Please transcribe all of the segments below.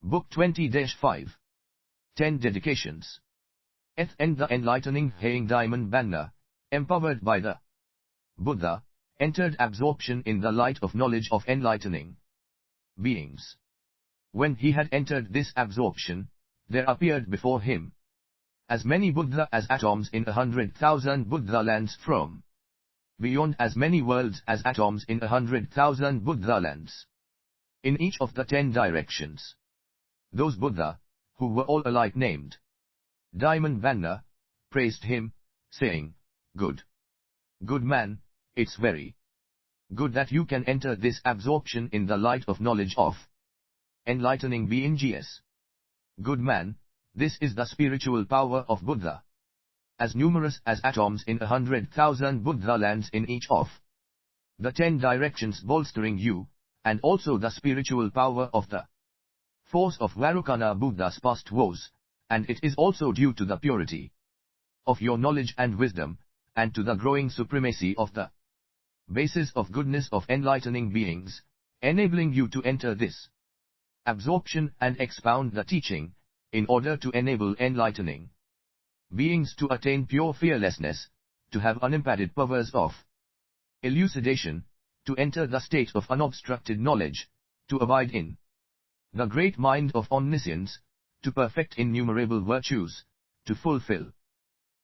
Book 20-5. 10 Dedications. And the enlightening Haying Diamond Banner, empowered by the Buddha, entered absorption in the light of knowledge of enlightening beings. When he had entered this absorption, there appeared before him as many Buddha as atoms in 100,000 Buddha lands, from beyond as many worlds as atoms in 100,000 Buddha lands, in each of the 10 directions. Those Buddha, who were all alike named Diamond Banner, praised him, saying, "Good. Good man, it's very good that you can enter this absorption in the light of knowledge of enlightening beings. Good man, this is the spiritual power of Buddha, as numerous as atoms in 100,000 Buddha lands in each of the 10 directions, bolstering you, and also the spiritual power of the force of Varukana Buddha's past woes, and it is also due to the purity of your knowledge and wisdom, and to the growing supremacy of the basis of goodness of enlightening beings, enabling you to enter this absorption and expound the teaching, in order to enable enlightening beings to attain pure fearlessness, to have unimpeded powers of elucidation, to enter the state of unobstructed knowledge, to abide in the great mind of omniscience, to perfect innumerable virtues, to fulfill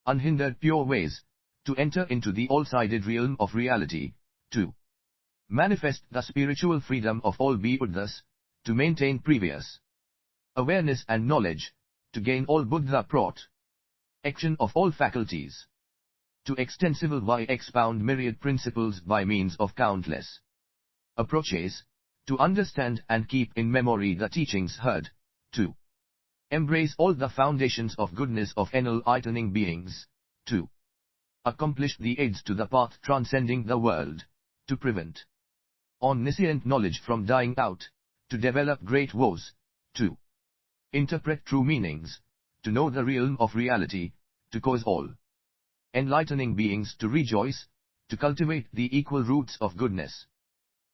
unhindered pure ways, to enter into the all-sided realm of reality, to manifest the spiritual freedom of all Buddhas, to maintain previous awareness and knowledge, to gain all Buddha action of all faculties, to extensively expound myriad principles by means of countless approaches, to understand and keep in memory the teachings heard, to embrace all the foundations of goodness of enlightening beings, to accomplish the aids to the path transcending the world, to prevent omniscient knowledge from dying out, to develop great woes, to interpret true meanings, to know the realm of reality, to cause all enlightening beings to rejoice, to cultivate the equal roots of goodness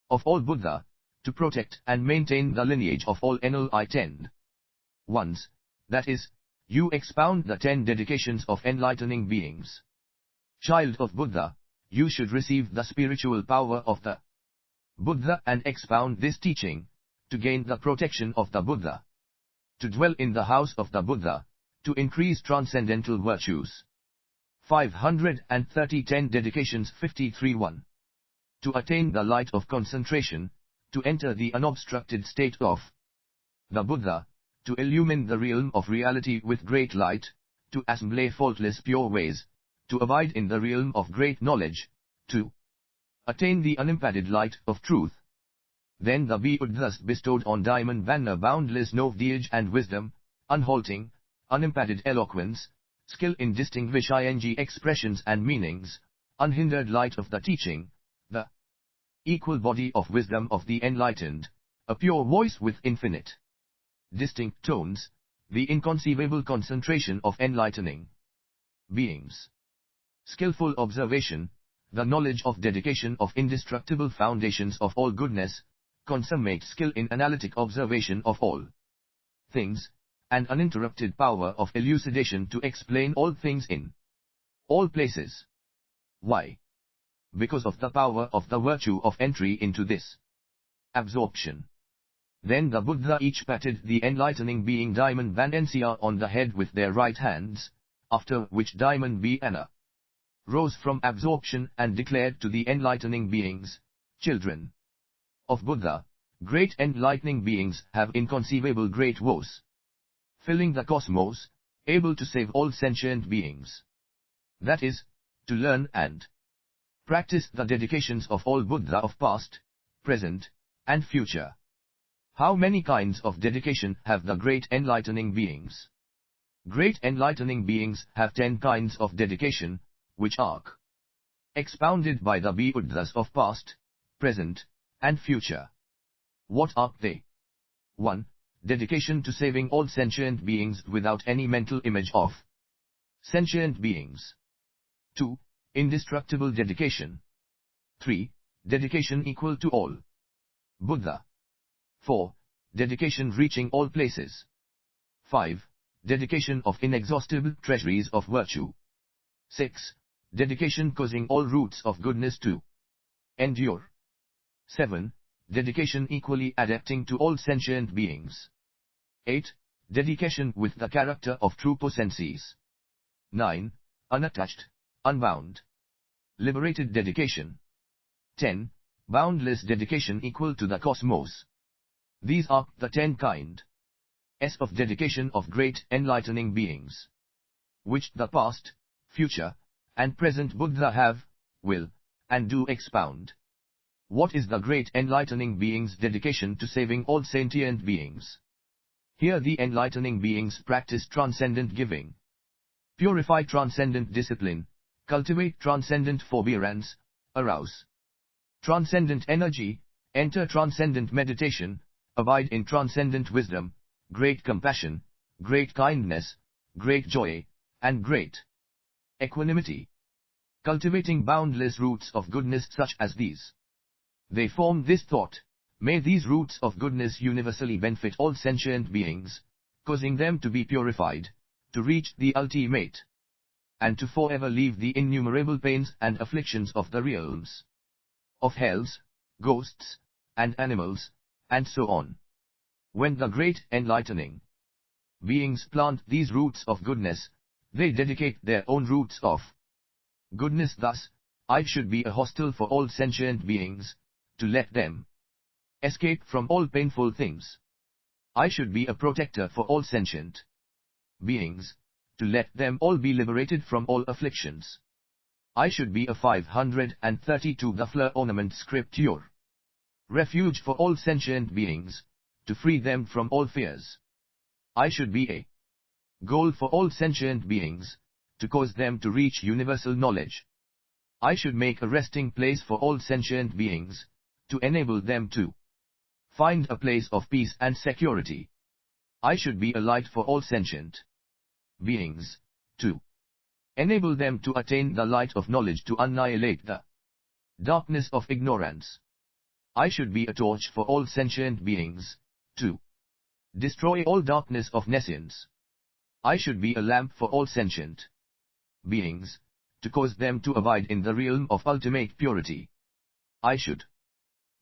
of all Buddha, to protect and maintain the lineage of all enlightened ones, that is, you expound the 10 dedications of enlightening beings. Child of Buddha, you should receive the spiritual power of the Buddha and expound this teaching, to gain the protection of the Buddha, to dwell in the house of the Buddha, to increase transcendental virtues. 530 10 Dedications 53-1. To attain the light of concentration, to enter the unobstructed state of the Buddha, to illumine the realm of reality with great light, to assemble faultless pure ways, to abide in the realm of great knowledge, to attain the unimpeded light of truth. Then the Buddhas bestowed on Diamond Banner boundless knowledge and wisdom, unhalting, unimpeded eloquence, skill in distinguishing expressions and meanings, unhindered light of the teaching, the equal body of wisdom of the enlightened, a pure voice with infinite distinct tones, the inconceivable concentration of enlightening beings, skillful observation, the knowledge of dedication of indestructible foundations of all goodness, consummate skill in analytic observation of all things, and uninterrupted power of elucidation to explain all things in all places. Why? Because of the power of the virtue of entry into this absorption. Then the Buddha each patted the enlightening being Diamond Banner on the head with their right hands, after which Diamond Banner rose from absorption and declared to the enlightening beings, "Children of Buddha, great enlightening beings have inconceivable great woes, filling the cosmos, able to save all sentient beings. That is, to learn and practice the dedications of all Buddha of past, present, and future." How many kinds of dedication have the great enlightening beings? Great enlightening beings have 10 kinds of dedication, which are expounded by the Buddhas of past, present, and future. What are they? 1. Dedication to saving all sentient beings without any mental image of sentient beings. 2. Indestructible dedication. 3. Dedication equal to all Buddha. 4. dedication reaching all places. 5. Dedication of inexhaustible treasuries of virtue. 6. Dedication causing all roots of goodness to endure. 7. Dedication equally adapting to all sentient beings. 8. Dedication with the character of true potencies. 9. Unattached, unbound. Liberated dedication. 10. Boundless dedication equal to the cosmos. These are the 10 kinds of dedication of great enlightening beings, which the past, future, and present Buddha have, will, and do expound. What is the great enlightening being's dedication to saving all sentient beings? Here the enlightening beings practice transcendent giving, purify transcendent discipline, cultivate transcendent forbearance, arouse transcendent energy, enter transcendent meditation, abide in transcendent wisdom, great compassion, great kindness, great joy, and great equanimity, cultivating boundless roots of goodness such as these. They form this thought: may these roots of goodness universally benefit all sentient beings, causing them to be purified, to reach the ultimate, and to forever leave the innumerable pains and afflictions of the realms of hells, ghosts, and animals, and so on. When the great enlightening beings plant these roots of goodness, they dedicate their own roots of goodness. Thus, I should be a hostel for all sentient beings, to let them escape from all painful things. I should be a protector for all sentient beings, to let them all be liberated from all afflictions. I should be a 532 the flower ornament scripture, refuge for all sentient beings, to free them from all fears. I should be a goal for all sentient beings, to cause them to reach universal knowledge. I should make a resting place for all sentient beings, to enable them to find a place of peace and security. I should be a light for all sentient beings, to enable them to attain the light of knowledge, to annihilate the darkness of ignorance. I should be a torch for all sentient beings, to destroy all darkness of nescience. I should be a lamp for all sentient beings, to cause them to abide in the realm of ultimate purity. I should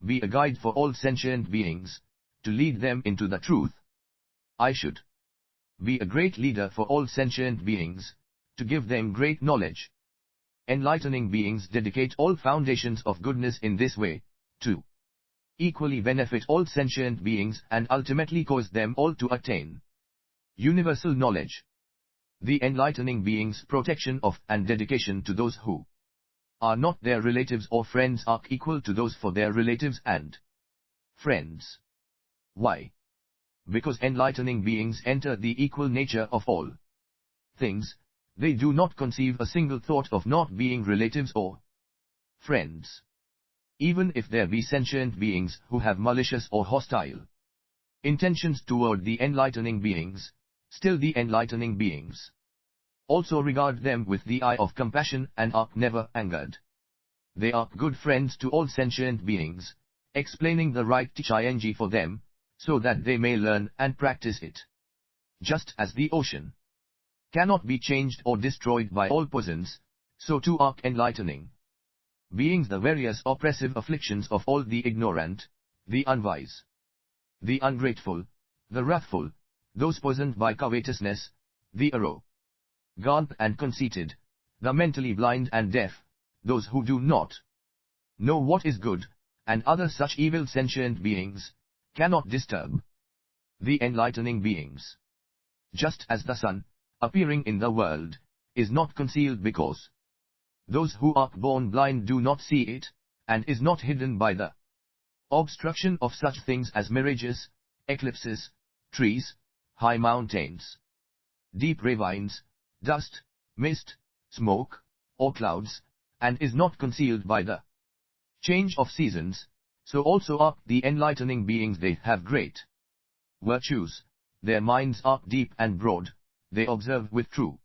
be a guide for all sentient beings, to lead them into the truth. I should be a great leader for all sentient beings, to give them great knowledge. Enlightening beings dedicate all foundations of goodness in this way, to equally benefit all sentient beings and ultimately cause them all to attain universal knowledge. The enlightening beings' protection of and dedication to those who are not their relatives or friends are equal to those for their relatives and friends. Why? Because enlightening beings enter the equal nature of all things. They do not conceive a single thought of not being relatives or friends. Even if there be sentient beings who have malicious or hostile intentions toward the enlightening beings, still the enlightening beings also regard them with the eye of compassion and are never angered. They are good friends to all sentient beings, explaining the right teaching for them, so that they may learn and practice it. Just as the ocean cannot be changed or destroyed by all poisons, so too are enlightening beings the various oppressive afflictions of all the ignorant, the unwise, the ungrateful, the wrathful, those poisoned by covetousness, the arrogant and conceited, the mentally blind and deaf, those who do not know what is good, and other such evil sentient beings, cannot disturb the enlightening beings. Just as the sun, appearing in the world, is not concealed because those who are born blind do not see it, and is not hidden by the obstruction of such things as mirages, eclipses, trees, high mountains, deep ravines, dust, mist, smoke, or clouds, and is not concealed by the change of seasons, so also are the enlightening beings. They have great virtues, their minds are deep and broad, they observe with true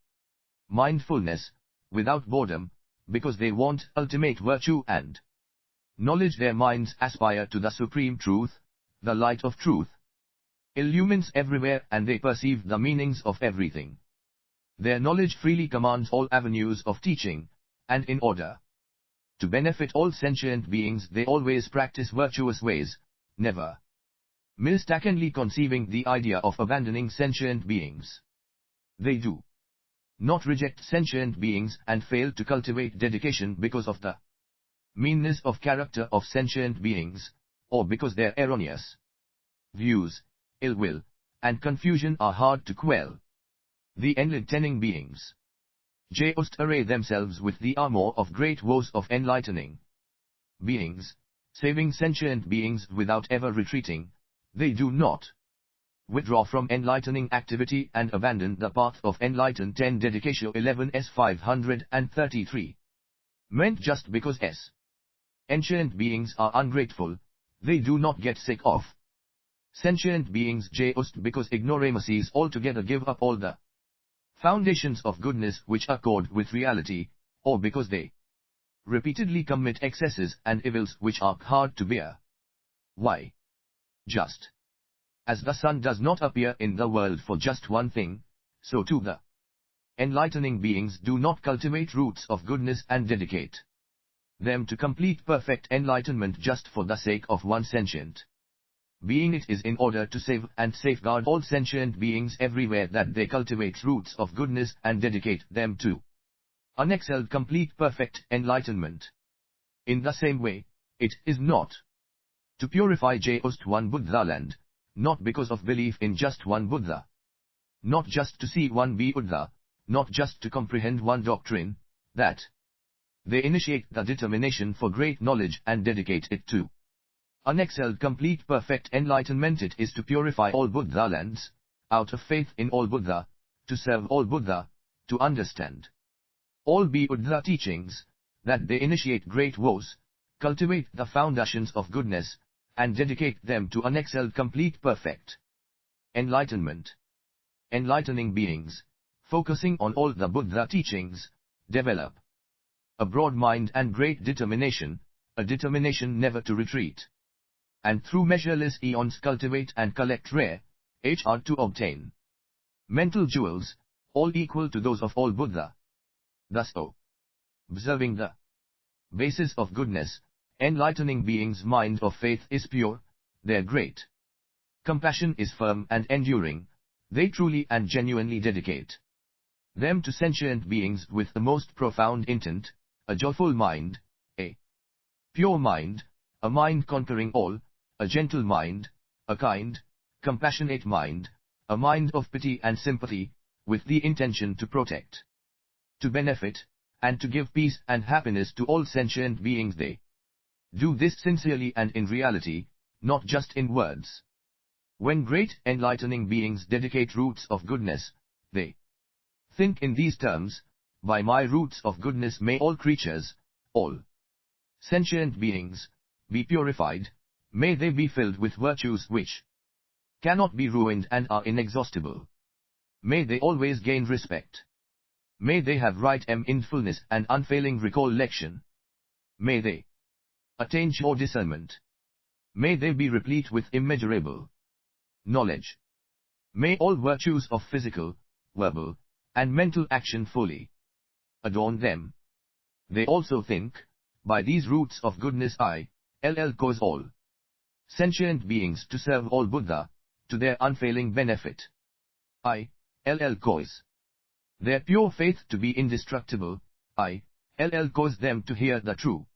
mindfulness, without boredom, because they want ultimate virtue and knowledge. Their minds aspire to the supreme truth, the light of truth. illumines everywhere and they perceive the meanings of everything. Their knowledge freely commands all avenues of teaching, and in order to benefit all sentient beings they always practice virtuous ways, never mistakenly conceiving the idea of abandoning sentient beings. They do not reject sentient beings and fail to cultivate dedication because of the meanness of character of sentient beings, or because their erroneous views, ill will, and confusion are hard to quell. The enlightening beings just array themselves with the armor of great woes of enlightening beings, saving sentient beings without ever retreating. They do not withdraw from enlightening activity and abandon the path of enlightened. 10 Dedication 11 S 533. Meant just because ancient beings are ungrateful, they do not get sick of sentient beings just because ignoramuses altogether give up all the foundations of goodness which accord with reality, or because they repeatedly commit excesses and evils which are hard to bear. Why? Just as the sun does not appear in the world for just one thing, so too the enlightening beings do not cultivate roots of goodness and dedicate them to complete perfect enlightenment just for the sake of one sentient being. It is in order to save and safeguard all sentient beings everywhere that they cultivate roots of goodness and dedicate them to unexcelled complete perfect enlightenment. In the same way, it is not to purify just one Buddha land, not because of belief in just one Buddha, not just to see one Buddha, not just to comprehend one doctrine, that they initiate the determination for great knowledge and dedicate it to unexcelled complete perfect enlightenment. It is to purify all Buddha lands, out of faith in all Buddha, to serve all Buddha, to understand all Buddha teachings, that they initiate great woes, cultivate the foundations of goodness, and dedicate them to unexcelled complete perfect enlightenment. Enlightening beings, focusing on all the Buddha teachings, develop a broad mind and great determination, a determination never to retreat, and through measureless eons cultivate and collect rare, hard to obtain mental jewels, all equal to those of all Buddha. Thus, observing the basis of goodness, enlightening beings' mind of faith is pure, their great compassion is firm and enduring, they truly and genuinely dedicate them to sentient beings with the most profound intent, a joyful mind, a pure mind, a mind conquering all, a gentle mind, a kind, compassionate mind, a mind of pity and sympathy, with the intention to protect, to benefit, and to give peace and happiness to all sentient beings. They do this sincerely and in reality, not just in words. When great enlightening beings dedicate roots of goodness, they think in these terms: by my roots of goodness may all creatures, all sentient beings, be purified, may they be filled with virtues which cannot be ruined and are inexhaustible. May they always gain respect. May they have right mindfulness and unfailing recollection. May they attain pure discernment. May they be replete with immeasurable knowledge. May all virtues of physical, verbal, and mental action fully adorn them. They also think, by these roots of goodness I cause all sentient beings to serve all Buddha, to their unfailing benefit. I cause their pure faith to be indestructible. I cause them to hear the true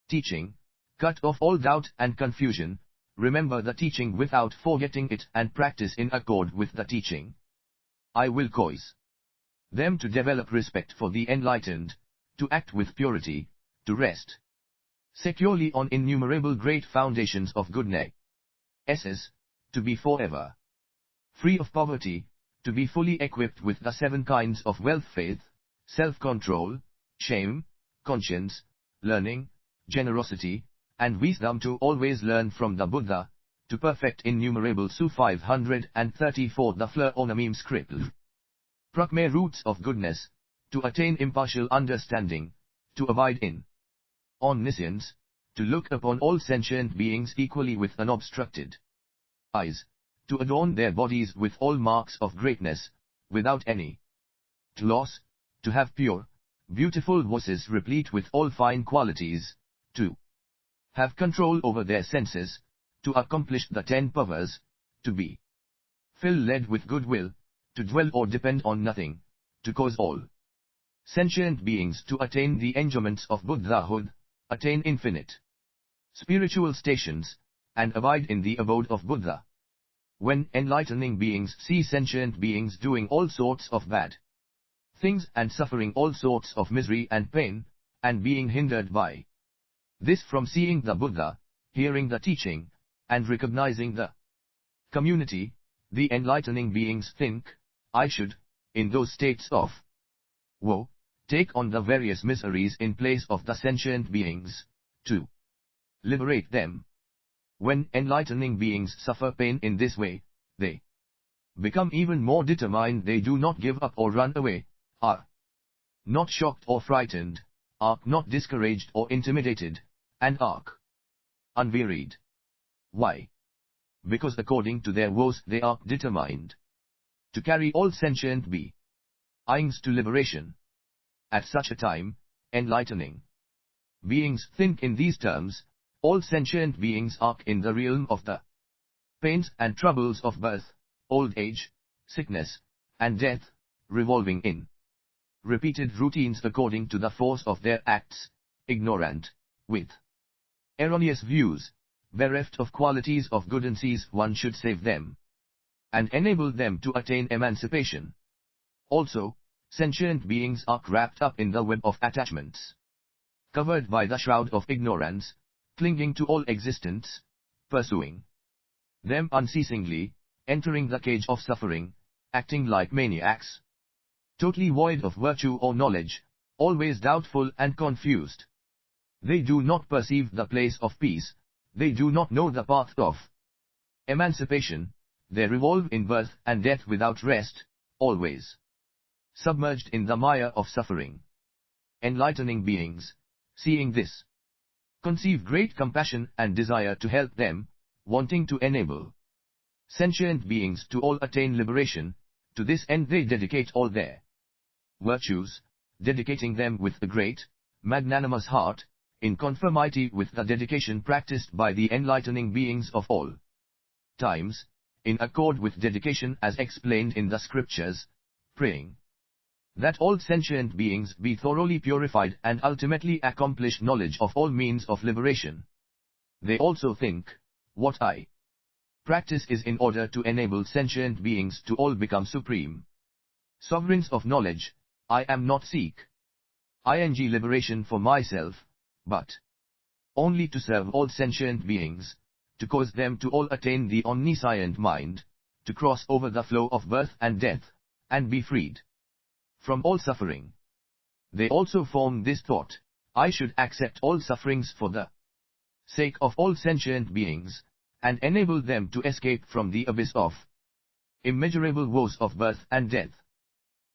teaching, cut off all doubt and confusion, remember the teaching without forgetting it and practice in accord with the teaching. I will cause them to develop respect for the enlightened, to act with purity, to rest securely on innumerable great foundations of goodness, to be forever free of poverty, to be fully equipped with the 7 kinds of wealth: faith, self-control, shame, conscience, learning, generosity, and wisdom, to always learn from the Buddha, to perfect innumerable Su 534 the Fleur Onamim script. Proclame roots of goodness, to attain impartial understanding, to abide in omniscience, to look upon all sentient beings equally with unobstructed eyes, to adorn their bodies with all marks of greatness, without any loss, to have pure, beautiful voices replete with all fine qualities, to have control over their senses, to accomplish the 10 powers, to be filled with goodwill, to dwell or depend on nothing, to cause all sentient beings to attain the enjoyments of Buddhahood, attain infinite spiritual stations, and abide in the abode of Buddha. When enlightening beings see sentient beings doing all sorts of bad things and suffering all sorts of misery and pain, and being hindered by this from seeing the Buddha, hearing the teaching, and recognizing the community, the enlightening beings think, I should, in those states of woe, take on the various miseries in place of the sentient beings, to liberate them. When enlightening beings suffer pain in this way, they become even more determined. They do not give up or run away, are not shocked or frightened, are not discouraged or intimidated, and are unwearied. Why? Because according to their woes they are determined to carry all sentient beings to liberation. At such a time, enlightening beings think in these terms, all sentient beings are in the realm of the pains and troubles of birth, old age, sickness, and death, revolving in repeated routines according to the force of their acts, ignorant, with erroneous views, bereft of qualities of good, and sees one should save them and enable them to attain emancipation. Also, sentient beings are wrapped up in the web of attachments, covered by the shroud of ignorance, clinging to all existence, pursuing them unceasingly, entering the cage of suffering, acting like maniacs, totally void of virtue or knowledge, always doubtful and confused. They do not perceive the place of peace, they do not know the path of emancipation, they revolve in birth and death without rest, always submerged in the mire of suffering. Enlightening beings, seeing this, conceive great compassion and desire to help them, wanting to enable sentient beings to all attain liberation. To this end they dedicate all their virtues, dedicating them with a great, magnanimous heart, in conformity with the dedication practiced by the enlightening beings of all times, in accord with dedication as explained in the scriptures, praying that all sentient beings be thoroughly purified and ultimately accomplish knowledge of all means of liberation. They also think, what I practice is in order to enable sentient beings to all become supreme sovereigns of knowledge. I am not seek liberation for myself, but only to serve all sentient beings, to cause them to all attain the omniscient mind, to cross over the flow of birth and death, and be freed from all suffering. They also form this thought, I should accept all sufferings for the sake of all sentient beings, and enable them to escape from the abyss of immeasurable woes of birth and death.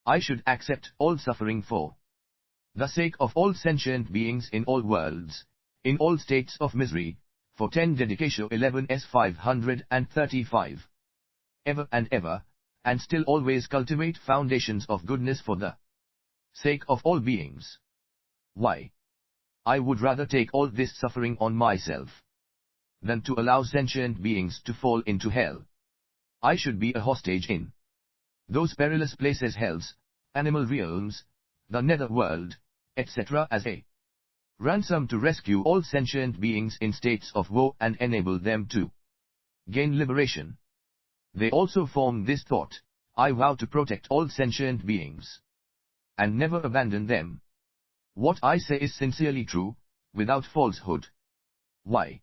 I should accept all suffering for the sake of all sentient beings in all worlds, in all states of misery, for 10 Dedication 11s 535. Ever and ever, and still always cultivate foundations of goodness for the sake of all beings. Why? I would rather take all this suffering on myself than to allow sentient beings to fall into hell. I should be a hostage in those perilous places, hells, animal realms, the nether world, etc., as a ransom to rescue all sentient beings in states of woe and enable them to gain liberation. They also form this thought, I vow to protect all sentient beings and never abandon them. What I say is sincerely true, without falsehood. Why?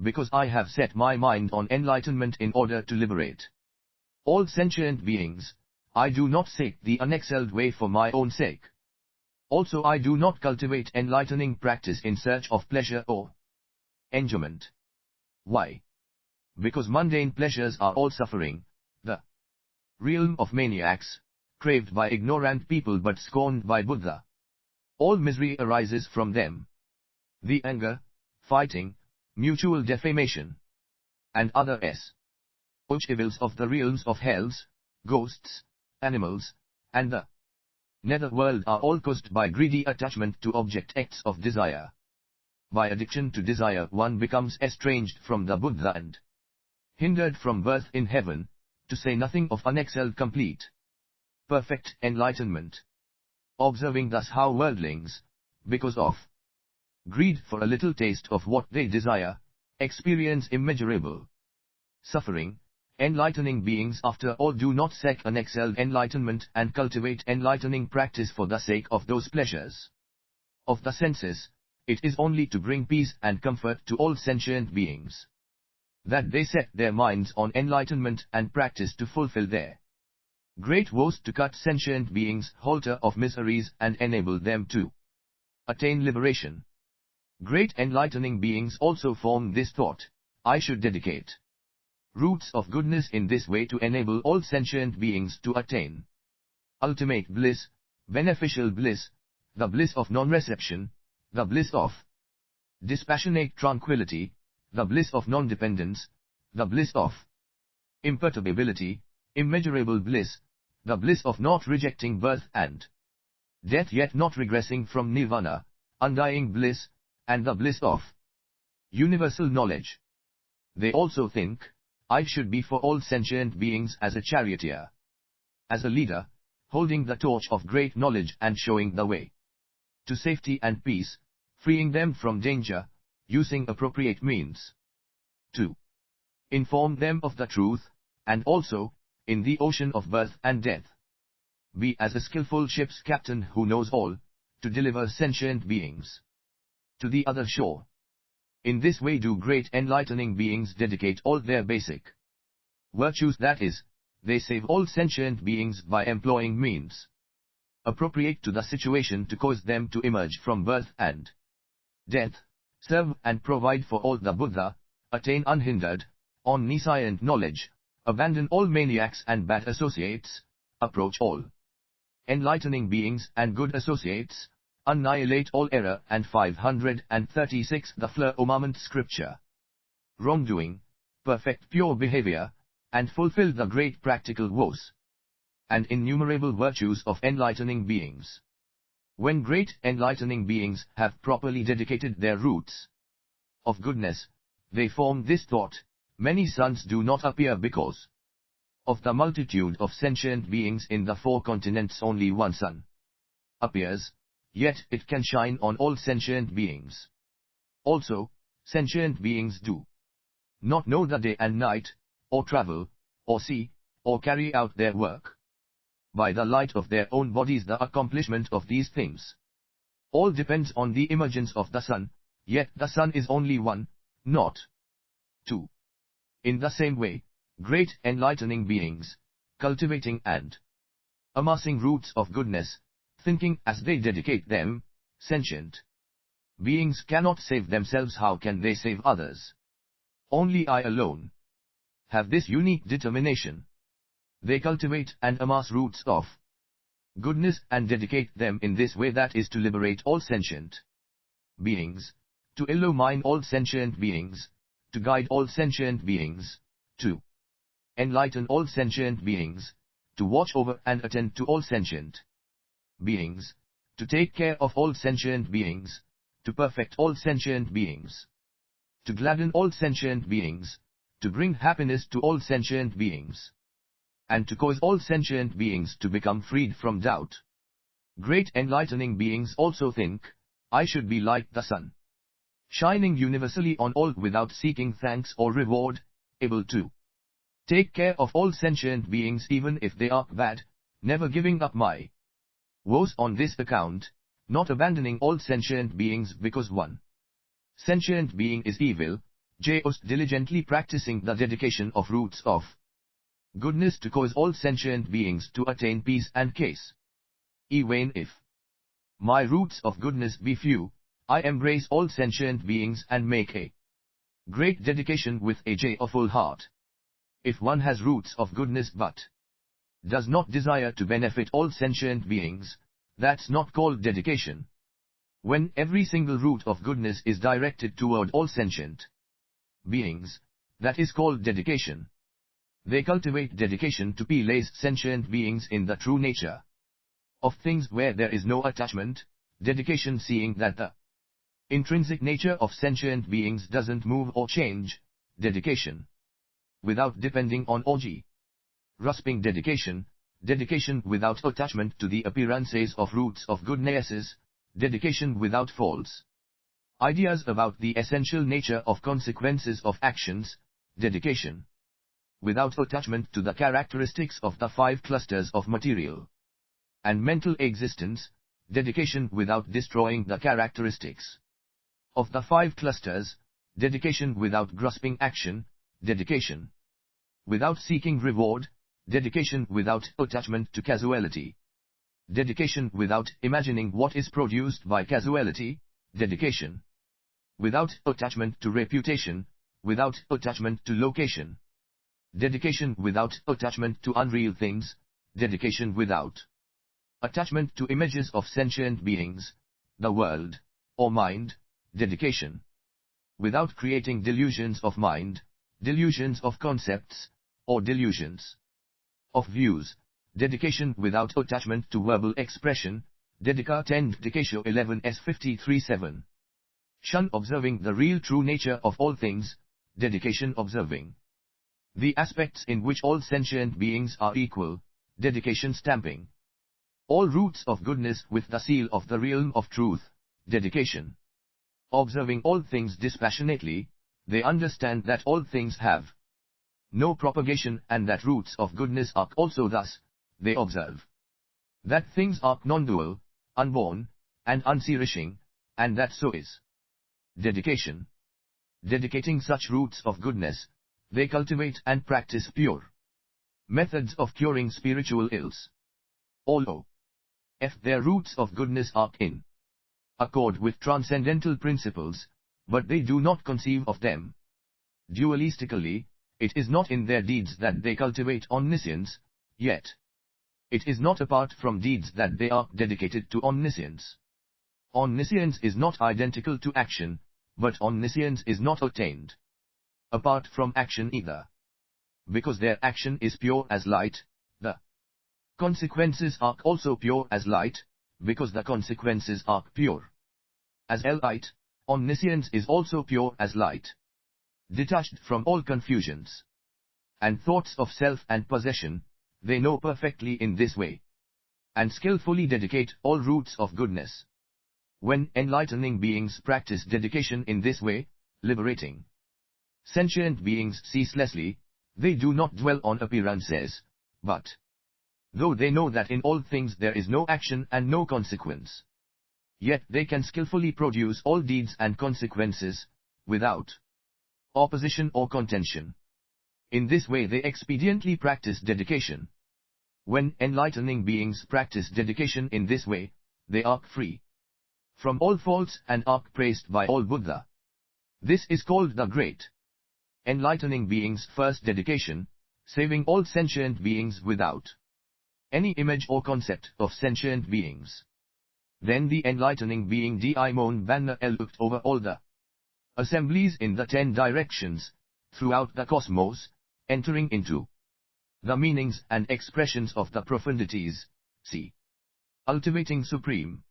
Because I have set my mind on enlightenment in order to liberate all sentient beings. I do not seek the unexcelled way for my own sake. Also I do not cultivate enlightening practice in search of pleasure or enjoyment. Why? Because mundane pleasures are all suffering, the realm of maniacs, craved by ignorant people but scorned by Buddha. All misery arises from them. The anger, fighting, mutual defamation, and other evils of the realms of hells, ghosts, animals, and the netherworld are all caused by greedy attachment to object acts of desire. By addiction to desire one becomes estranged from the Buddha and hindered from birth in heaven, to say nothing of unexcelled complete, perfect enlightenment. Observing thus how worldlings, because of greed for a little taste of what they desire, experience immeasurable suffering, enlightening beings after all do not seek unexcelled enlightenment and cultivate enlightening practice for the sake of those pleasures of the senses. It is only to bring peace and comfort to all sentient beings that they set their minds on enlightenment and practice to fulfill their great woes, to cut sentient beings' halter of miseries and enable them to attain liberation. Great enlightening beings also form this thought: I should dedicate roots of goodness in this way to enable all sentient beings to attain ultimate bliss, beneficial bliss, the bliss of non-reception, the bliss of dispassionate tranquility, the bliss of non-dependence, the bliss of imperturbability, immeasurable bliss, the bliss of not rejecting birth and death yet not regressing from nirvana, undying bliss, and the bliss of universal knowledge. They also think, I should be for all sentient beings as a charioteer, as a leader, holding the torch of great knowledge and showing the way to safety and peace, freeing them from danger, using appropriate means to inform them of the truth, and also, in the ocean of birth and death, be as a skillful ship's captain who knows all, to deliver sentient beings to the other shore. In this way do great enlightening beings dedicate all their basic virtues, that is, they save all sentient beings by employing means appropriate to the situation to cause them to emerge from birth and death, serve and provide for all the Buddha, attain unhindered, omniscient knowledge, abandon all maniacs and bad associates, approach all enlightening beings and good associates, annihilate all error. And 536 The Firmament Scripture. Wrongdoing, perfect pure behavior, and fulfill the great practical woes and innumerable virtues of enlightening beings. When great enlightening beings have properly dedicated their roots of goodness, they form this thought: many suns do not appear because of the multitude of sentient beings in the 4 continents. Only one sun appears, yet it can shine on all sentient beings. Also, sentient beings do not know the day and night, or travel, or see, or carry out their work by the light of their own bodies. The accomplishment of these things all depends on the emergence of the sun, yet the sun is only one, not two. In the same way, great enlightening beings, cultivating and amassing roots of goodness, thinking as they dedicate them, sentient beings cannot save themselves. How can they save others? Only I alone have this unique determination. They cultivate and amass roots of goodness and dedicate them in this way, that is to liberate all sentient beings, to illumine all sentient beings, to guide all sentient beings, to enlighten all sentient beings, to watch over and attend to all sentient beings, to take care of all sentient beings, to perfect all sentient beings, to gladden all sentient beings, to bring happiness to all sentient beings, and to cause all sentient beings to become freed from doubt. Great enlightening beings also think, I should be like the sun, shining universally on all without seeking thanks or reward, able to take care of all sentient beings even if they are bad, never giving up my woes on this account, not abandoning all sentient beings because one sentient being is evil, just diligently practicing the dedication of roots of goodness to cause all sentient beings to attain peace and case. Even if my roots of goodness be few, I embrace all sentient beings and make a great dedication with a joyful heart. If one has roots of goodness but does not desire to benefit all sentient beings, that's not called dedication. When every single root of goodness is directed toward all sentient beings, that is called dedication. They cultivate dedication to place sentient beings in the true nature of things where there is no attachment, dedication seeing that the intrinsic nature of sentient beings doesn't move or change, dedication without depending on orgy. Grasping dedication, dedication without attachment to the appearances of roots of goodnesses, dedication without false ideas about the essential nature of consequences of actions, dedication without attachment to the characteristics of the 5 clusters of material and mental existence, dedication without destroying the characteristics of the 5 clusters, dedication without grasping action, dedication without seeking reward, dedication without attachment to causality, dedication without imagining what is produced by causality, dedication without attachment to reputation, without attachment to location, dedication without attachment to unreal things, dedication without attachment to images of sentient beings, the world, or mind, dedication without creating delusions of mind, delusions of concepts, or delusions of views, dedication without attachment to verbal expression, Dedica 10 Dedicatio 11s 53-7. Shun observing the real true nature of all things, dedication observing the aspects in which all sentient beings are equal, dedication stamping all roots of goodness with the seal of the realm of truth, dedication observing all things dispassionately. They understand that all things have no propagation and that roots of goodness are also thus. They observe that things are non-dual, unborn, and unperishing, and that so is. Dedication. Dedicating such roots of goodness, they cultivate and practice pure methods of curing spiritual ills. Although, if their roots of goodness are in accord with transcendental principles, but they do not conceive of them dualistically, it is not in their deeds that they cultivate omniscience, yet it is not apart from deeds that they are dedicated to omniscience. Omniscience is not identical to action, but omniscience is not attained apart from action either. Because their action is pure as light, the consequences are also pure as light, because the consequences are pure as light. Omniscience is also pure as light, detached from all confusions and thoughts of self and possession. They know perfectly in this way, and skillfully dedicate all roots of goodness. When enlightening beings practice dedication in this way, liberating sentient beings ceaselessly, they do not dwell on appearances, but, though they know that in all things there is no action and no consequence, yet they can skillfully produce all deeds and consequences, without opposition or contention. In this way they expediently practice dedication. When enlightening beings practice dedication in this way, they are free from all faults and are praised by all Buddha. This is called the great enlightening beings' first dedication, saving all sentient beings without any image or concept of sentient beings. Then the enlightening being Daimon Banna looked over all the assemblies in the 10 directions, throughout the cosmos, entering into the meanings and expressions of the profundities, see. Cultivating supreme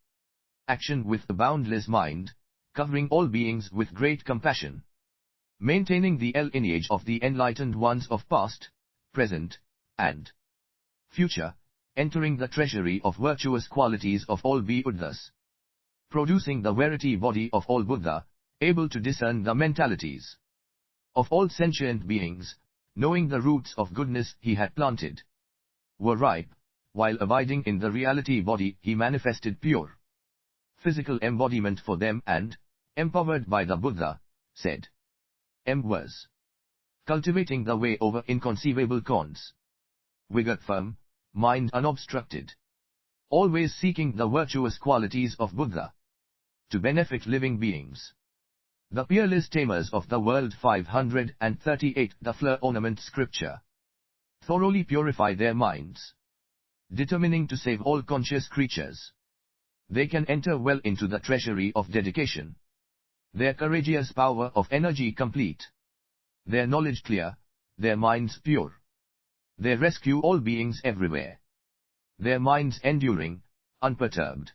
action with a boundless mind, covering all beings with great compassion. Maintaining the lineage of the enlightened ones of past, present, and future, entering the treasury of virtuous qualities of all Buddhas. Producing the verity body of all Buddha, able to discern the mentalities of all sentient beings, knowing the roots of goodness he had planted were ripe, while abiding in the reality body he manifested pure physical embodiment for them and, empowered by the Buddha, said. M was cultivating the way over inconceivable cons. Vigor firm, mind unobstructed. Always seeking the virtuous qualities of Buddha to benefit living beings. The peerless tamers of the world 538. The fleur ornament scripture thoroughly purify their minds, determining to save all conscious creatures. They can enter well into the treasury of dedication. Their courageous power of energy complete. Their knowledge clear, their minds pure. They rescue all beings everywhere. Their minds enduring, unperturbed.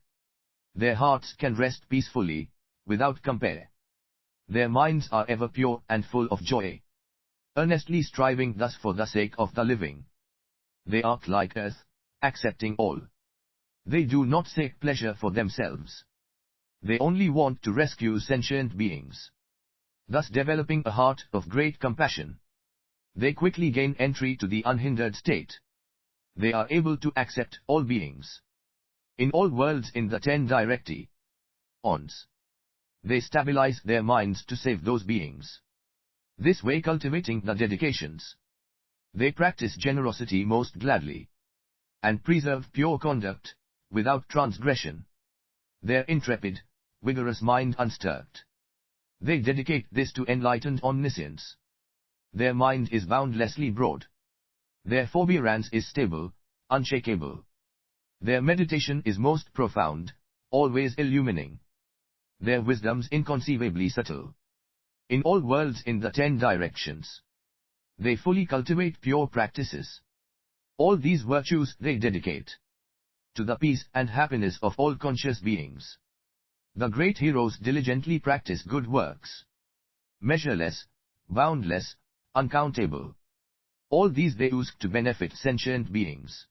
Their hearts can rest peacefully, without compare. Their minds are ever pure and full of joy, earnestly striving thus for the sake of the living. They act like earth, accepting all. They do not seek pleasure for themselves. They only want to rescue sentient beings. Thus developing a heart of great compassion, they quickly gain entry to the unhindered state. They are able to accept all beings in all worlds in the 10 directions. They stabilize their minds to save those beings. This way, cultivating the dedications, they practice generosity most gladly, and preserve pure conduct, without transgression. Their intrepid, vigorous mind unstirred. They dedicate this to enlightened omniscience. Their mind is boundlessly broad. Their forbearance is stable, unshakable. Their meditation is most profound, always illumining. Their wisdom's inconceivably subtle. In all worlds in the 10 directions, they fully cultivate pure practices. All these virtues they dedicate to the peace and happiness of all conscious beings. The great heroes diligently practice good works, measureless, boundless, uncountable. All these they use to benefit sentient beings,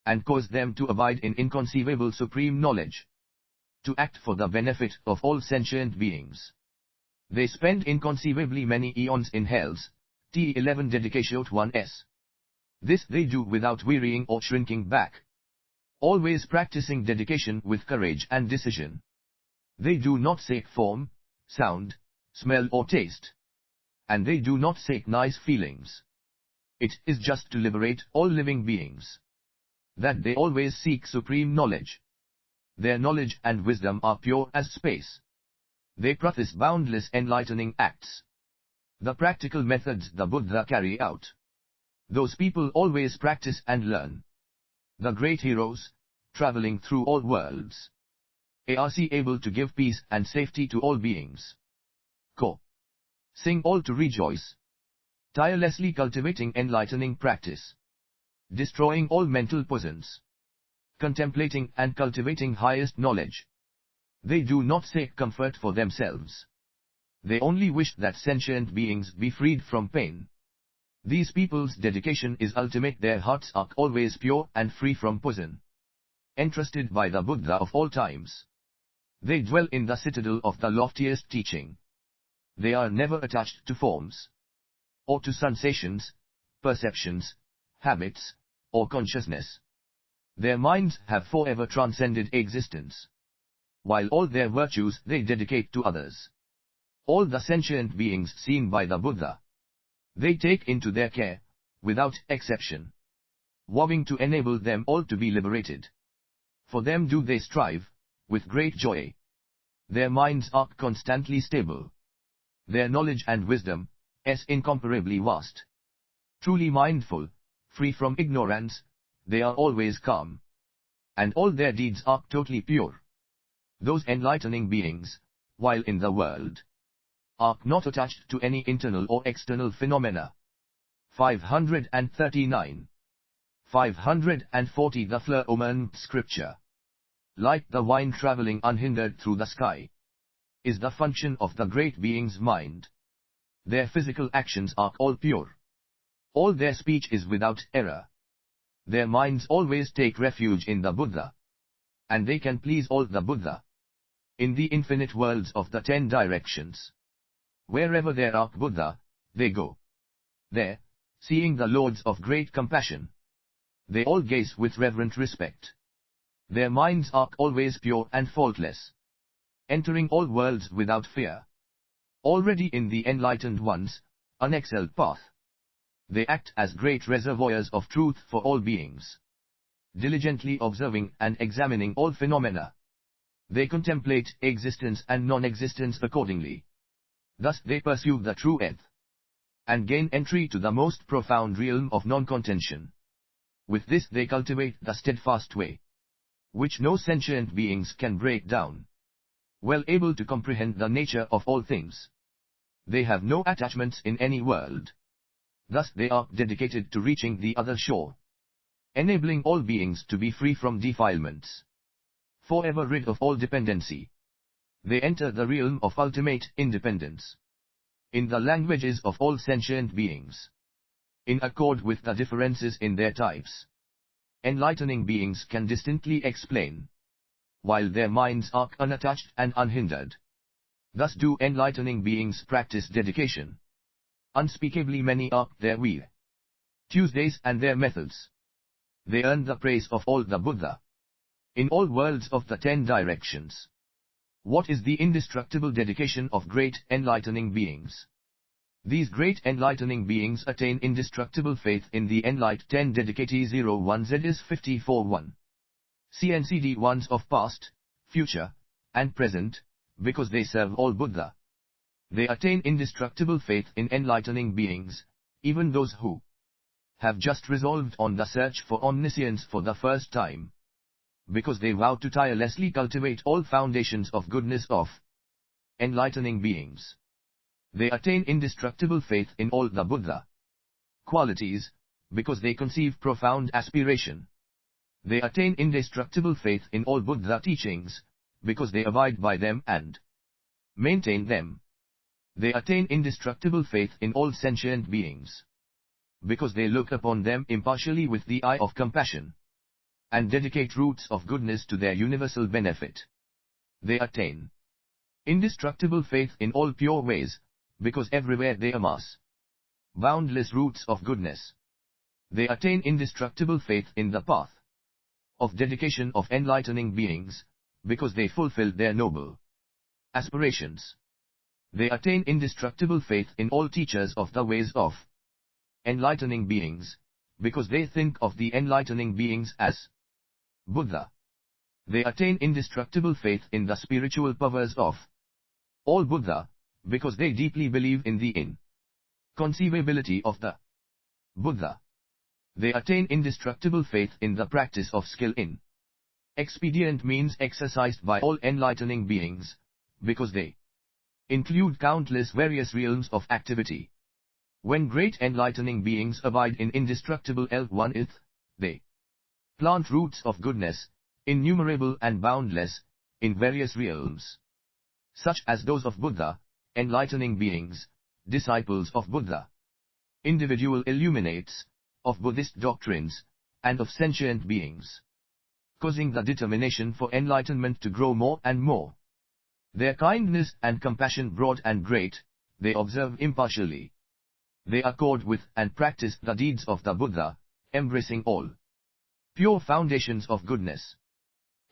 and cause them to abide in inconceivable supreme knowledge, to act for the benefit of all sentient beings. They spend inconceivably many eons in hells, T11 Dedication 1s. This they do without wearying or shrinking back, always practicing dedication with courage and decision. They do not seek form, sound, smell or taste. And they do not seek nice feelings. It is just to liberate all living beings that they always seek supreme knowledge. Their knowledge and wisdom are pure as space. They practice boundless enlightening acts. The practical methods the Buddha carry out, those people always practice and learn. The great heroes, traveling through all worlds, are able to give peace and safety to all beings. Sing all to rejoice. Tirelessly cultivating enlightening practice, destroying all mental poisons, contemplating and cultivating highest knowledge. They do not seek comfort for themselves. They only wish that sentient beings be freed from pain. These people's dedication is ultimate. Their hearts are always pure and free from poison. Entrusted by the Buddha of all times, they dwell in the citadel of the loftiest teaching. They are never attached to forms, or to sensations, perceptions, habits, or consciousness. Their minds have forever transcended existence, while all their virtues they dedicate to others. All the sentient beings seen by the Buddha, they take into their care, without exception, vowing to enable them all to be liberated. For them do they strive, with great joy. Their minds are constantly stable. Their knowledge and wisdom is incomparably vast. Truly mindful, free from ignorance, they are always calm. And all their deeds are totally pure. Those enlightening beings, while in the world, are not attached to any internal or external phenomena. 539. 540 The Firmament Scripture. Like the wind traveling unhindered through the sky, is the function of the great being's mind. Their physical actions are all pure. All their speech is without error. Their minds always take refuge in the Buddha, and they can please all the Buddha. In the infinite worlds of the 10 directions, wherever there are Buddha, they go. There, seeing the lords of great compassion, they all gaze with reverent respect. Their minds are always pure and faultless, entering all worlds without fear. Already in the enlightened one's unexcelled path, they act as great reservoirs of truth for all beings. Diligently observing and examining all phenomena, they contemplate existence and non-existence accordingly. Thus they pursue the true end, and gain entry to the most profound realm of non-contention. With this they cultivate the steadfast way, which no sentient beings can break down. Well able to comprehend the nature of all things, they have no attachments in any world. Thus they are dedicated to reaching the other shore, enabling all beings to be free from defilements, forever rid of all dependency. They enter the realm of ultimate independence, in the languages of all sentient beings, in accord with the differences in their types. Enlightening beings can distinctly explain, while their minds are unattached and unhindered. Thus do enlightening beings practice dedication. Unspeakably many are their Tuesdays and their methods. They earn the praise of all the Buddha, in all worlds of the 10 directions. What is the indestructible dedication of great enlightening beings? These great enlightening beings attain indestructible faith in the Enlight 10 Dedicatee 01Z is 54-1. CNCD ones of past, future, and present, because they serve all Buddha. They attain indestructible faith in enlightening beings, even those who have just resolved on the search for omniscience for the first time, because they vow to tirelessly cultivate all foundations of goodness of enlightening beings. They attain indestructible faith in all the Buddha qualities, because they conceive profound aspiration. They attain indestructible faith in all Buddha teachings, because they abide by them and maintain them. They attain indestructible faith in all sentient beings, because they look upon them impartially with the eye of compassion, and dedicate roots of goodness to their universal benefit. They attain indestructible faith in all pure ways, because everywhere they amass boundless roots of goodness. They attain indestructible faith in the path of dedication of enlightening beings, because they fulfill their noble aspirations. They attain indestructible faith in all teachers of the ways of enlightening beings, because they think of the enlightening beings as Buddha. They attain indestructible faith in the spiritual powers of all Buddha, because they deeply believe in the inconceivability of the Buddha. They attain indestructible faith in the practice of skill in expedient means exercised by all enlightening beings, because they include countless various realms of activity. When great enlightening beings abide in indestructible L1th, they plant roots of goodness, innumerable and boundless, in various realms, such as those of Buddha, enlightening beings, disciples of Buddha, individual illuminates, of Buddhist doctrines, and of sentient beings, causing the determination for enlightenment to grow more and more. Their kindness and compassion broad and great, they observe impartially. They accord with and practice the deeds of the Buddha, embracing all pure foundations of goodness.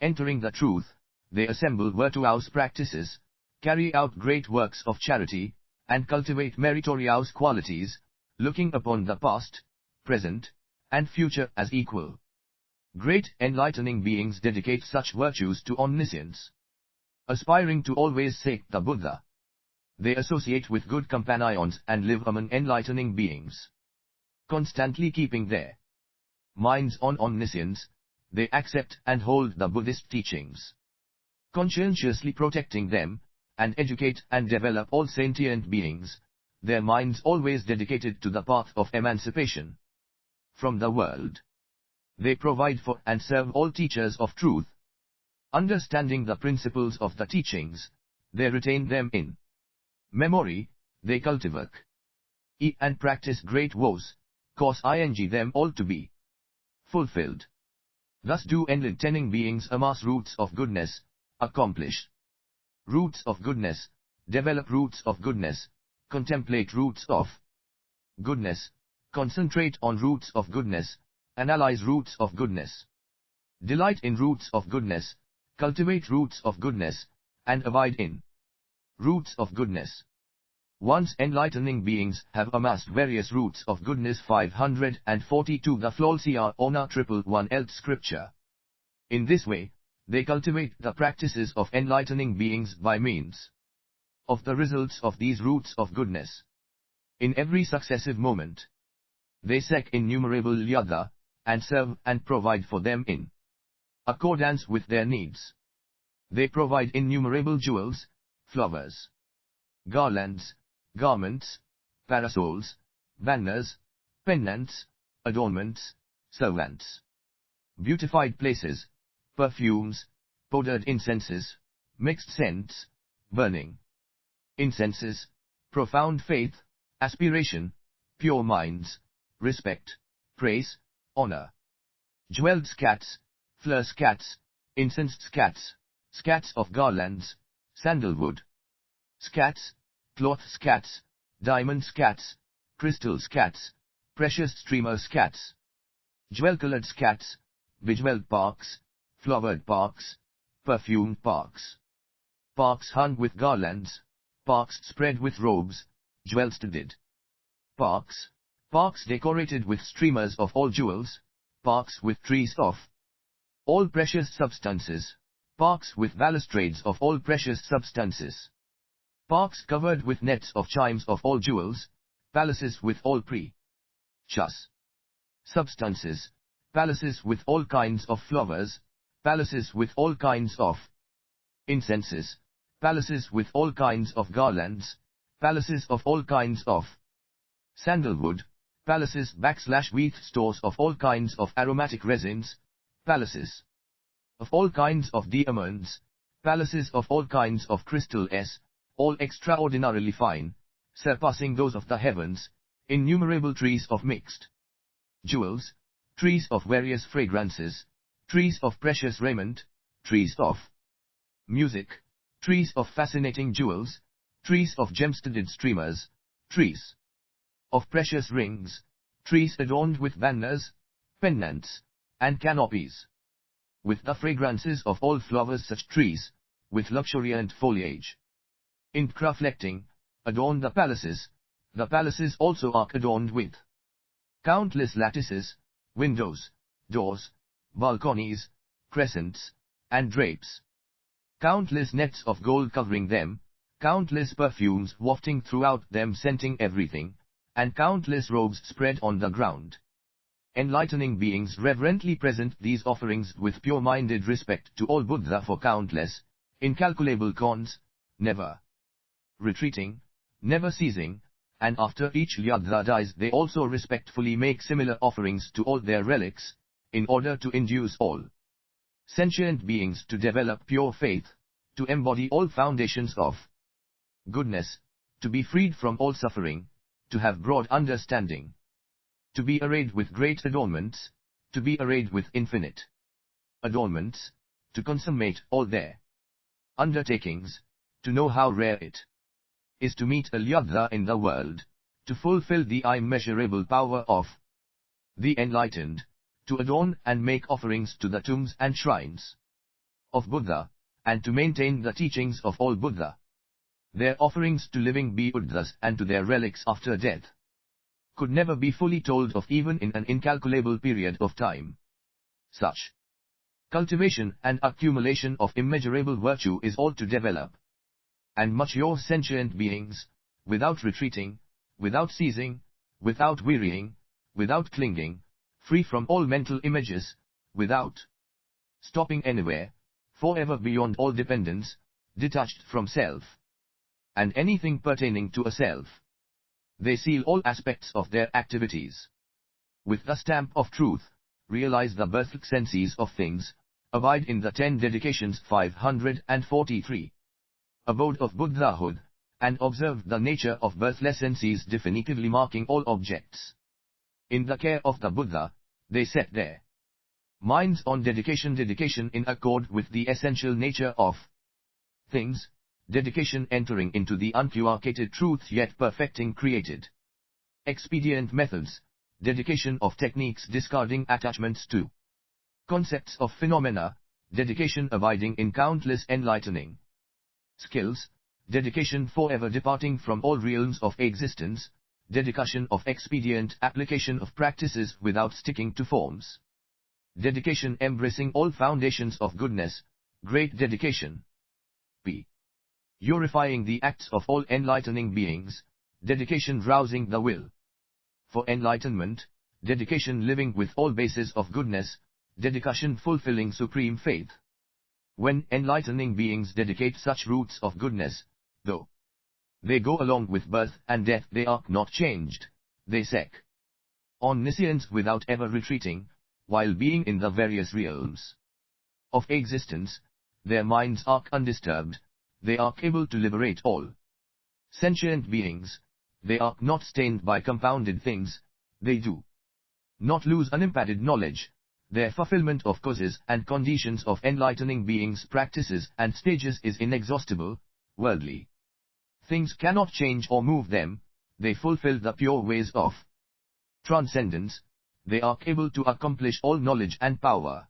Entering the truth, they assemble virtuous practices, carry out great works of charity, and cultivate meritorious qualities, looking upon the past, present, and future as equal. Great enlightening beings dedicate such virtues to omniscience, aspiring to always seek the Buddha. They associate with good companions and live among enlightening beings, constantly keeping their minds on omniscience. They accept and hold the Buddhist teachings, conscientiously protecting them, and educate and develop all sentient beings, their minds always dedicated to the path of emancipation from the world. They provide for and serve all teachers of truth. Understanding the principles of the teachings, they retain them in memory, they cultivate and practice great woes, cause them all to be fulfilled. Thus do enlightening beings amass roots of goodness, accomplish roots of goodness, develop roots of goodness, contemplate roots of goodness, concentrate on roots of goodness, analyze roots of goodness, delight in roots of goodness, cultivate roots of goodness, and abide in roots of goodness. Once enlightening beings have amassed various roots of goodness. 542 The Flawless Ona 111th Scripture. In this way, they cultivate the practices of enlightening beings by means of the results of these roots of goodness. In every successive moment, they seek innumerable yada, and serve and provide for them in accordance with their needs. They provide innumerable jewels, flowers, garlands, garments, parasols, banners, pendants, adornments, servants, beautified places, perfumes, powdered incenses, mixed scents, burning incenses, profound faith, aspiration, pure minds, respect, praise, honor, jeweled scats, fleur scats, incensed scats, scats of garlands, sandalwood, scats, cloth scats, diamond scats, crystal scats, precious streamer scats, jewel-colored scats, bejeweled parks, flowered parks, perfumed parks, parks hung with garlands, parks spread with robes, jewel-studded, parks, parks decorated with streamers of all jewels, parks with trees of all precious substances, parks with balustrades of all precious substances, parks covered with nets of chimes of all jewels, palaces with all precious substances, palaces with all kinds of flowers, palaces with all kinds of incenses, palaces with all kinds of garlands, palaces of all kinds of sandalwood, palaces / wheat stores of all kinds of aromatic resins, palaces of all kinds of diamonds, palaces of all kinds of crystal all extraordinarily fine, surpassing those of the heavens, innumerable trees of mixed jewels, trees of various fragrances, trees of precious raiment, trees of music, trees of fascinating jewels, trees of gem-studded streamers, trees of precious rings, trees adorned with banners, pendants, and canopies, with the fragrances of all flowers. Such trees, with luxuriant foliage, reflecting, adorn the palaces. The palaces also are adorned with countless lattices, windows, doors, balconies, crescents, and drapes, countless nets of gold covering them, countless perfumes wafting throughout them scenting everything, and countless robes spread on the ground. Enlightening beings reverently present these offerings with pure-minded respect to all Buddha for countless, incalculable cons, never retreating, never ceasing, and after each Lyadhva dies they also respectfully make similar offerings to all their relics, in order to induce all sentient beings to develop pure faith, to embody all foundations of goodness, to be freed from all suffering, to have broad understanding, to be arrayed with great adornments, to be arrayed with infinite adornments, to consummate all their undertakings, to know how rare it is to meet a Lyadhva in the world, to fulfill the immeasurable power of the enlightened, to adorn and make offerings to the tombs and shrines of Buddha, and to maintain the teachings of all Buddha. Their offerings to living Buddhas and to their relics after death could never be fully told of even in an incalculable period of time. Such cultivation and accumulation of immeasurable virtue is all to develop, and much your sentient beings, without retreating, without ceasing, without wearying, without clinging, free from all mental images, without stopping anywhere, forever beyond all dependence, detached from self, and anything pertaining to a self. They seal all aspects of their activities with the stamp of truth, realize the birth senses of things, abide in the 10 dedications 543. Abode of Buddhahood, and observe the nature of birthless senses definitively marking all objects. In the care of the Buddha, they set their minds on dedication in accord with the essential nature of things, dedication entering into the unquarkated truth yet perfecting created expedient methods, dedication of techniques discarding attachments to concepts of phenomena, dedication abiding in countless enlightening skills, dedication forever departing from all realms of existence, dedication of expedient application of practices without sticking to forms, dedication embracing all foundations of goodness, great dedication. P. Purifying the acts of all enlightening beings, dedication rousing the will for enlightenment, dedication living with all bases of goodness, dedication fulfilling supreme faith. When enlightening beings dedicate such roots of goodness, though they go along with birth and death they are not changed, they sec omniscience without ever retreating, while being in the various realms of existence, their minds are undisturbed, they are able to liberate all sentient beings, they are not stained by compounded things, they do not lose unimpeded knowledge, their fulfillment of causes and conditions of enlightening beings' practices and stages is inexhaustible, worldly things cannot change or move them, they fulfill the pure ways of transcendence, they are able to accomplish all knowledge and power.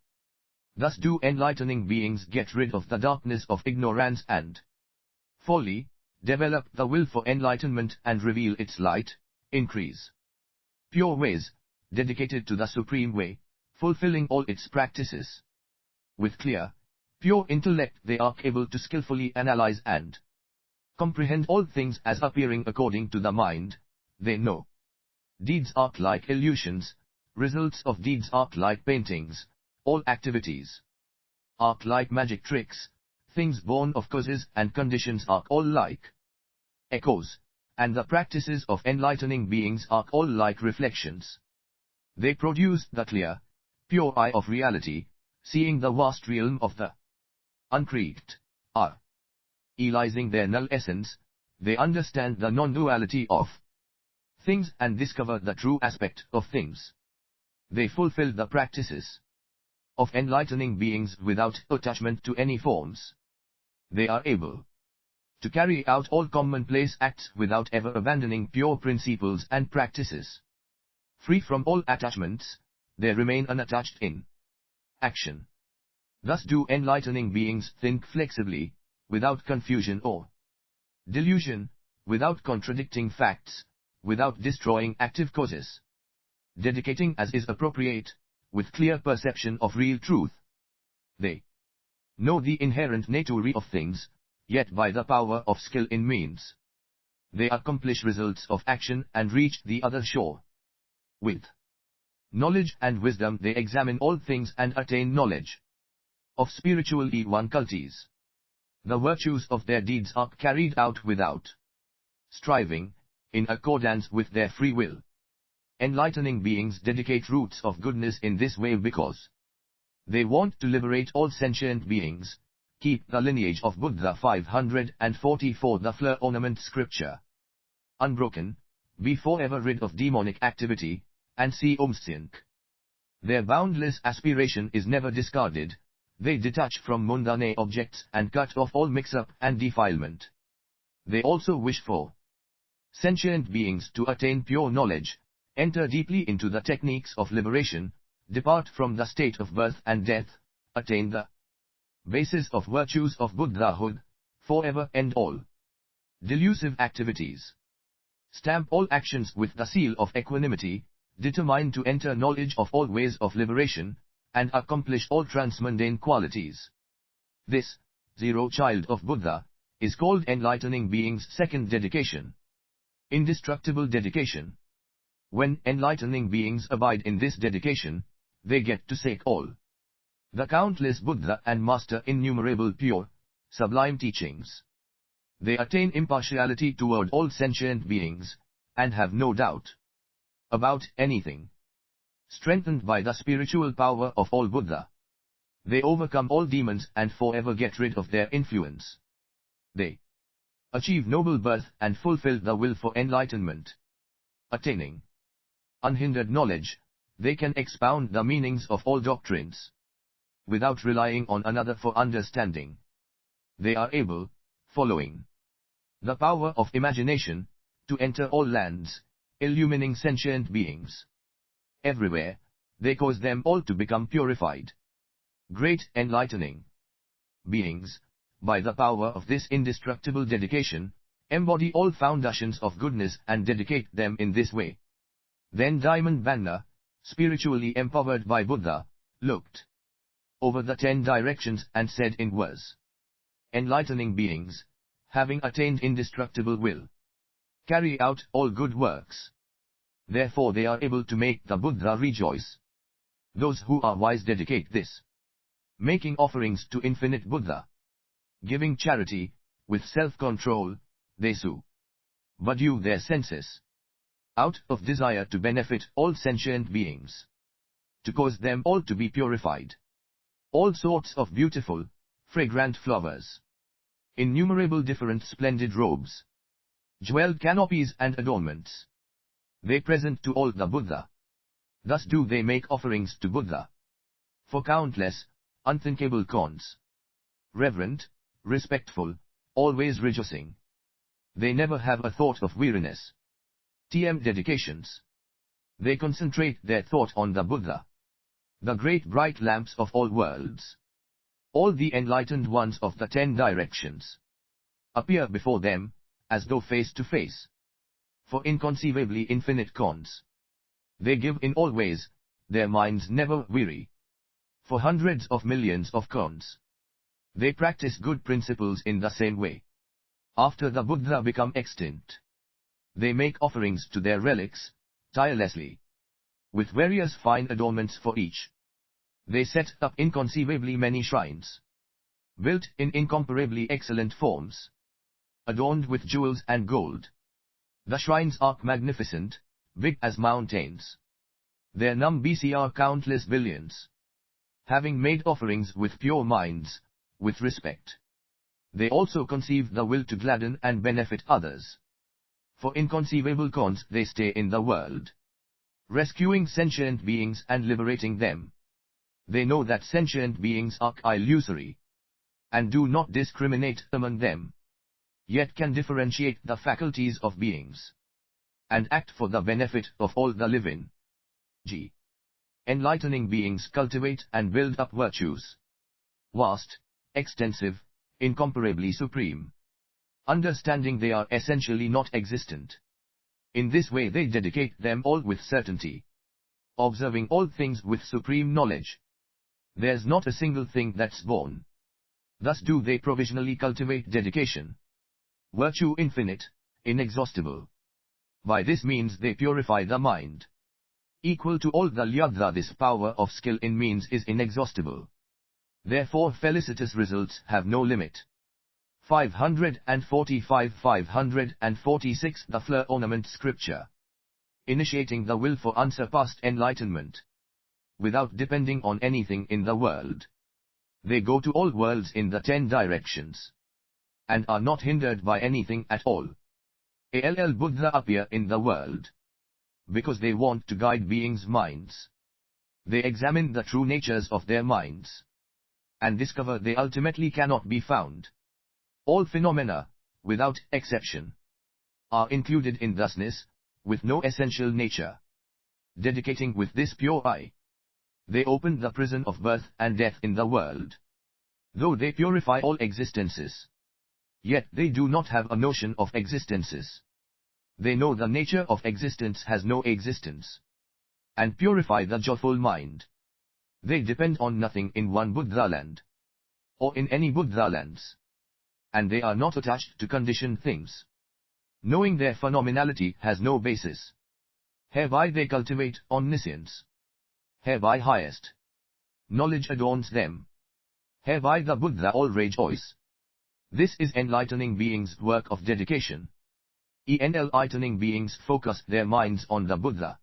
Thus do enlightening beings get rid of the darkness of ignorance and folly, develop the will for enlightenment and reveal its light, increase pure ways, dedicated to the supreme way, fulfilling all its practices. With clear, pure intellect they are able to skillfully analyze and comprehend all things as appearing according to the mind, they know. Deeds are like illusions, results of deeds are like paintings, all activities are like magic tricks, things born of causes and conditions are all like echoes, and the practices of enlightening beings are all like reflections. They produce the clear, pure eye of reality, seeing the vast realm of the uncreated, are realizing their null essence, they understand the non-duality of things and discover the true aspect of things. They fulfill the practices of enlightening beings without attachment to any forms. They are able to carry out all commonplace acts without ever abandoning pure principles and practices. Free from all attachments, they remain unattached in action. Thus do enlightening beings think flexibly, without confusion or delusion, without contradicting facts, without destroying active causes. Dedicating as is appropriate, with clear perception of real truth. They know the inherent nature of things, yet by the power of skill in means, they accomplish results of action and reach the other shore. With knowledge and wisdom they examine all things and attain knowledge of spiritual qualities. The virtues of their deeds are carried out without striving, in accordance with their free will. Enlightening beings dedicate roots of goodness in this way because they want to liberate all sentient beings, keep the lineage of Buddha 544 the fleur ornament scripture unbroken, be forever rid of demonic activity, and see omniscient. Their boundless aspiration is never discarded, they detach from mundane objects and cut off all mix-up and defilement. They also wish for sentient beings to attain pure knowledge, enter deeply into the techniques of liberation, depart from the state of birth and death, attain the basis of virtues of Buddhahood, forever end all delusive activities. Stamp all actions with the seal of equanimity, determine to enter knowledge of all ways of liberation, and accomplish all transmundane qualities. This, zero child of Buddha, is called enlightening beings' second dedication. Indestructible dedication. When enlightening beings abide in this dedication, they get to seek all the countless Buddha and master innumerable pure, sublime teachings. They attain impartiality toward all sentient beings, and have no doubt about anything. Strengthened by the spiritual power of all Buddha, they overcome all demons and forever get rid of their influence. They achieve noble birth and fulfill the will for enlightenment. Attaining unhindered knowledge, they can expound the meanings of all doctrines without relying on another for understanding. They are able, following the power of imagination, to enter all lands, illumining sentient beings. Everywhere, they cause them all to become purified. Great enlightening beings, by the power of this indestructible dedication, embody all foundations of goodness and dedicate them in this way. Then Diamond Banner, spiritually empowered by Buddha, looked over the 10 directions and said in verse: enlightening beings, having attained indestructible will, carry out all good works. Therefore they are able to make the Buddha rejoice. Those who are wise dedicate this, making offerings to infinite Buddha, giving charity, with self-control, they subdue their senses. out of desire to benefit all sentient beings, to cause them all to be purified. All sorts of beautiful, fragrant flowers, innumerable different splendid robes, jeweled canopies and adornments, they present to all the Buddha. Thus do they make offerings to Buddha. For countless, unthinkable cons. Reverent, respectful, always rejoicing. They never have a thought of weariness. TM dedications. They concentrate their thought on the Buddha, the great bright lamps of all worlds. All the enlightened ones of the 10 directions appear before them, as though face to face. For inconceivably infinite cons. They give in all ways, their minds never weary. For hundreds of millions of cons. They practice good principles in the same way. After the Buddha become extinct, they make offerings to their relics, tirelessly, with various fine adornments for each. They set up inconceivably many shrines, built in incomparably excellent forms, adorned with jewels and gold. The shrines are magnificent, big as mountains. Their number are countless billions. Having made offerings with pure minds, with respect, they also conceive the will to gladden and benefit others. For inconceivable cons they stay in the world, rescuing sentient beings and liberating them. They know that sentient beings are illusory, and do not discriminate among them, yet can differentiate the faculties of beings, and act for the benefit of all the living. G. Enlightening beings cultivate and build up virtues. Vast, extensive, incomparably supreme. Understanding they are essentially not existent. In this way they dedicate them all with certainty, observing all things with supreme knowledge. There's not a single thing that's born. Thus do they provisionally cultivate dedication. Virtue infinite, inexhaustible. By this means they purify the mind. Equal to all the lyadha, this power of skill in means is inexhaustible. Therefore felicitous results have no limit. 545-546 The Fleur Ornament Scripture. Initiating the will for unsurpassed enlightenment. Without depending on anything in the world, they go to all worlds in the 10 directions, and are not hindered by anything at all. All Buddha appear in the world, because they want to guide beings' minds. They examine the true natures of their minds, and discover they ultimately cannot be found. All phenomena, without exception, are included in thusness, with no essential nature. Dedicating with this pure eye, they open the prison of birth and death in the world. Though they purify all existences, yet they do not have a notion of existences. They know the nature of existence has no existence, and purify the joyful mind. They depend on nothing in one Buddha land, or in any Buddha lands, and they are not attached to conditioned things. Knowing their phenomenality has no basis, hereby they cultivate omniscience. Hereby highest knowledge adorns them. Hereby the Buddha all rejoice. This is enlightening beings' work of dedication. Enlightening beings focus their minds on the Buddha,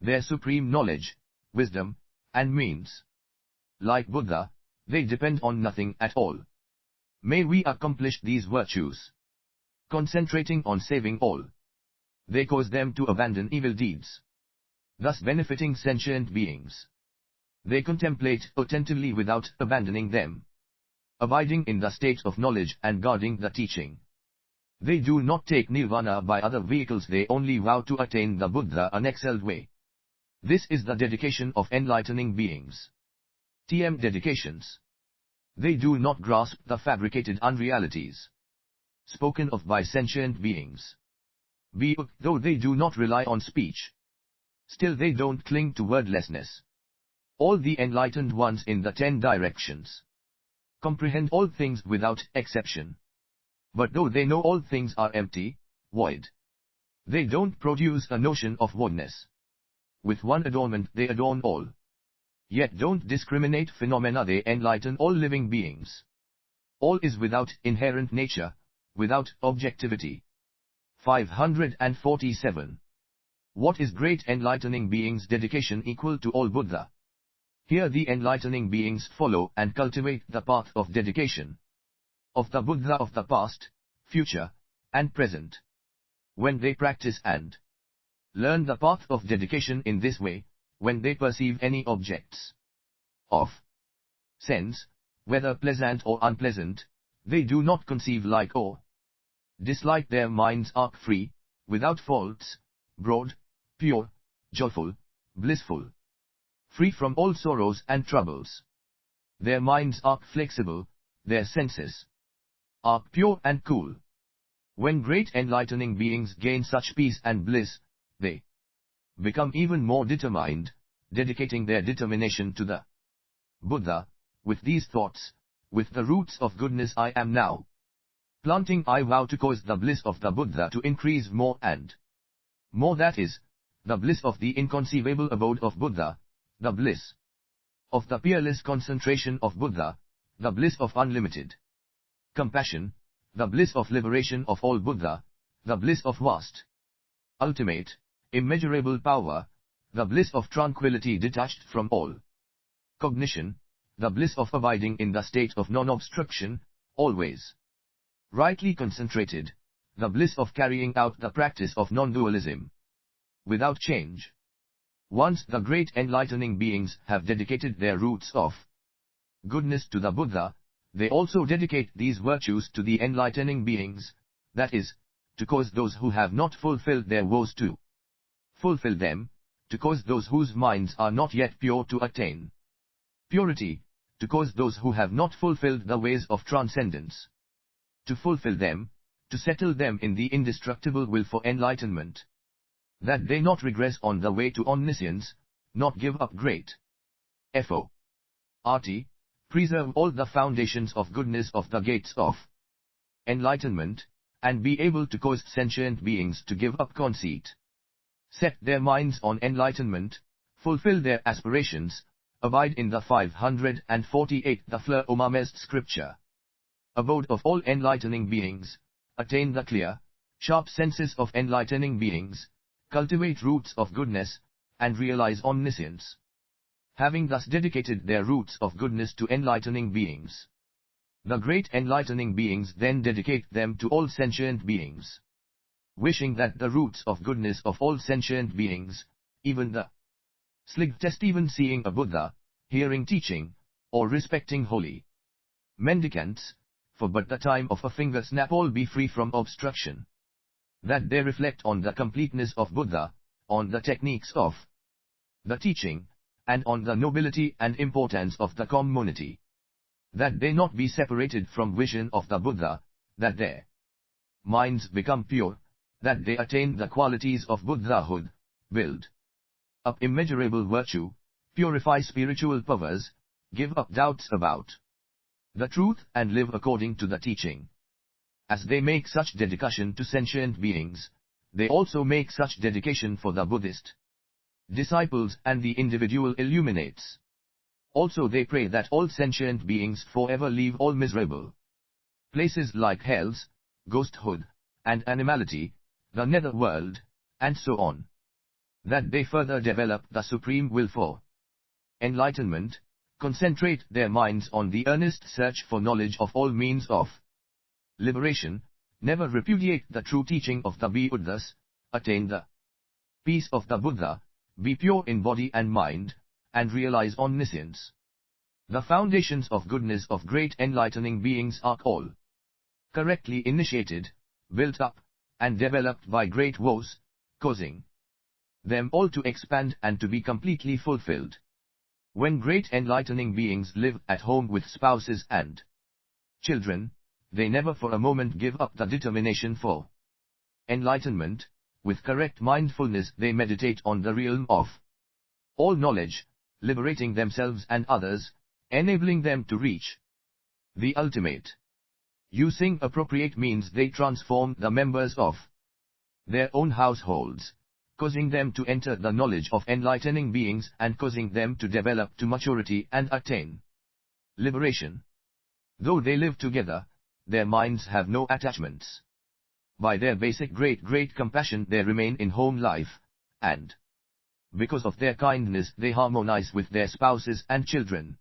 their supreme knowledge, wisdom, and means. Like Buddha, they depend on nothing at all. May we accomplish these virtues. Concentrating on saving all, they cause them to abandon evil deeds, thus benefiting sentient beings. They contemplate attentively without abandoning them, abiding in the state of knowledge and guarding the teaching. They do not take nirvana by other vehicles, they only vow to attain the Buddha unexcelled way. This is the dedication of enlightening beings. TM dedications. They do not grasp the fabricated unrealities spoken of by sentient beings. Though they do not rely on speech, still they don't cling to wordlessness. All the enlightened ones in the 10 directions comprehend all things without exception. But though they know all things are empty, void, they don't produce a notion of voidness. With one adornment they adorn all. Yet don't discriminate phenomena, they enlighten all living beings. All is without inherent nature, without objectivity. 547. What is great enlightening beings' dedication equal to all Buddha? Here the enlightening beings follow and cultivate the path of dedication of the Buddha of the past, future, and present. When they practice and learn the path of dedication in this way, when they perceive any objects of sense, whether pleasant or unpleasant, they do not conceive like or dislike. Their minds are free, without faults, broad, pure, joyful, blissful, free from all sorrows and troubles. Their minds are flexible, their senses are pure and cool. When great enlightening beings gain such peace and bliss, they become even more determined, dedicating their determination to the Buddha, with these thoughts, with the roots of goodness I am now planting, I vow to cause the bliss of the Buddha to increase more and more, that is, the bliss of the inconceivable abode of Buddha, the bliss of the peerless concentration of Buddha, the bliss of unlimited compassion, the bliss of liberation of all Buddha, the bliss of vast, ultimate, immeasurable power, the bliss of tranquility detached from all cognition, the bliss of abiding in the state of non-obstruction, always rightly concentrated, the bliss of carrying out the practice of non-dualism without change. Once the great enlightening beings have dedicated their roots of goodness to the Buddha, they also dedicate these virtues to the enlightening beings, that is, to cause those who have not fulfilled their vows to fulfill them, to cause those whose minds are not yet pure to attain purity, to cause those who have not fulfilled the ways of transcendence to fulfill them, to settle them in the indestructible will for enlightenment, that they not regress on the way to omniscience, not give up great effort, preserve all the foundations of goodness of the gates of enlightenment, and be able to cause sentient beings to give up conceit, set their minds on enlightenment, fulfill their aspirations, abide in the 548 the Fleur Omamest scripture, abode of all enlightening beings, attain the clear, sharp senses of enlightening beings, cultivate roots of goodness, and realize omniscience. Having thus dedicated their roots of goodness to enlightening beings, the great enlightening beings then dedicate them to all sentient beings, wishing that the roots of goodness of all sentient beings, even the slightest, even seeing a Buddha, hearing teaching, or respecting holy mendicants, for but the time of a finger snap all be free from obstruction, that they reflect on the completeness of Buddha, on the techniques of the teaching, and on the nobility and importance of the community, that they not be separated from vision of the Buddha, that their minds become pure, that they attain the qualities of Buddhahood, build up immeasurable virtue, purify spiritual powers, give up doubts about the truth and live according to the teaching. As they make such dedication to sentient beings, they also make such dedication for the Buddhist disciples and the individual illuminates. Also they pray that all sentient beings forever leave all miserable places like hells, ghosthood, and animality, the nether world, and so on, that they further develop the supreme will for enlightenment, concentrate their minds on the earnest search for knowledge of all means of liberation, never repudiate the true teaching of the Buddhas, attain the peace of the Buddha, be pure in body and mind, and realize omniscience. The foundations of goodness of great enlightening beings are all correctly initiated, built up, and developed by great woes, causing them all to expand and to be completely fulfilled. When great enlightening beings live at home with spouses and children, they never for a moment give up the determination for enlightenment. With correct mindfulness they meditate on the realm of all knowledge, liberating themselves and others, enabling them to reach the ultimate. Using appropriate means they transform the members of their own households, causing them to enter the knowledge of enlightening beings and causing them to develop to maturity and attain liberation. Though they live together, their minds have no attachments. By their basic great compassion they remain in home life, and because of their kindness they harmonize with their spouses and children,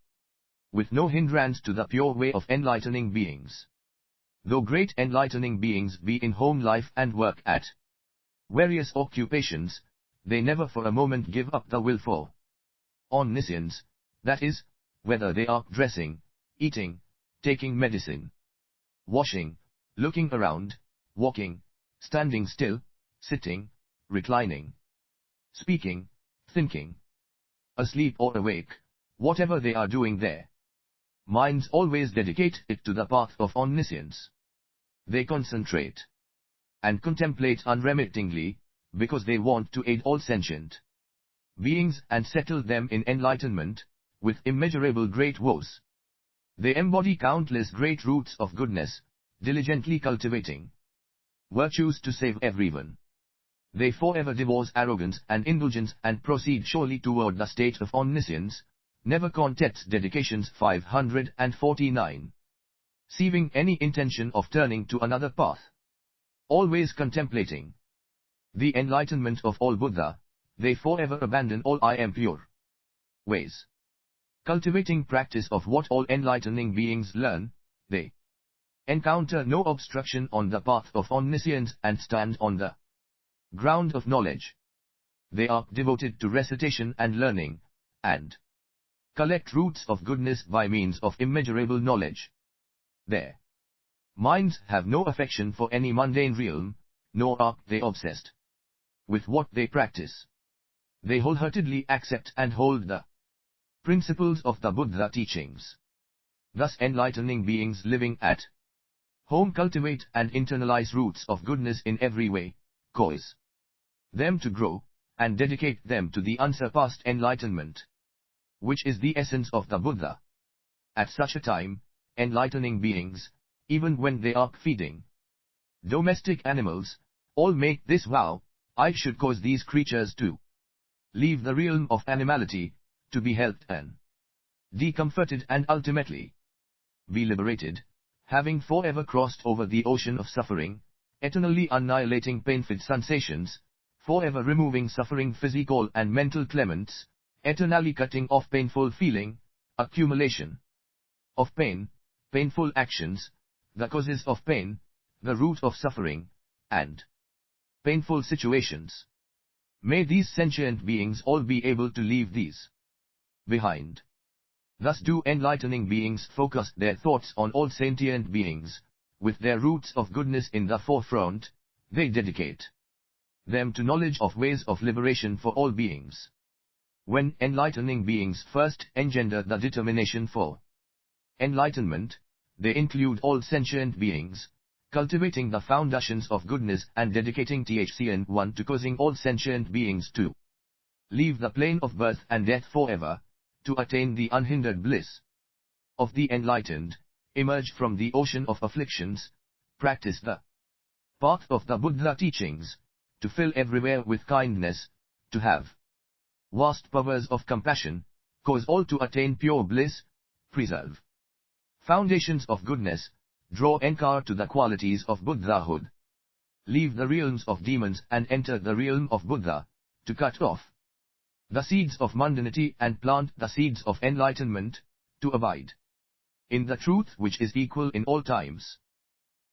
with no hindrance to the pure way of enlightening beings. Though great enlightening beings be in home life and work at various occupations, they never for a moment give up the will for omniscience, that is, whether they are dressing, eating, taking medicine, washing, looking around, walking, standing still, sitting, reclining, speaking, thinking, asleep or awake, whatever they are doing their minds always dedicate it to the path of omniscience. They concentrate and contemplate unremittingly, because they want to aid all sentient beings and settle them in enlightenment, with immeasurable great woes. They embody countless great roots of goodness, diligently cultivating virtues to save everyone. They forever divorce arrogance and indulgence and proceed surely toward the state of omniscience. Never contents dedications 549. Seeing any intention of turning to another path. Always contemplating the enlightenment of all Buddha, they forever abandon all I am pure ways. Cultivating practice of what all enlightening beings learn, they encounter no obstruction on the path of omniscience and stand on the ground of knowledge. They are devoted to recitation and learning, and collect roots of goodness by means of immeasurable knowledge. Their minds have no affection for any mundane realm, nor are they obsessed with what they practice. They wholeheartedly accept and hold the principles of the Buddha teachings. Thus enlightening beings living at home cultivate and internalize roots of goodness in every way, cause them to grow, and dedicate them to the unsurpassed enlightenment, which is the essence of the Buddha. At such a time, enlightening beings, even when they are feeding domestic animals, all make this vow: I should cause these creatures to leave the realm of animality, to be helped and decomforted and ultimately be liberated, having forever crossed over the ocean of suffering, eternally annihilating painful sensations, forever removing suffering physical and mental clements, eternally cutting off painful feeling, accumulation of pain, painful actions, the causes of pain, the root of suffering, and painful situations. May these sentient beings all be able to leave these behind. Thus do enlightening beings focus their thoughts on all sentient beings, with their roots of goodness in the forefront. They dedicate them to knowledge of ways of liberation for all beings. When enlightening beings first engender the determination for enlightenment, they include all sentient beings, cultivating the foundations of goodness and dedicating THCN 1 to causing all sentient beings to leave the plane of birth and death forever, to attain the unhindered bliss of the enlightened, emerge from the ocean of afflictions, practice the path of the Buddha teachings, to fill everywhere with kindness, to have vast powers of compassion, cause all to attain pure bliss, preserve foundations of goodness, draw enkar to the qualities of Buddhahood, leave the realms of demons and enter the realm of Buddha, to cut off the seeds of mundanity and plant the seeds of enlightenment, to abide in the truth which is equal in all times.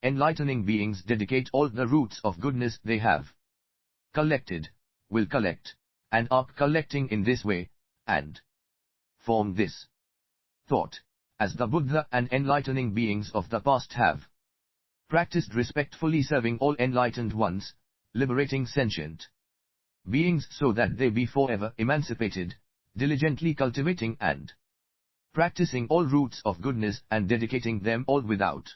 Enlightening beings dedicate all the roots of goodness they have collected, will collect, and are collecting in this way, and form this thought, as the Buddha and enlightening beings of the past have practiced respectfully serving all enlightened ones, liberating sentient beings so that they be forever emancipated, diligently cultivating and practicing all roots of goodness and dedicating them all without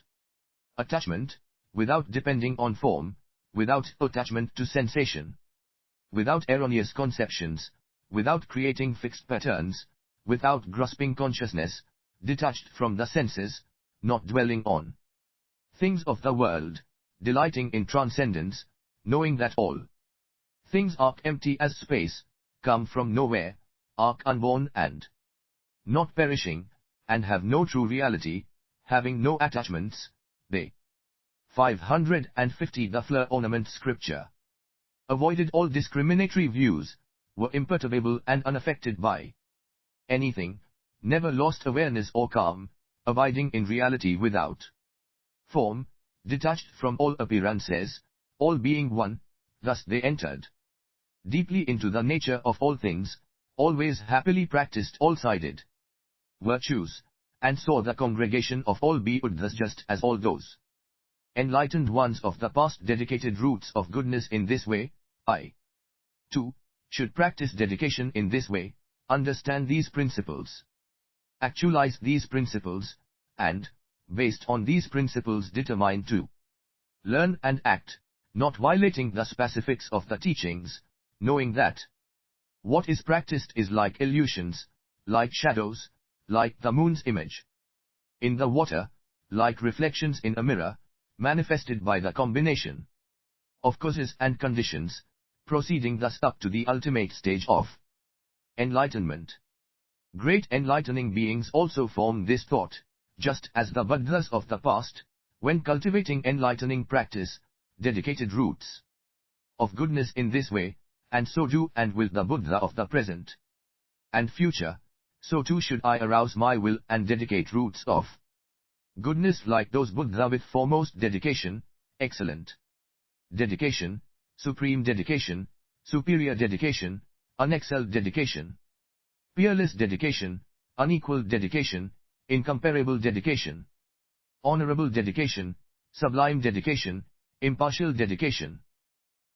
attachment, without depending on form, without attachment to sensation, without erroneous conceptions, without creating fixed patterns, without grasping consciousness, detached from the senses, not dwelling on things of the world, delighting in transcendence, knowing that all things are empty as space, come from nowhere, are unborn and not perishing, and have no true reality, having no attachments. They 550 The Fleur Ornament Scripture. avoided all discriminatory views, were imperturbable and unaffected by anything, never lost awareness or calm, abiding in reality without form, detached from all appearances, all being one. Thus they entered deeply into the nature of all things, always happily practiced all-sided virtues, and saw the congregation of all Buddhas just as all those enlightened ones of the past dedicated roots of goodness in this way. I, too, should practice dedication in this way, understand these principles, actualize these principles, and, based on these principles, determine to learn and act, not violating the specifics of the teachings, knowing that what is practiced is like illusions, like shadows, like the moon's image in the water, like reflections in a mirror, manifested by the combination of causes and conditions, proceeding thus up to the ultimate stage of enlightenment. Great enlightening beings also form this thought, just as the Buddhas of the past, when cultivating enlightening practice, dedicated roots of goodness in this way, and so do and will the Buddha of the present and future. So too should I arouse my will and dedicate roots of goodness like those Buddha with foremost dedication, excellent dedication, supreme dedication, superior dedication, unexcelled dedication, peerless dedication, unequaled dedication, incomparable dedication, honorable dedication, sublime dedication, impartial dedication,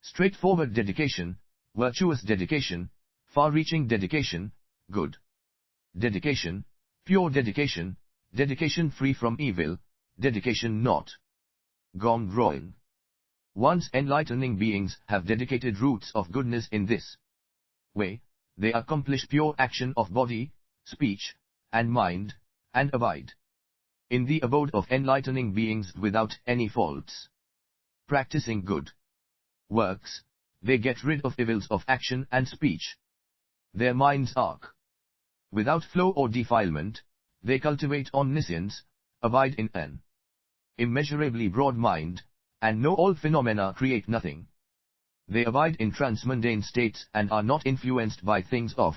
straightforward dedication, virtuous dedication, far-reaching dedication, good dedication, pure dedication, dedication free from evil, dedication not gone wrong. Once enlightening beings have dedicated roots of goodness in this way, they accomplish pure action of body, speech, and mind, and abide in the abode of enlightening beings without any faults. Practicing good works, they get rid of evils of action and speech. Their minds arc without flow or defilement, they cultivate omniscience, abide in an immeasurably broad mind, and know all phenomena create nothing. They abide in transmundane states and are not influenced by things of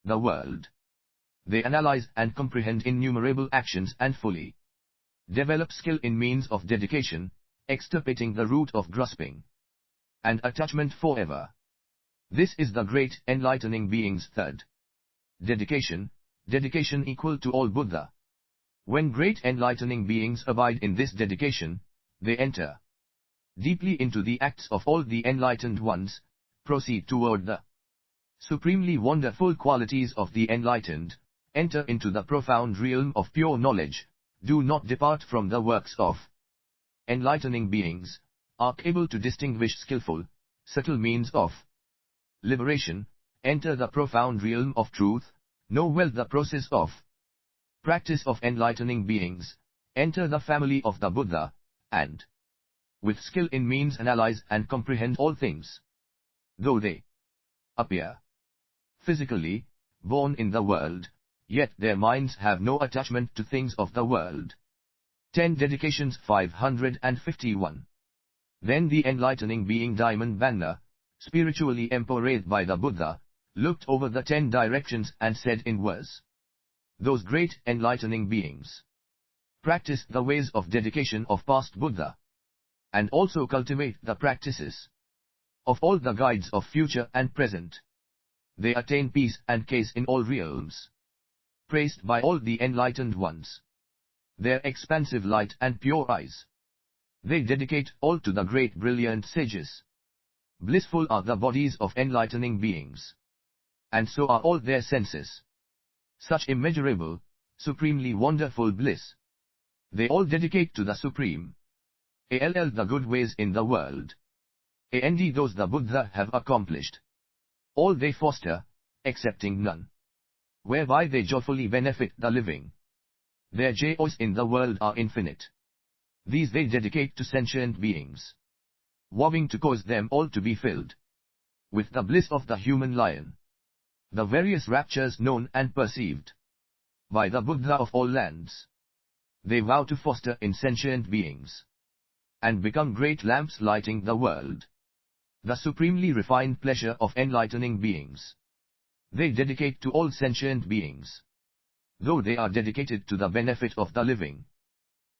the world. They analyze and comprehend innumerable actions and fully develop skill in means of dedication, extirpating the root of grasping and attachment forever. This is the great enlightening being's third dedication, dedication equal to all Buddha. When great enlightening beings abide in this dedication, they enter deeply into the acts of all the enlightened ones, proceed toward the supremely wonderful qualities of the enlightened, enter into the profound realm of pure knowledge, do not depart from the works of enlightening beings, are able to distinguish skillful, subtle means of liberation, enter the profound realm of truth, know well the process of practice of enlightening beings, enter the family of the Buddha, and with skill in means analyze and comprehend all things. Though they appear physically born in the world, yet their minds have no attachment to things of the world. 10 Dedications 551. Then the enlightening being Diamond Banner, spiritually empowered by the Buddha, looked over the 10 directions and said in verse, those great enlightening beings practiced the ways of dedication of past Buddha, and also cultivate the practices of all the guides of future and present. They attain peace and case in all realms, praised by all the enlightened ones. Their expansive light and pure eyes, they dedicate all to the great brilliant sages. Blissful are the bodies of enlightening beings, and so are all their senses. Such immeasurable, supremely wonderful bliss, they all dedicate to the Supreme. ALL the good ways in the world, and those the Buddha have accomplished. All they foster, excepting none, whereby they joyfully benefit the living. Their joys in the world are infinite. These they dedicate to sentient beings, vowing to cause them all to be filled with the bliss of the human lion. The various raptures known and perceived by the Buddha of all lands, they vow to foster in sentient beings, and become great lamps lighting the world. the supremely refined pleasure of enlightening beings. They dedicate to all sentient beings. Though they are dedicated to the benefit of the living,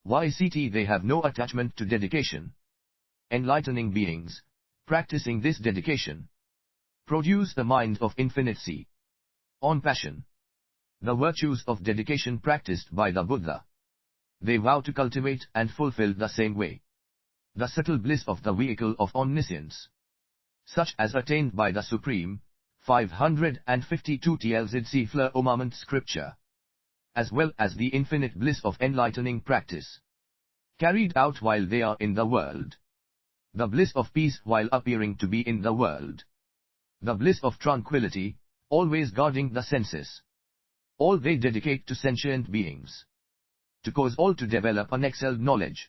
yct they have no attachment to dedication. Enlightening beings, practicing this dedication, produce the mind of infinity. On passion, the virtues of dedication practiced by the Buddha, they vow to cultivate and fulfill the same way. The subtle bliss of the vehicle of omniscience, such as attained by the Supreme, 552 tlzc Fleur Omament Scripture, as well as the infinite bliss of enlightening practice, carried out while they are in the world. The bliss of peace while appearing to be in the world. The bliss of tranquility, always guarding the senses. All they dedicate to sentient beings, to cause all to develop an excelled knowledge.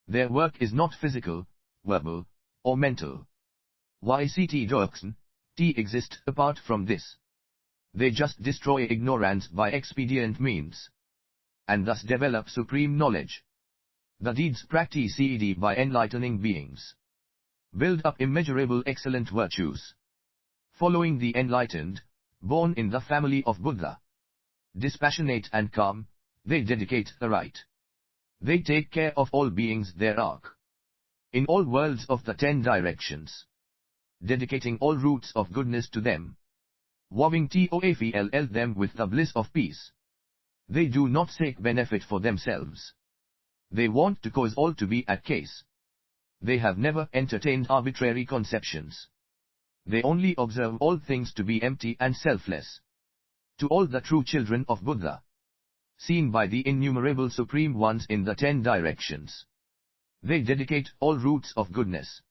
Their work is not physical, verbal, or mental. Yct doesn't exist apart from this. They just destroy ignorance by expedient means, and thus develop supreme knowledge. The deeds practiced by enlightening beings build up immeasurable excellent virtues. Following the enlightened, born in the family of Buddha, dispassionate and calm, they dedicate the right. They take care of all beings their ark. In all worlds of the 10 directions, dedicating all roots of goodness to them, vowing to fulfill them with the bliss of peace. They do not seek benefit for themselves. They want to cause all to be at case. They have never entertained arbitrary conceptions. They only observe all things to be empty and selfless. To all the true children of Buddha, seen by the innumerable supreme ones in the 10 directions, they dedicate all roots of goodness,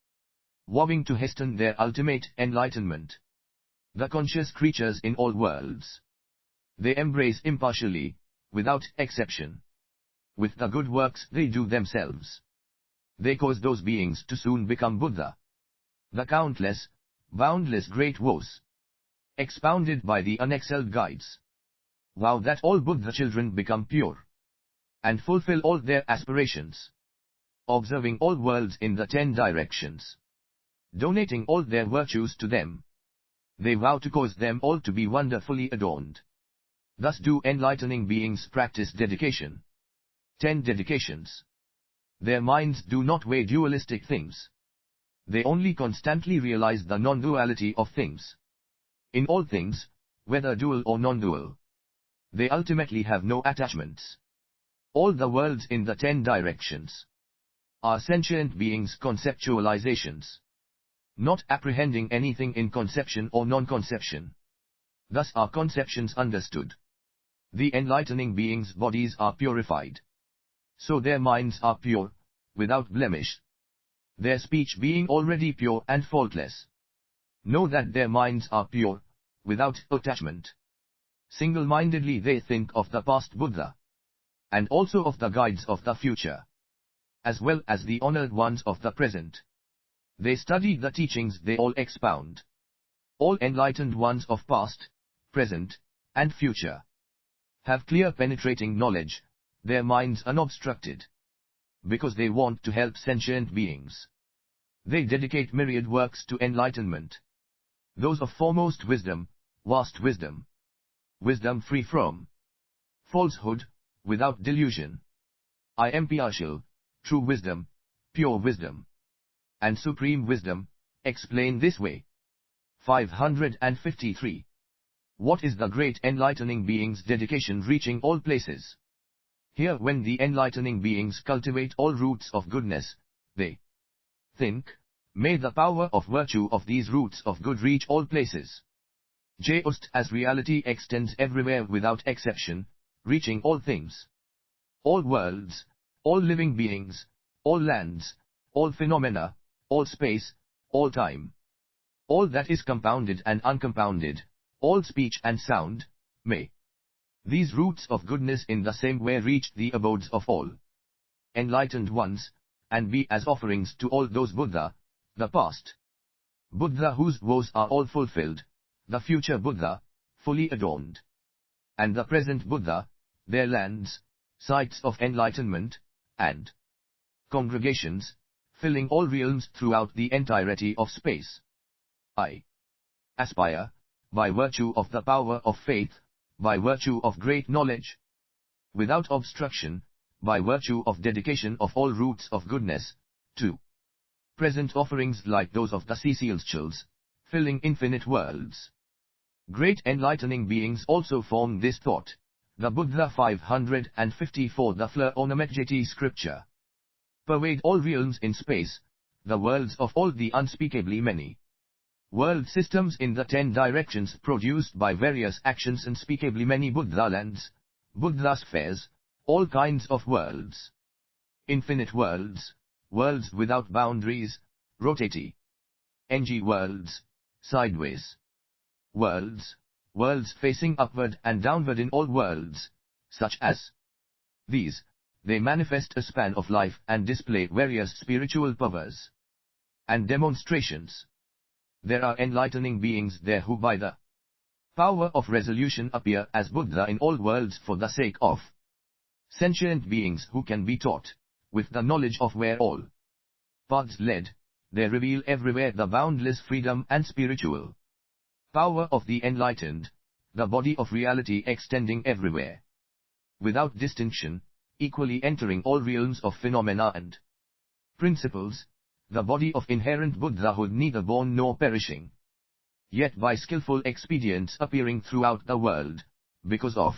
vowing to hasten their ultimate enlightenment. The conscious creatures in all worlds, they embrace impartially, without exception. With the good works they do themselves, they cause those beings to soon become Buddha. The countless, boundless great woes, expounded by the unexcelled guides, vow that all Buddha children become pure, and fulfill all their aspirations, observing all worlds in the 10 directions, donating all their virtues to them. They vow to cause them all to be wonderfully adorned. Thus do enlightening beings practice dedication. 10 dedications. Their minds do not weigh dualistic things. They only constantly realize the non-duality of things. In all things, whether dual or non-dual, they ultimately have no attachments. All the worlds in the 10 directions are sentient beings' conceptualizations, not apprehending anything in conception or non-conception. Thus are conceptions understood. The enlightening beings' bodies are purified, so their minds are pure, without blemish. Their speech being already pure and faultless. Know that their minds are pure, without attachment. Single-mindedly they think of the past Buddha, and also of the guides of the future, as well as the honored ones of the present. They study the teachings they all expound. All enlightened ones of past, present, and future have clear penetrating knowledge, their minds unobstructed, because they want to help sentient beings. They dedicate myriad works to enlightenment. Those of foremost wisdom, vast wisdom, wisdom free from falsehood, without delusion, impartial, true wisdom, pure wisdom, and supreme wisdom, explain this way. 553. What is the great enlightening being's dedication reaching all places? Here when the enlightening beings cultivate all roots of goodness, they think, may the power of virtue of these roots of good reach all places. Just as reality extends everywhere without exception, reaching all things, all worlds, all living beings, all lands, all phenomena, all space, all time, all that is compounded and uncompounded, all speech and sound, may these roots of goodness in the same way reach the abodes of all enlightened ones, and be as offerings to all those Buddha, the past Buddha whose woes are all fulfilled, the future Buddha, fully adorned, and the present Buddha, their lands, sites of enlightenment, and congregations, filling all realms throughout the entirety of space. I aspire, by virtue of the power of faith, by virtue of great knowledge, without obstruction, by virtue of dedication of all roots of goodness, to present offerings like those of the celestials, filling infinite worlds. Great enlightening beings also form this thought. The Buddha 554. The Fleur-Ornamentate scripture. Pervade all realms in space, the worlds of all the unspeakably many world systems in the 10 directions produced by various actions, unspeakably many Buddha lands, Buddha spheres, all kinds of worlds. Infinite worlds, worlds without boundaries, rotate. NG worlds, sideways. Worlds, worlds facing upward and downward in all worlds, such as these, they manifest a span of life and display various spiritual powers and demonstrations. There are enlightening beings there who by the power of resolution appear as Buddha in all worlds for the sake of sentient beings who can be taught, with the knowledge of where all paths led, they reveal everywhere the boundless freedom and spiritual power of the enlightened, the body of reality extending everywhere, without distinction, equally entering all realms of phenomena and principles, the body of inherent Buddhahood neither born nor perishing, yet by skillful expedients appearing throughout the world, because of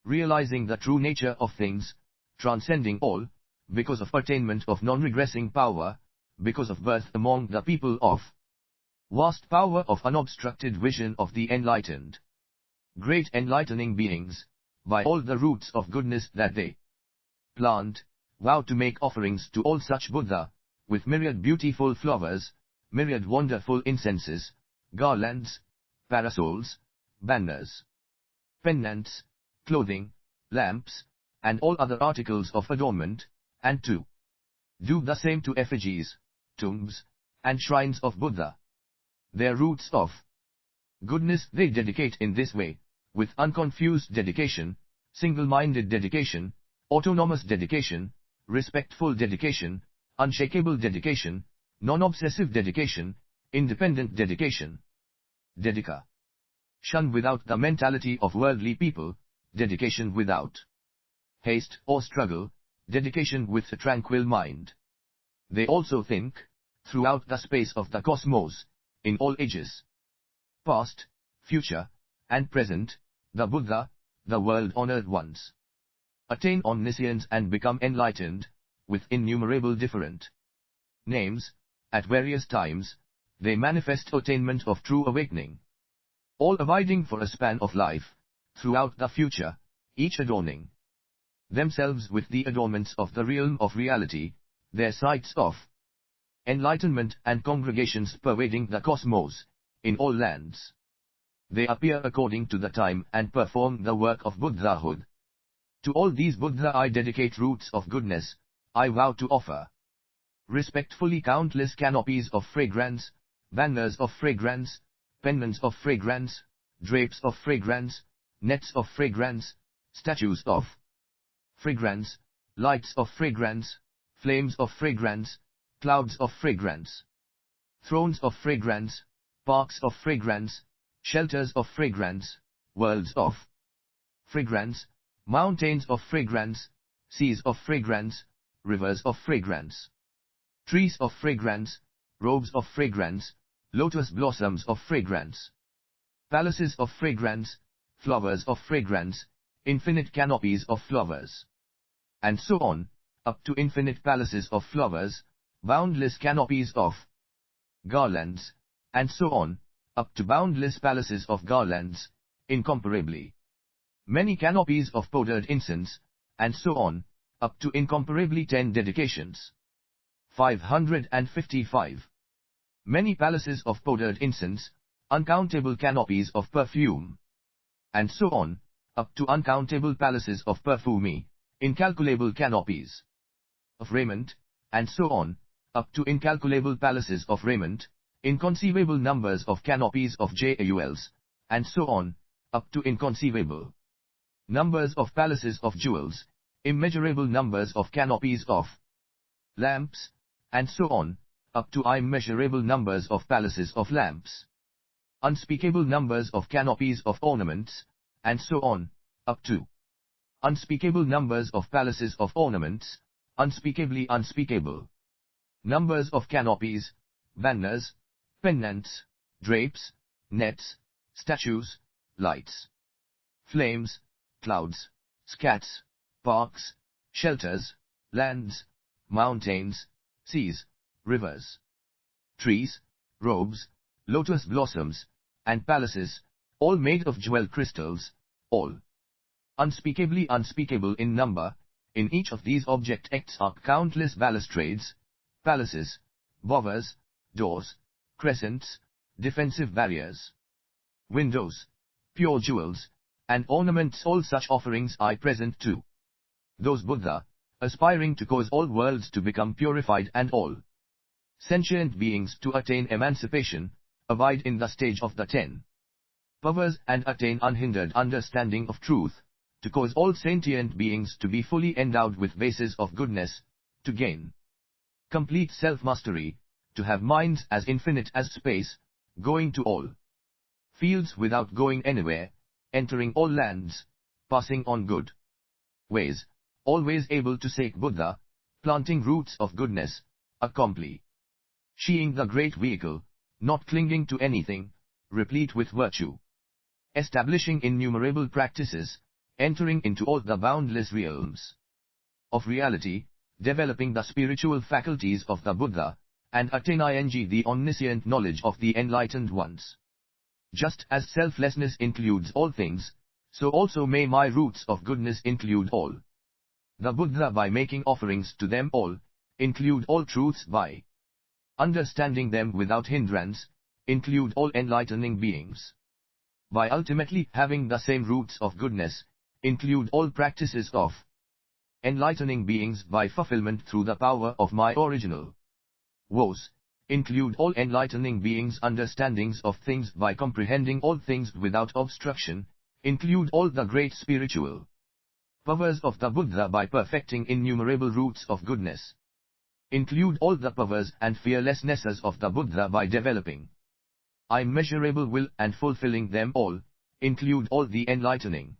realizing the true nature of things, transcending all, because of attainment of non-regressing power, because of birth among the people of vast power of unobstructed vision of the enlightened. Great enlightening beings, by all the roots of goodness that they plant, vow to make offerings to all such Buddha, with myriad beautiful flowers, myriad wonderful incenses, garlands, parasols, banners, pendants, clothing, lamps, and all other articles of adornment, and to do the same to effigies, tombs, and shrines of Buddha. Their roots of goodness they dedicate in this way, with unconfused dedication, single-minded dedication, autonomous dedication, respectful dedication, unshakable dedication, non-obsessive dedication, independent dedication. Dedica. Shun without the mentality of worldly people, dedication without haste or struggle, dedication with a tranquil mind. They also think, throughout the space of the cosmos, in all ages, past, future, and present, the Buddha, the world-honored ones, attain omniscience and become enlightened, with innumerable different names, at various times, they manifest attainment of true awakening. All abiding for a span of life, throughout the future, each adorning themselves with the adornments of the realm of reality, their sites of enlightenment and congregations pervading the cosmos, in all lands. They appear according to the time and perform the work of Buddhahood. To all these Buddha I dedicate roots of goodness, I vow to offer respectfully countless canopies of fragrance, banners of fragrance, pendants of fragrance, drapes of fragrance, nets of fragrance, statues of fragrance, lights of fragrance, flames of fragrance, clouds of fragrance, thrones of fragrance, parks of fragrance, shelters of fragrance, worlds of fragrance, mountains of fragrance, seas of fragrance, rivers of fragrance, trees of fragrance, robes of fragrance, lotus blossoms of fragrance, palaces of fragrance, flowers of fragrance, infinite canopies of flowers, and so on, up to infinite palaces of flowers, boundless canopies of garlands, and so on, up to boundless palaces of garlands, incomparably many canopies of powdered incense, and so on, up to incomparably 10 dedications. 555. Many palaces of powdered incense, uncountable canopies of perfume, and so on, up to uncountable palaces of perfume, incalculable canopies of raiment, and so on, up to incalculable palaces of raiment, inconceivable numbers of canopies of jewels, and so on, up to inconceivable numbers of palaces of jewels, immeasurable numbers of canopies of lamps, and so on, up to immeasurable numbers of palaces of lamps, unspeakable numbers of canopies of ornaments, and so on, up to unspeakable numbers of palaces of ornaments, unspeakably unspeakable numbers of canopies, banners, pennants, drapes, nets, statues, lights, flames, clouds, scats, parks, shelters, lands, mountains, seas, rivers, trees, robes, lotus blossoms, and palaces, all made of jewel crystals, all unspeakably unspeakable in number. In each of these objects are countless balustrades, palaces, bowers, doors, crescents, defensive barriers, windows, pure jewels, and ornaments. All such offerings I present to those Buddha, aspiring to cause all worlds to become purified and all sentient beings to attain emancipation, abide in the stage of the 10 powers and attain unhindered understanding of truth, to cause all sentient beings to be fully endowed with bases of goodness, to gain complete self-mastery, to have minds as infinite as space, going to all fields without going anywhere, entering all lands, passing on good ways, always able to seek Buddha, planting roots of goodness, accomplishing the great vehicle, not clinging to anything, replete with virtue, establishing innumerable practices, entering into all the boundless realms of reality, developing the spiritual faculties of the Buddha, and attaining the omniscient knowledge of the enlightened ones. Just as selflessness includes all things, so also may my roots of goodness include all the Buddha by making offerings to them all, include all truths by understanding them without hindrance, include all enlightening beings by ultimately having the same roots of goodness, include all practices of enlightening beings by fulfillment through the power of my original woes, include all enlightening beings' understandings of things by comprehending all things without obstruction, include all the great spiritual powers of the Buddha by perfecting innumerable roots of goodness, include all the powers and fearlessnesses of the Buddha by developing immeasurable will and fulfilling them all, include all the enlightening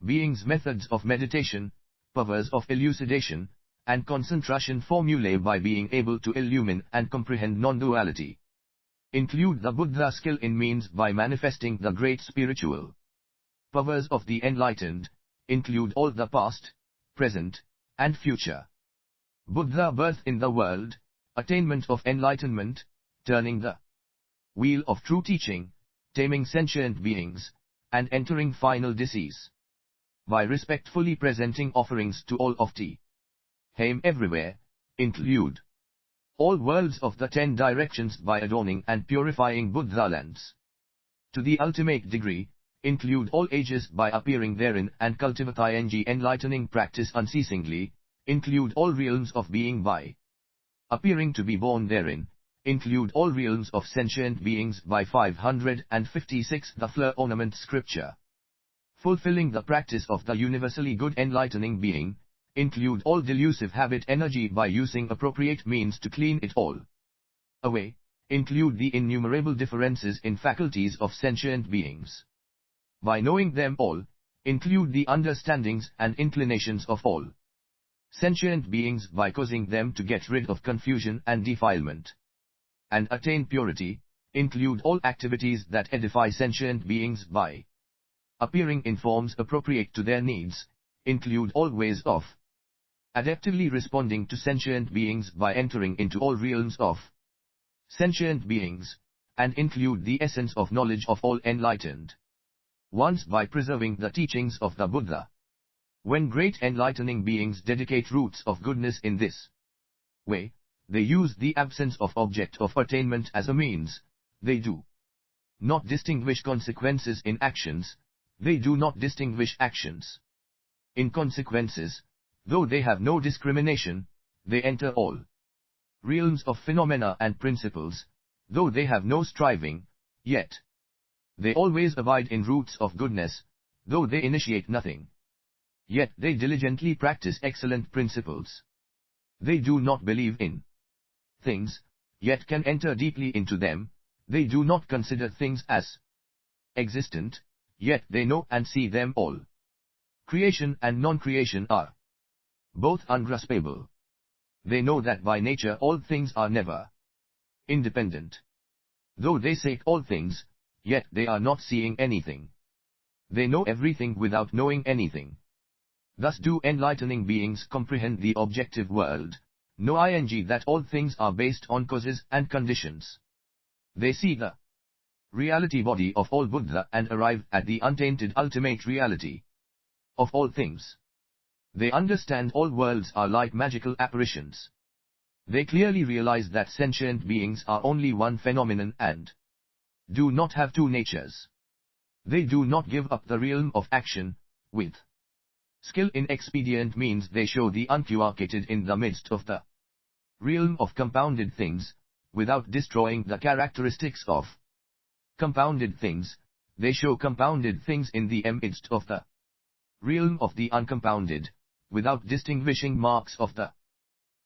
beings' methods of meditation, powers of elucidation, and concentration formulae by being able to illumine and comprehend non-duality, include the Buddha skill in means by manifesting the great spiritual powers of the enlightened, include all the past, present, and future Buddha birth in the world, attainment of enlightenment, turning the wheel of true teaching, taming sentient beings, and entering final disease by respectfully presenting offerings to all of the Hame everywhere, include all worlds of the 10 directions by adorning and purifying Buddha lands. To the ultimate degree, include all ages by appearing therein and cultivating enlightening practice unceasingly, include all realms of being by appearing to be born therein, include all realms of sentient beings by 556 the fleur ornament scripture. Fulfilling the practice of the universally good enlightening being, include all delusive habit energy by using appropriate means to clean it all away, include the innumerable differences in faculties of sentient beings. By knowing them all, include the understandings and inclinations of all sentient beings by causing them to get rid of confusion and defilement, and attain purity, include all activities that edify sentient beings by appearing in forms appropriate to their needs, include all ways of adaptively responding to sentient beings by entering into all realms of sentient beings, and include the essence of knowledge of all enlightened ones by preserving the teachings of the Buddha. When great enlightening beings dedicate roots of goodness in this way, they use the absence of object of attainment as a means, they do not distinguish consequences in actions, they do not distinguish actions in consequences, though they have no discrimination, they enter all realms of phenomena and principles, though they have no striving, yet they always abide in roots of goodness, though they initiate nothing. Yet they diligently practice excellent principles. They do not believe in things, yet can enter deeply into them. They do not consider things as existent, yet they know and see them all. Creation and non-creation are both ungraspable. They know that by nature all things are never independent. Though they say all things, yet they are not seeing anything. They know everything without knowing anything. Thus do enlightening beings comprehend the objective world, know that all things are based on causes and conditions. They see the reality body of all Buddha and arrive at the untainted ultimate reality of all things. They understand all worlds are like magical apparitions. They clearly realize that sentient beings are only one phenomenon and do not have two natures. They do not give up the realm of action. With skill in expedient means they show the unquarkated in the midst of the realm of compounded things, without destroying the characteristics of compounded things. They show compounded things in the midst of the realm of the uncompounded, without distinguishing marks of the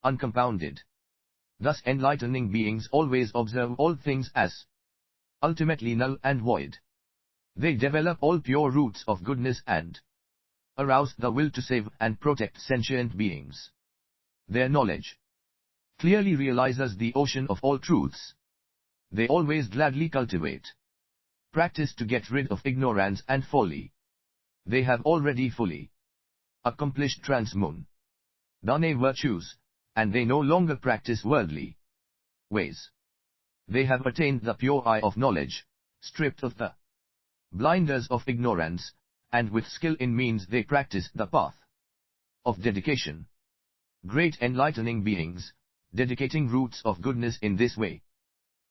uncompounded. Thus enlightening beings always observe all things as ultimately null and void. They develop all pure roots of goodness and arouse the will to save and protect sentient beings. Their knowledge clearly realizes the ocean of all truths. They always gladly cultivate practice to get rid of ignorance and folly. They have already fully accomplished transmune dane virtues, and they no longer practice worldly ways. They have attained the pure eye of knowledge, stripped of the blinders of ignorance, and with skill in means they practice the path of dedication. Great enlightening beings, dedicating roots of goodness in this way,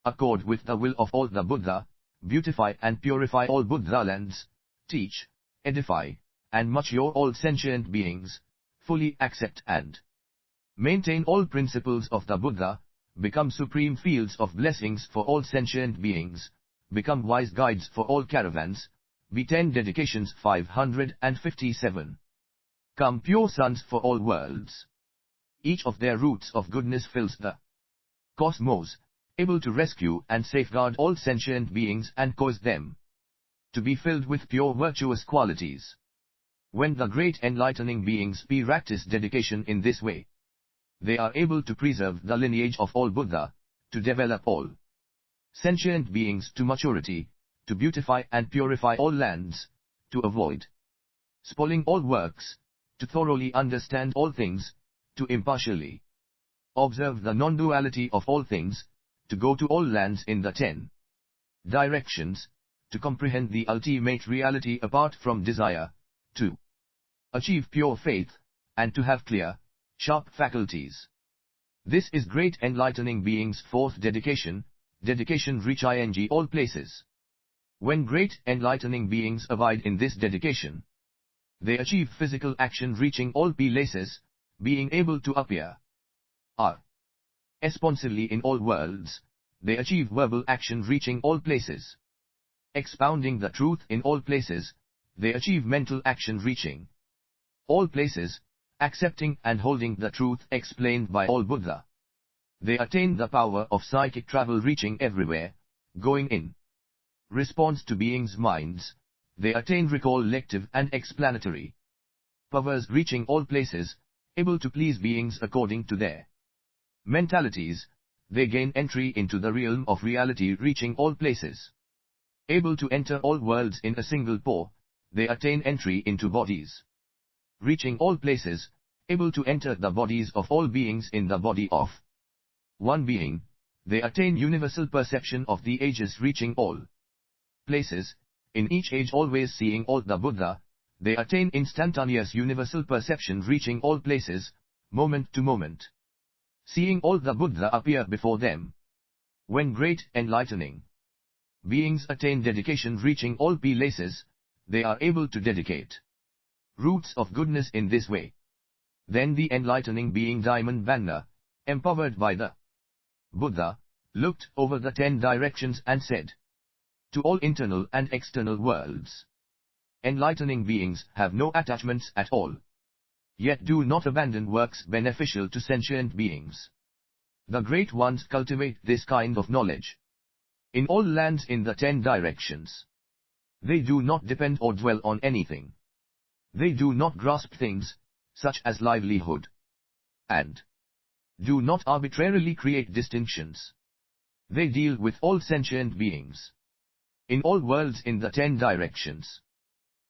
accord with the will of all the Buddha, beautify and purify all Buddha lands, teach, edify, and mature all sentient beings, fully accept and maintain all principles of the Buddha, become supreme fields of blessings for all sentient beings, become wise guides for all caravans. Be 10 dedications 557. Come pure sons for all worlds. Each of their roots of goodness fills the cosmos, able to rescue and safeguard all sentient beings and cause them to be filled with pure virtuous qualities. When the great enlightening beings practice dedication in this way, they are able to preserve the lineage of all Buddha, to develop all sentient beings to maturity, to beautify and purify all lands, to avoid spoiling all works, to thoroughly understand all things, to impartially observe the non-duality of all things, to go to all lands in the 10 directions, to comprehend the ultimate reality apart from desire, to achieve pure faith, and to have clear, sharp faculties. This is great enlightening beings' fourth dedication, dedication reach all places. When great enlightening beings abide in this dedication, they achieve physical action reaching all places, being able to appear responsively in all worlds. They achieve verbal action reaching all places, expounding the truth in all places. They achieve mental action reaching all places, accepting and holding the truth explained by all Buddha. They attain the power of psychic travel reaching everywhere, going in response to beings' minds. They attain recollective and explanatory powers reaching all places, able to please beings according to their mentalities. They gain entry into the realm of reality reaching all places, able to enter all worlds in a single pore. They attain entry into bodies reaching all places, able to enter the bodies of all beings in the body of one being. They attain universal perception of the ages reaching all places, in each age always seeing all the Buddha. They attain instantaneous universal perception reaching all places, moment to moment, seeing all the Buddha appear before them. When great enlightening beings attain dedication reaching all places, they are able to dedicate roots of goodness in this way. Then the enlightening being Diamond Banner, empowered by the Buddha, looked over the 10 directions and said to all internal and external worlds, enlightening beings have no attachments at all, yet do not abandon works beneficial to sentient beings. The great ones cultivate this kind of knowledge. In all lands in the 10 directions. They do not depend or dwell on anything. They do not grasp things, such as livelihood. And do not arbitrarily create distinctions. They deal with all sentient beings. In all worlds in the 10 directions.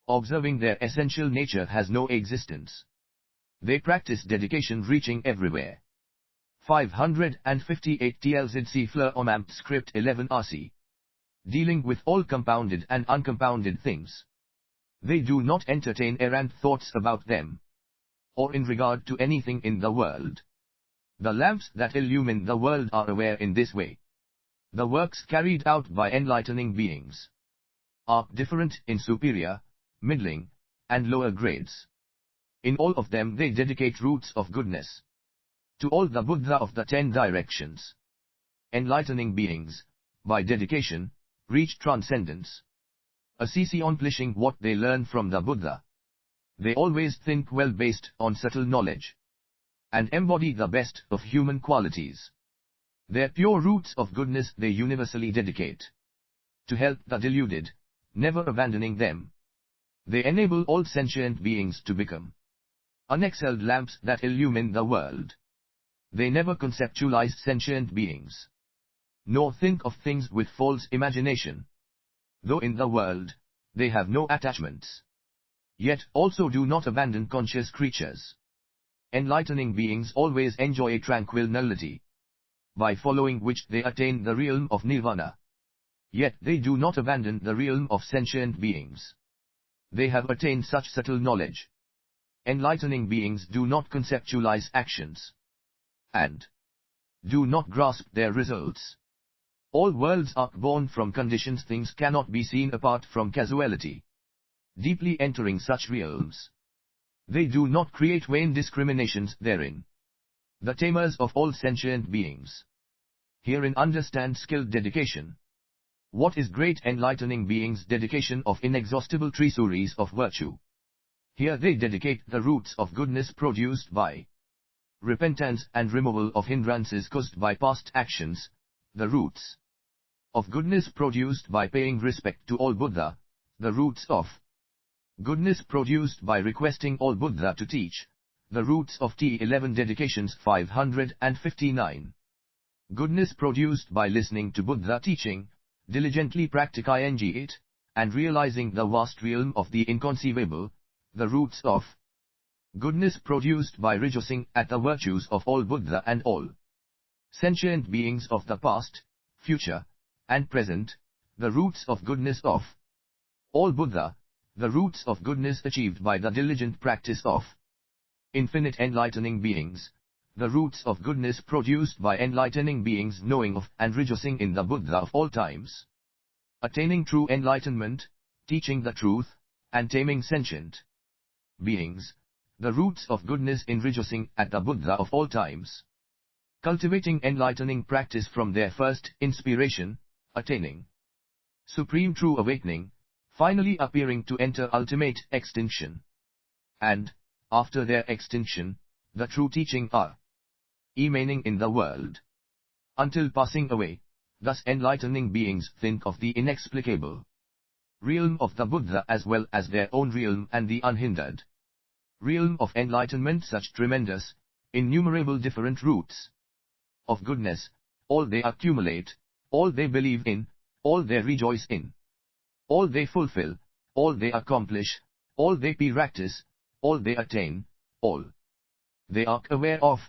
Observing their essential nature has no existence. They practice dedication reaching everywhere. 558 TLZC Fleur Omampt Script 11 RC. Dealing with all compounded and uncompounded things. They do not entertain errant thoughts about them, or in regard to anything in the world. The lamps that illumine the world are aware in this way. The works carried out by enlightening beings are different in superior, middling, and lower grades. In all of them they dedicate roots of goodness. To all the Buddha of the 10 directions. Enlightening beings, by dedication, reach transcendence. Accomplishing what they learn from the Buddha. They always think well based on subtle knowledge. And embody the best of human qualities. Their pure roots of goodness they universally dedicate. To help the deluded, never abandoning them. They enable all sentient beings to become unexcelled lamps that illumine the world. They never conceptualize sentient beings, nor think of things with false imagination. Though in the world, they have no attachments, yet also do not abandon conscious creatures. Enlightening beings always enjoy a tranquil nullity, by following which they attain the realm of nirvana. Yet they do not abandon the realm of sentient beings. They have attained such subtle knowledge. Enlightening beings do not conceptualize actions, and do not grasp their results. All worlds are born from conditions. Things cannot be seen apart from causality. Deeply entering such realms, they do not create vain discriminations therein. The tamers of all sentient beings herein understand skilled dedication. What is great enlightening beings' dedication of inexhaustible treasuries of virtue? Here they dedicate the roots of goodness produced by repentance and removal of hindrances caused by past actions, the roots of goodness produced by paying respect to all Buddha, the roots of goodness produced by requesting all Buddha to teach, the roots of T11 dedications 559. Goodness produced by listening to Buddha teaching, diligently practicing it, and realizing the vast realm of the inconceivable, the roots of goodness produced by rejoicing at the virtues of all Buddha and all sentient beings of the past, future, and present, the roots of goodness of all Buddha, the roots of goodness achieved by the diligent practice of infinite enlightening beings, the roots of goodness produced by enlightening beings knowing of and rejoicing in the Buddha of all times, attaining true enlightenment, teaching the truth, and taming sentient beings, the roots of goodness in rejoicing at the Buddha of all times, cultivating enlightening practice from their first inspiration, attaining supreme true awakening, finally appearing to enter ultimate extinction. And, after their extinction, the true teaching are remaining in the world until passing away. Thus enlightening beings think of the inexplicable realm of the Buddha as well as their own realm and the unhindered realm of enlightenment. Such tremendous, innumerable different roots of goodness, all they accumulate, all they believe in, all they rejoice in, all they fulfill, all they accomplish, all they practice, all they attain, all they are aware of,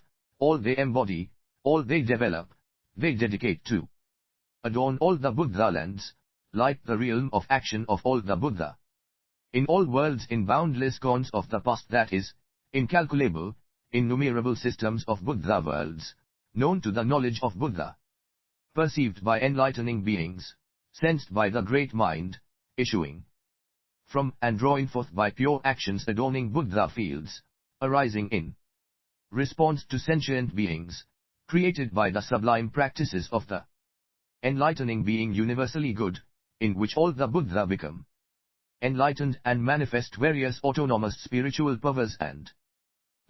all they embody, all they develop, they dedicate to adorn all the Buddha lands, like the realm of action of all the Buddha. In all worlds in boundless cons of the past, that is, incalculable, innumerable systems of Buddha worlds, known to the knowledge of Buddha, perceived by enlightening beings, sensed by the great mind, issuing from and drawing forth by pure actions adorning Buddha fields, arising in response to sentient beings, created by the sublime practices of the enlightening being universally good, in which all the Buddha become enlightened and manifest various autonomous spiritual powers and,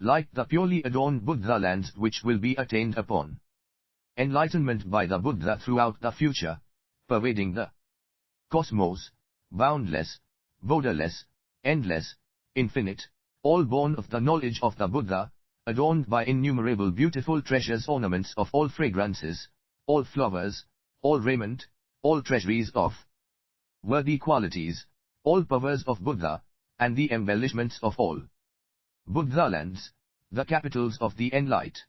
like the purely adorned Buddha lands which will be attained upon enlightenment by the Buddha throughout the future, pervading the cosmos, boundless, borderless, endless, infinite, all born of the knowledge of the Buddha, adorned by innumerable beautiful treasures, ornaments of all fragrances, all flowers, all raiment, all treasuries of worthy qualities, all powers of Buddha, and the embellishments of all Buddha lands, the capitals of the enlightened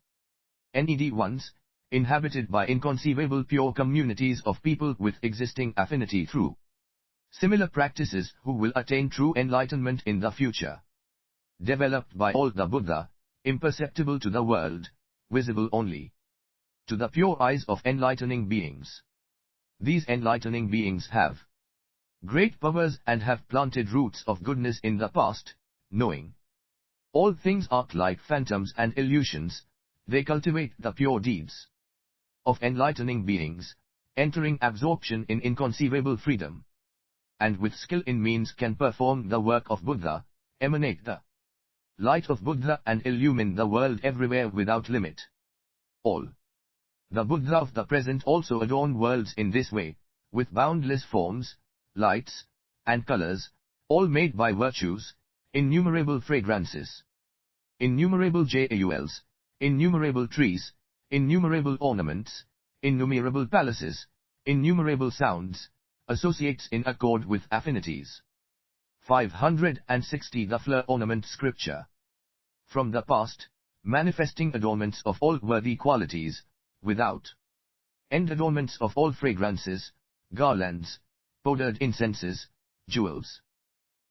ones, inhabited by inconceivable pure communities of people with existing affinity through similar practices, who will attain true enlightenment in the future. Developed by all the Buddha, imperceptible to the world, visible only to the pure eyes of enlightening beings. These enlightening beings have great powers and have planted roots of goodness in the past, knowing all things are like phantoms and illusions. They cultivate the pure deeds of enlightening beings, entering absorption in inconceivable freedom, and with skill in means can perform the work of Buddha, emanate the light of Buddha and illumine the world everywhere without limit. All the Buddha of the present also adorn worlds in this way, with boundless forms, lights, and colors, all made by virtues, innumerable fragrances, innumerable jewels, innumerable trees, innumerable ornaments, innumerable palaces, innumerable sounds, associates in accord with affinities. 560 The flower ornament scripture. From the past, manifesting adornments of all worthy qualities, without end adornments of all fragrances, garlands, powdered incenses, jewels,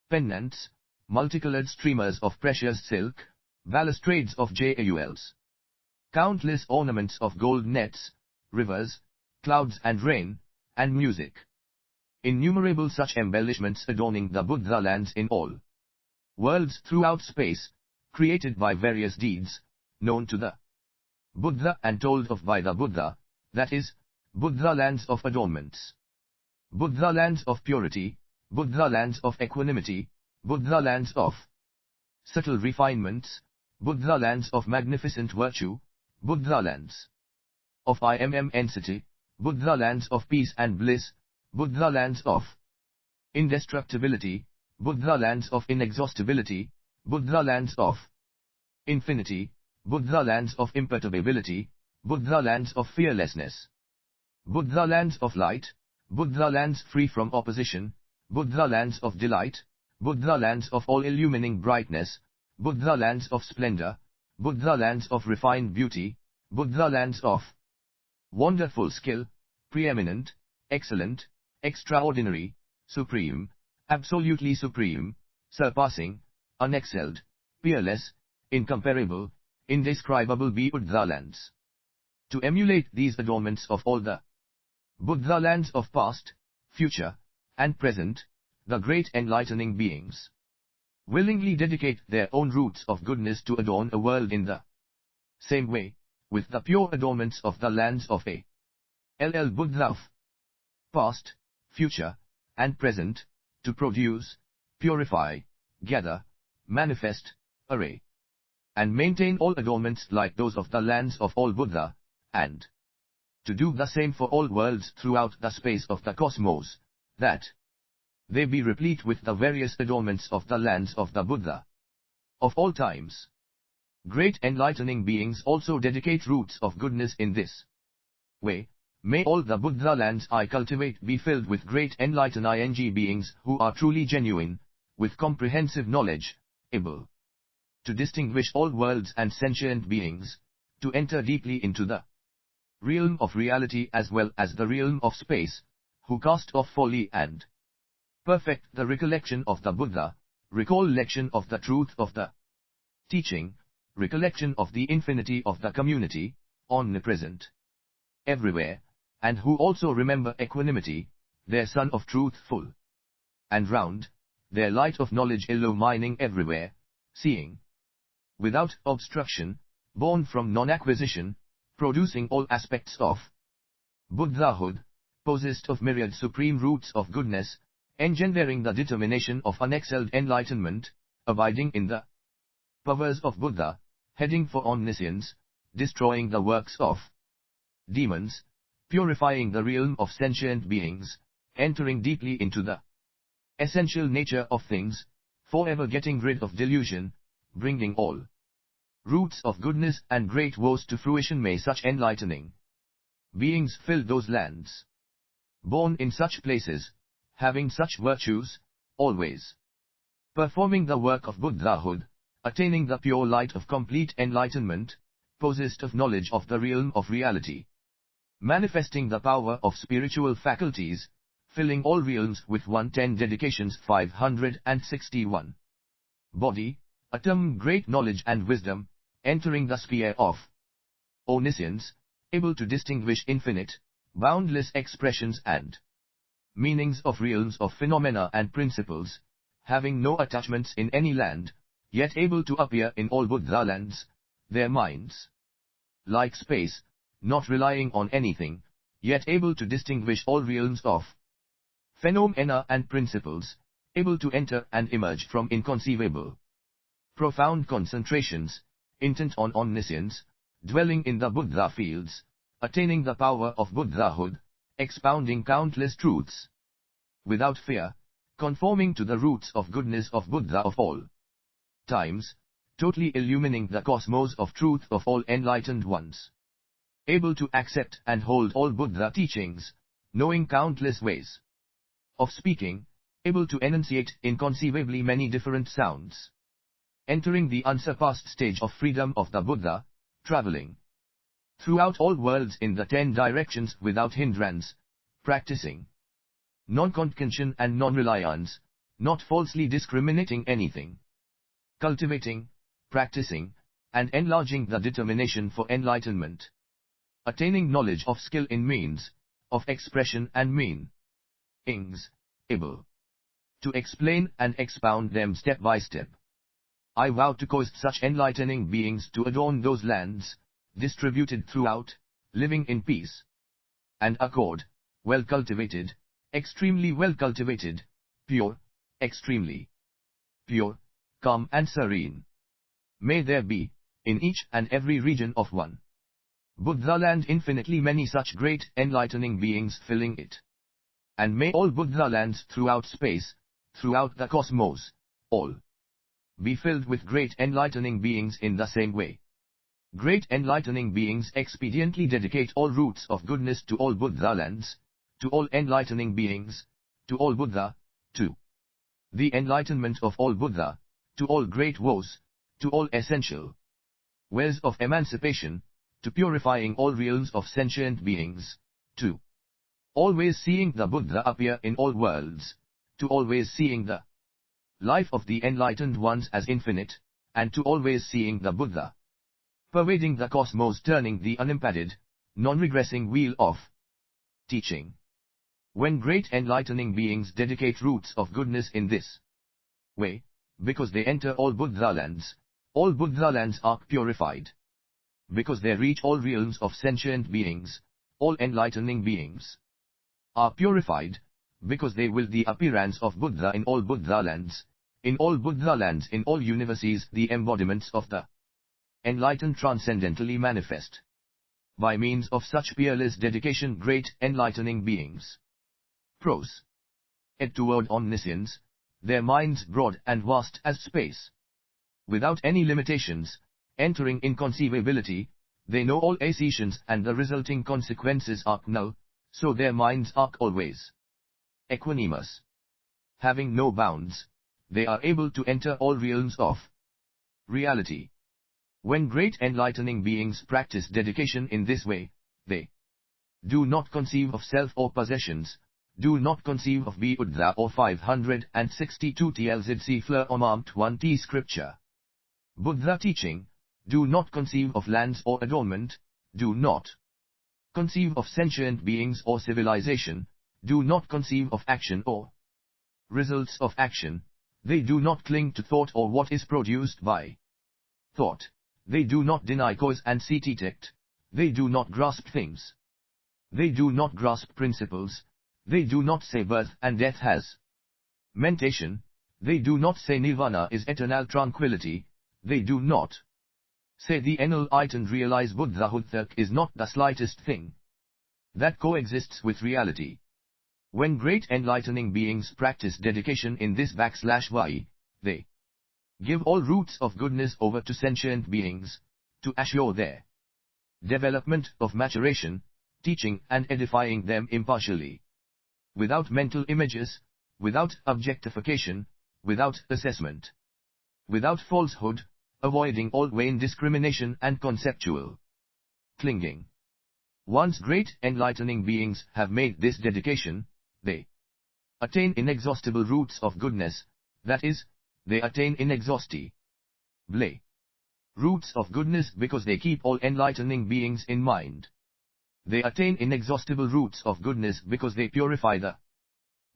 pendants, multicolored streamers of precious silk, balustrades of jewels, countless ornaments of gold nets, rivers, clouds and rain, and music. Innumerable such embellishments adorning the Buddha lands in all worlds throughout space, created by various deeds, known to the Buddha and told of by the Buddha, that is, Buddha lands of adornments, Buddha lands of purity, Buddha lands of equanimity, Buddha lands of subtle refinements, Buddha lands of magnificent virtue, Buddha lands of immensity, Buddha lands of peace and bliss, Buddha lands of indestructibility, Buddha lands of inexhaustibility, Buddha lands of infinity, Buddha lands of imperturbability, Buddha lands of fearlessness, Buddha lands of light, Buddha lands free from opposition, Buddha lands of delight, Buddha lands of all illumining brightness, Buddha lands of splendor, Buddha lands of refined beauty, Buddha lands of wonderful skill, preeminent, excellent, extraordinary, supreme, absolutely supreme, surpassing, unexcelled, peerless, incomparable, indescribable Buddha lands. To emulate these adornments of all the Buddha lands of past, future, and present, the great enlightening beings willingly dedicate their own roots of goodness to adorn a world in the same way, with the pure adornments of the lands of a Buddha of past, future, and present, to produce, purify, gather, manifest, array, and maintain all adornments like those of the lands of all Buddha, and to do the same for all worlds throughout the space of the cosmos, that they be replete with the various adornments of the lands of the Buddha of all times. Great enlightening beings also dedicate roots of goodness in this way. May all the Buddha lands I cultivate be filled with great enlightening beings who are truly genuine, with comprehensive knowledge, able to distinguish all worlds and sentient beings, to enter deeply into the realm of reality as well as the realm of space, who cast off folly and perfect the recollection of the Buddha, recollection of the truth of the teaching, recollection of the infinity of the community, omnipresent everywhere, and who also remember equanimity, their sun of truth full and round, their light of knowledge illumining everywhere, seeing without obstruction, born from non-acquisition, producing all aspects of Buddhahood, possessed of myriad supreme roots of goodness, engendering the determination of unexcelled enlightenment, abiding in the powers of Buddha, heading for omniscience, destroying the works of demons, purifying the realm of sentient beings, entering deeply into the essential nature of things, forever getting rid of delusion, bringing all roots of goodness and great woes to fruition. May such enlightening beings fill those lands, born in such places, having such virtues, always performing the work of Buddhahood, attaining the pure light of complete enlightenment, possessed of knowledge of the realm of reality, manifesting the power of spiritual faculties, filling all realms with 110 dedications. 561. Body, atom, great knowledge and wisdom, entering the sphere of omniscience, able to distinguish infinite, boundless expressions and meanings of realms of phenomena and principles, having no attachments in any land, yet able to appear in all Buddha lands, their minds like space, not relying on anything, yet able to distinguish all realms of phenomena and principles, able to enter and emerge from inconceivable, profound concentrations, intent on omniscience, dwelling in the Buddha fields, attaining the power of Buddhahood, expounding countless truths without fear, conforming to the roots of goodness of Buddha of all times, totally illumining the cosmos of truth of all enlightened ones, able to accept and hold all Buddha teachings, knowing countless ways of speaking, able to enunciate inconceivably many different sounds, entering the unsurpassed stage of freedom of the Buddha, traveling throughout all worlds in the 10 directions without hindrance, practicing non-contention and non-reliance, not falsely discriminating anything, cultivating, practicing, and enlarging the determination for enlightenment, attaining knowledge of skill in means, of expression and meanings, able to explain and expound them step by step. I vow to cause such enlightening beings to adorn those lands, distributed throughout, living in peace and accord, well cultivated, extremely well cultivated, pure, extremely pure, calm and serene. May there be, in each and every region of one Buddha land, infinitely many such great enlightening beings filling it. And may all Buddha lands throughout space, throughout the cosmos, all be filled with great enlightening beings in the same way. Great enlightening beings expediently dedicate all roots of goodness to all Buddha lands, to all enlightening beings, to all Buddha, to the enlightenment of all Buddha, to all great woes, to all essential ways of emancipation, to purifying all realms of sentient beings, to always seeing the Buddha appear in all worlds, to always seeing the life of the enlightened ones as infinite, and to always seeing the Buddha pervading the cosmos, turning the unimpeded, non-regressing wheel of teaching. When great enlightening beings dedicate roots of goodness in this way, because they enter all Buddha lands are purified. Because they reach all realms of sentient beings, all enlightening beings are purified, because they will the appearance of Buddha in all Buddha lands, in all universes, the embodiments of the enlightened transcendentally manifest. By means of such peerless dedication, great enlightening beings prose ed toward omniscience, their minds broad and vast as space, without any limitations, entering inconceivability, they know all accessions and the resulting consequences are null, so their minds are always equanimous. Having no bounds, they are able to enter all realms of reality. When great enlightening beings practice dedication in this way, they do not conceive of self or possessions, do not conceive of Buddha or 562 tlzc fleur omam 20 scripture. Buddha teaching, do not conceive of lands or adornment, do not conceive of sentient beings or civilization, do not conceive of action or results of action, they do not cling to thought or what is produced by thought, they do not deny cause and detect, they do not grasp things, they do not grasp principles, they do not say birth and death has mentation, they do not say nirvana is eternal tranquility, they do not Say the enlightened realize Buddhahood is not the slightest thing that coexists with reality. When great enlightening beings practice dedication in this /y, they give all roots of goodness over to sentient beings, to assure their development of maturation, teaching and edifying them impartially, without mental images, without objectification, without assessment, without falsehood, avoiding all vain discrimination and conceptual clinging. Once great enlightening beings have made this dedication, they attain inexhaustible roots of goodness, that is, they attain inexhaustible roots of goodness because they keep all enlightening beings in mind. They attain inexhaustible roots of goodness because they purify the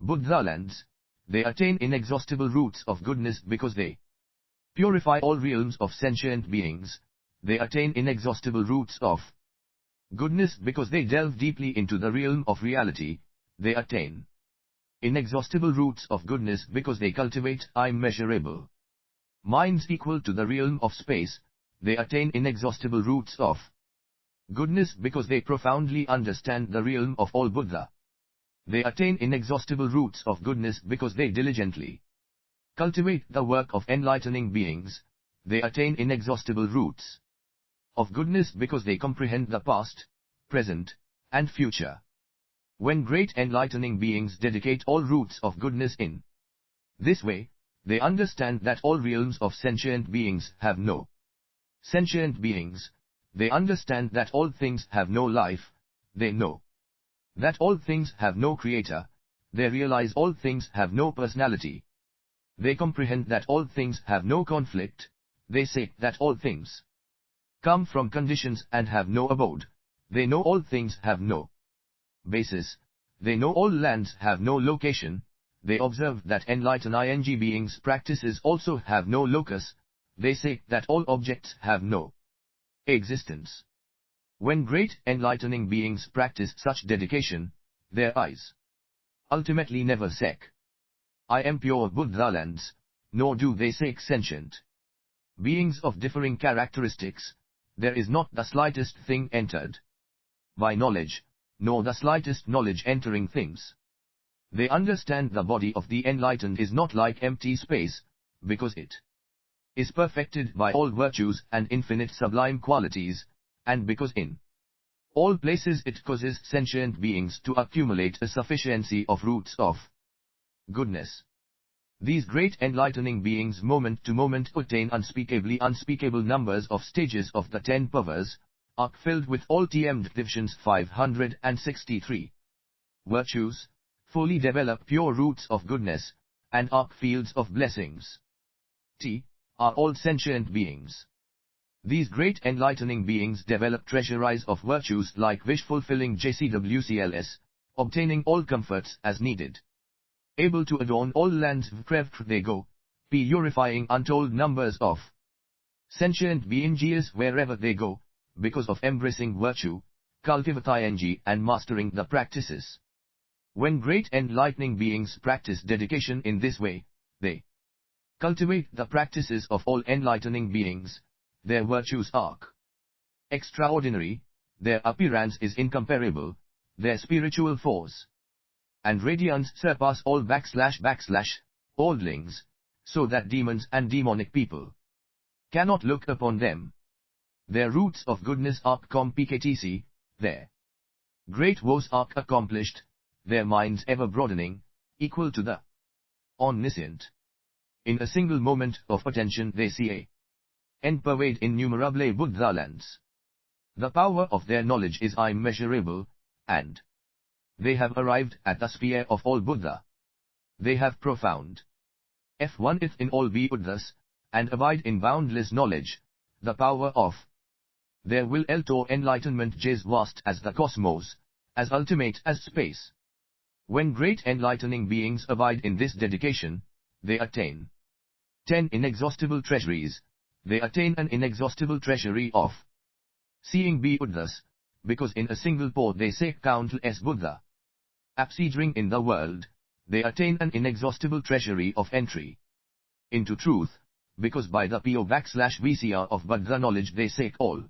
Buddha lands. They attain inexhaustible roots of goodness because they purify all realms of sentient beings. They attain inexhaustible roots of goodness because they delve deeply into the realm of reality. They attain inexhaustible roots of goodness because they cultivate immeasurable minds equal to the realm of space. They attain inexhaustible roots of goodness because they profoundly understand the realm of all Buddha. They attain inexhaustible roots of goodness because they diligently cultivate the work of enlightening beings. They attain inexhaustible roots of goodness because they comprehend the past, present, and future. When great enlightening beings dedicate all roots of goodness in this way, they understand that all realms of sentient beings have no sentient beings. They understand that all things have no life. They know that all things have no creator. They realize all things have no personality. They comprehend that all things have no conflict. They say that all things come from conditions and have no abode. They know all things have no basis. They know all lands have no location. They observe that enlightened beings' practices also have no locus. They say that all objects have no existence. When great enlightening beings practice such dedication, their eyes ultimately never seek I am pure Buddha lands, nor do they seek sentient beings of differing characteristics. There is not the slightest thing entered by knowledge, nor the slightest knowledge entering things. They understand the body of the enlightened is not like empty space, because it is perfected by all virtues and infinite sublime qualities, and because in all places it causes sentient beings to accumulate a sufficiency of roots of goodness. These great enlightening beings moment to moment attain unspeakably unspeakable numbers of stages of the 10 powers, are filled with all divisions 563 virtues, fully develop pure roots of goodness, and arc fields of blessings. Are all sentient beings. These great enlightening beings develop treasuries of virtues like wish-fulfilling JCWCLS, obtaining all comforts as needed, able to adorn all lands wherever they go, purifying untold numbers of sentient beings wherever they go, because of embracing virtue, cultivating and mastering the practices. When great enlightening beings practice dedication in this way, they cultivate the practices of all enlightening beings. Their virtues are extraordinary, their appearance is incomparable, their spiritual force and radiance surpass all / oldlings, so that demons and demonic people cannot look upon them. Their roots of goodness are compktc, their great woes are accomplished, their minds ever broadening, equal to the omniscient. In a single moment of attention they see and pervade innumerable Buddha lands. The power of their knowledge is immeasurable, and they have arrived at the sphere of all Buddha. They have profound F1th in all Buddhas, and abide in boundless knowledge. The power of their will to enlightenment is vast as the cosmos, as ultimate as space. When great enlightening beings abide in this dedication, they attain 10 inexhaustible treasuries. They attain an inexhaustible treasury of seeing Buddhas, because in a single pour they say countless Buddha appearing in the world. They attain an inexhaustible treasury of entry into truth, because by the PO/VCR of Buddha knowledge they seek all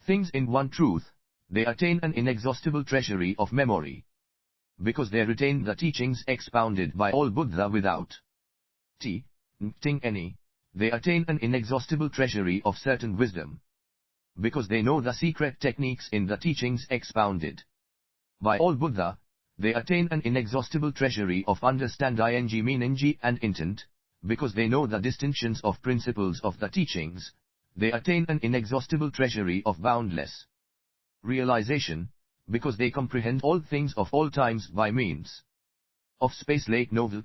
things in one truth, they attain an inexhaustible treasury of memory. Because they retain the teachings expounded by all Buddha without ting any, they attain an inexhaustible treasury of certain wisdom. Because they know the secret techniques in the teachings expounded by all Buddha, they attain an inexhaustible treasury of understanding meaning and intent. Because they know the distinctions of principles of the teachings, they attain an inexhaustible treasury of boundless realization. Because they comprehend all things of all times by means of space lake novel,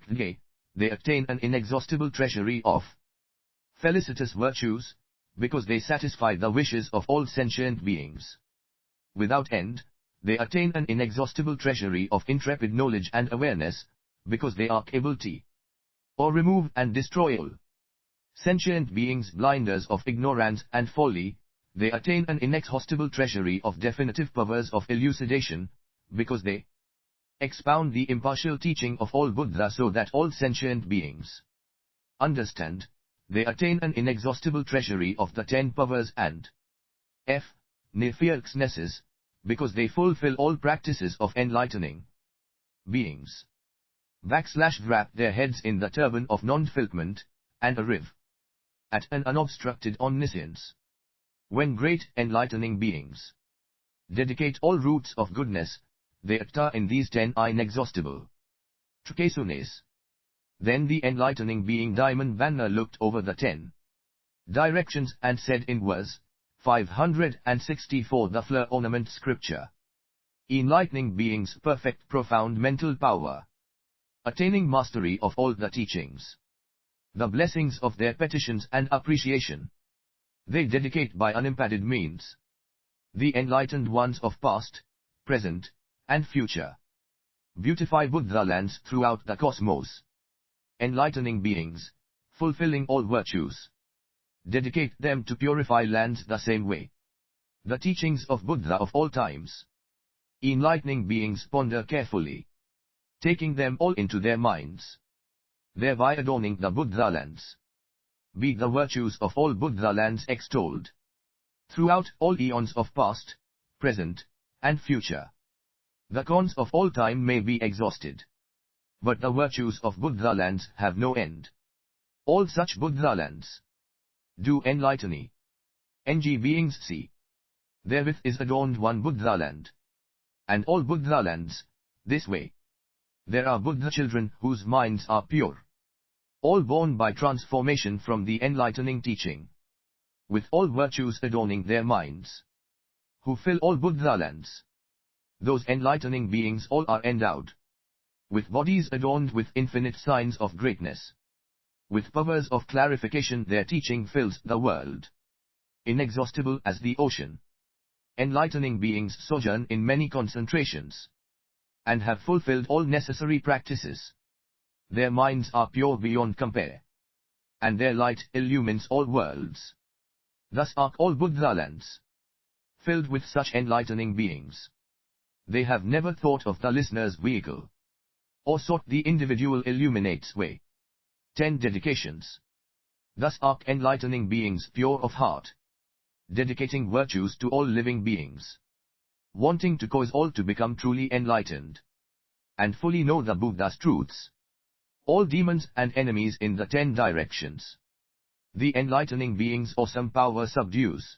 they attain an inexhaustible treasury of felicitous virtues. Because they satisfy the wishes of all sentient beings without end, they attain an inexhaustible treasury of intrepid knowledge and awareness. Because they are able to or remove and destroy all sentient beings' blinders of ignorance and folly, they attain an inexhaustible treasury of definitive powers of elucidation. Because they expound the impartial teaching of all Buddha so that all sentient beings understand, they attain an inexhaustible treasury of the 10 powers and fearlessnesses. Because they fulfill all practices of enlightening beings. Wrap their heads in the turban of non-fulfillment, and arrive at an unobstructed omniscience. When great enlightening beings dedicate all roots of goodness, they utter in these 10 inexhaustible treasuries. Then the enlightening being Diamond Banner looked over the 10 directions and said in verse 564 the fleur ornament scripture. Enlightening beings perfect profound mental power, attaining mastery of all the teachings, the blessings of their petitions and appreciation, they dedicate by unimpeded means. The enlightened ones of past, present, and future beautify Buddha lands throughout the cosmos. Enlightening beings, fulfilling all virtues, dedicate them to purify lands the same way. The teachings of Buddha of all times. Enlightening beings ponder carefully, taking them all into their minds, thereby adorning the Buddha lands. Be the virtues of all Buddha lands extolled throughout all eons of past, present, and future. The cons of all time may be exhausted, but the virtues of Buddha lands have no end. All such Buddha lands do enlighten beings see. Therewith is adorned one Buddha land, and all Buddha lands this way. There are Buddha children whose minds are pure, all born by transformation from the enlightening teaching, with all virtues adorning their minds, who fill all Buddha lands. Those enlightening beings all are endowed with bodies adorned with infinite signs of greatness. With powers of clarification their teaching fills the world, inexhaustible as the ocean. Enlightening beings sojourn in many concentrations, and have fulfilled all necessary practices. Their minds are pure beyond compare, and their light illumines all worlds. Thus are all Buddha lands filled with such enlightening beings. They have never thought of the listener's vehicle, or sought the individual illuminate's way. 10 dedications. Thus are enlightening beings pure of heart, dedicating virtues to all living beings, wanting to cause all to become truly enlightened, and fully know the Buddha's truths. All demons and enemies in the 10 directions. The enlightening beings' awesome power subdues.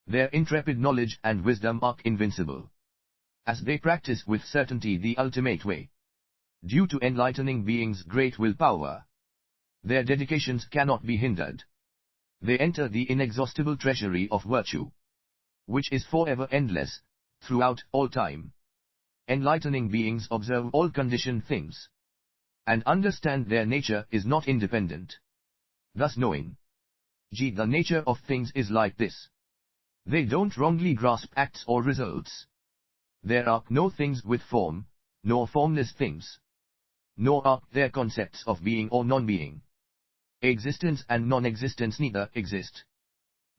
Their intrepid knowledge and wisdom are invincible, as they practice with certainty the ultimate way. Due to enlightening beings' great willpower, their dedications cannot be hindered. They enter the inexhaustible treasury of virtue, which is forever endless, throughout all time. Enlightening beings observe all conditioned things, and understand their nature is not independent. Thus knowing the nature of things is like this, they don't wrongly grasp acts or results. There are no things with form, nor formless things, nor are there concepts of being or non-being. Existence and non-existence neither exist.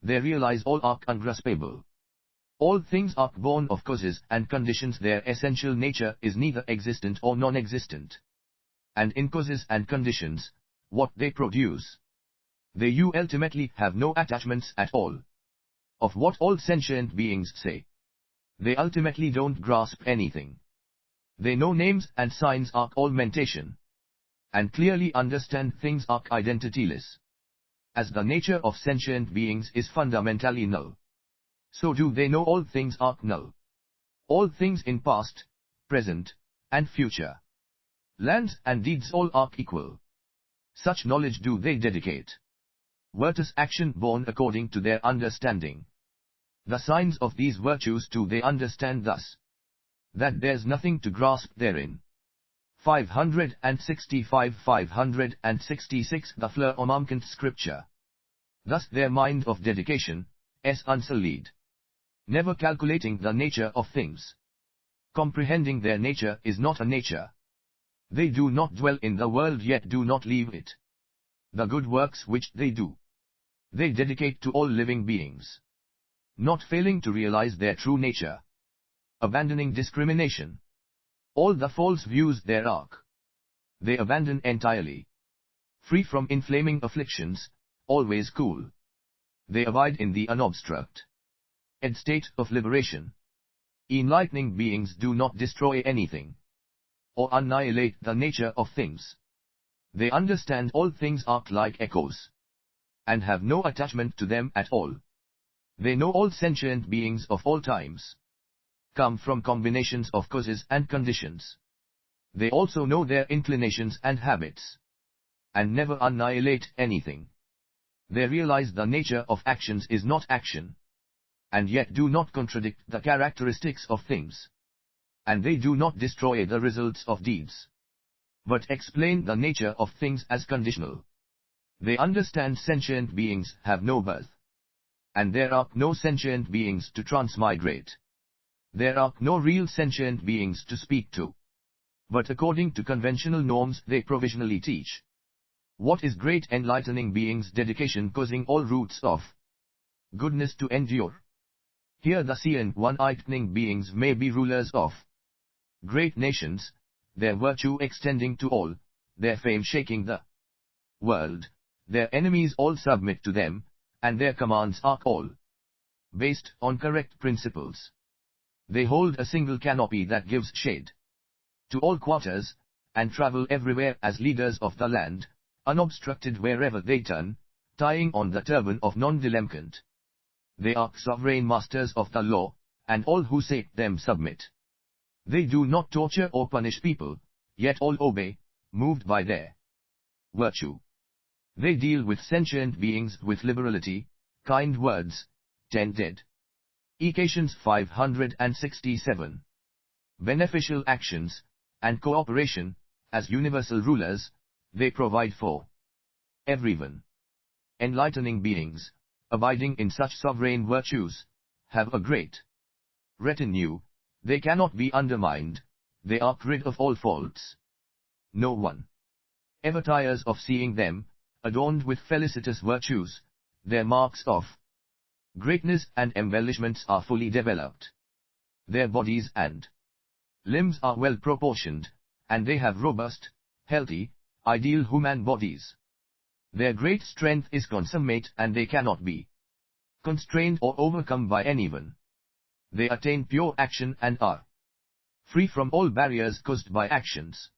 They realize all are ungraspable. All things are born of causes and conditions. Their essential nature is neither existent or non-existent. And in causes and conditions, what they produce They you ultimately have no attachments at all. Of what all sentient beings say, they ultimately don't grasp anything. They know names and signs are all mentation, and clearly understand things are identityless. As the nature of sentient beings is fundamentally null, so do they know all things are null. All things in past, present, and future, lands and deeds all are equal. Such knowledge do they dedicate. Virtus action born according to their understanding. The signs of these virtues do they understand thus, that there's nothing to grasp therein. 565-566 The Fleur Omamkant Scripture. Thus their mind of dedication is unsullied, never calculating the nature of things. Comprehending their nature is not a nature. They do not dwell in the world yet do not leave it. The good works which they do, they dedicate to all living beings, not failing to realize their true nature, abandoning discrimination. All the false views there are, they abandon entirely. Free from inflaming afflictions, always cool, they abide in the unobstruct state of liberation. Enlightening beings do not destroy anything, or annihilate the nature of things. They understand all things are like echoes, and have no attachment to them at all. They know all sentient beings of all times come from combinations of causes and conditions. They also know their inclinations and habits, and never annihilate anything. They realize the nature of actions is not action, and yet do not contradict the characteristics of things. And they do not destroy the results of deeds, but explain the nature of things as conditional. They understand sentient beings have no birth, and there are no sentient beings to transmigrate. There are no real sentient beings to speak to, but according to conventional norms they provisionally teach. What is great enlightening beings' dedication causing all roots of goodness to endure? Here the seeing one-enlightening beings may be rulers of great nations, their virtue extending to all, their fame shaking the world. Their enemies all submit to them, and their commands are all based on correct principles. They hold a single canopy that gives shade to all quarters, and travel everywhere as leaders of the land, unobstructed wherever they turn, tying on the turban of non-delinquent. They are sovereign masters of the law, and all who say them submit. They do not torture or punish people, yet all obey, moved by their virtue. They deal with sentient beings with liberality, kind words, tended. Equations 567. Beneficial actions, and cooperation, as universal rulers, they provide for everyone. Enlightening beings, abiding in such sovereign virtues, have a great retinue. They cannot be undermined, they are rid of all faults. No one ever tires of seeing them, adorned with felicitous virtues. Their marks of greatness and embellishments are fully developed. Their bodies and limbs are well proportioned, and they have robust, healthy, ideal human bodies. Their great strength is consummate and they cannot be constrained or overcome by anyone. They attain pure action and are free from all barriers caused by actions.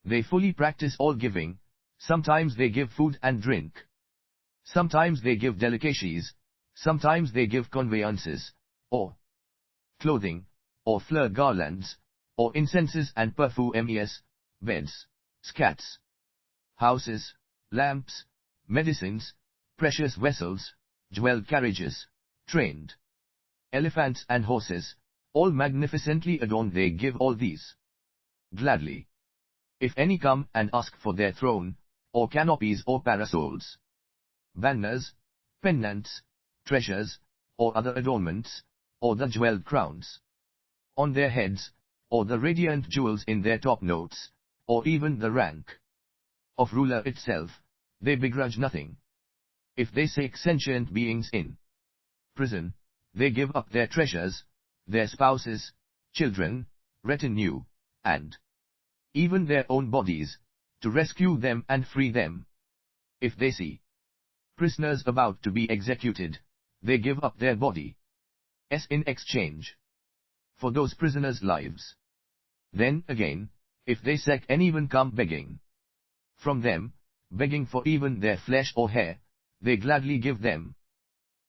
They fully practice all giving. Sometimes they give food and drink. Sometimes they give delicacies. Sometimes they give conveyances, or clothing, or fleur garlands, or incenses and perfumes, beds, scats, houses, lamps, medicines, precious vessels, jeweled carriages, trained elephants and horses, all magnificently adorned. They give all these gladly. If any come and ask for their throne, or canopies or parasols, banners, pennants, treasures, or other adornments, or the jeweled crowns on their heads, or the radiant jewels in their top notes, or even the rank of ruler itself, they begrudge nothing. If they seek sentient beings in prison, they give up their treasures, their spouses, children, retinue, and even their own bodies, to rescue them and free them. If they see Prisoners about to be executed, they give up their bodies in exchange for those prisoners' lives. Then again, if they seek and even come begging from them, begging for even their flesh or hair, they gladly give them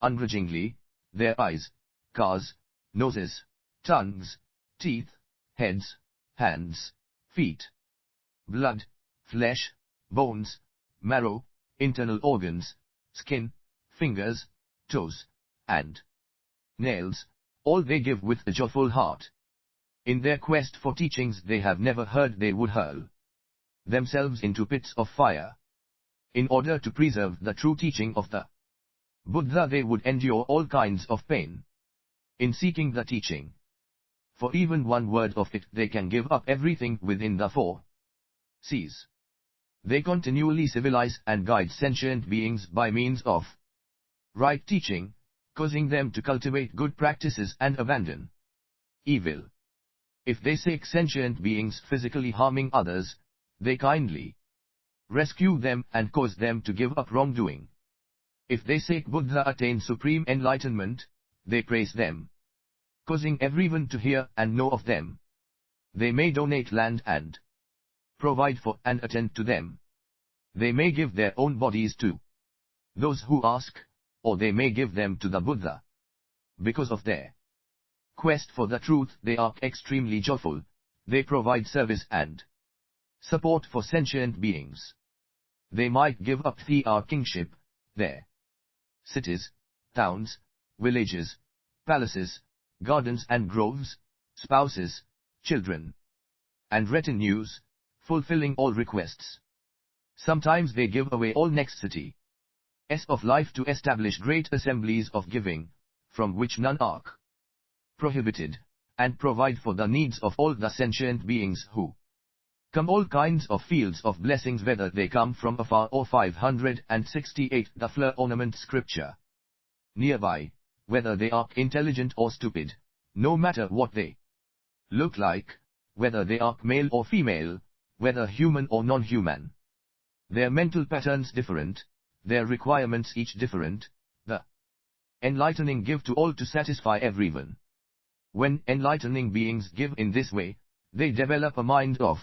ungrudgingly their eyes, cars, noses, tongues, teeth, heads, hands, feet, blood, flesh, bones, marrow, internal organs, skin, fingers, toes, and nails, all they give with a joyful heart. In their quest for teachings they have never heard, they would hurl themselves into pits of fire. In order to preserve the true teaching of the Buddha, they would endure all kinds of pain in seeking the teaching. For even one word of it, they can give up everything within the four seas. They continually civilize and guide sentient beings by means of right teaching, causing them to cultivate good practices and abandon evil. If they seek sentient beings physically harming others, they kindly rescue them and cause them to give up wrongdoing. If they seek Buddha attain supreme enlightenment, they praise them, causing everyone to hear and know of them. They may donate land and provide for and attend to them. They may give their own bodies to those who ask, or they may give them to the Buddha. Because of their quest for the truth, they are extremely joyful. They provide service and support for sentient beings. They might give up their kingship, their cities, towns, villages, palaces, gardens and groves, spouses, children, and retinues, fulfilling all requests. Sometimes they give away all necessities of life to establish great assemblies of giving, from which none are prohibited, and provide for the needs of all the sentient beings who come all kinds of fields of blessings, whether they come from afar or 568 the flower ornament scripture nearby, whether they are intelligent or stupid, no matter what they look like, whether they are male or female, whether human or non-human. Their mental patterns different, their requirements each different, the enlightening give to all to satisfy everyone. When enlightening beings give in this way, they develop a mind of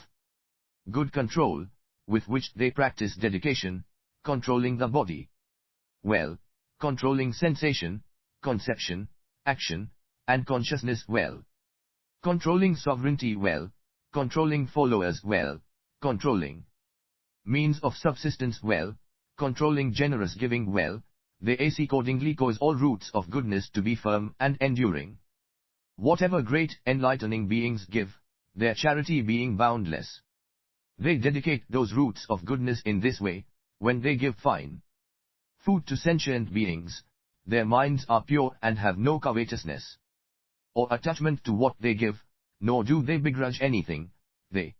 good control, with which they practice dedication, controlling the body well, controlling sensation, conception, action, and consciousness well, controlling sovereignty well, controlling followers well, controlling means of subsistence well, controlling generous giving well. They accordingly cause all roots of goodness to be firm and enduring. Whatever great enlightening beings give, their charity being boundless. They dedicate those roots of goodness in this way. When they give fine food to sentient beings, their minds are pure and have no covetousness or attachment to what they give, nor do they begrudge anything. They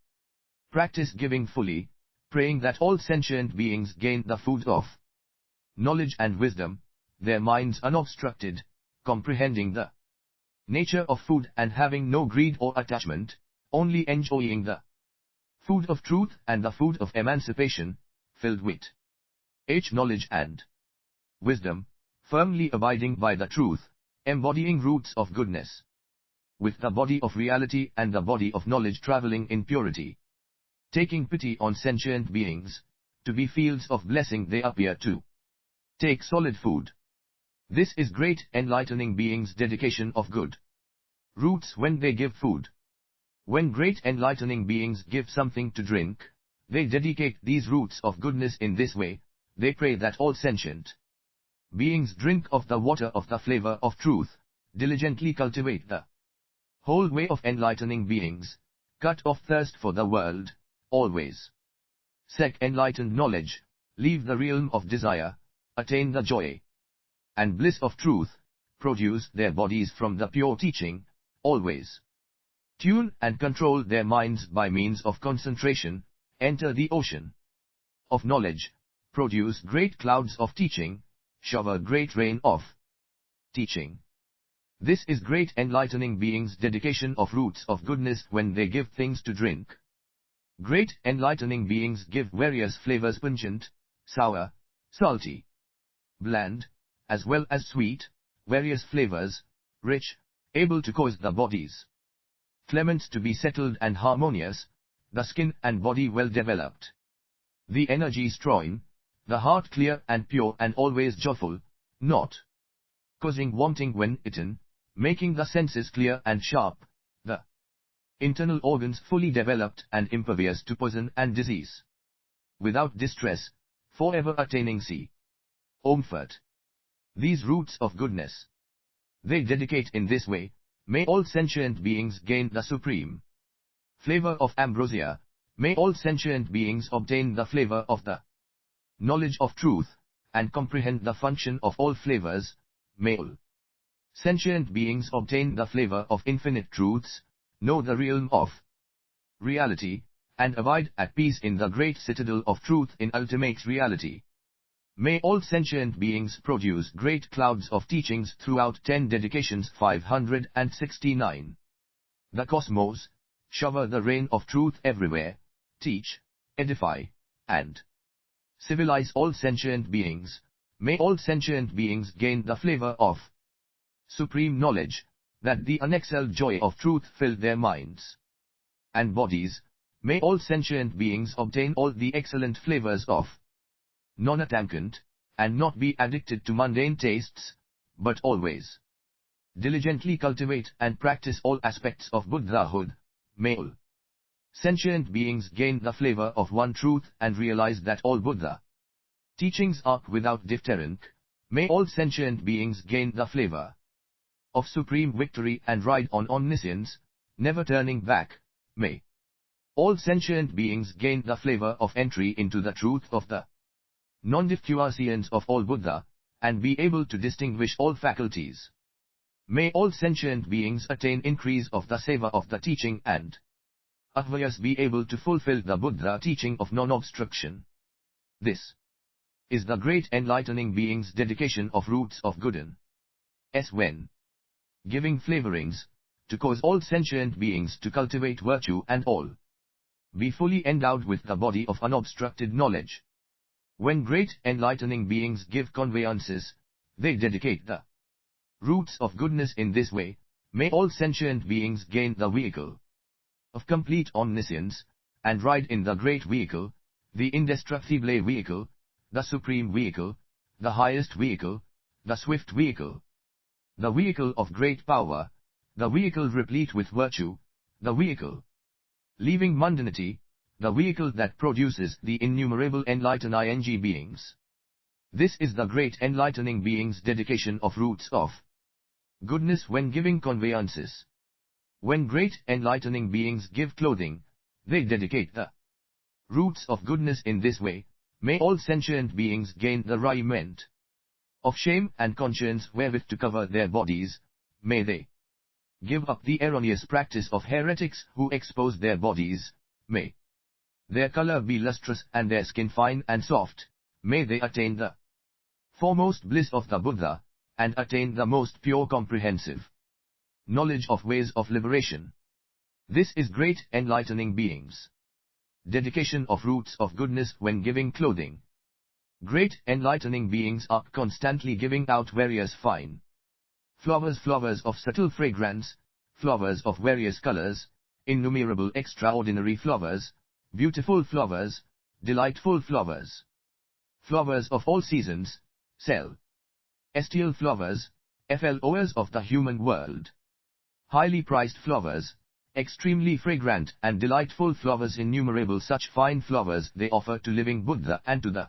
practice giving fully, praying that all sentient beings gain the food of knowledge and wisdom, their minds unobstructed, comprehending the nature of food and having no greed or attachment, only enjoying the food of truth and the food of emancipation, filled with knowledge and wisdom, firmly abiding by the truth, embodying roots of goodness, with the body of reality and the body of knowledge traveling in purity, taking pity on sentient beings, to be fields of blessing they appear to take solid food. This is great enlightening beings' dedication of good roots when they give food. When great enlightening beings give something to drink, they dedicate these roots of goodness in this way. They pray that all sentient beings drink of the water of the flavor of truth, diligently cultivate the whole way of enlightening beings, cut off thirst for the world, always seek enlightened knowledge, leave the realm of desire, attain the joy and bliss of truth, produce their bodies from the pure teaching, always tune and control their minds by means of concentration, enter the ocean of knowledge, produce great clouds of teaching, shower great rain of teaching. This is great enlightening beings' dedication of roots of goodness when they give things to drink. Great enlightening beings give various flavors: pungent, sour, salty, bland, as well as sweet, various flavors, rich, able to cause the body's clements to be settled and harmonious, the skin and body well developed, the energy strong, the heart clear and pure and always joyful, not causing wanting when eaten, making the senses clear and sharp, the internal organs fully developed and impervious to poison and disease, without distress, forever attaining comfort. These roots of goodness they dedicate in this way, may all sentient beings gain the supreme flavor of ambrosia, may all sentient beings obtain the flavor of the knowledge of truth, and comprehend the function of all flavors, may all sentient beings obtain the flavor of infinite truths, know the realm of reality, and abide at peace in the great citadel of truth in ultimate reality. May all sentient beings produce great clouds of teachings throughout 10 dedications 569. The cosmos, shower the rain of truth everywhere, teach, edify, and civilize all sentient beings. May all sentient beings gain the flavor of supreme knowledge, that the unexcelled joy of truth fill their minds and bodies. May all sentient beings obtain all the excellent flavors of non-attachment, and not be addicted to mundane tastes, but always diligently cultivate and practice all aspects of Buddhahood. May all sentient beings gain the flavor of one truth and realize that all Buddha teachings are without difference. May all sentient beings gain the flavor of supreme victory and ride on omniscience, never turning back. May all sentient beings gain the flavor of entry into the truth of the non-diffusions of all Buddha, and be able to distinguish all faculties. May all sentient beings attain increase of the savor of the teaching and otherwise be able to fulfill the Buddha teaching of non-obstruction. This is the great enlightening being's dedication of roots of goodness. When giving flavorings, to cause all sentient beings to cultivate virtue and all be fully endowed with the body of unobstructed knowledge. When great enlightening beings give conveyances, they dedicate the roots of goodness in this way. May all sentient beings gain the vehicle of complete omniscience, and ride in the great vehicle, the indestructible vehicle, the supreme vehicle, the highest vehicle, the swift vehicle, the vehicle of great power, the vehicle replete with virtue, the vehicle leaving mundanity, the vehicle that produces the innumerable enlightening beings. This is the great enlightening being's dedication of roots of goodness when giving conveyances. When great enlightening beings give clothing, they dedicate the roots of goodness in this way. May all sentient beings gain the raiment of shame and conscience wherewith to cover their bodies. May they give up the erroneous practice of heretics who expose their bodies. May their color be lustrous and their skin fine and soft. May they attain the foremost bliss of the Buddha, and attain the most pure comprehensive knowledge of ways of liberation. This is great enlightening beings' dedication of roots of goodness when giving clothing. Great enlightening beings are constantly giving out various fine flowers of subtle fragrance, flowers of various colors, innumerable extraordinary flowers, beautiful flowers, delightful flowers, flowers of all seasons, celestial flowers, flowers of the human world, highly prized flowers, extremely fragrant and delightful flowers, innumerable such fine flowers they offer to living Buddha and to the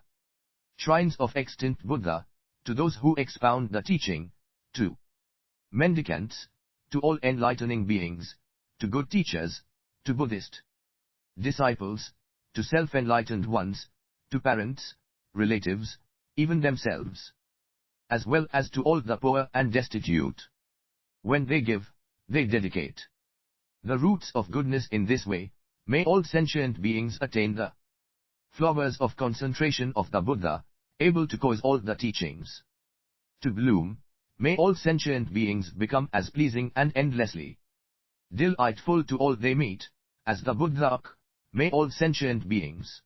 shrines of extinct Buddha, to those who expound the teaching, to mendicants, to all enlightening beings, to good teachers, to Buddhist disciples, to self-enlightened ones, to parents, relatives, even themselves, as well as to all the poor and destitute. When they give, they dedicate the roots of goodness in this way. May all sentient beings attain the flowers of concentration of the Buddha, able to cause all the teachings to bloom. May all sentient beings become as pleasing and endlessly delightful to all they meet, as the Buddha. May all sentient beings.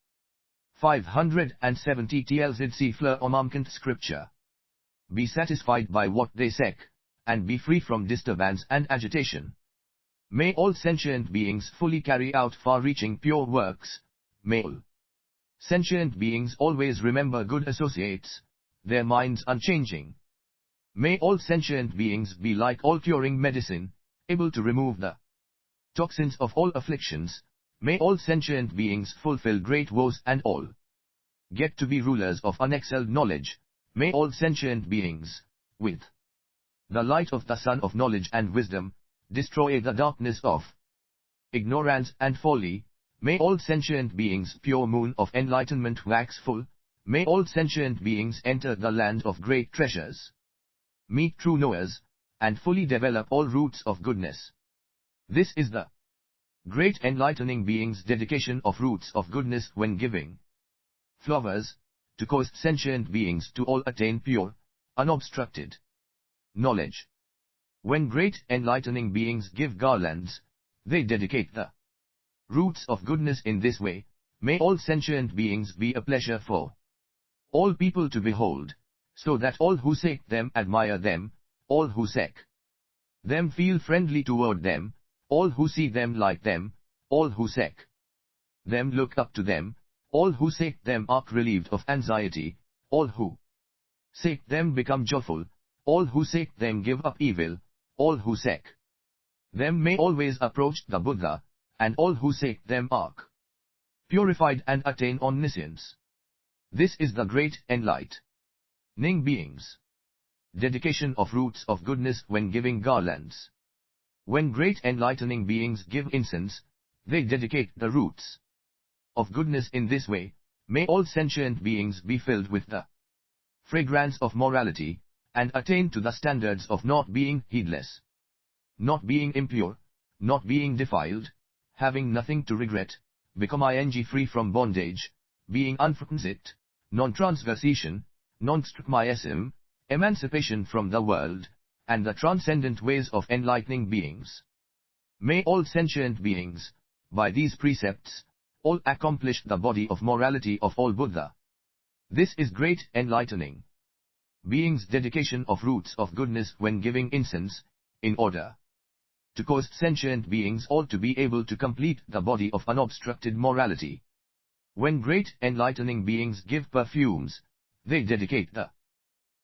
570 TLZC Fleur Omamkant Scripture. be satisfied by what they seek, and be free from disturbance and agitation. May all sentient beings fully carry out far-reaching pure works. May all sentient beings always remember good associates, their minds unchanging. May all sentient beings be like all-curing medicine, able to remove the toxins of all afflictions. May all sentient beings fulfill great woes and all get to be rulers of unexcelled knowledge. May all sentient beings, with the light of the sun of knowledge and wisdom, destroy the darkness of ignorance and folly. May all sentient beings pure moon of enlightenment wax full. May all sentient beings enter the land of great treasures, meet true knowers, and fully develop all roots of goodness. This is the great enlightening being's dedication of roots of goodness when giving flowers, to cause sentient beings to all attain pure, unobstructed knowledge. When great enlightening beings give garlands, they dedicate the roots of goodness in this way. May all sentient beings be a pleasure for all people to behold, so that all who seek them admire them, all who seek them feel friendly toward them, all who see them like them, all who seek them look up to them, all who seek them are relieved of anxiety, all who seek them become joyful, all who seek them give up evil, all who seek them may always approach the Buddha, and all who seek them are purified and attain omniscience. This is the great enlightening being's dedication of roots of goodness when giving garlands. When great enlightening beings give incense, they dedicate the roots of goodness in this way. May all sentient beings be filled with the fragrance of morality, and attain to the standards of not being heedless, not being impure, not being defiled, having nothing to regret, become free from bondage, being unfruited, non-transgression, non-stricmism, emancipation from the world, and the transcendent ways of enlightening beings. May all sentient beings, by these precepts, all accomplish the body of morality of all Buddha. This is great enlightening being's dedication of roots of goodness when giving incense, in order to cause sentient beings all to be able to complete the body of unobstructed morality. When great enlightening beings give perfumes, they dedicate the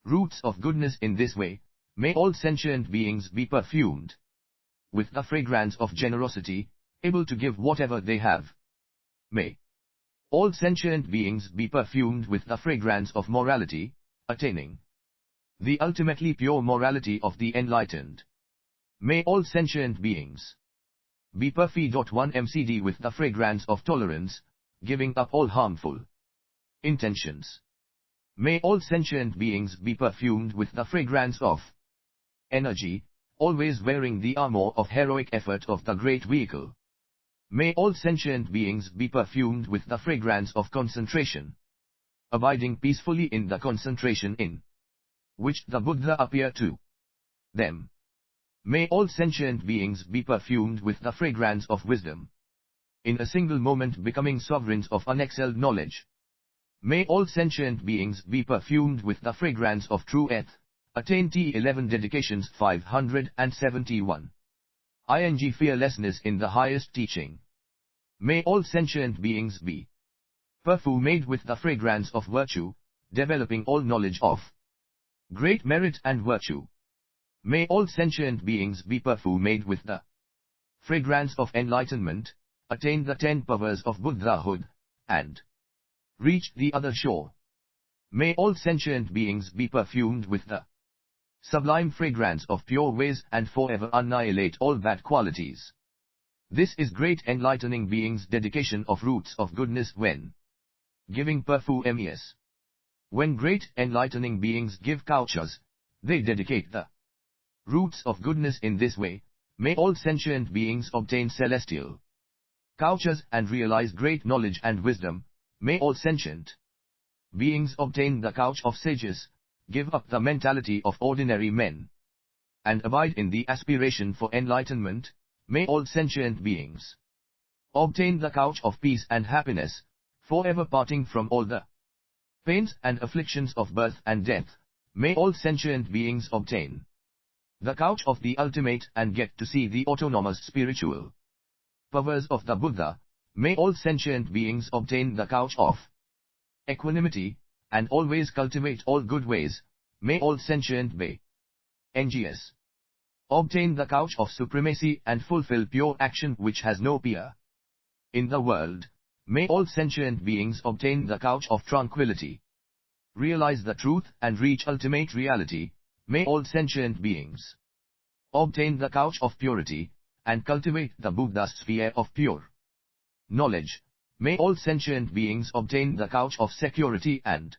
roots of goodness in this way. May all sentient beings be perfumed with the fragrance of generosity, able to give whatever they have. May all sentient beings be perfumed with the fragrance of morality, attaining the ultimately pure morality of the enlightened. May all sentient beings be perfumed with the fragrance of tolerance, giving up all harmful intentions. May all sentient beings be perfumed with the fragrance of energy, always wearing the armor of heroic effort of the great vehicle. May all sentient beings be perfumed with the fragrance of concentration, abiding peacefully in the concentration in which the Buddha appeared to them. May all sentient beings be perfumed with the fragrance of wisdom, in a single moment becoming sovereigns of unexcelled knowledge. May all sentient beings be perfumed with the fragrance of true earth, attain T11 dedications 571. Fearlessness in the highest teaching. May all sentient beings be perfumed with the fragrance of virtue, developing all knowledge of great merit and virtue. May all sentient beings be perfumed with the fragrance of enlightenment, attain the 10 powers of Buddhahood, and reach the other shore. May all sentient beings be perfumed with the sublime fragrance of pure ways and forever annihilate all bad qualities. This is great enlightening being's dedication of roots of goodness when giving perfumes. When great enlightening beings give couches, they dedicate the roots of goodness in this way. May all sentient beings obtain celestial couches and realize great knowledge and wisdom. May all sentient beings obtain the couch of sages, give up the mentality of ordinary men, and abide in the aspiration for enlightenment. May all sentient beings obtain the couch of peace and happiness, forever parting from all the pains and afflictions of birth and death. may all sentient beings obtain the couch of the ultimate and get to see the autonomous spiritual powers of the Buddha. May all sentient beings obtain the couch of equanimity, and always cultivate all good ways. May all sentient beings obtain the couch of supremacy and fulfill pure action which has no peer in the world. May all sentient beings obtain the couch of tranquility, realize the truth and reach ultimate reality. May all sentient beings obtain the couch of purity, and cultivate the Buddha sphere of pure knowledge. May all sentient beings obtain the couch of security and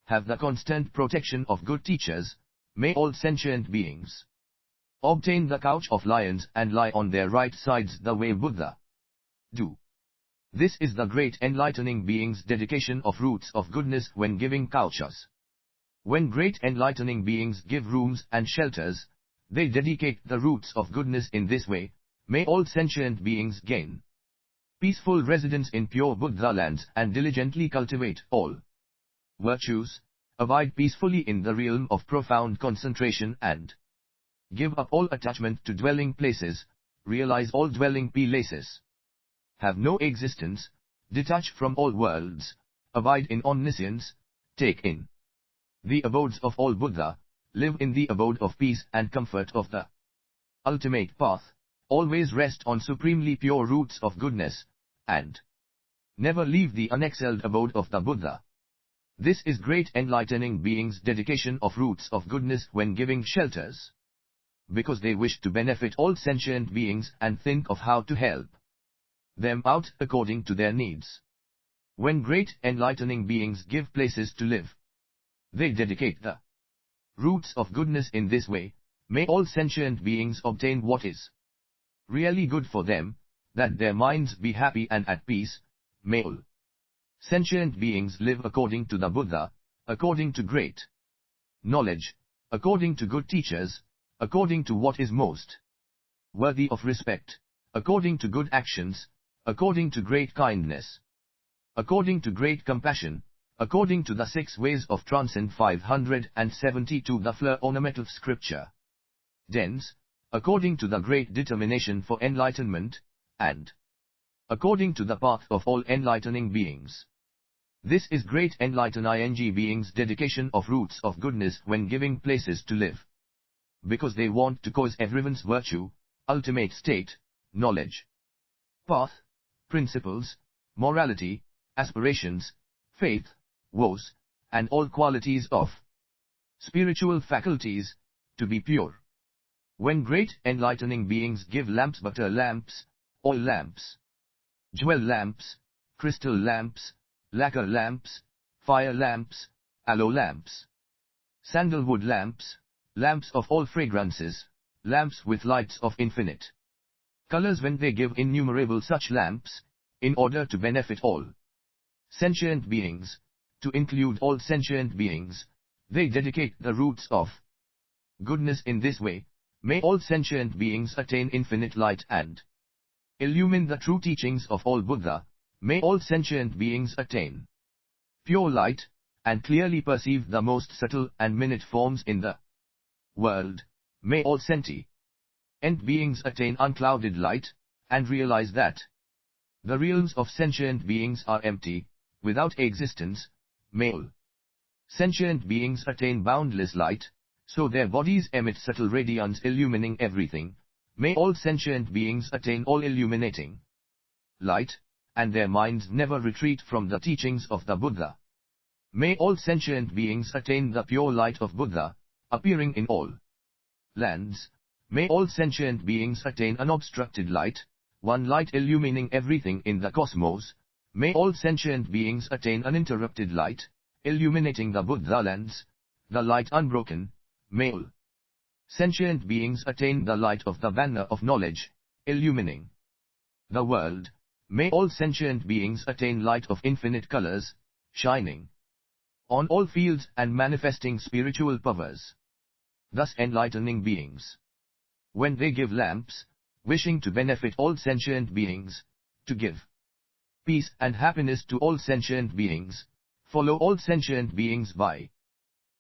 have the constant protection of good teachers. May all sentient beings obtain the couch of lions and lie on their right sides the way Buddha do. This is the great enlightening being's dedication of roots of goodness when giving couches. When great enlightening beings give rooms and shelters, they dedicate the roots of goodness in this way. May all sentient beings gain peaceful residence in pure Buddha lands and diligently cultivate all virtues, abide peacefully in the realm of profound concentration and give up all attachment to dwelling places, realize all dwelling places have no existence, detach from all worlds, abide in omniscience, take in the abodes of all Buddha, live in the abode of peace and comfort of the ultimate path, always rest on supremely pure roots of goodness, and never leave the unexcelled abode of the Buddha. This is great enlightening beings' dedication of roots of goodness when giving shelters, because they wish to benefit all sentient beings and think of how to help them out according to their needs. When great enlightening beings give places to live, they dedicate the roots of goodness in this way. May all sentient beings obtain what is really good for them, that their minds be happy and at peace. May all sentient beings live according to the Buddha, according to great knowledge, according to good teachers, according to what is most worthy of respect, according to good actions, according to great kindness, according to great compassion, according to the 6 ways of transcend 572 the fleur ornament of scripture. Dense, according to the great determination for enlightenment, and according to the path of all enlightening beings. This is great enlightening beings' dedication of roots of goodness when giving places to live, because they want to cause everyone's virtue, ultimate state, knowledge, path, principles, morality, aspirations, faith, woes, and all qualities of spiritual faculties, to be pure. When great enlightening beings give lamps, butter lamps, oil lamps, jewel lamps, crystal lamps, lacquer lamps, fire lamps, aloe lamps, sandalwood lamps, lamps of all fragrances, lamps with lights of infinite colors, when they give innumerable such lamps, in order to benefit all sentient beings, to include all sentient beings, they dedicate the roots of goodness in this way. May all sentient beings attain infinite light and illumine the true teachings of all Buddha. May all sentient beings attain pure light, and clearly perceive the most subtle and minute forms in the world. May all sentient beings attain unclouded light, and realize that the realms of sentient beings are empty, without existence. May all sentient beings attain boundless light, so their bodies emit subtle radiance illumining everything. May all sentient beings attain all illuminating light, and their minds never retreat from the teachings of the Buddha. May all sentient beings attain the pure light of Buddha, appearing in all lands. May all sentient beings attain unobstructed light, one light illumining everything in the cosmos. May all sentient beings attain uninterrupted light, illuminating the Buddha lands, the light unbroken. May all sentient beings attain the light of the banner of knowledge, illumining the world. May all sentient beings attain light of infinite colors, shining on all fields and manifesting spiritual powers. Thus enlightening beings, when they give lamps, wishing to benefit all sentient beings, to give peace and happiness to all sentient beings, follow all sentient beings by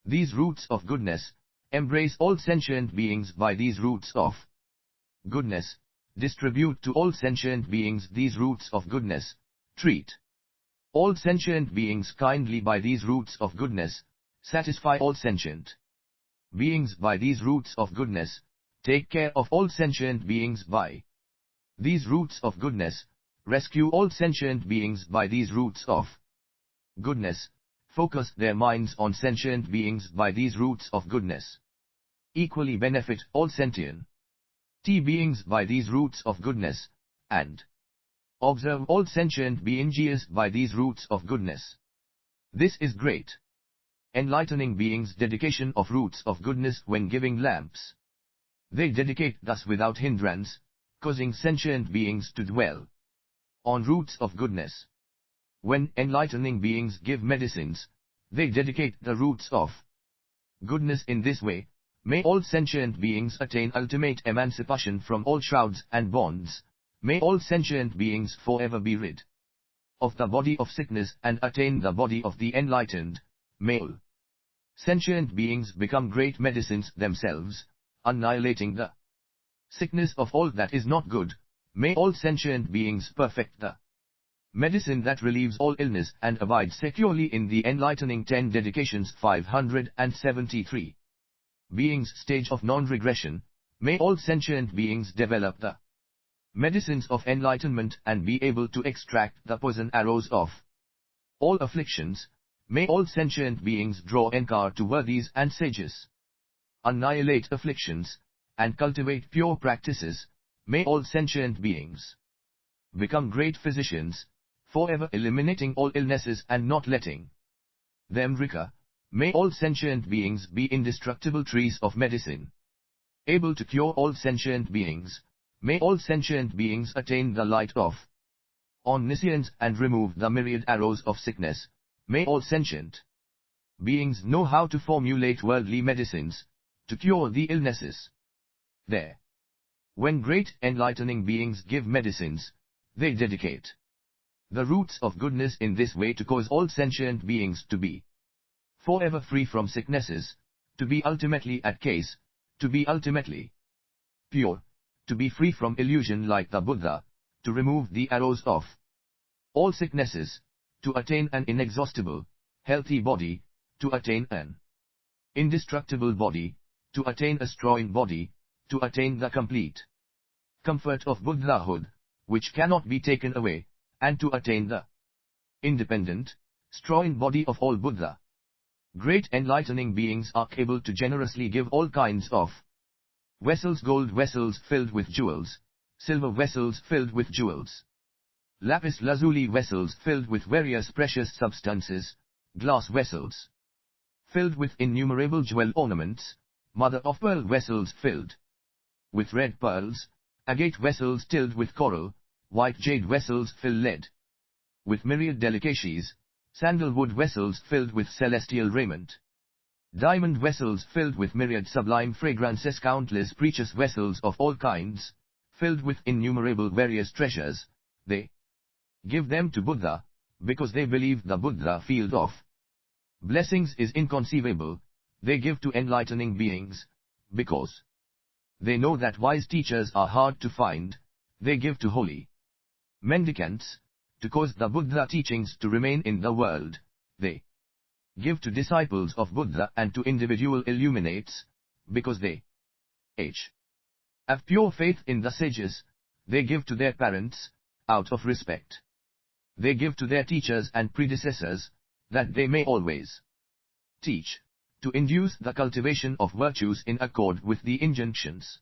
These roots of goodness embrace all sentient beings by these roots of goodness, distribute to all sentient beings these roots of goodness, treat all sentient beings kindly by these roots of goodness, satisfy all sentient beings by these roots of goodness, take care of all sentient beings by these roots of goodness, rescue all sentient beings by these roots of goodness, focus their minds on sentient beings by these roots of goodness, equally benefit all sentient beings by these roots of goodness, and observe all sentient beings by these roots of goodness. This is great enlightening beings' dedication of roots of goodness when giving lamps. They dedicate thus without hindrance, causing sentient beings to dwell on roots of goodness. When enlightening beings give medicines, they dedicate the roots of goodness in this way. May all sentient beings attain ultimate emancipation from all shrouds and bonds. May all sentient beings forever be rid of the body of sickness and attain the body of the enlightened. May all sentient beings become great medicines themselves, annihilating the sickness of all that is not good. May all sentient beings perfect the medicine that relieves all illness and abide securely in the enlightening 10 dedications. 573. Beings stage of non-regression. May all sentient beings develop the medicines of enlightenment and be able to extract the poison arrows of all afflictions. May all sentient beings draw encourage to worthies and sages, annihilate afflictions, and cultivate pure practices. May all sentient beings become great physicians, forever eliminating all illnesses and not letting them recur. May all sentient beings be indestructible trees of medicine, able to cure all sentient beings. May all sentient beings attain the light of omniscience and remove the myriad arrows of sickness. May all sentient beings know how to formulate worldly medicines to cure the illnesses there. When great enlightening beings give medicines, they dedicate the roots of goodness in this way to cause all sentient beings to be forever free from sicknesses, to be ultimately at case, to be ultimately pure, to be free from illusion like the Buddha, to remove the arrows of all sicknesses, to attain an inexhaustible, healthy body, to attain an indestructible body, to attain a strong body, to attain the complete comfort of Buddhahood, which cannot be taken away, and to attain the independent, strong body of all Buddha. Great enlightening beings are able to generously give all kinds of vessels: gold vessels filled with jewels, silver vessels filled with jewels, lapis lazuli vessels filled with various precious substances, glass vessels filled with innumerable jewel ornaments, mother of pearl vessels filled with red pearls, agate vessels tilled with coral, white jade vessels filled lead with myriad delicacies, sandalwood vessels filled with celestial raiment, diamond vessels filled with myriad sublime fragrances, countless precious vessels of all kinds, filled with innumerable various treasures. They give them to Buddha, because they believe the Buddha field of blessings is inconceivable. They give to enlightening beings, because they know that wise teachers are hard to find. They give to holy mendicants, to cause the Buddha teachings to remain in the world. They give to disciples of Buddha and to individual illuminates, because they have pure faith in the sages. They give to their parents, out of respect. They give to their teachers and predecessors, that they may always teach, to induce the cultivation of virtues in accord with the injunctions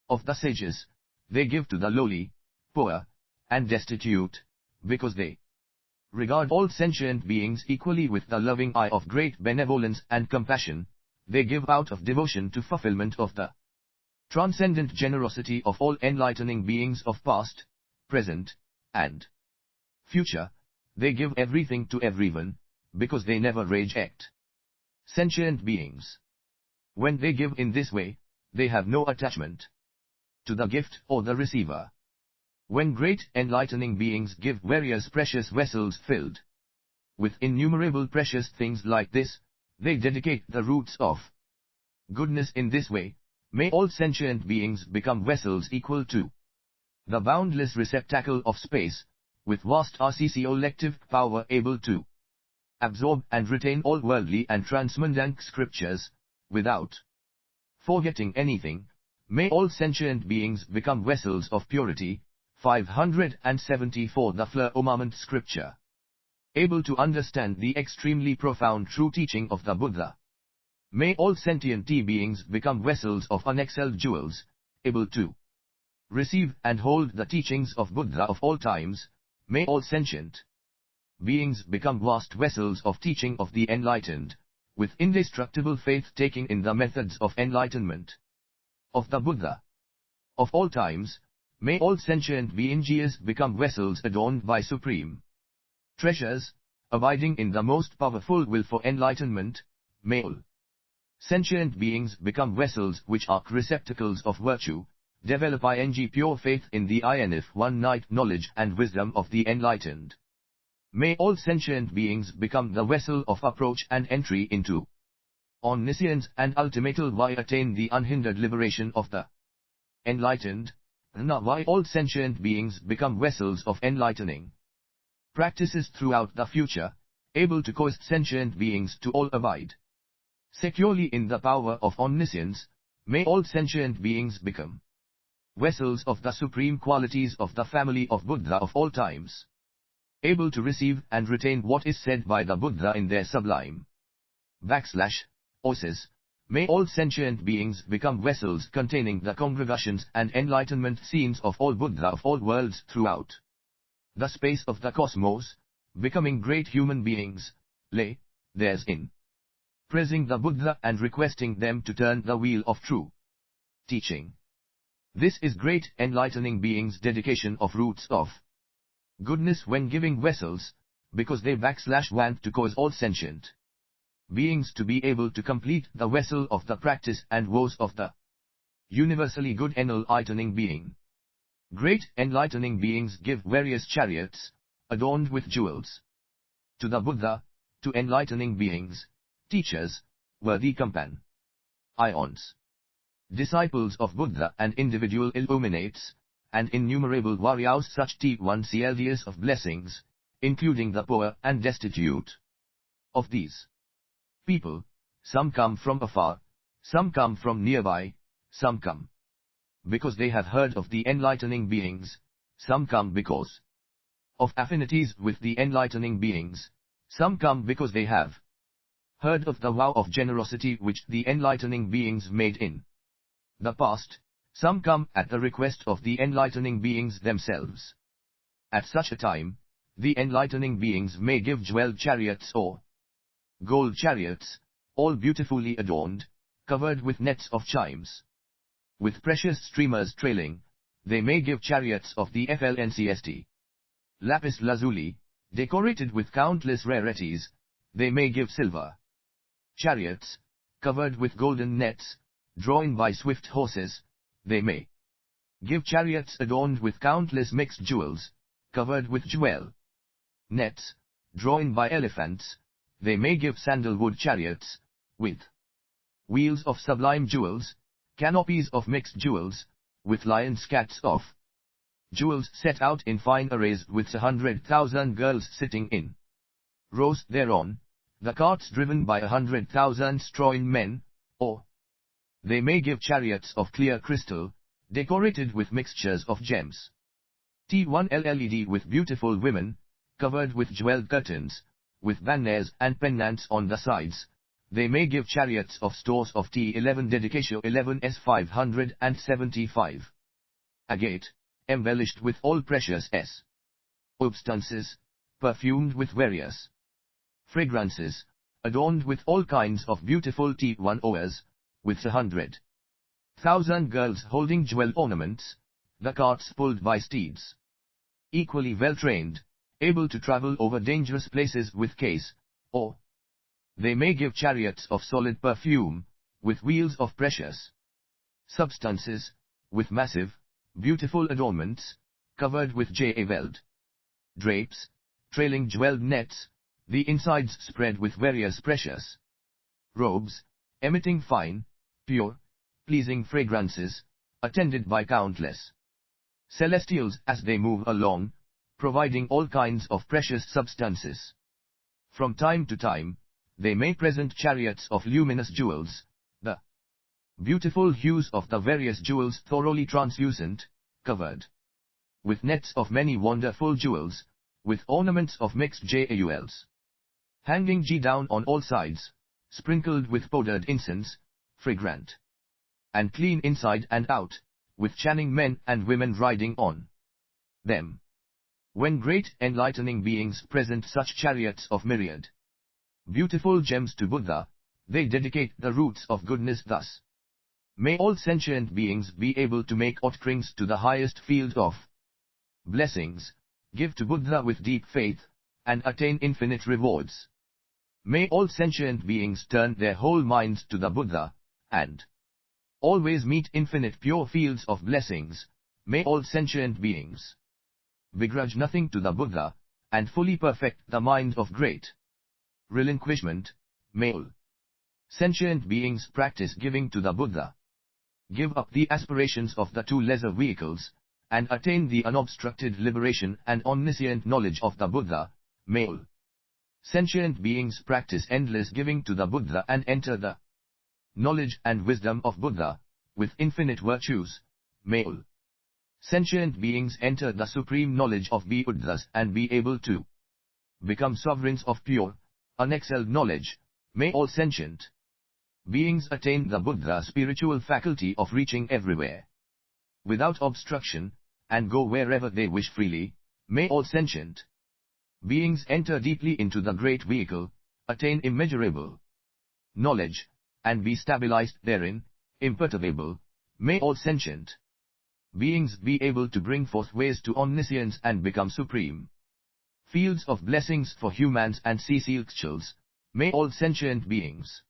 of the sages. They give to the lowly, poor, and destitute, because they regard all sentient beings equally with the loving eye of great benevolence and compassion. They give out of devotion to fulfillment of the transcendent generosity of all enlightening beings of past, present, and future. They give everything to everyone, because they never reject sentient beings. When they give in this way, they have no attachment to the gift or the receiver. When great enlightening beings give various precious vessels filled with innumerable precious things like this, They dedicate the roots of goodness in this way. May all sentient beings become vessels equal to the boundless receptacle of space, with vast RCC-elective power able to absorb and retain all worldly and transcendent scriptures, without forgetting anything. May all sentient beings become vessels of purity. 574 The Firmament Scripture. Able to understand the extremely profound true teaching of the Buddha. May all sentient beings become vessels of unexcelled jewels, able to receive and hold the teachings of Buddha of all times. May all sentient beings become vast vessels of teaching of the enlightened, with indestructible faith taking in the methods of enlightenment of the Buddha of all times. May all sentient beings become vessels adorned by supreme treasures, abiding in the most powerful will for enlightenment. May all sentient beings become vessels which are receptacles of virtue, develop pure faith in the one night knowledge and wisdom of the enlightened. May all sentient beings become the vessel of approach and entry into omniscience and ultimately attain the unhindered liberation of the enlightened. Now why all sentient beings become vessels of enlightening practices throughout the future, able to cause sentient beings to all abide securely in the power of omniscience. May all sentient beings become vessels of the supreme qualities of the family of Buddha of all times, able to receive and retain what is said by the Buddha in their sublime Oasis. May all sentient beings become vessels containing the congregations and enlightenment scenes of all Buddha of all worlds throughout the space of the cosmos, becoming great human beings, lay theirs in praising the Buddha and requesting them to turn the wheel of true teaching. This is great enlightening beings' dedication of roots of goodness when giving vessels, because they want to cause all sentient beings to be able to complete the vessel of the practice and woes of the universally good enlightening being. Great enlightening beings give various chariots, adorned with jewels, to the Buddha, to enlightening beings, teachers, worthy companions, disciples of Buddha and individual illuminates, and innumerable warriors such clds of blessings, including the poor and destitute. Of these people, some come from afar, some come from nearby, some come because they have heard of the enlightening beings, some come because of affinities with the enlightening beings, some come because they have heard of the vow of generosity which the enlightening beings made in the past, some come at the request of the enlightening beings themselves. At such a time, the enlightening beings may give jeweled chariots or gold chariots, all beautifully adorned, covered with nets of chimes, with precious streamers trailing. They may give chariots of the flncst lapis lazuli, decorated with countless rarities. They may give silver chariots, covered with golden nets, drawn by swift horses. They may give chariots adorned with countless mixed jewels, covered with jewel nets, drawn by elephants. They may give sandalwood chariots, with wheels of sublime jewels, canopies of mixed jewels, with lion scats of jewels set out in fine arrays with 100,000 girls sitting in rows thereon, the carts driven by 100,000 strong men. Or they may give chariots of clear crystal, decorated with mixtures of gems. T1 with beautiful women, covered with jeweled curtains, with banners and pennants on the sides. They may give chariots of stores of T11 dedication 11s 575. Agate, embellished with all precious substances, perfumed with various fragrances, adorned with all kinds of beautiful T1 ores, with 100,000 girls holding jewel ornaments, the carts pulled by steeds, equally well trained, able to travel over dangerous places with case. Or they may give chariots of solid perfume, with wheels of precious substances, with massive, beautiful adornments, covered with jeweled drapes, trailing jeweled nets, the insides spread with various precious robes, emitting fine, pure, pleasing fragrances, attended by countless celestials as they move along, providing all kinds of precious substances. From time to time, they may present chariots of luminous jewels, the beautiful hues of the various jewels thoroughly translucent, covered with nets of many wonderful jewels, with ornaments of mixed jewels, hanging down on all sides, sprinkled with powdered incense, fragrant and clean inside and out, with chanting men and women riding on them. When great enlightening beings present such chariots of myriad beautiful gems to Buddha, they dedicate the roots of goodness thus. May all sentient beings be able to make offerings to the highest field of blessings, give to Buddha with deep faith, and attain infinite rewards. May all sentient beings turn their whole minds to the Buddha, and always meet infinite pure fields of blessings. May all sentient beings begrudge nothing to the Buddha, and fully perfect the mind of great relinquishment. May all sentient beings practice giving to the Buddha, give up the aspirations of the two lesser vehicles, and attain the unobstructed liberation and omniscient knowledge of the Buddha. May all sentient beings practice endless giving to the Buddha and enter the knowledge and wisdom of Buddha, with infinite virtues. May all sentient beings enter the supreme knowledge of Buddhas and be able to become sovereigns of pure, unexcelled knowledge. May all sentient beings attain the Buddha spiritual faculty of reaching everywhere without obstruction, and go wherever they wish freely. May all sentient beings enter deeply into the great vehicle, attain immeasurable knowledge, and be stabilized therein, imperturbable. May all sentient beings be able to bring forth ways to omniscience and become supreme fields of blessings for humans and sea celestials. May all sentient beings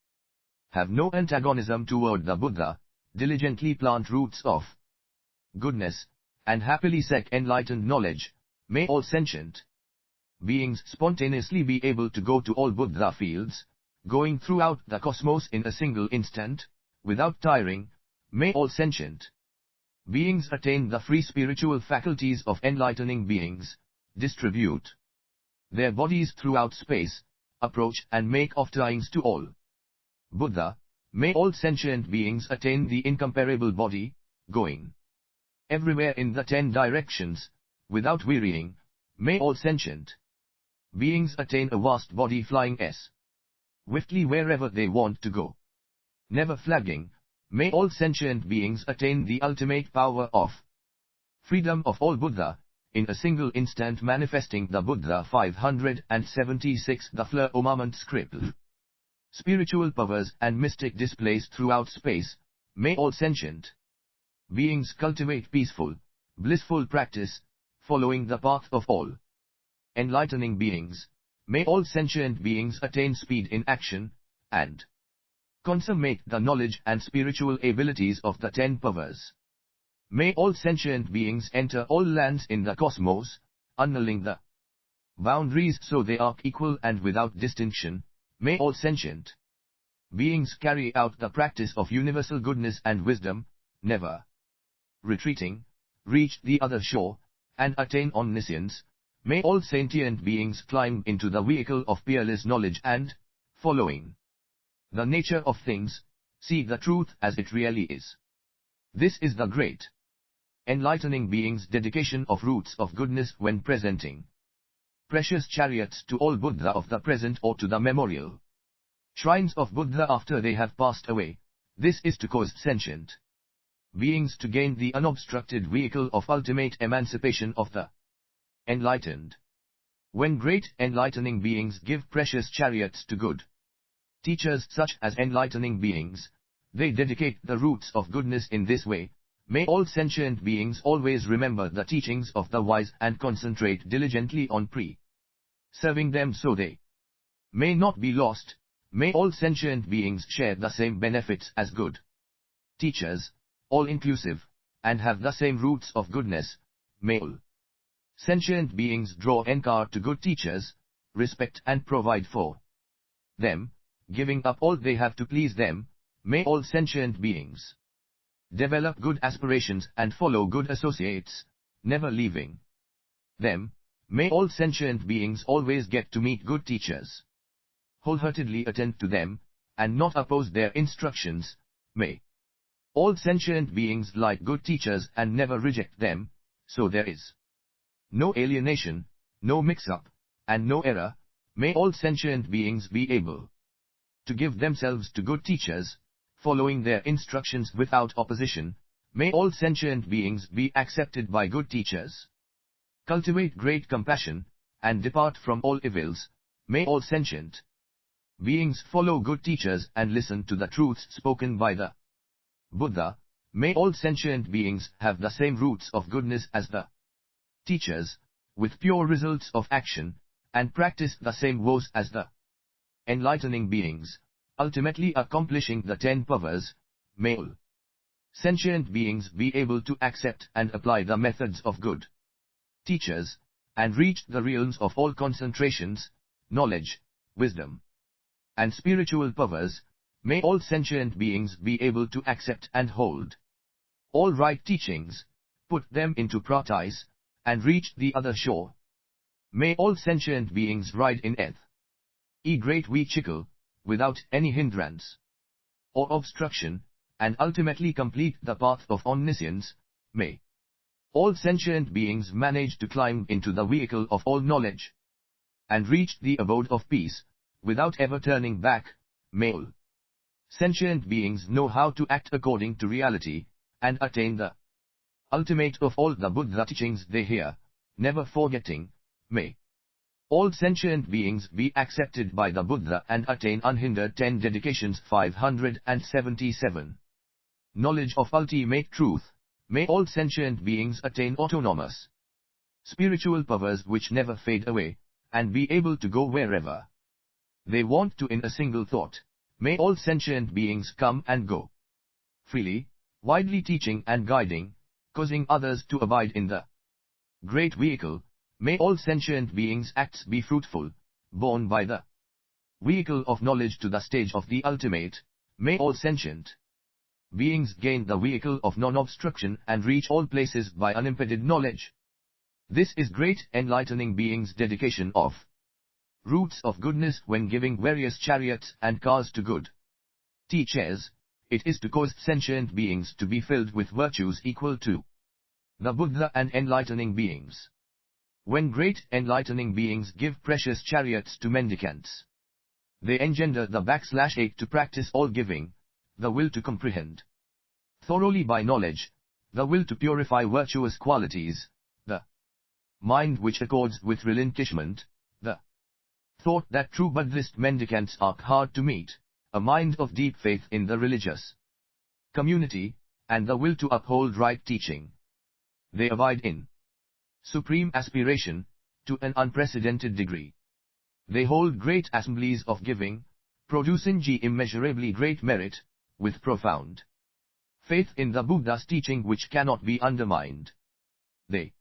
have no antagonism toward the Buddha, diligently plant roots of goodness, and happily seek enlightened knowledge. May all sentient beings spontaneously be able to go to all Buddha fields, going throughout the cosmos in a single instant, without tiring. May all sentient beings attain the free spiritual faculties of enlightening beings, distribute their bodies throughout space, approach and make offerings to all Buddha. May all sentient beings attain the incomparable body, going everywhere in the 10 directions, without wearying. May all sentient beings attain a vast body flying swiftly wherever they want to go, never flagging. May all sentient beings attain the ultimate power of freedom of all Buddha, in a single instant manifesting the Buddha 576 the firmament script. Spiritual powers and mystic displays throughout space. May all sentient beings cultivate peaceful, blissful practice, following the path of all enlightening beings. May all sentient beings attain speed in action, and consummate the knowledge and spiritual abilities of the 10 powers. May all sentient beings enter all lands in the cosmos, annulling the boundaries so they are equal and without distinction. May all sentient beings carry out the practice of universal goodness and wisdom, never retreating, reach the other shore, and attain omniscience. May all sentient beings climb into the vehicle of peerless knowledge and, following the nature of things, see the truth as it really is. This is the great enlightening being's dedication of roots of goodness when presenting precious chariots to all Buddha of the present or to the memorial shrines of Buddha after they have passed away. This is to cause sentient beings to gain the unobstructed vehicle of ultimate emancipation of the enlightened. When great enlightening beings give precious chariots to good teachers such as enlightening beings, they dedicate the roots of goodness in this way. May all sentient beings always remember the teachings of the wise and concentrate diligently on serving them so they may not be lost. May all sentient beings share the same benefits as good teachers, all-inclusive, and have the same roots of goodness. May all sentient beings draw encourage to good teachers, respect and provide for them. giving up all they have to please them, may all sentient beings develop good aspirations and follow good associates, never leaving them. May all sentient beings always get to meet good teachers, wholeheartedly attend to them, and not oppose their instructions. May all sentient beings like good teachers and never reject them, so there is no alienation, no mix-up, and no error. May all sentient beings be able to give themselves to good teachers, following their instructions without opposition. May all sentient beings be accepted by good teachers, cultivate great compassion, and depart from all evils. May all sentient beings follow good teachers and listen to the truths spoken by the Buddha. May all sentient beings have the same roots of goodness as the teachers, with pure results of action, and practice the same vows as the enlightening beings, ultimately accomplishing the 10 powers. May all sentient beings be able to accept and apply the methods of good teachers, and reach the realms of all concentrations, knowledge, wisdom, and spiritual powers. May all sentient beings be able to accept and hold all right teachings, put them into practice, and reach the other shore. May all sentient beings ride in a great vehicle, without any hindrance or obstruction, and ultimately complete the path of omniscience. May all sentient beings manage to climb into the vehicle of all knowledge, and reach the abode of peace, without ever turning back. May all sentient beings know how to act according to reality, and attain the ultimate of all the Buddha teachings they hear, never forgetting. May all sentient beings be accepted by the Buddha and attain unhindered 10 dedications. 577. Knowledge of ultimate truth. May all sentient beings attain autonomous spiritual powers which never fade away, and be able to go wherever they want to in a single thought. May all sentient beings come and go freely, widely teaching and guiding, causing others to abide in the great vehicle. May all sentient beings' acts be fruitful, borne by the vehicle of knowledge to the stage of the ultimate. May all sentient beings gain the vehicle of non-obstruction and reach all places by unimpeded knowledge. This is great enlightening beings' dedication of roots of goodness when giving various chariots and cars to good teachers. It is to cause sentient beings to be filled with virtues equal to the Buddha and enlightening beings. When great enlightening beings give precious chariots to mendicants, they engender the /8 to practice all giving, the will to comprehend thoroughly by knowledge, the will to purify virtuous qualities, the mind which accords with relinquishment, the thought that true Buddhist mendicants are hard to meet, a mind of deep faith in the religious community, and the will to uphold right teaching. They abide in supreme aspiration, to an unprecedented degree. They hold great assemblies of giving, producing immeasurably great merit, with profound faith in the Buddha's teaching which cannot be undermined. They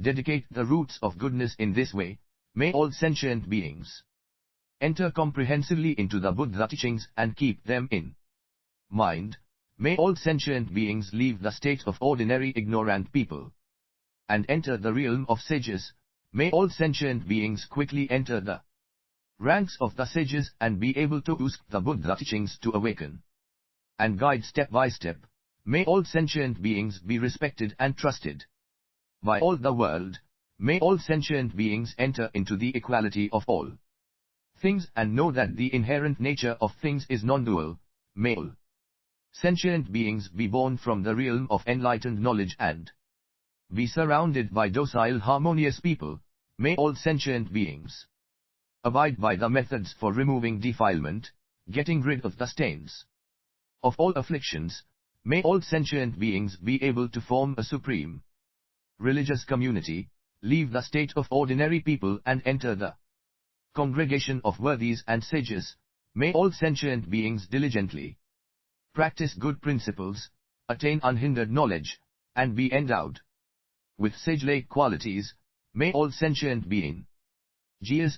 dedicate the roots of goodness in this way. May all sentient beings enter comprehensively into the Buddha teachings and keep them in mind. May all sentient beings leave the state of ordinary ignorant people and enter the realm of sages. May all sentient beings quickly enter the ranks of the sages and be able to use the Buddha teachings to awaken and guide step by step. May all sentient beings be respected and trusted by all the world. May all sentient beings enter into the equality of all things and know that the inherent nature of things is non-dual. May all sentient beings be born from the realm of enlightened knowledge and be surrounded by docile harmonious people. May all sentient beings abide by the methods for removing defilement, getting rid of the stains of all afflictions. May all sentient beings be able to form a supreme religious community, leave the state of ordinary people and enter the congregation of worthies and sages. May all sentient beings diligently practice good principles, attain unhindered knowledge, and be endowed with sage-like qualities. May all sentient beings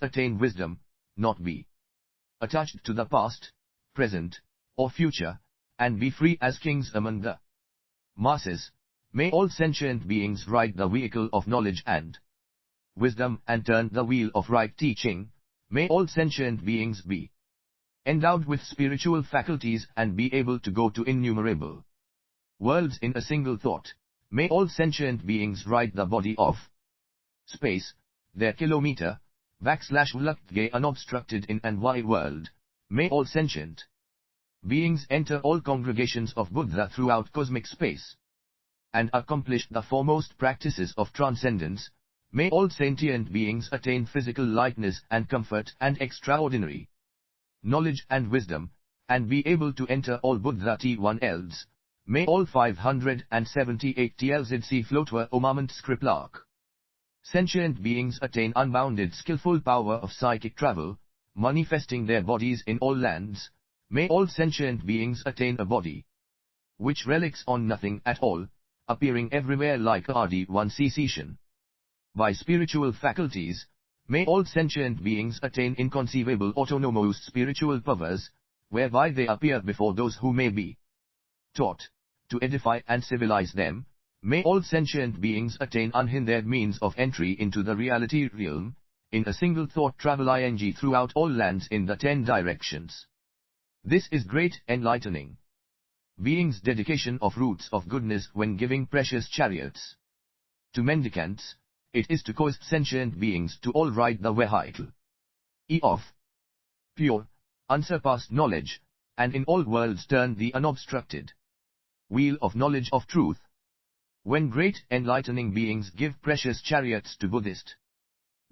attain wisdom, not be attached to the past, present, or future, and be free as kings among the masses. May all sentient beings ride the vehicle of knowledge and wisdom and turn the wheel of right teaching. May all sentient beings be endowed with spiritual faculties and be able to go to innumerable worlds in a single thought. May all sentient beings ride the body of space, their kilometer, /Vajradhvaja unobstructed in and wide world. May all sentient beings enter all congregations of Buddha throughout cosmic space and accomplish the foremost practices of transcendence. May all sentient beings attain physical lightness and comfort and extraordinary knowledge and wisdom, and be able to enter all Buddha T1Ls. May all 578 TLZC float where Omament Skriplark. Sentient beings attain unbounded skillful power of psychic travel, manifesting their bodies in all lands. May all sentient beings attain a body which relics on nothing at all, appearing everywhere like a RD1 cessation. By spiritual faculties, may all sentient beings attain inconceivable autonomous spiritual powers, whereby they appear before those who may be taught to edify and civilize them. May all sentient beings attain unhindered means of entry into the reality realm, in a single thought travel ing throughout all lands in the 10 directions. This is great enlightening beings' dedication of roots of goodness when giving precious chariots to mendicants. It is to cause sentient beings to all ride the vehicle of pure, unsurpassed knowledge, and in all worlds turn the unobstructed wheel of knowledge of truth. When great enlightening beings give precious chariots to Buddhist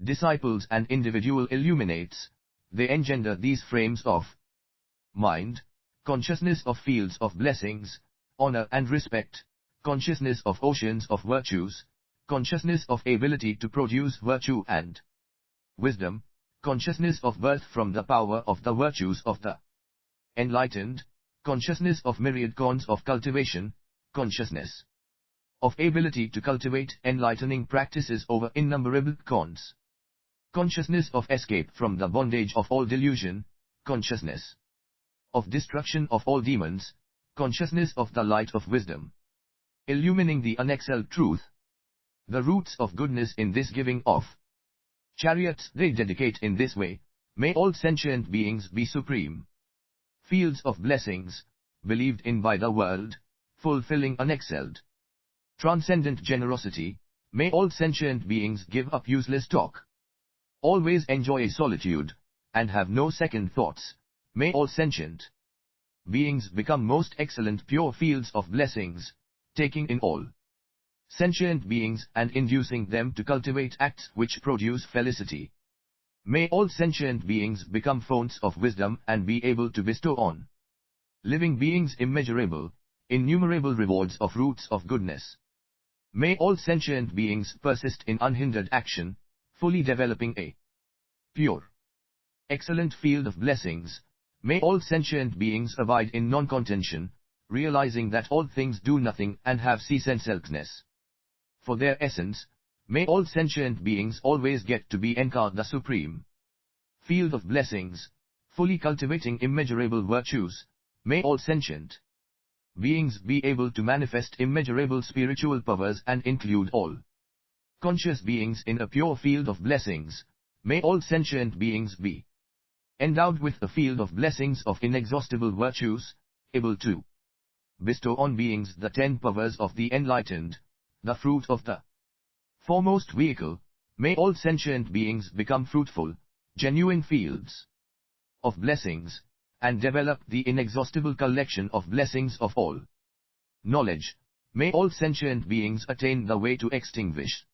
disciples and individual illuminates, they engender these frames of mind, consciousness of fields of blessings, honor and respect, consciousness of oceans of virtues, consciousness of ability to produce virtue and wisdom, consciousness of birth from the power of the virtues of the enlightened, consciousness of myriad cons of cultivation, consciousness of ability to cultivate enlightening practices over innumerable cons, consciousness of escape from the bondage of all delusion, consciousness of destruction of all demons, consciousness of the light of wisdom, illumining the unexcelled truth. The roots of goodness in this giving of chariots they dedicate in this way. May all sentient beings be supreme fields of blessings, believed in by the world, fulfilling unexcelled transcendent generosity. May all sentient beings give up useless talk, always enjoy solitude, and have no second thoughts. May all sentient beings become most excellent pure fields of blessings, taking in all sentient beings and inducing them to cultivate acts which produce felicity. May all sentient beings become founts of wisdom and be able to bestow on living beings immeasurable, innumerable rewards of roots of goodness. May all sentient beings persist in unhindered action, fully developing a pure, excellent field of blessings. May all sentient beings abide in non-contention, realizing that all things do nothing and have cease and selfness for their essence. May all sentient beings always get to be encountered the supreme field of blessings, fully cultivating immeasurable virtues. May all sentient beings be able to manifest immeasurable spiritual powers and include all conscious beings in a pure field of blessings. May all sentient beings be endowed with a field of blessings of inexhaustible virtues, able to bestow on beings the 10 powers of the enlightened, the fruit of the foremost vehicle. May all sentient beings become fruitful, genuine fields of blessings, and develop the inexhaustible collection of blessings of all knowledge. May all sentient beings attain the way to extinguish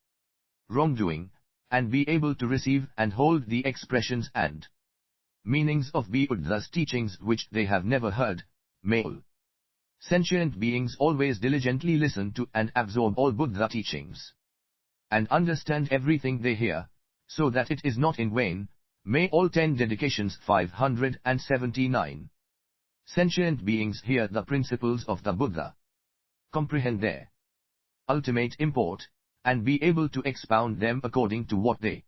wrongdoing, and be able to receive and hold the expressions and meanings of Buddha's teachings which they have never heard. May all sentient beings always diligently listen to and absorb all Buddha teachings, and understand everything they hear, so that it is not in vain. May all 10 dedications 579 sentient beings hear the principles of the Buddha, comprehend their ultimate import, and be able to expound them according to what they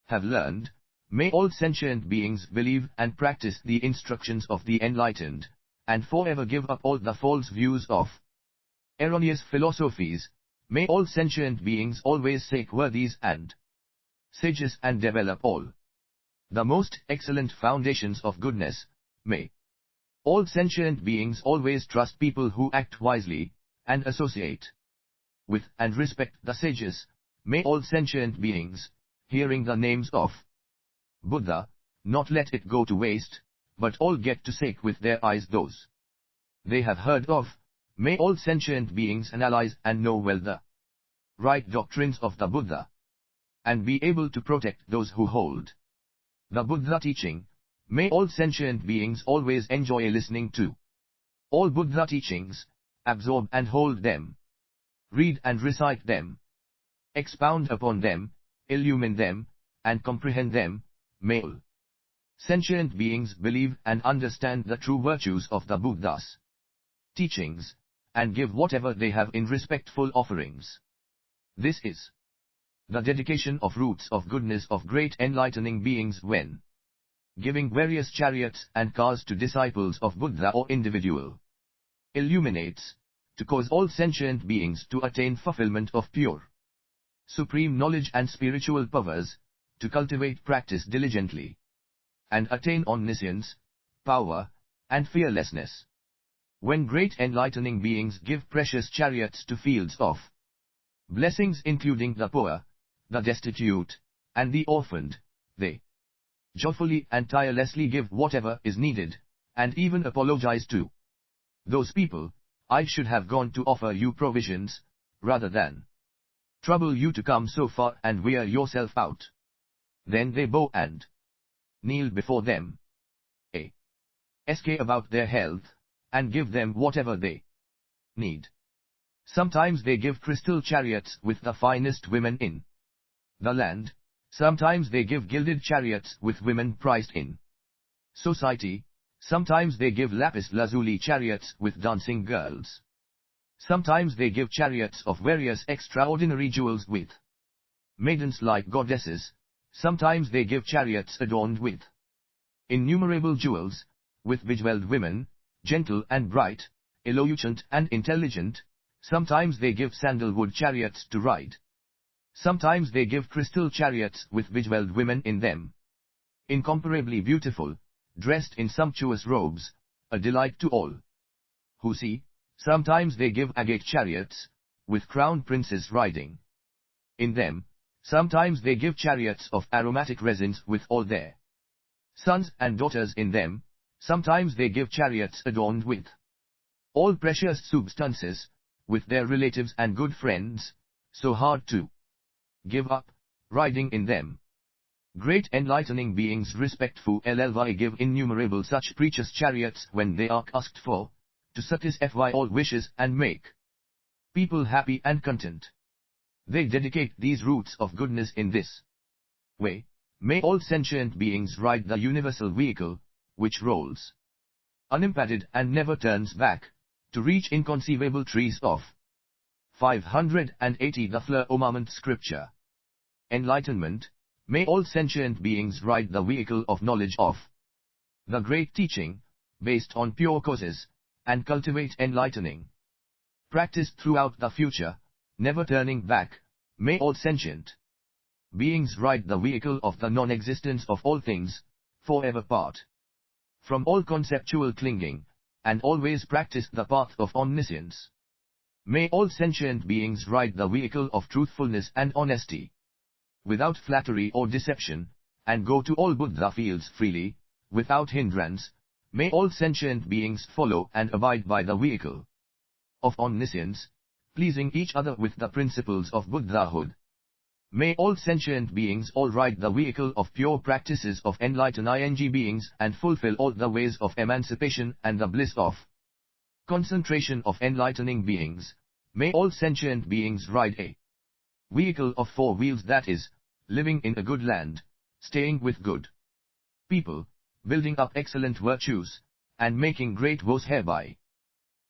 have learned. May all sentient beings believe and practice the instructions of the enlightened, and forever give up all the false views of erroneous philosophies. May all sentient beings always seek worthies and sages and develop all the most excellent foundations of goodness. May all sentient beings always trust people who act wisely, and associate with and respect the sages. May all sentient beings, hearing the names of Buddha, not let it go to waste, but all get to seek with their eyes those they have heard of. May all sentient beings analyze and know well the right doctrines of the Buddha, and be able to protect those who hold the Buddha teaching. May all sentient beings always enjoy listening to all Buddha teachings, absorb and hold them, read and recite them, expound upon them, illumine them, and comprehend them. May all sentient beings believe and understand the true virtues of the Buddha's teachings, and give whatever they have in respectful offerings. This is the dedication of roots of goodness of great enlightening beings when giving various chariots and cars to disciples of Buddha or individual illuminates, to cause all sentient beings to attain fulfillment of pure, supreme knowledge and spiritual powers, to cultivate practice diligently, and attain omniscience, power, and fearlessness. When great enlightening beings give precious chariots to fields of blessings including the poor, the destitute, and the orphaned, they joyfully and tirelessly give whatever is needed, and even apologize to those people. I should have gone to offer you provisions, rather than trouble you to come so far and wear yourself out. Then they bow and kneel before them, ask about their health, and give them whatever they need. Sometimes they give crystal chariots with the finest women in the land, sometimes they give gilded chariots with women prized in society, sometimes they give lapis lazuli chariots with dancing girls. Sometimes they give chariots of various extraordinary jewels with maidens like goddesses, sometimes they give chariots adorned with innumerable jewels, with bejeweled women, gentle and bright, eloquent and intelligent. Sometimes they give sandalwood chariots to ride. Sometimes they give crystal chariots with bejeweled women in them, incomparably beautiful, dressed in sumptuous robes, a delight to all who see. Sometimes they give agate chariots, with crowned princes riding in them. Sometimes they give chariots of aromatic resins with all their sons and daughters in them. Sometimes they give chariots adorned with all precious substances, with their relatives and good friends, so hard to give up, riding in them. Great enlightening beings respectful give innumerable such precious chariots when they are asked for, to satisfy all wishes and make people happy and content. They dedicate these roots of goodness in this way. May all sentient beings ride the universal vehicle, which rolls unimpeded and never turns back, to reach inconceivable trees of 580 the firmament scripture. Enlightenment. May all sentient beings ride the vehicle of knowledge of the great teaching, based on pure causes, and cultivate enlightening practice throughout the future, never turning back. May all sentient beings ride the vehicle of the non-existence of all things, forever part from all conceptual clinging, and always practice the path of omniscience. May all sentient beings ride the vehicle of truthfulness and honesty, without flattery or deception, and go to all Buddha fields freely, without hindrance. May all sentient beings follow and abide by the vehicle of omniscience, pleasing each other with the principles of Buddhahood. May all sentient beings all ride the vehicle of pure practices of enlightened beings and fulfill all the ways of emancipation and the bliss of concentration of enlightening beings. May all sentient beings ride a vehicle of four wheels, that is, living in a good land, staying with good people, building up excellent virtues, and making great woes hereby,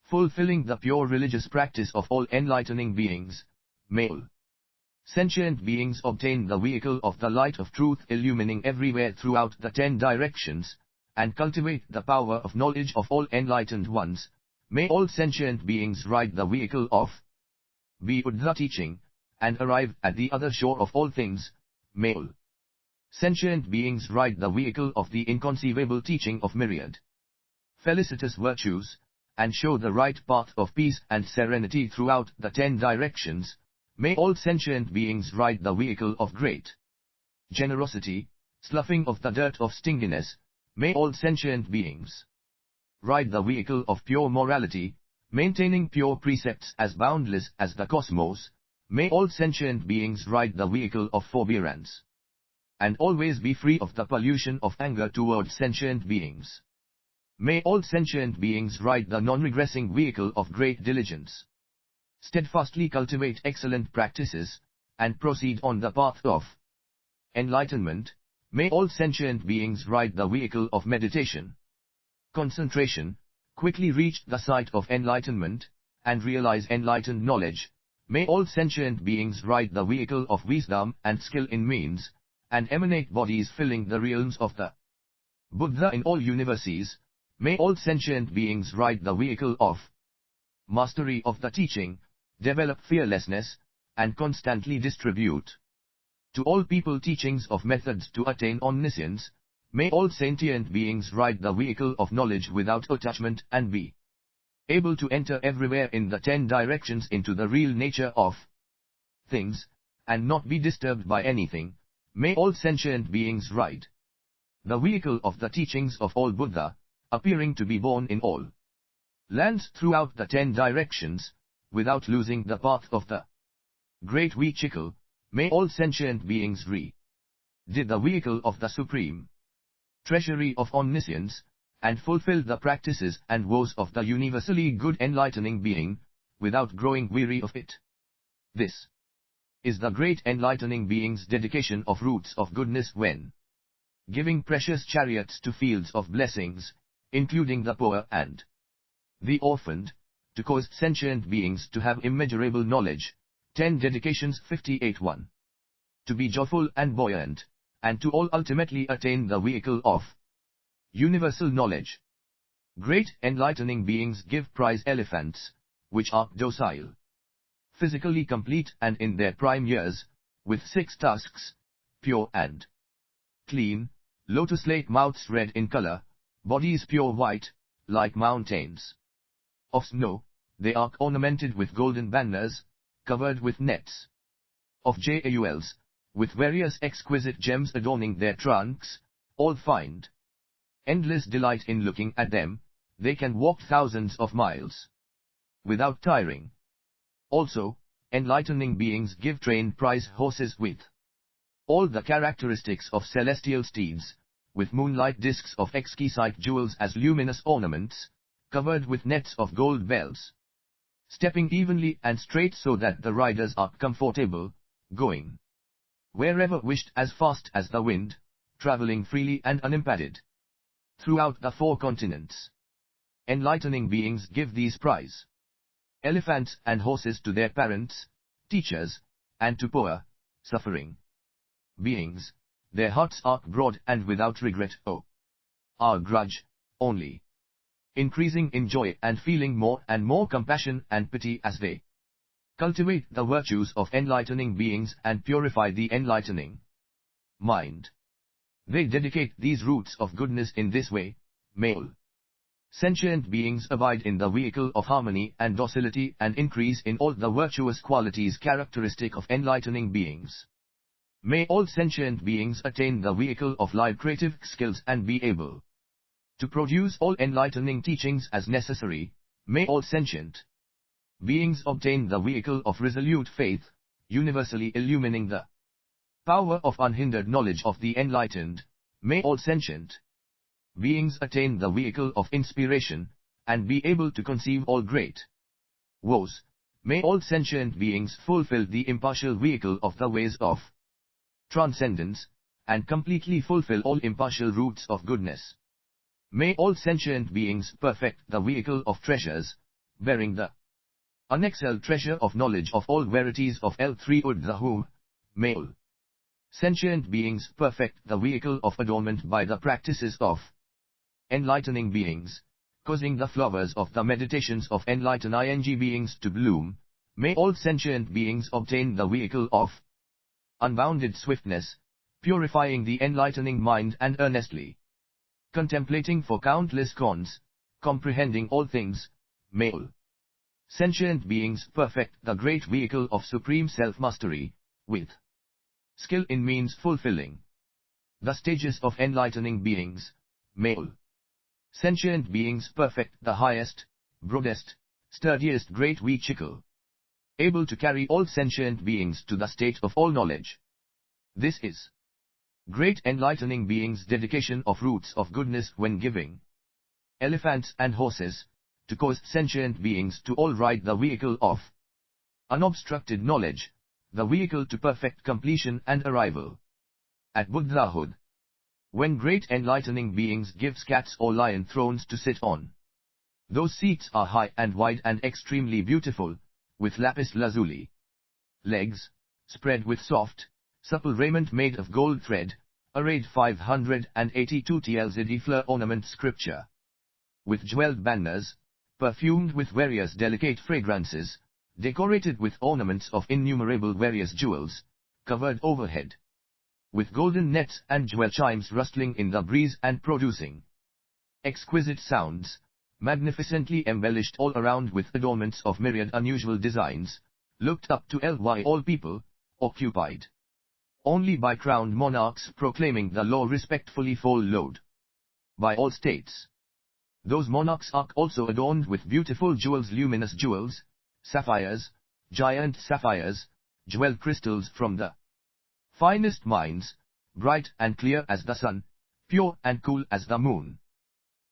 fulfilling the pure religious practice of all enlightening beings. May all Sentient beings obtain the vehicle of the light of truth illumining everywhere throughout the 10 directions, and cultivate the power of knowledge of all enlightened ones. May all sentient beings ride the vehicle of Buddha teaching, and arrive at the other shore of all things. May all sentient beings ride the vehicle of the inconceivable teaching of myriad felicitous virtues, and show the right path of peace and serenity throughout the 10 directions. May all sentient beings ride the vehicle of great generosity, sloughing of the dirt of stinginess. May all sentient beings ride the vehicle of pure morality, maintaining pure precepts as boundless as the cosmos. May all sentient beings ride the vehicle of forbearance, and always be free of the pollution of anger towards sentient beings. May all sentient beings ride the non-regressing vehicle of great diligence, steadfastly cultivate excellent practices, and proceed on the path of enlightenment. May all sentient beings ride the vehicle of meditation, concentration, quickly reach the site of enlightenment, and realize enlightened knowledge. May all sentient beings ride the vehicle of wisdom and skill in means, and emanate bodies filling the realms of the Buddha in all universes. May all sentient beings ride the vehicle of mastery of the teaching, develop fearlessness, and constantly distribute to all people teachings of methods to attain omniscience. May all sentient beings ride the vehicle of knowledge without attachment and be able to enter everywhere in the 10 directions into the real nature of things, and not be disturbed by anything. May all sentient beings ride the vehicle of the teachings of all Buddha, appearing to be born in all lands throughout the 10 directions, without losing the path of the great vehicle. May all sentient beings did the vehicle of the supreme treasury of omniscience, and fulfill the practices and woes of the universally good enlightening being, without growing weary of it. This is the great enlightening being's dedication of roots of goodness when giving precious chariots to fields of blessings, including the poor and the orphaned, to cause sentient beings to have immeasurable knowledge. 10 dedications 58:1. To be joyful and buoyant, and to all ultimately attain the vehicle of universal knowledge. Great enlightening beings give prize elephants, which are docile, physically complete and in their prime years, with 6 tusks, pure and clean, lotus-like mouths red in color, bodies pure white, like mountains of snow. They are ornamented with golden banners, covered with nets of jewels, with various exquisite gems adorning their trunks. All find endless delight in looking at them. They can walk thousands of miles without tiring. Also, enlightening beings give trained prize horses with all the characteristics of celestial steeds, with moonlight discs of exquisite jewels as luminous ornaments, covered with nets of gold bells, stepping evenly and straight so that the riders are comfortable, going wherever wished as fast as the wind, traveling freely and unimpeded throughout the 4 continents. Enlightening beings give these prize elephants and horses to their parents, teachers, and to poor, suffering beings. Their hearts are broad and without regret or grudge, only increasing in joy and feeling more and more compassion and pity as they cultivate the virtues of enlightening beings and purify the enlightening mind. They dedicate these roots of goodness in this way. May all sentient beings abide in the vehicle of harmony and docility and increase in all the virtuous qualities characteristic of enlightening beings. May all sentient beings attain the vehicle of live creative skills and be able to produce all enlightening teachings as necessary. May all sentient beings obtain the vehicle of resolute faith, universally illumining the power of unhindered knowledge of the enlightened. May all sentient beings attain the vehicle of inspiration, and be able to conceive all great woes. May all sentient beings fulfill the impartial vehicle of the ways of transcendence, and completely fulfill all impartial roots of goodness. May all sentient beings perfect the vehicle of treasures, bearing the unexcelled treasure of knowledge of all verities of L3 Urdhva, may all sentient beings perfect the vehicle of adornment by the practices of enlightening beings, causing the flowers of the meditations of enlightened beings to bloom. May all sentient beings obtain the vehicle of unbounded swiftness, purifying the enlightening mind and earnestly contemplating for countless cons, comprehending all things. May all sentient beings perfect the great vehicle of supreme self-mastery, with skill in means fulfilling the stages of enlightening beings. May all sentient beings perfect the highest, broadest, sturdiest great vehicle, able to carry all sentient beings to the state of all knowledge. This is great enlightening beings' dedication of roots of goodness when giving elephants and horses, to cause sentient beings to all ride the vehicle of unobstructed knowledge, the vehicle to perfect completion and arrival at Buddhahood. When great enlightening beings give cats or lion thrones to sit on, those seats are high and wide and extremely beautiful, with lapis lazuli legs, spread with soft, supple raiment made of gold thread, arrayed 582 tlzd fleur ornament scripture, with jeweled banners, perfumed with various delicate fragrances, decorated with ornaments of innumerable various jewels, covered overhead with golden nets and jewel chimes rustling in the breeze and producing exquisite sounds, magnificently embellished all around with adornments of myriad unusual designs, looked up to by all people, occupied only by crowned monarchs proclaiming the law respectfully followed by all states. Those monarchs are also adorned with beautiful jewels, luminous jewels, sapphires, giant sapphires, jewel crystals from the finest mines, bright and clear as the sun, pure and cool as the moon,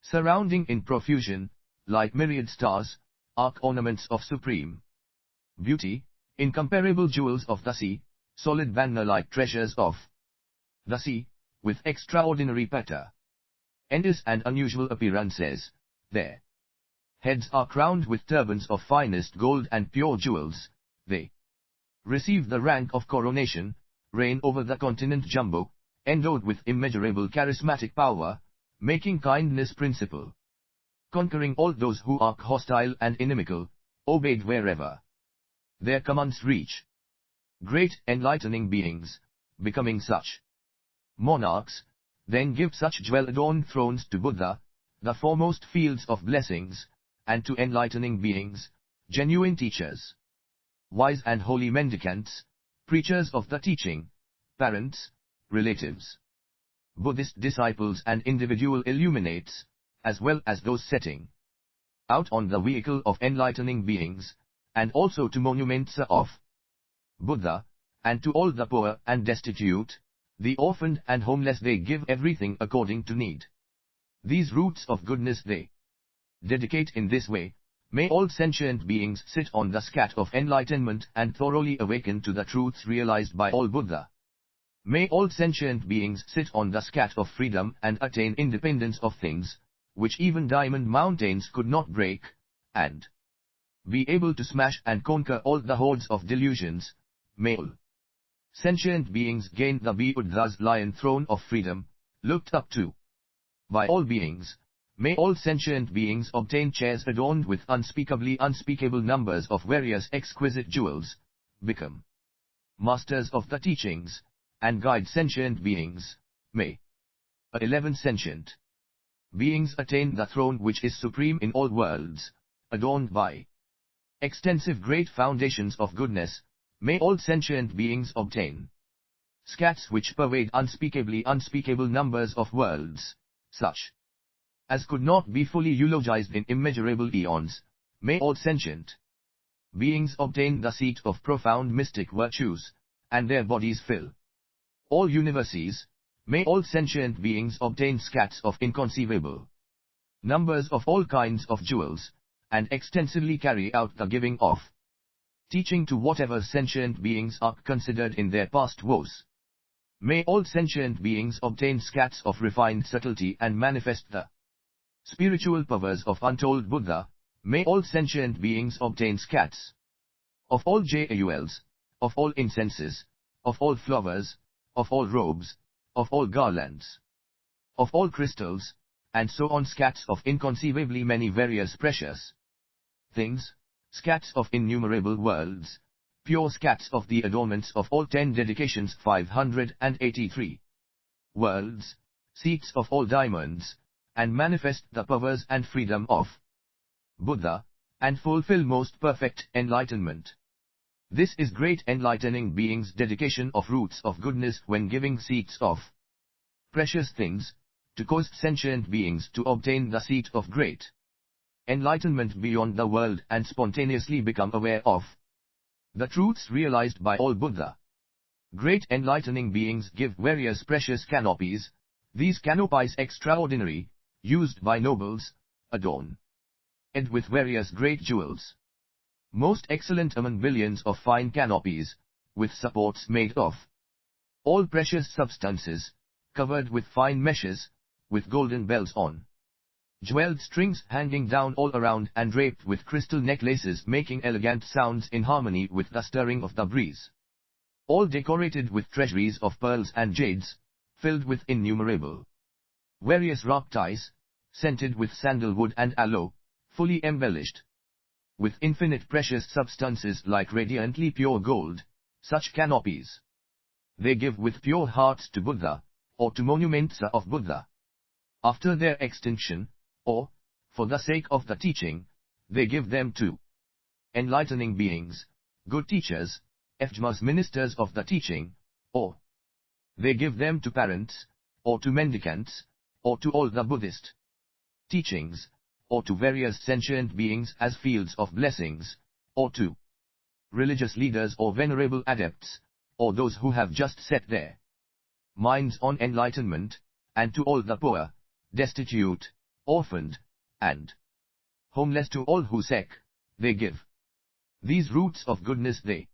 surrounding in profusion, like myriad stars, are ornaments of supreme beauty, incomparable jewels of the sea, solid banner-like treasures of the sea, with extraordinary patter, endless and unusual appearances. Their heads are crowned with turbans of finest gold and pure jewels. They receive the rank of coronation, reign over the continent Jumbo, endowed with immeasurable charismatic power, making kindness principle, conquering all those who are hostile and inimical, obeyed wherever their commands reach. Great enlightening beings, becoming such monarchs, then give such jewel-adorned thrones to Buddha, the foremost fields of blessings, and to enlightening beings, genuine teachers, wise and holy mendicants, preachers of the teaching, parents, relatives, Buddhist disciples and individual illuminates, as well as those setting out on the vehicle of enlightening beings, and also to monuments of Buddha, and to all the poor and destitute, the orphaned and homeless they give everything according to need. These roots of goodness they dedicate in this way. May all sentient beings sit on the scat of enlightenment and thoroughly awaken to the truths realized by all Buddha. May all sentient beings sit on the scat of freedom and attain independence of things, which even diamond mountains could not break, and be able to smash and conquer all the hordes of delusions. May all sentient beings gain the Buddha's lion throne of freedom, looked up to by all beings. May all sentient beings obtain chairs adorned with unspeakably unspeakable numbers of various exquisite jewels, become masters of the teachings, and guide sentient beings. May 11 sentient beings attain the throne which is supreme in all worlds, adorned by extensive great foundations of goodness. May all sentient beings obtain scats which pervade unspeakably unspeakable numbers of worlds, such as could not be fully eulogized in immeasurable eons. May all sentient beings obtain the seat of profound mystic virtues, and their bodies fill all universes. May all sentient beings obtain scats of inconceivable numbers of all kinds of jewels, and extensively carry out the giving of teaching to whatever sentient beings are considered in their past woes. May all sentient beings obtain scats of refined subtlety and manifest the spiritual powers of untold Buddha. may all sentient beings obtain scats of all jewels, of all incenses, of all flowers, of all robes, of all garlands, of all crystals, and so on, scats of inconceivably many various precious things, scats of innumerable worlds, pure scats of the adornments of all 10 dedications, 583 worlds, seats of all diamonds, and manifest the powers and freedom of Buddha, and fulfill most perfect enlightenment. This is great enlightening beings' dedication of roots of goodness when giving seats of precious things, to cause sentient beings to obtain the seat of great enlightenment beyond the world and spontaneously become aware of the truths realized by all Buddha. Great enlightening beings give various precious canopies, these canopies extraordinary, used by nobles, adorn it with various great jewels. Most excellent among billions of fine canopies, with supports made of all precious substances, covered with fine meshes, with golden bells on jeweled strings hanging down all around and draped with crystal necklaces making elegant sounds in harmony with the stirring of the breeze. All decorated with treasuries of pearls and jades, filled with innumerable various rock ties, scented with sandalwood and aloe, fully embellished with infinite precious substances like radiantly pure gold, such canopies they give with pure hearts to Buddha, or to monuments of Buddha. After their extinction, or, for the sake of the teaching, they give them to enlightening beings, good teachers, Fjmas ministers of the teaching, or they give them to parents, or to mendicants, or to all the Buddhist teachings, or to various sentient beings as fields of blessings, or to religious leaders or venerable adepts, or those who have just set their minds on enlightenment, and to all the poor, destitute, orphaned, and homeless, to all who seek, they give. These roots of goodness they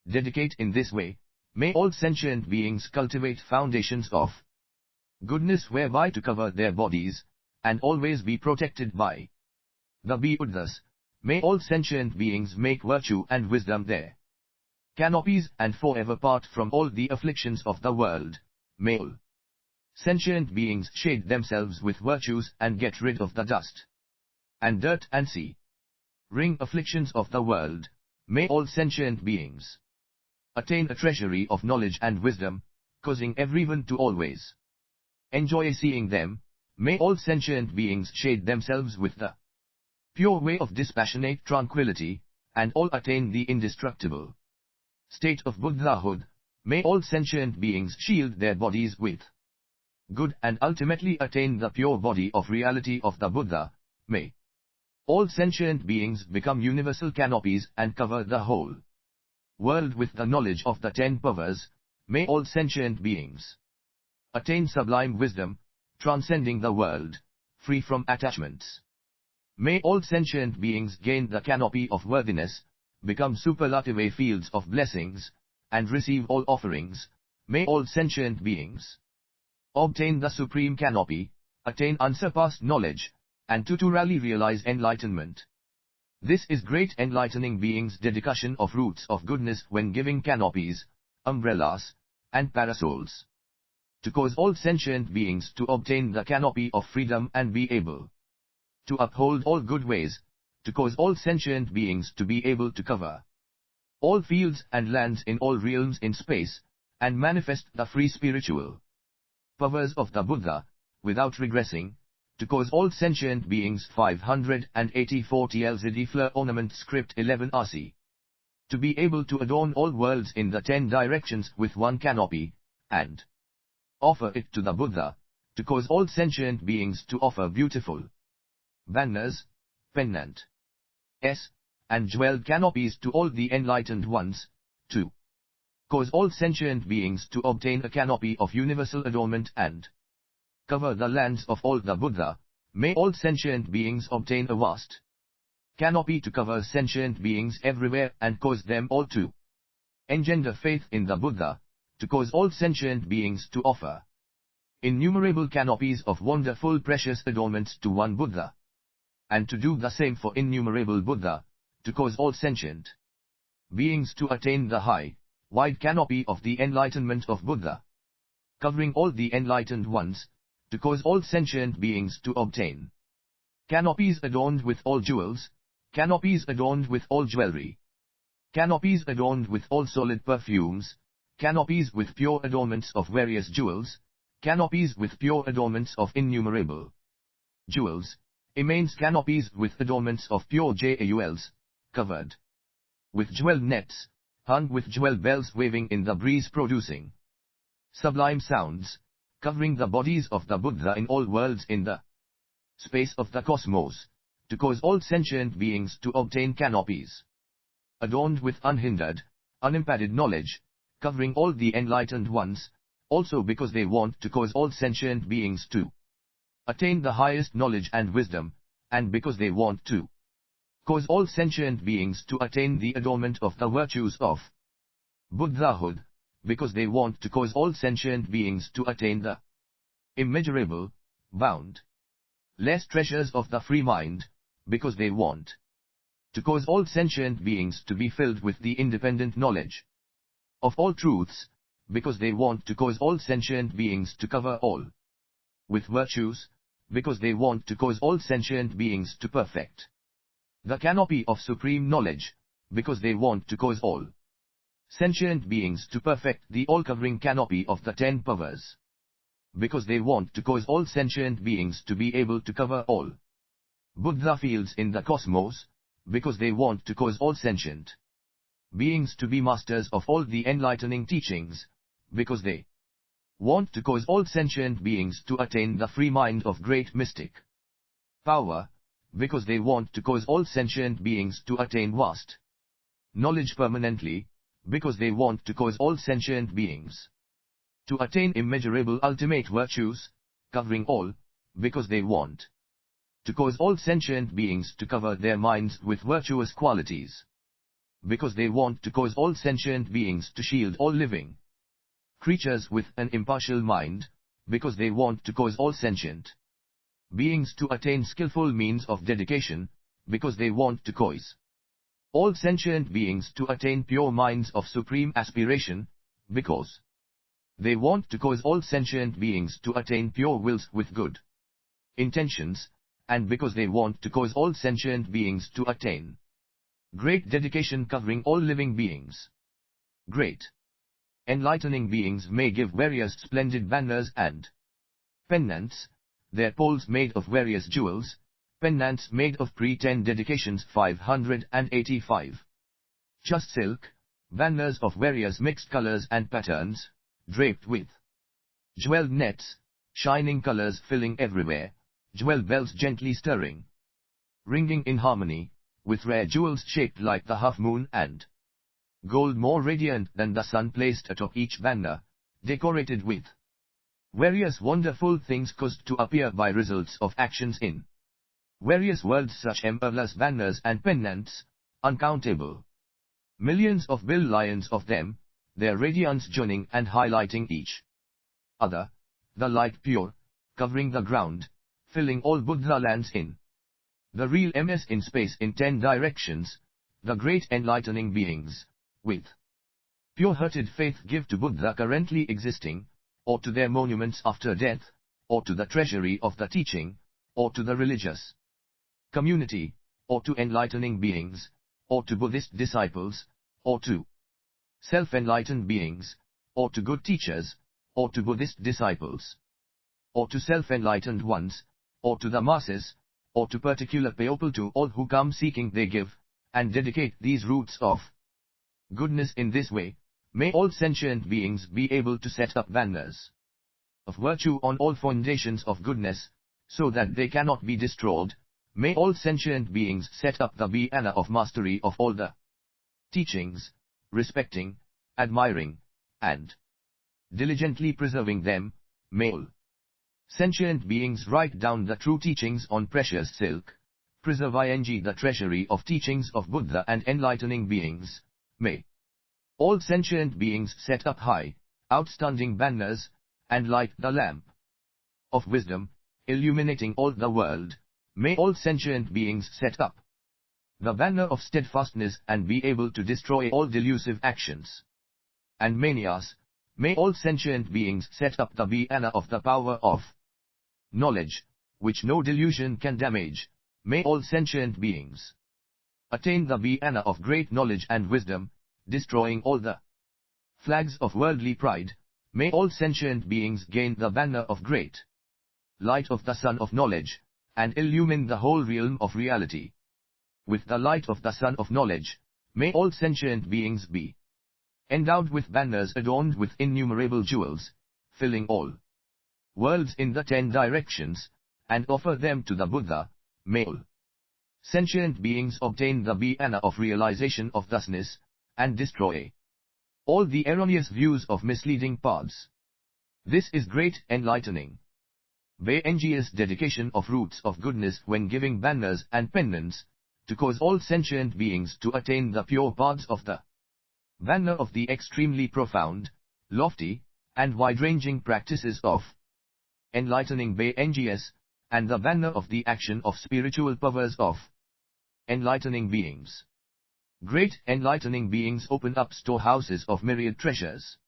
dedicate in this way, may all sentient beings cultivate foundations of goodness whereby to cover their bodies, and always be protected by the Buddhas. May all sentient beings make virtue and wisdom their canopies and forever part from all the afflictions of the world. May all sentient beings shade themselves with virtues and get rid of the dust and dirt and sea ring afflictions of the world. May all sentient beings attain a treasury of knowledge and wisdom, causing everyone to always enjoy seeing them. May all sentient beings shade themselves with the pure way of dispassionate tranquility, and all attain the indestructible state of Buddhahood. May all sentient beings shield their bodies with good and ultimately attain the pure body of reality of the Buddha. May all sentient beings become universal canopies and cover the whole world with the knowledge of the 10 powers. May all sentient beings attain sublime wisdom, transcending the world, free from attachments. May all sentient beings gain the canopy of worthiness, become superlative fields of blessings, and receive all offerings. May all sentient beings obtain the supreme canopy, attain unsurpassed knowledge, and tutorally realize enlightenment. This is great enlightening beings' dedication of roots of goodness when giving canopies, umbrellas, and parasols, to cause all sentient beings to obtain the canopy of freedom and be able to uphold all good ways, to cause all sentient beings to be able to cover all fields and lands in all realms in space, and manifest the free spiritual powers of the Buddha, without regressing, to cause all sentient beings 584 TLZD Fleur Ornament Script 11 RC, to be able to adorn all worlds in the 10 directions with one canopy, and offer it to the Buddha, to cause all sentient beings to offer beautiful banners, pennant, and jeweled canopies to all the enlightened ones, to cause all sentient beings to obtain a canopy of universal adornment and cover the lands of all the Buddha. May all sentient beings obtain a vast canopy to cover sentient beings everywhere and cause them all to engender faith in the Buddha, to cause all sentient beings to offer innumerable canopies of wonderful precious adornments to one Buddha. and to do the same for innumerable Buddha, to cause all sentient beings to attain the high, wide canopy of the enlightenment of Buddha, covering all the enlightened ones, to cause all sentient beings to obtain canopies adorned with all jewels, canopies adorned with all jewelry, canopies adorned with all solid perfumes, canopies with pure adornments of various jewels, canopies with pure adornments of innumerable jewels, immense canopies with adornments of pure jewels, covered with jewel nets, hung with jewel bells waving in the breeze producing sublime sounds, covering the bodies of the Buddha in all worlds in the space of the cosmos, to cause all sentient beings to obtain canopies adorned with unhindered, unimpeded knowledge, covering all the enlightened ones, also because they want to cause all sentient beings to attain the highest knowledge and wisdom, and because they want to cause all sentient beings to attain the adornment of the virtues of Buddhahood, because they want to cause all sentient beings to attain the immeasurable, boundless treasures of the free mind, because they want to cause all sentient beings to be filled with the independent knowledge of all truths, because they want to cause all sentient beings to cover all with virtues, because they want to cause all sentient beings to perfect the canopy of supreme knowledge, because they want to cause all sentient beings to perfect the all-covering canopy of the 10 powers, because they want to cause all sentient beings to be able to cover all Buddha fields in the cosmos, because they want to cause all sentient beings to be masters of all the enlightening teachings, because they want to cause all sentient beings to attain the free mind of great mystic power, because they want to cause all sentient beings to attain vast knowledge permanently, because they want to cause all sentient beings to attain immeasurable ultimate virtues, covering all, because they want to cause all sentient beings to cover their minds with virtuous qualities, because they want to cause all sentient beings to shield all living creatures with an impartial mind, because they want to cause all sentient beings to attain skillful means of dedication, because they want to cause all sentient beings to attain pure minds of supreme aspiration, because they want to cause all sentient beings to attain pure wills with good intentions, and because they want to cause all sentient beings to attain great dedication covering all living beings. Great enlightening beings may give various splendid banners and pendants, their poles made of various jewels, pendants made of pre-10 dedications 585. Just silk, banners of various mixed colors and patterns, draped with jeweled nets, shining colors filling everywhere, jewel bells gently stirring, ringing in harmony, with rare jewels shaped like the half-moon and gold more radiant than the sun placed atop each banner, decorated with various wonderful things caused to appear by results of actions in various worlds, such emperorless banners and pendants, uncountable millions of billions of them, their radiance joining and highlighting each other, the light pure, covering the ground, filling all Buddha lands in the real MS in space in 10 directions, the great enlightening beings, with pure-hearted faith give to Buddha currently existing, or to their monuments after death, or to the treasury of the teaching, or to the religious community, or to enlightening beings, or to Buddhist disciples, or to self-enlightened beings, or to good teachers, or to Buddhist disciples, or to self-enlightened ones, or to the masses, or to particular people, to all who come seeking they give, and dedicate these roots of goodness in this way. May all sentient beings be able to set up banners of virtue on all foundations of goodness, so that they cannot be destroyed. May all sentient beings set up the banner of mastery of all the teachings, respecting, admiring, and diligently preserving them. May all sentient beings write down the true teachings on precious silk, preserving the treasury of teachings of Buddha and enlightening beings. May all sentient beings set up high, outstanding banners, and light the lamp of wisdom, illuminating all the world, may all sentient beings set up the banner of steadfastness and be able to destroy all delusive actions and manias. May all sentient beings set up the banner of the power of knowledge, which no delusion can damage. May all sentient beings attain the banner of great knowledge and wisdom, destroying all the flags of worldly pride. May all sentient beings gain the banner of great light of the sun of knowledge, and illumine the whole realm of reality. With the light of the sun of knowledge, may all sentient beings be endowed with banners adorned with innumerable jewels, filling all worlds in the 10 directions, and offer them to the Buddha. May all sentient beings obtain the banner of realization of thusness, and destroy all the erroneous views of misleading paths. This is great enlightening. Bhajradhvaja-sūtra's dedication of roots of goodness when giving banners and pendants, to cause all sentient beings to attain the pure paths of the banner of the extremely profound, lofty, and wide-ranging practices of enlightening Bhajradhvaja, and the banner of the action of spiritual powers of enlightening beings. Great enlightening beings open up storehouses of myriad treasures,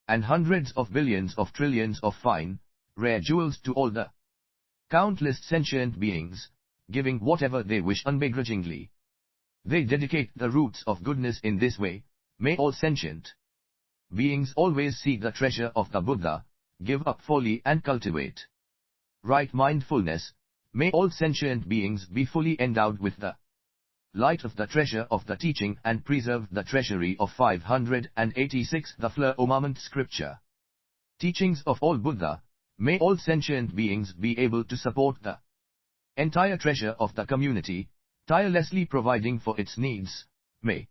and hundreds of billions of trillions of fine, rare jewels to all the countless sentient beings, giving whatever they wish unbegrudgingly. They dedicate the roots of goodness in this way. May all sentient beings always seek the treasure of the Buddha, give up folly and cultivate right mindfulness. May all sentient beings be fully endowed with the light of the treasure of the teaching and preserve the treasury of 586 the firmament scripture teachings of all Buddha. May all sentient beings be able to support the entire treasure of the community, tirelessly providing for its needs. May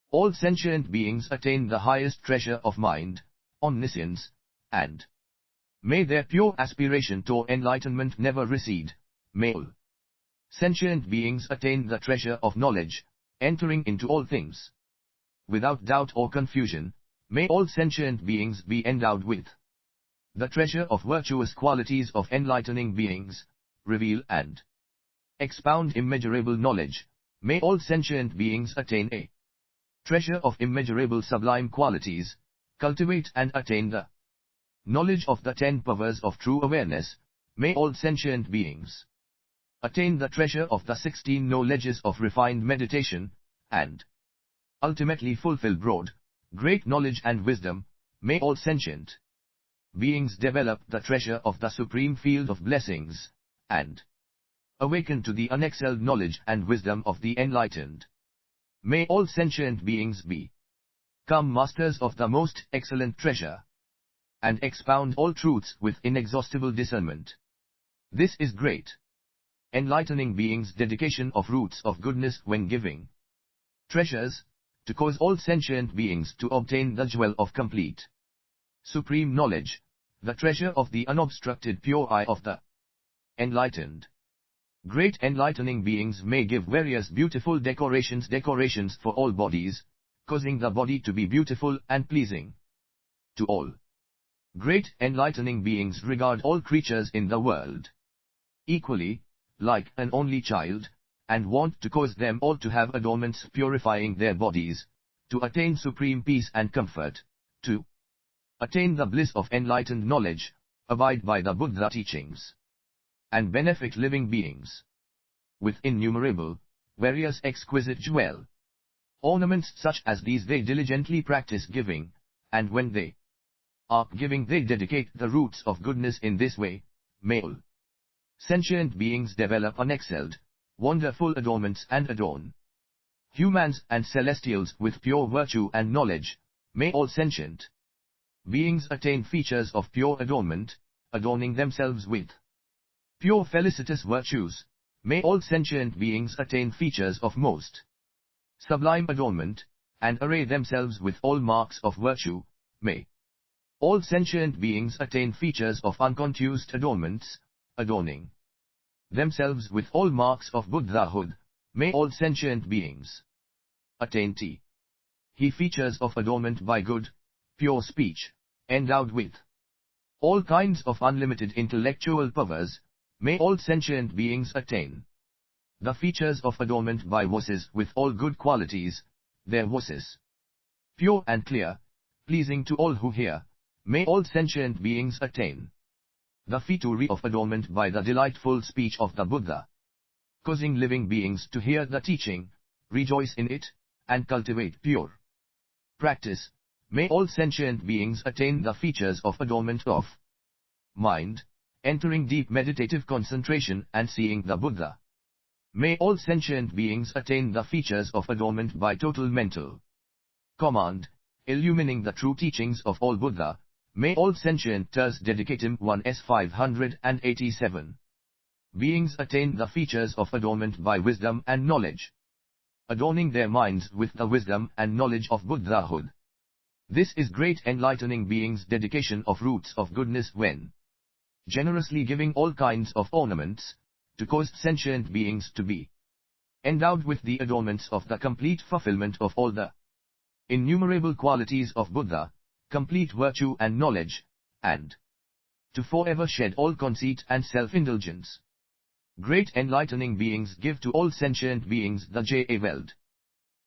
all sentient beings attain the highest treasure of mind, omniscience, and may their pure aspiration toward enlightenment never recede. May all sentient beings attain the treasure of knowledge, entering into all things without doubt or confusion. May all sentient beings be endowed with the treasure of virtuous qualities of enlightening beings, reveal and expound immeasurable knowledge. May all sentient beings attain a treasure of immeasurable sublime qualities, cultivate and attain the knowledge of the 10 powers of true awareness. May all sentient beings attain the treasure of the 16 knowledges of refined meditation, and ultimately fulfill broad, great knowledge and wisdom. May all sentient beings develop the treasure of the supreme field of blessings, and awaken to the unexcelled knowledge and wisdom of the enlightened. May all sentient beings become masters of the most excellent treasure, and expound all truths with inexhaustible discernment. This is great enlightening beings' dedication of roots of goodness when giving treasures, to cause all sentient beings to obtain the jewel of complete supreme knowledge, the treasure of the unobstructed pure eye of the enlightened. Great enlightening beings may give various beautiful decorations for all bodies, causing the body to be beautiful and pleasing to all. Great enlightening beings regard all creatures in the world equally, like an only child, and want to cause them all to have adornments purifying their bodies, to attain supreme peace and comfort, to attain the bliss of enlightened knowledge, abide by the Buddha teachings, and benefit living beings with innumerable, various exquisite jewel ornaments such as these. They diligently practice giving, and when they are giving they dedicate the roots of goodness in this way. May all sentient beings develop unexcelled, wonderful adornments and adorn humans and celestials with pure virtue and knowledge. May all sentient beings attain features of pure adornment, adorning themselves with pure felicitous virtues. May all sentient beings attain features of most sublime adornment, and array themselves with all marks of virtue. May all sentient beings attain features of uncontused adornments, adorning themselves with all marks of Buddhahood. May all sentient beings attain he features of adornment by good, pure speech, endowed with all kinds of unlimited intellectual powers. may all sentient beings attain the features of adornment by voices with all good qualities, their voices pure and clear, pleasing to all who hear, may all sentient beings attain the featory of adornment by the delightful speech of the Buddha, causing living beings to hear the teaching, rejoice in it, and cultivate pure practice. May all sentient beings attain the features of adornment of mind, entering deep meditative concentration and seeing the Buddha. May all sentient beings attain the features of adornment by total mental command, illumining the true teachings of all Buddha. May all sentienters dedicate him 1s 587. Beings attain the features of adornment by wisdom and knowledge, adorning their minds with the wisdom and knowledge of Buddhahood. This is great enlightening beings' dedication of roots of goodness when generously giving all kinds of ornaments, to cause sentient beings to be endowed with the adornments of the complete fulfillment of all the innumerable qualities of Buddha, complete virtue and knowledge, and to forever shed all conceit and self-indulgence. Great enlightening beings give to all sentient beings the jeweled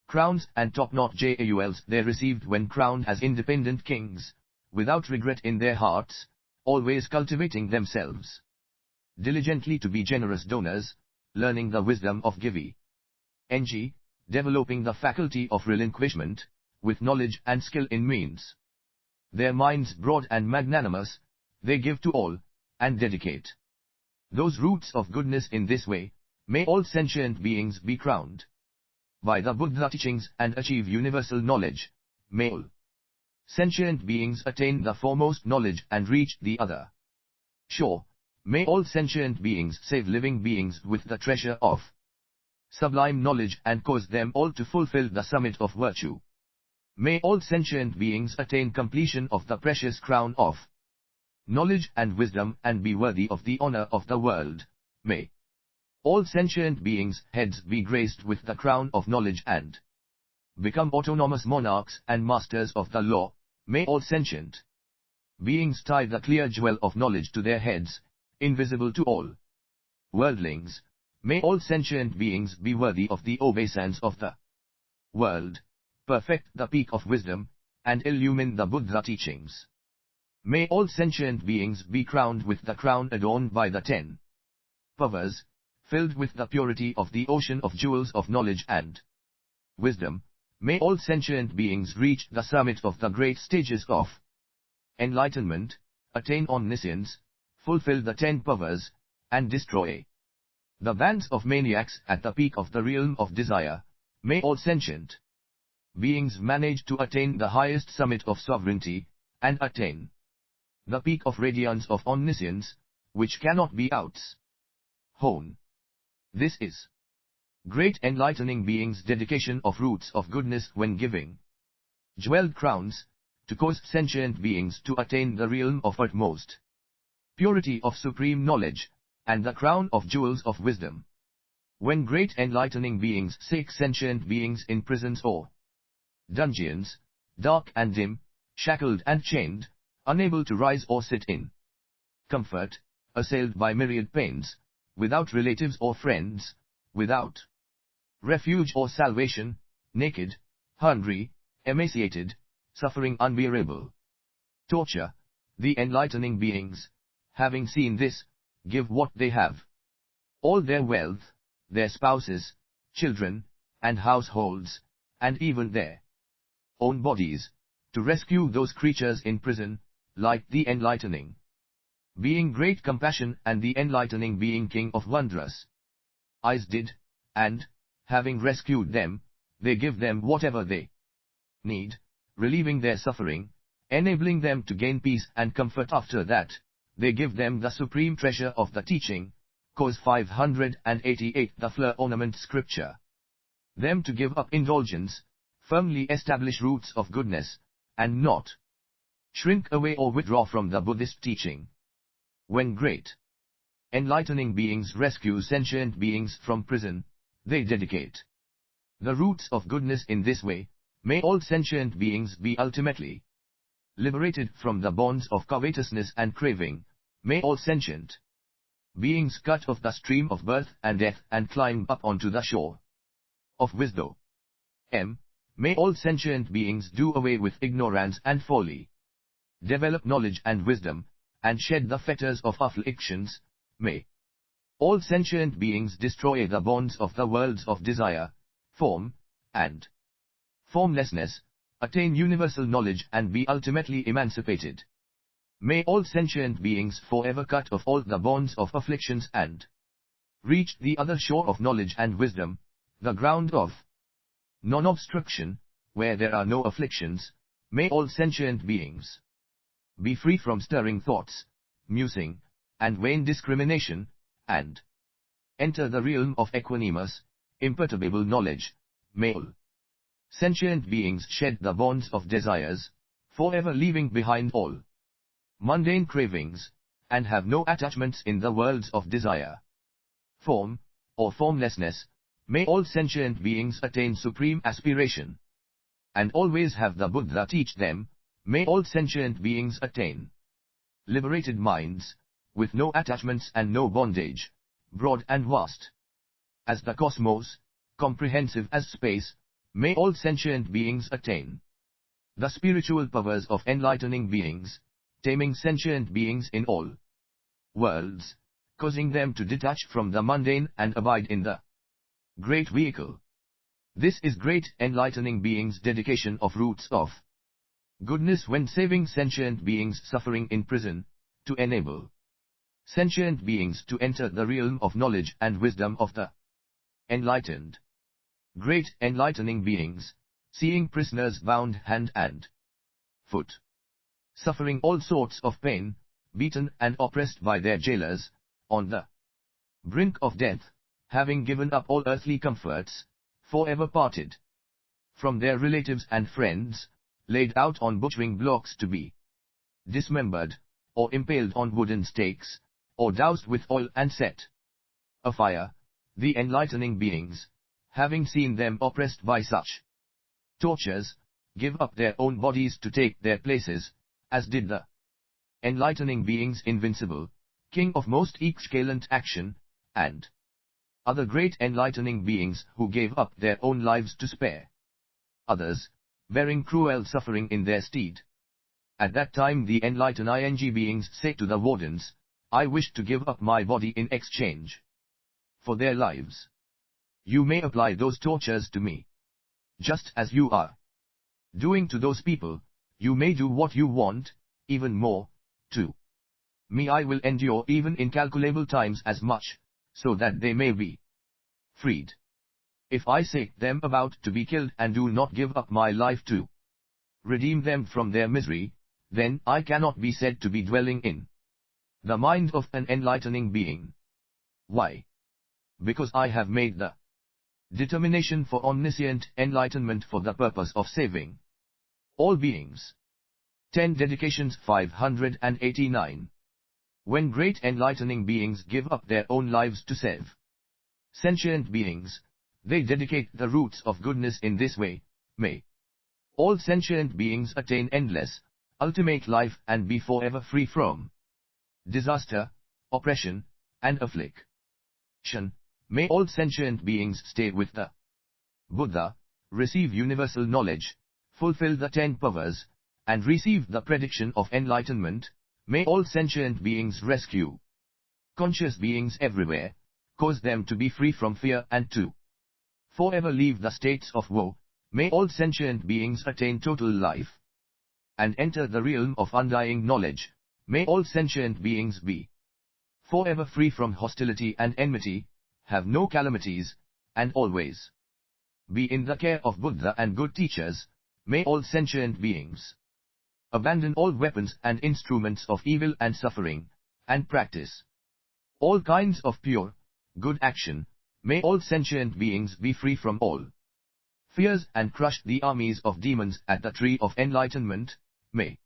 crowns and top-notch jewels they received when crowned as independent kings, without regret in their hearts, always cultivating themselves diligently to be generous donors, learning the wisdom of giving, developing the faculty of relinquishment, with knowledge and skill in means. Their minds broad and magnanimous, they give to all, and dedicate those roots of goodness in this way. May all sentient beings be crowned by the Buddha teachings and achieve universal knowledge. May all sentient beings attain the foremost knowledge and reach the other shore. May all sentient beings save living beings with the treasure of sublime knowledge and cause them all to fulfill the summit of virtue. May all sentient beings attain completion of the precious crown of knowledge and wisdom and be worthy of the honor of the world. May all sentient beings' heads be graced with the crown of knowledge and become autonomous monarchs and masters of the law. May all sentient beings tie the clear jewel of knowledge to their heads, invisible to all worldlings. May all sentient beings be worthy of the obeisance of the world, perfect the peak of wisdom, and illumine the Buddha teachings. May all sentient beings be crowned with the crown adorned by the 10 powers, filled with the purity of the ocean of jewels of knowledge and wisdom. May all sentient beings reach the summit of the great stages of enlightenment, attain omniscience, fulfill the 10 powers, and destroy the bands of maniacs at the peak of the realm of desire. May all sentient beings manage to attain the highest summit of sovereignty, and attain the peak of radiance of omniscience, which cannot be outshone. This is great enlightening beings' dedication of roots of goodness when giving jeweled crowns, to cause sentient beings to attain the realm of utmost purity of supreme knowledge, and the crown of jewels of wisdom. When great enlightening beings seek sentient beings in prisons or dungeons, dark and dim, shackled and chained, unable to rise or sit in comfort, assailed by myriad pains, without relatives or friends, without refuge or salvation, naked, hungry, emaciated, suffering unbearable torture, the enlightening beings, having seen this, give what they have, all their wealth, their spouses, children, and households, and even their own bodies, to rescue those creatures in prison, like the enlightening being great compassion and the enlightening being king of wondrous eyes did, and, having rescued them, they give them whatever they need, relieving their suffering, enabling them to gain peace and comfort. After that, they give them the supreme treasure of the teaching, cause 588 the flower ornament scripture. Them to give up indulgence, firmly establish roots of goodness, and not shrink away or withdraw from the Buddhist teaching. When great enlightening beings rescue sentient beings from prison, they dedicate the roots of goodness in this way. May all sentient beings be ultimately liberated from the bonds of covetousness and craving. May all sentient beings cut off the stream of birth and death and climb up onto the shore of wisdom. M. May all sentient beings do away with ignorance and folly, develop knowledge and wisdom, and shed the fetters of afflictions. May all sentient beings destroy the bonds of the worlds of desire, form, and formlessness, attain universal knowledge and be ultimately emancipated. May all sentient beings forever cut off all the bonds of afflictions and reach the other shore of knowledge and wisdom, the ground of non-obstruction, where there are no afflictions. May all sentient beings be free from stirring thoughts, musing, and vain discrimination, and enter the realm of equanimous, imperturbable knowledge. May all sentient beings shed the bonds of desires, forever leaving behind all mundane cravings, and have no attachments in the worlds of desire, form, or formlessness. May all sentient beings attain supreme aspiration, and always have the Buddha teach them. May all sentient beings attain liberated minds, with no attachments and no bondage, broad and vast as the cosmos, comprehensive as space. May all sentient beings attain the spiritual powers of enlightening beings, taming sentient beings in all worlds, causing them to detach from the mundane and abide in the great vehicle. This is great enlightening beings' dedication of roots of goodness when saving sentient beings suffering in prison, to enable sentient beings to enter the realm of knowledge and wisdom of the enlightened. Great enlightening beings, seeing prisoners bound hand and foot, suffering all sorts of pain, beaten and oppressed by their jailers, on the brink of death, having given up all earthly comforts, forever parted from their relatives and friends, laid out on butchering blocks to be dismembered, or impaled on wooden stakes, or doused with oil and set afire. The enlightening beings, having seen them oppressed by such tortures, give up their own bodies to take their places, as did the enlightening beings invincible, king of most excellent action, and other great enlightening beings who gave up their own lives to spare others, bearing cruel suffering in their stead. At that time the enlightening beings say to the wardens, I wish to give up my body in exchange for their lives. You may apply those tortures to me. Just as you are doing to those people, you may do what you want, even more, to me. I will endure even incalculable times as much, so that they may be freed. If I set them about to be killed and do not give up my life to redeem them from their misery, then I cannot be said to be dwelling in the mind of an enlightening being. Why? Because I have made the determination for omniscient enlightenment for the purpose of saving all beings. 10 Dedications 589. When great enlightening beings give up their own lives to save sentient beings, they dedicate the roots of goodness in this way. May all sentient beings attain endless, ultimate life and be forever free from disaster, oppression, and affliction. May all sentient beings stay with the Buddha, receive universal knowledge, fulfill the 10 powers, and receive the prediction of enlightenment. May all sentient beings rescue conscious beings everywhere, cause them to be free from fear and to forever leave the states of woe. May all sentient beings attain total life and enter the realm of undying knowledge. May all sentient beings be forever free from hostility and enmity, have no calamities, and always be in the care of Buddha and good teachers. May all sentient beings abandon all weapons and instruments of evil and suffering, and practice all kinds of pure, good action. May all sentient beings be free from all fears and crush the armies of demons at the tree of enlightenment. May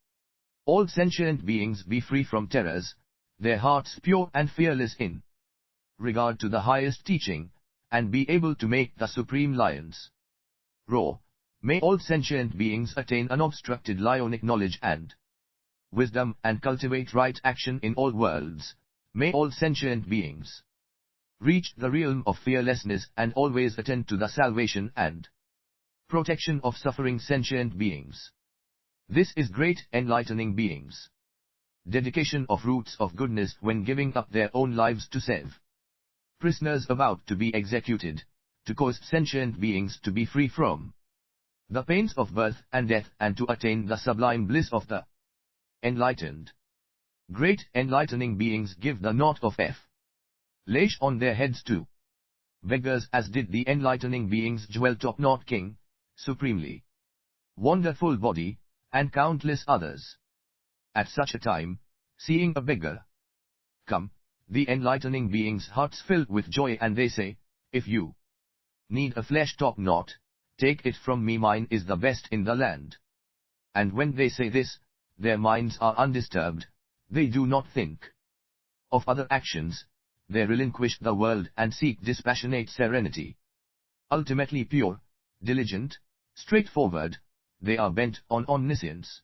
all sentient beings be free from terrors, their hearts pure and fearless in regard to the highest teaching, and be able to make the supreme lions roar. May all sentient beings attain unobstructed lionic knowledge and wisdom and cultivate right action in all worlds. may all sentient beings reach the realm of fearlessness and always attend to the salvation and protection of suffering sentient beings. This is great enlightening beings' dedication of roots of goodness when giving up their own lives to save prisoners about to be executed, to cause sentient beings to be free from the pains of birth and death and to attain the sublime bliss of the enlightened. Great enlightening beings give the knot of flesh on their heads to beggars, as did the enlightening beings Jewel-Top-Knot King, supremely wonderful body, and countless others. At such a time, seeing a beggar come, the enlightening beings' hearts filled with joy, and they say, "If you need a flesh top knot, take it from me, mine is the best in the land." And when they say this, their minds are undisturbed, they do not think of other actions, they relinquish the world and seek dispassionate serenity. Ultimately pure, diligent, straightforward, they are bent on omniscience.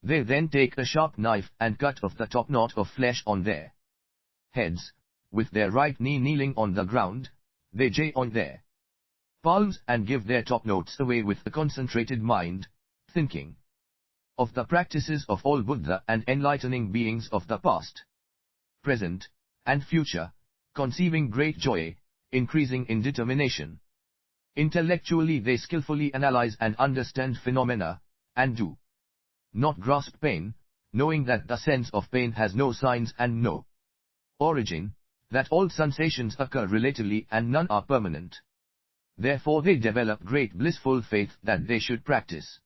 They then take a sharp knife and cut off the top knot of flesh on their heads, with their right knee kneeling on the ground, they join their palms and give their top notes away with a concentrated mind, thinking of the practices of all Buddha and enlightening beings of the past, present, and future, conceiving great joy, increasing in determination. Intellectually they skillfully analyze and understand phenomena, and do not grasp pain, knowing that the sense of pain has no signs and no origin, that all sensations occur relatively and none are permanent. Therefore they develop great blissful faith that they should practice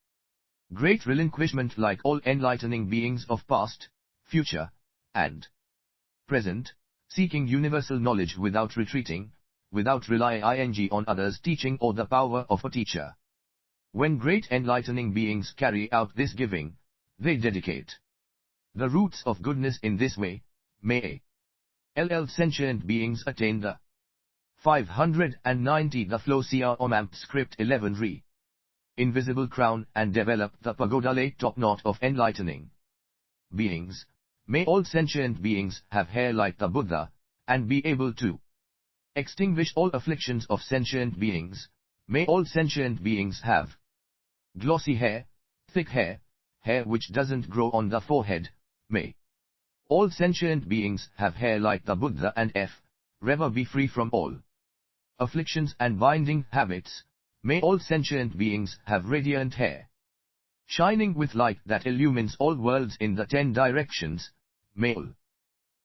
great relinquishment like all enlightening beings of past, future, and present, seeking universal knowledge without retreating, without relying on others' teaching or the power of a teacher. When great enlightening beings carry out this giving, they dedicate the roots of goodness in this way, may all sentient beings attain the 590 the flow Om script 11 re invisible crown and develop the pagoda-like top knot of enlightening beings. May all sentient beings have hair like the Buddha, and be able to extinguish all afflictions of sentient beings. May all sentient beings have glossy hair, thick hair, hair which doesn't grow on the forehead. May all sentient beings have hair like the Buddha and forever be free from all afflictions and binding habits. May all sentient beings have radiant hair, shining with light that illumines all worlds in the 10 directions. May all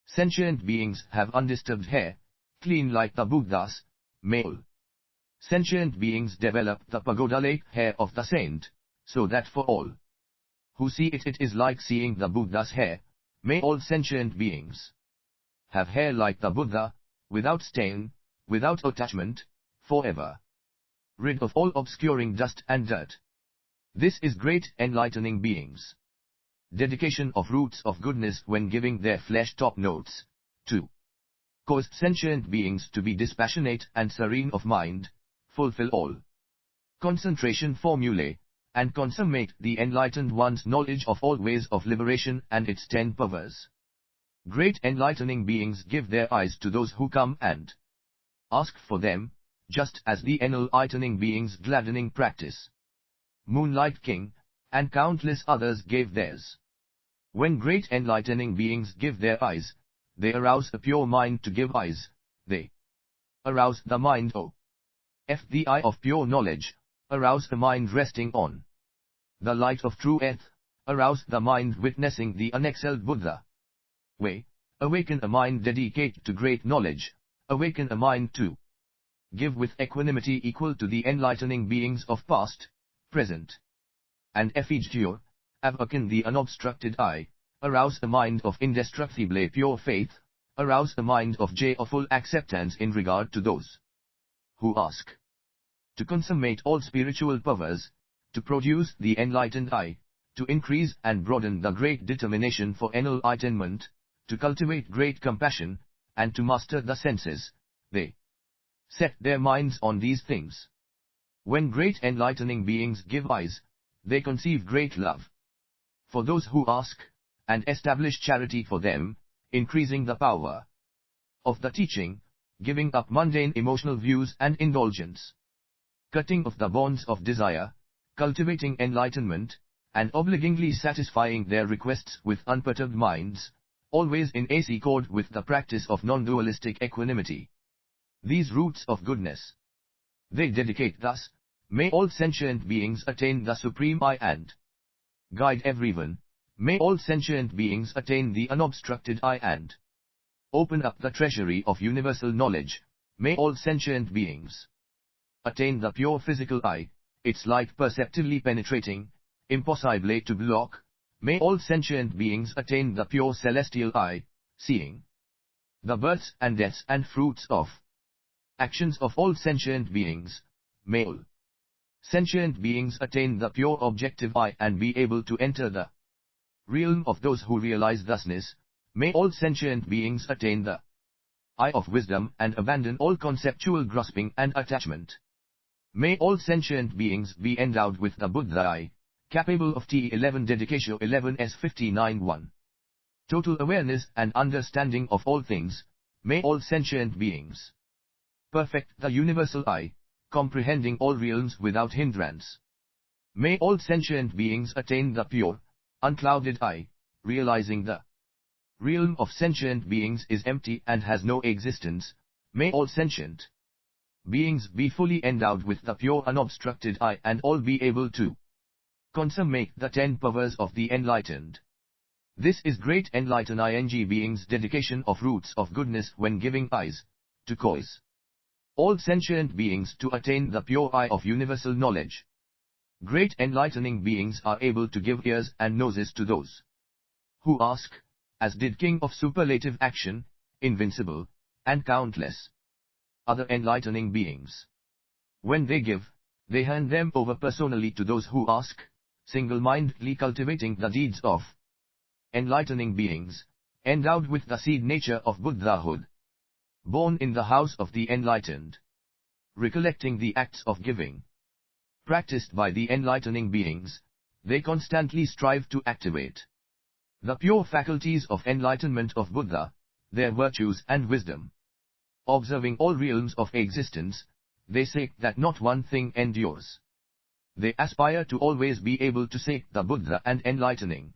sentient beings have undisturbed hair, clean like the Buddha's. May all sentient beings develop the pagoda-like hair of the saint, so that for all who see it, it is like seeing the Buddha's hair. May all sentient beings have hair like the Buddha, without stain, without attachment, forever rid of all obscuring dust and dirt. This is great enlightening beings' dedication of roots of goodness when giving their flesh top notes, to cause sentient beings to be dispassionate and serene of mind, fulfill all concentration formulae, and consummate the enlightened one's knowledge of all ways of liberation and its 10 powers. Great enlightening beings give their eyes to those who come and ask for them, just as the enlightening beings gladdening practice, Moonlight King, and countless others gave theirs. When great enlightening beings give their eyes, they arouse a pure mind to give eyes, they arouse the mind the eye of pure knowledge, arouse the mind resting on the light of true earth, arouse the mind witnessing the unexcelled Buddha way, awaken a mind dedicated to great knowledge, awaken a mind to give with equanimity equal to the enlightening beings of past, present, and future, awaken the unobstructed eye, arouse a mind of indestructible pure faith, arouse a mind of joyful acceptance in regard to those who ask to consummate all spiritual powers, to produce the enlightened eye, to increase and broaden the great determination for enlightenment, to cultivate great compassion, and to master the senses. They set their minds on these things. When great enlightening beings give eyes, they conceive great love for those who ask, and establish charity for them, increasing the power of the teaching, giving up mundane emotional views and indulgence, cutting off the bonds of desire, cultivating enlightenment, and obligingly satisfying their requests with unperturbed minds, always in accord with the practice of non-dualistic equanimity. These roots of goodness they dedicate thus: may all sentient beings attain the supreme I and guide everyone. May all sentient beings attain the unobstructed I and open up the treasury of universal knowledge. May all sentient beings attain the pure physical I, its light perceptively penetrating, impossible to block. May all sentient beings attain the pure celestial I, seeing the births and deaths and fruits of actions of all sentient beings. May all sentient beings attain the pure objective I and be able to enter the realm of those who realize thusness. May all sentient beings attain the eye of wisdom and abandon all conceptual grasping and attachment. May all sentient beings be endowed with the Buddha eye, capable of T11 dedication 11s59-1. Total awareness and understanding of all things. May all sentient beings perfect the universal eye, comprehending all realms without hindrance. May all sentient beings attain the pure, unclouded eye, realizing the realm of sentient beings is empty and has no existence. May all sentient beings be fully endowed with the pure unobstructed eye and all be able to consummate the 10 powers of the enlightened. This is great enlightened beings' dedication of roots of goodness when giving eyes, to cause all sentient beings to attain the pure eye of universal knowledge. Great enlightening beings are able to give ears and noses to those who ask, as did King of Superlative Action, Invincible, and countless other enlightening beings. When they give, they hand them over personally to those who ask, single-mindedly cultivating the deeds of enlightening beings, endowed with the seed nature of Buddhahood, born in the house of the enlightened, recollecting the acts of giving practiced by the enlightening beings. They constantly strive to activate the pure faculties of enlightenment of Buddha, their virtues and wisdom. Observing all realms of existence, they say that not one thing endures. They aspire to always be able to say the Buddha and enlightening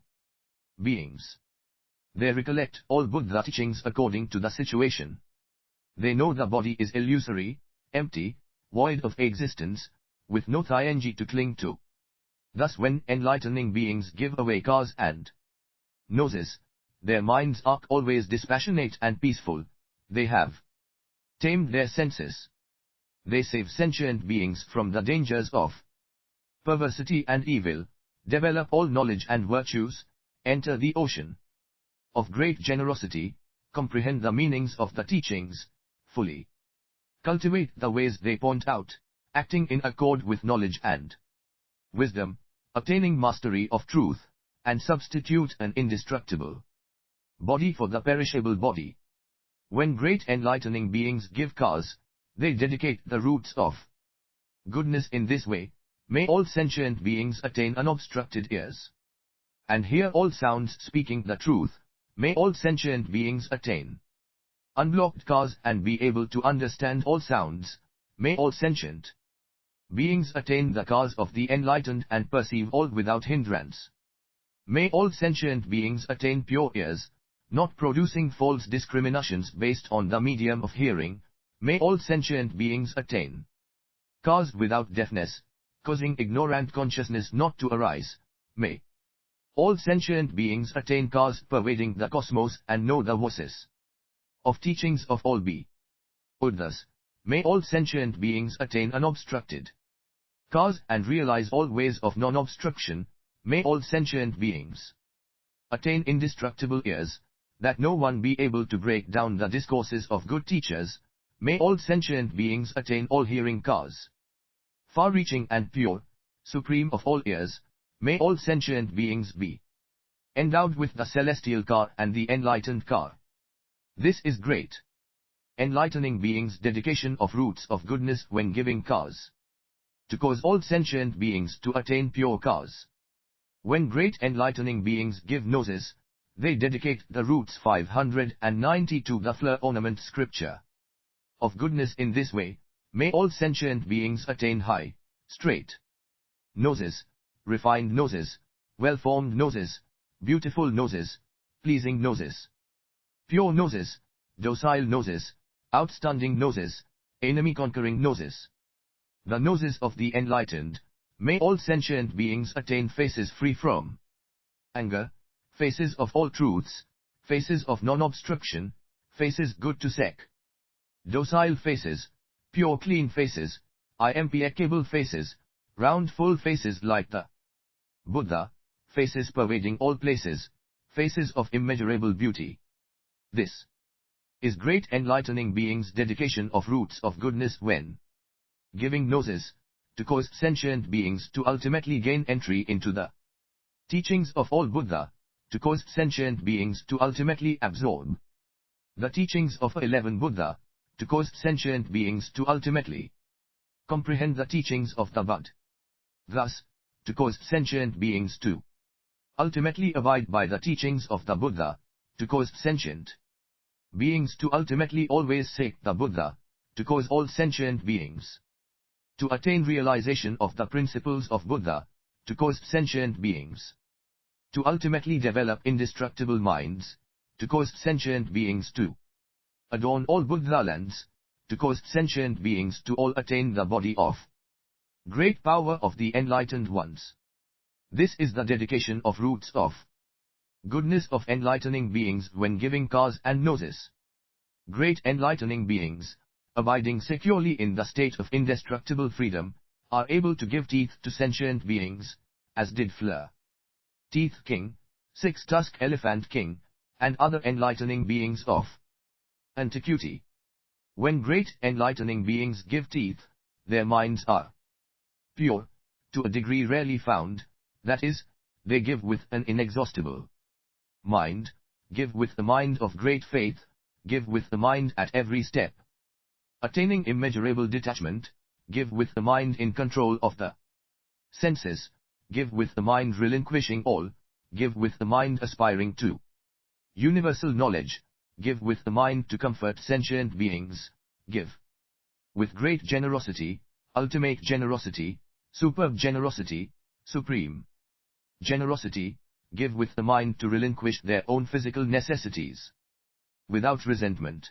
beings. They recollect all Buddha teachings according to the situation. They know the body is illusory, empty, void of existence, with no thing to cling to. Thus when enlightening beings give away cars and noses, their minds are always dispassionate and peaceful. They have tamed their senses. They save sentient beings from the dangers of perversity and evil, develop all knowledge and virtues, enter the ocean of great generosity, comprehend the meanings of the teachings, fully cultivate the ways they point out, acting in accord with knowledge and wisdom, obtaining mastery of truth, and substitute an indestructible body for the perishable body. When great enlightening beings give cause, they dedicate the roots of goodness in this way. May all sentient beings attain unobstructed ears and hear all sounds speaking the truth. May all sentient beings attain unblocked cause and be able to understand all sounds. May all sentient beings attain the cause of the enlightened and perceive all without hindrance. May all sentient beings attain pure ears, not producing false discriminations based on the medium of hearing. May all sentient beings attain cause without deafness, causing ignorant consciousness not to arise. May all sentient beings attain cause pervading the cosmos and know the voices of teachings of all be. Thus, may all sentient beings attain unobstructed cause and realize all ways of non-obstruction. May all sentient beings attain indestructible ears, that no one be able to break down the discourses of good teachers. May all sentient beings attain all hearing cause, far-reaching and pure, supreme of all ears. May all sentient beings be endowed with the celestial car and the enlightened car. This is great enlightening beings' dedication of roots of goodness when giving cause, to cause all sentient beings to attain pure cause. When great enlightening beings give noses, they dedicate the roots 590 to the flower ornament scripture of goodness. In this way, may all sentient beings attain high, straight noses, refined noses, well-formed noses, beautiful noses, pleasing noses, pure noses, docile noses, outstanding noses, enemy-conquering noses. The noses of the enlightened, may all sentient beings attain faces free from anger, faces of all truths, faces of non-obstruction, faces good to sec, docile faces, pure clean faces, impeccable faces, round full faces like the Buddha, faces pervading all places, faces of immeasurable beauty. This is great enlightening being's dedication of roots of goodness when giving noses, to cause sentient beings to ultimately gain entry into the teachings of all Buddha, to cause sentient beings to ultimately absorb the teachings of 11 Buddha, to cause sentient beings to ultimately comprehend the teachings of the Buddha. Thus, to cause sentient beings to ultimately abide by the teachings of the Buddha, to cause sentient beings to ultimately always seek the Buddha, to cause all sentient beings to attain realization of the principles of Buddha, to cause sentient beings to ultimately develop indestructible minds, to cause sentient beings to adorn all Buddha lands, to cause sentient beings to all attain the body of great power of the enlightened ones. This is the dedication of roots of goodness of enlightening beings when giving cars and noses. Great enlightening beings, abiding securely in the state of indestructible freedom, are able to give teeth to sentient beings, as did Fleur Teeth King, Six-Tusked Elephant King, and other enlightening beings of antiquity. When great enlightening beings give teeth, their minds are pure, to a degree rarely found, that is, they give with an inexhaustible mind, give with the mind of great faith, give with the mind at every step, attaining immeasurable detachment, give with the mind in control of the senses, give with the mind relinquishing all, give with the mind aspiring to universal knowledge, give with the mind to comfort sentient beings, give with great generosity, ultimate generosity, superb generosity, supreme generosity, give with the mind to relinquish their own physical necessities without resentment.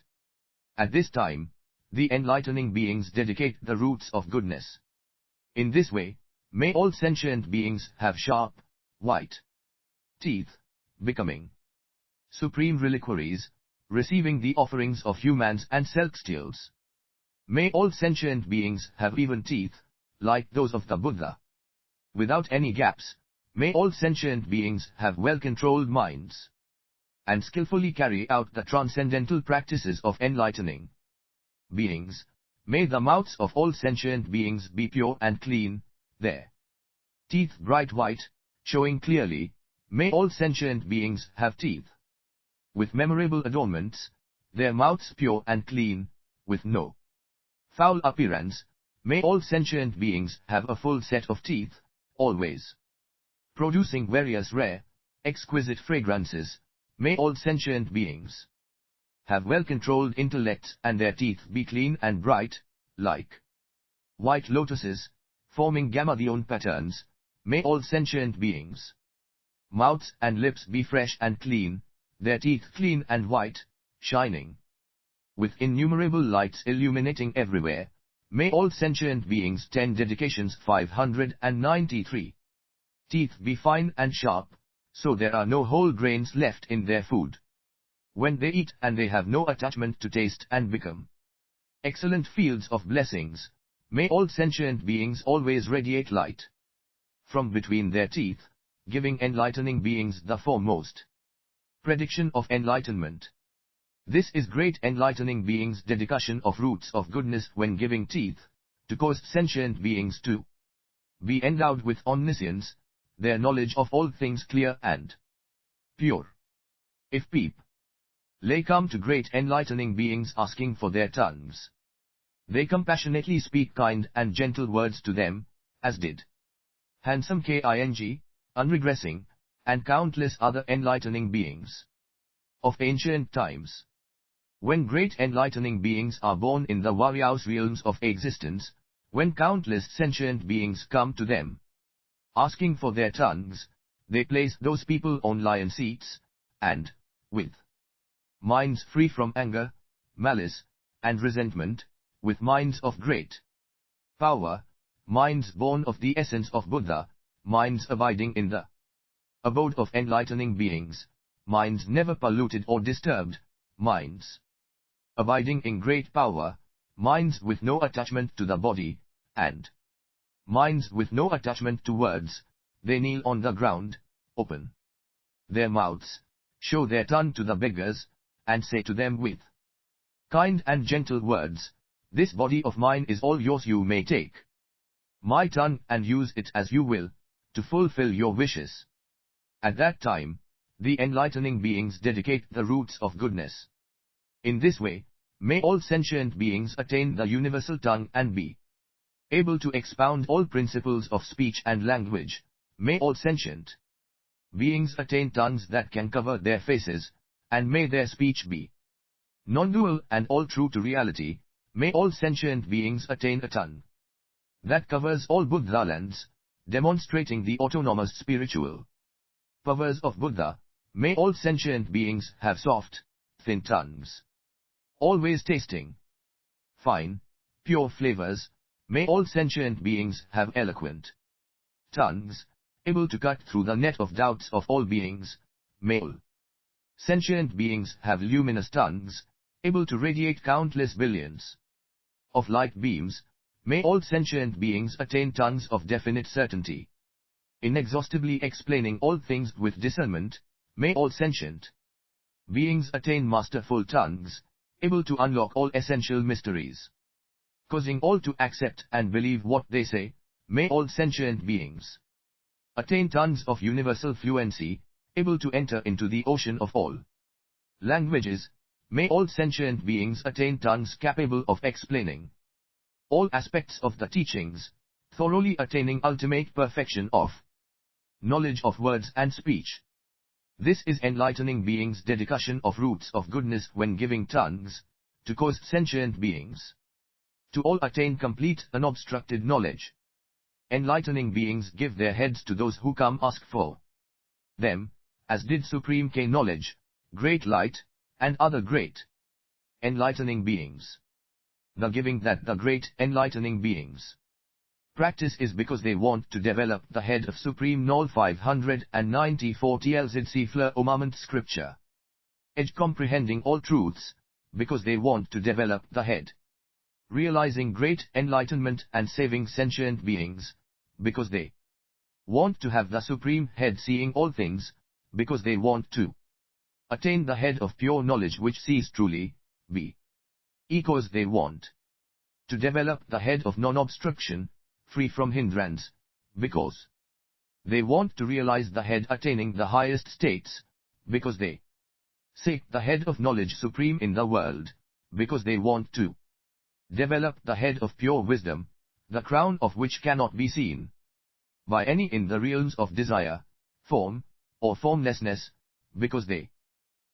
At this time, the enlightening beings dedicate the roots of goodness. In this way, may all sentient beings have sharp, white teeth, becoming supreme reliquaries, receiving the offerings of humans and celestials. May all sentient beings have even teeth, like those of the Buddha. Without any gaps, may all sentient beings have well-controlled minds, and skillfully carry out the transcendental practices of enlightening beings. May the mouths of all sentient beings be pure and clean, their teeth bright white, showing clearly. May all sentient beings have teeth with memorable adornments, their mouths pure and clean, with no foul appearance. May all sentient beings have a full set of teeth, always producing various rare, exquisite fragrances. May all sentient beings have well-controlled intellects and their teeth be clean and bright, like white lotuses, forming gamma-dion patterns. May all sentient beings mouths and lips be fresh and clean, their teeth clean and white, shining with innumerable lights illuminating everywhere. May all sentient beings 10 dedications 593. Teeth be fine and sharp, so there are no whole grains left in their food when they eat, and they have no attachment to taste and become excellent fields of blessings. May all sentient beings always radiate light from between their teeth, giving enlightening beings the foremost prediction of enlightenment. This is great enlightening beings' dedication of roots of goodness when giving teeth, to cause sentient beings to be endowed with omniscience, their knowledge of all things clear and pure. If people come to great enlightening beings asking for their tongues, they compassionately speak kind and gentle words to them, as did handsome King, unregressing, and countless other enlightening beings of ancient times. When great enlightening beings are born in the various realms of existence, when countless sentient beings come to them, asking for their tongues, they place those people on lion seats, and, with minds free from anger, malice, and resentment, with minds of great power, minds born of the essence of Buddha, minds abiding in the abode of enlightening beings, minds never polluted or disturbed, minds abiding in great power, minds with no attachment to the body, and minds with no attachment to words, they kneel on the ground, open their mouths, show their tongue to the beggars, and say to them with kind and gentle words, "This body of mine is all yours, you may take my tongue and use it as you will, to fulfill your wishes." At that time, the enlightening beings dedicate the roots of goodness. In this way, may all sentient beings attain the universal tongue and be able to expound all principles of speech and language. May all sentient beings attain tongues that can cover their faces, and may their speech be non-dual and all true to reality. May all sentient beings attain a tongue that covers all Buddha lands, demonstrating the autonomous spiritual powers of Buddha. May all sentient beings have soft, thin tongues, always tasting fine, pure flavors. May all sentient beings have eloquent tongues, able to cut through the net of doubts of all beings. May all sentient beings have luminous tongues, able to radiate countless billions of light beams. May all sentient beings attain tongues of definite certainty, inexhaustibly explaining all things with discernment. May all sentient beings attain masterful tongues, able to unlock all essential mysteries, causing all to accept and believe what they say. May all sentient beings attain tongues of universal fluency, able to enter into the ocean of all languages. May all sentient beings attain tongues capable of explaining all aspects of the teachings, thoroughly attaining ultimate perfection of knowledge of words and speech. This is enlightening beings' dedication of roots of goodness when giving tongues, to cause sentient beings to all attain complete unobstructed knowledge. Enlightening beings give their heads to those who come ask for them, as did Supreme K Knowledge, Great Light, and other great enlightening beings. The giving that the great enlightening beings practice is because they want to develop the head of Supreme Knowl. 594 TLZC Fleur Omament Scripture. Edge comprehending all truths, because they want to develop the head. Realizing great enlightenment and saving sentient beings, because they want to have the Supreme Head seeing all things, because they want to attain the head of pure knowledge which sees truly, because they want to develop the head of non-obstruction, free from hindrance, because they want to realize the head attaining the highest states, because they seek the head of knowledge supreme in the world, because they want to develop the head of pure wisdom, the crown of which cannot be seen by any in the realms of desire, form, or formlessness, because they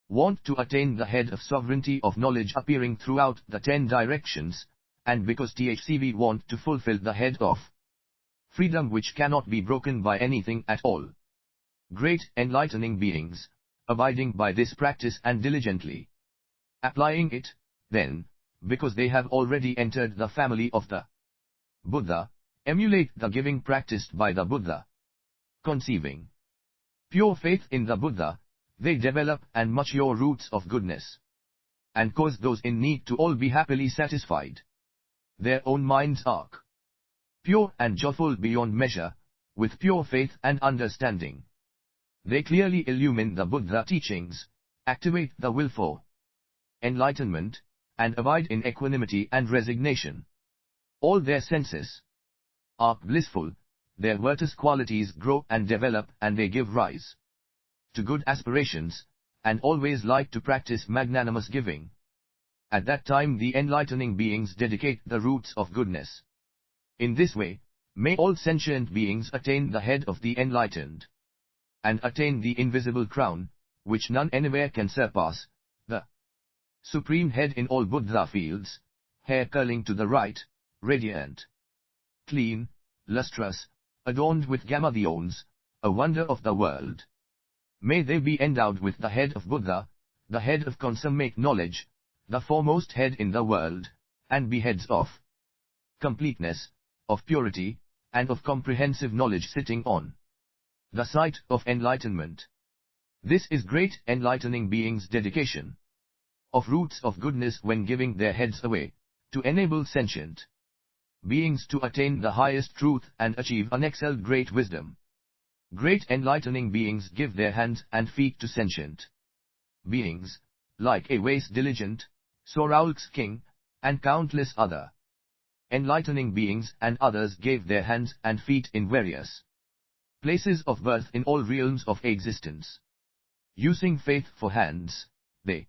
want to attain the head of sovereignty of knowledge appearing throughout the 10 directions, and because THCV want to fulfill the head of freedom which cannot be broken by anything at all. Great enlightening beings, abiding by this practice and diligently applying it, then, because they have already entered the family of the Buddha, emulate the giving practiced by the Buddha. Conceiving pure faith in the Buddha, they develop and mature roots of goodness, and cause those in need to all be happily satisfied. Their own minds are pure and joyful beyond measure, with pure faith and understanding. They clearly illumine the Buddha teachings, activate the will for enlightenment, and abide in equanimity and resignation. All their senses are blissful, their virtuous qualities grow and develop, and they give rise to good aspirations, and always like to practice magnanimous giving. At that time the enlightening beings dedicate the roots of goodness. In this way, may all sentient beings attain the head of the enlightened. and attain the invisible crown, which none anywhere can surpass, the supreme head in all Buddha fields, hair curling to the right, radiant, clean, lustrous, adorned with gamadhiones, a wonder of the world. May they be endowed with the head of Buddha, the head of consummate knowledge, the foremost head in the world, and be heads of completeness, of purity, and of comprehensive knowledge sitting on the site of enlightenment. This is great enlightening beings' dedication of roots of goodness when giving their heads away, to enable sentient beings to attain the highest truth and achieve unexcelled great wisdom. Great enlightening beings give their hands and feet to sentient beings, like a wise diligent, Soraulk's king, and countless other enlightening beings, and others gave their hands and feet in various places of birth in all realms of existence. Using faith for hands, they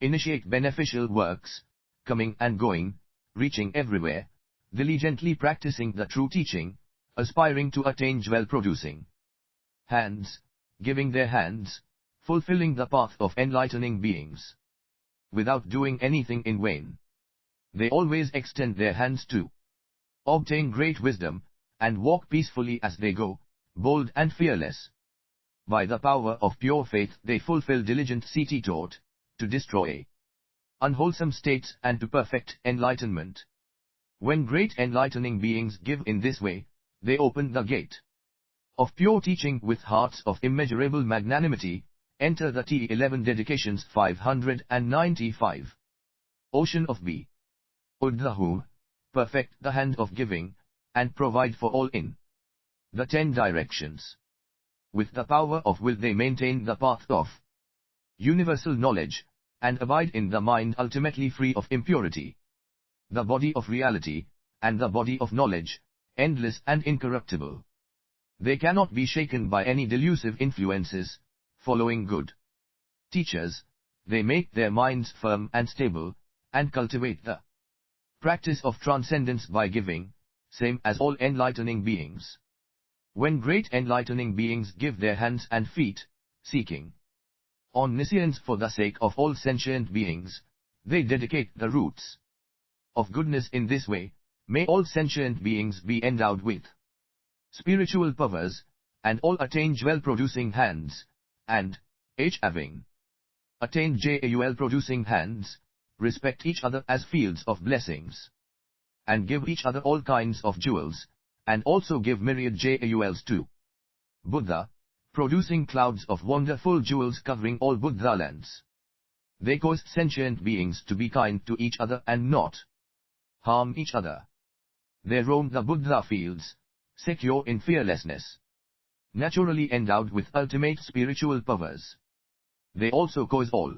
initiate beneficial works, coming and going, reaching everywhere, diligently practicing the true teaching, aspiring to attain jewel-producing hands, giving their hands, fulfilling the path of enlightening beings, without doing anything in vain. They always extend their hands to obtain great wisdom, and walk peacefully as they go, bold and fearless. By the power of pure faith they fulfill diligent CT taught, to destroy unwholesome states and to perfect enlightenment. When great enlightening beings give in this way, they open the gate of pure teaching with hearts of immeasurable magnanimity. Enter the T11 Dedications 595. Ocean of B. Uddhahu, perfect the hand of giving, and provide for all in the 10 directions. With the power of will they maintain the path of universal knowledge, and abide in the mind ultimately free of impurity. The body of reality, and the body of knowledge, endless and incorruptible. They cannot be shaken by any delusive influences. Following good teachers, they make their minds firm and stable, and cultivate the practice of transcendence by giving, same as all enlightening beings. When great enlightening beings give their hands and feet, seeking omniscience for the sake of all sentient beings, they dedicate the roots of goodness in this way. May all sentient beings be endowed with spiritual powers, and all attain jewel-producing hands, and, having attained jewel-producing hands, respect each other as fields of blessings, and give each other all kinds of jewels, and also give myriad jewels to Buddha, producing clouds of wonderful jewels covering all Buddha lands. They cause sentient beings to be kind to each other and not harm each other. They roam the Buddha fields, secure in fearlessness, naturally endowed with ultimate spiritual powers. They also cause all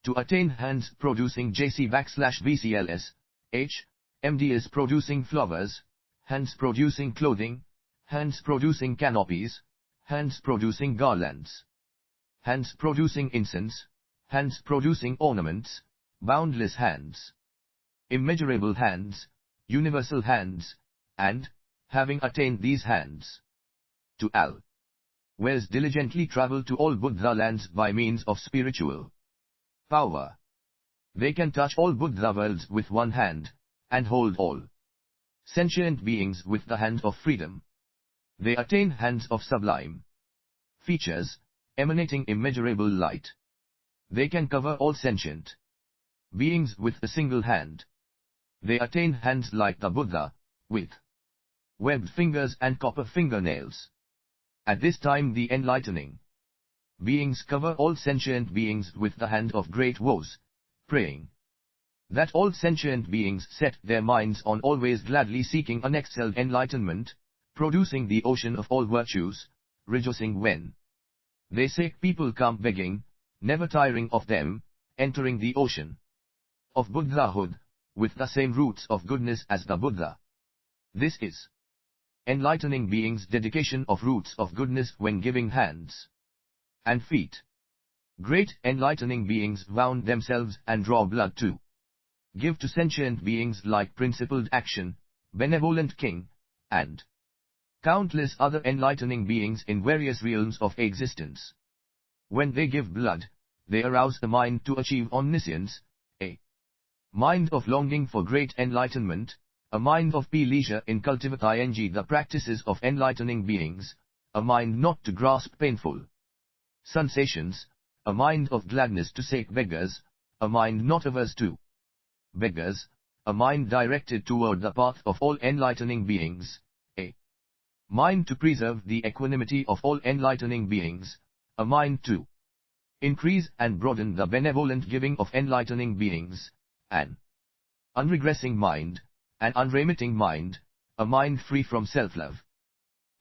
to attain hands producing JC/VCLS, MDs producing flowers, hands producing clothing, hands producing canopies, hands producing garlands, hands producing incense, hands producing ornaments, boundless hands, immeasurable hands, universal hands, and, having attained these hands, to always diligently travel to all Buddha lands by means of spiritual power. They can touch all Buddha worlds with one hand, and hold all sentient beings with the hand of freedom. They attain hands of sublime features, emanating immeasurable light. They can cover all sentient beings with a single hand. They attain hands like the Buddha, with webbed fingers and copper fingernails. At this time the enlightening beings cover all sentient beings with the hand of great woes, praying that all sentient beings set their minds on always gladly seeking unexcelled enlightenment, producing the ocean of all virtues, rejoicing when they sick people come begging, never tiring of them, entering the ocean of Buddhahood, with the same roots of goodness as the Buddha. This is enlightening beings' dedication of roots of goodness when giving hands and feet. Great enlightening beings wound themselves and draw blood to give to sentient beings like principled action, benevolent king, and countless other enlightening beings in various realms of existence. When they give blood, they arouse a mind to achieve omniscience, a mind of longing for great enlightenment, a mind of leisure in cultivating the practices of enlightening beings, a mind not to grasp painful sensations, a mind of gladness to sate beggars, a mind not averse to beggars, a mind directed toward the path of all enlightening beings, a mind to preserve the equanimity of all enlightening beings, a mind to increase and broaden the benevolent giving of enlightening beings, an unregressing mind, an unremitting mind, a mind free from self-love.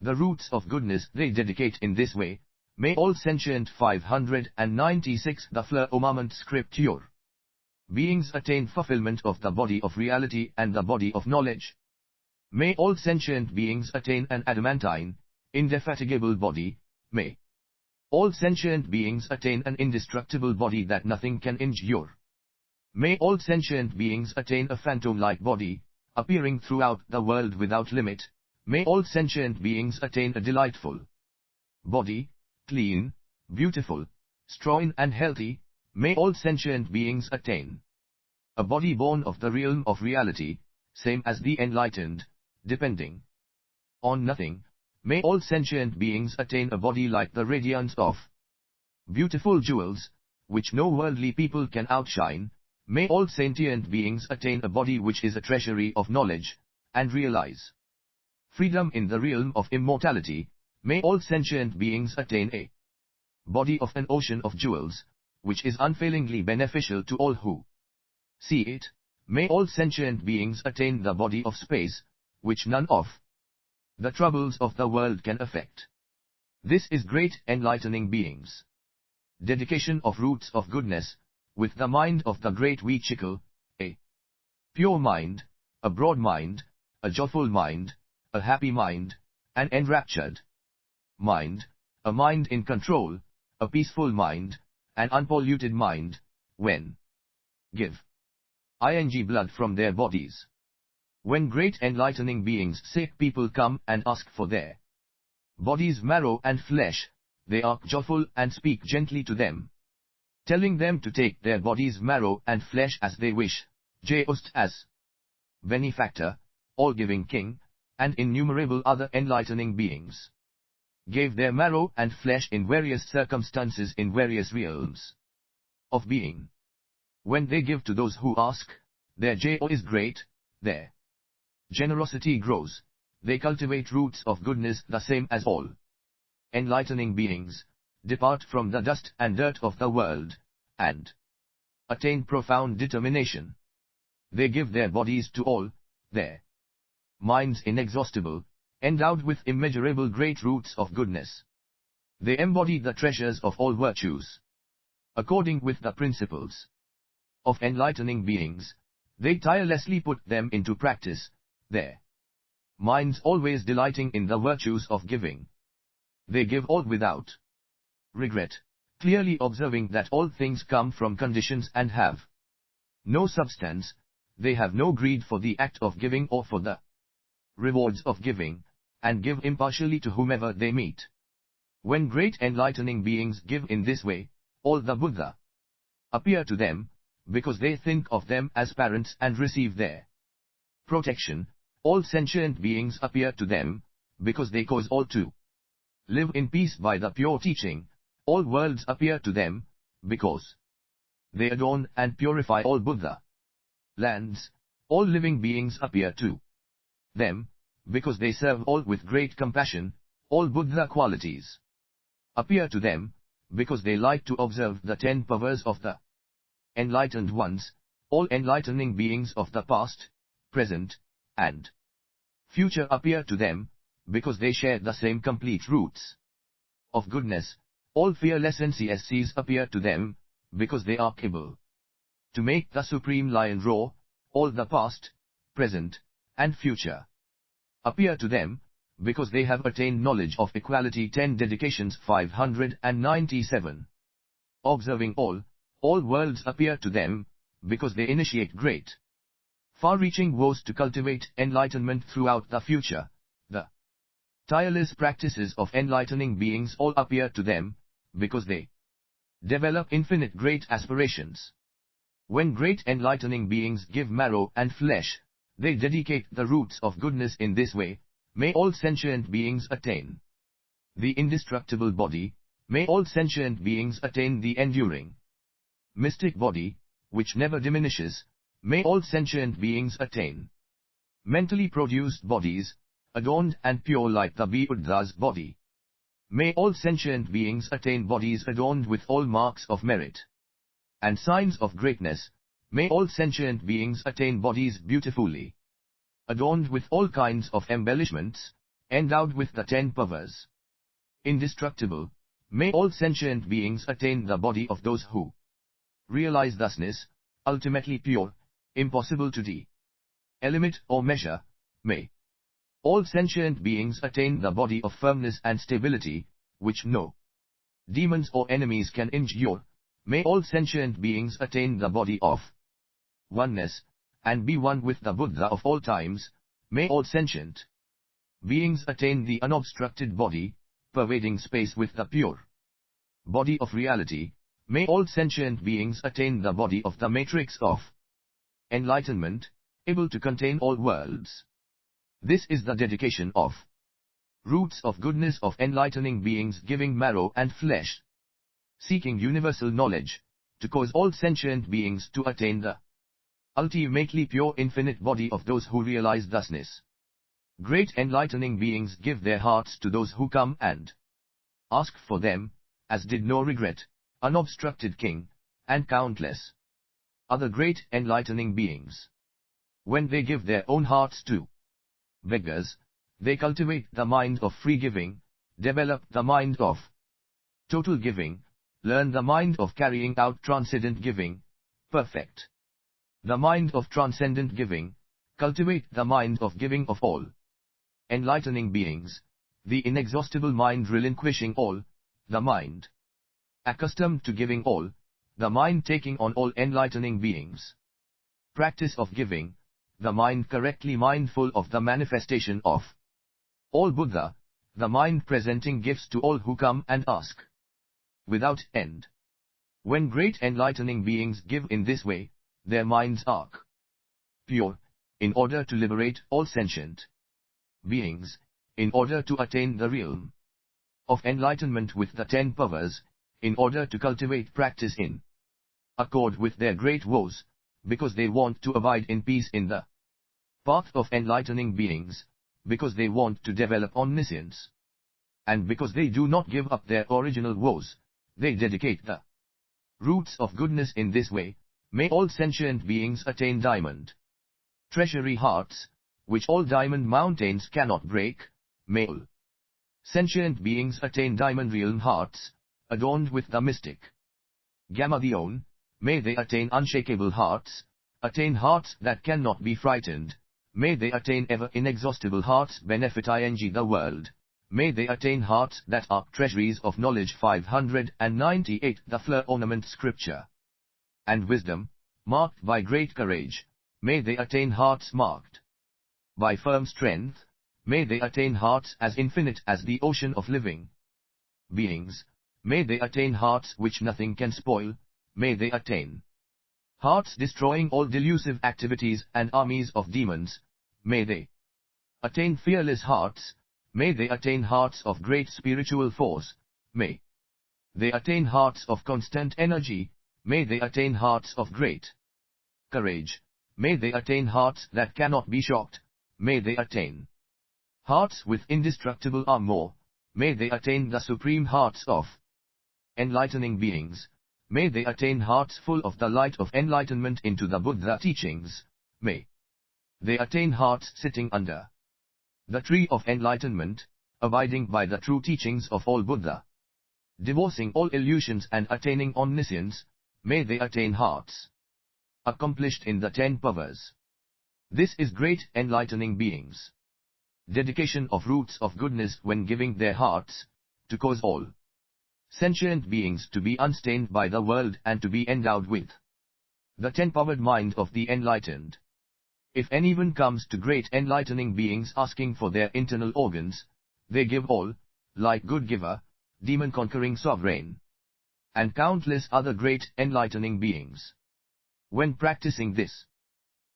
The roots of goodness they dedicate in this way. May all sentient 596 the firmament scripture beings attain fulfillment of the body of reality and the body of knowledge. May all sentient beings attain an adamantine, indefatigable body. May all sentient beings attain an indestructible body that nothing can injure. May all sentient beings attain a phantom-like body, appearing throughout the world without limit. May all sentient beings attain a delightful body, clean, beautiful, strong and healthy. May all sentient beings attain a body born of the realm of reality, same as the enlightened, depending on nothing. May all sentient beings attain a body like the radiance of beautiful jewels, which no worldly people can outshine. May all sentient beings attain a body which is a treasury of knowledge, and realize freedom in the realm of immortality. May all sentient beings attain a body of an ocean of jewels, which is unfailingly beneficial to all who see it. May all sentient beings attain the body of space, which none of the troubles of the world can affect. This is great enlightening beings. Dedication of roots of goodness, with the mind of the great Vichikal, a pure mind, a broad mind, a joyful mind, a happy mind, an enraptured mind, a mind in control, a peaceful mind, an unpolluted mind, when give ing blood from their bodies. When great enlightening beings sick people come and ask for their bodies' marrow and flesh, they are joyful and speak gently to them, telling them to take their bodies' marrow and flesh as they wish, just as benefactor, all-giving king, and innumerable other enlightening beings gave their marrow and flesh in various circumstances in various realms of being. When they give to those who ask, their joy is great, their generosity grows, they cultivate roots of goodness the same as all enlightening beings, depart from the dust and dirt of the world, and attain profound determination. They give their bodies to all, their minds inexhaustible, endowed with immeasurable great roots of goodness. They embody the treasures of all virtues. According with the principles of enlightening beings, they tirelessly put them into practice, their minds always delighting in the virtues of giving. They give all without regret, clearly observing that all things come from conditions and have no substance. They have no greed for the act of giving or for the rewards of giving, and give impartially to whomever they meet. When great enlightening beings give in this way, all the Buddha appear to them, because they think of them as parents and receive their protection. All sentient beings appear to them, because they cause all to live in peace by the pure teaching. All worlds appear to them, because they adorn and purify all Buddha lands. All living beings appear to them, because they serve all with great compassion. All Buddha qualities appear to them, because they like to observe the 10 powers of the enlightened ones. All enlightening beings of the past, present, and future appear to them, because they share the same complete roots of goodness. All fearless NCSCs appear to them, because they are able to make the supreme lion roar. All the past, present, and future appear to them, because they have attained knowledge of equality. 10 Dedications 597. Observing all worlds appear to them, because they initiate great, far-reaching vows to cultivate enlightenment throughout the future. The tireless practices of enlightening beings all appear to them, because they develop infinite great aspirations. When great enlightening beings give marrow and flesh, they dedicate the roots of goodness in this way, may all sentient beings attain the indestructible body, may all sentient beings attain the enduring mystic body, which never diminishes, may all sentient beings attain mentally produced bodies, adorned and pure like the Buddha's body. May all sentient beings attain bodies adorned with all marks of merit and signs of greatness, may all sentient beings attain bodies beautifully adorned with all kinds of embellishments, endowed with the 10 powers. Indestructible, may all sentient beings attain the body of those who realize thusness, ultimately pure, impossible to delimit or measure, may all sentient beings attain the body of firmness and stability, which no demons or enemies can injure, may all sentient beings attain the body of oneness, and be one with the Buddha of all times, may all sentient beings attain the unobstructed body, pervading space with the pure body of reality, may all sentient beings attain the body of the matrix of enlightenment, able to contain all worlds. This is the dedication of roots of goodness of enlightening beings giving marrow and flesh, seeking universal knowledge, to cause all sentient beings to attain the ultimately pure infinite body of those who realize thusness. Great enlightening beings give their hearts to those who come and ask for them, as did No Regret, Unobstructed King, and countless other great enlightening beings. When they give their own hearts to beggars, they cultivate the mind of free giving, develop the mind of total giving, learn the mind of carrying out transcendent giving, perfect the mind of transcendent giving, cultivate the mind of giving of all enlightening beings, the inexhaustible mind relinquishing all, the mind accustomed to giving all, the mind taking on all enlightening beings. Practice of giving, the mind correctly mindful of the manifestation of all Buddha, the mind presenting gifts to all who come and ask without end. When great enlightening beings give in this way, their minds are pure, in order to liberate all sentient beings, in order to attain the realm of enlightenment with the 10 powers, in order to cultivate practice in accord with their great woes, because they want to abide in peace in the path of enlightening beings, because they want to develop omniscience, and because they do not give up their original woes, they dedicate the roots of goodness in this way, may all sentient beings attain diamond treasury hearts, which all diamond mountains cannot break, may all sentient beings attain diamond realm hearts, adorned with the mystic Gamma-theon, may they attain unshakable hearts, attain hearts that cannot be frightened, may they attain ever inexhaustible hearts benefiting the world, may they attain hearts that are treasuries of knowledge 598 the fleur ornament scripture and wisdom, marked by great courage, may they attain hearts marked by firm strength, may they attain hearts as infinite as the ocean of living beings, may they attain hearts which nothing can spoil, may they attain hearts destroying all delusive activities and armies of demons, may they attain fearless hearts, may they attain hearts of great spiritual force, may they attain hearts of constant energy, may they attain hearts of great courage, may they attain hearts that cannot be shocked, may they attain hearts with indestructible armor, may they attain the supreme hearts of enlightening beings, may they attain hearts full of the light of enlightenment into the Buddha teachings, may they attain hearts sitting under the tree of enlightenment, abiding by the true teachings of all Buddha, divorcing all illusions and attaining omniscience, may they attain hearts accomplished in the 10 powers. This is great enlightening beings. Dedication of roots of goodness when giving their hearts, to cause all sentient beings to be unstained by the world and to be endowed with the 10-powered mind of the enlightened. If anyone comes to great enlightening beings asking for their internal organs, they give all, like good giver, demon-conquering sovereign, and countless other great enlightening beings. When practicing this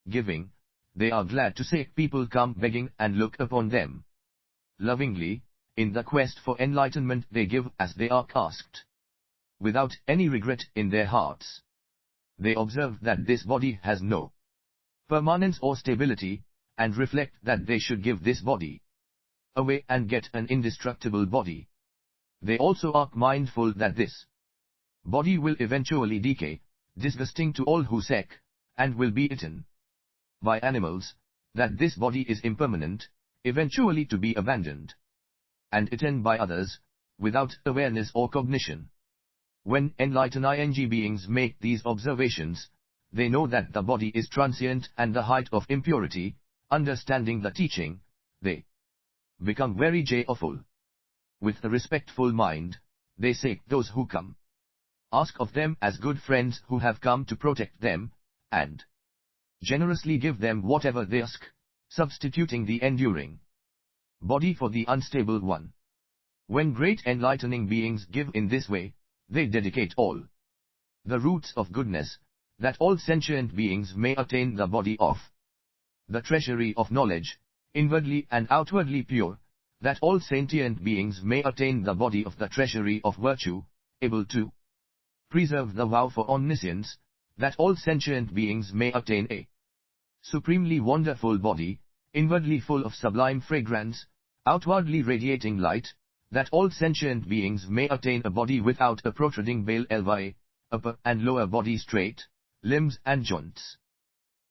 giving, they are glad to say people come begging and look upon them lovingly. In the quest for enlightenment they give as they are asked, without any regret in their hearts. They observe that this body has no permanence or stability, and reflect that they should give this body away and get an indestructible body. They also are mindful that this body will eventually decay, disgusting to all who seek, and will be eaten by animals, that this body is impermanent, eventually to be abandoned and eaten by others, without awareness or cognition. When enlightened beings make these observations, they know that the body is transient and the height of impurity. Understanding the teaching, they become very joyful. With a respectful mind, they seek those who come, ask of them as good friends who have come to protect them, and generously give them whatever they ask, substituting the enduring body for the unstable one. When great enlightening beings give in this way, they dedicate all the roots of goodness, that all sentient beings may attain the body of the treasury of knowledge, inwardly and outwardly pure, that all sentient beings may attain the body of the treasury of virtue, able to preserve the vow for omniscience, that all sentient beings may attain a supremely wonderful body, inwardly full of sublime fragrance, outwardly radiating light, that all sentient beings may attain a body without a protruding bale elvae, upper and lower body straight, limbs and joints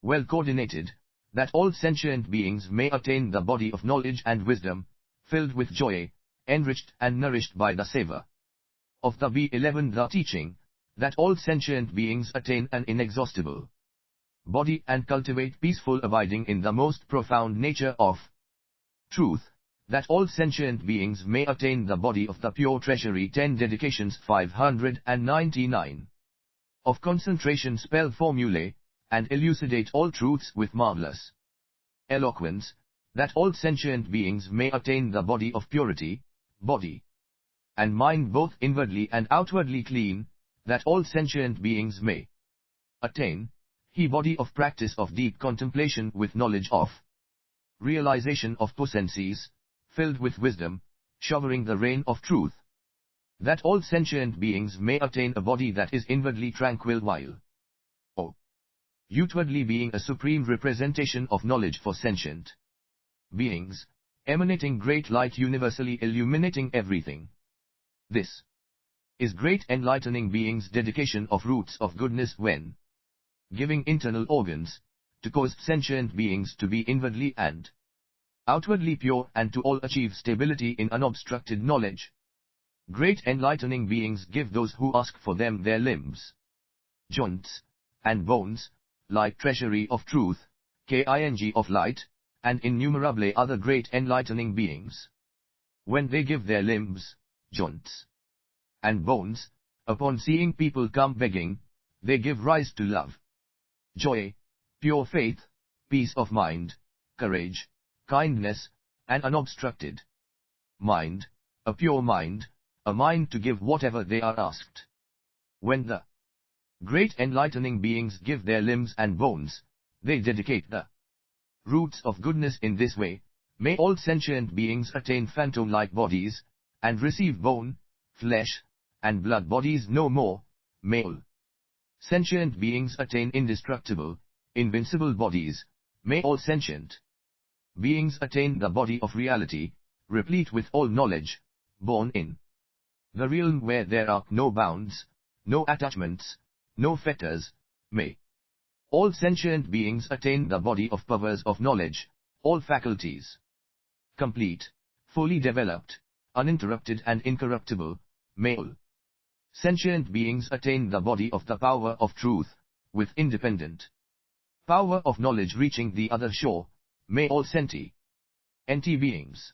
well coordinated, that all sentient beings may attain the body of knowledge and wisdom, filled with joy, enriched and nourished by the savor of the B11 the teaching, that all sentient beings attain an inexhaustible body and cultivate peaceful abiding in the most profound nature of truth, that all sentient beings may attain the body of the pure treasury. 10 Dedications 599 of concentration spell formulae, and elucidate all truths with marvelous eloquence, that all sentient beings may attain the body of purity, body and mind both inwardly and outwardly clean, that all sentient beings may attain he body of practice of deep contemplation with knowledge of realization of potencies, filled with wisdom, showering the rain of truth, that all sentient beings may attain a body that is inwardly tranquil while outwardly being a supreme representation of knowledge for sentient beings, emanating great light universally illuminating everything. This is great enlightening beings' dedication of roots of goodness when giving internal organs, to cause sentient beings to be inwardly and outwardly pure and to all achieve stability in unobstructed knowledge. Great enlightening beings give those who ask for them their limbs, joints, and bones, like treasury of truth, king of light, and innumerable other great enlightening beings. When they give their limbs, joints, and bones, upon seeing people come begging, they give rise to love, joy, pure faith, peace of mind, courage, kindness, and unobstructed mind, a pure mind, a mind to give whatever they are asked. When the great enlightening beings give their limbs and bones, they dedicate the roots of goodness in this way. May all sentient beings attain phantom-like bodies, and receive bone, flesh, and blood bodies no more. May all sentient beings attain indestructible, invincible bodies. May all sentient beings attain the body of reality, replete with all knowledge, born in the realm where there are no bounds, no attachments, no fetters. May all sentient beings attain the body of powers of knowledge, all faculties complete, fully developed, uninterrupted and incorruptible. May all sentient beings attain the body of the power of truth, with independent power of knowledge reaching the other shore. May all sentient beings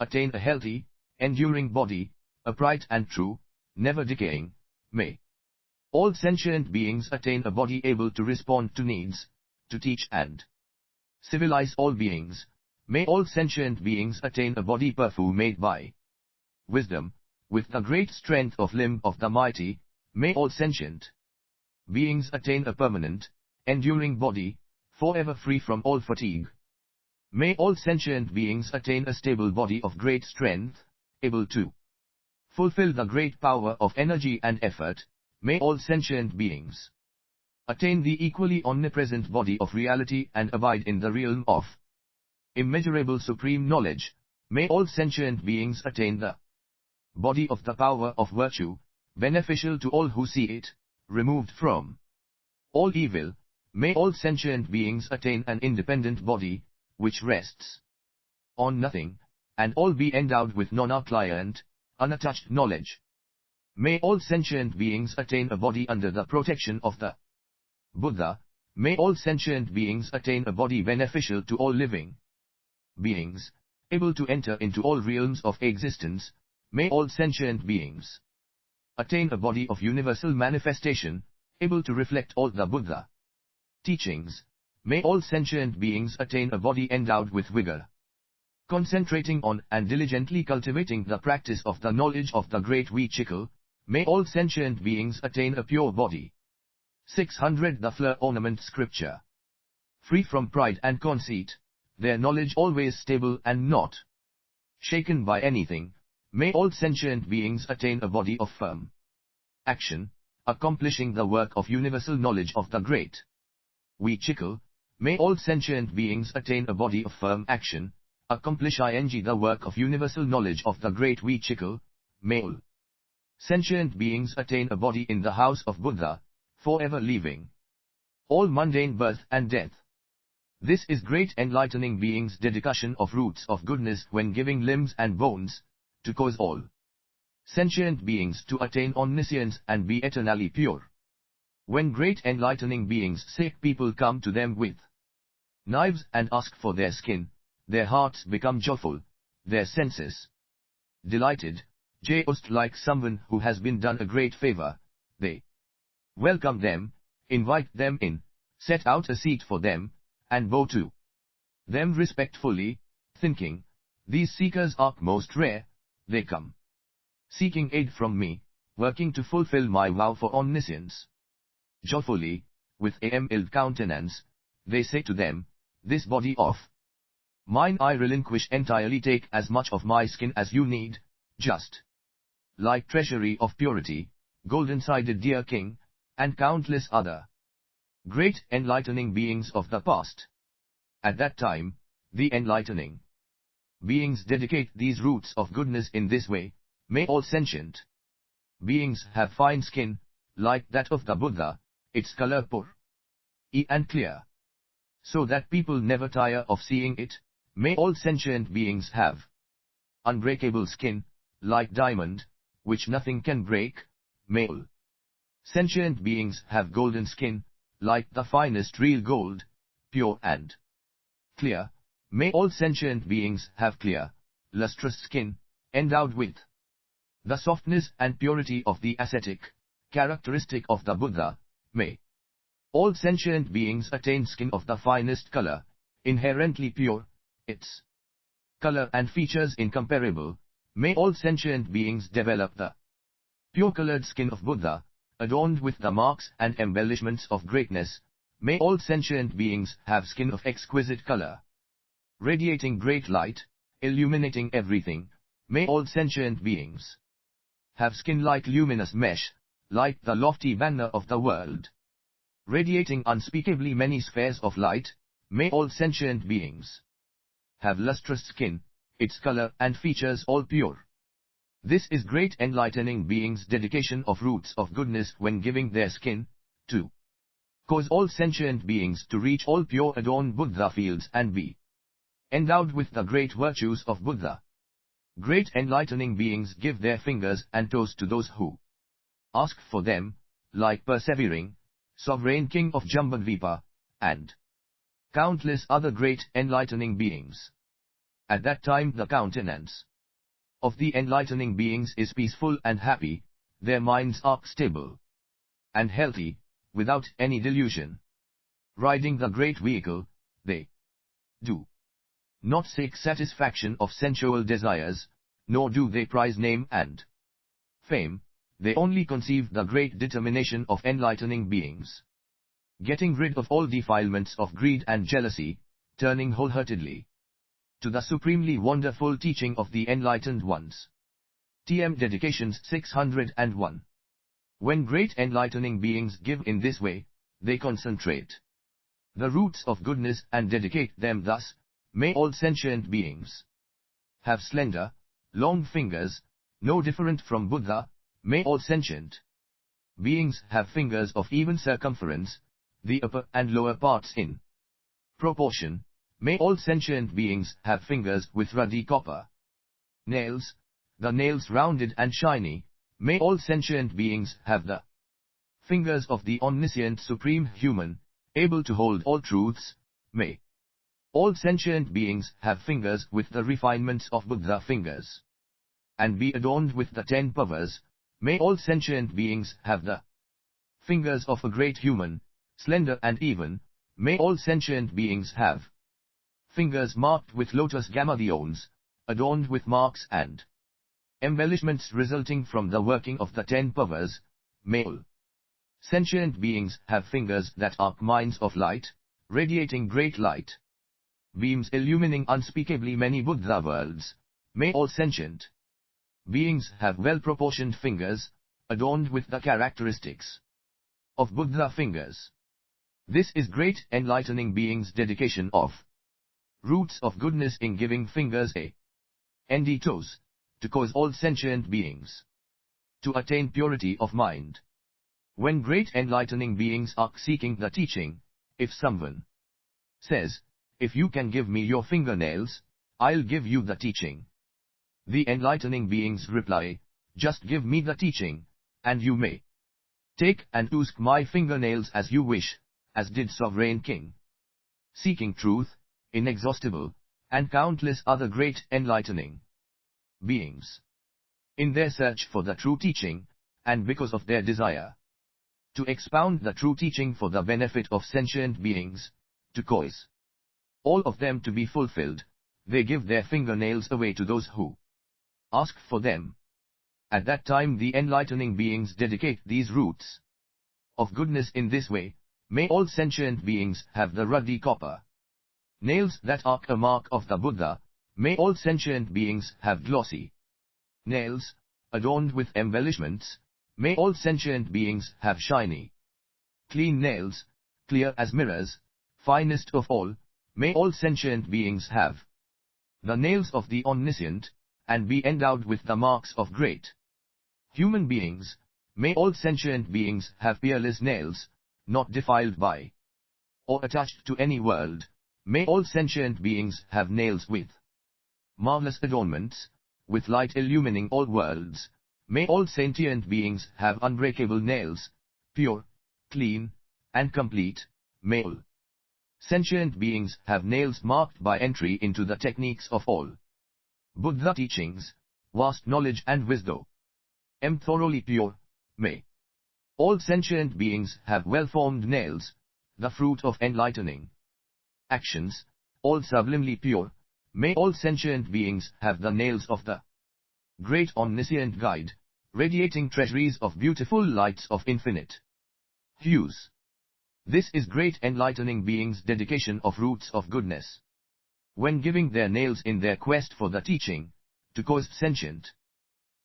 attain a healthy, enduring body, upright and true, never decaying. May all sentient beings attain a body able to respond to needs, to teach and civilize all beings, may all sentient beings attain a body perfumed by wisdom, with the great strength of limb of the mighty, may all sentient beings attain a permanent, enduring body, forever free from all fatigue. May all sentient beings attain a stable body of great strength, able to fulfill the great power of energy and effort. May all sentient beings attain the equally omnipresent body of reality and abide in the realm of immeasurable supreme knowledge. May all sentient beings attain the body of the power of virtue, beneficial to all who see it, removed from all evil. May all sentient beings attain an independent body, which rests on nothing, and all be endowed with non-client, unattached knowledge. May all sentient beings attain a body under the protection of the Buddha. May all sentient beings attain a body beneficial to all living beings, able to enter into all realms of existence. May all sentient beings attain a body of universal manifestation, able to reflect all the Buddha teachings. May all sentient beings attain a body endowed with vigor, concentrating on and diligently cultivating the practice of the knowledge of the great Vichikal. May all sentient beings attain a pure body. 600 The Fleur Ornament Scripture. Free from pride and conceit, their knowledge always stable and not shaken by anything. May all sentient beings attain a body of firm action, accomplishing the work of universal knowledge of the great Vichikal. May all sentient beings attain a body of firm action, accomplish the work of universal knowledge of the great Vichikal. May all sentient beings attain a body in the house of Buddha, forever leaving all mundane birth and death. This is great enlightening beings' dedication of roots of goodness when giving limbs and bones, to cause all sentient beings to attain omniscience and be eternally pure. When great enlightening beings sick people come to them with knives and ask for their skin, their hearts become joyful, their senses delighted, just like someone who has been done a great favor. They welcome them, invite them in, set out a seat for them, and bow to them respectfully, thinking, these seekers are most rare. They come seeking aid from me, working to fulfill my vow for omniscience. Joyfully, with a mild countenance, they say to them, this body of mine I relinquish entirely. Take as much of my skin as you need, just like treasury of purity, golden-sided dear king, and countless other great enlightening beings of the past. At that time, the enlightening beings dedicate these roots of goodness in this way. May all sentient beings have fine skin, like that of the Buddha, its color pure and clear, so that people never tire of seeing it. May all sentient beings have unbreakable skin, like diamond, which nothing can break. May all sentient beings have golden skin, like the finest real gold, pure and clear. May all sentient beings have clear, lustrous skin, endowed with the softness and purity of the ascetic, characteristic of the Buddha. May all sentient beings attain skin of the finest color, inherently pure, its color and features incomparable. May all sentient beings develop the pure-colored skin of Buddha, adorned with the marks and embellishments of greatness. May all sentient beings have skin of exquisite color, radiating great light, illuminating everything. May all sentient beings have skin like luminous mesh, like the lofty banner of the world, radiating unspeakably many spheres of light. May all sentient beings have lustrous skin, its color and features all pure. This is great enlightening beings' dedication of roots of goodness when giving their skin, to cause all sentient beings to reach all pure adorned Buddha fields and be endowed with the great virtues of Buddha. Great enlightening beings give their fingers and toes to those who ask for them, like persevering, sovereign king of Jambudvipa, and countless other great enlightening beings. At that time the countenance of the enlightening beings is peaceful and happy, their minds are stable and healthy, without any delusion. Riding the great vehicle, they do not seek satisfaction of sensual desires, nor do they prize name and fame, they only conceive the great determination of enlightening beings, getting rid of all defilements of greed and jealousy, turning wholeheartedly to the supremely wonderful teaching of the enlightened ones. TM Dedications 601. When great enlightening beings give in this way, they concentrate the roots of goodness and dedicate them thus. May all sentient beings have slender, long fingers, no different from Buddha. May all sentient beings have fingers of even circumference, the upper and lower parts in proportion. May all sentient beings have fingers with ruddy copper nails, the nails rounded and shiny. May all sentient beings have the fingers of the omniscient supreme human, able to hold all truths. May all sentient beings have fingers with the refinements of Buddha fingers, and be adorned with the 10 powers. May all sentient beings have the fingers of a great human, slender and even. May all sentient beings have fingers marked with lotus gamadiones, adorned with marks and embellishments resulting from the working of the 10 powers. May all sentient beings have fingers that arc mines of light, radiating great light beams illumining unspeakably many Buddha worlds. May all sentient beings have well-proportioned fingers, adorned with the characteristics of Buddha fingers. This is great enlightening beings' dedication of roots of goodness in giving fingers a nd toes, to cause all sentient beings to attain purity of mind. When great enlightening beings are seeking the teaching, if someone says, "If you can give me your fingernails, I'll give you the teaching," the enlightening beings reply, "Just give me the teaching, and you may take and use my fingernails as you wish," as did Sovereign King. Seeking truth, inexhaustible, and countless other great enlightening beings, in their search for the true teaching, and because of their desire to expound the true teaching for the benefit of sentient beings, to cause all of them to be fulfilled, they give their fingernails away to those who ask for them. At that time the enlightening beings dedicate these roots of goodness in this way. May all sentient beings have the ruddy copper nails that are a mark of the Buddha. May all sentient beings have glossy nails, adorned with embellishments. May all sentient beings have shiny, clean nails, clear as mirrors, finest of all. May all sentient beings have the nails of the omniscient, and be endowed with the marks of great human beings. May all sentient beings have peerless nails, not defiled by or attached to any world. May all sentient beings have nails with marvelous adornments, with light illumining all worlds. May all sentient beings have unbreakable nails, pure, clean, and complete. May all sentient beings have nails marked by entry into the techniques of all Buddha teachings, vast knowledge and wisdom. Thoroughly pure. May all sentient beings have well-formed nails, the fruit of enlightening actions, all sublimely pure. May all sentient beings have the nails of the great omniscient guide, radiating treasuries of beautiful lights of infinite hues. This is great enlightening beings' dedication of roots of goodness. When giving their nails in their quest for the teaching, to cause sentient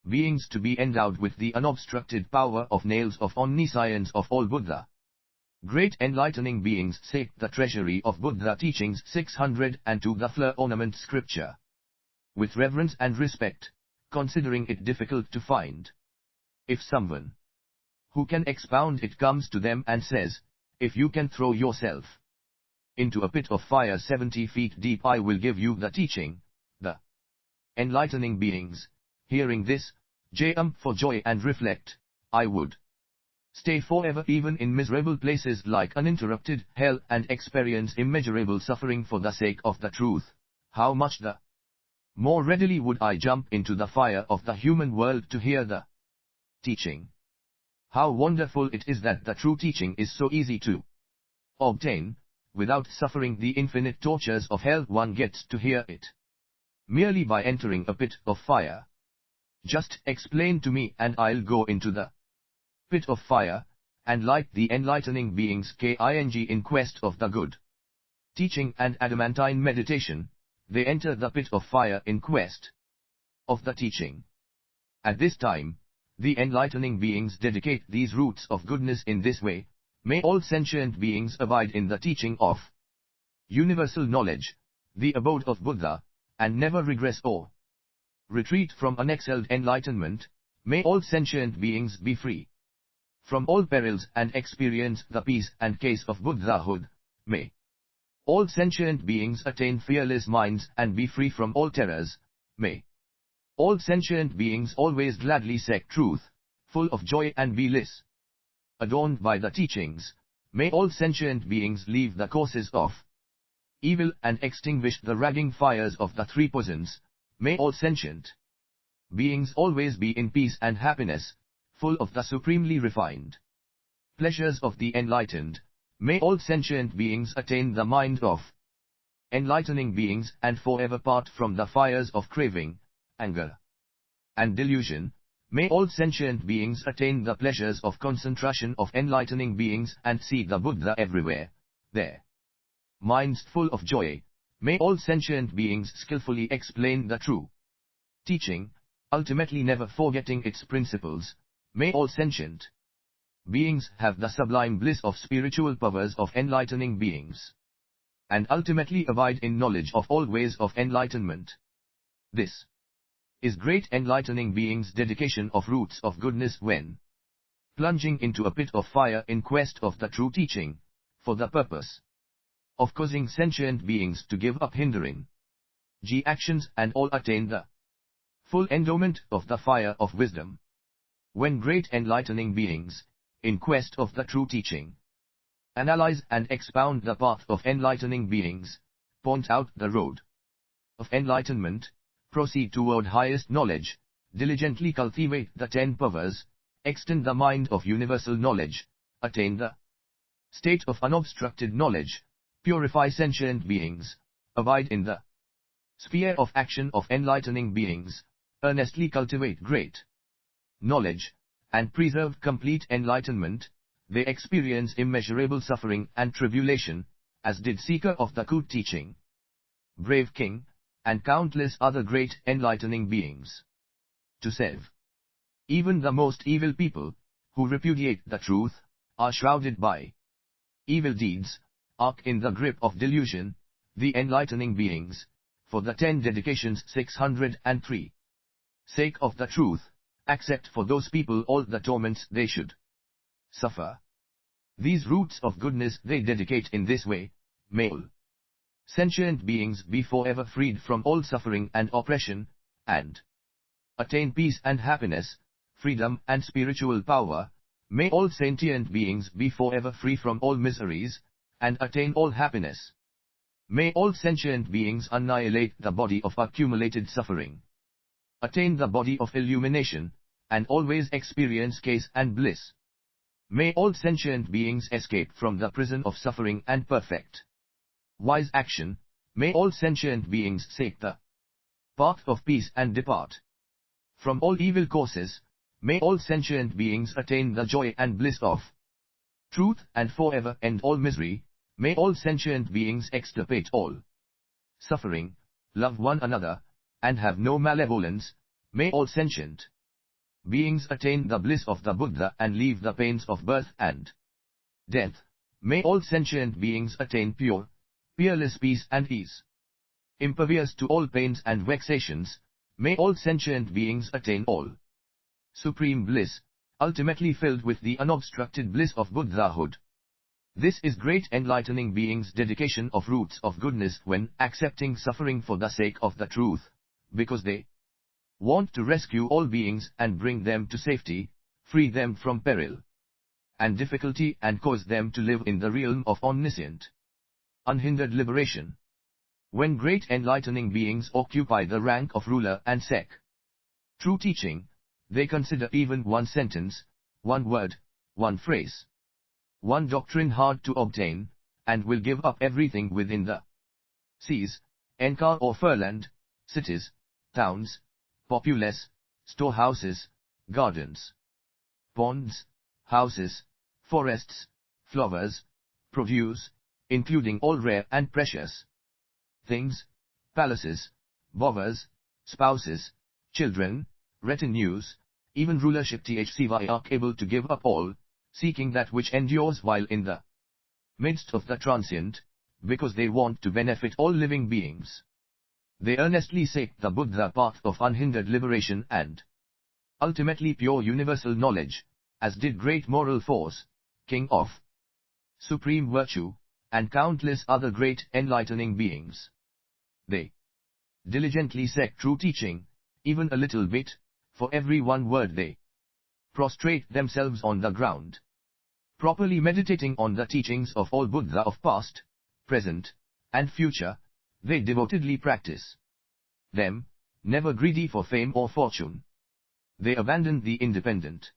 beings to be endowed with the unobstructed power of nails of omniscience of all Buddha, great enlightening beings seek the treasury of Buddha teachings 602, the flower ornament scripture, with reverence and respect, considering it difficult to find. If someone who can expound it comes to them and says, "If you can throw yourself into a pit of fire 70 feet deep, I will give you the teaching," the enlightening beings, hearing this, jump for joy and reflect, "I would stay forever even in miserable places like uninterrupted hell and experience immeasurable suffering for the sake of the truth. How much the more readily would I jump into the fire of the human world to hear the teaching." How wonderful it is that the true teaching is so easy to obtain, without suffering the infinite tortures of hell. One gets to hear it merely by entering a pit of fire. Just explain to me and I'll go into the pit of fire, and like the enlightening beings in quest of the good teaching and adamantine meditation, they enter the pit of fire in quest of the teaching. At this time, the enlightening beings dedicate these roots of goodness in this way: may all sentient beings abide in the teaching of universal knowledge, the abode of Buddha, and never regress or retreat from unexcelled enlightenment. May all sentient beings be free from all perils and experience the peace and case of Buddhahood. May all sentient beings attain fearless minds and be free from all terrors. May all sentient beings always gladly seek truth, full of joy and bliss. Adorned by the teachings, may all sentient beings leave the courses of evil and extinguish the raging fires of the three poisons. May all sentient beings always be in peace and happiness, full of the supremely refined pleasures of the enlightened. May all sentient beings attain the mind of enlightening beings and forever part from the fires of craving, anger, and delusion. May all sentient beings attain the pleasures of concentration of enlightening beings and see the Buddha everywhere, their minds full of joy. May all sentient beings skillfully explain the true teaching, ultimately never forgetting its principles. May all sentient beings have the sublime bliss of spiritual powers of enlightening beings, and ultimately abide in knowledge of all ways of enlightenment. This is great enlightening beings' dedication of roots of goodness when plunging into a pit of fire in quest of the true teaching, for the purpose of causing sentient beings to give up hindering actions and all attain the full endowment of the fire of wisdom. When great enlightening beings, in quest of the true teaching, analyze and expound the path of enlightening beings, point out the road of enlightenment, proceed toward highest knowledge, diligently cultivate the 10 powers, extend the mind of universal knowledge, attain the state of unobstructed knowledge, purify sentient beings, abide in the sphere of action of enlightening beings, earnestly cultivate great knowledge, and preserve complete enlightenment, they experience immeasurable suffering and tribulation, as did seeker of the good teaching, brave king, and countless other great enlightening beings. To save even the most evil people, who repudiate the truth, are shrouded by evil deeds, are in the grip of delusion, the enlightening beings, for the 10 dedications 603. Sake of the truth, accept for those people all the torments they should suffer. These roots of goodness they dedicate in this way: may all sentient beings be forever freed from all suffering and oppression, and attain peace and happiness, freedom and spiritual power. May all sentient beings be forever free from all miseries, and attain all happiness. May all sentient beings annihilate the body of accumulated suffering, attain the body of illumination, and always experience case and bliss. May all sentient beings escape from the prison of suffering and perfect wise action. May all sentient beings seek the path of peace and depart from all evil courses. May all sentient beings attain the joy and bliss of truth and forever end all misery. May all sentient beings extirpate all suffering, love one another, and have no malevolence. May all sentient beings attain the bliss of the Buddha and leave the pains of birth and death. May all sentient beings attain pure, peerless peace and ease, impervious to all pains and vexations. May all sentient beings attain all supreme bliss, ultimately filled with the unobstructed bliss of Buddhahood. This is great enlightening beings' dedication of roots of goodness when accepting suffering for the sake of the truth, because they want to rescue all beings and bring them to safety, free them from peril and difficulty, and cause them to live in the realm of omniscient, unhindered liberation. When great enlightening beings occupy the rank of ruler and seek true teaching, they consider even one sentence, one word, one phrase, one doctrine hard to obtain, and will give up everything within the seas, enclave or furland, cities, towns, populace, storehouses, gardens, ponds, houses, forests, flowers, produce, including all rare and precious things, palaces, bowers, spouses, children, retinues, even rulership thcva are able to give up all, seeking that which endures while in the midst of the transient, because they want to benefit all living beings. They earnestly seek the Buddha path of unhindered liberation and ultimately pure universal knowledge, as did great moral force, king of supreme virtue, and countless other great enlightening beings. They diligently seek true teaching, even a little bit, for every one word they prostrate themselves on the ground. Properly meditating on the teachings of all Buddha of past, present, and future, they devotedly practice them, never greedy for fame or fortune. They abandon the independent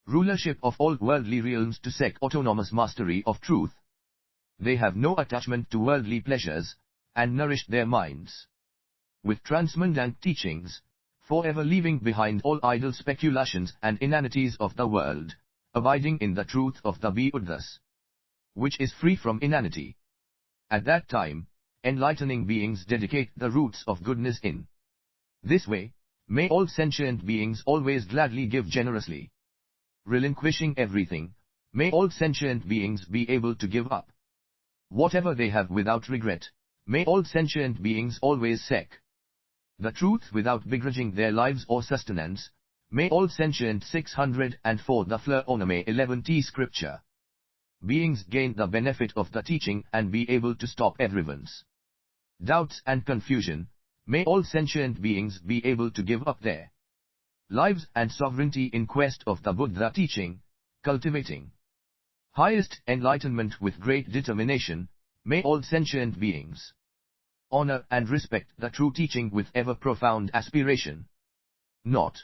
rulership of all worldly realms to seek autonomous mastery of truth. They have no attachment to worldly pleasures, and nourish their minds with transcendent teachings, forever leaving behind all idle speculations and inanities of the world, abiding in the truth of the Buddhas, which is free from inanity. At that time, enlightening beings dedicate the roots of goodness in this way. May all sentient beings always gladly give generously. Relinquishing everything, may all sentient beings be able to give up whatever they have without regret. May all sentient beings always seek the truth without begrudging their lives or sustenance. May all sentient 604 the Fleur Oname 11t scripture beings gain the benefit of the teaching and be able to stop everyone's doubts and confusion. May all sentient beings be able to give up their lives and sovereignty in quest of the Buddha teaching, cultivating highest enlightenment with great determination. May all sentient beings honor and respect the true teaching with ever profound aspiration, not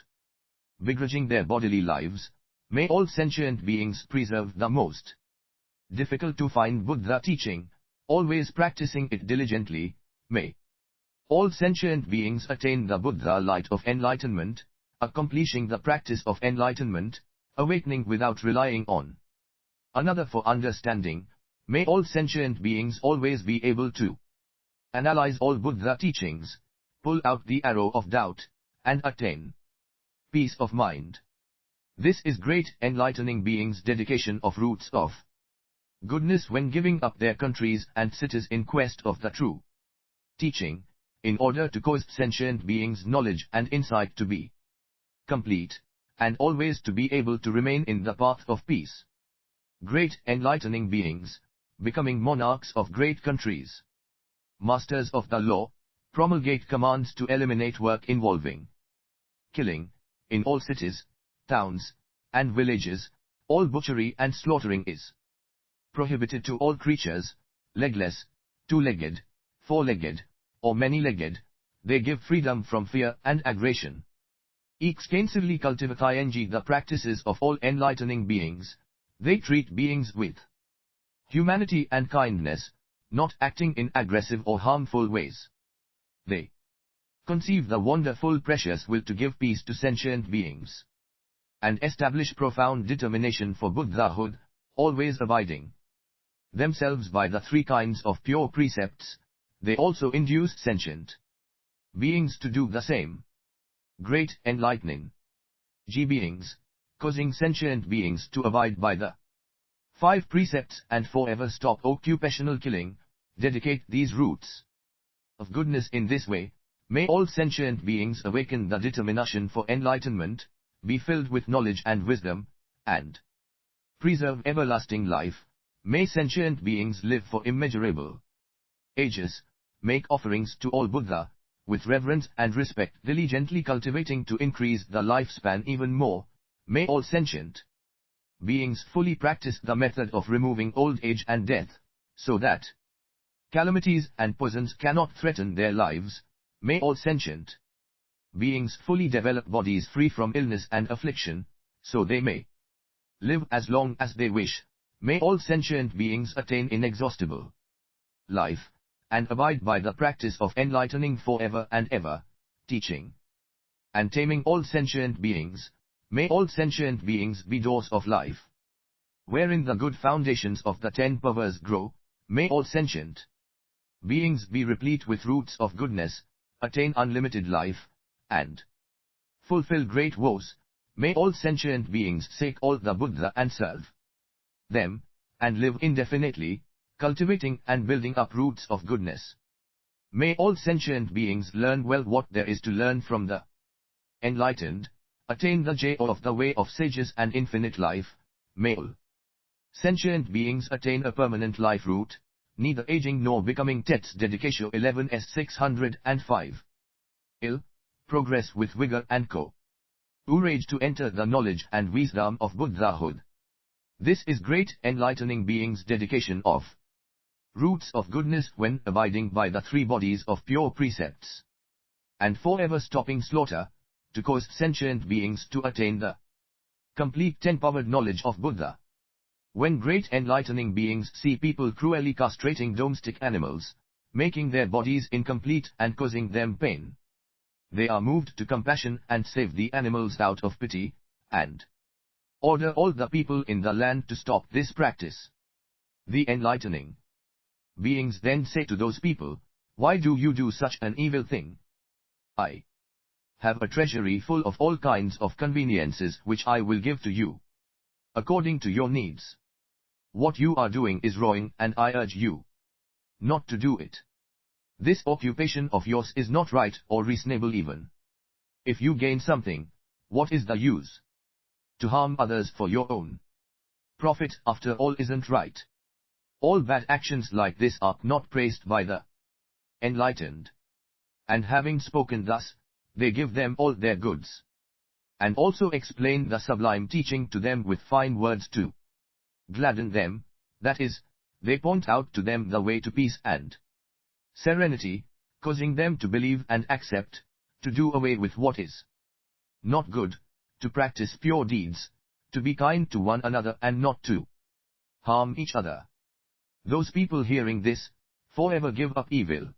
begrudging their bodily lives. May all sentient beings preserve the most difficult to find Buddha teaching, always practicing it diligently. May all sentient beings attain the Buddha light of enlightenment, accomplishing the practice of enlightenment, awakening without relying on another for understanding. May all sentient beings always be able to analyze all Buddha teachings, pull out the arrow of doubt, and attain peace of mind. This is great enlightening beings' dedication of roots of goodness when giving up their countries and cities in quest of the true teaching, in order to cause sentient beings' knowledge and insight to be complete, and always to be able to remain in the path of peace. Great enlightening beings, becoming monarchs of great countries, masters of the law, promulgate commands to eliminate work involving killing, in all cities, towns, and villages. All butchery and slaughtering is prohibited to all creatures, legless, two-legged, four-legged, or many-legged. They give freedom from fear and aggression. Extensively cultivating the practices of all enlightening beings, they treat beings with humanity and kindness, not acting in aggressive or harmful ways. They conceive the wonderful precious will to give peace to sentient beings, and establish profound determination for Buddhahood, always abiding themselves by the three kinds of pure precepts. They also induce sentient beings to do the same. Great enlightening beings, causing sentient beings to abide by the 5 precepts and forever stop occupational killing, dedicate these roots of goodness in this way. May all sentient beings awaken the determination for enlightenment, be filled with knowledge and wisdom, and preserve everlasting life. May sentient beings live for immeasurable ages, make offerings to all Buddha, with reverence and respect, diligently cultivating to increase the lifespan even more. May all sentient beings fully practice the method of removing old age and death, so that calamities and poisons cannot threaten their lives. May all sentient beings fully develop bodies free from illness and affliction, so they may live as long as they wish. may all sentient beings attain inexhaustible life, and abide by the practice of enlightening forever and ever, teaching and taming all sentient beings, may all sentient beings be doors of life, wherein the good foundations of the 10 powers grow, may all sentient beings be replete with roots of goodness, attain unlimited life, and fulfill great woes, may all sentient beings seek all the Buddha and serve them, and live indefinitely, cultivating and building up roots of goodness. May all sentient beings learn well what there is to learn from the enlightened, attain the joy of the way of sages and infinite life, may all sentient beings attain a permanent life root, neither aging nor becoming. Text Dedication 11s 605. Progress with vigor and courage to enter the knowledge and wisdom of Buddhahood. This is great enlightening beings' dedication of roots of goodness when abiding by the 3 bodies of pure precepts, and forever stopping slaughter, to cause sentient beings to attain the complete 10-powered knowledge of Buddha. When great enlightening beings see people cruelly castrating domestic animals, making their bodies incomplete and causing them pain, they are moved to compassion and save the animals out of pity, and order all the people in the land to stop this practice. The enlightening beings then say to those people, "Why do you do such an evil thing? I have a treasury full of all kinds of conveniences which I will give to you, according to your needs. What you are doing is wrong, and I urge you not to do it. This occupation of yours is not right or reasonable even. If you gain something, what is the use? To harm others for your own profit, after all, isn't right." All bad actions like this are not praised by the enlightened. And having spoken thus, they give them all their goods, and also explain the sublime teaching to them with fine words to gladden them, that is, they point out to them the way to peace and serenity, causing them to believe and accept, to do away with what is not good, to practice pure deeds, to be kind to one another and not to harm each other. Those people hearing this, forever give up evil.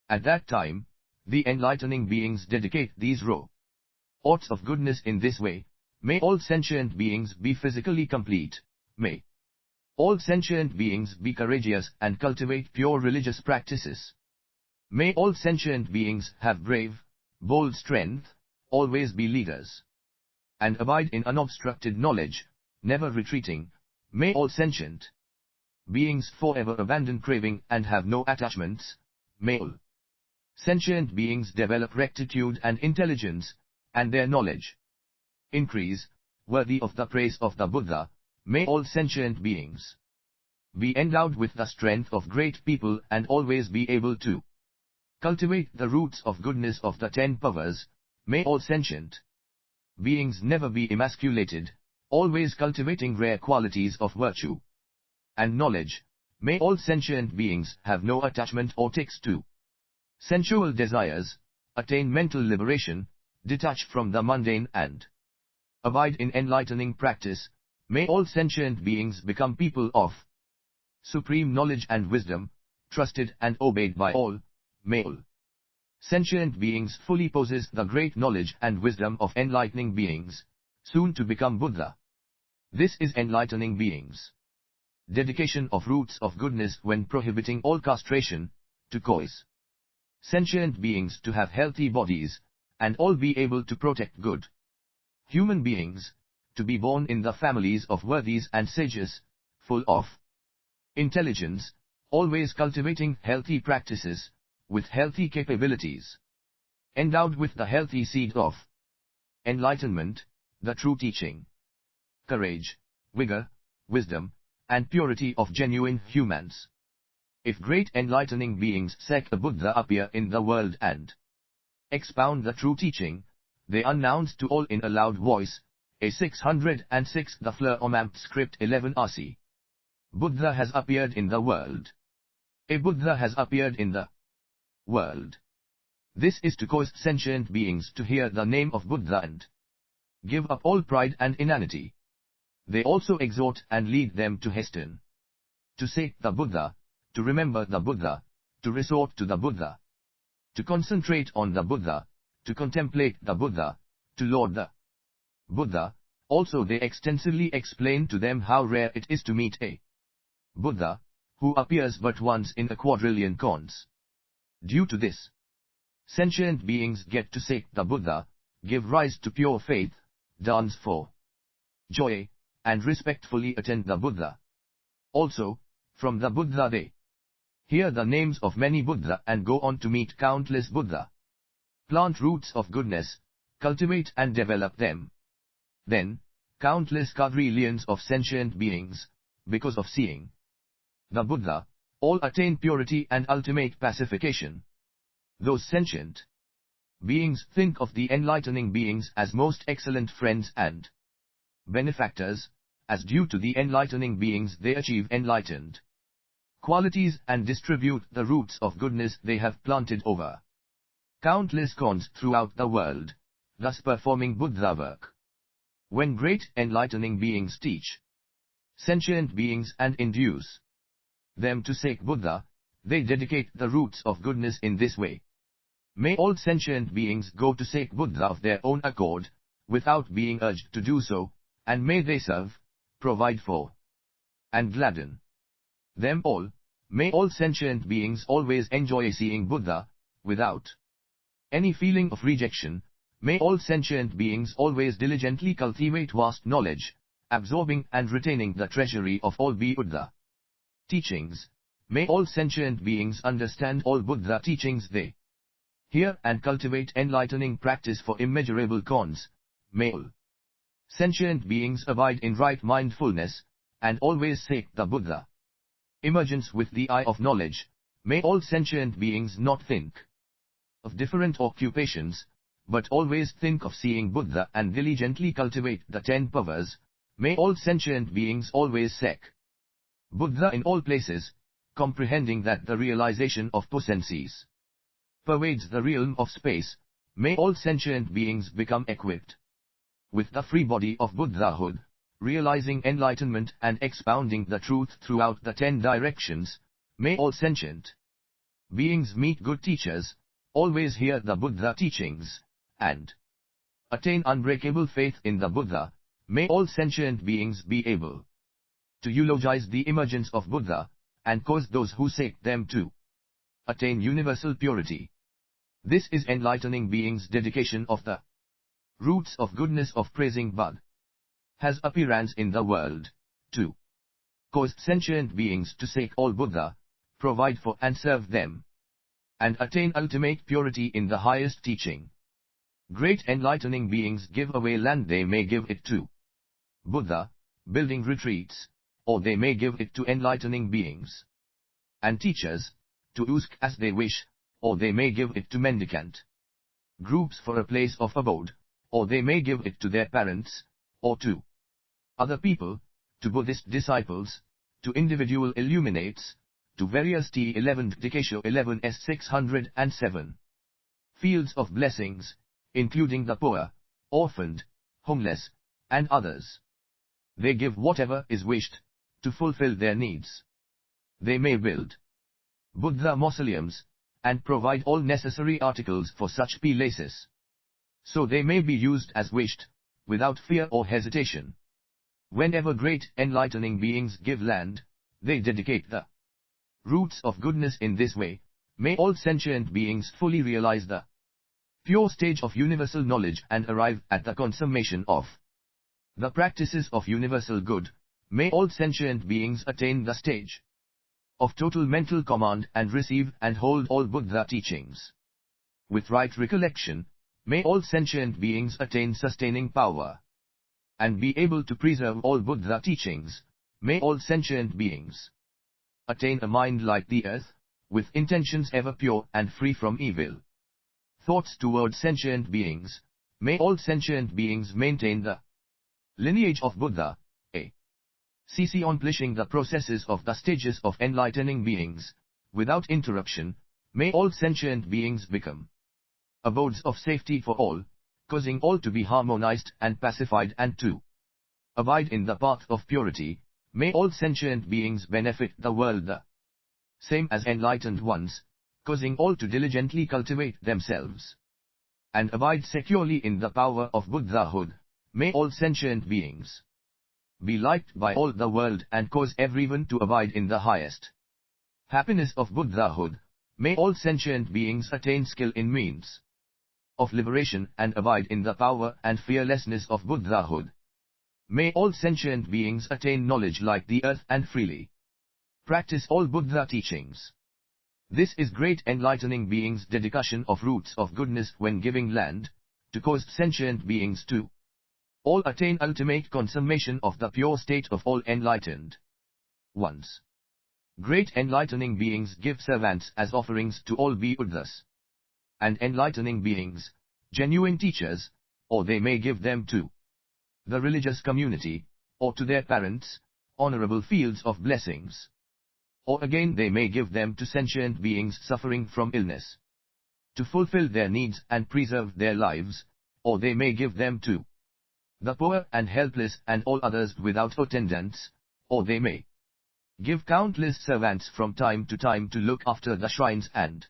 At that time, the enlightening beings dedicate these roots of goodness in this way, may all sentient beings be physically complete, may all sentient beings be courageous and cultivate pure religious practices. May all sentient beings have brave, bold strength, always be leaders, and abide in unobstructed knowledge, never retreating. May all sentient beings forever abandon craving and have no attachments. May all sentient beings develop rectitude and intelligence, and their knowledge increase, worthy of the praise of the Buddha. May all sentient beings be endowed with the strength of great people and always be able to cultivate the roots of goodness of the 10 powers. May all sentient beings never be emasculated, always cultivating rare qualities of virtue and knowledge. May all sentient beings have no attachment or tics to sensual desires, attain mental liberation, detach from the mundane and abide in enlightening practice. May all sentient beings become people of supreme knowledge and wisdom, trusted and obeyed by all. May all sentient beings fully possess the great knowledge and wisdom of enlightening beings, soon to become Buddha. This is enlightening beings' dedication of roots of goodness when prohibiting all castration, to cause sentient beings to have healthy bodies, and all be able to protect good human beings, to be born in the families of worthies and sages, full of intelligence, always cultivating healthy practices, with healthy capabilities, endowed with the healthy seed of enlightenment, the true teaching, courage, vigor, wisdom, and purity of genuine humans. If great enlightening beings seek a Buddha appear in the world and expound the true teaching, they announce to all in a loud voice, A 606 The Fleur Omampt Script 11 RC. Buddha has appeared in the world. A Buddha has appeared in the world. This is to cause sentient beings to hear the name of Buddha and give up all pride and inanity. They also exhort and lead them to hasten to seek the Buddha, to remember the Buddha, to resort to the Buddha, to concentrate on the Buddha, to contemplate the Buddha, to laud the Buddha. Also they extensively explain to them how rare it is to meet a Buddha, who appears but once in a quadrillion cons. Due to this, sentient beings get to seek the Buddha, give rise to pure faith, dance for joy, and respectfully attend the Buddha. Also, from the Buddha they hear the names of many Buddha and go on to meet countless Buddha. Plant roots of goodness, cultivate and develop them. Then, countless quadrillions of sentient beings, because of seeing the Buddha, all attain purity and ultimate pacification. Those sentient beings think of the enlightening beings as most excellent friends and benefactors, as due to the enlightening beings they achieve enlightened qualities and distribute the roots of goodness they have planted over countless cons throughout the world, thus performing Buddha work. When great enlightening beings teach sentient beings and induce them to seek Buddha, they dedicate the roots of goodness in this way. May all sentient beings go to seek Buddha of their own accord, without being urged to do so, and may they serve, provide for, and gladden them all. May all sentient beings always enjoy seeing Buddha, without any feeling of rejection. May all sentient beings always diligently cultivate vast knowledge, absorbing and retaining the treasury of all Buddha teachings. May all sentient beings understand all Buddha teachings they hear and cultivate enlightening practice for immeasurable cons. May all sentient beings abide in right mindfulness, and always seek the Buddha emergence with the eye of knowledge. May all sentient beings not think of different occupations, but always think of seeing Buddha and diligently cultivate the 10 powers. May all sentient beings always seek Buddha in all places, comprehending that the realization of potencies pervades the realm of space. May all sentient beings become equipped with the free body of Buddhahood, realizing enlightenment and expounding the truth throughout the 10 directions. May all sentient beings meet good teachers, always hear the Buddha teachings, and attain unbreakable faith in the Buddha. May all sentient beings be able to eulogize the emergence of Buddha, and cause those who seek them to attain universal purity. This is enlightening beings' dedication of the roots of goodness of praising Buddha has appearance in the world, to cause sentient beings to seek all Buddha, provide for and serve them, and attain ultimate purity in the highest teaching. Great enlightening beings give away land, they may give it to Buddha, building retreats, or they may give it to enlightening beings and teachers, to use as they wish, or they may give it to mendicant groups for a place of abode, or they may give it to their parents, or to other people, to Buddhist disciples, to individual illuminates, to various T11 Dikasho 11s 607 fields of blessings, including the poor, orphaned, homeless, and others. They give whatever is wished, to fulfill their needs. They may build Buddha mausoleums, and provide all necessary articles for such places, so they may be used as wished, without fear or hesitation. Whenever great enlightening beings give land, they dedicate the roots of goodness in this way. May all sentient beings fully realize the pure stage of universal knowledge and arrive at the consummation of the practices of universal good. May all sentient beings attain the stage of total mental command and receive and hold all Buddha teachings with right recollection. May all sentient beings attain sustaining power and be able to preserve all Buddha teachings. May all sentient beings attain a mind like the earth, with intentions ever pure and free from evil thoughts towards sentient beings. May all sentient beings maintain the lineage of Buddha, accomplishing the processes of the stages of enlightening beings, without interruption. May all sentient beings become abodes of safety for all, causing all to be harmonized and pacified and to abide in the path of purity, may all sentient beings benefit the world the same as enlightened ones, causing all to diligently cultivate themselves and abide securely in the power of Buddhahood, may all sentient beings be liked by all the world and cause everyone to abide in the highest happiness of Buddhahood, may all sentient beings attain skill in means of liberation and abide in the power and fearlessness of Buddhahood. May all sentient beings attain knowledge like the earth and freely practice all Buddha teachings. This is great enlightening beings' dedication of roots of goodness when giving land, to cause sentient beings to all attain ultimate consummation of the pure state of all enlightened ones. Great enlightening beings give servants as offerings to all Buddhas and enlightening beings, genuine teachers, or they may give them to the religious community, or to their parents, honorable fields of blessings. Or again they may give them to sentient beings suffering from illness, to fulfill their needs and preserve their lives, or they may give them to the poor and helpless and all others without attendants, or they may give countless servants from time to time to look after the shrines and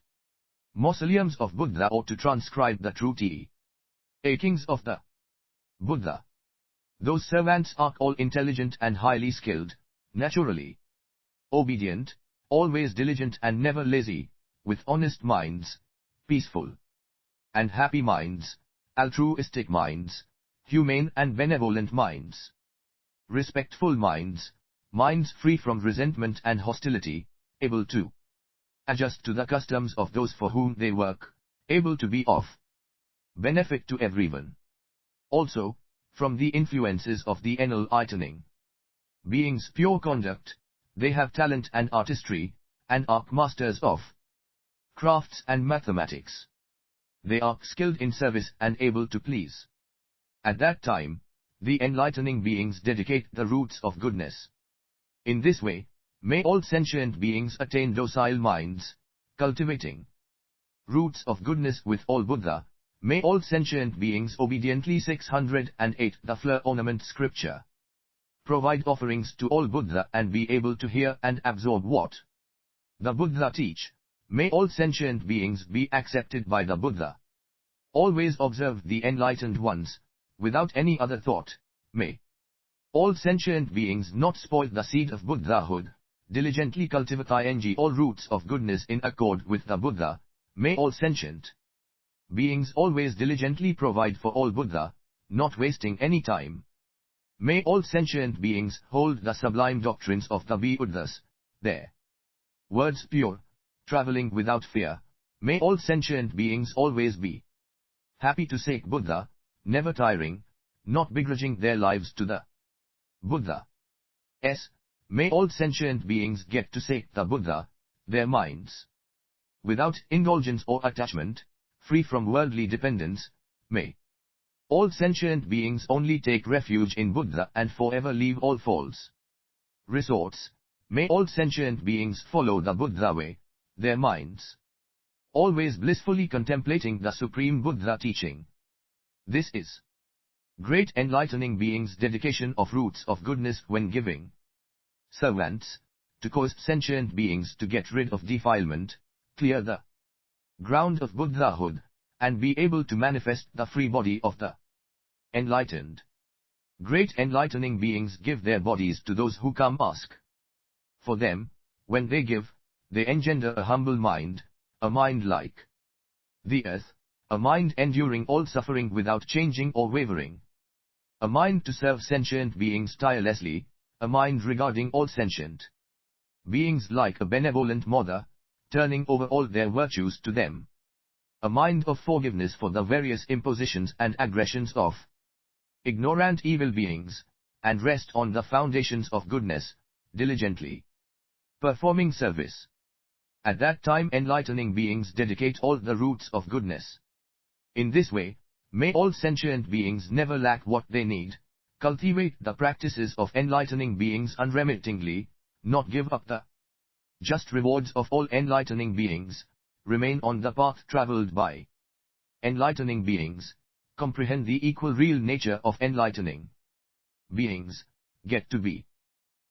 mausoleums of Buddha or to transcribe the true teachings of the Buddha. Those servants are all intelligent and highly skilled, naturally obedient, always diligent and never lazy, with honest minds, peaceful and happy minds, altruistic minds, humane and benevolent minds, respectful minds, minds free from resentment and hostility, able to adjust to the customs of those for whom they work, able to be of benefit to everyone. Also, from the influences of the enlightening beings' pure conduct, they have talent and artistry, and are masters of crafts and mathematics. They are skilled in service and able to please. At that time, the enlightening beings dedicate the roots of goodness. In this way, may all sentient beings attain docile minds, cultivating roots of goodness with all Buddha. May all sentient beings obediently 608 the flower ornament scripture provide offerings to all Buddha and be able to hear and absorb what the Buddha teach. May all sentient beings be accepted by the Buddha. Always observe the enlightened ones, without any other thought. May all sentient beings not spoil the seed of Buddhahood, diligently cultivate all roots of goodness in accord with the Buddha. May all sentient beings always diligently provide for all Buddha, not wasting any time. May all sentient beings hold the sublime doctrines of the Buddhas, their words pure, traveling without fear. May all sentient beings always be happy to seek Buddha, never tiring, not begrudging their lives to the Buddha. May all sentient beings get to seek the Buddha, their minds without indulgence or attachment, free from worldly dependence. May all sentient beings only take refuge in Buddha and forever leave all false resorts. May all sentient beings follow the Buddha way, their minds always blissfully contemplating the supreme Buddha teaching. This is great enlightening beings' dedication of roots of goodness when giving servants, to cause sentient beings to get rid of defilement, clear the ground of Buddhahood, and be able to manifest the free body of the enlightened. Great enlightening beings give their bodies to those who come ask for them. When they give, they engender a humble mind, a mind like the earth, a mind enduring all suffering without changing or wavering, a mind to serve sentient beings tirelessly, a mind regarding all sentient beings like a benevolent mother, turning over all their virtues to them, a mind of forgiveness for the various impositions and aggressions of ignorant evil beings, and rest on the foundations of goodness, diligently performing service. At that time enlightening beings dedicate all the roots of goodness. In this way, may all sentient beings never lack what they need, cultivate the practices of enlightening beings unremittingly, not give up the just rewards of all enlightening beings, remain on the path traveled by enlightening beings, comprehend the equal real nature of enlightening beings, get to be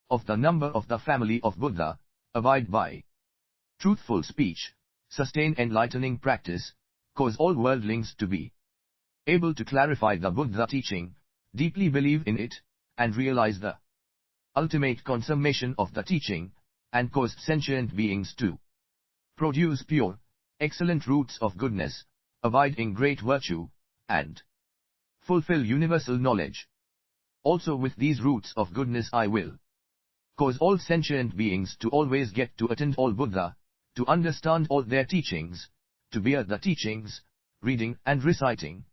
of the number of the family of Buddha, abide by truthful speech, sustain enlightening practice, cause all worldlings to be able to clarify the Buddha teaching, deeply believe in it, and realize the ultimate consummation of the teaching, and cause sentient beings to produce pure, excellent roots of goodness, abide in great virtue, and fulfill universal knowledge. Also with these roots of goodness I will cause all sentient beings to always get to attend all Buddha, to understand all their teachings, to bear the teachings, reading and reciting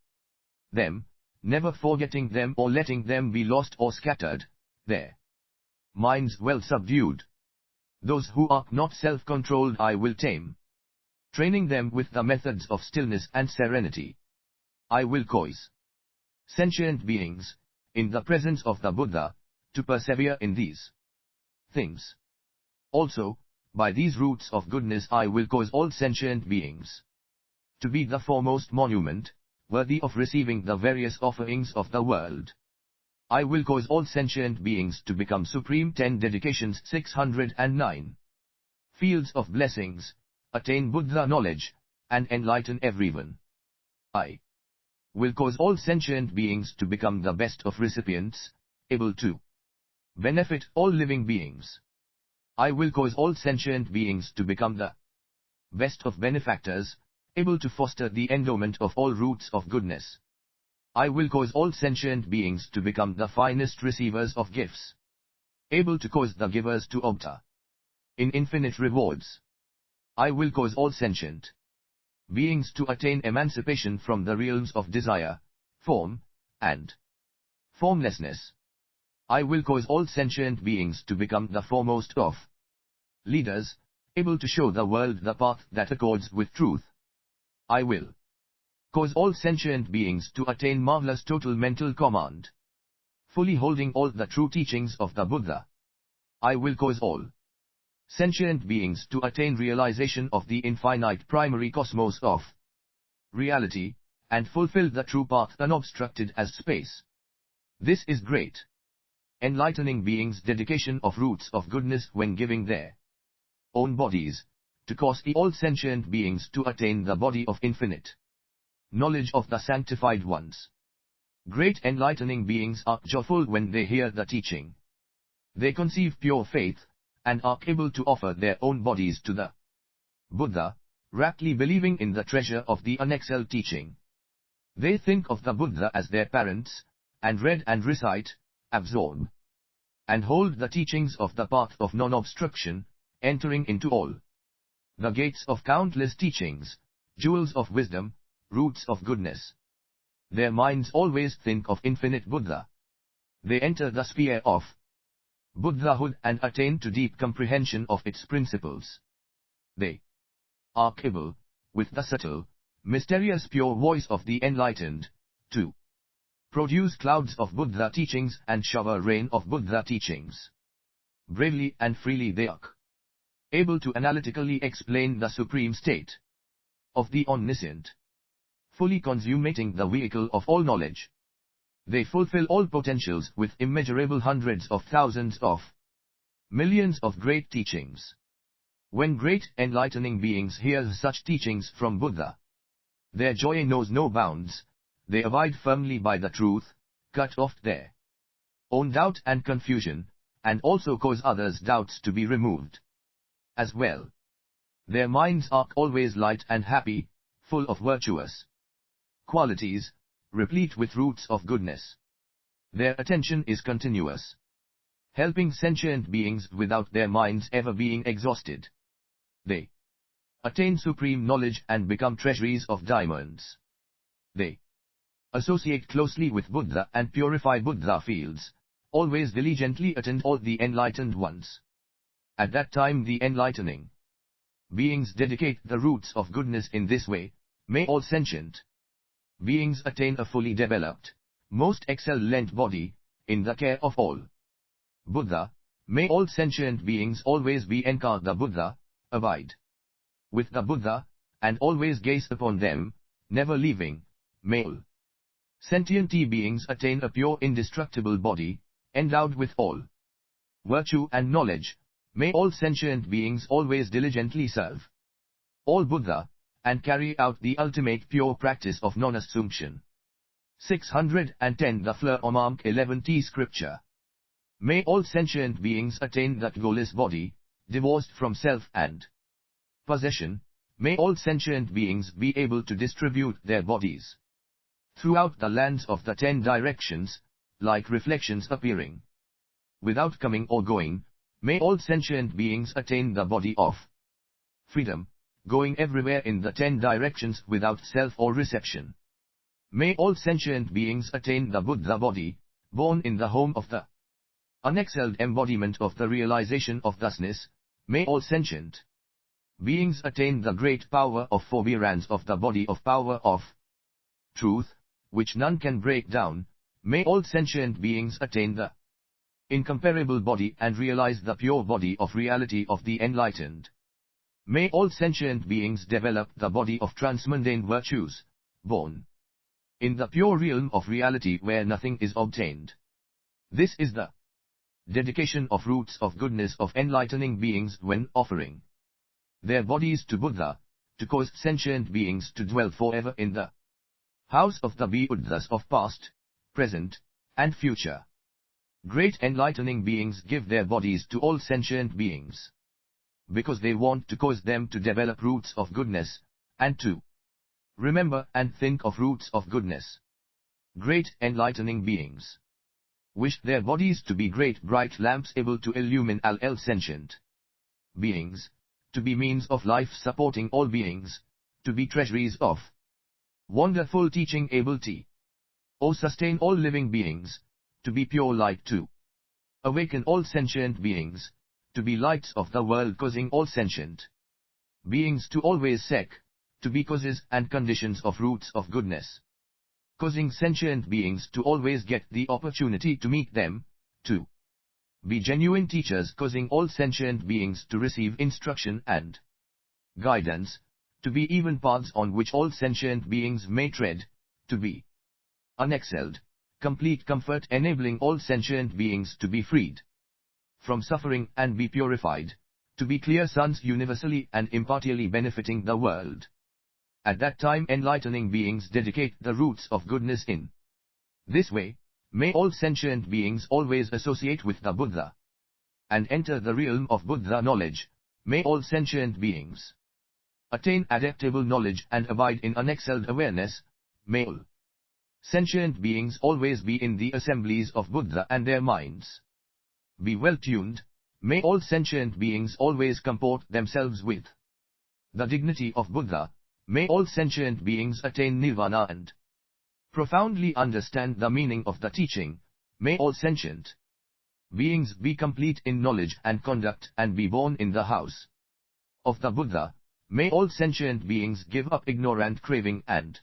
them, never forgetting them or letting them be lost or scattered, their minds well subdued. Those who are not self-controlled I will tame, training them with the methods of stillness and serenity. I will cause sentient beings, in the presence of the Buddha, to persevere in these things. Also, by these roots of goodness I will cause all sentient beings to be the foremost monument, worthy of receiving the various offerings of the world. I will cause all sentient beings to become supreme 10 dedications 609 fields of blessings, attain Buddha knowledge, and enlighten everyone. I will cause all sentient beings to become the best of recipients, able to benefit all living beings. I will cause all sentient beings to become the best of benefactors, able to foster the endowment of all roots of goodness. I will cause all sentient beings to become the finest receivers of gifts, able to cause the givers to obtain in infinite rewards. I will cause all sentient beings to attain emancipation from the realms of desire, form, and formlessness. I will cause all sentient beings to become the foremost of leaders, able to show the world the path that accords with truth. I will cause all sentient beings to attain marvelous total mental command, fully holding all the true teachings of the Buddha. I will cause all sentient beings to attain realization of the infinite primary cosmos of reality, and fulfill the true path unobstructed as space. This is great enlightening beings' dedication of roots of goodness when giving their own bodies, to cause all sentient beings to attain the body of infinite knowledge of the sanctified ones. Great enlightening beings are joyful when they hear the teaching. They conceive pure faith, and are able to offer their own bodies to the Buddha, raptly believing in the treasure of the unexcelled teaching. They think of the Buddha as their parents, and read and recite, absorb, and hold the teachings of the path of non-obstruction, entering into all the gates of countless teachings, jewels of wisdom, roots of goodness. Their minds always think of infinite Buddha. They enter the sphere of Buddhahood and attain to deep comprehension of its principles. They are able, with the subtle, mysterious pure voice of the enlightened, to produce clouds of Buddha teachings and shower rain of Buddha teachings. Bravely and freely they are able to analytically explain the supreme state of the omniscient, fully consummating the vehicle of all knowledge. They fulfill all potentials with immeasurable hundreds of thousands of millions of great teachings. When great enlightening beings hear such teachings from Buddha, their joy knows no bounds. They abide firmly by the truth, cut off their own doubt and confusion, and also cause others' doubts to be removed as well. Their minds are always light and happy, full of virtuous qualities, replete with roots of goodness. Their attention is continuous, helping sentient beings without their minds ever being exhausted. They attain supreme knowledge and become treasuries of diamonds. They associate closely with Buddha and purify Buddha fields, always diligently attend all the enlightened ones. At that time the enlightening beings dedicate the roots of goodness in this way. May all sentient beings attain a fully developed, most excellent body, in the care of all Buddha. May all sentient beings always be encar the Buddha, abide with the Buddha, and always gaze upon them, never leaving. May all sentient beings attain a pure indestructible body, endowed with all virtue and knowledge, may all sentient beings always diligently serve all Buddha, and carry out the ultimate pure practice of non-assumption. 610 The Fleur-Mark 11t Scripture. May all sentient beings attain that goalless body, divorced from self and possession. May all sentient beings be able to distribute their bodies throughout the lands of the 10 directions, like reflections appearing without coming or going. May all sentient beings attain the body of freedom, going everywhere in the 10 directions without self or reception. May all sentient beings attain the Buddha body, born in the home of the unexcelled embodiment of the realization of thusness. May all sentient beings attain the great power of forbearance of the body of power of truth, which none can break down. May all sentient beings attain the incomparable body and realize the pure body of reality of the enlightened. May all sentient beings develop the body of transmundane virtues, born in the pure realm of reality where nothing is obtained. This is the dedication of roots of goodness of enlightening beings when offering their bodies to Buddha, to cause sentient beings to dwell forever in the house of the Buddhas of past, present, and future. Great enlightening beings give their bodies to all sentient beings because they want to cause them to develop roots of goodness, and to remember and think of roots of goodness. Great enlightening beings wish their bodies to be great bright lamps able to illumine all sentient beings, to be means of life supporting all beings, to be treasuries of wonderful teaching able to sustain all living beings, to be pure light to awaken all sentient beings, to be lights of the world causing all sentient beings to always seek, to be causes and conditions of roots of goodness, causing sentient beings to always get the opportunity to meet them, to be genuine teachers causing all sentient beings to receive instruction and guidance, to be even paths on which all sentient beings may tread, to be unexcelled, complete comfort enabling all sentient beings to be freed from suffering and be purified, to be clear suns universally and impartially benefiting the world. At that time enlightening beings dedicate the roots of goodness in this way. May all sentient beings always associate with the Buddha and enter the realm of Buddha knowledge. May all sentient beings attain adaptable knowledge and abide in unexcelled awareness. May all sentient beings always be in the assemblies of Buddha and their minds be well tuned. May all sentient beings always comport themselves with the dignity of Buddha. May all sentient beings attain nirvana and profoundly understand the meaning of the teaching. May all sentient beings be complete in knowledge and conduct and be born in the house of the Buddha. May all sentient beings give up ignorant craving and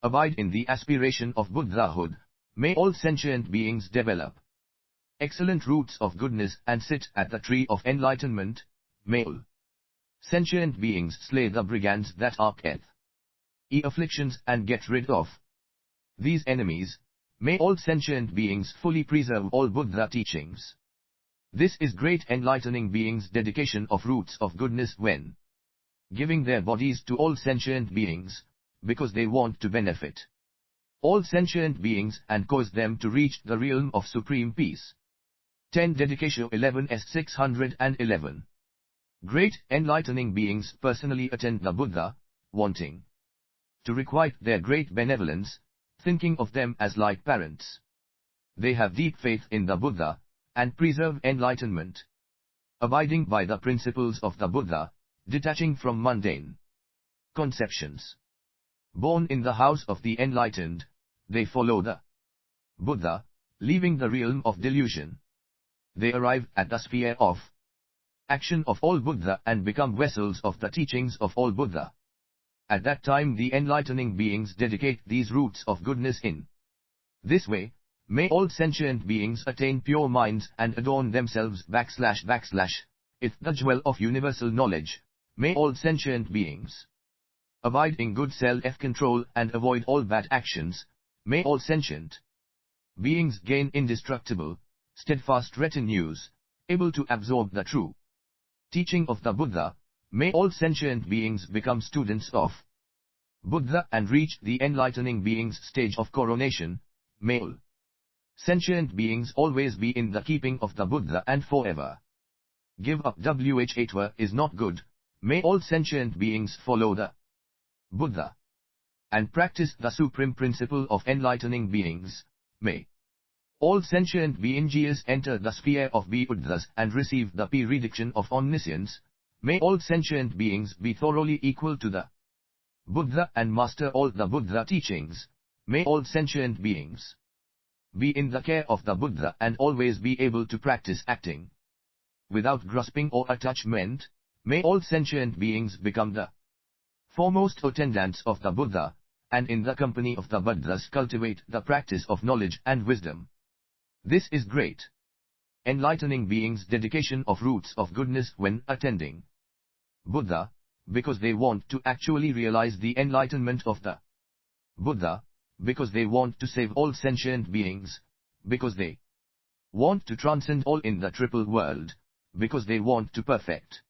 abide in the aspiration of Buddhahood. May all sentient beings develop excellent roots of goodness and sit at the tree of enlightenment. May all sentient beings slay the brigands that arc afflictions and get rid of these enemies. May all sentient beings fully preserve all Buddha teachings. This is great enlightening beings' dedication of roots of goodness when giving their bodies to all sentient beings, because they want to benefit all sentient beings and cause them to reach the realm of supreme peace. 10 Dedication 11s 611. Great enlightening beings personally attend the Buddha, wanting to requite their great benevolence, thinking of them as like parents. They have deep faith in the Buddha, and preserve enlightenment, abiding by the principles of the Buddha, detaching from mundane conceptions. Born in the house of the enlightened, they follow the Buddha, leaving the realm of delusion. They arrive at the sphere of action of all Buddha and become vessels of the teachings of all Buddha. At that time the enlightening beings dedicate these roots of goodness in this way. May all sentient beings attain pure minds and adorn themselves / with the jewel of universal knowledge. May all sentient beings abide in good self-control and avoid all bad actions. May all sentient beings gain indestructible, steadfast retinues, able to absorb the true teaching of the Buddha. May all sentient beings become students of Buddha and reach the enlightening being's stage of coronation. May all sentient beings always be in the keeping of the Buddha and forever give up Vajradhvaja is not good. May all sentient beings follow the Buddha and practice the supreme principle of enlightening beings. May all sentient beings enter the sphere of Buddhas and receive the prediction of omniscience. May all sentient beings be thoroughly equal to the Buddha and master all the Buddha teachings. May all sentient beings be in the care of the Buddha and always be able to practice acting without grasping or attachment. May all sentient beings become the foremost attendants of the Buddha, and in the company of the Buddhas cultivate the practice of knowledge and wisdom. This is great enlightening beings' dedication of roots of goodness when attending Buddha, because they want to actually realize the enlightenment of the Buddha, because they want to save all sentient beings, because they want to transcend all in the triple world, because they want to perfect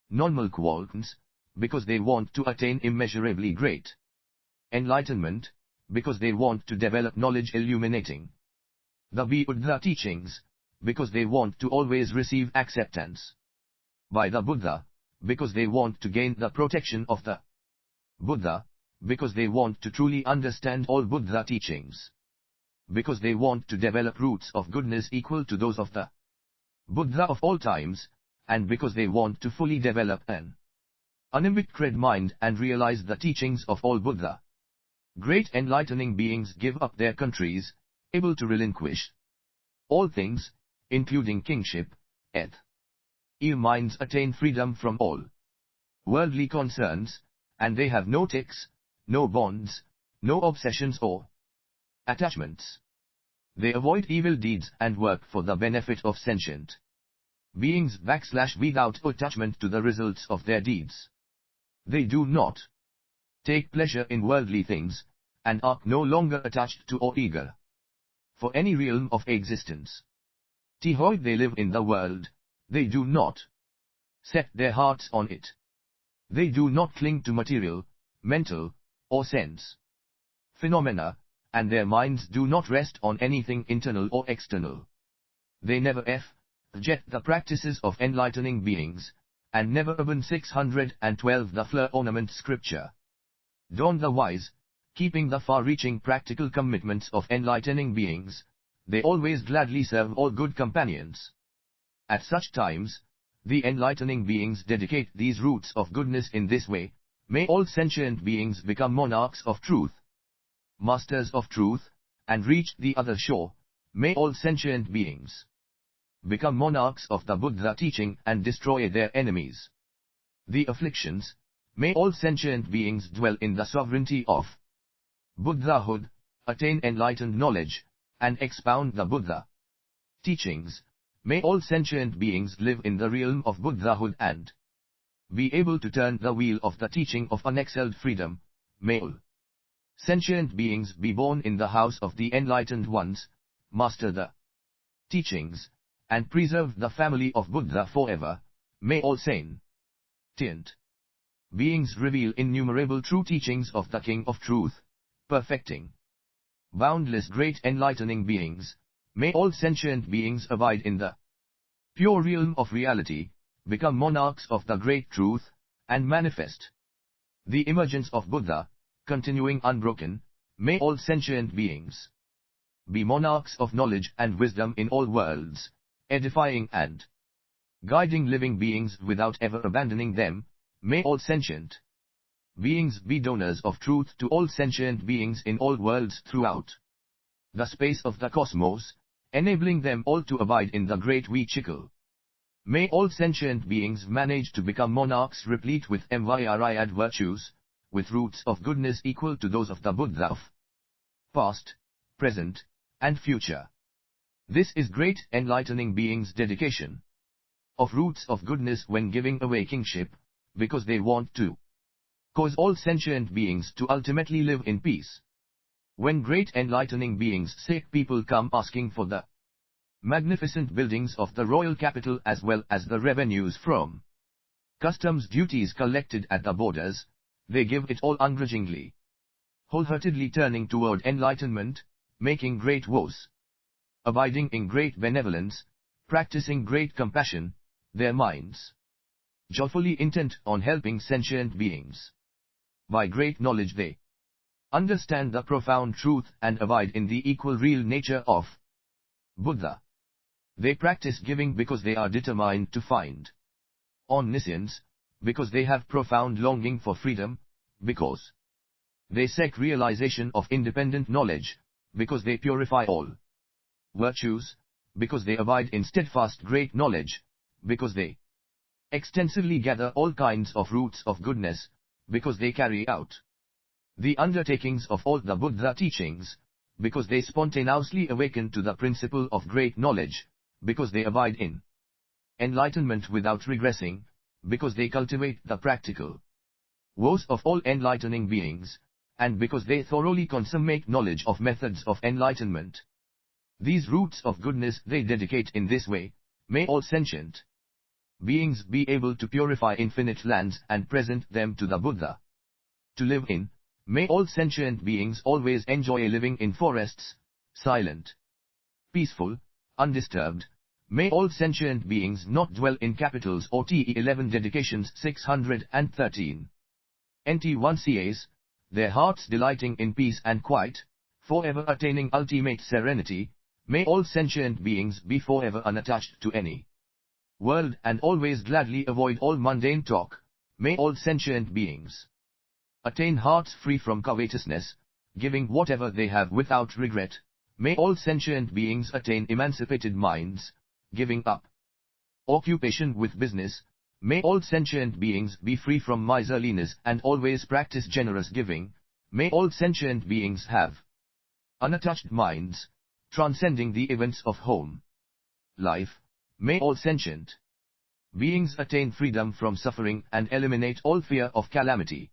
normal qualities, because they want to attain immeasurably great enlightenment, because they want to develop knowledge illuminating the Buddha teachings, because they want to always receive acceptance by the Buddha, because they want to gain the protection of the Buddha, because they want to truly understand all Buddha teachings, because they want to develop roots of goodness equal to those of the Buddha of all times, and because they want to fully develop an unimpaired mind and realize the teachings of all Buddha. Great enlightening beings give up their countries, able to relinquish all things, including kingship, their minds attain freedom from all worldly concerns, and they have no ticks, no bonds, no obsessions or attachments. They avoid evil deeds and work for the benefit of sentient beings without attachment to the results of their deeds. They do not take pleasure in worldly things, and are no longer attached to or eager for any realm of existence. They live in the world, they do not set their hearts on it. They do not cling to material, mental, or sense phenomena, and their minds do not rest on anything internal or external. They never reject the practices of enlightening beings, and never abandon 612 the flower ornament scripture. Don the wise, keeping the far-reaching practical commitments of enlightening beings, they always gladly serve all good companions. At such times, the enlightening beings dedicate these roots of goodness in this way. May all sentient beings become monarchs of truth, masters of truth, and reach the other shore. May all sentient beings become monarchs of the Buddha teaching and destroy their enemies, the afflictions. May all sentient beings dwell in the sovereignty of Buddhahood, attain enlightened knowledge, and expound the Buddha teachings. May all sentient beings live in the realm of Buddhahood and be able to turn the wheel of the teaching of unexcelled freedom. May all sentient beings be born in the house of the enlightened ones, master the teachings, and preserve the family of Buddha forever. May all sentient beings reveal innumerable true teachings of the King of Truth, perfecting boundless great enlightening beings. May all sentient beings abide in the pure realm of reality, become monarchs of the great truth, and manifest the emergence of Buddha, continuing unbroken. May all sentient beings be monarchs of knowledge and wisdom in all worlds, edifying and guiding living beings without ever abandoning them. May all sentient beings be donors of truth to all sentient beings in all worlds throughout the space of the cosmos, enabling them all to abide in the great vehicle. May all sentient beings manage to become monarchs replete with myriad virtues, with roots of goodness equal to those of the Buddha of past, present, and future. This is great enlightening beings' dedication of roots of goodness when giving away kingship, because they want to cause all sentient beings to ultimately live in peace. When great enlightening beings sick people come asking for the magnificent buildings of the royal capital as well as the revenues from customs duties collected at the borders, they give it all ungrudgingly, wholeheartedly turning toward enlightenment, making great vows, abiding in great benevolence, practicing great compassion, their minds joyfully intent on helping sentient beings. By great knowledge they understand the profound truth and abide in the equal real nature of Buddha. They practice giving because they are determined to find omniscience, because they have profound longing for freedom, because they seek realization of independent knowledge, because they purify all virtues, because they abide in steadfast great knowledge, because they extensively gather all kinds of roots of goodness, because they carry out the undertakings of all the Buddha teachings, because they spontaneously awaken to the principle of great knowledge, because they abide in enlightenment without regressing, because they cultivate the practical vows of all enlightening beings, and because they thoroughly consummate knowledge of methods of enlightenment. These roots of goodness they dedicate in this way, may all sentient beings be able to purify infinite lands and present them to the Buddha to live in. May all sentient beings always enjoy living in forests, silent, peaceful, undisturbed. May all sentient beings not dwell in capitals or TE11 dedications 613. NT1 CAs, their hearts delighting in peace and quiet, forever attaining ultimate serenity. May all sentient beings be forever unattached to any world and always gladly avoid all mundane talk. May all sentient beings attain hearts free from covetousness, giving whatever they have without regret. May all sentient beings attain emancipated minds, giving up occupation with business. May all sentient beings be free from miserliness and always practice generous giving. May all sentient beings have unattached minds, transcending the events of home life. May all sentient beings attain freedom from suffering and eliminate all fear of calamity.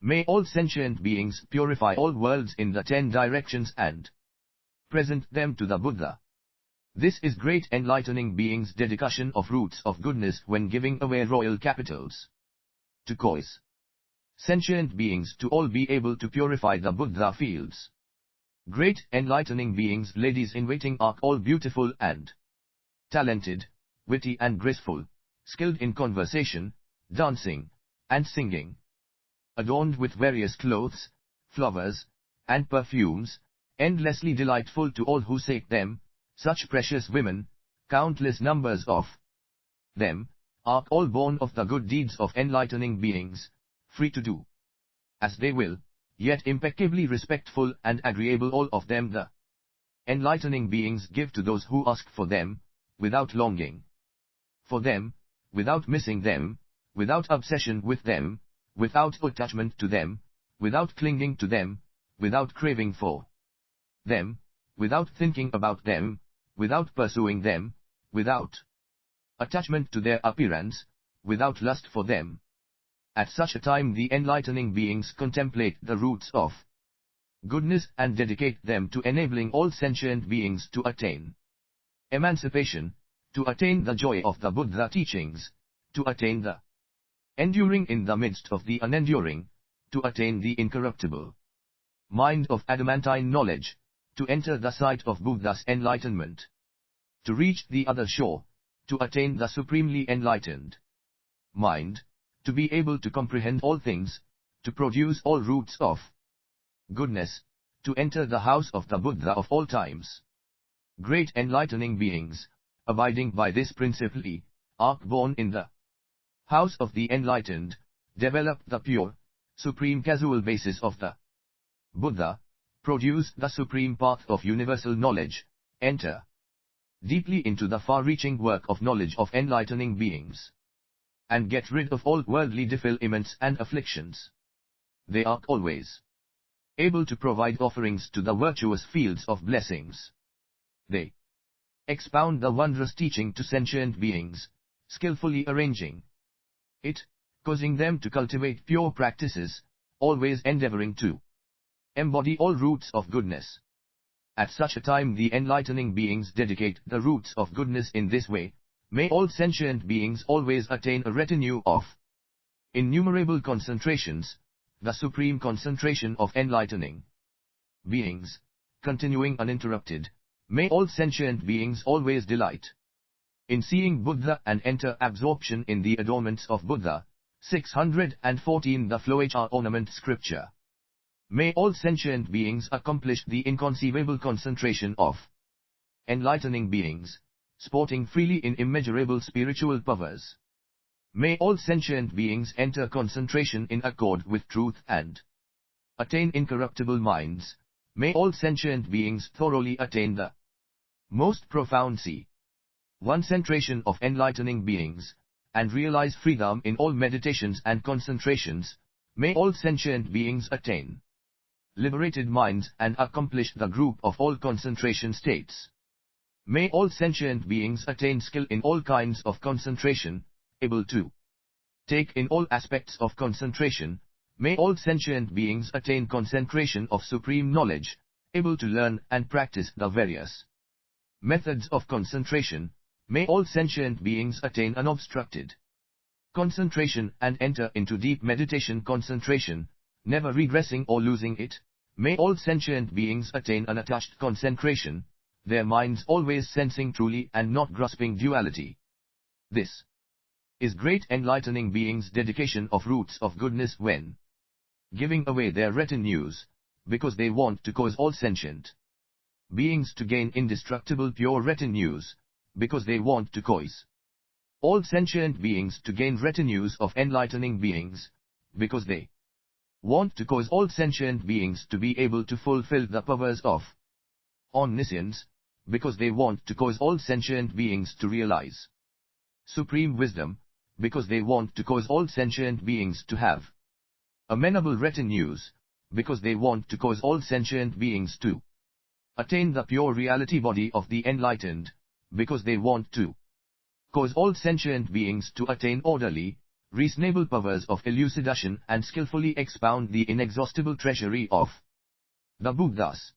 May all sentient beings purify all worlds in the 10 directions and present them to the Buddha. This is great enlightening beings' dedication of roots of goodness when giving away royal capitals to coys. Sentient beings to all be able to purify the Buddha fields. Great enlightening beings ladies in waiting are all beautiful and talented, witty and graceful, skilled in conversation, dancing, and singing, adorned with various clothes, flowers, and perfumes, endlessly delightful to all who seek them. Such precious women, countless numbers of them, are all born of the good deeds of enlightening beings, free to do as they will, yet impeccably respectful and agreeable. All of them the enlightening beings give to those who ask for them, without longing for them, without missing them, without obsession with them, without attachment to them, without clinging to them, without craving for them, without thinking about them, without pursuing them, without attachment to their appearance, without lust for them. At such a time the enlightening beings contemplate the roots of goodness and dedicate them to enabling all sentient beings to attain emancipation, to attain the joy of the Buddha teachings, to attain the enduring in the midst of the unenduring, to attain the incorruptible mind of adamantine knowledge, to enter the sight of Buddha's enlightenment, to reach the other shore, to attain the supremely enlightened mind, to be able to comprehend all things, to produce all roots of goodness, to enter the house of the Buddha of all times. Great enlightening beings, abiding by this principle, are born in the house of the enlightened, develop the pure, supreme causal basis of the Buddha, produce the supreme path of universal knowledge, enter deeply into the far-reaching work of knowledge of enlightening beings, and get rid of all worldly defilements and afflictions. They are always able to provide offerings to the virtuous fields of blessings. They expound the wondrous teaching to sentient beings, skillfully arranging it, causing them to cultivate pure practices, always endeavoring to embody all roots of goodness, At such a time the enlightening beings dedicate the roots of goodness in this way. May all sentient beings always attain a retinue of innumerable concentrations, the supreme concentration of enlightening beings, continuing uninterrupted. May all sentient beings always delight in seeing Buddha and enter absorption in the adornments of Buddha. 614 The Flower Ornament Scripture. May all sentient beings accomplish the inconceivable concentration of enlightening beings, sporting freely in immeasurable spiritual powers. May all sentient beings enter concentration in accord with truth and attain incorruptible minds. May all sentient beings thoroughly attain the most profound concentration of enlightening beings, and realize freedom in all meditations and concentrations. May all sentient beings attain liberated minds and accomplish the group of all concentration states. May all sentient beings attain skill in all kinds of concentration, able to take in all aspects of concentration. May all sentient beings attain concentration of supreme knowledge, able to learn and practice the various methods of concentration. May all sentient beings attain unobstructed concentration and enter into deep meditation concentration, never regressing or losing it. May all sentient beings attain unattached concentration, their minds always sensing truly and not grasping duality. This is great enlightening beings' dedication of roots of goodness when giving away their retinues, because they want to cause all sentient beings to gain indestructible pure retinues, because they want to cause all sentient beings to gain retinues of enlightening beings, because they want to cause all sentient beings to be able to fulfill the powers of omniscience, because they want to cause all sentient beings to realize supreme wisdom, because they want to cause all sentient beings to have amenable retinues, because they want to cause all sentient beings to attain the pure reality body of the enlightened, because they want to cause all sentient beings to attain orderly, reasonable powers of elucidation and skillfully expound the inexhaustible treasury of the Buddha's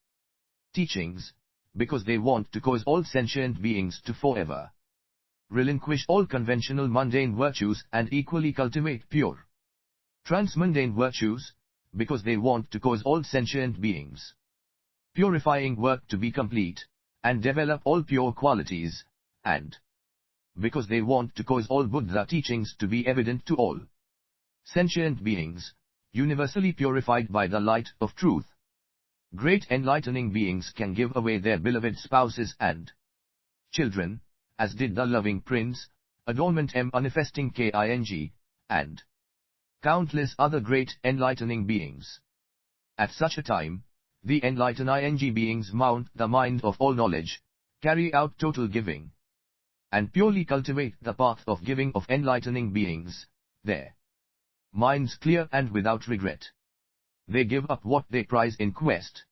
teachings, because they want to cause all sentient beings to forever relinquish all conventional mundane virtues and equally cultivate pure transmundane virtues, because they want to cause all sentient beings purifying work to be complete, and develop all pure qualities, and because they want to cause all Buddha teachings to be evident to all sentient beings, universally purified by the light of truth. Great enlightening beings can give away their beloved spouses and children, as did the loving prince, adornment manifesting King, and countless other great enlightening beings. At such a time, the enlightening beings mount the mind of all knowledge, carry out total giving, and purely cultivate the path of giving of enlightening beings, their minds clear and without regret. They give up what they prize in quest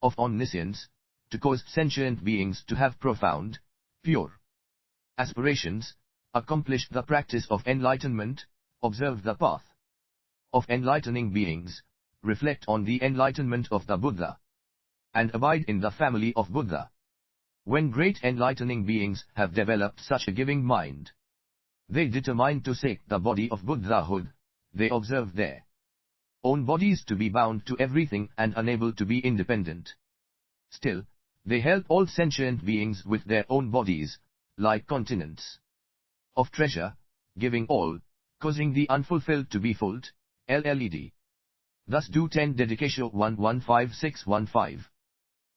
of omniscience, to cause sentient beings to have profound, pure aspirations, accomplish the practice of enlightenment, observe the path of enlightening beings, reflect on the enlightenment of the Buddha, and abide in the family of Buddha. When great enlightening beings have developed such a giving mind, they determine to seek the body of Buddhahood. They observe their own bodies to be bound to everything and unable to be independent. Still, they help all sentient beings with their own bodies, like continents of treasure, giving all, causing the unfulfilled to be filled. LLED. Thus do 10 dedication 115615.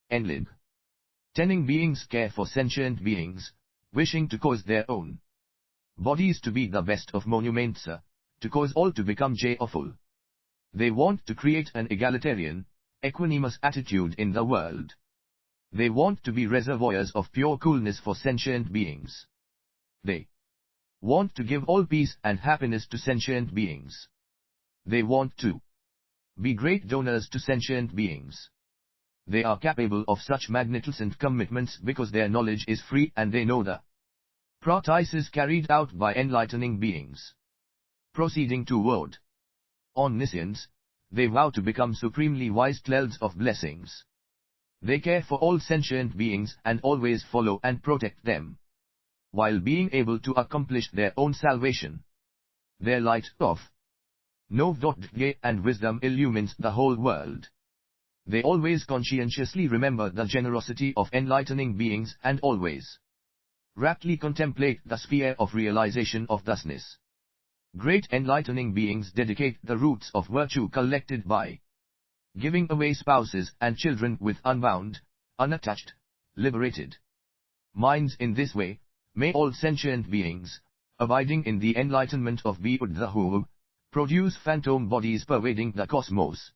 Enlib. Tending beings care for sentient beings, wishing to cause their own bodies to be the best of monuments, to cause all to become joyful. They want to create an egalitarian, equanimous attitude in the world. They want to be reservoirs of pure coolness for sentient beings. They want to give all peace and happiness to sentient beings. They want to be great donors to sentient beings. They are capable of such magnificent commitments because their knowledge is free and they know the practices carried out by enlightening beings. Proceeding toward omniscience, they vow to become supremely wise clouds of blessings. They care for all sentient beings and always follow and protect them, while being able to accomplish their own salvation. Their light of Vajradhvaja and wisdom illumines the whole world. They always conscientiously remember the generosity of enlightening beings and always raptly contemplate the sphere of realization of thusness. Great enlightening beings dedicate the roots of virtue collected by giving away spouses and children with unbound, unattached, liberated minds. In this way, may all sentient beings, abiding in the enlightenment of Vajradhvaja, produce phantom bodies pervading the cosmos,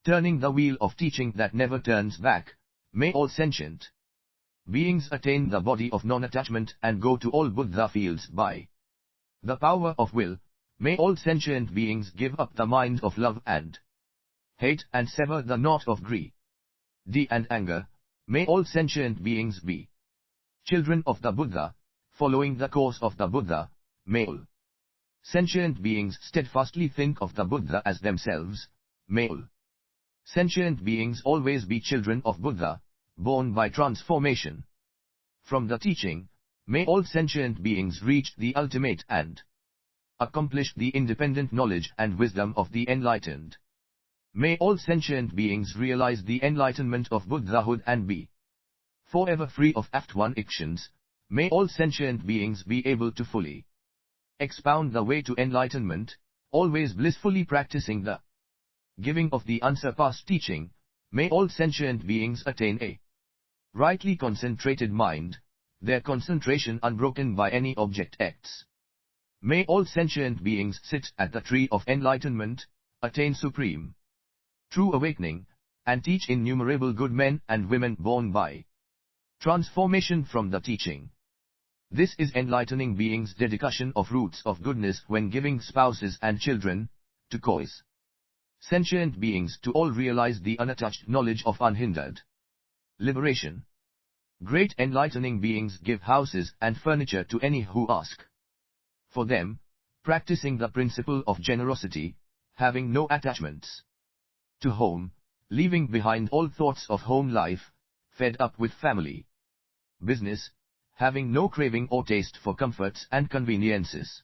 turning the wheel of teaching that never turns back. May all sentient beings attain the body of non-attachment and go to all Buddha fields by the power of will. May all sentient beings give up the mind of love and hate and sever the knot of greed and anger. May all sentient beings be children of the Buddha, following the course of the Buddha. May all sentient beings steadfastly think of the Buddha as themselves. May all sentient beings always be children of Buddha, born by transformation from the teaching. May all sentient beings reach the ultimate and accomplish the independent knowledge and wisdom of the enlightened. May all sentient beings realize the enlightenment of Buddhahood and be forever free of afflictions. May all sentient beings be able to fully expound the way to enlightenment, always blissfully practicing the giving of the unsurpassed teaching. May all sentient beings attain a rightly concentrated mind, their concentration unbroken by any object acts. May all sentient beings sit at the tree of enlightenment, attain supreme true awakening, and teach innumerable good men and women born by transformation from the teaching. This is enlightening beings' dedication of roots of goodness when giving spouses and children, to cause sentient beings to all realize the unattached knowledge of unhindered liberation. Great enlightening beings give houses and furniture to any who ask for them, practicing the principle of generosity, having no attachments to home, leaving behind all thoughts of home life, fed up with family business, having no craving or taste for comforts and conveniences.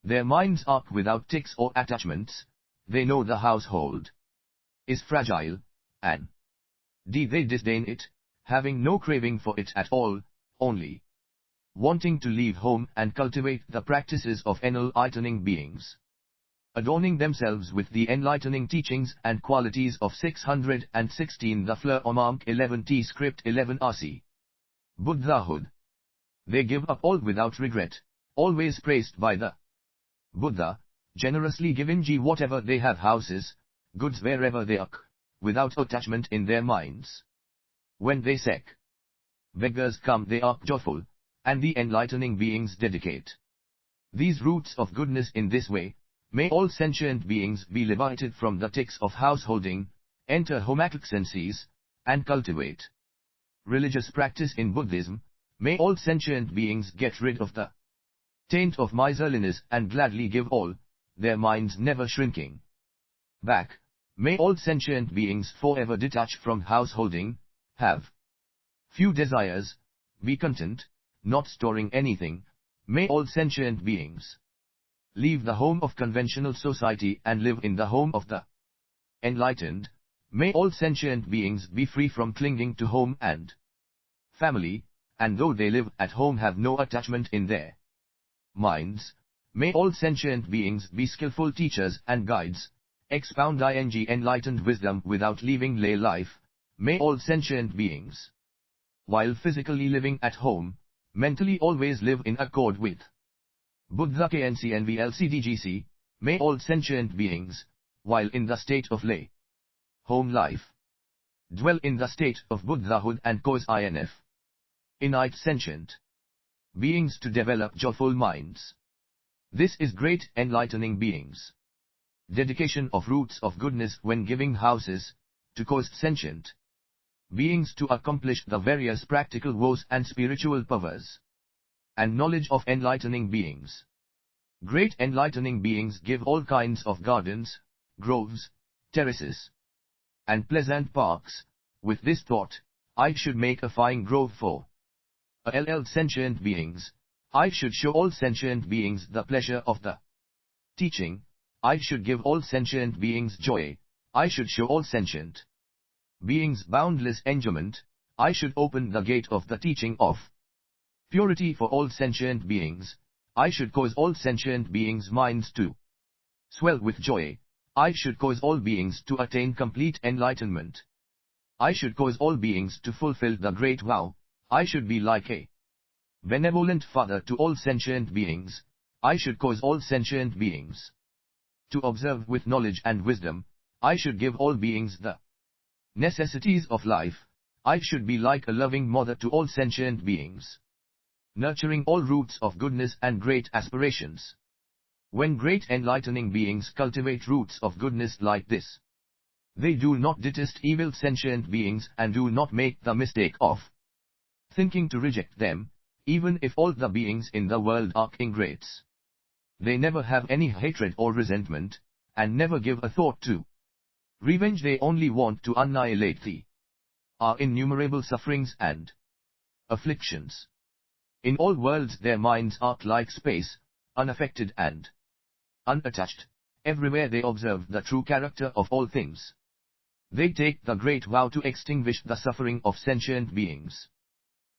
Their minds are without tics or attachments. They know the household is fragile, and they disdain it, having no craving for it at all, only wanting to leave home and cultivate the practices of enlightening beings, adorning themselves with the enlightening teachings and qualities of 616 the Fleur Mark 11T Script 11 RC. Buddhahood. They give up all without regret, always praised by the Buddha, generously giving whatever they have, houses, goods wherever they are, without attachment in their minds. When they seek beggars come, they are joyful, and the enlightening beings dedicate these roots of goodness in this way. May all sentient beings be liberated from the tics of householding, enter homaclexencies, and cultivate religious practice in Buddhism. May all sentient beings get rid of the taint of miserliness and gladly give all, their minds never shrinking back. May all sentient beings forever detach from householding, have few desires, be content, not storing anything. May all sentient beings leave the home of conventional society and live in the home of the enlightened. May all sentient beings be free from clinging to home and family, and though they live at home have no attachment in their minds. May all sentient beings be skillful teachers and guides, expound enlightened wisdom without leaving lay life. May all sentient beings, while physically living at home, mentally always live in accord with Buddha KNCNVLCDGC. May all sentient beings, while in the state of lay home life, dwell in the state of Buddhahood and cause innate sentient beings to develop joyful minds. This is great enlightening beings' dedication of roots of goodness when giving houses, to cause sentient beings to accomplish the various practical woes and spiritual powers and knowledge of enlightening beings. Great enlightening beings give all kinds of gardens, groves, terraces, and pleasant parks, With this thought, I should make a fine grove for all sentient beings. I should show all sentient beings the pleasure of the teaching. I should give all sentient beings joy. I should show all sentient beings boundless enjoyment. I should open the gate of the teaching of purity for all sentient beings. I should cause all sentient beings' minds to swell with joy. I should cause all beings to attain complete enlightenment. I should cause all beings to fulfill the great vow. I should be like a benevolent father to all sentient beings. I should cause all sentient beings to observe with knowledge and wisdom. I should give all beings the necessities of life. I should be like a loving mother to all sentient beings, nurturing all roots of goodness and great aspirations. When great enlightening beings cultivate roots of goodness like this, they do not detest evil sentient beings and do not make the mistake of thinking to reject them, even if all the beings in the world are ingrates. They never have any hatred or resentment, and never give a thought to revenge. They only want to annihilate the innumerable sufferings and afflictions. In all worlds their minds are like space, unaffected and unattached. Everywhere they observe the true character of all things. They take the great vow to extinguish the suffering of sentient beings,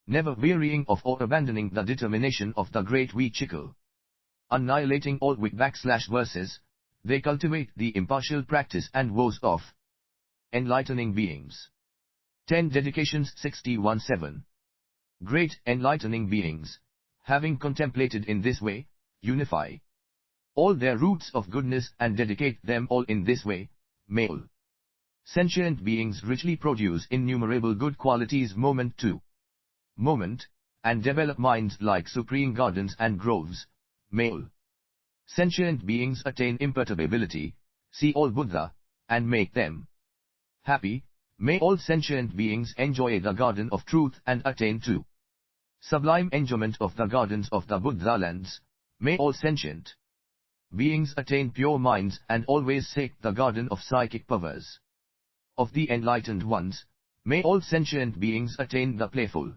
never wearying of or abandoning the determination of the great vehicle. Annihilating all wicked verses, they cultivate the impartial practice and vows of enlightening beings. 10 Dedications 61-7. Great enlightening beings, having contemplated in this way, unify all their roots of goodness and dedicate them all in this way, may all sentient beings richly produce innumerable good qualities moment to moment, and develop minds like supreme gardens and groves. May all sentient beings attain imperturbability, see all Buddha, and make them happy. May all sentient beings enjoy the garden of truth and attain to sublime enjoyment of the gardens of the Buddha lands. May all sentient beings attain pure minds and always seek the garden of psychic powers of the enlightened ones. May all sentient beings attain the playful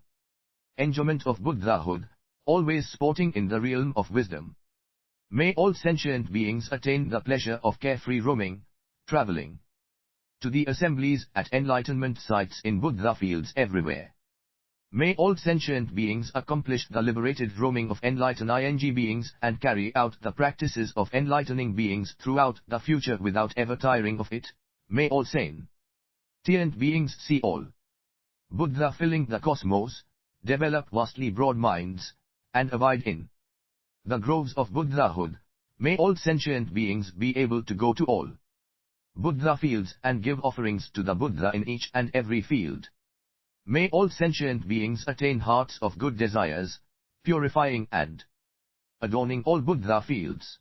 enjoyment of Buddhahood, always sporting in the realm of wisdom. May all sentient beings attain the pleasure of carefree roaming, traveling to the assemblies at enlightenment sites in Buddha fields everywhere. May all sentient beings accomplish the liberated roaming of enlightened beings and carry out the practices of enlightening beings throughout the future without ever tiring of it. May all sentient beings see all Buddha filling the cosmos, develop vastly broad minds, and abide in the groves of Buddhahood. May all sentient beings be able to go to all Buddha fields and give offerings to the Buddha in each and every field. May all sentient beings attain hearts of good desires, purifying and adorning all Buddha fields.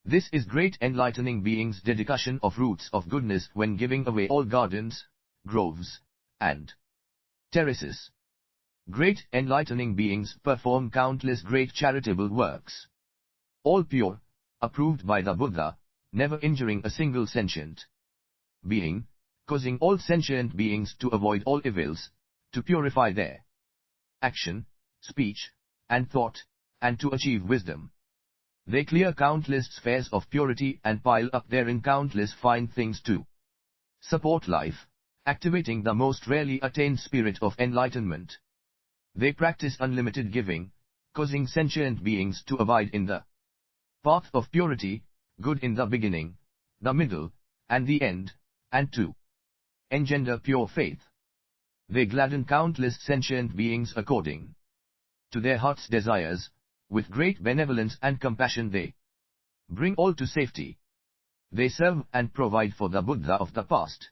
This is great enlightening beings' dedication of roots of goodness when giving away all gardens, groves, and terraces. Great enlightening beings perform countless great charitable works, all pure, approved by the Buddha, never injuring a single sentient being, causing all sentient beings to avoid all evils, to purify their action, speech, and thought, and to achieve wisdom. They clear countless spheres of purity and pile up therein countless fine things to support life, activating the most rarely attained spirit of enlightenment. They practice unlimited giving, causing sentient beings to abide in the path of purity, good in the beginning, the middle, and the end, and to engender pure faith. They gladden countless sentient beings according to their heart's desires. With great benevolence and compassion they bring all to safety. They serve and provide for the Buddha of the past,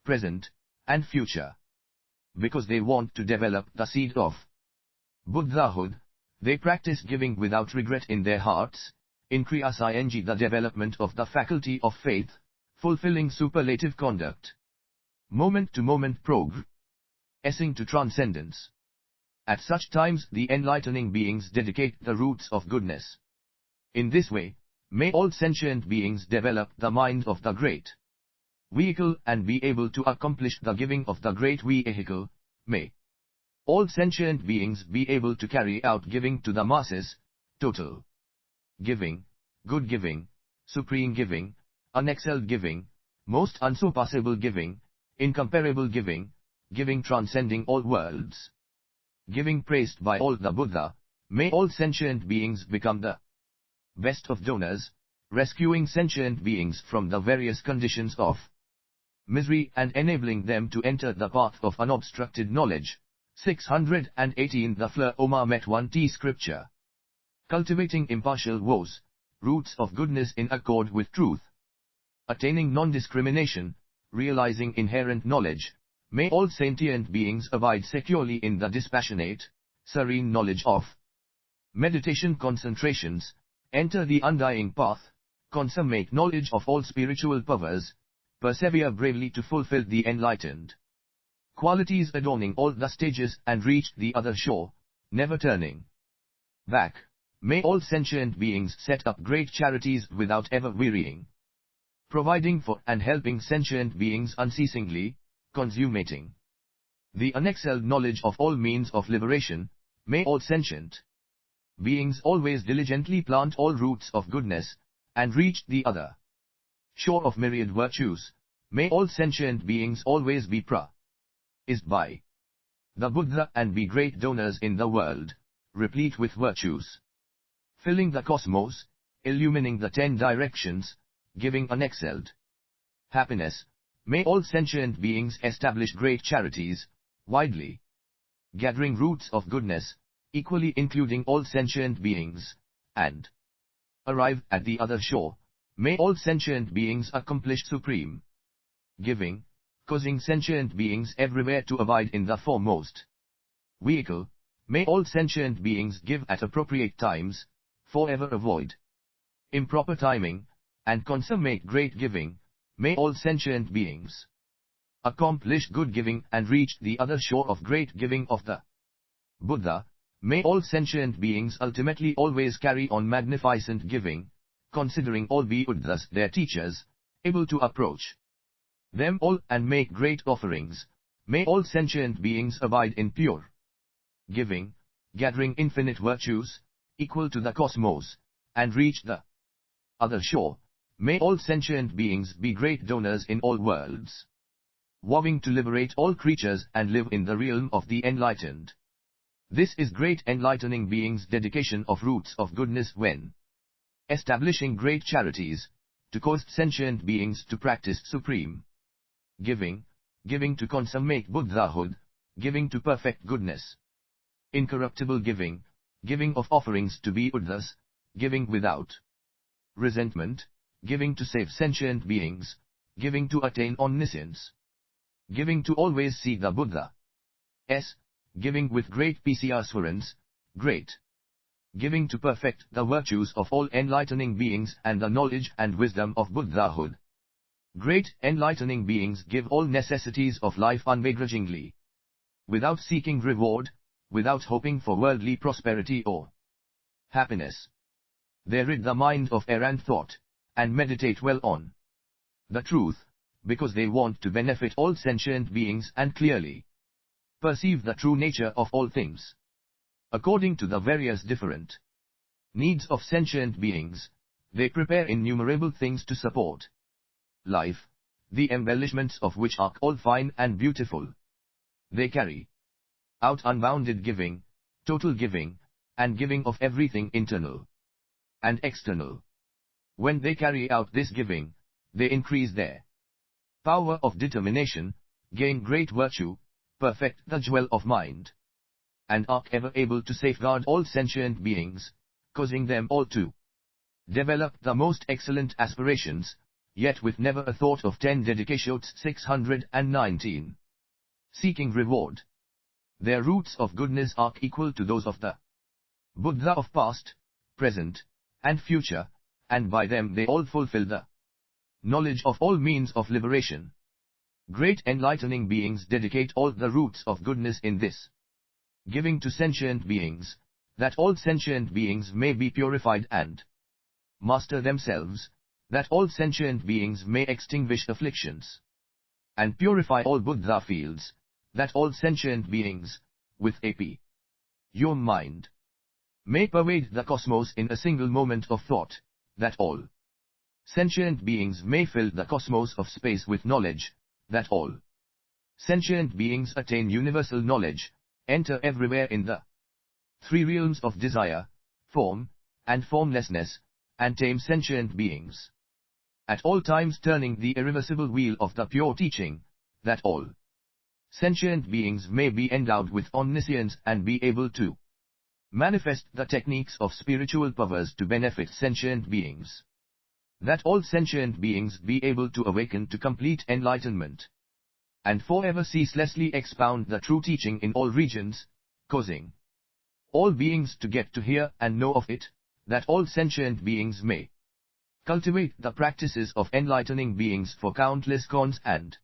present, and future. Because they want to develop the seed of Buddhahood, they practice giving without regret in their hearts, increasing the development of the faculty of faith, fulfilling superlative conduct, moment-to-moment progressing to transcendence. At such times the enlightening beings dedicate the roots of goodness. In this way, may all sentient beings develop the mind of the great vehicle and be able to accomplish the giving of the great vehicle. May all sentient beings be able to carry out giving to the masses, total giving, good giving, supreme giving, unexcelled giving, most unsurpassable giving, incomparable giving, giving transcending all worlds, giving praised by all the Buddha. May all sentient beings become the best of donors, rescuing sentient beings from the various conditions of misery and enabling them to enter the path of unobstructed knowledge. 618 The Fleur Met 1T Scripture. Cultivating impartial vows, roots of goodness in accord with truth. Attaining non-discrimination, realizing inherent knowledge. May all sentient beings abide securely in the dispassionate, serene knowledge of meditation concentrations, enter the undying path, consummate knowledge of all spiritual powers, persevere bravely to fulfill the enlightened qualities adorning all the stages and reach the other shore, never turning back. May all sentient beings set up great charities without ever wearying, providing for and helping sentient beings unceasingly, consummating the unexcelled knowledge of all means of liberation. May all sentient beings always diligently plant all roots of goodness, and reach the other shore of myriad virtues. May all sentient beings always be praised by the Buddha and be great donors in the world, replete with virtues, filling the cosmos, illumining the 10 directions, giving unexcelled happiness. May all sentient beings establish great charities, widely gathering roots of goodness, equally including all sentient beings, and arrive at the other shore. May all sentient beings accomplish supreme giving, causing sentient beings everywhere to abide in the foremost vehicle. May all sentient beings give at appropriate times, forever avoid improper timing, and consummate great giving. May all sentient beings accomplish good giving and reach the other shore of great giving of the Buddha. May all sentient beings ultimately always carry on magnificent giving, considering all Buddhas their teachers, able to approach them all and make great offerings. May all sentient beings abide in pure giving, gathering infinite virtues, equal to the cosmos, and reach the other shore. May all sentient beings be great donors in all worlds, vowing to liberate all creatures and live in the realm of the enlightened. This is great enlightening beings' dedication of roots of goodness when establishing great charities, to cause sentient beings to practice supreme giving, giving to consummate Buddhahood, giving to perfect goodness, incorruptible giving, giving of offerings to be Buddhas, giving without resentment, giving to save sentient beings, giving to attain omniscience, giving to always see the Buddha. Giving with great perseverance, great giving to perfect the virtues of all enlightening beings and the knowledge and wisdom of Buddhahood. Great enlightening beings give all necessities of life unbegrudgingly, without seeking reward, without hoping for worldly prosperity or happiness. They rid the mind of errant thought, and meditate well on the truth, because they want to benefit all sentient beings and clearly perceive the true nature of all things. According to the various different needs of sentient beings, they prepare innumerable things to support life, the embellishments of which are all fine and beautiful. They carry out unbounded giving, total giving, and giving of everything internal and external. When they carry out this giving, they increase their power of determination, gain great virtue, perfect the jewel of mind, and are ever able to safeguard all sentient beings, causing them all to develop the most excellent aspirations, yet with never a thought of 10 dedications. 619. Seeking reward. Their roots of goodness are equal to those of the Buddha of past, present, and future, and by them they all fulfill the knowledge of all means of liberation. Great enlightening beings dedicate all the roots of goodness in this giving to sentient beings, that all sentient beings may be purified and master themselves, that all sentient beings may extinguish afflictions. and purify all Buddha fields, that all sentient beings, with AP. Your mind may pervade the cosmos in a single moment of thought, that all sentient beings may fill the cosmos of space with knowledge, that all sentient beings attain universal knowledge, enter everywhere in the three realms of desire, form, and formlessness, and tame sentient beings. At all times turning the irreversible wheel of the pure teaching, that all sentient beings may be endowed with omniscience and be able to manifest the techniques of spiritual powers to benefit sentient beings. That all sentient beings be able to awaken to complete enlightenment, and forever ceaselessly expound the true teaching in all regions, causing all beings to get to hear and know of it, that all sentient beings may cultivate the practices of enlightening beings for countless cons and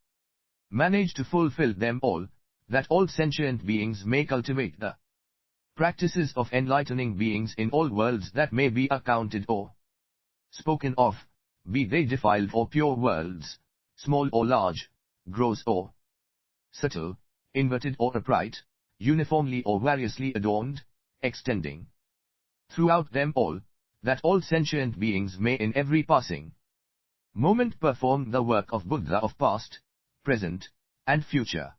manage to fulfill them all, that all sentient beings may cultivate the practices of enlightening beings in all worlds that may be accounted or spoken of, be they defiled or pure worlds, small or large, gross or subtle, inverted or upright, uniformly or variously adorned, extending throughout them all, that all sentient beings may in every passing moment perform the work of Buddha of past, present, and future,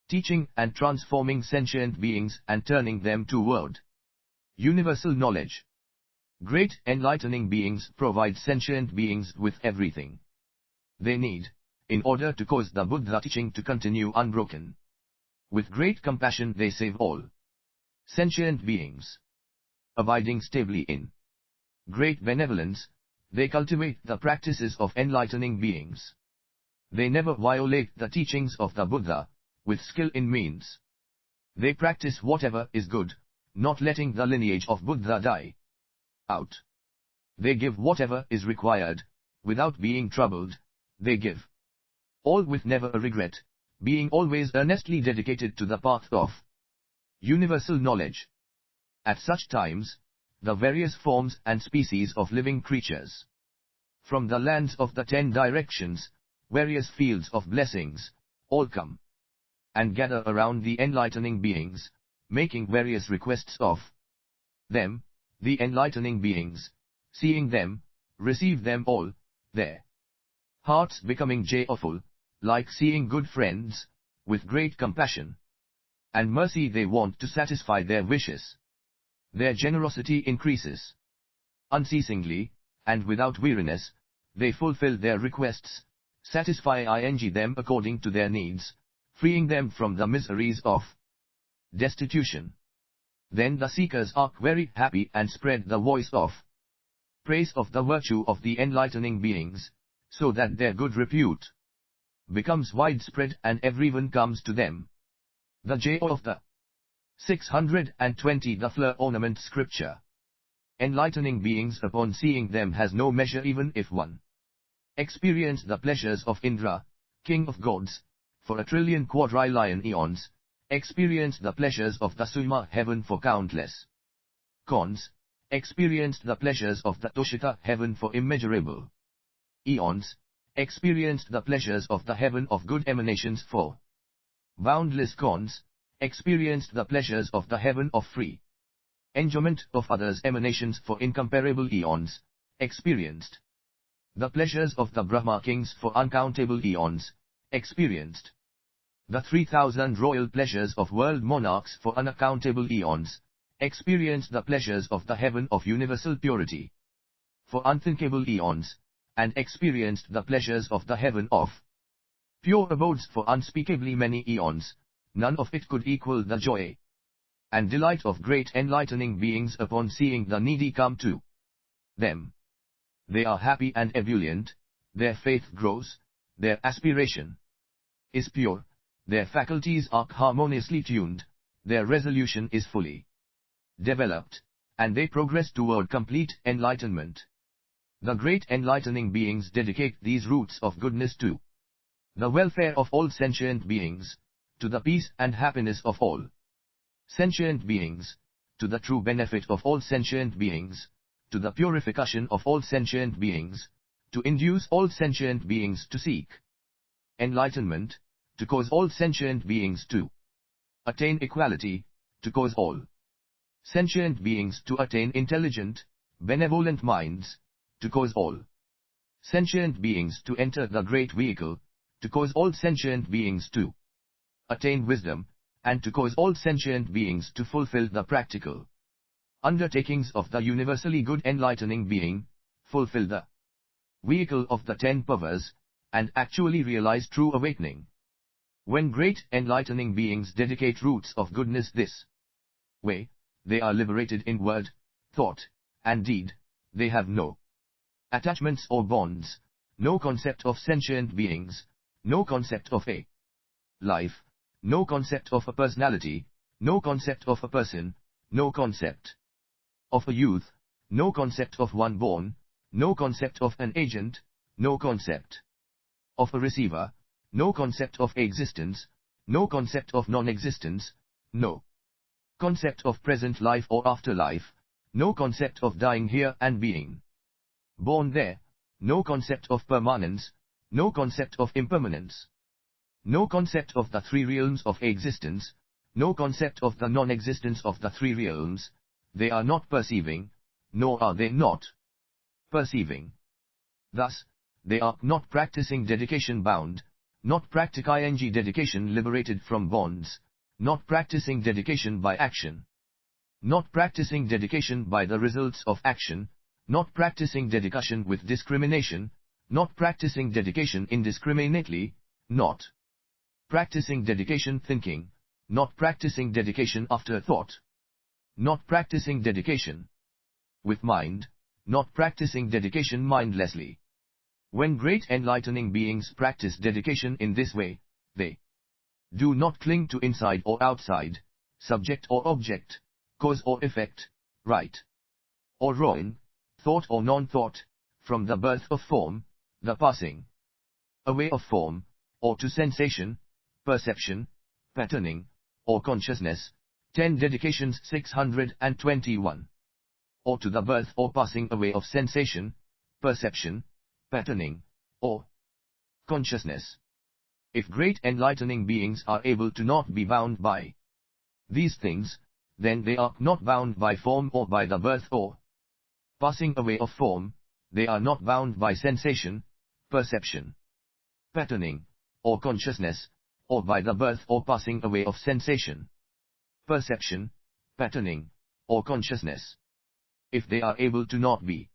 teaching and transforming sentient beings and turning them toward universal knowledge. Great enlightening beings provide sentient beings with everything they need, in order to cause the Buddha teaching to continue unbroken. With great compassion they save all sentient beings. Abiding stably in great benevolence, they cultivate the practices of enlightening beings. They never violate the teachings of the Buddha, with skill in means. They practice whatever is good, not letting the lineage of Buddha die out. They give whatever is required, without being troubled. They give all with never a regret, being always earnestly dedicated to the path of universal knowledge. At such times, the various forms and species of living creatures from the lands of the 10 directions, various fields of blessings, all come and gather around the enlightening beings, making various requests of them. The enlightening beings, seeing them, receive them all, their hearts becoming joyful, like seeing good friends, with great compassion and mercy they want to satisfy their wishes. Their generosity increases unceasingly, and without weariness, they fulfill their requests, satisfy them according to their needs, freeing them from the miseries of destitution. Then the seekers are very happy and spread the voice of praise of the virtue of the enlightening beings, so that their good repute becomes widespread and everyone comes to them. The joy of the 620 The flower ornament scripture. Enlightening beings upon seeing them has no measure even if one experience the pleasures of Indra, king of gods, for 1,000,000,000,000 quadrillion eons, experienced the pleasures of the Suma heaven for countless cons, experienced the pleasures of the Toshita heaven for immeasurable eons, experienced the pleasures of the heaven of good emanations for boundless cons, experienced the pleasures of the heaven of free enjoyment of others' emanations for incomparable eons, experienced the pleasures of the Brahma kings for uncountable eons, experienced the 3,000 royal pleasures of world monarchs for unaccountable eons, experienced the pleasures of the heaven of universal purity for unthinkable eons, and experienced the pleasures of the heaven of pure abodes for unspeakably many eons. None of it could equal the joy and delight of great enlightening beings upon seeing the needy come to them. They are happy and ebullient, their faith grows, their aspiration is pure, their faculties are harmoniously tuned, their resolution is fully developed, and they progress toward complete enlightenment. The great enlightening beings dedicate these roots of goodness to the welfare of all sentient beings, to the peace and happiness of all sentient beings, to the true benefit of all sentient beings, to the purification of all sentient beings, to induce all sentient beings to seek enlightenment, to cause all sentient beings to attain equality, to cause all sentient beings to attain intelligent, benevolent minds, to cause all sentient beings to enter the great vehicle, to cause all sentient beings to attain wisdom, and to cause all sentient beings to fulfill the practical undertakings of the universally good enlightening being, fulfill the vehicle of the 10 powers, and actually realize true awakening. When great enlightening beings dedicate roots of goodness this way, they are liberated in word, thought, and deed. They have no attachments or bonds, no concept of sentient beings, no concept of a life, no concept of a personality, no concept of a person, no concept of a youth, no concept of one born, no concept of an agent, no concept of a receiver, no concept of existence, no concept of non-existence, no concept of present life or afterlife, no concept of dying here and being born there, no concept of permanence, no concept of impermanence, no concept of the 3 realms of existence, no concept of the non-existence of the 3 realms. They are not perceiving, nor are they not perceiving. Thus, they are not practicing dedication bound, not practicing dedication liberated from bonds, not practicing dedication by action, not practicing dedication by the results of action, not practicing dedication with discrimination, not practicing dedication indiscriminately, not practicing dedication thinking, not practicing dedication after thought, not practicing dedication with mind, not practicing dedication mindlessly. When great enlightening beings practice dedication in this way, they do not cling to inside or outside, subject or object, cause or effect, right or wrong, thought or non-thought, from the birth of form, the passing away of form, or to sensation, perception, patterning, or consciousness. 10 Dedications 621. Or to the birth or passing away of sensation, perception, patterning, or consciousness. If great enlightening beings are able to not be bound by these things, then they are not bound by form or by the birth or passing away of form. They are not bound by sensation, perception, patterning, or consciousness, or by the birth or passing away of sensation, perception, patterning, or consciousness. If they are able to not be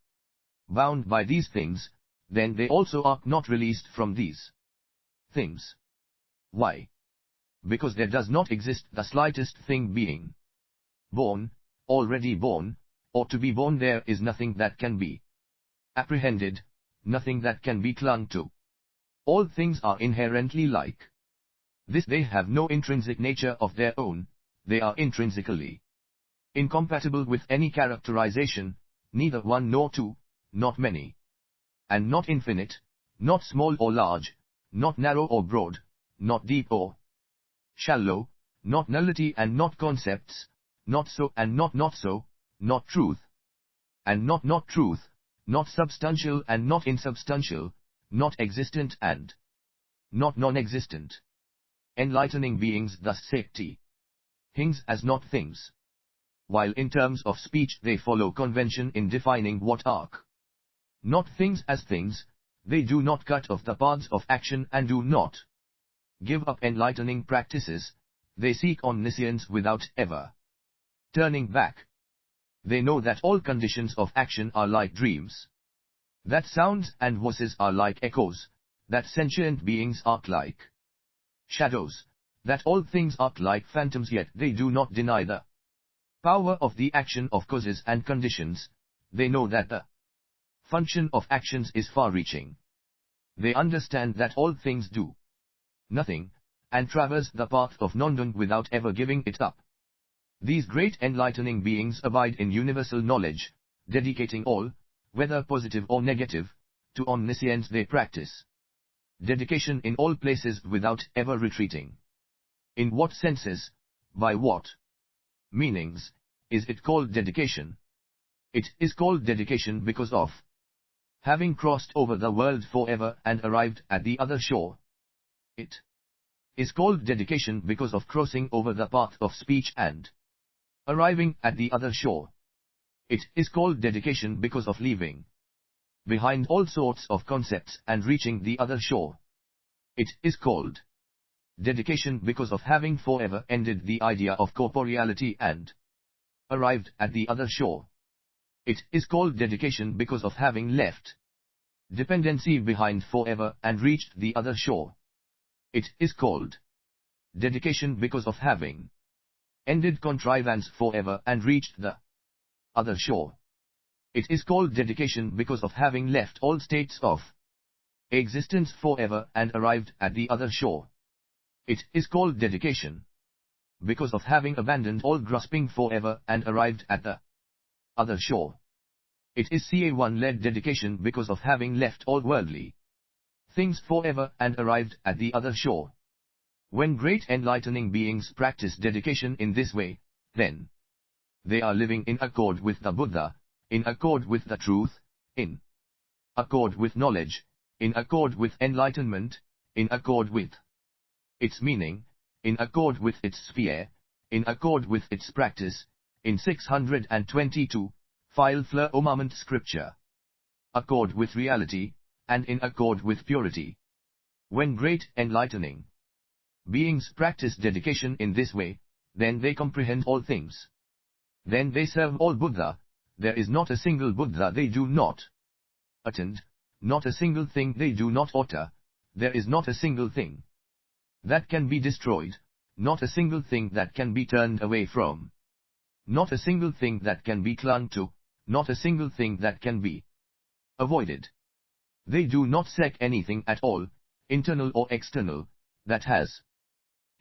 bound by these things, then they also are not released from these things. Why? Because there does not exist the slightest thing being born, already born, or to be born. There is nothing that can be apprehended, nothing that can be clung to. All things are inherently like this. They have no intrinsic nature of their own. They are intrinsically incompatible with any characterization, neither one nor two, not many, and not infinite, not small or large, not narrow or broad, not deep or shallow, not nullity and not concepts, not so and not so, not truth and not truth, not substantial and not insubstantial, not existent and not non-existent. Enlightening beings thus say things as not things, while in terms of speech they follow convention in defining what are not things as things. They do not cut off the paths of action and do not give up enlightening practices. They seek omniscience without ever turning back. They know that all conditions of action are like dreams, that sounds and voices are like echoes, that sentient beings are like shadows, that all things are like phantoms. Yet they do not deny the power of the action of causes and conditions. They know that the function of actions is far-reaching. They understand that all things do nothing, and traverse the path of non-doing without ever giving it up. These great enlightening beings abide in universal knowledge, dedicating all, whether positive or negative, to omniscience. They practice dedication in all places without ever retreating. In what senses, by what meanings, is it called dedication? It is called dedication because of having crossed over the world forever and arrived at the other shore. It is called dedication because of crossing over the path of speech and arriving at the other shore. It is called dedication because of leaving behind all sorts of concepts and reaching the other shore. It is called dedication because of having forever ended the idea of corporeality and arrived at the other shore. It is called dedication because of having left dependency behind forever and reached the other shore. It is called dedication because of having ended contrivance forever and reached the other shore. It is called dedication because of having left all states of existence forever and arrived at the other shore. It is called dedication because of having abandoned all grasping forever and arrived at the other shore. It is CA1-led dedication because of having left all worldly things forever and arrived at the other shore. When great enlightening beings practice dedication in this way, then they are living in accord with the Buddha, in accord with the truth, in accord with knowledge, in accord with enlightenment, in accord with its meaning, in accord with its sphere, in accord with its practice, in 622, File Fleur Omament Scripture. Accord with reality, and in accord with purity. When great enlightening beings practice dedication in this way, then they comprehend all things. Then they serve all Buddha. There is not a single Buddha they do not attend, not a single thing they do not utter. There is not a single thing that can be destroyed, not a single thing that can be turned away from, not a single thing that can be clung to, not a single thing that can be avoided. They do not seek anything at all, internal or external, that has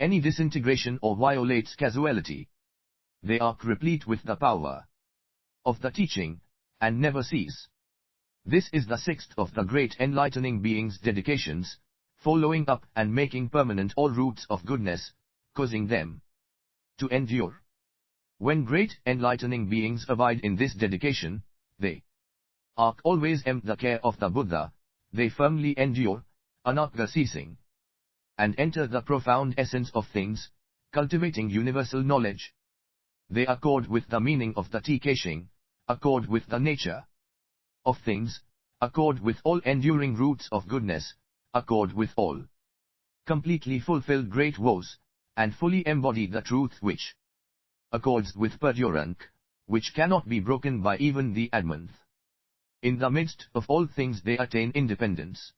any disintegration or violates causality. They are replete with the power of the teaching, and never cease. This is the sixth of the great enlightening beings' dedications, following up and making permanent all roots of goodness, causing them to endure. When great enlightening beings abide in this dedication, they are always in the care of the Buddha, they firmly endure, anartha ceasing, and enter the profound essence of things, cultivating universal knowledge. They accord with the meaning of the teaching, accord with the nature of things, accord with all enduring roots of goodness, accord with all completely fulfilled great woes, and fully embody the truth which accords with perdurance, which cannot be broken by even the admonth. In the midst of all things they attain independence.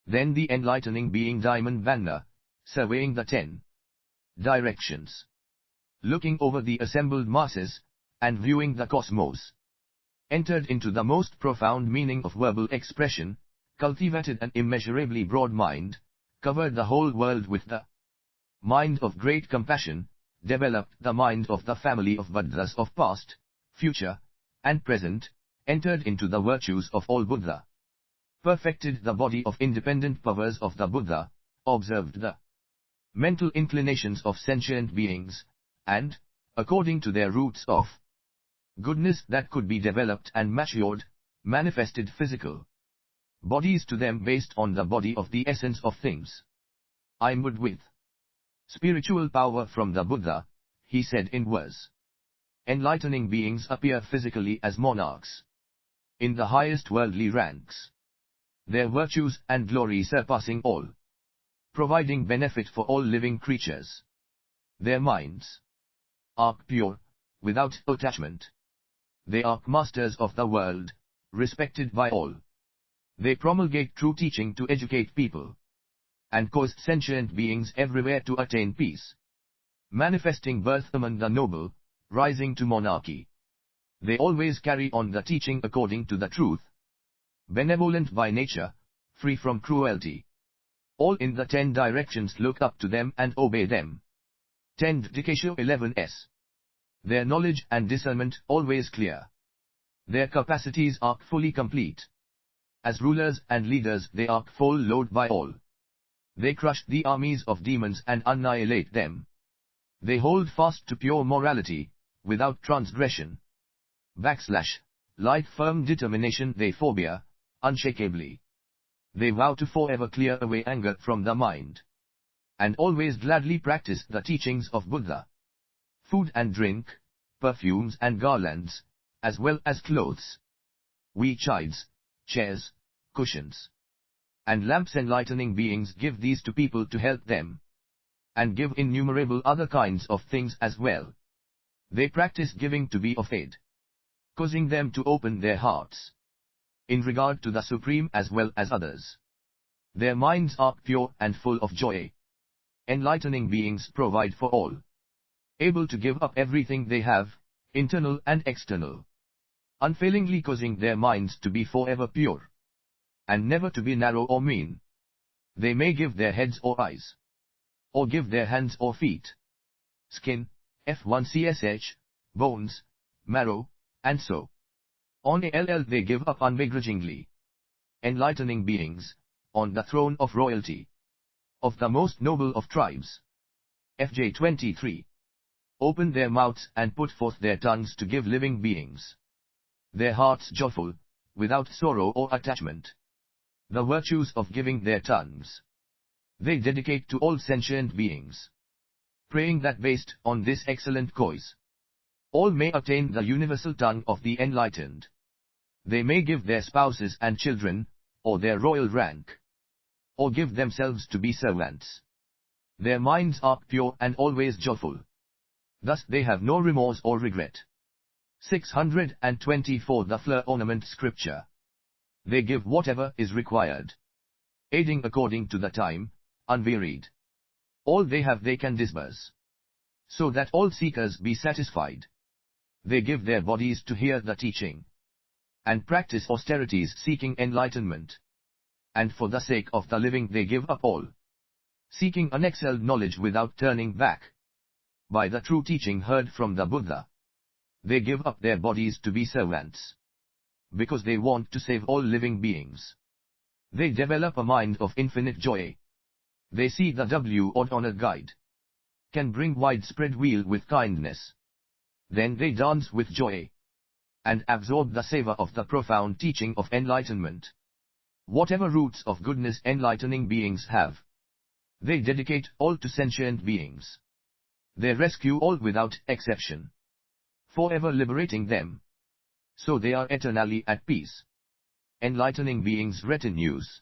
Then the enlightening being Diamond Banner, surveying the 10 directions, looking over the assembled masses, and viewing the cosmos, entered into the most profound meaning of verbal expression, cultivated an immeasurably broad mind, covered the whole world with the mind of great compassion, developed the mind of the family of Buddhas of past, future, and present, entered into the virtues of all Buddha, perfected the body of independent powers of the Buddha, observed the mental inclinations of sentient beings, and, according to their roots of goodness that could be developed and matured, manifested physical bodies to them based on the body of the essence of things. Imbued with spiritual power from the Buddha, he said in verse, enlightening beings appear physically as monarchs in the highest worldly ranks, their virtues and glory surpassing all, providing benefit for all living creatures. Their minds are pure, without attachment. They are masters of the world, respected by all. They promulgate true teaching to educate people, and cause sentient beings everywhere to attain peace, manifesting birth among the noble, rising to monarchy. They always carry on the teaching according to the truth, benevolent by nature, free from cruelty. All in the 10 directions look up to them and obey them. 10 Dedication 11s. Their knowledge and discernment always clear. Their capacities are fully complete. As rulers and leaders they are full load by all. They crush the armies of demons and annihilate them. They hold fast to pure morality, without transgression. Like firm determination they forbear, unshakably. They vow to forever clear away anger from the mind. and always gladly practice the teachings of Buddha. Food and drink, perfumes and garlands, as well as clothes, wheat chides, chairs, cushions, and lamps. Enlightening beings give these to people to help them, and give innumerable other kinds of things as well. They practice giving to be of aid, causing them to open their hearts in regard to the Supreme as well as others. Their minds are pure and full of joy. Enlightening beings provide for all, able to give up everything they have, internal and external, unfailingly causing their minds to be forever pure, and never to be narrow or mean. They may give their heads or eyes, or give their hands or feet, skin, F1CSH, bones, marrow, and so on. They give up unbegrudgingly. Enlightening beings, on the throne of royalty, of the most noble of tribes, FJ 23, open their mouths and put forth their tongues to give living beings, their hearts joyful, without sorrow or attachment, the virtues of giving their tongues. They dedicate to all sentient beings, praying that based on this excellent cause, all may attain the universal tongue of the enlightened. They may give their spouses and children, or their royal rank, or give themselves to be servants. Their minds are pure and always joyful. Thus they have no remorse or regret. 624 The Fleur Ornament Scripture. They give whatever is required, aiding according to the time, unwearied. All they have they can disburse, so that all seekers be satisfied. They give their bodies to hear the teaching, and practice austerities seeking enlightenment. And for the sake of the living they give up all, seeking unexcelled knowledge without turning back. By the true teaching heard from the Buddha, they give up their bodies to be servants, because they want to save all living beings. They develop a mind of infinite joy. They see the odd honored guide can bring widespread weal with kindness. Then they dance with joy, and absorb the savor of the profound teaching of enlightenment. Whatever roots of goodness enlightening beings have, they dedicate all to sentient beings. They rescue all without exception, forever liberating them, so they are eternally at peace. Enlightening beings' retinues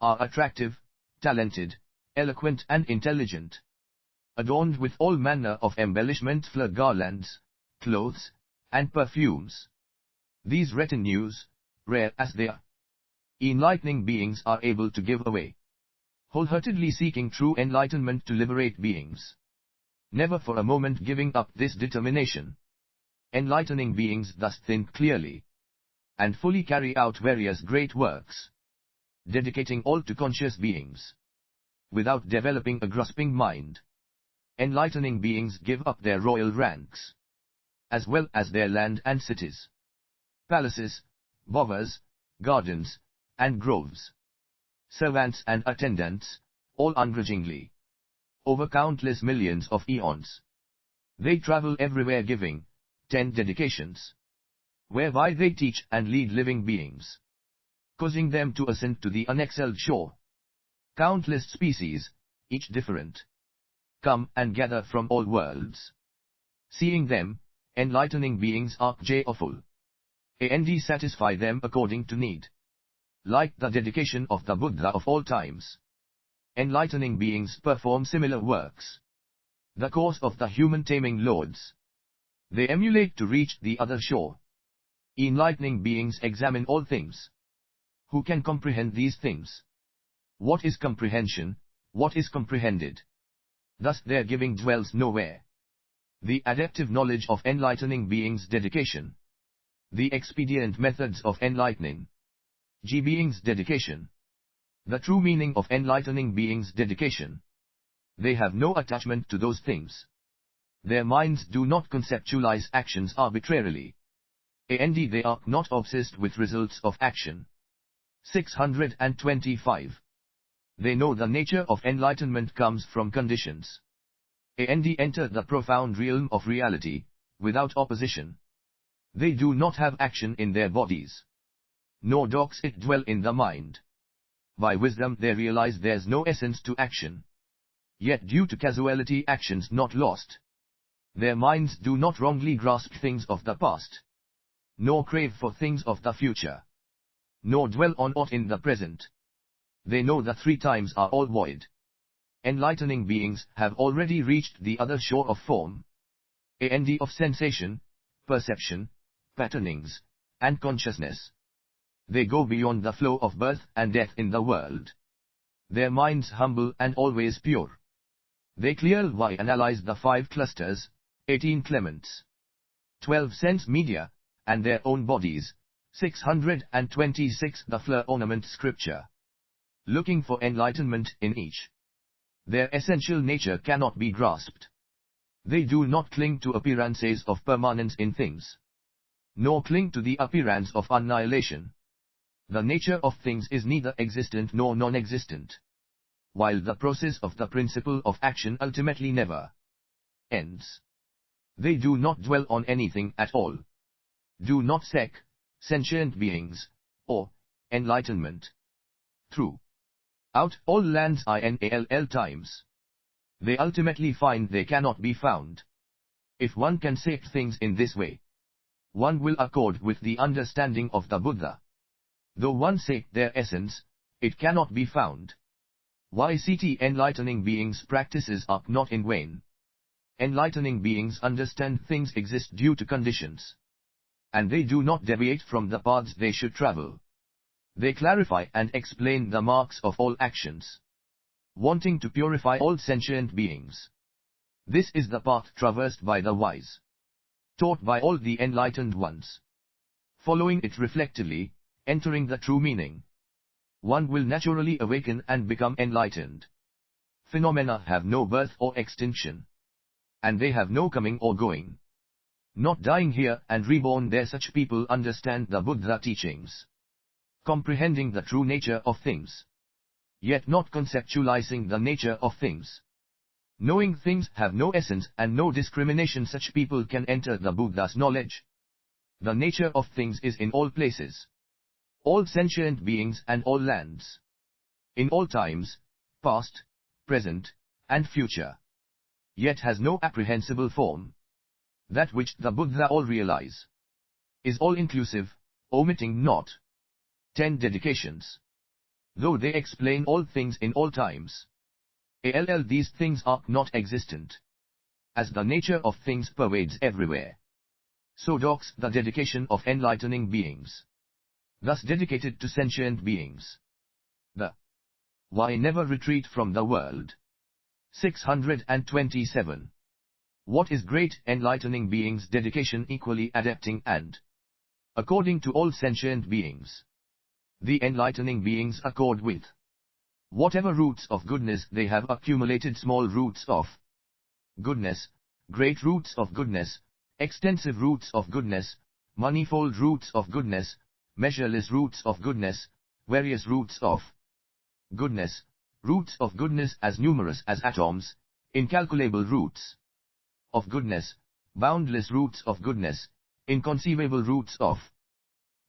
are attractive, talented, eloquent and intelligent, adorned with all manner of embellishments, flower garlands, clothes, and perfumes. These retinues, rare as they are, enlightening beings are able to give away, wholeheartedly seeking true enlightenment to liberate beings, never for a moment giving up this determination. Enlightening beings thus think clearly, and fully carry out various great works, dedicating all to conscious beings, without developing a grasping mind. Enlightening beings give up their royal ranks, as well as their land and cities, palaces, bowers, gardens, and groves, servants and attendants, all ungrudgingly, over countless millions of eons. They travel everywhere giving 10 dedications, whereby they teach and lead living beings, causing them to ascend to the unexcelled shore. Countless species, each different, come and gather from all worlds. Seeing them, enlightening beings are joyful, and satisfy them according to need. Like the dedication of the Buddha of all times, enlightening beings perform similar works. The course of the human taming lords, they emulate to reach the other shore. Enlightening beings examine all things. Who can comprehend these things? What is comprehension? What is comprehended? Thus their giving dwells nowhere. The adaptive knowledge of enlightening beings' dedication. The expedient methods of enlightening beings' dedication. The true meaning of enlightening beings' dedication. They have no attachment to those things. Their minds do not conceptualize actions arbitrarily, and they are not obsessed with results of action. 625. They know the nature of enlightenment comes from conditions, and enter the profound realm of reality, without opposition. They do not have action in their bodies, nor does it dwell in the mind. By wisdom they realize there's no essence to action. Yet due to causality actions not lost. Their minds do not wrongly grasp things of the past, nor crave for things of the future, nor dwell on aught in the present. They know the three times are all void. Enlightening beings have already reached the other shore of form, and of sensation, perception, patternings, and consciousness. They go beyond the flow of birth and death in the world. Their minds humble and always pure. They clearly analyze the 5 clusters, 18 clements, 12 sense media, and their own bodies, 626 the fleur ornament scripture, looking for enlightenment in each. Their essential nature cannot be grasped. They do not cling to appearances of permanence in things, nor cling to the appearance of annihilation. The nature of things is neither existent nor non-existent, while the process of the principle of action ultimately never ends. They do not dwell on anything at all. Do not seek sentient beings, or enlightenment. Throughout all lands inall times, they ultimately find they cannot be found. If one can seek things in this way, one will accord with the understanding of the Buddha. Though one seek their essence, it cannot be found. YCT enlightening beings' practices are not in vain. Enlightening beings understand things exist due to conditions, and they do not deviate from the paths they should travel. They clarify and explain the marks of all actions, wanting to purify all sentient beings. This is the path traversed by the wise, taught by all the enlightened ones. Following it reflectively, entering the true meaning, one will naturally awaken and become enlightened. Phenomena have no birth or extinction, and they have no coming or going. Not dying here and reborn there, such people understand the Buddha teachings, comprehending the true nature of things, yet not conceptualizing the nature of things. Knowing things have no essence and no discrimination, such people can enter the Buddha's knowledge. The nature of things is in all places, all sentient beings and all lands, in all times, past, present, and future, yet has no apprehensible form. That which the Buddha all realize is all-inclusive, omitting not 10 dedications. Though they explain all things in all times, these things are not existent. As the nature of things pervades everywhere, so does the dedication of enlightening beings, thus dedicated to sentient beings. The why never retreat from the world. 627. What is great enlightening beings' dedication equally adapting and according to all sentient beings. The enlightening beings accord with whatever roots of goodness they have accumulated, small roots of goodness, great roots of goodness, extensive roots of goodness, manifold roots of goodness, measureless roots of goodness, various roots of goodness, roots of goodness as numerous as atoms, incalculable roots of goodness, boundless roots of goodness, inconceivable roots of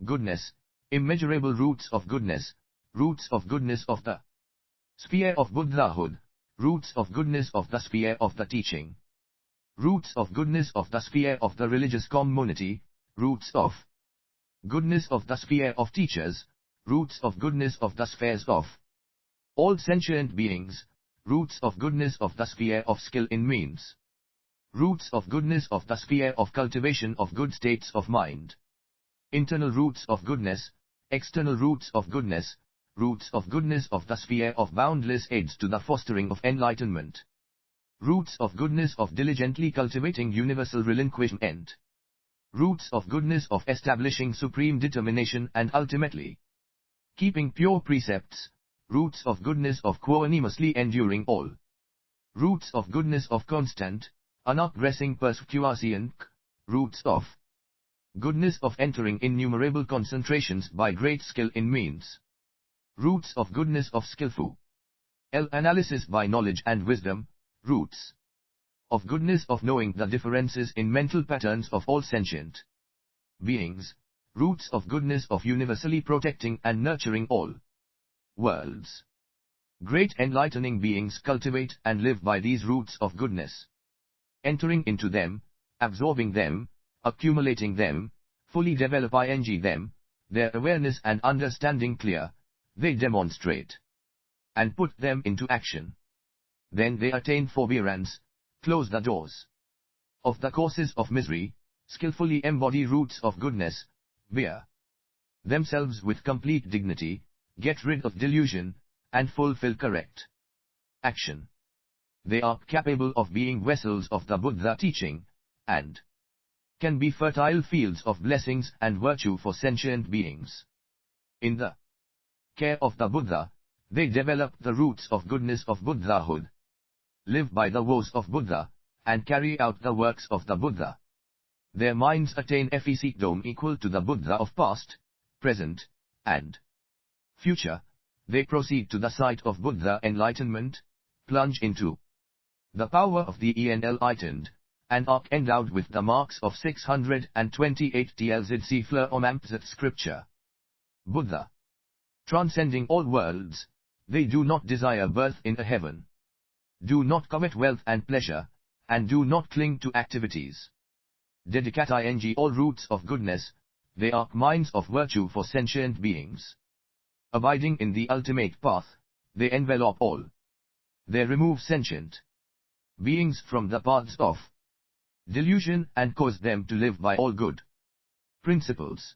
goodness, immeasurable roots of goodness of the sphere of Buddhahood, roots of goodness of the sphere of the teaching, roots of goodness of the sphere of the religious community, roots of goodness of the sphere of teachers, roots of goodness of the spheres of all sentient beings, roots of goodness of the sphere of skill in means, roots of goodness of the sphere of cultivation of good states of mind, internal roots of goodness, external roots of goodness, roots of goodness of the sphere of boundless aids to the fostering of enlightenment, roots of goodness of diligently cultivating universal relinquishment, roots of goodness of establishing supreme determination and ultimately keeping pure precepts, roots of goodness of quonimously enduring all, roots of goodness of constant, unaggressing persecution, roots of goodness of entering innumerable concentrations by great skill in means, roots of goodness of skillful analysis by knowledge and wisdom, roots of goodness of knowing the differences in mental patterns of all sentient beings, roots of goodness of universally protecting and nurturing all worlds. Great enlightening beings cultivate and live by these roots of goodness. Entering into them, absorbing them, accumulating them, fully developing them, their awareness and understanding clear, they demonstrate and put them into action. Then they attain forbearance, close the doors of the causes of misery, skillfully embody roots of goodness, bear themselves with complete dignity, get rid of delusion, and fulfill correct action. They are capable of being vessels of the Buddha teaching, and can be fertile fields of blessings and virtue for sentient beings. In the care of the Buddha, they develop the roots of goodness of Buddhahood, live by the vows of Buddha, and carry out the works of the Buddha. Their minds attain efficacity equal to the Buddha of past, present, and future. They proceed to the site of Buddha enlightenment, plunge into the power of the enlightened, and are endowed with the marks of 628 tlzc fleur scripture. Buddha, transcending all worlds, they do not desire birth in a heaven, do not covet wealth and pleasure, and do not cling to activities. Dedicating all roots of goodness, they are minds of virtue for sentient beings. Abiding in the ultimate path, they envelop all. They remove sentient beings from the paths of delusion and cause them to live by all good principles.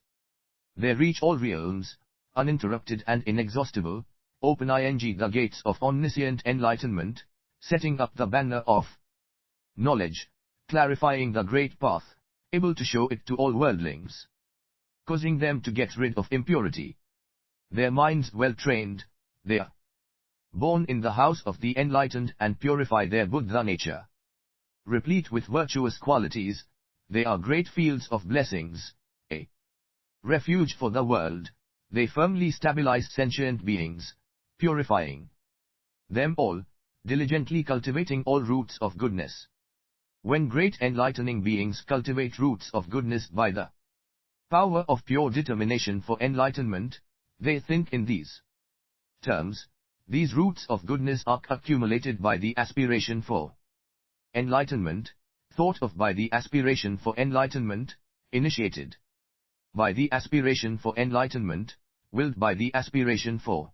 They reach all realms, uninterrupted and inexhaustible, opening the gates of omniscient enlightenment, setting up the banner of knowledge, clarifying the great path, able to show it to all worldlings, causing them to get rid of impurity. Their minds well trained, they are born in the house of the enlightened and purify their Buddha nature. Replete with virtuous qualities, they are great fields of blessings, a refuge for the world. They firmly stabilize sentient beings, purifying them all, diligently cultivating all roots of goodness. When great enlightening beings cultivate roots of goodness by the power of pure determination for enlightenment, they think in these terms. These roots of goodness are accumulated by the aspiration for enlightenment, thought of by the aspiration for enlightenment, initiated by the aspiration for enlightenment, willed by the aspiration for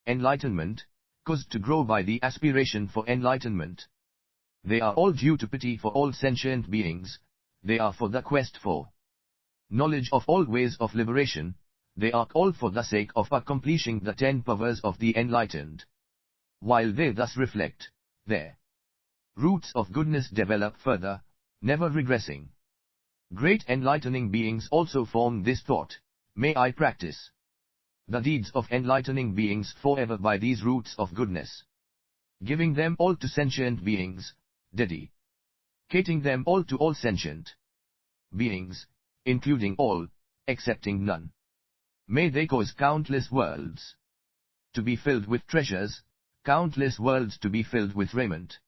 enlightenment, caused to grow by the aspiration for enlightenment. They are all due to pity for all sentient beings, they are for the quest for knowledge of all ways of liberation, they are all for the sake of accomplishing the 10 powers of the enlightened. While they thus reflect, their roots of goodness develop further, never regressing. Great enlightening beings also form this thought, may I practice the deeds of enlightening beings forever by these roots of goodness, giving them all to sentient beings, dedicating them all to all sentient beings, including all, excepting none. May they cause countless worlds to be filled with treasures, countless worlds to be filled with raiment,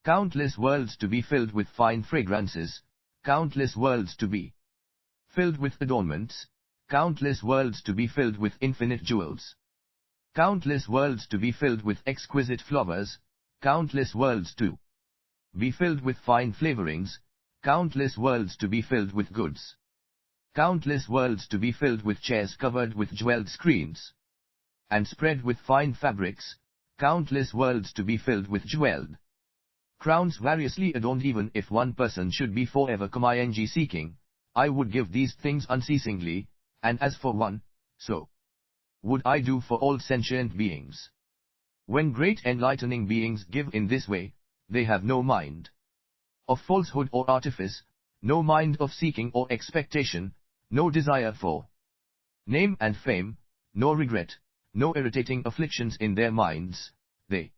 countless worlds to be filled with fine fragrances, countless worlds to be filled with adornments, countless worlds to be filled with infinite jewels, countless worlds to be filled with exquisite flowers, countless worlds to be filled with fine flavorings, countless worlds to be filled with goods, countless worlds to be filled with chairs covered with jeweled screens and spread with fine fabrics, countless worlds to be filled with jeweled crowns variously adorned. Even if one person should be forever seeking, I would give these things unceasingly, and as for one, so would I do for all sentient beings. When great enlightening beings give in this way, they have no mind of falsehood or artifice, no mind of seeking or expectation, no desire for name and fame, no regret, no irritating afflictions in their minds. They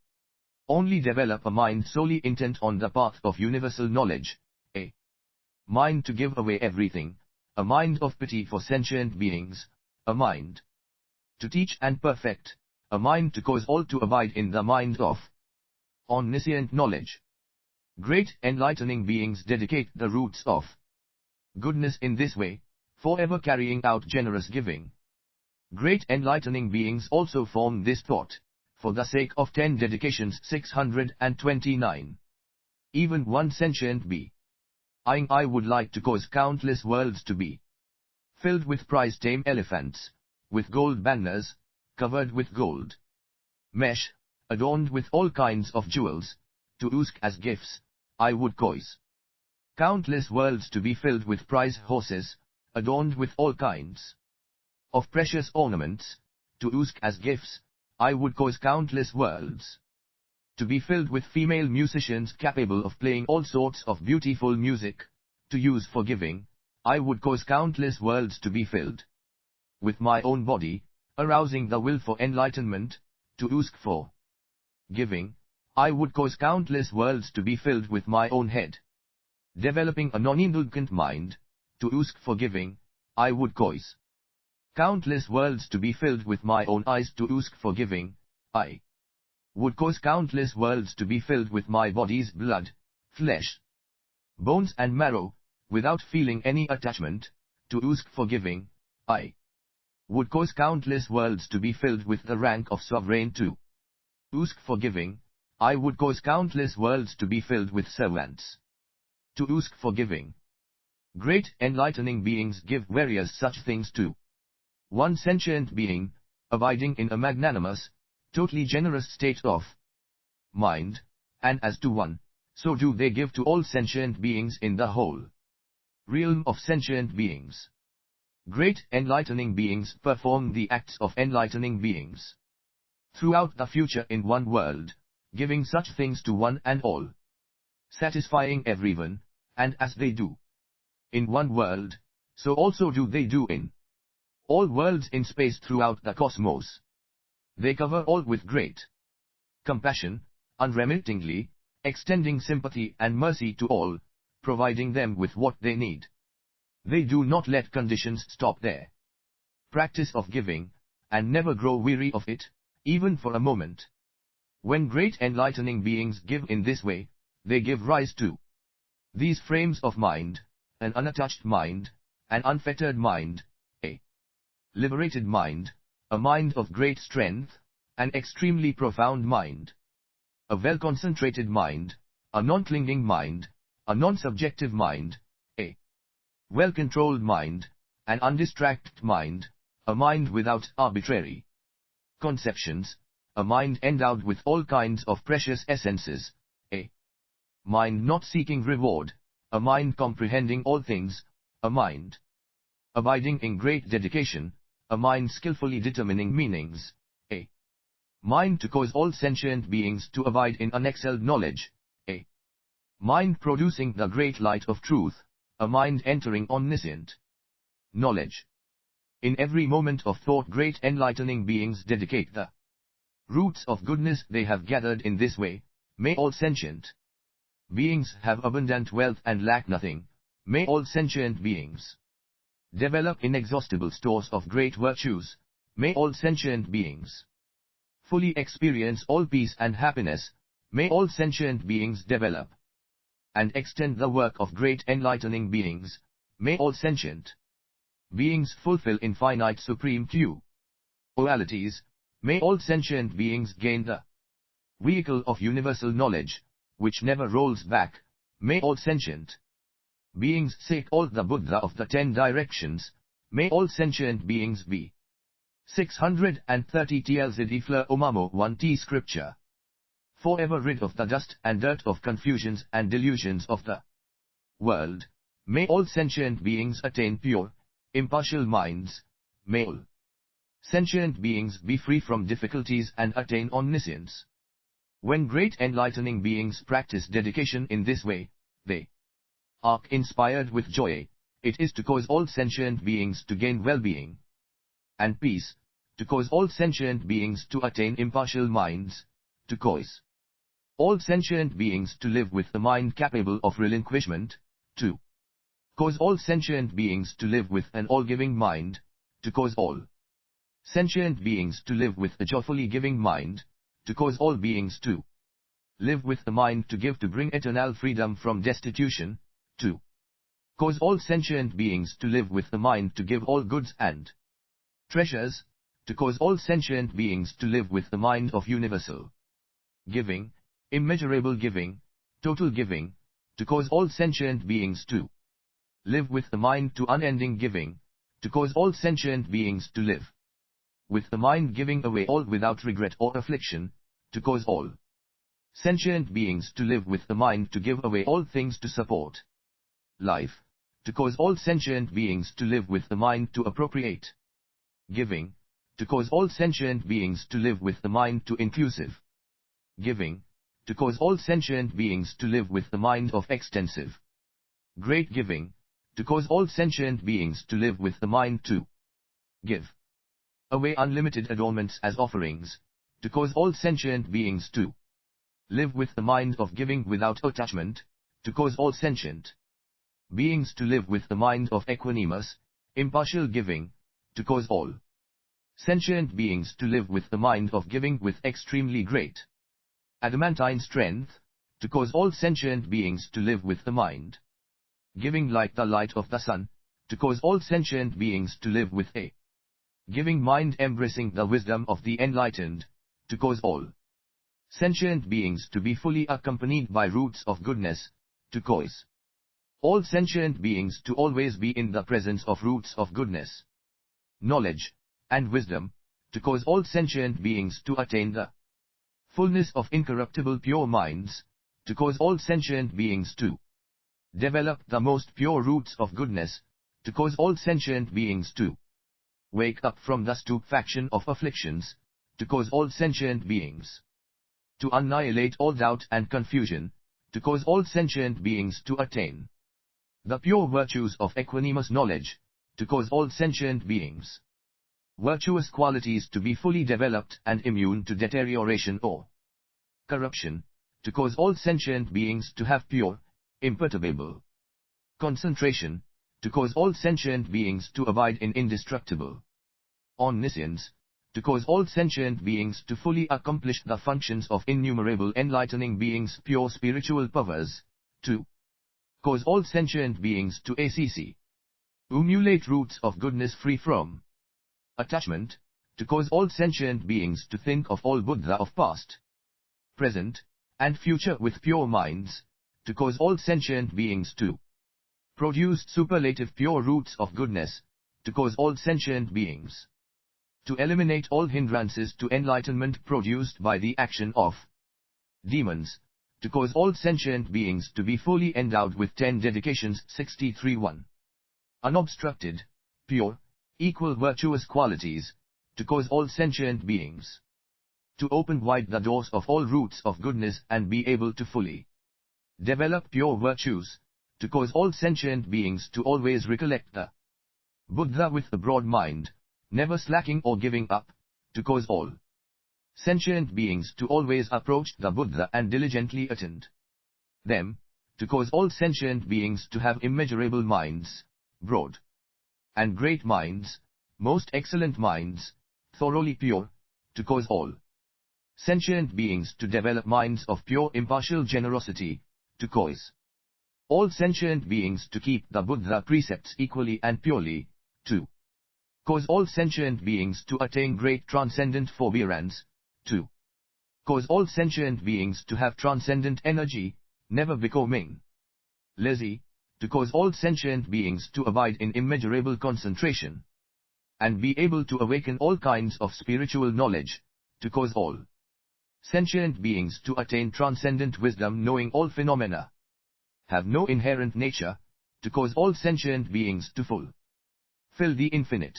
only develop a mind solely intent on the path of universal knowledge, a mind to give away everything, a mind of pity for sentient beings, a mind to teach and perfect, a mind to cause all to abide in the mind of omniscient knowledge. Great enlightening beings dedicate the roots of goodness in this way, forever carrying out generous giving. Great enlightening beings also form this thought, For the sake of 10 dedications 629. Even one sentient being, I would like to cause countless worlds to be filled with prize tame elephants, with gold banners, covered with gold mesh, adorned with all kinds of jewels, to ask as gifts. I would cause countless worlds to be filled with prize horses, adorned with all kinds of precious ornaments, to ask as gifts. I would cause countless worlds to be filled with female musicians capable of playing all sorts of beautiful music, to use for giving. I would cause countless worlds to be filled with my own body, arousing the will for enlightenment, to ask for giving. I would cause countless worlds to be filled with my own head, developing a non-indulgent mind, to ask for giving. I would cause countless worlds to be filled with my own eyes, to ask for giving. I would cause countless worlds to be filled with my body's blood, flesh, bones and marrow, without feeling any attachment, to ask for giving. I would cause countless worlds to be filled with the rank of sovereign, to ask for giving. I would cause countless worlds to be filled with servants, to ask for giving. Great enlightening beings give various such things to one sentient being, abiding in a magnanimous, totally generous state of mind, and as to one, so do they give to all sentient beings in the whole realm of sentient beings. Great enlightening beings perform the acts of enlightening beings throughout the future in one world, giving such things to one and all, satisfying everyone, and as they do in one world, so also do they do in all worlds in space throughout the cosmos. They cover all with great compassion, unremittingly, extending sympathy and mercy to all, providing them with what they need. They do not let conditions stop their practice of giving, and never grow weary of it, even for a moment. When great enlightening beings give in this way, they give rise to these frames of mind: an unattached mind, an unfettered mind, a liberated mind, a mind of great strength, an extremely profound mind, a well-concentrated mind, a non-clinging mind, a non-subjective mind, a well-controlled mind, an undistracted mind, a mind without arbitrary conceptions, a mind endowed with all kinds of precious essences, a mind not seeking reward, a mind comprehending all things, a mind abiding in great dedication, a mind skillfully determining meanings, a mind to cause all sentient beings to abide in unexcelled knowledge, a mind producing the great light of truth, a mind entering omniscient knowledge. In every moment of thought, great enlightening beings dedicate the roots of goodness they have gathered in this way. May all sentient beings have abundant wealth and lack nothing. May all sentient beings develop inexhaustible stores of great virtues. May all sentient beings fully experience all peace and happiness. May all sentient beings develop and extend the work of great enlightening beings. May all sentient beings fulfill infinite supreme dualities. May all sentient beings gain the vehicle of universal knowledge, which never rolls back. May all sentient beings seek all the Buddha of the 10 directions. May all sentient beings be 630 TLZD Fleur Omamo 1T Scripture, forever rid of the dust and dirt of confusions and delusions of the world. May all sentient beings attain pure, impartial minds. May all sentient beings be free from difficulties and attain omniscience. When great enlightening beings practice dedication in this way, they are inspired with joy. It is to cause all sentient beings to gain well-being and peace, to cause all sentient beings to attain impartial minds, to cause all sentient beings to live with a mind capable of relinquishment, to cause all sentient beings to live with an all-giving mind, to cause all sentient beings to live with a joyfully giving mind, to cause all beings to live with a mind to give, to bring eternal freedom from destitution, to cause all sentient beings to live with a mind to give all goods and treasures, to cause all sentient beings to live with the mind of universal giving, immeasurable giving, total giving, to cause all sentient beings to live with the mind to unending giving, to cause all sentient beings to live with the mind giving away all without regret or affliction, to cause all sentient beings to live with the mind to give away all things to support life, to cause all sentient beings to live with the mind to appropriate giving, to cause all sentient beings to live with the mind to inclusive giving, to cause all sentient beings to live with the mind of extensive great giving, to cause all sentient beings to live with the mind to give away unlimited adornments as offerings, to cause all sentient beings to live with the mind of giving without attachment, to cause all sentient beings to live with the mind of equanimous, impartial giving, to cause all sentient beings to live with the mind of giving with extremely great adamantine strength, to cause all sentient beings to live with the mind giving like the light of the sun, to cause all sentient beings to live with a giving mind embracing the wisdom of the enlightened, to cause all sentient beings to be fully accompanied by roots of goodness, to cause all sentient beings to always be in the presence of roots of goodness, knowledge, and wisdom, to cause all sentient beings to attain the fullness of incorruptible pure minds, to cause all sentient beings to develop the most pure roots of goodness, to cause all sentient beings to wake up from the stupefaction of afflictions, to cause all sentient beings to annihilate all doubt and confusion, to cause all sentient beings to attain the pure virtues of equanimous knowledge, to cause all sentient beings virtuous qualities to be fully developed and immune to deterioration or corruption, to cause all sentient beings to have pure, imperturbable concentration, to cause all sentient beings to abide in indestructible omniscience, to cause all sentient beings to fully accomplish the functions of innumerable enlightening beings' pure spiritual powers, to cause all sentient beings to emulate roots of goodness free from attachment, to cause all sentient beings to think of all Buddha of past, present, and future with pure minds, to cause all sentient beings to produce superlative pure roots of goodness, to cause all sentient beings to eliminate all hindrances to enlightenment produced by the action of demons, to cause all sentient beings to be fully endowed with 10 dedications 63:1. Unobstructed, pure, equal virtuous qualities, to cause all sentient beings to open wide the doors of all roots of goodness and be able to fully develop pure virtues, to cause all sentient beings to always recollect the Buddha with the broad mind, never slacking or giving up, to cause all sentient beings to always approach the Buddha and diligently attend them, to cause all sentient beings to have immeasurable minds, broad and great minds, most excellent minds, thoroughly pure, to cause all sentient beings to develop minds of pure impartial generosity, to cause all sentient beings to keep the Buddha precepts equally and purely, to cause all sentient beings to attain great transcendent forbearance, to cause all sentient beings to have transcendent energy, never becoming lazy, to cause all sentient beings to abide in immeasurable concentration, and be able to awaken all kinds of spiritual knowledge, to cause all sentient beings to attain transcendent wisdom knowing all phenomena have no inherent nature, to cause all sentient beings to fill the infinite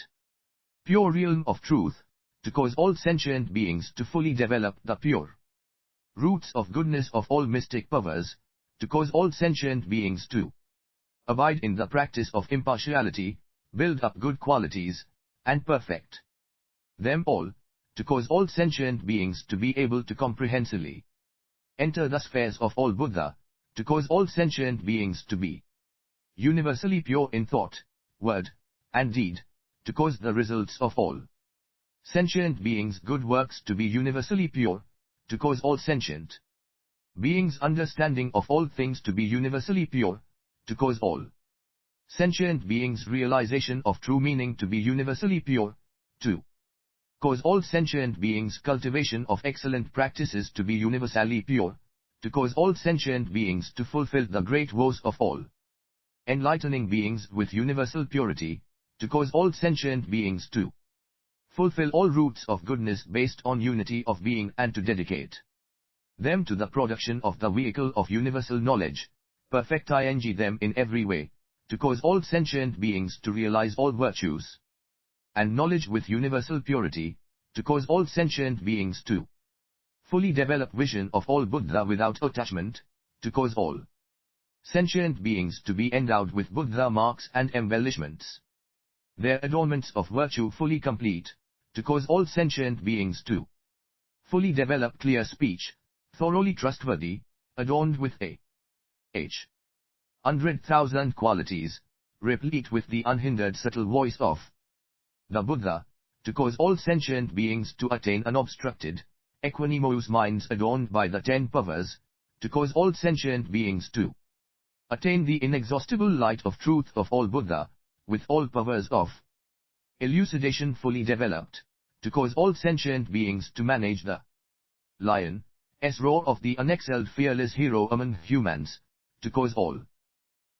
pure realm of truth, to cause all sentient beings to fully develop the pure roots of goodness of all mystic powers, to cause all sentient beings to abide in the practice of impartiality, build up good qualities, and perfect them all, to cause all sentient beings to be able to comprehensively enter the spheres of all Buddha, to cause all sentient beings to be universally pure in thought, word, and deed, to cause the results of all sentient beings' good works to be universally pure, to cause all sentient beings' understanding of all things to be universally pure, to cause all sentient beings' realization of true meaning to be universally pure, to cause all sentient beings cultivation of excellent practices to be universally pure, to cause all sentient beings to fulfill the great woes of all enlightening beings with universal purity, to cause all sentient beings to fulfill all roots of goodness based on unity of being and to dedicate them to the production of the vehicle of universal knowledge, perfecting them in every way, to cause all sentient beings to realize all virtues and knowledge with universal purity, to cause all sentient beings to fully develop vision of all Buddha without attachment, to cause all sentient beings to be endowed with Buddha marks and embellishments, their adornments of virtue fully complete, to cause all sentient beings to fully develop clear speech, thoroughly trustworthy, adorned with a 100,000 qualities, replete with the unhindered subtle voice of the Buddha, to cause all sentient beings to attain unobstructed, equanimous minds adorned by the 10 powers, to cause all sentient beings to attain the inexhaustible light of truth of all Buddha, with all powers of elucidation fully developed, to cause all sentient beings to manage the lion's roar of the unexcelled fearless hero among humans, to cause all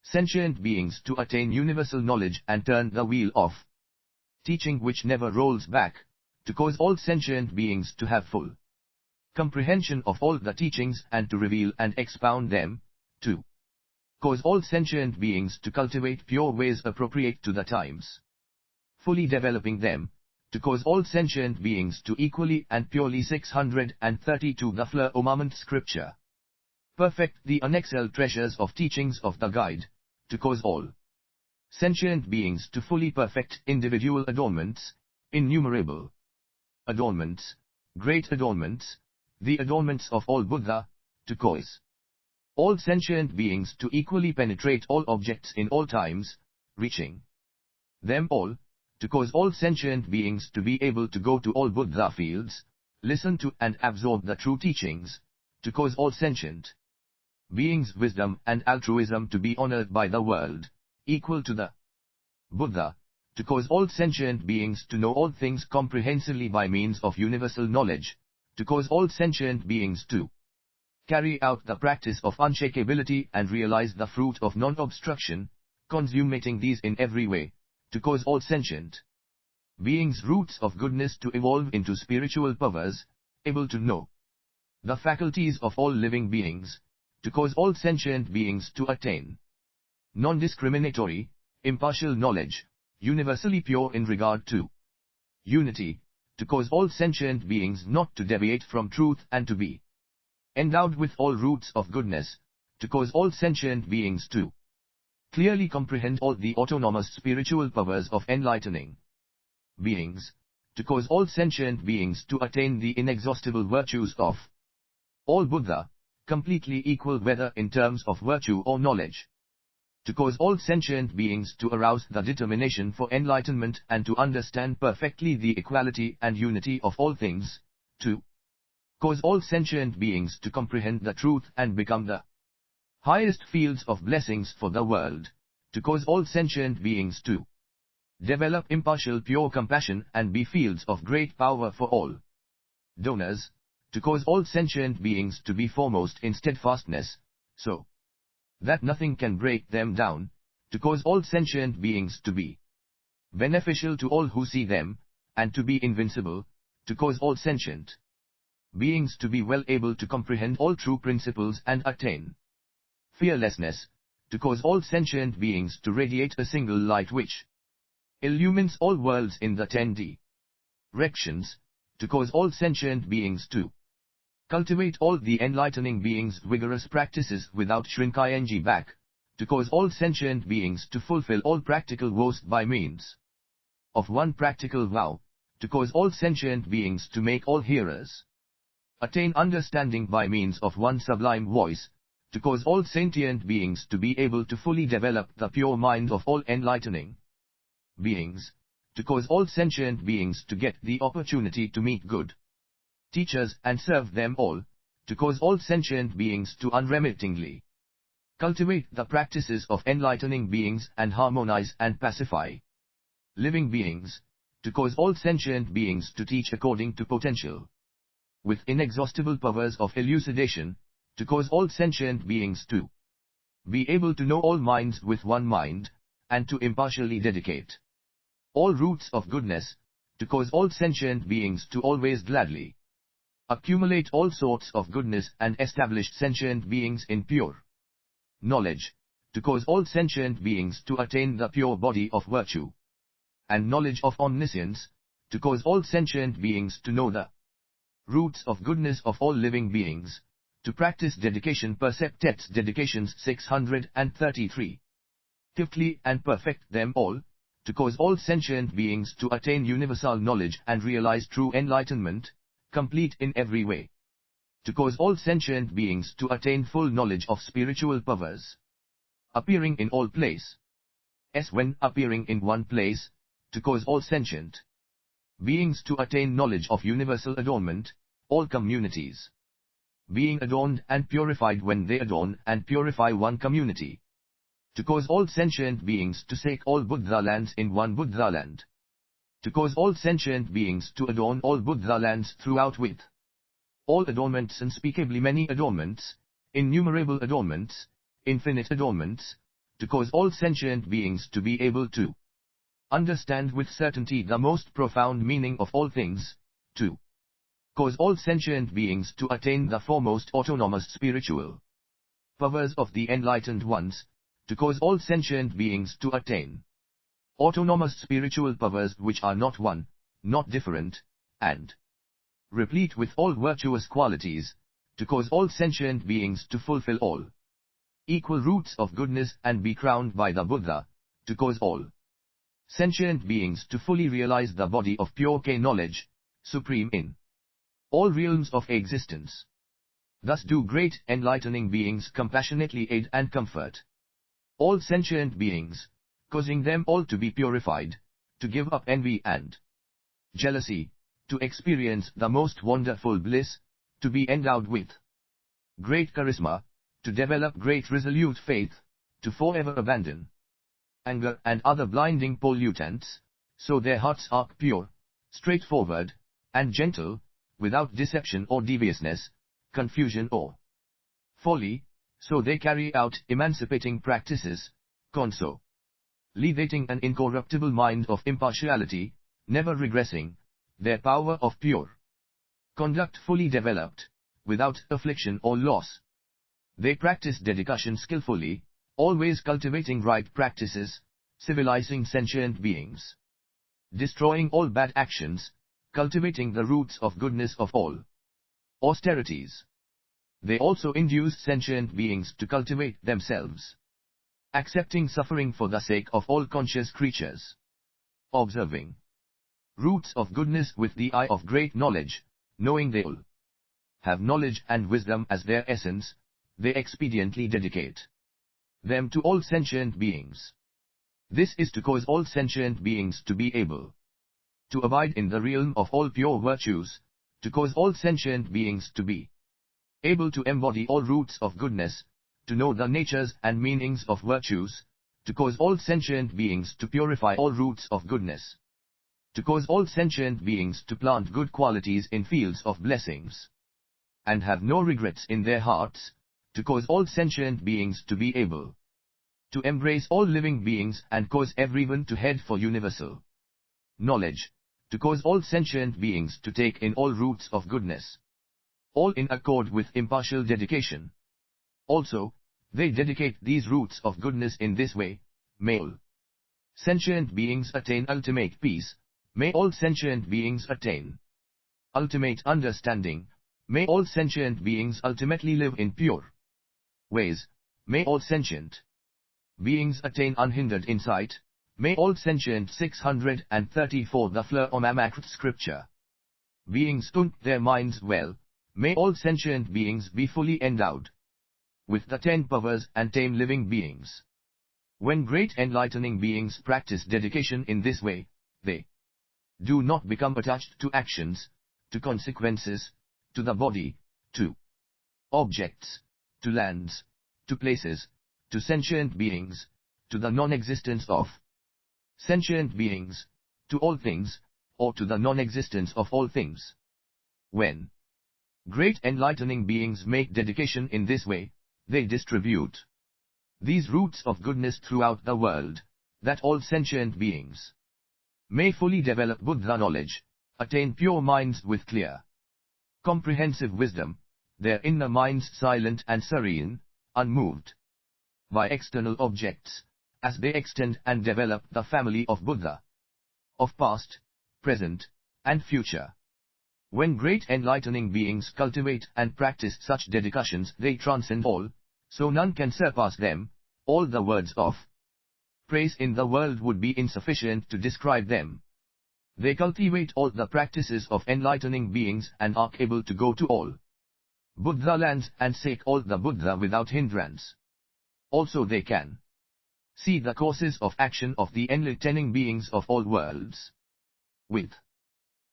sentient beings to attain universal knowledge and turn the wheel of teaching which never rolls back, to cause all sentient beings to have full comprehension of all the teachings and to reveal and expound them, to cause all sentient beings to cultivate pure ways appropriate to the times, fully developing them, to cause all sentient beings to equally and purely 632 the firmament scripture, perfect the unexcelled treasures of teachings of the guide, to cause all sentient beings to fully perfect individual adornments, innumerable adornments, great adornments, the adornments of all Buddha, to cause all sentient beings to equally penetrate all objects in all times, reaching them all, to cause all sentient beings to be able to go to all Buddha fields, listen to and absorb the true teachings, to cause all sentient beings' wisdom and altruism to be honored by the world, equal to the Buddha, to cause all sentient beings to know all things comprehensively by means of universal knowledge, to cause all sentient beings to carry out the practice of unshakability and realize the fruit of non-obstruction, consummating these in every way, to cause all sentient beings' roots of goodness to evolve into spiritual powers, able to know the faculties of all living beings, to cause all sentient beings to attain non-discriminatory, impartial knowledge, universally pure in regard to unity, to cause all sentient beings not to deviate from truth and to be endowed with all roots of goodness, to cause all sentient beings to clearly comprehend all the autonomous spiritual powers of enlightening beings, to cause all sentient beings to attain the inexhaustible virtues of all Buddha, completely equal whether in terms of virtue or knowledge, to cause all sentient beings to arouse the determination for enlightenment and to understand perfectly the equality and unity of all things, to cause all sentient beings to comprehend the truth and become the highest fields of blessings for the world, to cause all sentient beings to develop impartial pure compassion and be fields of great power for all donors, to cause all sentient beings to be foremost in steadfastness, so that nothing can break them down, to cause all sentient beings to be beneficial to all who see them, and to be invincible, to cause all sentient beings to be well able to comprehend all true principles and attain fearlessness, to cause all sentient beings to radiate a single light which illumines all worlds in the 10 directions, to cause all sentient beings to cultivate all the enlightening beings' vigorous practices without shrinking back, to cause all sentient beings to fulfill all practical vows by means of one practical vow, to cause all sentient beings to make all hearers attain understanding by means of one sublime voice, to cause all sentient beings to be able to fully develop the pure mind of all enlightening beings, to cause all sentient beings to get the opportunity to meet good teachers and serve them all, to cause all sentient beings to unremittingly cultivate the practices of enlightening beings and harmonize and pacify living beings, to cause all sentient beings to teach according to potential. With inexhaustible powers of elucidation, to cause all sentient beings to be able to know all minds with one mind, and to impartially dedicate all roots of goodness, to cause all sentient beings to always gladly accumulate all sorts of goodness and establish sentient beings in pure knowledge, to cause all sentient beings to attain the pure body of virtue and knowledge of omniscience, to cause all sentient beings to know the roots of goodness of all living beings, to practice dedication perceptets dedications 633. Fifthly, and perfect them all, to cause all sentient beings to attain universal knowledge and realize true enlightenment, complete in every way. To cause all sentient beings to attain full knowledge of spiritual powers, appearing in all place. When appearing in one place, to cause all sentient beings to attain knowledge of universal adornment, all communities being adorned and purified when they adorn and purify one community. To cause all sentient beings to seek all Buddha lands in one Buddha land. To cause all sentient beings to adorn all Buddha lands throughout with all adornments, unspeakably many adornments, innumerable adornments, infinite adornments, to cause all sentient beings to be able to understand with certainty the most profound meaning of all things, to cause all sentient beings to attain the foremost autonomous spiritual powers of the enlightened ones, to cause all sentient beings to attain autonomous spiritual powers which are not one, not different, and replete with all virtuous qualities, to cause all sentient beings to fulfill all equal roots of goodness and be crowned by the Buddha, to cause all sentient beings to fully realize the body of pure K knowledge, supreme in all realms of existence. Thus do great enlightening beings compassionately aid and comfort all sentient beings, causing them all to be purified, to give up envy and jealousy, to experience the most wonderful bliss, to be endowed with great charisma, to develop great resolute faith, to forever abandon anger and other blinding pollutants, so their hearts are pure, straightforward, and gentle, without deception or deviousness, confusion or folly, so they carry out emancipating practices, consolidating an incorruptible mind of impartiality, never regressing, their power of pure conduct fully developed, without affliction or loss. They practice dedication skillfully, always cultivating right practices, civilizing sentient beings, destroying all bad actions, cultivating the roots of goodness of all austerities. They also induce sentient beings to cultivate themselves, accepting suffering for the sake of all conscious creatures, observing roots of goodness with the eye of great knowledge, knowing they all have knowledge and wisdom as their essence, they expediently dedicate them to all sentient beings. This is to cause all sentient beings to be able to abide in the realm of all pure virtues, to cause all sentient beings to be able to embody all roots of goodness, to know the natures and meanings of virtues, to cause all sentient beings to purify all roots of goodness, to cause all sentient beings to plant good qualities in fields of blessings, and have no regrets in their hearts, to cause all sentient beings to be able to embrace all living beings and cause everyone to head for universal knowledge, to cause all sentient beings to take in all roots of goodness, all in accord with impartial dedication. Also, they dedicate these roots of goodness in this way: may all sentient beings attain ultimate peace, may all sentient beings attain ultimate understanding, may all sentient beings ultimately live in pure ways, may all sentient beings attain unhindered insight, may all sentient 634 the fleur Mamakrit scripture beings tune their minds well, may all sentient beings be fully endowed with the 10 powers and tame living beings. When great enlightening beings practice dedication in this way, they do not become attached to actions, to consequences, to the body, to objects, to lands, to places, to sentient beings, to the non-existence of sentient beings, to all things, or to the non-existence of all things. When great enlightening beings make dedication in this way, they distribute these roots of goodness throughout the world, that all sentient beings may fully develop Buddha knowledge, attain pure minds with clear, comprehensive wisdom, their inner minds silent and serene, unmoved by external objects, as they extend and develop the family of Buddha, of past, present, and future. When great enlightening beings cultivate and practice such dedications, they transcend all, so none can surpass them. All the words of praise in the world would be insufficient to describe them. They cultivate all the practices of enlightening beings and are able to go to all Buddha lands and seek all the Buddha without hindrance. Also they can see the courses of action of the enlightening beings of all worlds. With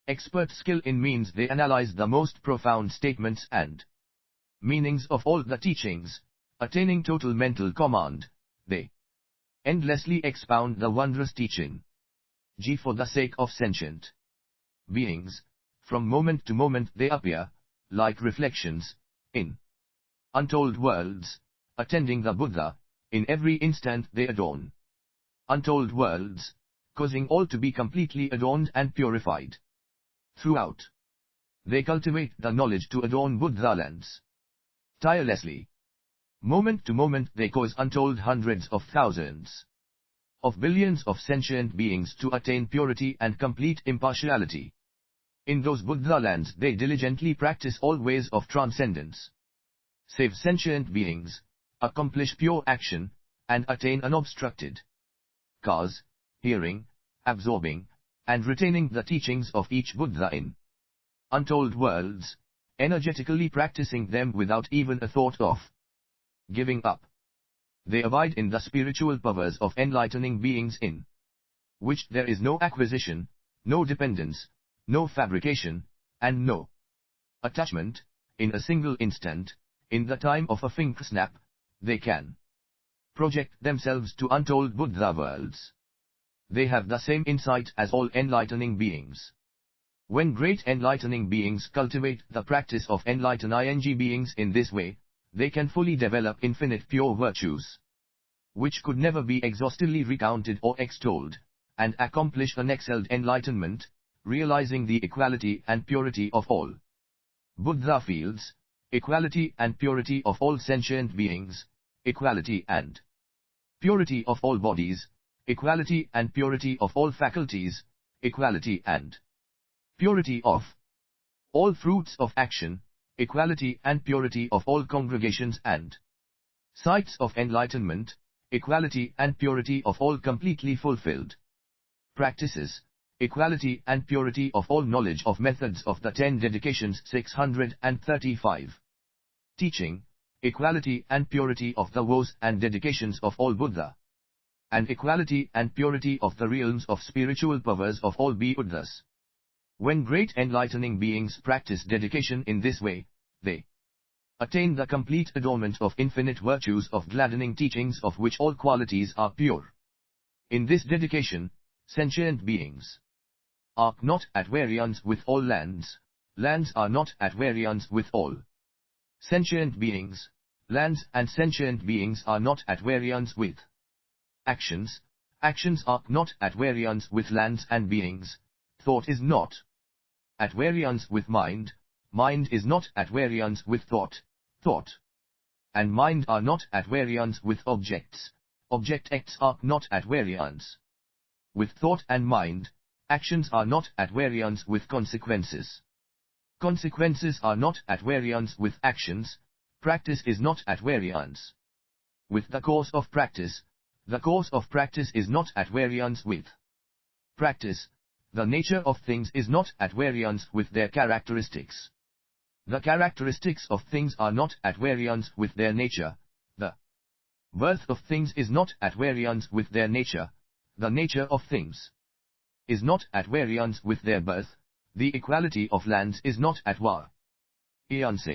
expert skill in means they analyze the most profound statements and meanings of all the teachings, attaining total mental command, they endlessly expound the wondrous teaching. For the sake of sentient beings, from moment to moment they appear, like reflections, in untold worlds, attending the Buddha, in every instant they adorn untold worlds, causing all to be completely adorned and purified. Throughout, they cultivate the knowledge to adorn Buddha lands. Tirelessly, moment to moment they cause untold hundreds of thousands of billions of sentient beings to attain purity and complete impartiality. In those Buddha lands they diligently practice all ways of transcendence, save sentient beings, accomplish pure action, and attain unobstructed cause, hearing, absorbing, and retaining the teachings of each Buddha in untold worlds, energetically practicing them without even a thought of giving up. They abide in the spiritual powers of enlightening beings in which there is no acquisition, no dependence, no fabrication, and no attachment. In a single instant, in the time of a finger snap, they can project themselves to untold Buddha worlds. They have the same insight as all enlightening beings. When great enlightening beings cultivate the practice of enlightening beings in this way, they can fully develop infinite pure virtues, which could never be exhaustively recounted or extolled, and accomplish an excelled enlightenment, realizing the equality and purity of all Buddha fields, equality and purity of all sentient beings, equality and purity of all bodies, equality and purity of all faculties, equality and purity of all fruits of action, equality and purity of all congregations and sites of enlightenment, equality and purity of all completely fulfilled practices, equality and purity of all knowledge of methods of the 10 dedications. 635. Teaching, equality and purity of the vows and dedications of all Buddha, and equality and purity of the realms of spiritual powers of all Buddhas. When great enlightening beings practice dedication in this way, they attain the complete adornment of infinite virtues of gladdening teachings of which all qualities are pure. In this dedication, sentient beings are not at variance with all lands, lands are not at variance with all sentient beings, lands and sentient beings are not at variance with actions, actions are not at variance with lands and beings, thought is not at variance with mind, mind is not at variance with thought, thought and mind are not at variance with objects, objects are not at variance with thought and mind, actions are not at variance with consequences, consequences are not at variance with actions, practice is not at variance with the course of practice, the course of practice is not at variance with practice, the nature of things is not at variance with their characteristics. The characteristics of things are not at variance with their nature, the birth of things is not at variance with their nature, the nature of things is not at variance with their birth, the equality of lands is not at variance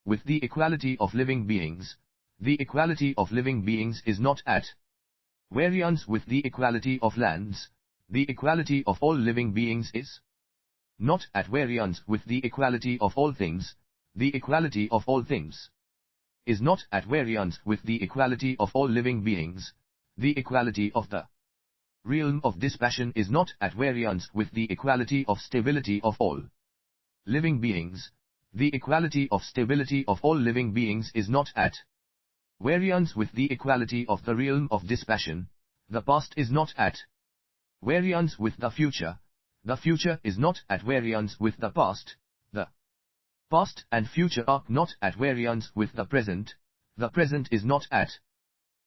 with the equality of living beings, the equality of living beings is not at variance with the equality of lands, The equality of all living beings is not at variance with the equality of all things. The equality of all things is not at variance with the equality of all living beings. The equality of the realm of dispassion is not at variance with the equality of stability of all living beings. The equality of stability of all living beings is not at variance with the equality of the realm of dispassion. The past is not at variance with the future. The future is not at variance with the past. The past and future are not at variance with the present. The present is not at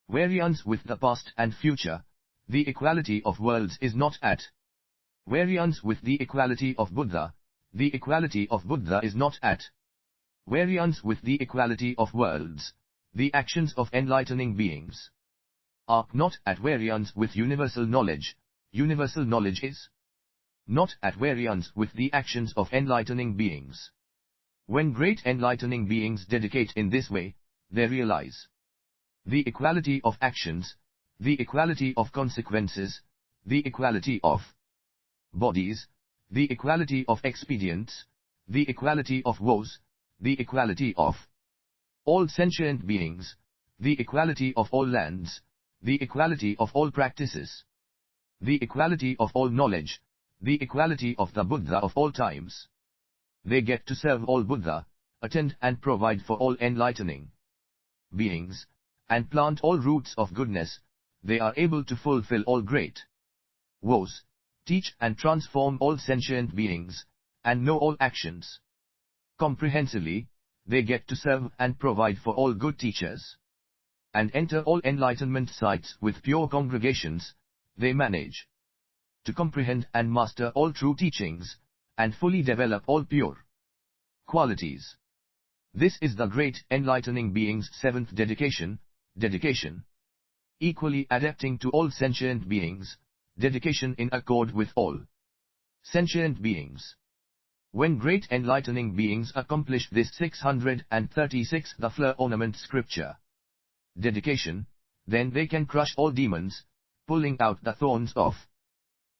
variance with the past and future. The equality of worlds is not at variance with the equality of Buddha. The equality of Buddha is not at variance with the equality of worlds. The actions of enlightening beings are not at variance with universal knowledge. Universal knowledge is not at variance with the actions of enlightening beings. When great enlightening beings dedicate in this way, they realize the equality of actions, the equality of consequences, the equality of bodies, the equality of expedients, the equality of woes, the equality of all sentient beings, the equality of all lands, the equality of all practices, the equality of all knowledge, the equality of the Buddha of all times. They get to serve all Buddha, attend and provide for all enlightening beings, and plant all roots of goodness. They are able to fulfill all great woes, teach and transform all sentient beings, and know all actions comprehensively. They get to serve and provide for all good teachers, and enter all enlightenment sites with pure congregations. They manage to comprehend and master all true teachings, and fully develop all pure qualities. This is the great enlightening being's seventh dedication, dedication equally adapting to all sentient beings, dedication in accord with all sentient beings. When great enlightening beings accomplish this 636 the flower ornament scripture dedication, then they can crush all demons, pulling out the thorns of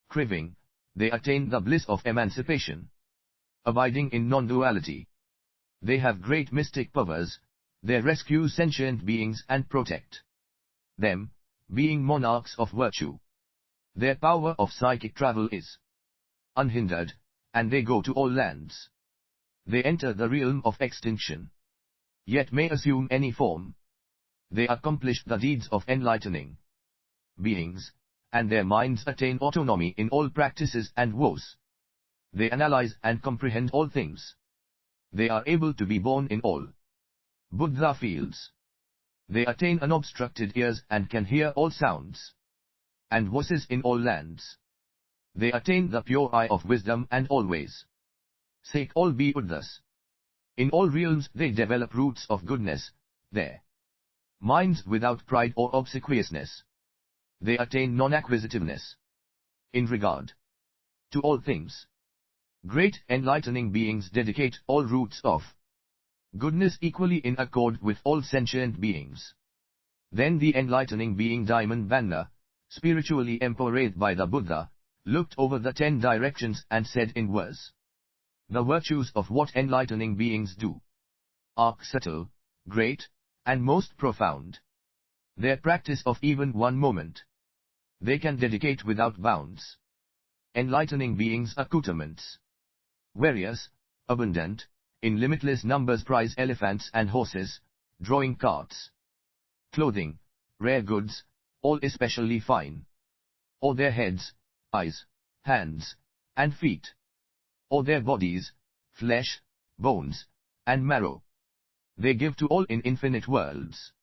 craving. They attain the bliss of emancipation, abiding in non-duality. They have great mystic powers. They rescue sentient beings and protect them, being monarchs of virtue. Their power of psychic travel is unhindered, and they go to all lands. They enter the realm of extinction, yet may assume any form. They accomplish the deeds of enlightening beings, and their minds attain autonomy in all practices and woes. They analyze and comprehend all things. They are able to be born in all Buddha fields. They attain unobstructed ears and can hear all sounds and voices in all lands. They attain the pure eye of wisdom and always seek all be Buddhas. In all realms they develop roots of goodness, their minds without pride or obsequiousness. They attain non-acquisitiveness in regard to all things. Great enlightening beings dedicate all roots of goodness equally in accord with all sentient beings. Then the enlightening being Diamond Banner, spiritually empowered by the Buddha, looked over the 10 directions and said in verse, the virtues of what enlightening beings do are subtle, great, and most profound. Their practice of even one moment they can dedicate without bounds. Enlightening beings' accoutrements, various, abundant, in limitless numbers, prize elephants and horses, drawing carts, clothing, rare goods, all especially fine. Or their heads, eyes, hands, and feet. Or their bodies, flesh, bones, and marrow. They give to all in infinite worlds,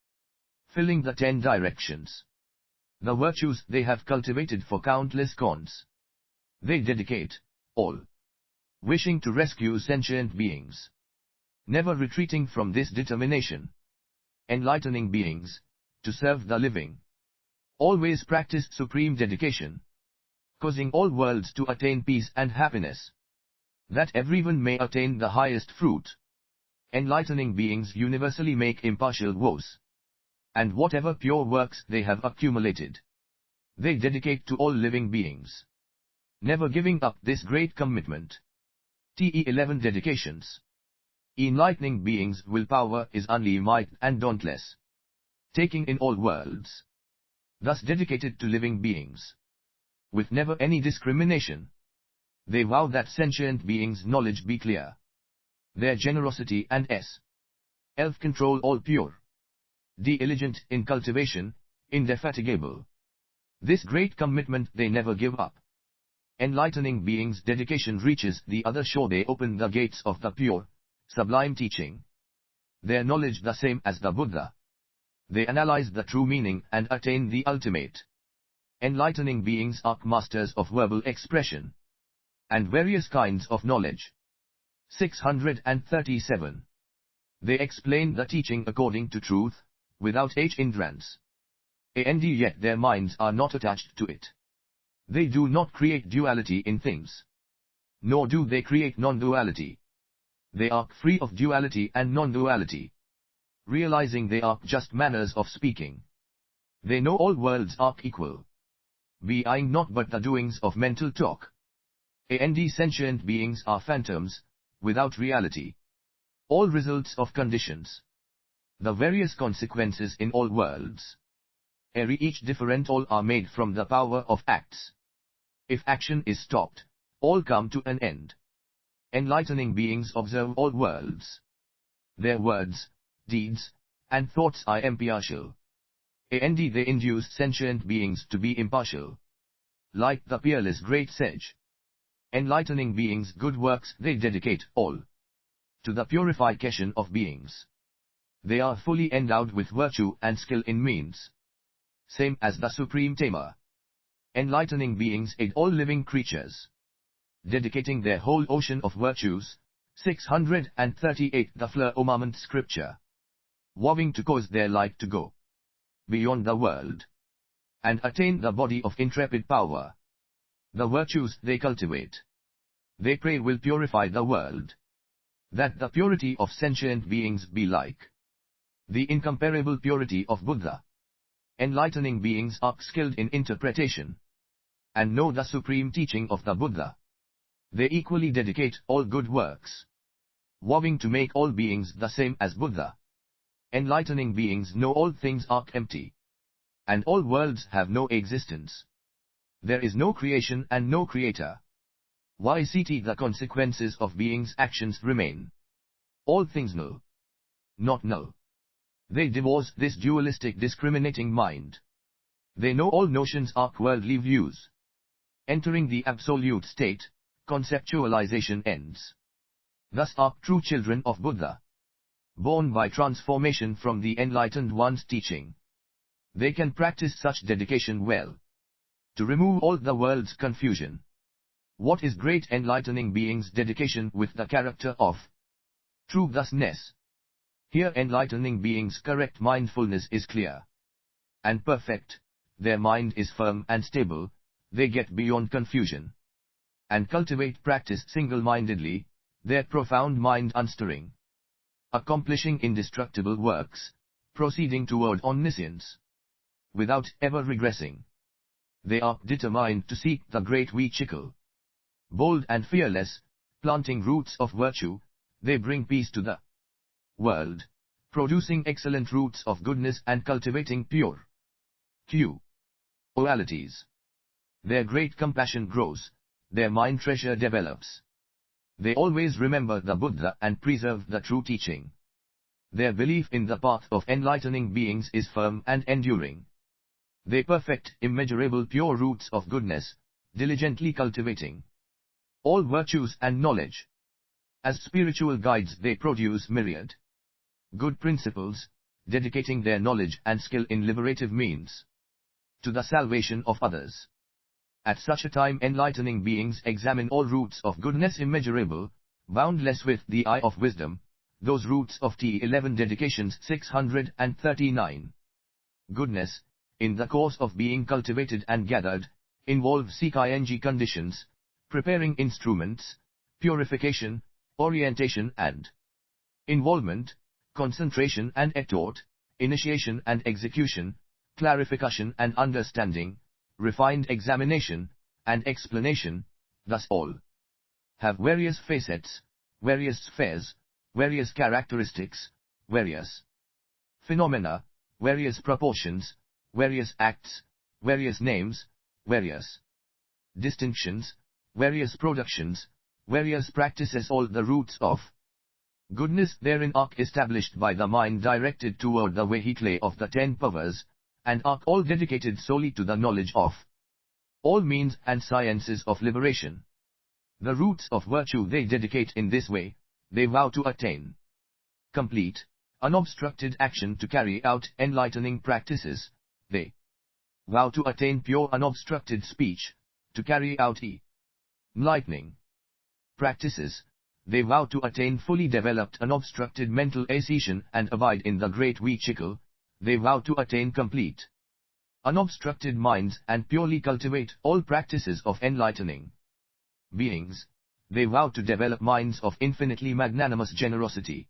filling the 10 directions. The virtues they have cultivated for countless cons, they dedicate, all, wishing to rescue sentient beings, never retreating from this determination. Enlightening beings, to serve the living, always practice supreme dedication, causing all worlds to attain peace and happiness, that everyone may attain the highest fruit. Enlightening beings universally make impartial vows, and whatever pure works they have accumulated, they dedicate to all living beings. Never giving up this great commitment. TE11 dedications. Enlightening beings' willpower is unlimited and dauntless, taking in all worlds. Thus dedicated to living beings, with never any discrimination. They vow that sentient beings' knowledge be clear, their generosity and self-control all pure, diligent in cultivation, indefatigable. This great commitment they never give up. Enlightening beings' dedication reaches the other shore. They open the gates of the pure, sublime teaching. Their knowledge the same as the Buddha. They analyze the true meaning and attain the ultimate. Enlightening beings are masters of verbal expression and various kinds of knowledge. 637. They explain the teaching according to truth, without hindrance. And yet their minds are not attached to it. They do not create duality in things, nor do they create non-duality. They are free of duality and non-duality, realizing they are just manners of speaking. They know all worlds are equal, being not but the doings of mental talk. And sentient beings are phantoms, without reality. All results of conditions. The various consequences in all worlds. Each different, all are made from the power of acts. If action is stopped, all come to an end. Enlightening beings observe all worlds. Their words, deeds, and thoughts are impartial. And they induce sentient beings to be impartial. Like the peerless great sage. Enlightening beings' good works they dedicate all to the purification of beings. They are fully endowed with virtue and skill in means, same as the Supreme Tamer. Enlightening beings aid all living creatures, dedicating their whole ocean of virtues. 638 The Firmament Scripture. Vowing to cause their light to go beyond the world, and attain the body of intrepid power. The virtues they cultivate, they pray will purify the world, that the purity of sentient beings be like the incomparable purity of Buddha. Enlightening beings are skilled in interpretation, and know the supreme teaching of the Buddha. They equally dedicate all good works, vowing to make all beings the same as Buddha. Enlightening beings know all things are empty, and all worlds have no existence. There is no creation and no creator. YCT The consequences of beings' actions remain. All things null, not null. They divorce this dualistic discriminating mind. They know all notions are worldly views. Entering the absolute state, conceptualization ends. Thus are true children of Buddha, born by transformation from the enlightened one's teaching. They can practice such dedication well, to remove all the world's confusion. What is great enlightening beings' dedication with the character of true thusness? Here enlightening beings' correct mindfulness is clear and perfect, their mind is firm and stable, they get beyond confusion, and cultivate practice single-mindedly, their profound mind unstirring, accomplishing indestructible works, proceeding toward omniscience, without ever regressing. They are determined to seek the great vehicle. Bold and fearless, planting roots of virtue, they bring peace to the world, producing excellent roots of goodness and cultivating pure qualities. Their great compassion grows, their mind treasure develops. They always remember the Buddha and preserve the true teaching. Their belief in the path of enlightening beings is firm and enduring. They perfect immeasurable pure roots of goodness, diligently cultivating all virtues and knowledge. As spiritual guides they produce myriad good principles, dedicating their knowledge and skill in liberative means to the salvation of others. At such a time enlightening beings examine all roots of goodness immeasurable, boundless with the eye of wisdom, those roots of T11 dedications 639. Goodness, in the course of being cultivated and gathered, involve seeking conditions, preparing instruments, purification, orientation and involvement, concentration and ettort, initiation and execution, clarification and understanding, refined examination, and explanation, thus all have various facets, various spheres, various characteristics, various phenomena, various proportions, various acts, various names, various distinctions, various productions, various practices. All the roots of goodness therein are established by the mind directed toward the vehicle of the 10 powers, and are all dedicated solely to the knowledge of all means and sciences of liberation. The roots of virtue they dedicate in this way, they vow to attain complete, unobstructed action to carry out enlightening practices, they vow to attain pure unobstructed speech, to carry out enlightening practices, they vow to attain fully developed unobstructed mental ascension and abide in the great vehicle, they vow to attain complete unobstructed minds and purely cultivate all practices of enlightening beings, they vow to develop minds of infinitely magnanimous generosity,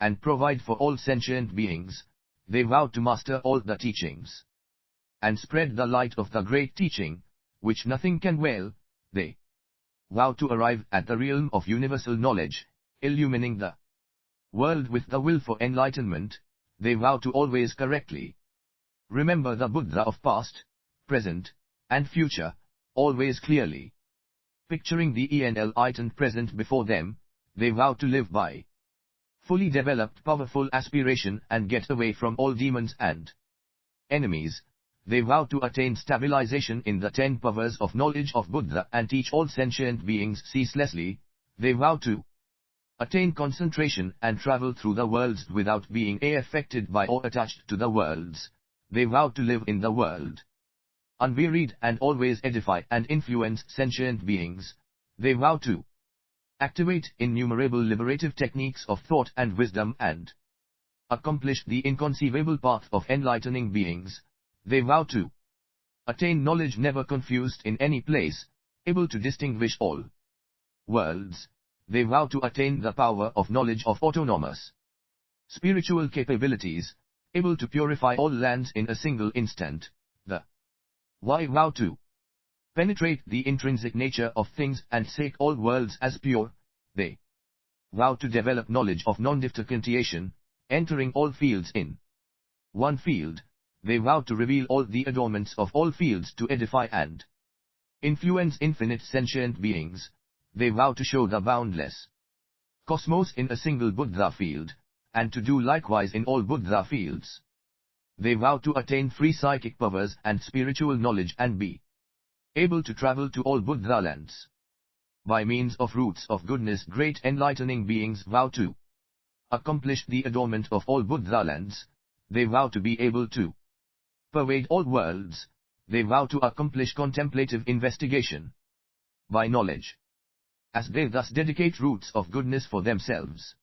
and provide for all sentient beings, they vow to master all the teachings, and spread the light of the great teaching, which nothing can veil, they vow to arrive at the realm of universal knowledge, illumining the world with the will for enlightenment, they vow to always correctly remember the Buddha of past, present, and future, always clearly picturing the enlightened present before them, they vow to live by fully developed powerful aspiration and get away from all demons and enemies, they vow to attain stabilization in the 10 powers of knowledge of Buddha and teach all sentient beings ceaselessly, they vow to attain concentration and travel through the worlds without being affected by or attached to the worlds, they vow to live in the world unwearied and always edify and influence sentient beings, they vow to activate innumerable liberative techniques of thought and wisdom and accomplish the inconceivable path of enlightening beings, they vow to attain knowledge never confused in any place, able to distinguish all worlds, they vow to attain the power of knowledge of autonomous spiritual capabilities, able to purify all lands in a single instant, the vow to penetrate the intrinsic nature of things and seek all worlds as pure, they vow to develop knowledge of non-differentiation, entering all fields in one field, they vow to reveal all the adornments of all fields to edify and influence infinite sentient beings, they vow to show the boundless cosmos in a single Buddha field, and to do likewise in all Buddha fields. They vow to attain free psychic powers and spiritual knowledge and be able to travel to all Buddha lands. By means of roots of goodness great enlightening beings vow to accomplish the adornment of all Buddha lands, they vow to be able to pervade all worlds, they vow to accomplish contemplative investigation by knowledge, as they thus dedicate roots of goodness for themselves.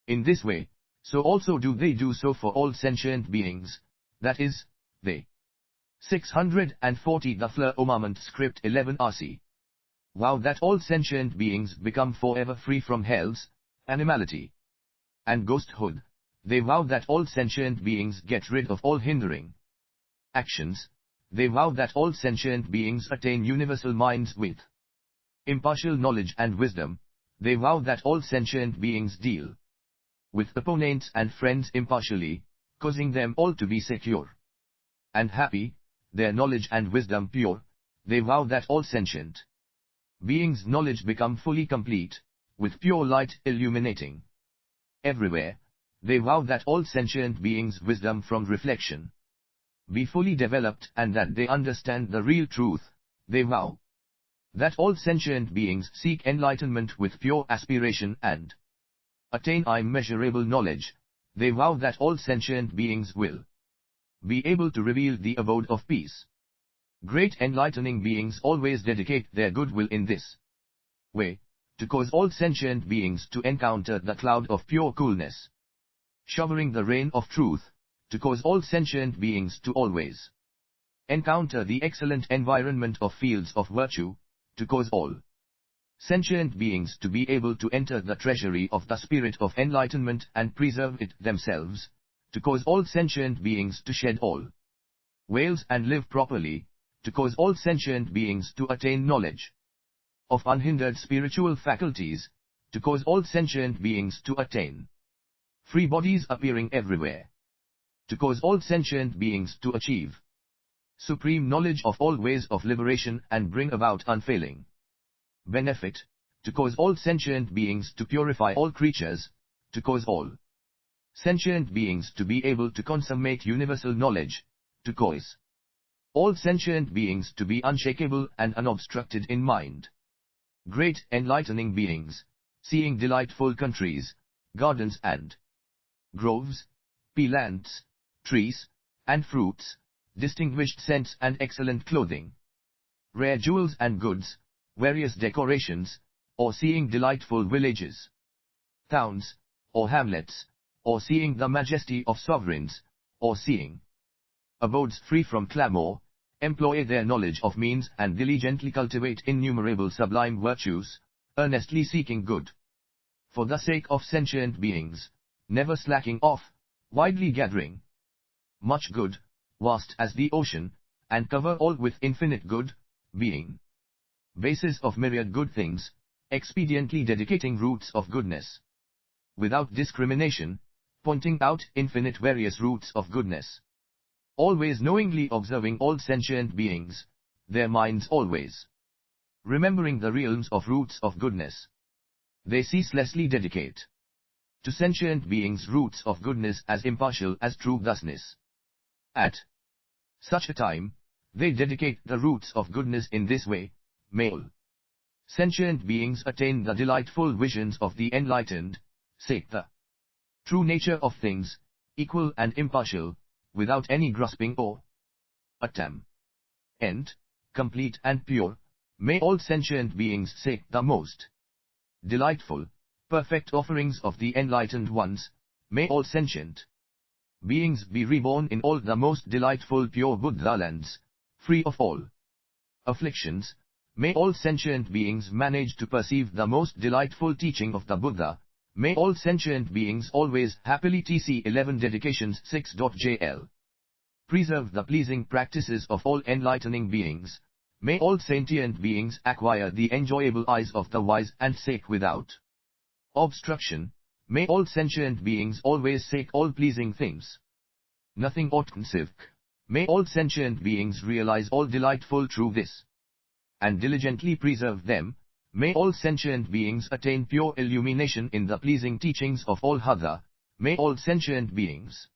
In this way, so also do they do so for all sentient beings, that is, they. 640 The Firmament Script 11 RC. Vow that all sentient beings become forever free from hell's animality and ghosthood, they vow that all sentient beings get rid of all hindering actions, they vow that all sentient beings attain universal minds with impartial knowledge and wisdom, they vow that all sentient beings deal with opponents and friends impartially, causing them all to be secure and happy, their knowledge and wisdom pure, they vow that all sentient beings' knowledge become fully complete, with pure light illuminating everywhere, they vow that all sentient beings' wisdom from reflection be fully developed and that they understand the real truth, they vow that all sentient beings seek enlightenment with pure aspiration and attain immeasurable knowledge, they vow that all sentient beings will be able to reveal the abode of peace. Great enlightening beings always dedicate their goodwill in this way, to cause all sentient beings to encounter the cloud of pure coolness, showering the rain of truth, to cause all sentient beings to always encounter the excellent environment of fields of virtue, to cause all sentient beings to be able to enter the treasury of the spirit of enlightenment and preserve it themselves, to cause all sentient beings to shed all veils and live properly, to cause all sentient beings to attain knowledge of unhindered spiritual faculties, to cause all sentient beings to attain free bodies appearing everywhere, to cause all sentient beings to achieve supreme knowledge of all ways of liberation and bring about unfailing benefit, to cause all sentient beings to purify all creatures, to cause all sentient beings to be able to consummate universal knowledge, to cause all sentient beings to be unshakable and unobstructed in mind. Great enlightening beings, seeing delightful countries, gardens and groves, plants, trees, and fruits, distinguished scents and excellent clothing, rare jewels and goods, various decorations, or seeing delightful villages, towns, or hamlets, or seeing the majesty of sovereigns, or seeing abodes free from clamor, employ their knowledge of means and diligently cultivate innumerable sublime virtues, earnestly seeking good for the sake of sentient beings, never slacking off, widely gathering much good, vast as the ocean, and cover all with infinite good, being basis of myriad good things, expediently dedicating roots of goodness, without discrimination, pointing out infinite various roots of goodness, always knowingly observing all sentient beings, their minds always remembering the realms of roots of goodness. They ceaselessly dedicate to sentient beings roots of goodness as impartial as true thusness. At such a time, they dedicate the roots of goodness in this way, may all sentient beings attain the delightful visions of the enlightened, seek the true nature of things, equal and impartial, without any grasping or attempt, and complete and pure, may all sentient beings seek the most delightful, perfect offerings of the enlightened ones, may all sentient beings be reborn in all the most delightful pure Buddha lands, free of all afflictions, may all sentient beings manage to perceive the most delightful teaching of the Buddha, may all sentient beings always happily TC 11 dedications 6.jl. Preserve the pleasing practices of all enlightening beings, may all sentient beings acquire the enjoyable eyes of the wise and seek without obstruction, may all sentient beings always seek all pleasing things, nothing offensive, may all sentient beings realize all delightful true this, and diligently preserve them, may all sentient beings attain pure illumination in the pleasing teachings of all Hadha, may all sentient beings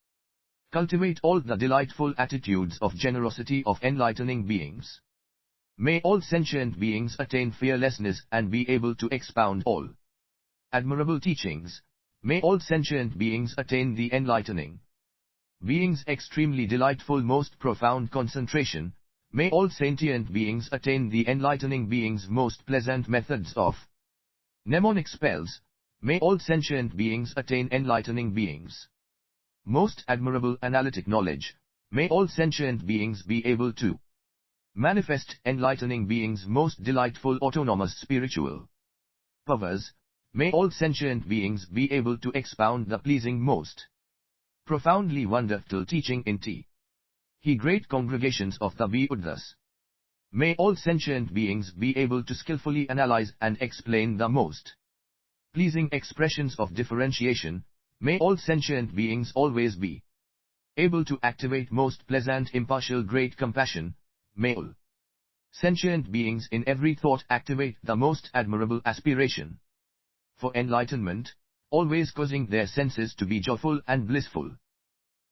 cultivate all the delightful attitudes of generosity of enlightening beings. May all sentient beings attain fearlessness and be able to expound all admirable teachings, may all sentient beings attain the enlightening beings extremely delightful most profound concentration, may all sentient beings attain the enlightening beings most pleasant methods of mnemonic spells, may all sentient beings attain enlightening beings most admirable analytic knowledge, may all sentient beings be able to manifest enlightening beings most delightful autonomous spiritual powers, may all sentient beings be able to expound the pleasing most profoundly wonderful teaching in He great congregations of the Buddhas. May all sentient beings be able to skillfully analyze and explain the most pleasing expressions of differentiation, may all sentient beings always be able to activate most pleasant impartial great compassion, may all sentient beings in every thought activate the most admirable aspiration for enlightenment, always causing their senses to be joyful and blissful.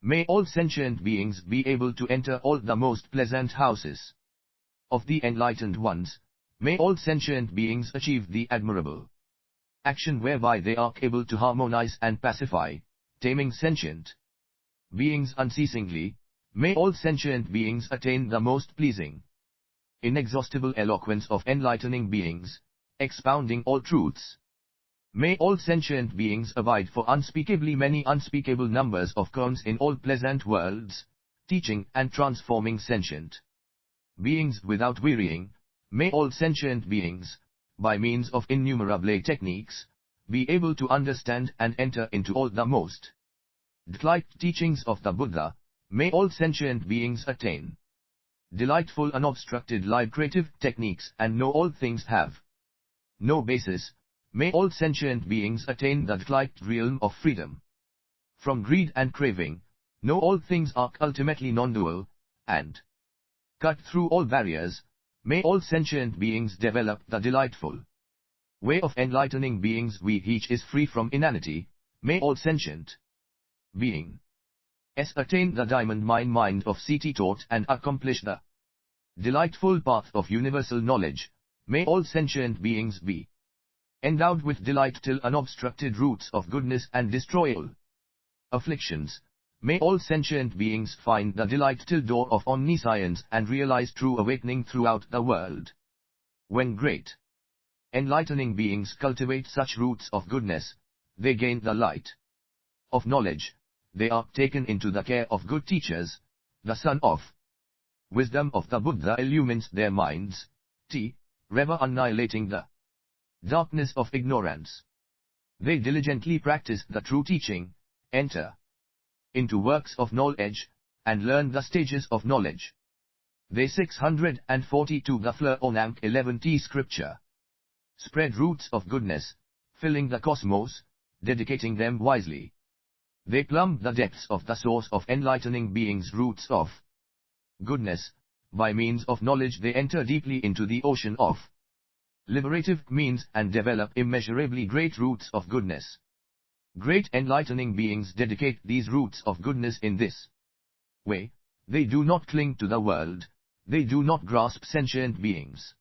May all sentient beings be able to enter all the most pleasant houses of the enlightened ones, may all sentient beings achieve the admirable action whereby they are able to harmonize and pacify, taming sentient beings unceasingly, may all sentient beings attain the most pleasing, inexhaustible eloquence of enlightening beings, expounding all truths. May all sentient beings abide for unspeakably many unspeakable numbers of cones in all pleasant worlds, teaching and transforming sentient beings without wearying, may all sentient beings, by means of innumerable techniques, be able to understand and enter into all the most delightful teachings of the Buddha, may all sentient beings attain delightful unobstructed liberative techniques and know all things have no basis, may all sentient beings attain the delight realm of freedom. From greed and craving, know all things are ultimately non-dual, and cut through all barriers, may all sentient beings develop the delightful way of enlightening beings we each is free from inanity, may all sentient beings attain the diamond mind of CT taught and accomplish the delightful path of universal knowledge, may all sentient beings be endowed with delight till unobstructed roots of goodness and destroy all afflictions, may all sentient beings find the delight till door of omniscience and realize true awakening throughout the world. When great enlightening beings cultivate such roots of goodness, they gain the light of knowledge, they are taken into the care of good teachers, the sun of wisdom of the Buddha illumines their minds, forever annihilating the darkness of ignorance. They diligently practice the true teaching, enter into works of knowledge, and learn the stages of knowledge. They 642 the Fleur Onank 11t scripture. Spread roots of goodness, filling the cosmos, dedicating them wisely. They plumb the depths of the source of enlightening beings' roots of goodness, by means of knowledge they enter deeply into the ocean of liberative means and develop immeasurably great roots of goodness. Great enlightening beings dedicate these roots of goodness in this way. They do not cling to the world, they do not grasp sentient beings.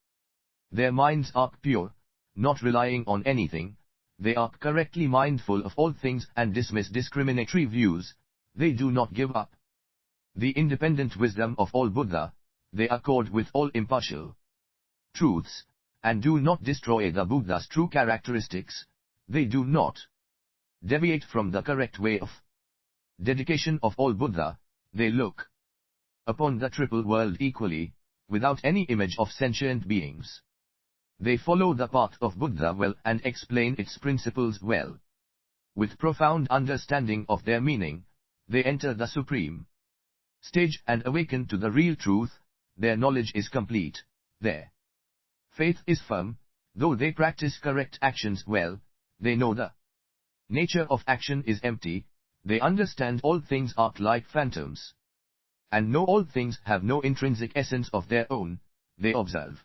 Their minds are pure, not relying on anything, they are correctly mindful of all things and dismiss discriminatory views, they do not give up the independent wisdom of all Buddha, they accord with all impartial truths, and do not destroy the Buddha's true characteristics, they do not deviate from the correct way of dedication of all Buddha, they look upon the triple world equally, without any image of sentient beings. They follow the path of Buddha well and explain its principles well. With profound understanding of their meaning, they enter the supreme stage and awaken to the real truth, their knowledge is complete, their faith is firm, though they practice correct actions well, they know the nature of action is empty, they understand all things are like phantoms, and know all things have no intrinsic essence of their own, they observe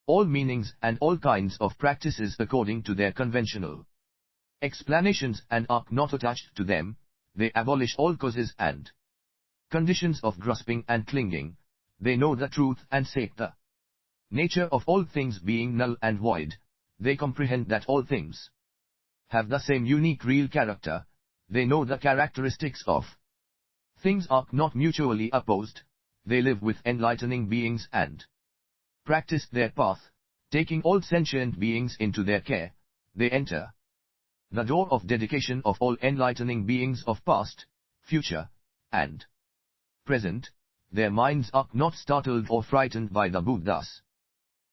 all meanings and all kinds of practices according to their conventional explanations and are not attached to them, they abolish all causes and conditions of grasping and clinging, they know the truth and say the nature of all things being null and void, they comprehend that all things have the same unique real character, they know the characteristics of things are not mutually opposed, they live with enlightening beings and practice their path, taking all sentient beings into their care, they enter the door of dedication of all enlightening beings of past, future, and present, their minds are not startled or frightened by the Buddha's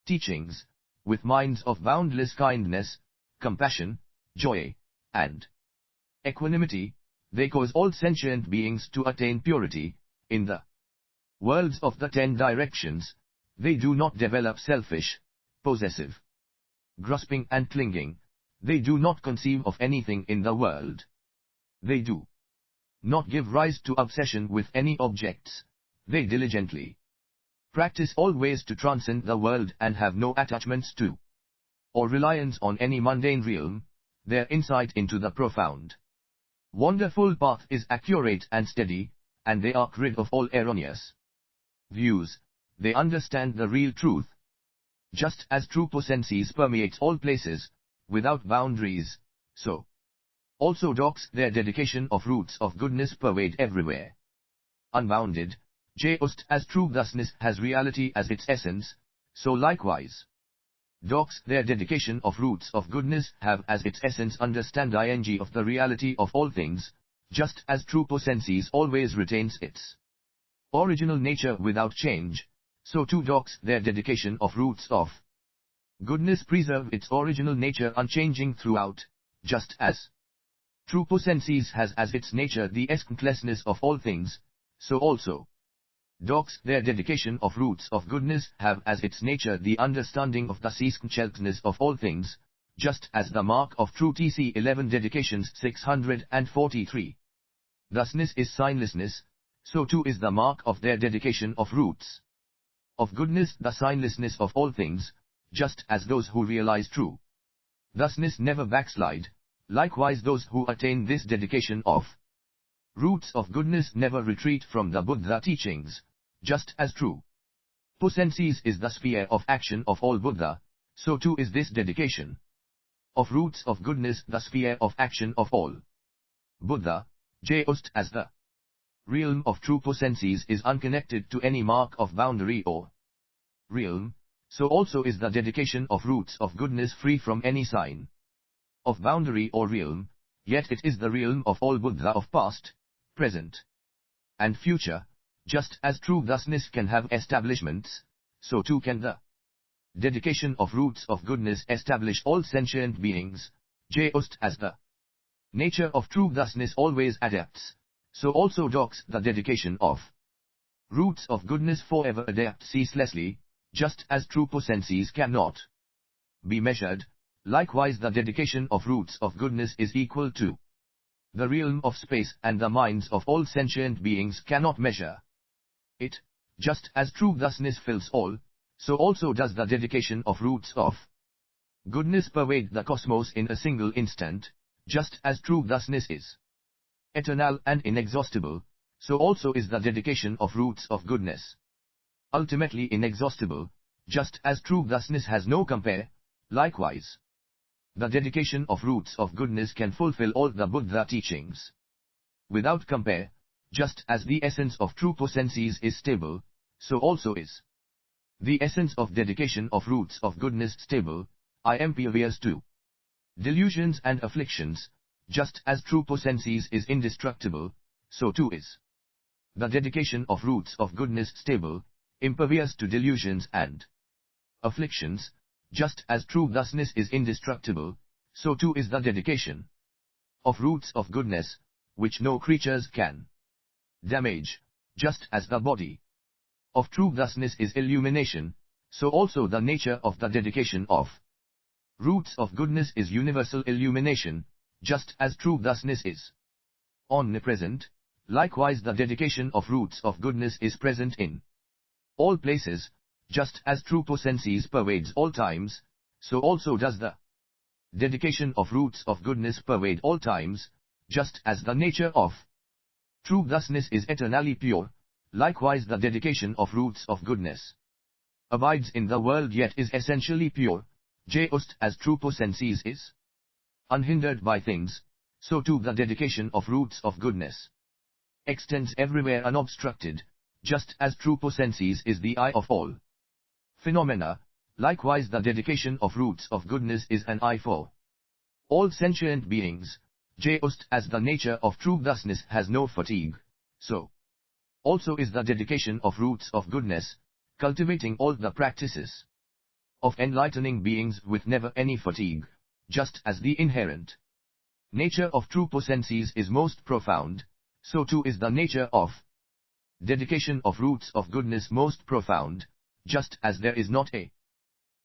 teachings, with minds of boundless kindness, compassion, joy, and equanimity, they cause all sentient beings to attain purity. In the worlds of the 10 directions, they do not develop selfish, possessive, grasping and clinging, they do not conceive of anything in the world. They do not give rise to obsession with any objects, they diligently practice all ways to transcend the world and have no attachments to or reliance on any mundane realm, their insight into the profound, wonderful path is accurate and steady, and they are rid of all erroneous views, they understand the real truth. Just as true potencies permeates all places, without boundaries, so also dogs their dedication of roots of goodness pervade everywhere. Unbounded, just as true thusness has reality as its essence, so likewise dogs their dedication of roots of goodness have as its essence understanding of the reality of all things, just as true potencies always retains its original nature without change, so too dogs their dedication of roots of goodness preserve its original nature unchanging throughout, just as true potencies has as its nature the essencelessness of all things, so also Dogs, their dedication of roots of goodness have as its nature the understanding of the essentialness of all things, just as the mark of true TC 11 dedications 643. Thusness is signlessness, so too is the mark of their dedication of roots of goodness the signlessness of all things, just as those who realize true thusness never backslide, likewise those who attain this dedication of roots of goodness never retreat from the Buddha teachings, just as true potencies is the sphere of action of all Buddha, so too is this dedication of roots of goodness the sphere of action of all Buddha, just as the realm of true potencies is unconnected to any mark of boundary or realm, so also is the dedication of roots of goodness free from any sign of boundary or realm, yet it is the realm of all Buddha of past, present, and future, just as true thusness can have establishments, so too can the dedication of roots of goodness establish all sentient beings, just as the nature of true thusness always adapts, so also dogs the dedication of roots of goodness forever adapt ceaselessly, just as true potencies cannot be measured, likewise the dedication of roots of goodness is equal to the realm of space and the minds of all sentient beings cannot measure it, just as true thusness fills all, so also does the dedication of roots of goodness pervade the cosmos in a single instant, just as true thusness is eternal and inexhaustible, so also is the dedication of roots of goodness ultimately inexhaustible, just as true thusness has no compare, likewise the dedication of roots of goodness can fulfill all the Buddha teachings without compare, just as the essence of true potencies is stable, so also is the essence of dedication of roots of goodness stable, impervious to delusions and afflictions, just as true potencies is indestructible, so too is the dedication of roots of goodness stable, impervious to delusions and afflictions, just as true thusness is indestructible, so too is the dedication of roots of goodness, which no creatures can damage, just as the body of true thusness is illumination, so also the nature of the dedication of roots of goodness is universal illumination, just as true thusness is omnipresent, likewise the dedication of roots of goodness is present in all places, just as true potencies pervades all times, so also does the dedication of roots of goodness pervade all times, just as the nature of true thusness is eternally pure, likewise the dedication of roots of goodness abides in the world yet is essentially pure, just as true potencies is unhindered by things, so too the dedication of roots of goodness extends everywhere unobstructed, just as true potencies is the eye of all phenomena, likewise the dedication of roots of goodness is an eye for all sentient beings, just as the nature of true thusness has no fatigue, so also is the dedication of roots of goodness, cultivating all the practices of enlightening beings with never any fatigue, just as the inherent nature of true potencies is most profound, so too is the nature of dedication of roots of goodness most profound, just as there is not a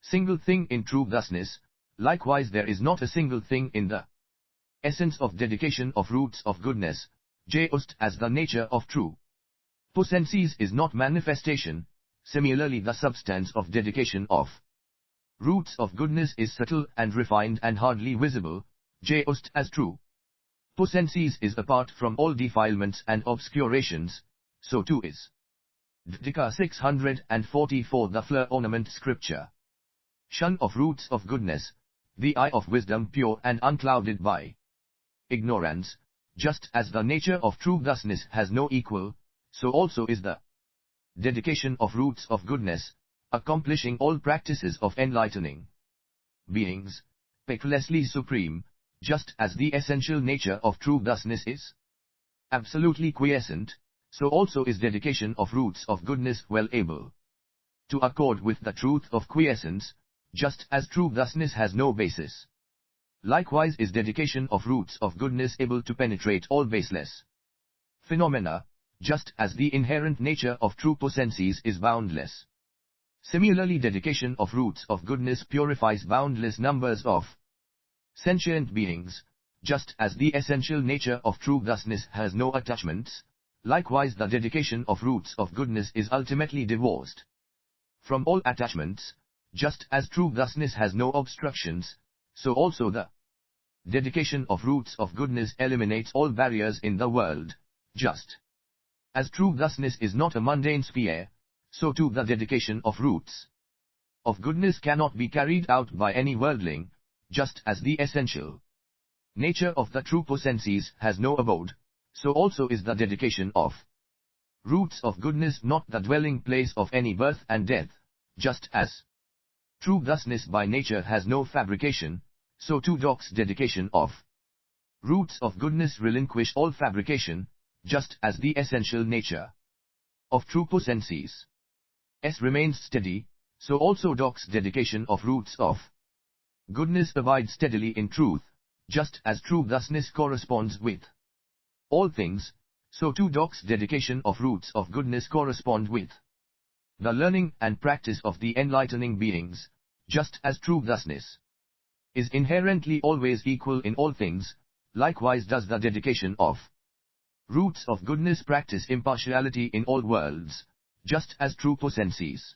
single thing in true thusness, likewise there is not a single thing in the essence of dedication of roots of goodness, just as the nature of true potencies is not manifestation, similarly the substance of dedication of roots of goodness is subtle and refined and hardly visible, just as true potencies is apart from all defilements and obscurations, so too is Dika 644 the fleur ornament scripture. Shun of roots of goodness, the eye of wisdom pure and unclouded by ignorance, just as the nature of true thusness has no equal, so also is the dedication of roots of goodness, accomplishing all practices of enlightening beings, pitilessly supreme, just as the essential nature of true thusness is absolutely quiescent, so also is dedication of roots of goodness well able to accord with the truth of quiescence, just as true thusness has no basis. Likewise is dedication of roots of goodness able to penetrate all baseless phenomena, just as the inherent nature of true potencies is boundless. Similarly, dedication of roots of goodness purifies boundless numbers of sentient beings, just as the essential nature of true thusness has no attachments. Likewise, the dedication of roots of goodness is ultimately divorced from all attachments, just as true thusness has no obstructions, so also the dedication of roots of goodness eliminates all barriers in the world. Just as true thusness is not a mundane sphere, so too the dedication of roots of goodness cannot be carried out by any worldling, just as the essential nature of the true potencies has no abode, so also is the dedication of roots of goodness not the dwelling place of any birth and death, just as true thusness by nature has no fabrication, so too does dedication of roots of goodness relinquish all fabrication, just as the essential nature of true potencies remains steady, so also does dedication of roots of goodness abide steadily in truth, just as true thusness corresponds with all things, so too does dedication of roots of goodness correspond with the learning and practice of the enlightening beings, just as true thusness is inherently always equal in all things. Likewise does the dedication of roots of goodness practice impartiality in all worlds, just as true potencies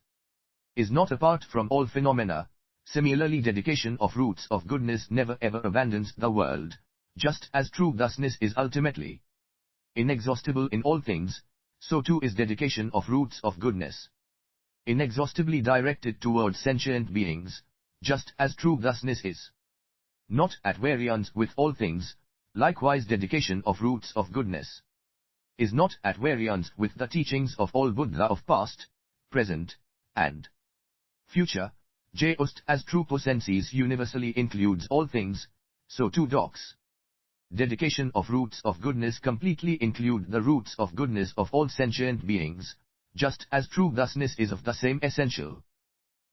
is not apart from all phenomena. Similarly, dedication of roots of goodness never ever abandons the world, just as true thusness is ultimately inexhaustible in all things, so too is dedication of roots of goodness inexhaustibly directed towards sentient beings, just as true thusness is not at variance with all things. Likewise, dedication of roots of goodness is not at variance with the teachings of all Buddha of past, present, and future, just as true potencies universally includes all things, so too does dedication of roots of goodness completely include the roots of goodness of all sentient beings, just as true thusness is of the same essential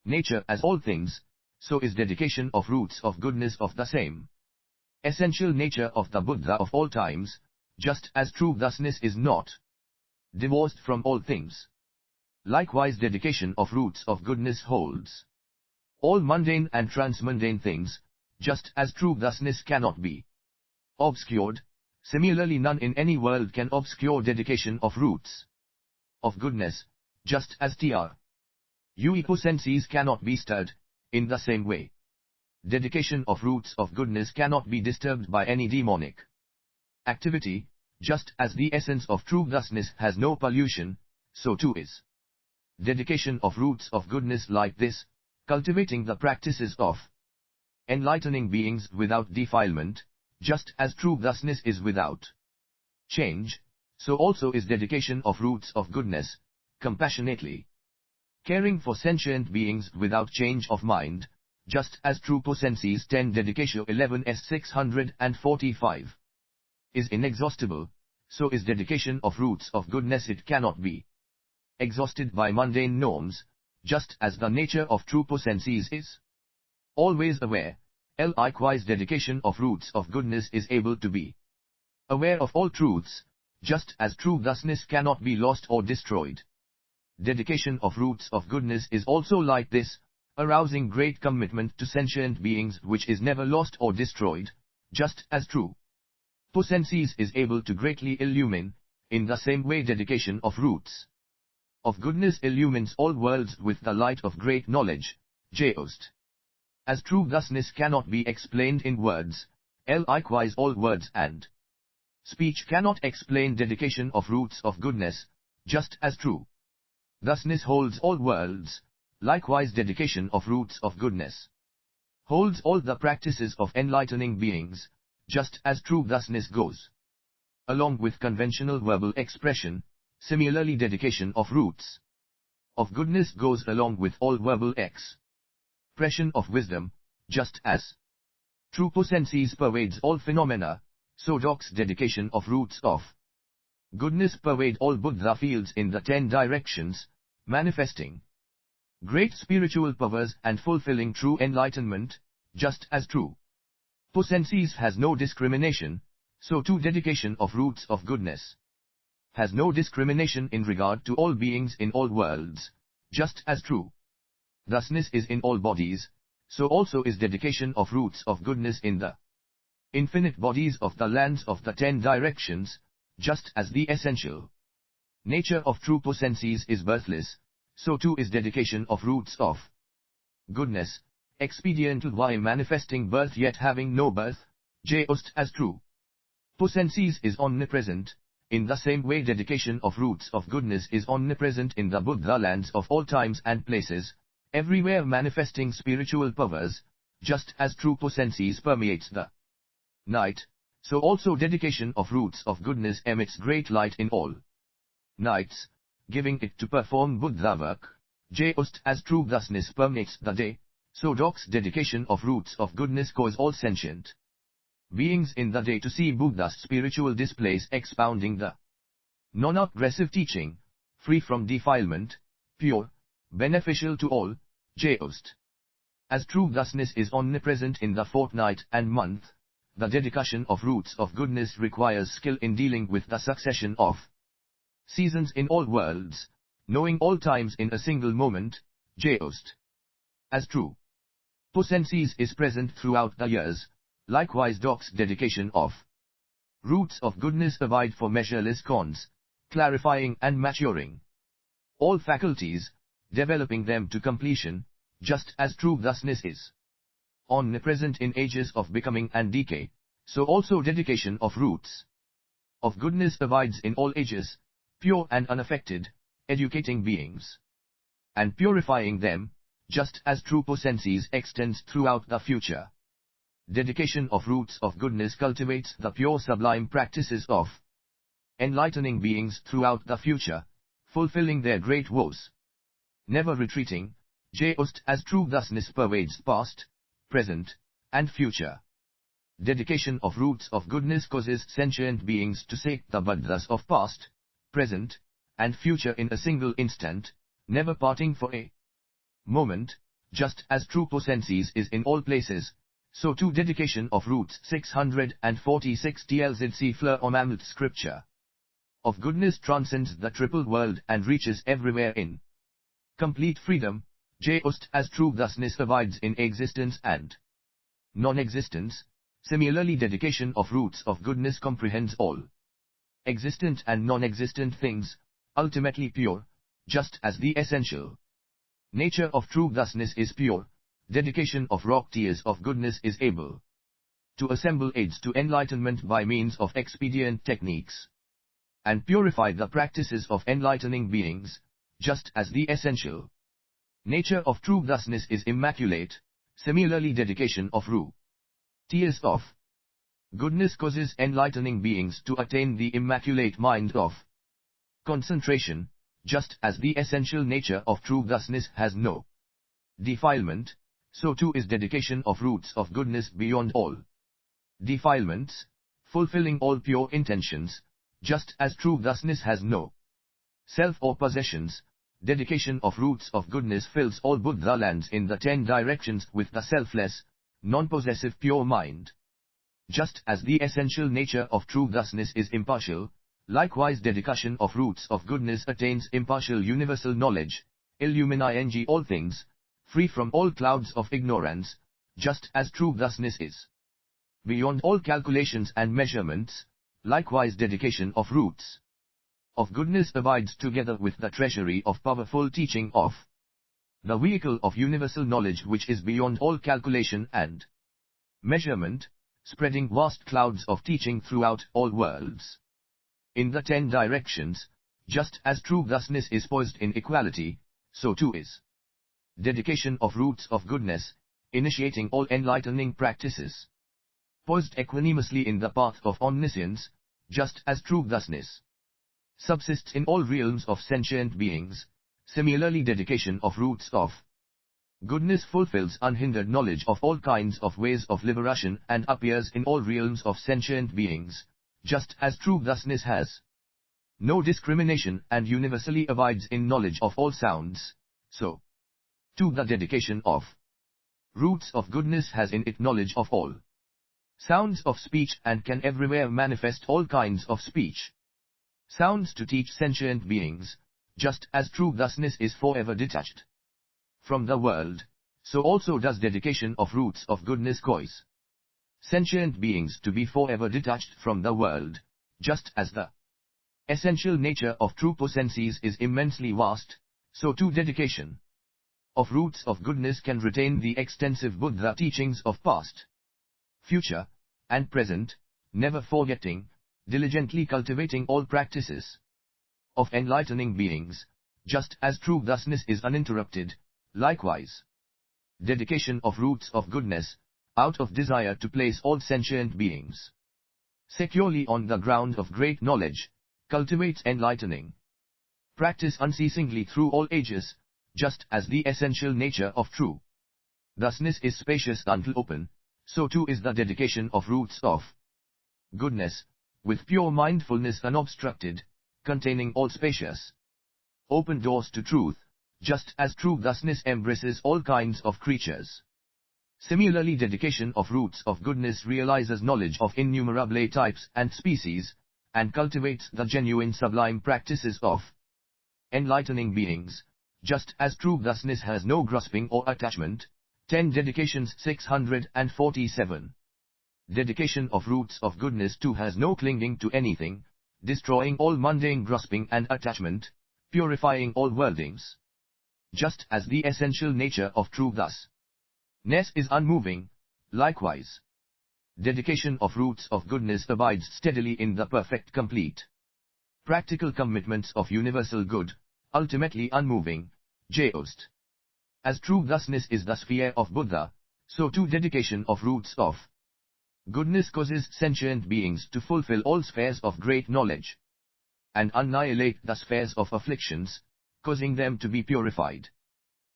nature as all things, so is dedication of roots of goodness of the same essential nature of the Buddha of all times, just as true thusness is not divorced from all things. Likewise, dedication of roots of goodness holds all mundane and transmundane things, just as true thusness cannot be obscured. Similarly, none in any world can obscure dedication of roots of goodness, just as true potencies cannot be stirred. In the same way, dedication of roots of goodness cannot be disturbed by any demonic activity, just as the essence of true thusness has no pollution, so too is dedication of roots of goodness like this, cultivating the practices of enlightening beings without defilement, just as true thusness is without change, so also is dedication of roots of goodness, compassionately caring for sentient beings without change of mind, just as true potencies 10 dedication 11s 645 is inexhaustible, so is dedication of roots of goodness. It cannot be exhausted by mundane norms, just as the nature of true potencies is always aware. Likewise, dedication of roots of goodness is able to be aware of all truths, just as true thusness cannot be lost or destroyed. Dedication of roots of goodness is also like this, arousing great commitment to sentient beings which is never lost or destroyed, just as true potencies is able to greatly illumine. In the same way, dedication of roots of goodness illumines all worlds with the light of great knowledge, just as true thusness cannot be explained in words. Likewise, all words and speech cannot explain dedication of roots of goodness, just as true thusness holds all worlds. Likewise, dedication of roots of goodness holds all the practices of enlightening beings, just as true thusness goes along with conventional verbal expression. Similarly, dedication of roots of goodness goes along with all verbal expression of wisdom, just as true potencies pervades all phenomena, so does dedication of roots of goodness pervade all Buddha fields in the 10 directions, manifesting great spiritual powers and fulfilling true enlightenment, just as true potencies has no discrimination, so too dedication of roots of goodness has no discrimination in regard to all beings in all worlds, just as true thusness is in all bodies, so also is dedication of roots of goodness in the infinite bodies of the lands of the 10 directions, just as the essential nature of true potencies is birthless, so too is dedication of roots of goodness, expedient by manifesting birth yet having no birth, just as true potencies is omnipresent. In the same way dedication of roots of goodness is omnipresent in the Buddha lands of all times and places, everywhere manifesting spiritual powers, just as true potencies permeates the night, so also dedication of roots of goodness emits great light in all nights, giving it to perform Buddha work, just as true thusness permeates the day, so does dedication of roots of goodness cause all sentient beings in the day to see Buddha's spiritual displays expounding the non-aggressive teaching, free from defilement, pure, beneficial to all, just as true thusness is omnipresent in the fortnight and month. The dedication of roots of goodness requires skill in dealing with the succession of seasons in all worlds, knowing all times in a single moment, just as true potencies is present throughout the years. Likewise docs dedication of roots of goodness abide for measureless cons, clarifying and maturing all faculties, developing them to completion, just as true thusness is omnipresent in ages of becoming and decay, so also dedication of roots of goodness abides in all ages, pure and unaffected, educating beings and purifying them, just as true potencies extends throughout the future. Dedication of roots of goodness cultivates the pure sublime practices of enlightening beings throughout the future, fulfilling their great woes, never retreating, just as true thusness pervades past, present, and future. Dedication of roots of goodness causes sentient beings to seek the Buddhas of past, present, and future in a single instant, never parting for a moment, just as true potencies is in all places. So too dedication of roots 646 tlzc fleur omamut scripture of goodness transcends the triple world and reaches everywhere in complete freedom, just as true thusness abides in existence and non-existence. Similarly dedication of roots of goodness comprehends all existent and non-existent things, ultimately pure, just as the essential nature of true thusness is pure. Dedication of rock tears of goodness is able to assemble aids to enlightenment by means of expedient techniques, and purify the practices of enlightening beings, just as the essential nature of true thusness is immaculate. Similarly dedication of tears of goodness causes enlightening beings to attain the immaculate mind of concentration, just as the essential nature of true thusness has no defilement. So too is dedication of roots of goodness beyond all defilements, fulfilling all pure intentions, just as true thusness has no self or possessions. Dedication of roots of goodness fills all Buddha lands in the 10 directions with the selfless, non-possessive pure mind. Just as the essential nature of true thusness is impartial, likewise dedication of roots of goodness attains impartial universal knowledge, illumining all things, free from all clouds of ignorance, just as true thusness is beyond all calculations and measurements. Likewise dedication of roots of goodness abides together with the treasury of powerful teaching of the vehicle of universal knowledge which is beyond all calculation and measurement, spreading vast clouds of teaching throughout all worlds in the 10 directions, just as true thusness is poised in equality, so too is dedication of roots of goodness, initiating all enlightening practices, poised equanimously in the path of omniscience, just as true thusness subsists in all realms of sentient beings. Similarly dedication of roots of goodness fulfills unhindered knowledge of all kinds of ways of liberation and appears in all realms of sentient beings, just as true thusness has no discrimination and universally abides in knowledge of all sounds. So too the dedication of roots of goodness has in it knowledge of all sounds of speech and can everywhere manifest all kinds of speech. sounds to teach sentient beings, just as true thusness is forever detached from the world, so also does dedication of roots of goodness cause sentient beings to be forever detached from the world, just as the essential nature of true potencies is immensely vast, so too dedication of roots of goodness can retain the extensive Buddha teachings of past, future, and present, never forgetting, diligently cultivating all practices of enlightening beings, just as true thusness is uninterrupted. Likewise, dedication of roots of goodness, out of desire to place all sentient beings securely on the ground of great knowledge, cultivates enlightening practice unceasingly through all ages, just as the essential nature of true thusness is spacious until open, so too is the dedication of roots of goodness, with pure mindfulness unobstructed, containing all spacious open doors to truth, just as true thusness embraces all kinds of creatures. Similarly, dedication of roots of goodness realizes knowledge of innumerable types and species, and cultivates the genuine sublime practices of enlightening beings, just as true thusness has no grasping or attachment. 10 Dedications 647. Dedication of roots of goodness too has no clinging to anything, destroying all mundane grasping and attachment, purifying all worldlings, just as the essential nature of true thusness is unmoving. Likewise, dedication of roots of goodness abides steadily in the perfect complete practical commitments of universal good, ultimately unmoving. Just as true thusness is the sphere of Buddha, so too dedication of roots of goodness causes sentient beings to fulfill all spheres of great knowledge, and annihilate the spheres of afflictions, causing them to be purified.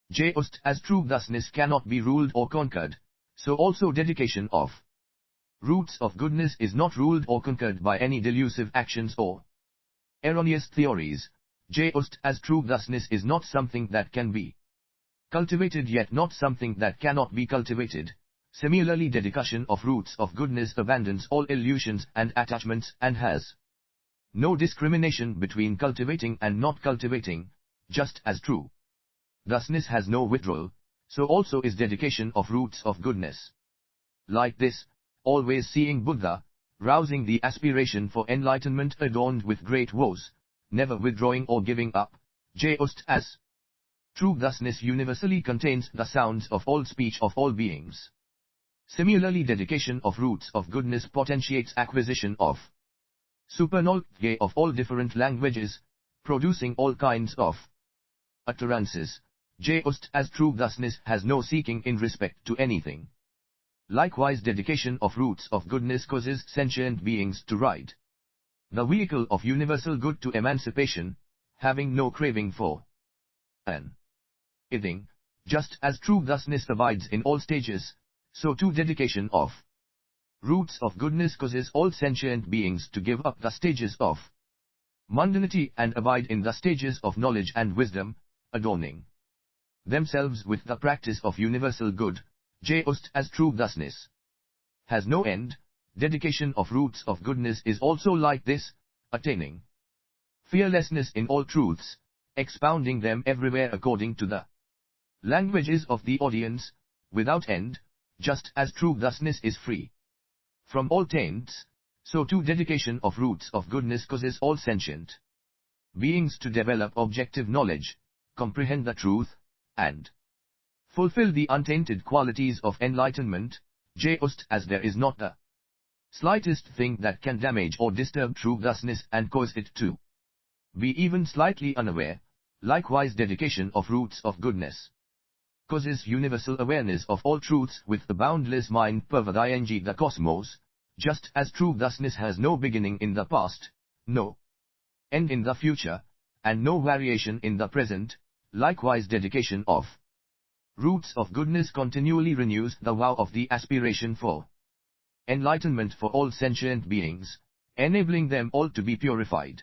Just as true thusness cannot be ruled or conquered, so also dedication of roots of goodness is not ruled or conquered by any delusive actions or erroneous theories. Just as true thusness is not something that can be cultivated yet not something that cannot be cultivated, similarly dedication of roots of goodness abandons all illusions and attachments and has no discrimination between cultivating and not cultivating. Just as true thusness has no withdrawal, so also is dedication of roots of goodness. Like this, always seeing Buddha, rousing the aspiration for enlightenment adorned with great woes, never withdrawing or giving up. Just as true thusness universally contains the sounds of all speech of all beings. Similarly, dedication of roots of goodness potentiates acquisition of superknowledge of all different languages, producing all kinds of utterances. Just as true thusness has no seeking in respect to anything. Likewise, dedication of roots of goodness causes sentient beings to ride the vehicle of universal good to emancipation, having no craving for anything. Just as true thusness abides in all stages, so too dedication of roots of goodness causes all sentient beings to give up the stages of mundanity and abide in the stages of knowledge and wisdom, adorning themselves with the practice of universal good. Just as true thusness has no end, dedication of roots of goodness is also like this, attaining fearlessness in all truths, expounding them everywhere according to the languages of the audience, without end. Just as true thusness is free from all taints, so too dedication of roots of goodness causes all sentient beings to develop objective knowledge, comprehend the truth, and fulfill the untainted qualities of enlightenment. Just as there is not the slightest thing that can damage or disturb true thusness and cause it to be even slightly unaware, likewise dedication of roots of goodness causes universal awareness of all truths with the boundless mind pervading the cosmos. Just as true thusness has no beginning in the past, no end in the future, and no variation in the present, likewise dedication of roots of goodness continually renews the vow of the aspiration for enlightenment for all sentient beings, enabling them all to be purified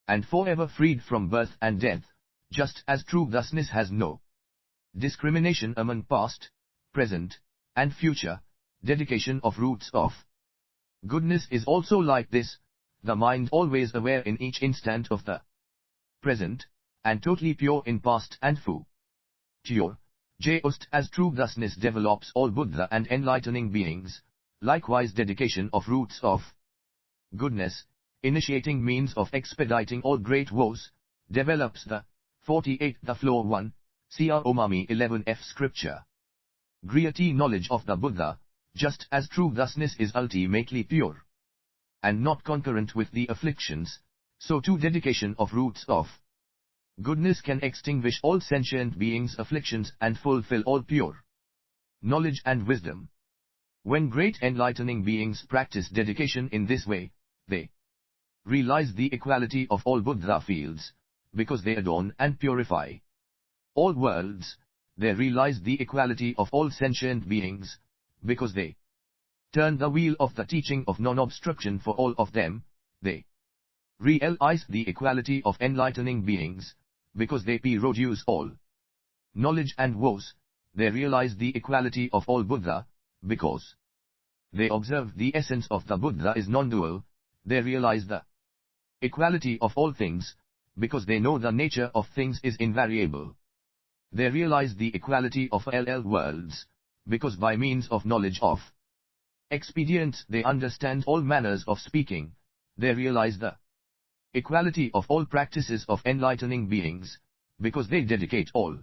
and forever freed from birth and death. Just as true thusness has no discrimination among past, present, and future, dedication of roots of goodness is also like this, the mind always aware in each instant of the present, and totally pure in past and future. Just as true thusness develops all Buddha and enlightening beings, likewise dedication of roots of goodness, initiating means of expediting all great woes, develops the 48 the floor 1, Cr. Omami 11f scripture. Griety knowledge of the Buddha, just as true thusness is ultimately pure, and not concurrent with the afflictions, so too dedication of roots of goodness can extinguish all sentient beings' afflictions and fulfill all pure knowledge and wisdom. When great enlightening beings practice dedication in this way, they realize the equality of all Buddha fields, because they adorn and purify all worlds. They realize the equality of all sentient beings, because they turn the wheel of the teaching of non-obstruction for all of them. They realize the equality of enlightening beings, because they produce all knowledge and woes. They realize the equality of all Buddha, because they observe the essence of the Buddha is non-dual. They realize the equality of all things, because they know the nature of things is invariable. They realize the equality of all worlds, because by means of knowledge of expedients they understand all manners of speaking. They realize the equality of all practices of enlightening beings, because they dedicate all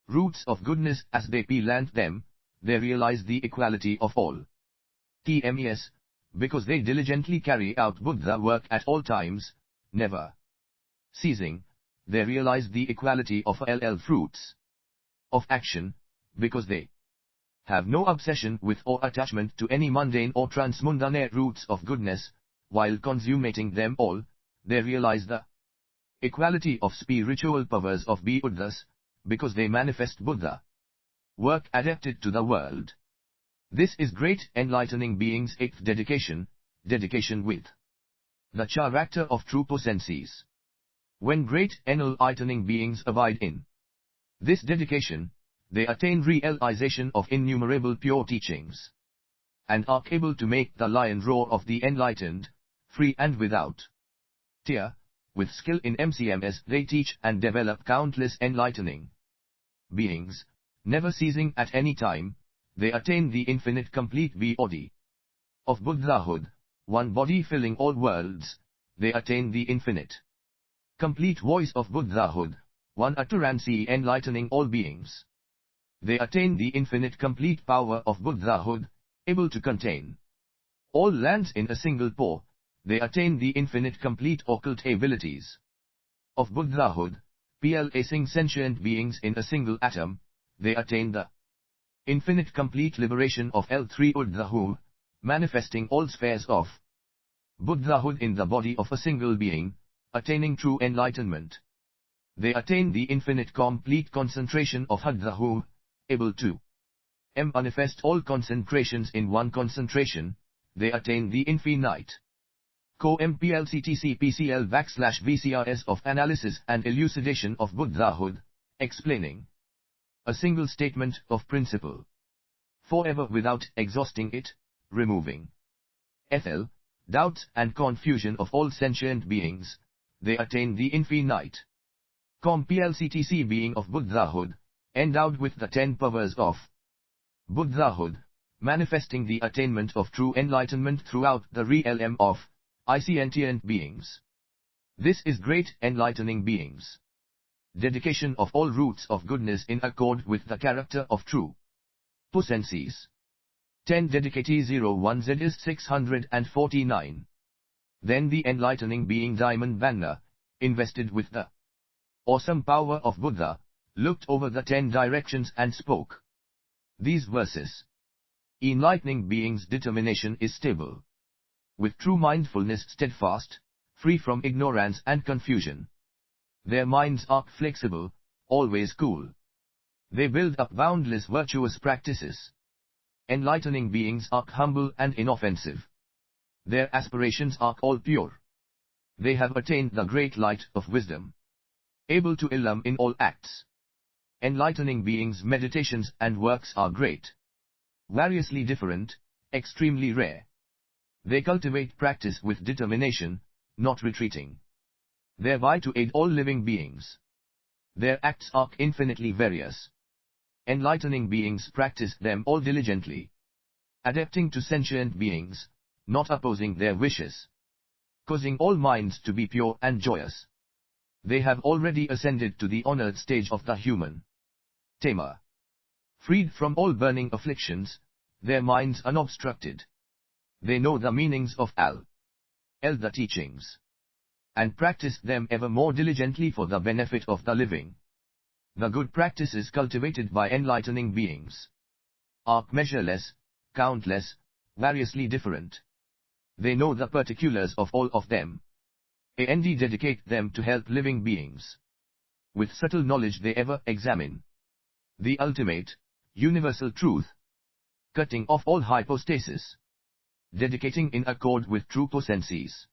roots of goodness as they plant them. They realize the equality of all TMEs, because they diligently carry out Buddha work at all times, never ceasing. They realize the equality of all fruits of action, because they have no obsession with or attachment to any mundane or transmundane roots of goodness. While consummating them all, they realize the equality of spiritual powers of Buddhas, because they manifest Buddha work adapted to the world. This is great enlightening beings' eighth dedication, dedication with the character of true potencies. When great enlightening beings abide in this dedication, they attain realization of innumerable pure teachings, and are able to make the lion roar of the enlightened, free and without tear. With skill in MCMS they teach and develop countless enlightening beings, never ceasing at any time. They attain the infinite complete body of Buddhahood, one body filling all worlds. They attain the infinite complete voice of Buddhahood, one utterance enlightening all beings. They attain the infinite complete power of Buddhahood, able to contain all lands in a single pore. They attain the infinite complete occult abilities of Buddhahood, placing sentient beings in a single atom. They attain the infinite complete liberation of L3 Buddhahood, manifesting all spheres of Buddhahood in the body of a single being, attaining true enlightenment. They attain the infinite complete concentration of Buddhahood, able to manifest all concentrations in one concentration. They attain the infinite co-MPLCTC-PCL/VCRS of analysis and elucidation of Buddhahood, explaining a single statement of principle forever without exhausting it, removing doubts and confusion of all sentient beings. They attain the infinite COM-PLCTC being of Buddhahood, endowed with the 10 powers of Buddhahood, manifesting the attainment of true enlightenment throughout the realm of sentient beings. This is great enlightening beings' dedication of all roots of goodness in accord with the character of true potencies. 10 Dedicatee 01Z is 649. Then the enlightening being Diamond Banner, invested with the awesome power of Buddha, looked over the 10 directions and spoke these verses. Enlightening beings' determination is stable, with true mindfulness steadfast, free from ignorance and confusion. Their minds are flexible, always cool. They build up boundless virtuous practices. Enlightening beings are humble and inoffensive. Their aspirations are all pure. They have attained the great light of wisdom, able to illumine in all acts. Enlightening beings' meditations and works are great, variously different, extremely rare. They cultivate practice with determination, not retreating, thereby to aid all living beings. Their acts are infinitely various. Enlightening beings practice them all diligently, adapting to sentient beings, not opposing their wishes, causing all minds to be pure and joyous. They have already ascended to the honored stage of the human tamer. Freed from all burning afflictions, their minds unobstructed. They know the meanings of the teachings, and practice them ever more diligently for the benefit of the living. The good practices cultivated by enlightening beings are measureless, countless, variously different. They know the particulars of all of them, and dedicate them to help living beings. With subtle knowledge they ever examine the ultimate, universal truth, cutting off all hypostasis, dedicating in accord with true potencies.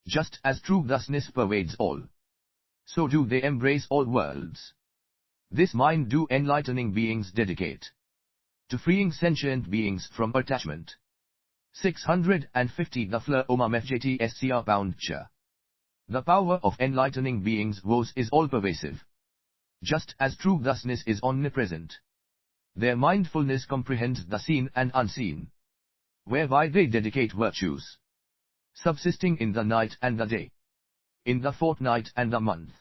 Just as true thusness pervades all, so do they embrace all worlds. This mind do enlightening beings dedicate to freeing sentient beings from attachment. 650 The Fleur Omamfjt Scr Pound Cha. The power of enlightening beings is all-pervasive. Just as true thusness is omnipresent, their mindfulness comprehends the seen and unseen, whereby they dedicate virtues, subsisting in the night and the day, in the fortnight and the month,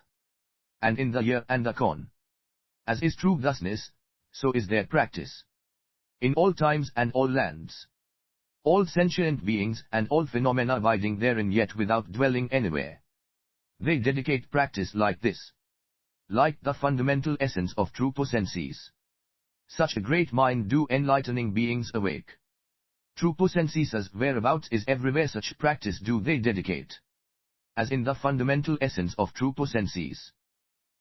and in the year and the con. As is true thusness, so is their practice. In all times and all lands, all sentient beings and all phenomena abiding therein yet without dwelling anywhere, they dedicate practice like this, like the fundamental essence of true potencies. Such a great mind do enlightening beings awake. True potencies as whereabouts is everywhere such practice do they dedicate. As in the fundamental essence of true potencies,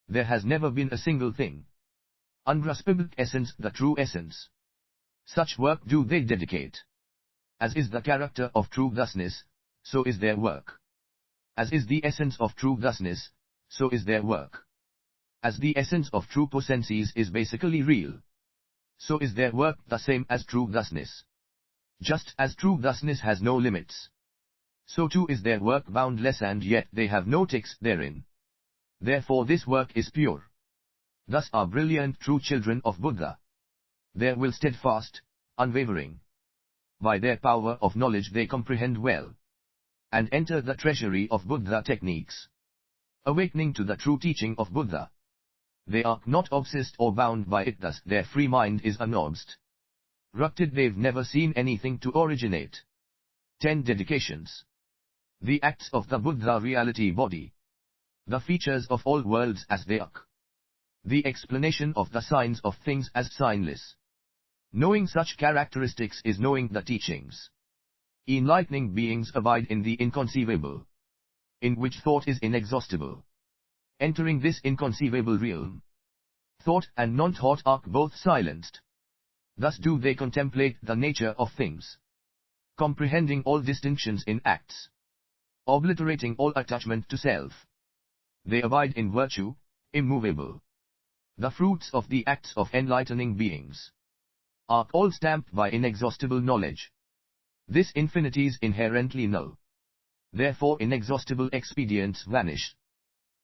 there has never been a single thing. Ungraspable essence, the true essence. Such work do they dedicate. As is the character of true thusness, so is their work. As is the essence of true thusness, so is their work. As the essence of true potencies is basically real, so is their work the same as true thusness. Just as true thusness has no limits, so too is their work boundless, and yet they have no ticks therein. Therefore this work is pure. Thus are brilliant true children of Buddha. Their will steadfast, unwavering. By their power of knowledge they comprehend well, and enter the treasury of Buddha techniques. Awakening to the true teaching of Buddha, they are not obsessed or bound by it, thus their free mind is unobstructed. They've never seen anything to originate. 10 Dedications. The acts of the Buddha reality body. The features of all worlds as they are. The explanation of the signs of things as signless. Knowing such characteristics is knowing the teachings. Enlightening beings abide in the inconceivable, in which thought is inexhaustible. Entering this inconceivable realm, thought and non-thought are both silenced. Thus do they contemplate the nature of things, comprehending all distinctions in acts, obliterating all attachment to self. They abide in virtue, immovable. The fruits of the acts of enlightening beings are all stamped by inexhaustible knowledge. This infinity is inherently null. Therefore inexhaustible expedients vanish.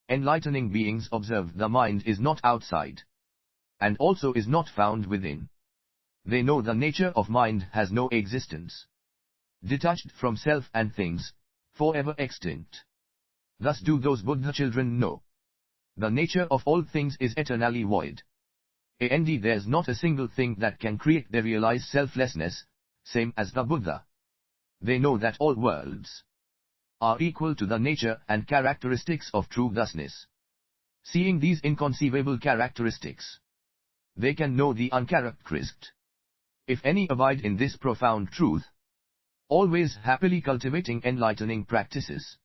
Enlightening beings observe the mind is not outside, and also is not found within. They know the nature of mind has no existence, detached from self and things, forever extinct. Thus do those Buddha children know. The nature of all things is eternally void. And there's not a single thing that can create their realized selflessness, same as the Buddha. They know that all worlds are equal to the nature and characteristics of true thusness. Seeing these inconceivable characteristics, they can know the uncharacterized. If any abide in this profound truth, always happily cultivating enlightening practices,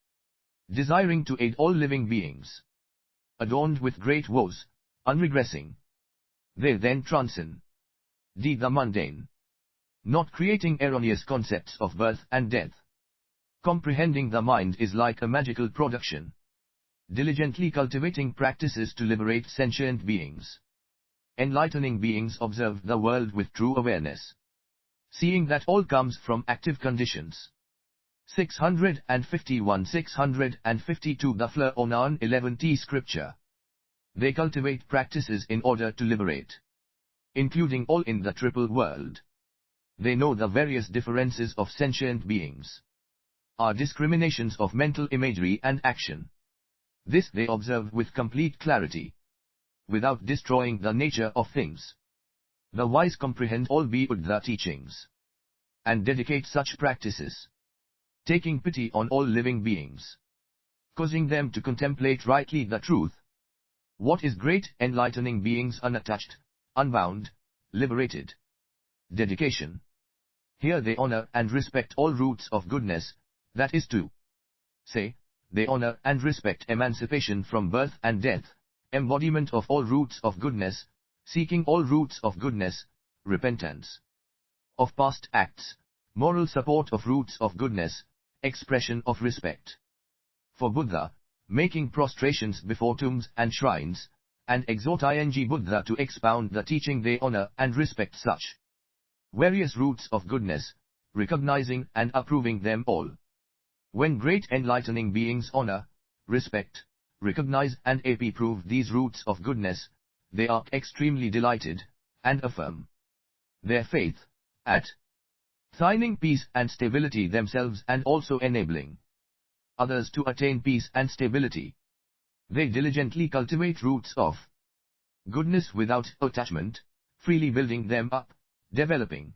desiring to aid all living beings, adorned with great woes, unregressing, they then transcend the mundane, not creating erroneous concepts of birth and death. Comprehending the mind is like a magical production, diligently cultivating practices to liberate sentient beings. Enlightening beings observe the world with true awareness, seeing that all comes from active conditions. 651-652 The Fleur Onan 11t Scripture. They cultivate practices in order to liberate, including all in the triple world. They know the various differences of sentient beings, are discriminations of mental imagery and action. This they observe with complete clarity, without destroying the nature of things. The wise comprehend all Buddha teachings, and dedicate such practices, taking pity on all living beings, causing them to contemplate rightly the truth. What is great enlightening beings unattached, unbound, liberated? Dedication. Here they honor and respect all roots of goodness, that is to say, they honor and respect emancipation from birth and death, embodiment of all roots of goodness, seeking all roots of goodness, repentance of past acts, moral support of roots of goodness, expression of respect for Buddha, making prostrations before tombs and shrines, and exhort Buddha to expound the teaching. They honor and respect such various roots of goodness, recognizing and approving them all. When great enlightening beings honor, respect, recognize and approve these roots of goodness, they are extremely delighted, and affirm their faith, at attaining peace and stability themselves and also enabling others to attain peace and stability. They diligently cultivate roots of goodness without attachment, freely building them up, developing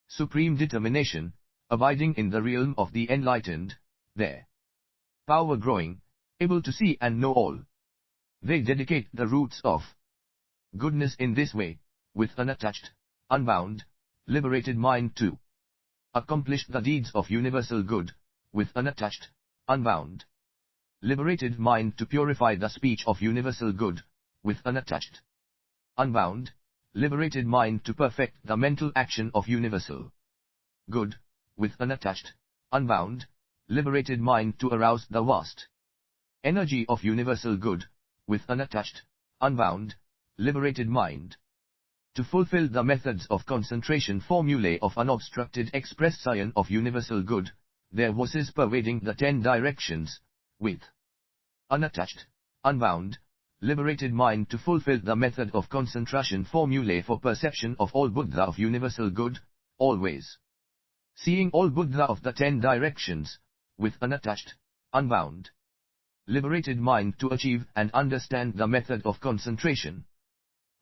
supreme determination, abiding in the realm of the enlightened, their power growing, able to see and know all. They dedicate the roots of goodness in this way, with unattached, unbound, liberated mind to accomplish the deeds of universal good, with unattached, unbound, liberated mind to purify the speech of universal good, with unattached, unbound, liberated mind to perfect the mental action of universal good, with unattached, unbound, liberated mind to arouse the vast energy of universal good, with unattached, unbound, liberated mind to fulfill the methods of concentration formulae of unobstructed expression of universal good, their voices pervading the 10 directions, with unattached, unbound, liberated mind to fulfill the method of concentration formulae for perception of all Buddha of universal good, always seeing all Buddha of the 10 directions, with unattached, unbound, liberated mind to achieve and understand the method of concentration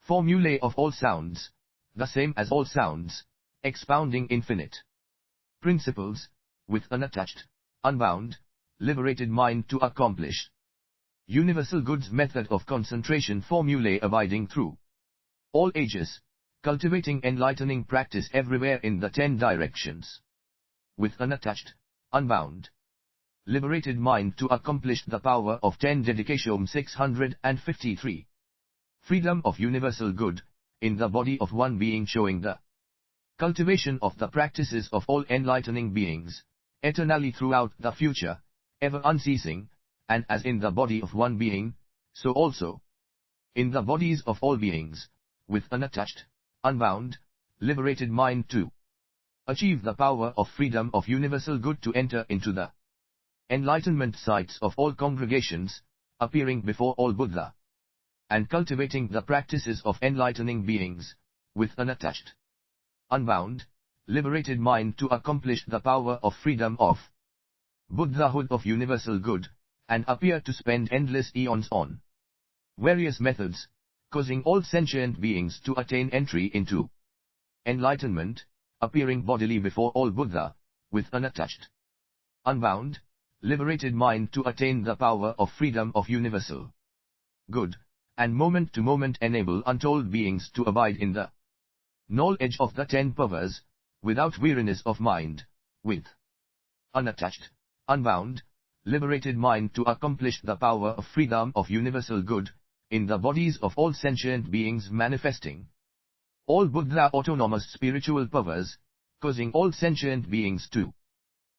formulae of all sounds, the same as all sounds, expounding infinite principles, with unattached, unbound, liberated mind to accomplish universal good's method of concentration formulae abiding through all ages, cultivating enlightening practice everywhere in the 10 directions, with unattached, unbound, liberated mind to accomplish the power of 10 dedication. 653. Freedom of universal good, in the body of one being, showing the cultivation of the practices of all enlightening beings, eternally throughout the future, ever unceasing, and as in the body of one being, so also in the bodies of all beings, with unattached, unbound, liberated mind to achieve the power of freedom of universal good, to enter into the enlightenment sites of all congregations, appearing before all Buddha, and cultivating the practices of enlightening beings, with unattached, unbound, liberated mind to accomplish the power of freedom of Buddhahood of universal good, and appear to spend endless eons on various methods, causing all sentient beings to attain entry into enlightenment, appearing bodily before all Buddha, with unattached, unbound, liberated mind to attain the power of freedom of universal good, and moment to moment enable untold beings to abide in the knowledge of the 10 powers, without weariness of mind, with unattached, unbound, liberated mind to accomplish the power of freedom of universal good, in the bodies of all sentient beings, manifesting all Buddha autonomous spiritual powers, causing all sentient beings to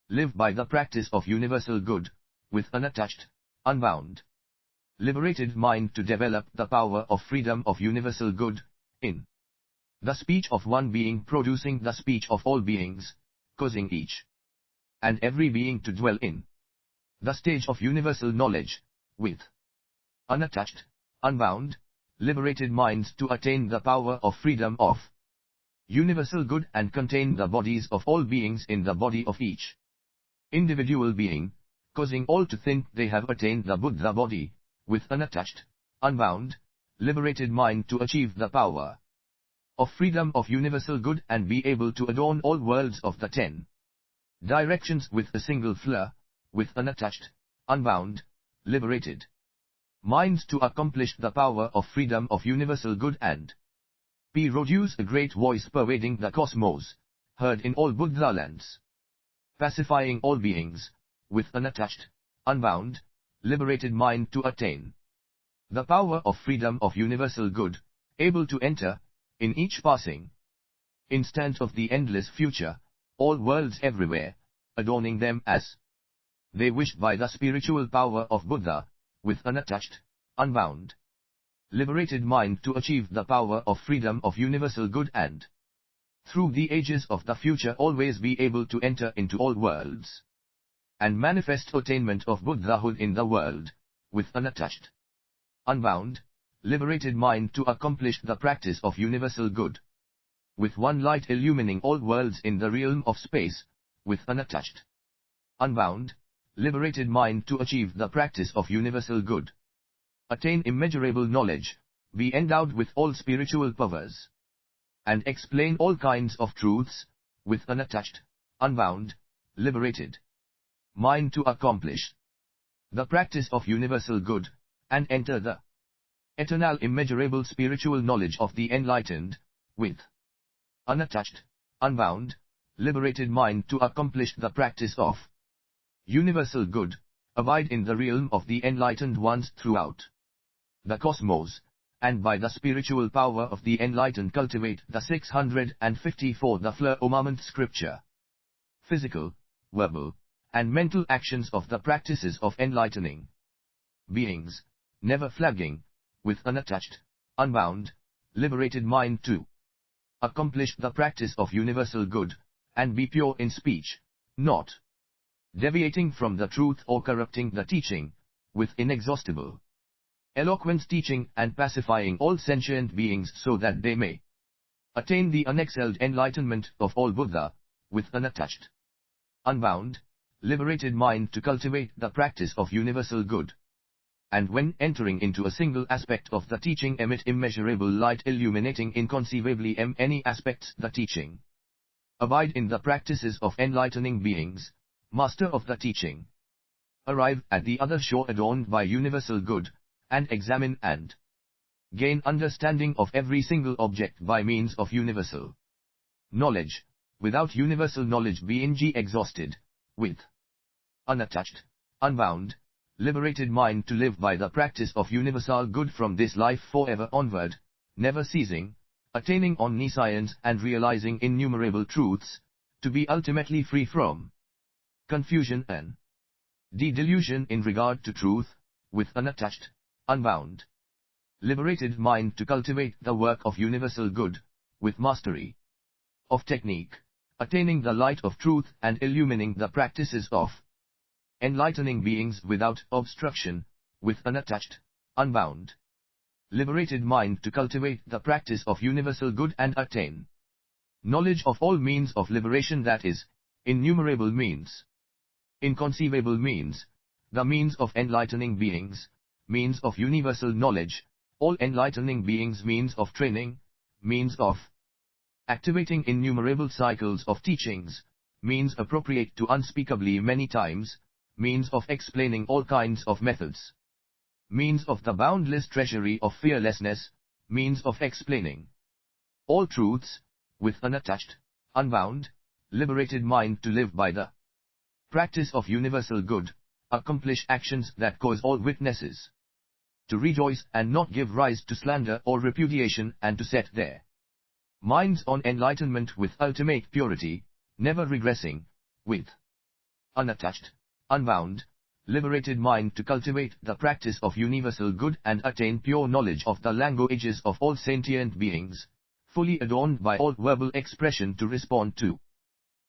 live by the practice of universal good, with unattached, unbound, liberated mind to develop the power of freedom of universal good, in the speech of one being, producing the speech of all beings, causing each and every being to dwell in the stage of universal knowledge, with unattached, unbound, liberated minds to attain the power of freedom of universal good and contain the bodies of all beings in the body of each individual being, causing all to think they have attained the Buddha body, with unattached, unbound, liberated mind to achieve the power of freedom of universal good and be able to adorn all worlds of the 10 directions with a single fleur, with unattached, unbound, liberated minds to accomplish the power of freedom of universal good and produce a great voice pervading the cosmos, heard in all Buddha lands, pacifying all beings, with unattached, unbound, liberated mind to attain the power of freedom of universal good, able to enter, in each passing instant of the endless future, all worlds everywhere, adorning them as they wished by the spiritual power of Buddha, with unattached, unbound, liberated mind to achieve the power of freedom of universal good and through the ages of the future always be able to enter into all worlds and manifest attainment of Buddhahood in the world, with unattached, unbound, liberated mind to accomplish the practice of universal good, with one light illumining all worlds in the realm of space, with unattached, unbound, liberated mind to achieve the practice of universal good, attain immeasurable knowledge, be endowed with all spiritual powers, and explain all kinds of truths, with unattached, unbound, liberated mind to accomplish the practice of universal good, and enter the eternal immeasurable spiritual knowledge of the enlightened, with unattached, unbound, liberated mind to accomplish the practice of universal good, abide in the realm of the enlightened ones throughout the cosmos, and by the spiritual power of the enlightened cultivate the 654 the firmament scripture, physical, verbal, and mental actions of the practices of enlightening beings, never flagging, with unattached, unbound, liberated mind to accomplish the practice of universal good, and be pure in speech, not deviating from the truth or corrupting the teaching, with inexhaustible eloquence teaching and pacifying all sentient beings so that they may attain the unexcelled enlightenment of all Buddha, with unattached, unbound, liberated mind to cultivate the practice of universal good, and when entering into a single aspect of the teaching emit immeasurable light illuminating inconceivably many aspects the teaching, abide in the practices of enlightening beings, master of the teaching, arrive at the other shore adorned by universal good, and examine and gain understanding of every single object by means of universal knowledge, without universal knowledge being exhausted, with unattached, unbound, liberated mind to live by the practice of universal good from this life forever onward, never ceasing, attaining omniscience and realizing innumerable truths, to be ultimately free from confusion and delusion in regard to truth, with unattached, unbound, liberated mind to cultivate the work of universal good, with mastery of technique, attaining the light of truth and illumining the practices of enlightening beings without obstruction, with unattached, unbound, liberated mind to cultivate the practice of universal good and attain knowledge of all means of liberation, that is, innumerable means, inconceivable means, the means of enlightening beings, means of universal knowledge, all enlightening beings means of training, means of activating innumerable cycles of teachings, means appropriate to unspeakably many times, means of explaining all kinds of methods, means of the boundless treasury of fearlessness, means of explaining all truths, with unattached, unbound, liberated mind to live by the practice of universal good, accomplish actions that cause all witnesses to rejoice and not give rise to slander or repudiation, and to set their minds on enlightenment with ultimate purity, never regressing, with unattached, unbound, liberated mind to cultivate the practice of universal good and attain pure knowledge of the languages of all sentient beings, fully adorned by all verbal expression to respond to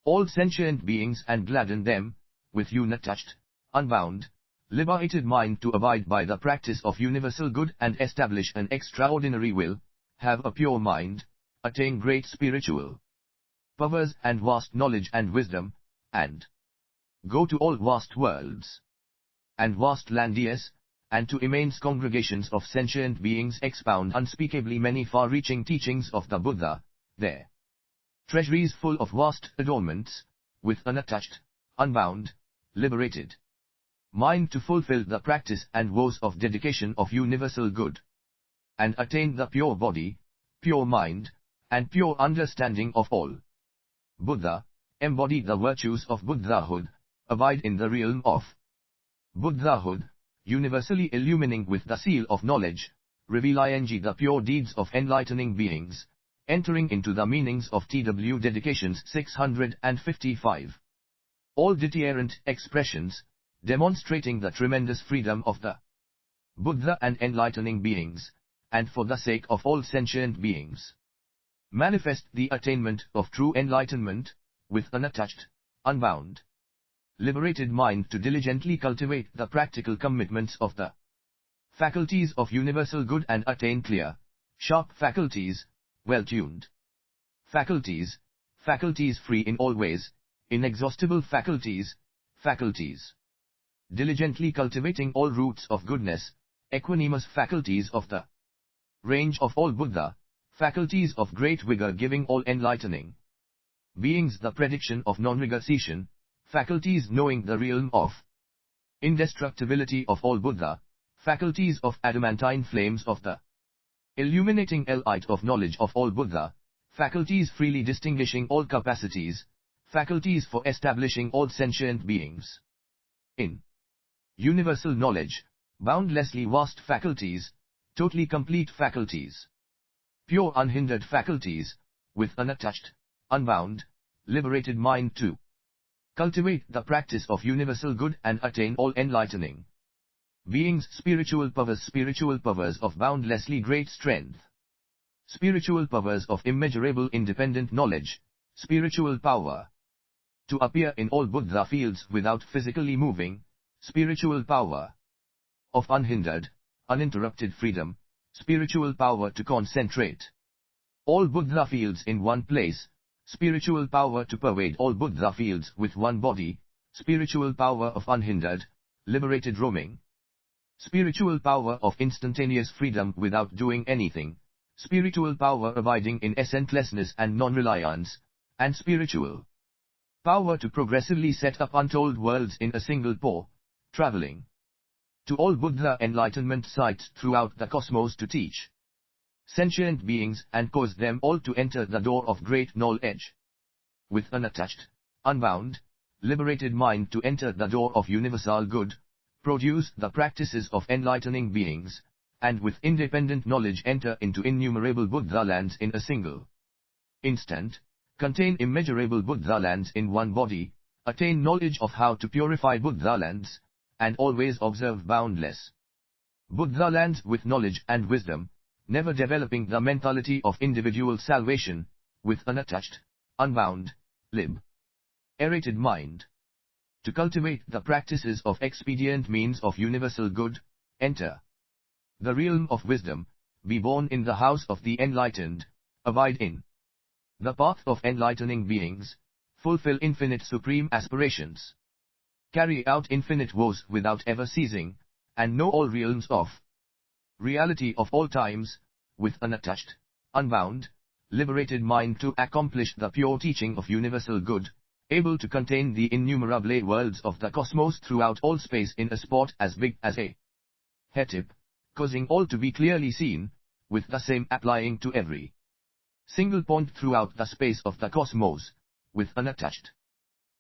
all sentient beings and gladden them, with unattached, unbound, liberated mind to abide by the practice of universal good and establish an extraordinary will, have a pure mind, attain great spiritual powers and vast knowledge and wisdom, and go to all vast worlds and vast land, yes, and to immense congregations of sentient beings expound unspeakably many far-reaching teachings of the Buddha, their treasuries full of vast adornments, with unattached, unbound, liberated mind to fulfill the practice and vows of dedication of universal good, and attain the pure body, pure mind, and pure understanding of all. Buddha, embody the virtues of Buddhahood, abide in the realm of Buddhahood, universally illumining with the seal of knowledge, reveal the pure deeds of enlightening beings, entering into the meanings of TW Dedications 655. All deterrent expressions, demonstrating the tremendous freedom of the Buddha and enlightening beings, and for the sake of all sentient beings, manifest the attainment of true enlightenment, with unattached, unbound, liberated mind to diligently cultivate the practical commitments of the faculties of universal good and attain clear, sharp faculties, well-tuned faculties, faculties free in all ways, inexhaustible faculties, faculties diligently cultivating all roots of goodness, equanimous faculties of the range of all Buddha, faculties of great vigor giving all enlightening beings the prediction of non-regression, faculties knowing the realm of indestructibility of all Buddha, faculties of adamantine flames of the illuminating light of knowledge of all Buddha, faculties freely distinguishing all capacities, faculties for establishing all sentient beings in universal knowledge, boundlessly vast faculties, totally complete faculties, pure unhindered faculties, with unattached, unbound, liberated mind to cultivate the practice of universal good and attain all enlightening beings spiritual powers of boundlessly great strength, spiritual powers of immeasurable independent knowledge, spiritual power to appear in all Buddha fields without physically moving, spiritual power of unhindered, uninterrupted freedom, spiritual power to concentrate all Buddha fields in one place, spiritual power to pervade all Buddha fields with one body, spiritual power of unhindered, liberated roaming, spiritual power of instantaneous freedom without doing anything, spiritual power abiding in essencelessness and non-reliance, and spiritual power to progressively set up untold worlds in a single paw, traveling to all Buddha enlightenment sites throughout the cosmos to teach sentient beings and cause them all to enter the door of great knowledge, with unattached, unbound, liberated mind to enter the door of universal good, produce the practices of enlightening beings, and with independent knowledge enter into innumerable Buddha lands in a single instant, contain immeasurable Buddha lands in one body, attain knowledge of how to purify Buddha lands, and always observe boundless Buddha lands with knowledge and wisdom, never developing the mentality of individual salvation, with unattached, unbound, liberated mind. To cultivate the practices of expedient means of universal good, enter the realm of wisdom, be born in the house of the enlightened, abide in the path of enlightening beings, fulfill infinite supreme aspirations, carry out infinite woes without ever ceasing, and know all realms of reality of all times, with unattached, unbound, liberated mind to accomplish the pure teaching of universal good, able to contain the innumerable worlds of the cosmos throughout all space in a spot as big as a hair tip, causing all to be clearly seen, with the same applying to every single point throughout the space of the cosmos, with unattached,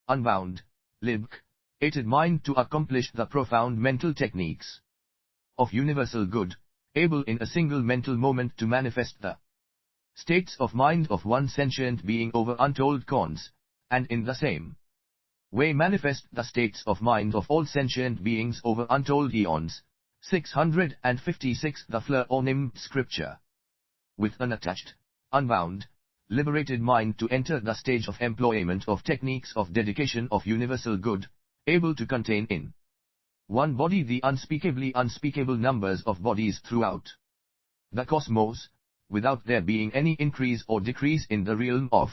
unbound, liberated mind to accomplish the profound mental techniques of universal good, able in a single mental moment to manifest the states of mind of one sentient being over untold cons, and in the same way manifest the states of mind of all sentient beings over untold eons. 656 The Fleur Onim Scripture. With unattached, unbound, liberated mind to enter the stage of employment of techniques of dedication of universal good, able to contain in one body the unspeakably unspeakable numbers of bodies throughout the cosmos, without there being any increase or decrease in the realm of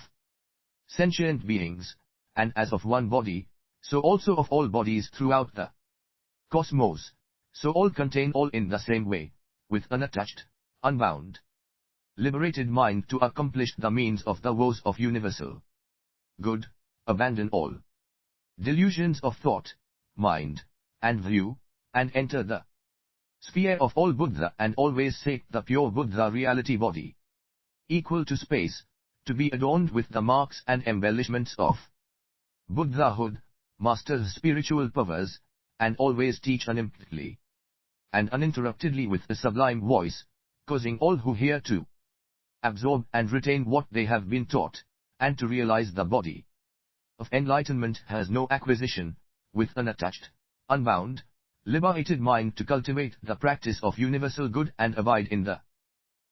sentient beings, and as of one body, so also of all bodies throughout the cosmos, so all contain all in the same way, with unattached, unbound, liberated mind to accomplish the means of the woes of universal good, abandon all delusions of thought, mind, and view, and enter the sphere of all Buddha and always seek the pure Buddha reality body, equal to space, to be adorned with the marks and embellishments of Buddhahood, master spiritual powers, and always teach unimpededly and uninterruptedly with a sublime voice, causing all who hear to absorb and retain what they have been taught, and to realize the body of enlightenment has no acquisition, with unattached, unbound, liberated mind to cultivate the practice of universal good and abide in the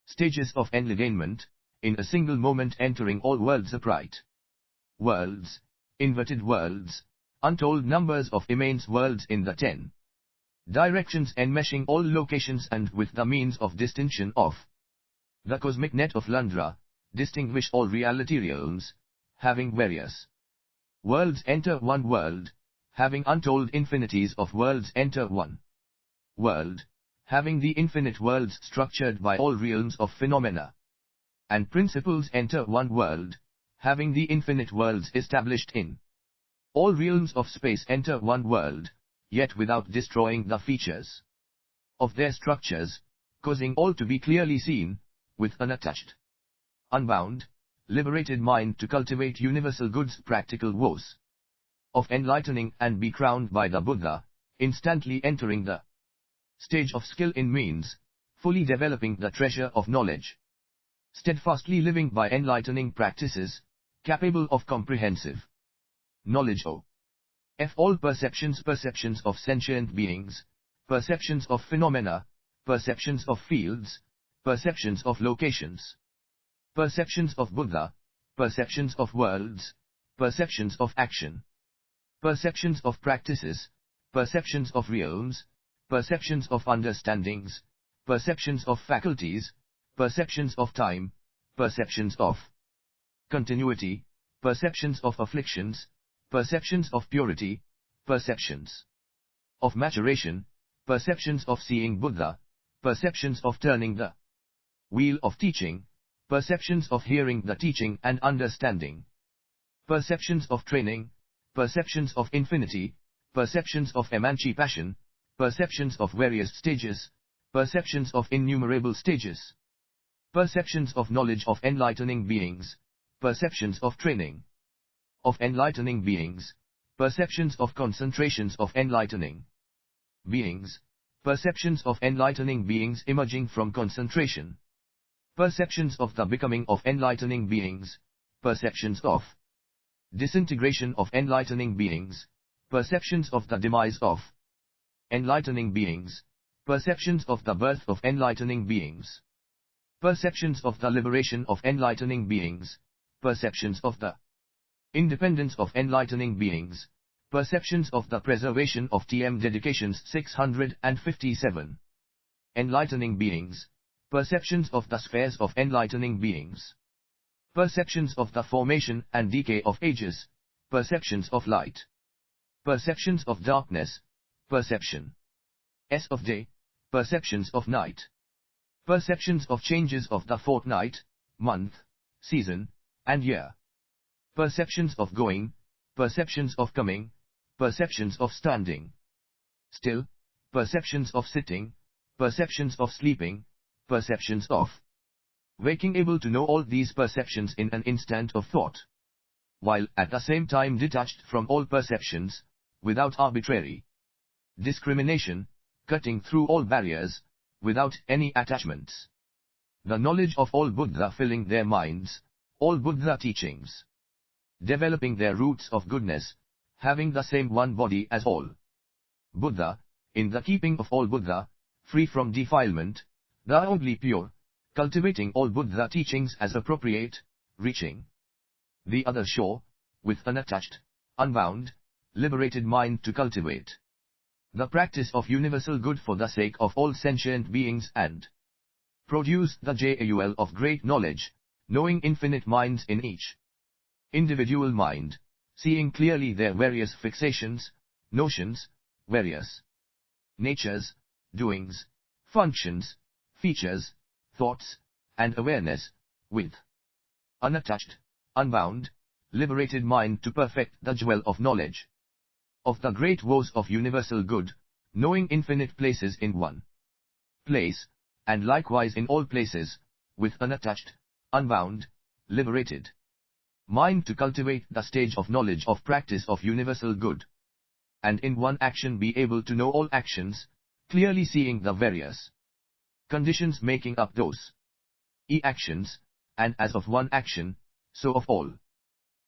stages of enlightenment, in a single moment entering all worlds upright worlds, inverted worlds, untold numbers of immense worlds in the 10 directions enmeshing all locations and with the means of distinction of the cosmic net of Landra, distinguish all reality realms, having various worlds enter one world, having untold infinities of worlds enter one world, having the infinite worlds structured by all realms of phenomena and principles enter one world, having the infinite worlds established in all realms of space enter one world, yet without destroying the features of their structures, causing all to be clearly seen, with unattached, unbound, liberated mind to cultivate universal good's practical woes of enlightening and be crowned by the Buddha, instantly entering the stage of skill in means, fully developing the treasure of knowledge, steadfastly living by enlightening practices, capable of comprehensive knowledge of all perceptions of sentient beings, perceptions of phenomena, perceptions of fields, perceptions of locations, perceptions of Buddha, perceptions of worlds, perceptions of action, perceptions of practices, perceptions of realms, perceptions of understandings, perceptions of faculties, perceptions of time, perceptions of continuity, perceptions of afflictions, perceptions of purity, perceptions of maturation, perceptions of seeing Buddha, perceptions of turning the wheel of teaching, perceptions of hearing the teaching and understanding, perceptions of training, perceptions of infinity, perceptions of emancipation, perceptions of various stages, perceptions of innumerable stages, perceptions of knowledge of enlightening beings, perceptions of training of enlightening beings, perceptions of concentrations of enlightening beings, perceptions of enlightening beings emerging from concentration, perceptions of the becoming of enlightening beings, perceptions of disintegration of enlightening beings, perceptions of the demise of enlightening beings, perceptions of the birth of enlightening beings, perceptions of the liberation of enlightening beings, perceptions of the independence of enlightening beings, perceptions of the preservation of TM dedications 657, enlightening beings, perceptions of the spheres of enlightening beings, perceptions of the formation and decay of ages, perceptions of light, perceptions of darkness, perception of day, perceptions of night, perceptions of changes of the fortnight, month, season, and year, perceptions of going, perceptions of coming, perceptions of standing still, perceptions of sitting, perceptions of sleeping, perceptions of waking, able to know all these perceptions in an instant of thought, while at the same time detached from all perceptions, without arbitrary discrimination, cutting through all barriers, without any attachments. The knowledge of all Buddha filling their minds, all Buddha teachings developing their roots of goodness, having the same one body as all Buddha, in the keeping of all Buddha, free from defilement, the only pure, cultivating all Buddha teachings as appropriate, reaching the other shore, with an unattached, unbound, liberated mind to cultivate the practice of universal good for the sake of all sentient beings and produce the joul of great knowledge, knowing infinite minds in each individual mind, seeing clearly their various fixations, notions, various natures, doings, functions, features, thoughts, and awareness, with unattached, unbound, liberated mind to perfect the jewel of knowledge of the great woes of universal good, knowing infinite places in one place, and likewise in all places, with unattached, unbound, liberated mind to cultivate the stage of knowledge of practice of universal good, and in one action be able to know all actions, clearly seeing the various conditions making up those actions, and as of one action, so of all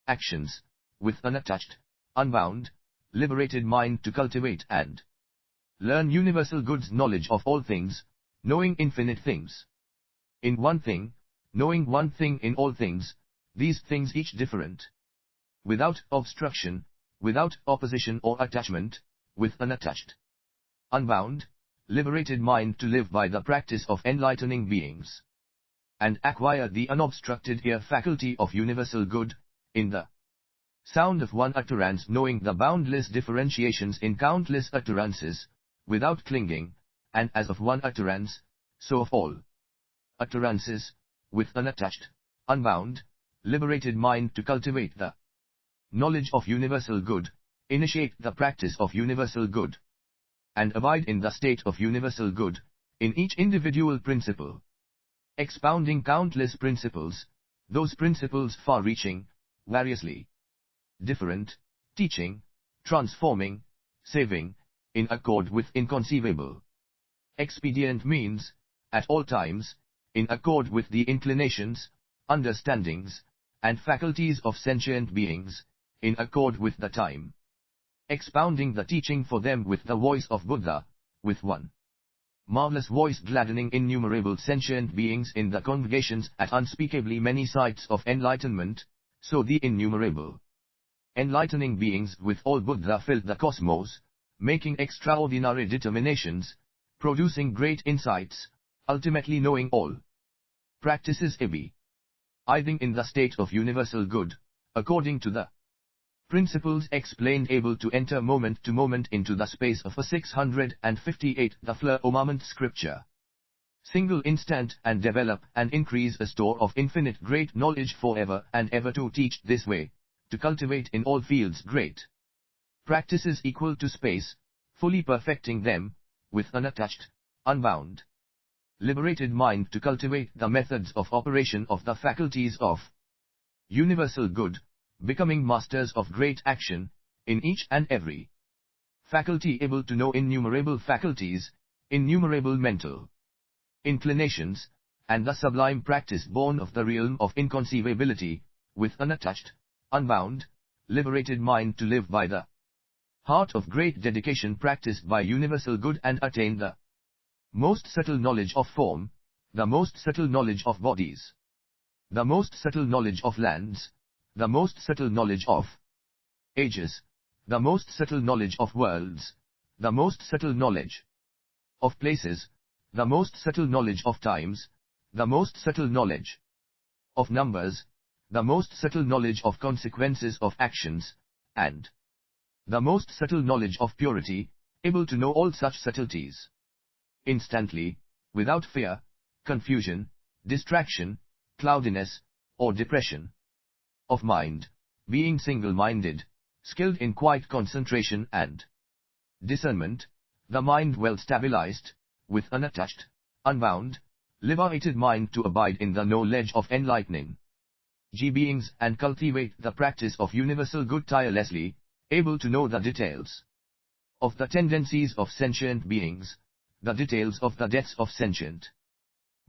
actions, with unattached, unbound, liberated mind to cultivate and learn universal good's knowledge of all things, knowing infinite things in one thing, knowing one thing in all things, these things each different, without obstruction, without opposition or attachment, with unattached, unbound, liberated mind to live by the practice of enlightening beings, and acquire the unobstructed ear faculty of universal good, in the sound of one utterance, knowing the boundless differentiations in countless utterances, without clinging, and as of one utterance, so of all utterances, with unattached, unbound, liberated mind to cultivate the knowledge of universal good, initiate the practice of universal good, and abide in the state of universal good, in each individual principle, expounding countless principles, those principles far-reaching, variously different, teaching, transforming, saving, in accord with inconceivable expedient means, at all times, in accord with the inclinations, understandings, and faculties of sentient beings, in accord with the time, expounding the teaching for them with the voice of Buddha, with one marvelous voice gladdening innumerable sentient beings in the congregations at unspeakably many sites of enlightenment, so the innumerable enlightening beings with all Buddha filled the cosmos, making extraordinary determinations, producing great insights, ultimately knowing all practices abiding in the state of universal good, according to the principles explained, able to enter moment to moment into the space of a 658 the firmament scripture, single instant, and develop and increase a store of infinite great knowledge forever and ever, to teach this way, to cultivate in all fields great practices equal to space, fully perfecting them, with unattached, unbound, liberated mind to cultivate the methods of operation of the faculties of universal good, becoming masters of great action, in each and every faculty, able to know innumerable faculties, innumerable mental inclinations, and the sublime practice born of the realm of inconceivability, with unattached, unbound, liberated mind to live by the heart of great dedication practiced by universal good, and attain the most subtle knowledge of form, the most subtle knowledge of bodies, the most subtle knowledge of lands, the most subtle knowledge of ages, the most subtle knowledge of worlds, the most subtle knowledge of places, the most subtle knowledge of times, the most subtle knowledge of numbers, the most subtle knowledge of consequences of actions, and the most subtle knowledge of purity, able to know all such subtleties instantly, without fear, confusion, distraction, cloudiness, or depression of mind, being single-minded, skilled in quiet concentration and discernment, the mind well stabilized, with unattached, unbound, liberated mind to abide in the knowledge of enlightening beings and cultivate the practice of universal good tirelessly, able to know the details of the tendencies of sentient beings, the details of the deaths of sentient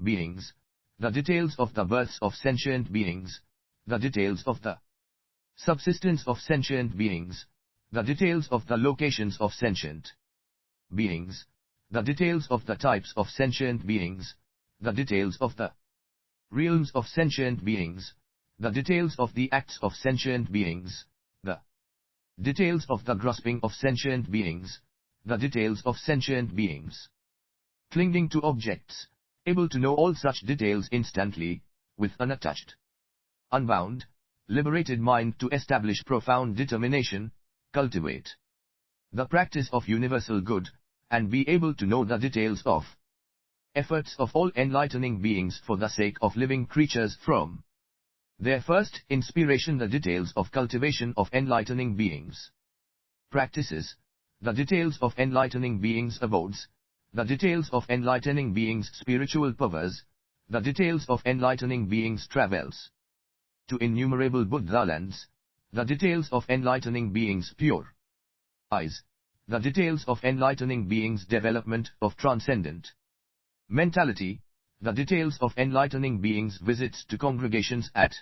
beings, the details of the births of sentient beings, the details of the subsistence of sentient beings, the details of the locations of sentient beings, the details of the types of sentient beings, the details of the realms of sentient beings, the details of the acts of sentient beings, the details of the grasping of sentient beings, the details of sentient beings clinging to objects, able to know all such details instantly, with unattached, unbound, liberated mind to establish profound determination, cultivate the practice of universal good, and be able to know the details of efforts of all enlightening beings for the sake of living creatures from their first inspiration, the details of cultivation of enlightening beings practices, the details of enlightening beings' abodes, the details of enlightening beings' spiritual powers, the details of enlightening beings' travels to innumerable Buddha lands, the details of enlightening beings' pure eyes, the details of enlightening beings' development of transcendent mentality, the details of enlightening beings' visits to congregations at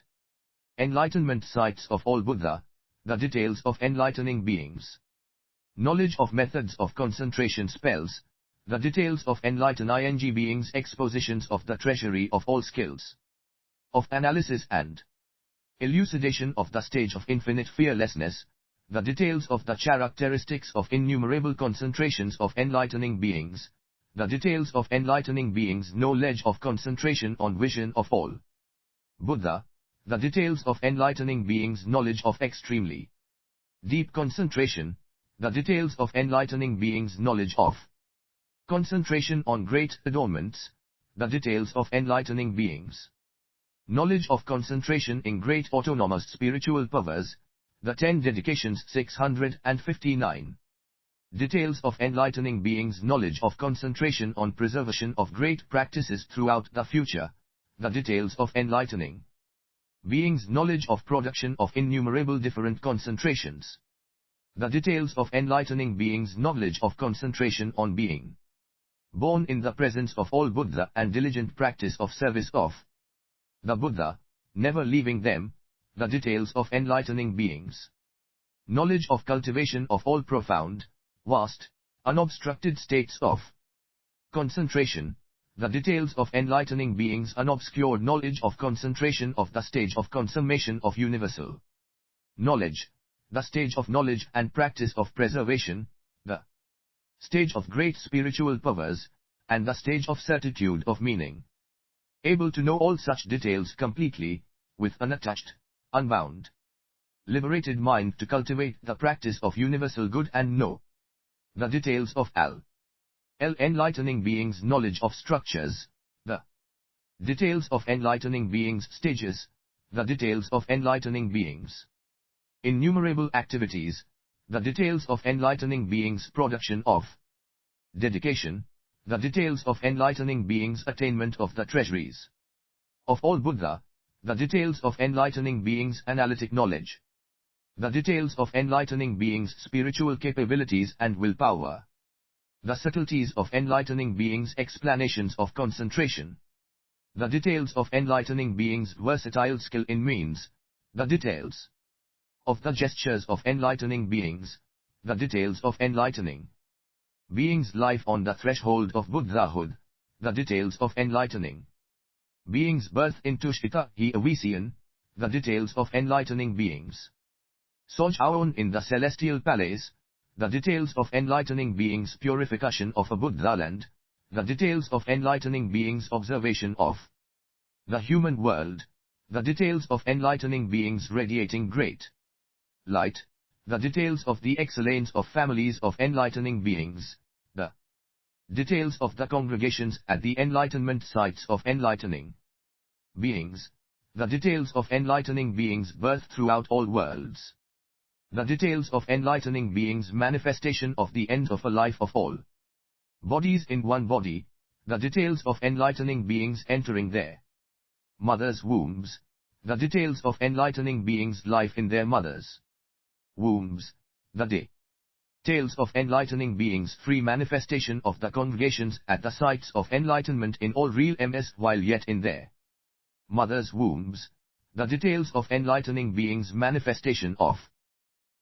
enlightenment sites of all Buddha, the details of enlightening beings' knowledge of methods of concentration spells, the details of enlightening beings' expositions of the treasury of all skills of analysis and elucidation of the stage of infinite fearlessness, the details of the characteristics of innumerable concentrations of enlightening beings, the details of enlightening beings' knowledge of concentration on vision of all Buddha, the details of enlightening beings' knowledge of extremely deep concentration, the details of enlightening beings' knowledge of concentration on great adornments, the details of enlightening beings' knowledge of concentration in great autonomous spiritual powers, the 10 dedications 659. Details of enlightening beings' knowledge of concentration on preservation of great practices throughout the future, the details of enlightening beings' knowledge of production of innumerable different concentrations, the details of enlightening beings' knowledge of concentration on being born in the presence of all Buddha and diligent practice of service of the Buddha, never leaving them, the details of enlightening beings' knowledge of cultivation of all profound, vast, unobstructed states of concentration, the details of enlightening beings' unobscured knowledge of concentration of the stage of consummation of universal knowledge, the stage of knowledge and practice of preservation, the stage of great spiritual powers, and the stage of certitude of meaning. Able to know all such details completely, with unattached, unbound, liberated mind to cultivate the practice of universal good and know the details of enlightening beings' knowledge of structures, the details of enlightening beings' stages, the details of enlightening beings' innumerable activities, the details of enlightening beings' production of dedication, the details of enlightening beings' attainment of the treasuries of all Buddha, the details of enlightening beings' analytic knowledge, the details of enlightening beings' spiritual capabilities and willpower, the subtleties of enlightening beings' explanations of concentration, the details of enlightening beings' versatile skill in means, the details of the gestures of enlightening beings, the details of enlightening beings' life on the threshold of Buddhahood, the details of enlightening beings' birth into Shita-Avisian, the details of enlightening beings' sojourn in the celestial palace, the details of enlightening beings' purification of a Buddha land, the details of enlightening beings' observation of the human world, the details of enlightening beings radiating great light, the details of the excellence of families of enlightening beings, the details of the congregations at the enlightenment sites of enlightening beings, the details of enlightening beings' birth throughout all worlds, the details of enlightening beings' manifestation of the end of a life of all bodies in one body, the details of enlightening beings entering their mother's wombs, the details of enlightening beings' life in their mother's wombs, the details of enlightening beings' free manifestation of the congregations at the sites of enlightenment in all real ms while yet in their mother's wombs, the details of enlightening beings' manifestation of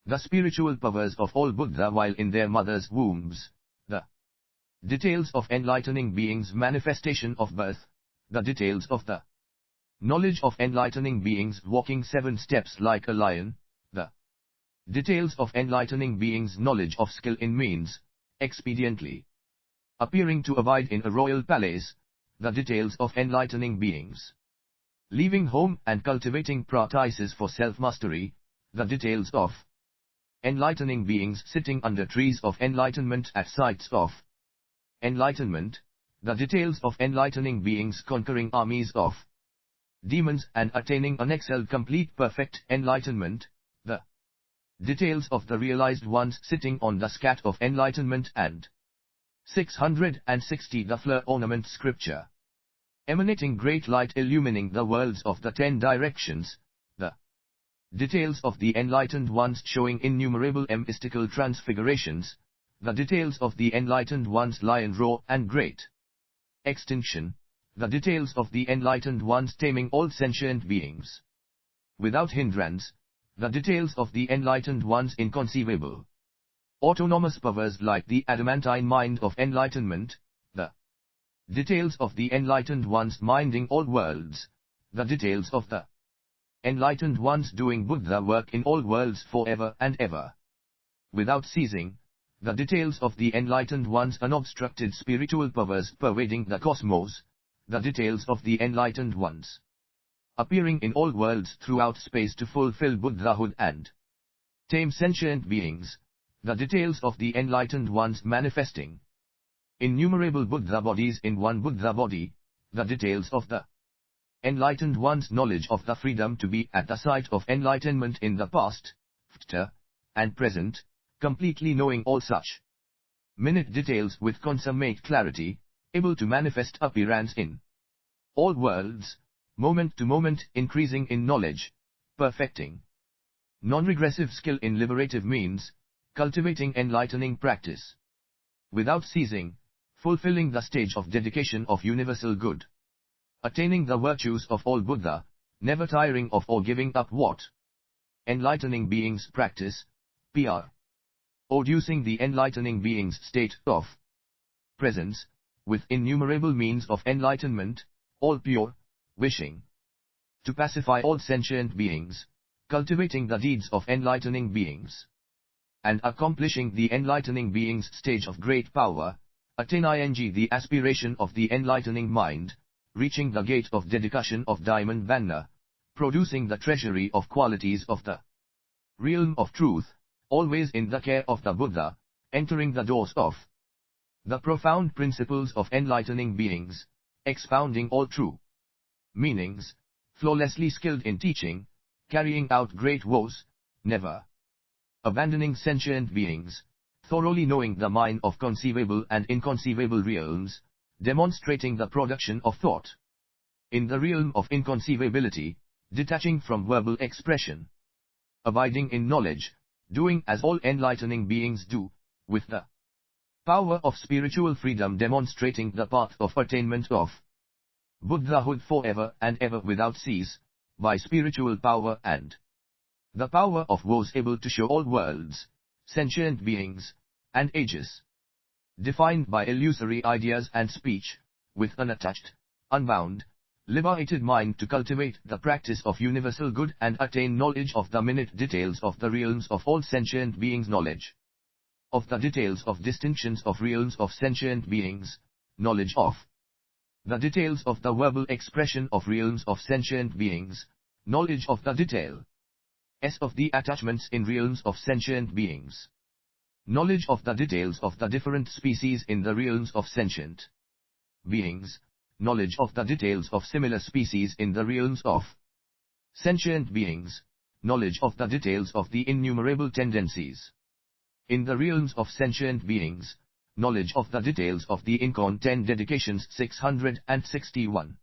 the spiritual powers of all Buddha while in their mother's wombs, the details of enlightening beings' manifestation of birth, the details of the knowledge of enlightening beings walking 7 steps like a lion, the details of enlightening beings' knowledge of skill in means, expediently appearing to abide in a royal palace, the details of enlightening beings leaving home and cultivating practices for self-mastery, the details of enlightening beings sitting under trees of enlightenment at sites of enlightenment, the details of enlightening beings conquering armies of demons and attaining unexcelled complete perfect enlightenment, the details of the realized ones sitting on the scat of enlightenment and 660 the fleur ornament scripture, emanating great light illumining the worlds of the 10 directions, the details of the enlightened ones showing innumerable mystical transfigurations, the details of the enlightened ones lion roar and great extinction, the details of the enlightened ones taming all sentient beings without hindrance, the details of the enlightened ones inconceivable autonomous powers like the adamantine mind of enlightenment, the details of the enlightened ones minding all worlds, the details of the enlightened ones doing Buddha work in all worlds forever and ever without ceasing, the details of the enlightened ones unobstructed spiritual powers pervading the cosmos, the details of the enlightened ones appearing in all worlds throughout space to fulfill Buddhahood and tame sentient beings, the details of the enlightened ones manifesting innumerable Buddha bodies in one Buddha body, the details of the enlightened one's knowledge of the freedom to be at the site of enlightenment in the past, future, and present, completely knowing all such minute details with consummate clarity, able to manifest appearance in all worlds, moment to moment increasing in knowledge, perfecting non-regressive skill in liberative means, cultivating enlightening practice without ceasing, fulfilling the stage of dedication of universal good, attaining the virtues of all Buddha, never tiring of or giving up what enlightening beings practice, pr. Producing the enlightening beings state of presence, with innumerable means of enlightenment, all pure, wishing to pacify all sentient beings, cultivating the deeds of enlightening beings, and accomplishing the enlightening beings stage of great power, attaining the aspiration of the enlightening mind, reaching the gate of dedication of diamond banner, producing the treasury of qualities of the realm of truth, always in the care of the Buddha, entering the doors of the profound principles of enlightening beings, expounding all true meanings, flawlessly skilled in teaching, carrying out great woes, never abandoning sentient beings, thoroughly knowing the mind of conceivable and inconceivable realms, demonstrating the production of thought in the realm of inconceivability, detaching from verbal expression, abiding in knowledge, doing as all enlightening beings do, with the power of spiritual freedom demonstrating the path of attainment of Buddhahood forever and ever without cease, by spiritual power and the power of woes able to show all worlds, sentient beings, and ages, defined by illusory ideas and speech, with unattached, unbound, liberated mind to cultivate the practice of universal good and attain knowledge of the minute details of the realms of all sentient beings, knowledge of the details of distinctions of realms of sentient beings, knowledge of the details of the verbal expression of realms of sentient beings, knowledge of the detail of the attachments in realms of sentient beings, knowledge of the details of the different species in the realms of sentient beings, knowledge of the details of similar species in the realms of sentient beings, knowledge of the details of the innumerable tendencies in the realms of sentient beings, knowledge of the details of the Incon 10 dedications 661.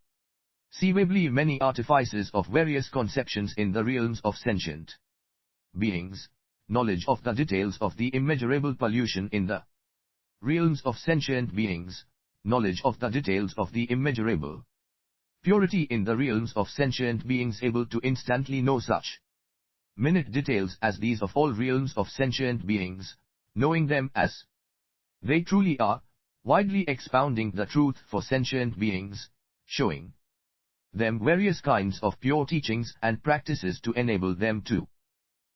Seemingly many artifices of various conceptions in the realms of sentient beings, knowledge of the details of the immeasurable pollution in the realms of sentient beings, knowledge of the details of the immeasurable purity in the realms of sentient beings, able to instantly know such minute details as these of all realms of sentient beings, knowing them as they truly are, widely expounding the truth for sentient beings, showing them various kinds of pure teachings and practices to enable them to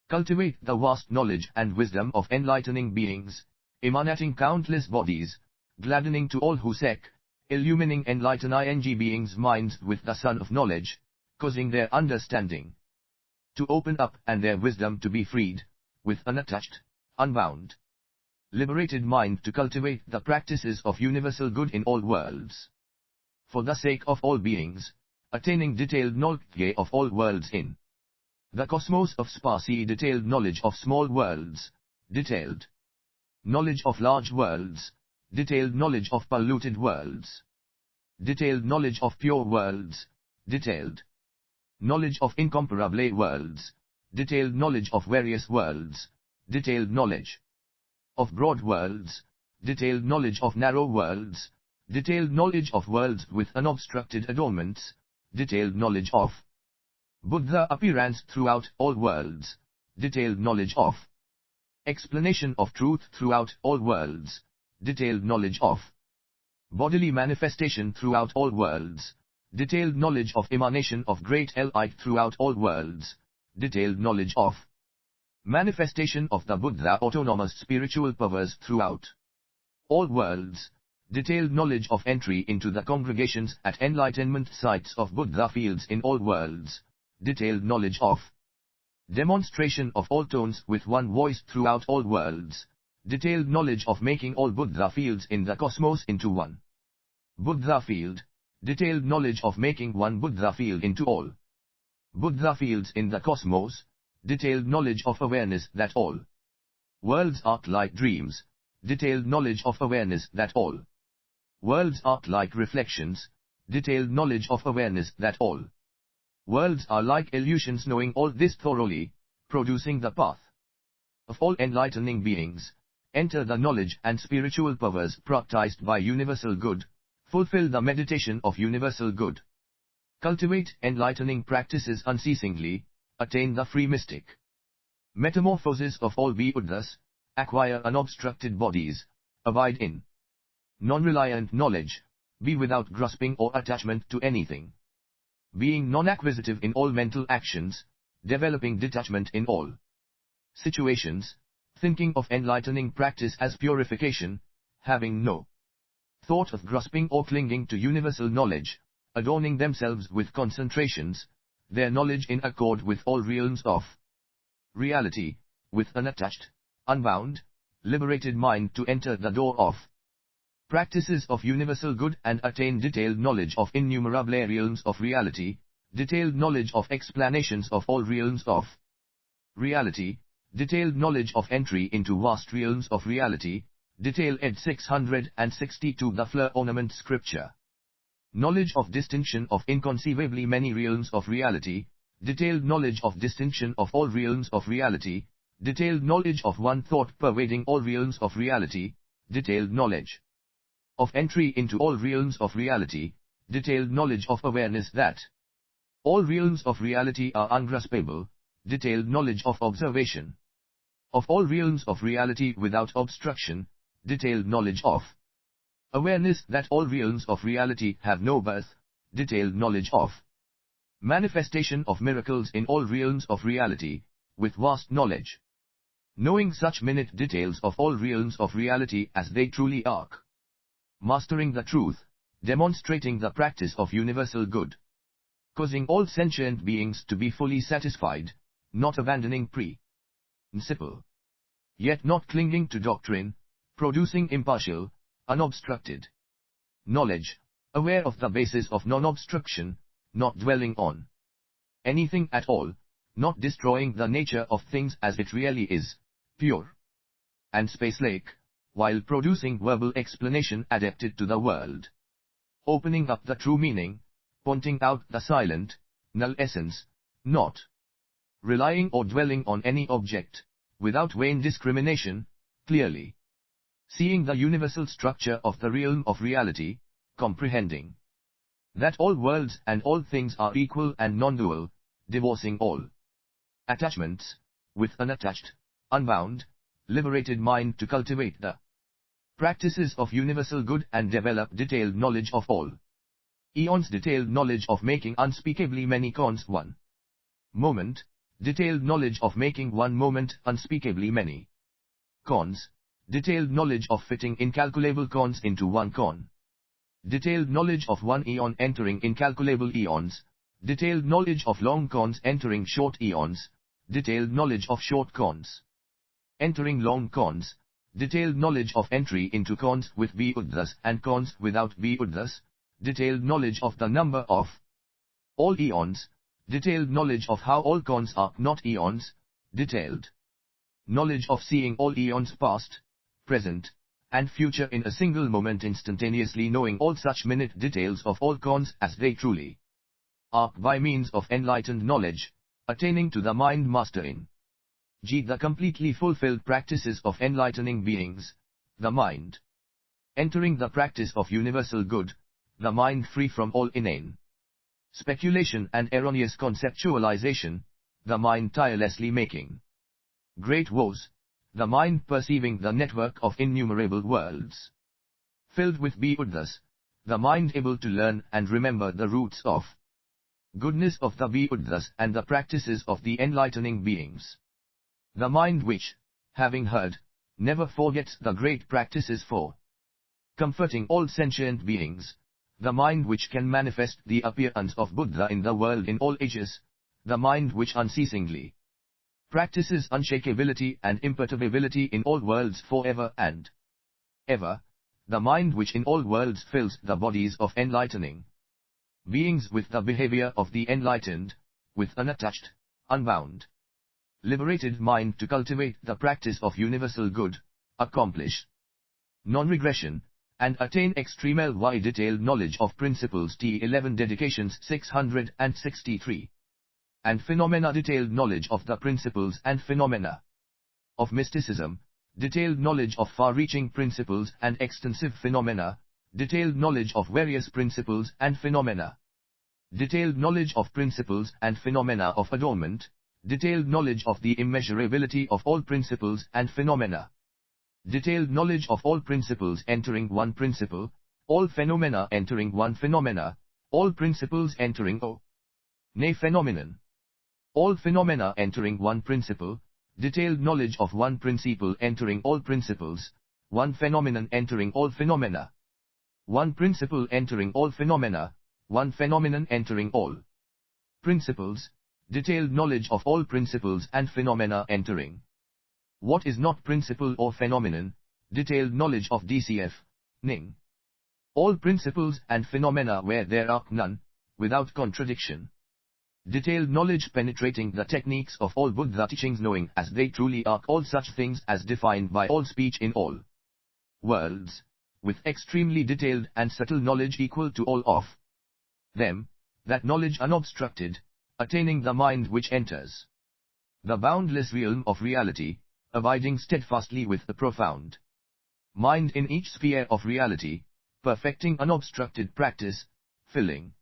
cultivate the vast knowledge and wisdom of enlightening beings, emanating countless bodies, gladdening to all who seek, illumining enlightened beings' minds with the sun of knowledge, causing their understanding to open up and their wisdom to be freed, with unattached, unbound, liberated mind to cultivate the practices of universal good in all worlds. For the sake of all beings, attaining detailed knowledge of all worlds in the cosmos of sparsely detailed knowledge of small worlds, detailed knowledge of large worlds, detailed knowledge of polluted worlds, detailed knowledge of pure worlds, detailed knowledge of incomparable worlds, detailed knowledge of various worlds, detailed knowledge of broad worlds, detailed knowledge of narrow worlds, detailed knowledge of worlds with unobstructed adornments, detailed knowledge of Buddha appearance throughout all worlds, detailed knowledge of explanation of truth throughout all worlds, detailed knowledge of bodily manifestation throughout all worlds, detailed knowledge of emanation of great light throughout all worlds, detailed knowledge of manifestation of the Buddha autonomous spiritual powers throughout all worlds, detailed knowledge of entry into the congregations at enlightenment sites of Buddha fields in all worlds, detailed knowledge of demonstration of all tones with one voice throughout all worlds, detailed knowledge of making all Buddha fields in the cosmos into one Buddha field, detailed knowledge of making one Buddha field into all Buddha fields in the cosmos, detailed knowledge of awareness that all worlds are like dreams, detailed knowledge of awareness that all worlds are like reflections, detailed knowledge of awareness that all worlds are like illusions, knowing all this thoroughly, producing the path of all enlightening beings, enter the knowledge and spiritual powers practiced by universal good, fulfill the meditation of universal good, cultivate enlightening practices unceasingly, attain the free mystic metamorphosis of all Buddhas, acquire unobstructed bodies, abide in non-reliant knowledge, be without grasping or attachment to anything, being non-acquisitive in all mental actions, developing detachment in all situations, thinking of enlightening practice as purification, having no thought of grasping or clinging to universal knowledge, adorning themselves with concentrations, their knowledge in accord with all realms of reality, with unattached, unbound, liberated mind to enter the door of practices of universal good and attain detailed knowledge of innumerable realms of reality, detailed knowledge of explanations of all realms of reality, detailed knowledge of entry into vast realms of reality, detail ed 662 the fleur ornament scripture. Knowledge of distinction of inconceivably many realms of reality, detailed knowledge of distinction of all realms of reality, detailed knowledge of one thought pervading all realms of reality, detailed knowledge of entry into all realms of reality, detailed knowledge of awareness that all realms of reality are ungraspable, detailed knowledge of observation of all realms of reality without obstruction, detailed knowledge of awareness that all realms of reality have no birth, detailed knowledge of manifestation of miracles in all realms of reality, with vast knowledge, knowing such minute details of all realms of reality as they truly are, mastering the truth, demonstrating the practice of universal good, causing all sentient beings to be fully satisfied, not abandoning principle, yet not clinging to doctrine, producing impartial, unobstructed knowledge, aware of the basis of non-obstruction, not dwelling on anything at all, not destroying the nature of things as it really is, pure and spacelike, while producing verbal explanation adapted to the world, opening up the true meaning, pointing out the silent, null essence, not relying or dwelling on any object, without vain discrimination, clearly seeing the universal structure of the realm of reality, comprehending that all worlds and all things are equal and non-dual, divorcing all attachments, with unattached, unbound, liberated mind to cultivate the practices of universal good and develop detailed knowledge of all Eons, detailed knowledge of making unspeakably many cons. 1 moment, detailed knowledge of making one moment unspeakably many cons, detailed knowledge of fitting incalculable cons into one con, detailed knowledge of one eon entering incalculable eons, detailed knowledge of long cons entering short eons, detailed knowledge of short cons entering long cons, detailed knowledge of entry into cons with Buddhas and cons without Buddhas, detailed knowledge of the number of all eons, detailed knowledge of how all cons are not eons, detailed knowledge of seeing all eons past, present, and future in a single moment, instantaneously knowing all such minute details of all cons as they truly are by means of enlightened knowledge, attaining to the mind master in G. the completely fulfilled practices of enlightening beings, the mind entering the practice of universal good, the mind free from all inane speculation and erroneous conceptualization, the mind tirelessly making great woes, the mind perceiving the network of innumerable worlds filled with Buddhas, the mind able to learn and remember the roots of goodness of the Buddhas and the practices of the enlightening beings, the mind which, having heard, never forgets the great practices for comforting all sentient beings, the mind which can manifest the appearance of Buddha in the world in all ages, the mind which unceasingly practices unshakability and imperturbability in all worlds forever and ever, the mind which in all worlds fills the bodies of enlightening beings with the behavior of the enlightened, with unattached, unbound, liberated mind to cultivate the practice of universal good, accomplish non-regression, and attain extreme detailed knowledge of principles. T11 Dedications 663. And phenomena, detailed knowledge of the principles and phenomena of mysticism, detailed knowledge of far-reaching principles and extensive phenomena, detailed knowledge of various principles and phenomena, detailed knowledge of principles and phenomena of adornment, detailed knowledge of the immeasurability of all principles and phenomena, detailed knowledge of all principles entering one principle, all phenomena entering one phenomena, all principles entering a phenomenon, all phenomena entering one principle, detailed knowledge of one principle entering all principles, one phenomenon entering all phenomena, one principle entering all phenomena, one phenomenon entering all principles, detailed knowledge of all principles and phenomena entering what is not principle or phenomenon, detailed knowledge of DCF, Ning, all principles and phenomena where there are none, without contradiction, detailed knowledge penetrating the techniques of all Buddha teachings, knowing as they truly are all such things as defined by all speech in all worlds, with extremely detailed and subtle knowledge equal to all of them, that knowledge unobstructed, attaining the mind which enters the boundless realm of reality, abiding steadfastly with the profound mind in each sphere of reality, perfecting unobstructed practice, filling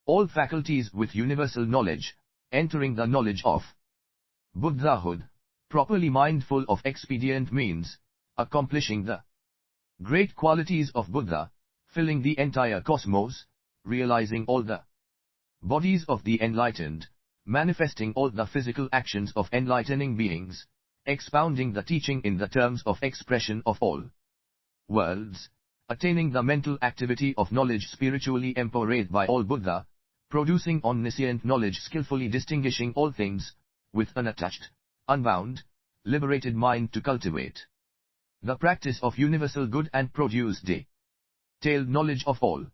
all faculties with universal knowledge, entering the knowledge of Buddhahood, properly mindful of expedient means, accomplishing the great qualities of Buddha, filling the entire cosmos, realizing all the bodies of the enlightened, manifesting all the physical actions of enlightening beings, expounding the teaching in the terms of expression of all worlds, attaining the mental activity of knowledge spiritually empowered by all Buddha, producing omniscient knowledge skillfully distinguishing all things, with unattached, unbound, liberated mind to cultivate the practice of universal good and produce detailed knowledge of all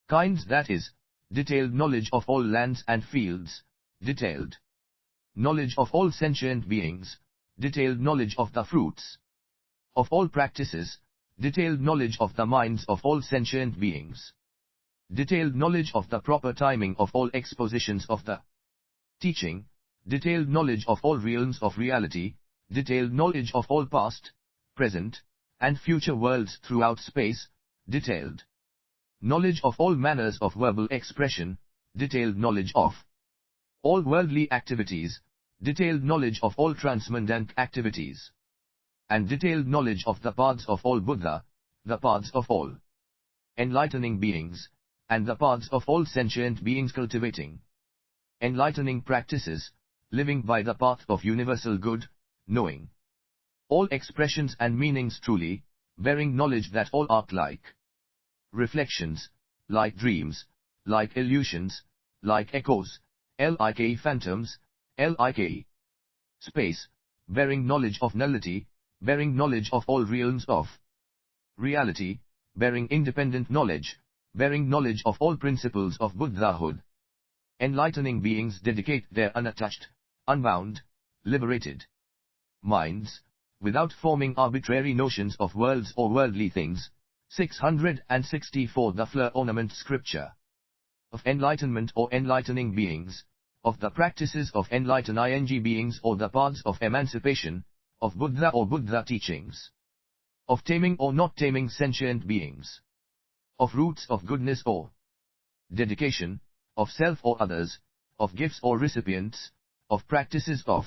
kinds, that is, detailed knowledge of all lands and fields, detailed knowledge of all sentient beings, detailed knowledge of the fruits of all practices, detailed knowledge of the minds of all sentient beings, detailed knowledge of the proper timing of all expositions of the teaching, detailed knowledge of all realms of reality, detailed knowledge of all past, present, and future worlds throughout space, detailed knowledge of all manners of verbal expression, detailed knowledge of all worldly activities, detailed knowledge of all transcendent activities, and detailed knowledge of the paths of all Buddha, the paths of all enlightening beings, and the paths of all sentient beings cultivating enlightening practices, living by the path of universal good, knowing all expressions and meanings truly, bearing knowledge that all are like reflections, like dreams, like illusions, like echoes, like phantoms, like space, bearing knowledge of nullity, bearing knowledge of all realms of reality, bearing independent knowledge, bearing knowledge of all principles of Buddhahood. Enlightening beings dedicate their unattached, unbound, liberated minds, without forming arbitrary notions of worlds or worldly things. 664 The Fleur Ornament Scripture of enlightenment or enlightening beings, of the practices of enlightening beings or the paths of emancipation, of Buddha or Buddha teachings, of taming or not taming sentient beings, of roots of goodness or dedication, of self or others, of gifts or recipients, of practices of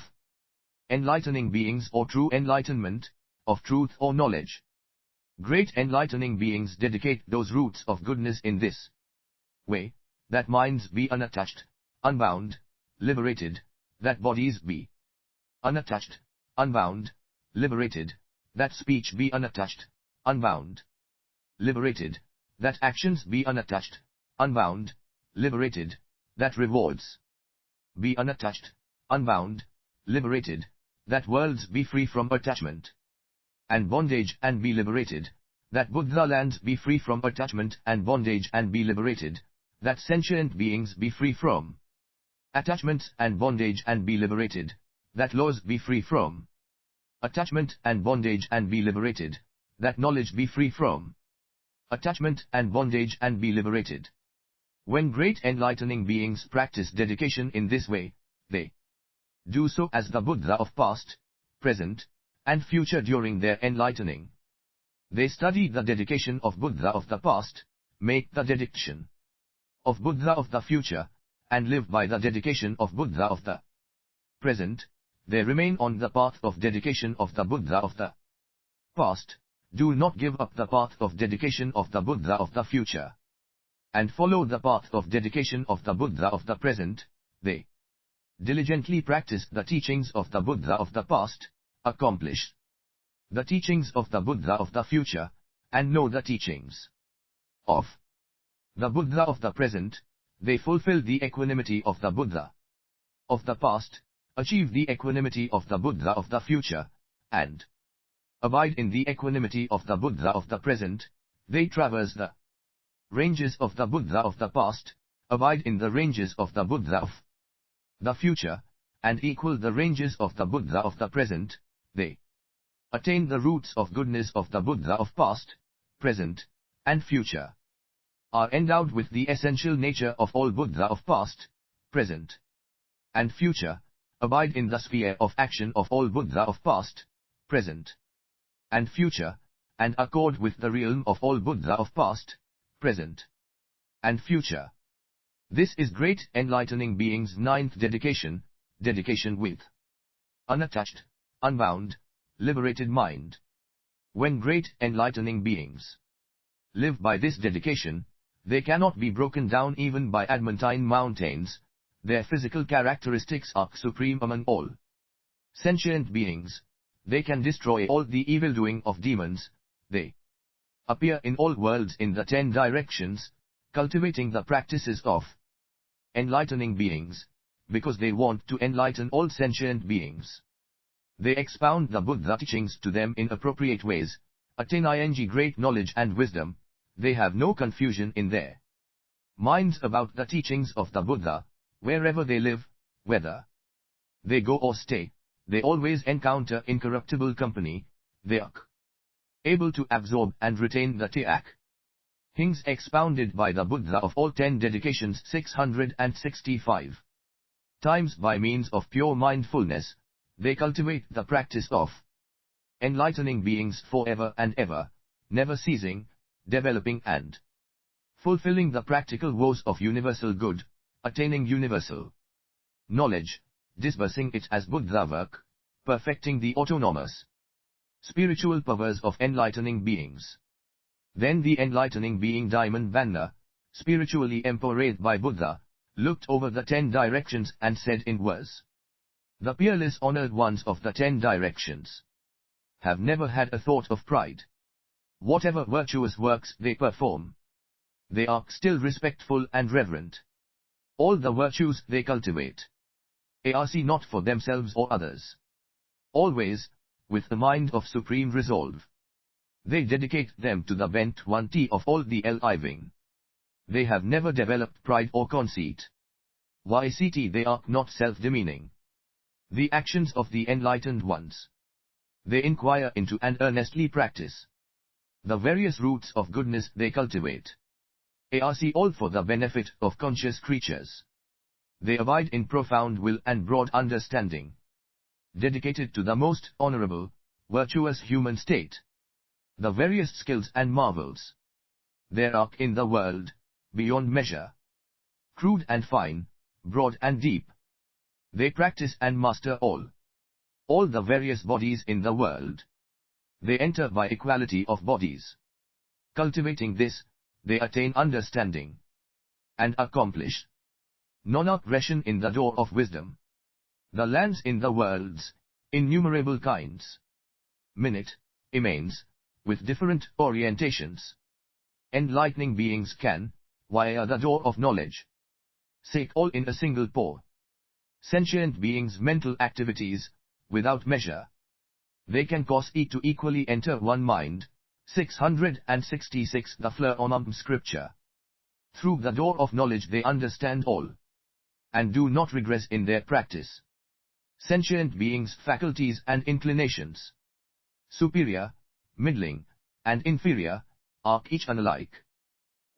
enlightening beings or true enlightenment, of truth or knowledge. Great enlightening beings dedicate those roots of goodness in this way, that minds be unattached, unbound, liberated, that bodies be unattached, unbound, liberated, that speech be unattached, unbound, liberated, that actions be unattached, unbound, liberated, that rewards be unattached, unbound, liberated, that worlds be free from attachment and bondage and be liberated, that Buddha lands be free from attachment and bondage and be liberated, that sentient beings be free from attachments and bondage and be liberated, that laws be free from attachment and bondage and be liberated, that knowledge be free from attachment and bondage and be liberated. When great enlightening beings practice dedication in this way, they do so as the Buddha of past, present, and future during their enlightening. They study the dedication of Buddha of the past, make the dedication of Buddha of the future, and live by the dedication of Buddha of the present. They remain on the path of dedication of the Buddha of the past, do not give up the path of dedication of the Buddha of the future, and follow the path of dedication of the Buddha of the present. They diligently practice the teachings of the Buddha of the past, accomplish the teachings of the Buddha of the future, and know the teachings of the Buddha of the present. They fulfill the equanimity of the Buddha of the past, achieve the equanimity of the Buddha of the future, and abide in the equanimity of the Buddha of the present. They traverse the ranges of the Buddha of the past, abide in the ranges of the Buddha of the future, and equal the ranges of the Buddha of the present. They attain the roots of goodness of the Buddha of past, present, and future, are endowed with the essential nature of all Buddha of past, present, and future, abide in the sphere of action of all Buddha of past, present, and future, and accord with the realm of all Buddha of past, present, and future. This is great enlightening beings' ninth dedication, dedication with unattached, unbound, liberated mind. When great enlightening beings live by this dedication, they cannot be broken down even by adamantine mountains. Their physical characteristics are supreme among all sentient beings. They can destroy all the evil doing of demons. They appear in all worlds in the 10 directions, cultivating the practices of enlightening beings, because they want to enlighten all sentient beings. They expound the Buddha teachings to them in appropriate ways, attaining great knowledge and wisdom. They have no confusion in their minds about the teachings of the Buddha. Wherever they live, whether they go or stay, they always encounter incorruptible company. They are able to absorb and retain the things expounded by the Buddha of all 10 dedications 665 times by means of pure mindfulness. They cultivate the practice of enlightening beings forever and ever, never ceasing, developing and fulfilling the practical woes of universal good, attaining universal knowledge, disbursing it as Buddha work, perfecting the autonomous spiritual powers of enlightening beings. Then the enlightening being Diamond Banner, spiritually empowered by Buddha, looked over the 10 directions and said in verse, "The peerless honored ones of the 10 directions have never had a thought of pride. Whatever virtuous works they perform, they are still respectful and reverent. All the virtues they cultivate are not for themselves or others. Always, with the mind of supreme resolve, they dedicate them to the bent one of all the living. They have never developed pride or conceit. They are not self-demeaning. The actions of the enlightened ones they inquire into and earnestly practice. The various roots of goodness they cultivate are all for the benefit of conscious creatures. They abide in profound will and broad understanding, dedicated to the most honorable, virtuous human state. The various skills and marvels there are in the world, beyond measure, crude and fine, broad and deep, they practice and master all. All the various bodies in the world they enter by equality of bodies. Cultivating this, they attain understanding and accomplish non-aggression in the door of wisdom. The lands in the worlds, innumerable kinds, minute, immense, with different orientations. Enlightening beings can, via the door of knowledge, take all in a single pour. Sentient beings' mental activities, without measure, they can cause to equally enter one mind. 666 The Fleur Scripture. Through the door of knowledge they understand all, and do not regress in their practice. Sentient beings' faculties and inclinations, superior, middling, and inferior, are each unalike.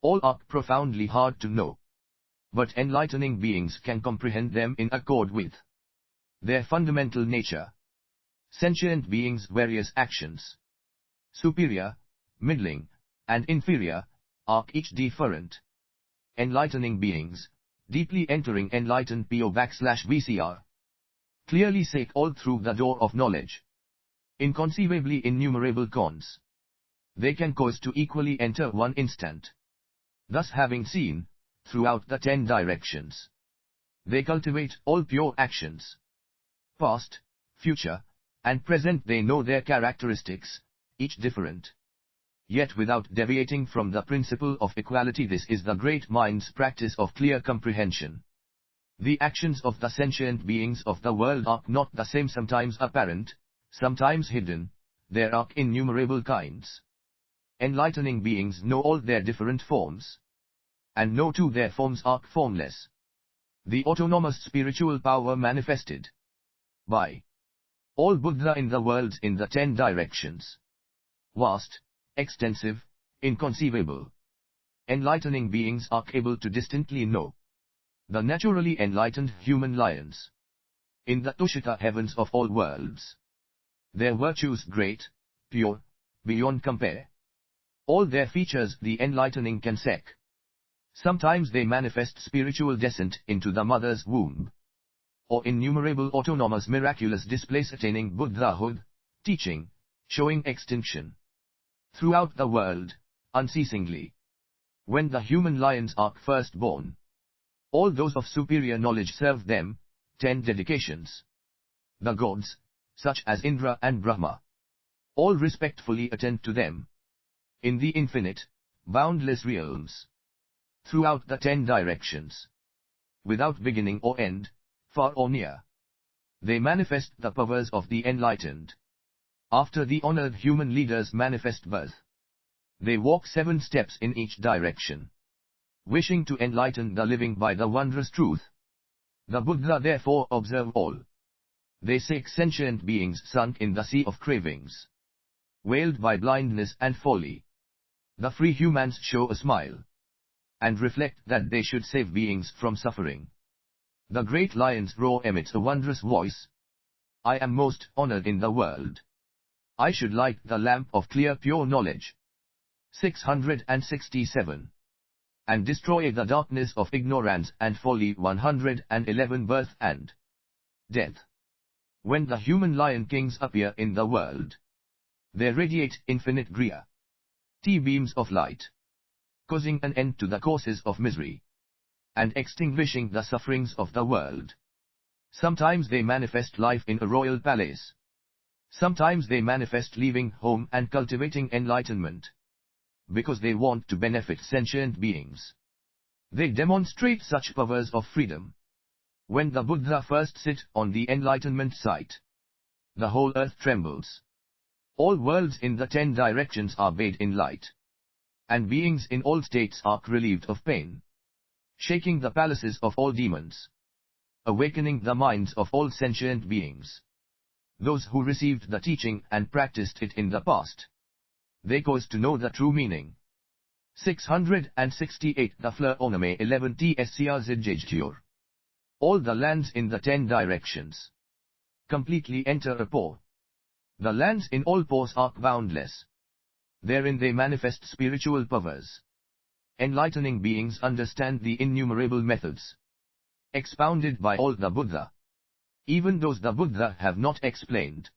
All are profoundly hard to know, but enlightening beings can comprehend them in accord with their fundamental nature. Sentient beings' various actions, superior, middling, and inferior, are each different. Enlightening beings, deeply entering enlightened PO/VCR, clearly seek all through the door of knowledge. Inconceivably innumerable cons they can cause to equally enter one instant. Thus having seen, throughout the 10 directions, they cultivate all pure actions. Past, future, and present they know their characteristics, each different, yet without deviating from the principle of equality. This is the great mind's practice of clear comprehension. The actions of the sentient beings of the world are not the same, sometimes apparent, sometimes hidden. There are innumerable kinds. Enlightening beings know all their different forms, and know too their forms are formless. The autonomous spiritual power manifested by all Buddha in the worlds in the 10 directions, vast, extensive, inconceivable. Enlightening beings are able to distinctly know the naturally enlightened human lions in the Tushita heavens of all worlds. Their virtues great, pure, beyond compare. All their features the enlightening can seek. Sometimes they manifest spiritual descent into the mother's womb, or innumerable autonomous miraculous displays attaining Buddhahood, teaching, showing extinction throughout the world, unceasingly. When the human lions are first born, all those of superior knowledge serve them. 10 dedications. The gods, such as Indra and Brahma, all respectfully attend to them. In the infinite, boundless realms, throughout the 10 directions, without beginning or end, far or near, they manifest the powers of the enlightened. After the honored human leaders manifest birth, they walk 7 steps in each direction, wishing to enlighten the living by the wondrous truth. The Buddha therefore observe all. They seek sentient beings sunk in the sea of cravings, veiled by blindness and folly. The free humans show a smile, and reflect that they should save beings from suffering. The great lions roar amidst a wondrous voice. I am most honored in the world. I should light the lamp of clear pure knowledge. 667. And destroy the darkness of ignorance and folly. 111 Birth and Death. When the human lion kings appear in the world, they radiate infinite Griya beams of light. causing an end to the causes of misery, and extinguishing the sufferings of the world. Sometimes they manifest life in a royal palace. Sometimes they manifest leaving home and cultivating enlightenment, because they want to benefit sentient beings. They demonstrate such powers of freedom. When the Buddha first sit on the enlightenment site, the whole earth trembles. All worlds in the 10 directions are bathed in light, and beings in all states are relieved of pain, shaking the palaces of all demons, awakening the minds of all sentient beings. Those who received the teaching and practiced it in the past, they caused to know the true meaning. 668 The fleur oname 11 tscr. All the lands in the 10 directions completely enter a pore. The lands in all pores are boundless. Therein they manifest spiritual powers. Enlightening beings understand the innumerable methods expounded by all the Buddha. Even those the Buddha have not explained,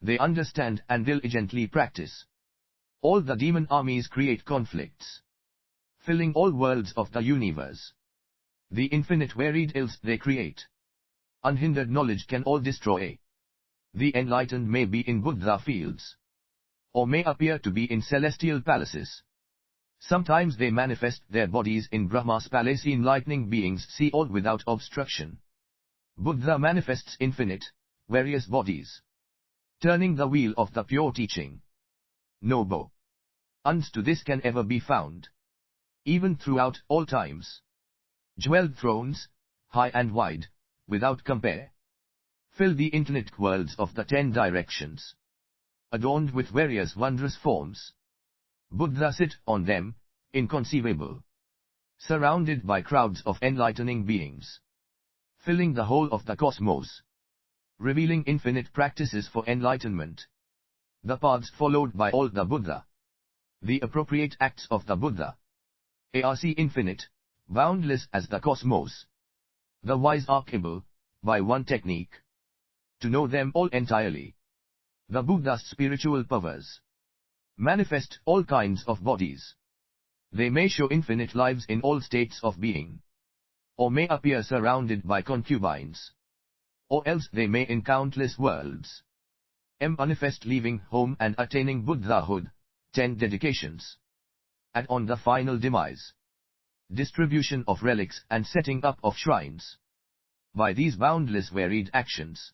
they understand and diligently practice. All the demon armies create conflicts, filling all worlds of the universe. The infinite varied ills they create, unhindered knowledge can all destroy. The enlightened may be in Buddha fields, or may appear to be in celestial palaces. Sometimes they manifest their bodies in Brahma's palace. Enlightening beings see all without obstruction. Buddha manifests infinite, various bodies, turning the wheel of the pure teaching. No bow ends to this can ever be found, even throughout all times. Jeweled thrones, high and wide, without compare, fill the infinite worlds of the 10 directions, adorned with various wondrous forms. Buddha sit on them, inconceivable, surrounded by crowds of enlightening beings, filling the whole of the cosmos, revealing infinite practices for enlightenment. The paths followed by all the Buddha, the appropriate acts of the Buddha, are infinite, boundless as the cosmos. The wise are able, by one technique, to know them all entirely. The Buddha's spiritual powers manifest all kinds of bodies. They may show infinite lives in all states of being, or may appear surrounded by concubines, or else they may in countless worlds manifest leaving home and attaining Buddhahood. 10 dedications. And on the final demise, distribution of relics and setting up of shrines. By these boundless varied actions,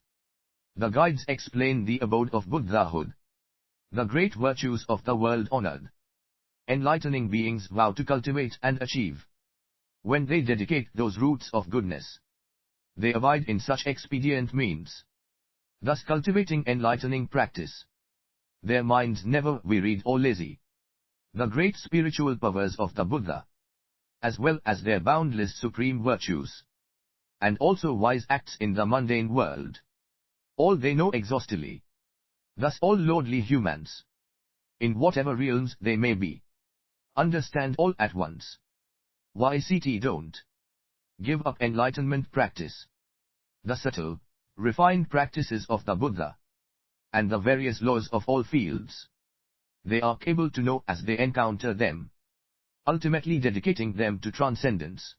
the guides explain the abode of Buddhahood, the great virtues of the world honored. Enlightening beings vow to cultivate and achieve. When they dedicate those roots of goodness, they abide in such expedient means, thus cultivating enlightening practice. Their minds never wearied or lazy. The great spiritual powers of the Buddha, as well as their boundless supreme virtues, and also wise acts in the mundane world, all they know exhaustively. Thus all lordly humans, in whatever realms they may be, understand all at once. YCT don't give up enlightenment practice. The subtle, refined practices of the Buddha, and the various laws of all fields, they are able to know as they encounter them, ultimately dedicating them to transcendence.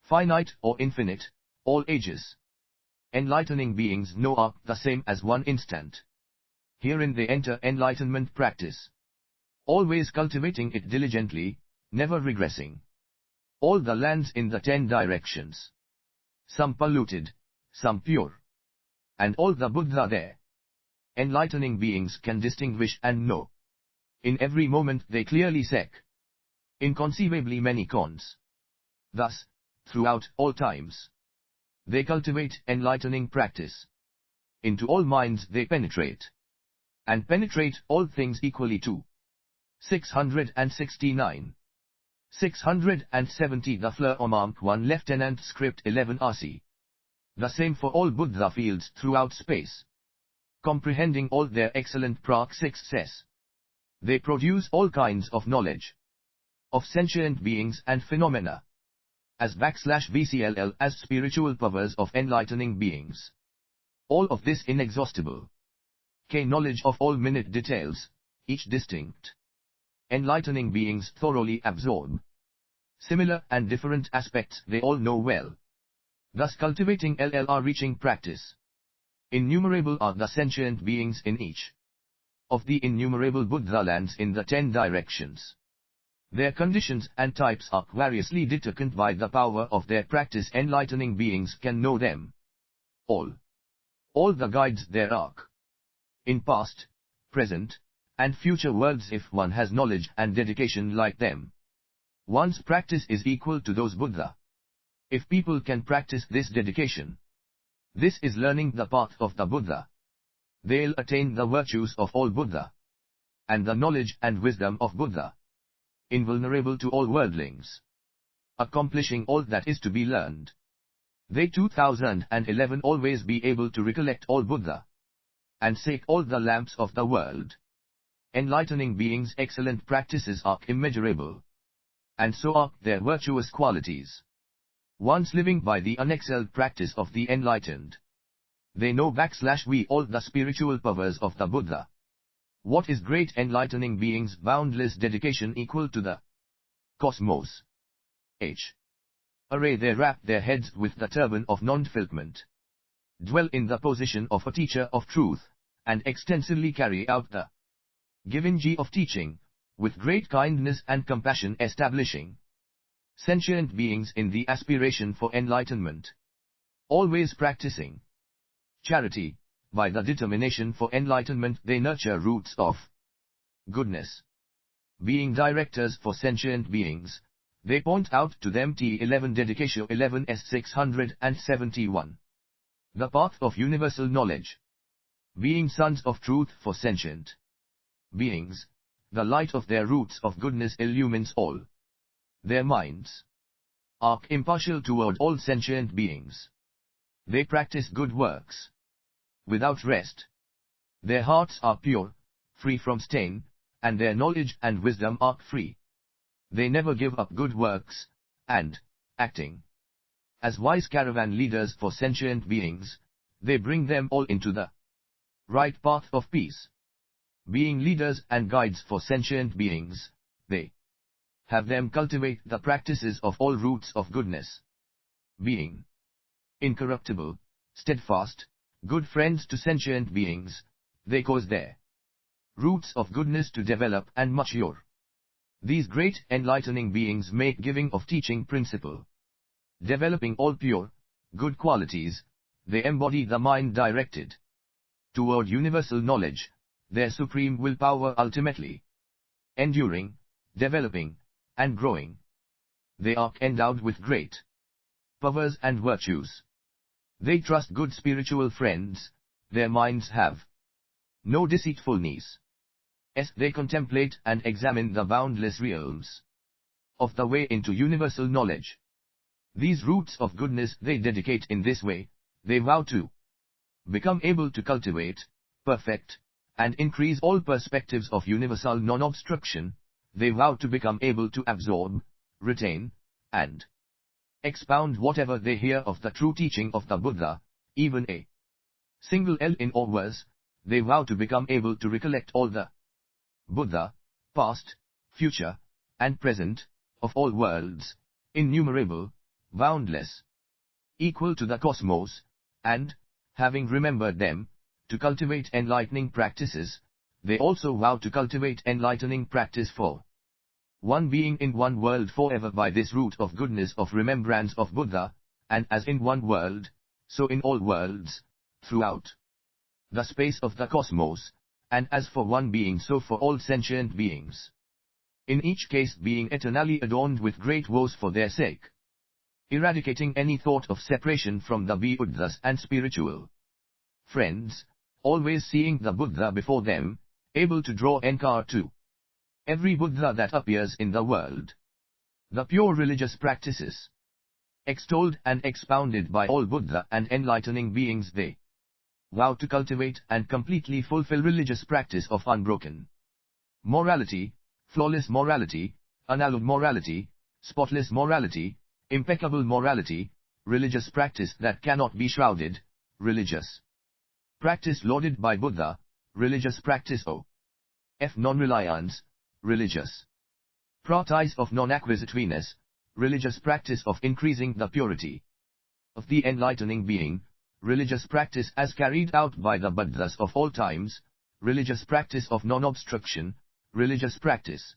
Finite or infinite, all ages, enlightening beings know are the same as one instant. Herein they enter enlightenment practice, always cultivating it diligently, never regressing. All the lands in the 10 directions, some polluted, some pure, and all the Buddha there, enlightening beings can distinguish and know. In every moment they clearly sec inconceivably many cons. Thus, throughout all times, they cultivate enlightening practice. Into all minds they penetrate, and penetrate all things equally too. 669. 670 The fleur Omamp 1 Lieutenant Script 11 RC. The same for all Buddha fields throughout space. Comprehending all their excellent success, they produce all kinds of knowledge of sentient beings and phenomena, as /VCLL as spiritual powers of enlightening beings. All of this inexhaustible knowledge of all minute details, each distinct enlightening beings thoroughly absorb. Similar and different aspects they all know well. Thus cultivating LLR reaching practice. Innumerable are the sentient beings in each of the innumerable Buddha lands in the 10 directions. Their conditions and types are variously determined by the power of their practice. Enlightening beings can know them all. All the guides there are in past, present, and future worlds if one has knowledge and dedication like them. One's practice is equal to those Buddha. If people can practice this dedication, this is learning the path of the Buddha. They'll attain the virtues of all Buddha, and the knowledge and wisdom of Buddha. Invulnerable to all worldlings, accomplishing all that is to be learned. They 2011 always be able to recollect all Buddha, and seek all the lamps of the world. Enlightening beings' excellent practices are immeasurable, and so are their virtuous qualities. Once living by the unexcelled practice of the enlightened, they know / all the spiritual powers of the Buddha. What is great enlightening beings' boundless dedication equal to the cosmos? Array they wrap their heads with the turban of non-defilement, dwell in the position of a teacher of truth, and extensively carry out the given of teaching, with great kindness and compassion establishing sentient beings in the aspiration for enlightenment. Always practicing charity, by the determination for enlightenment they nurture roots of goodness. Being directors for sentient beings, they point out to them T11 Dedication 11s 671. The path of universal knowledge. Being sons of truth for sentient beings, the light of their roots of goodness illumines all. Their minds are impartial toward all sentient beings. They practice good works without rest. Their hearts are pure, free from stain, and their knowledge and wisdom are free. They never give up good works, and, acting as wise caravan leaders for sentient beings, they bring them all into the right path of peace. Being leaders and guides for sentient beings, they have them cultivate the practices of all roots of goodness. Being incorruptible, steadfast, good friends to sentient beings, they cause their roots of goodness to develop and mature. These great enlightening beings make giving of teaching principle. Developing all pure, good qualities, they embody the mind directed toward universal knowledge, their supreme willpower ultimately enduring, developing, and growing. They are endowed with great powers and virtues. They trust good spiritual friends, their minds have no deceitfulness. As they contemplate and examine the boundless realms of the way into universal knowledge. These roots of goodness they dedicate in this way, they vow to become able to cultivate, perfect, and increase all perspectives of universal non-obstruction. They vow to become able to absorb, retain, and expound whatever they hear of the true teaching of the Buddha, even a single L in or worse. They vow to become able to recollect all the Buddha, past, future, and present, of all worlds, innumerable, boundless, equal to the cosmos, and, having remembered them, to cultivate enlightening practices. They also vow to cultivate enlightening practice for one being in one world forever by this root of goodness of remembrance of Buddha, and as in one world, so in all worlds, throughout the space of the cosmos, and as for one being so for all sentient beings. In each case being eternally adorned with great woes for their sake. Eradicating any thought of separation from the Buddhas and spiritual friends, always seeing the Buddha before them, able to draw enkar to every Buddha that appears in the world. The pure religious practices, extolled and expounded by all Buddha and enlightening beings, they vow to cultivate and completely fulfill religious practice of unbroken morality, flawless morality, unalloyed morality, spotless morality, impeccable morality, religious practice that cannot be shrouded, religious practice lauded by Buddha, religious practice of non-reliance, religious practice of non-acquisitiveness, religious practice of increasing the purity of the enlightening being, religious practice as carried out by the Buddhas of all times, religious practice of non-obstruction, religious practice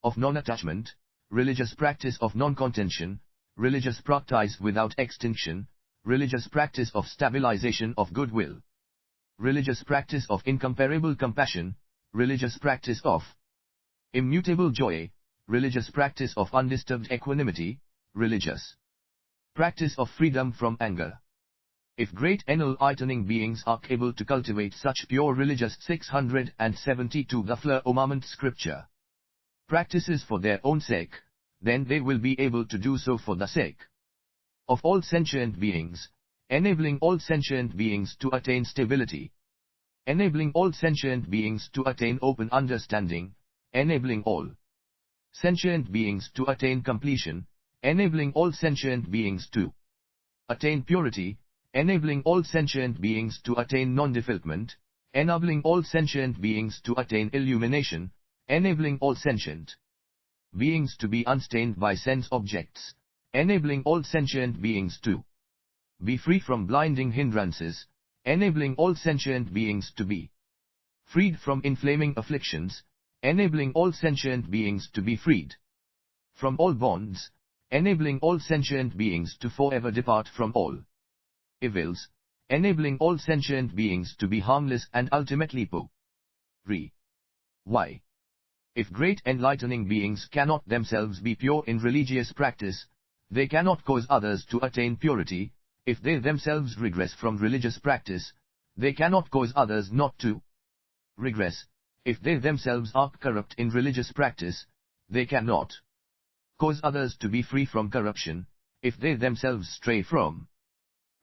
of non-attachment, religious practice of non-contention, religious practice without extinction, religious practice of stabilization of goodwill, religious practice of incomparable compassion, religious practice of immutable joy, religious practice of undisturbed equanimity, religious practice of freedom from anger. If great enlightening beings are able to cultivate such pure religious 672 the firmament scripture practices for their own sake, then they will be able to do so for the sake of all sentient beings, enabling all sentient beings to attain stability, enabling all sentient beings to attain open understanding, enabling all sentient beings to attain completion, enabling all sentient beings to attain purity, enabling all sentient beings to attain non-defilement, enabling all sentient beings to attain illumination, enabling all sentient beings to be unstained by sense objects, enabling all sentient beings to be free from blinding hindrances, enabling all sentient beings to be freed from inflaming afflictions, enabling all sentient beings to be freed from all bonds, enabling all sentient beings to forever depart from all evils, enabling all sentient beings to be harmless and ultimately pure. Why? If great enlightening beings cannot themselves be pure in religious practice, they cannot cause others to attain purity. If they themselves regress from religious practice, they cannot cause others not to regress. If they themselves are corrupt in religious practice, they cannot cause others to be free from corruption. If they themselves stray from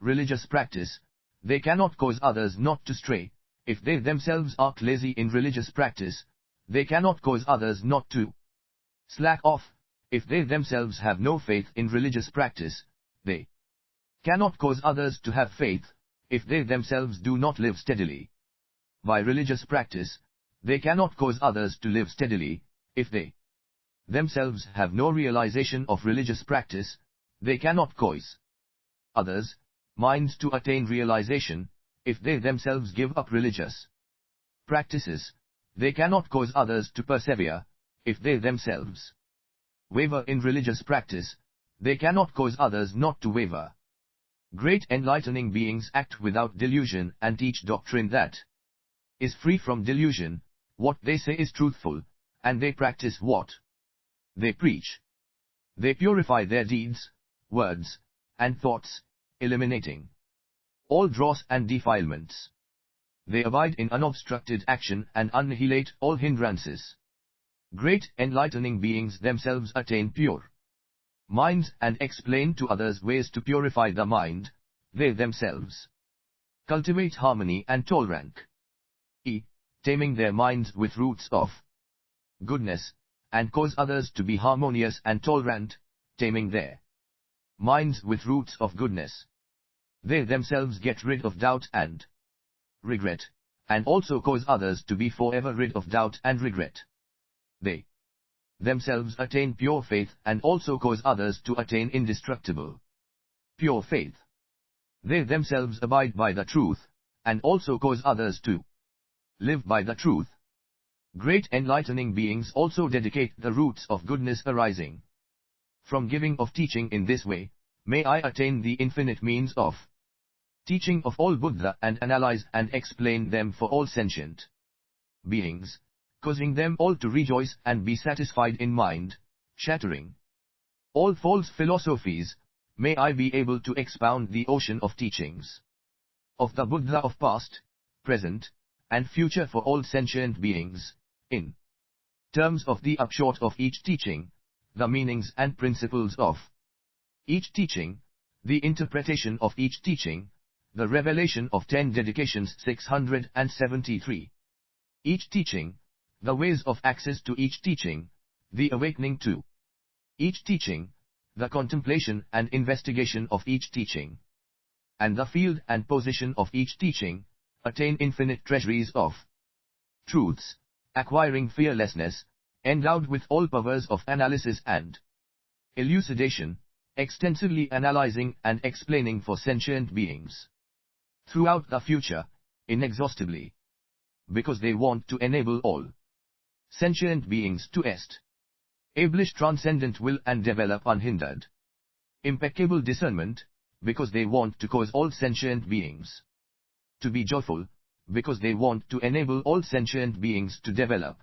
religious practice, they cannot cause others not to stray. If they themselves are lazy in religious practice, they cannot cause others not to slack off. If they themselves have no faith in religious practice, they cannot cause others to have faith. If they themselves do not live steadily by religious practice, they cannot cause others to live steadily. If they themselves have no realization of religious practice, they cannot cause others' minds to attain realization. If they themselves give up religious practices, they cannot cause others to persevere. If they themselves waver in religious practice, they cannot cause others not to waver. Great enlightening beings act without delusion and teach doctrine that is free from delusion. What they say is truthful, and they practice what they preach. They purify their deeds, words, and thoughts, eliminating all dross and defilements. They abide in unobstructed action and annihilate all hindrances. Great enlightening beings themselves attain pure minds and explain to others ways to purify the mind. They themselves cultivate harmony and tolerance, taming their minds with roots of goodness, and cause others to be harmonious and tolerant, taming their minds with roots of goodness. They themselves get rid of doubt and regret, and also cause others to be forever rid of doubt and regret. They themselves attain pure faith and also cause others to attain indestructible pure faith. They themselves abide by the truth, and also cause others to live by the truth. Great enlightening beings also dedicate the roots of goodness arising from giving of teaching in this way. May I attain the infinite means of teaching of all Buddha and analyze and explain them for all sentient beings, causing them all to rejoice and be satisfied in mind, shattering all false philosophies. May I be able to expound the ocean of teachings of the Buddha of past, present, and future for all sentient beings, in terms of the upshot of each teaching, the meanings and principles of each teaching, the interpretation of each teaching, the revelation of 10 dedications 673. Each teaching, the ways of access to each teaching, the awakening to each teaching, the contemplation and investigation of each teaching, and the field and position of each teaching, attain infinite treasuries of truths, acquiring fearlessness, endowed with all powers of analysis and elucidation, extensively analyzing and explaining for sentient beings throughout the future, inexhaustibly, because they want to enable all sentient beings to establish transcendent will and develop unhindered, impeccable discernment, because they want to cause all sentient beings to be joyful, because they want to enable all sentient beings to develop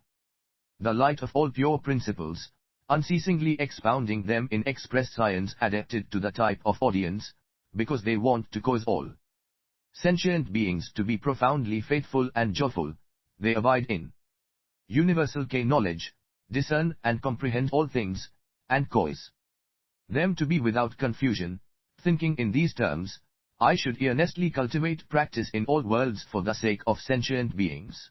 the light of all pure principles, unceasingly expounding them in express science adapted to the type of audience, because they want to cause all sentient beings to be profoundly faithful and joyful. They abide in universal knowledge, discern and comprehend all things, and cause them to be without confusion. Thinking in these terms, I should earnestly cultivate practice in all worlds for the sake of sentient beings.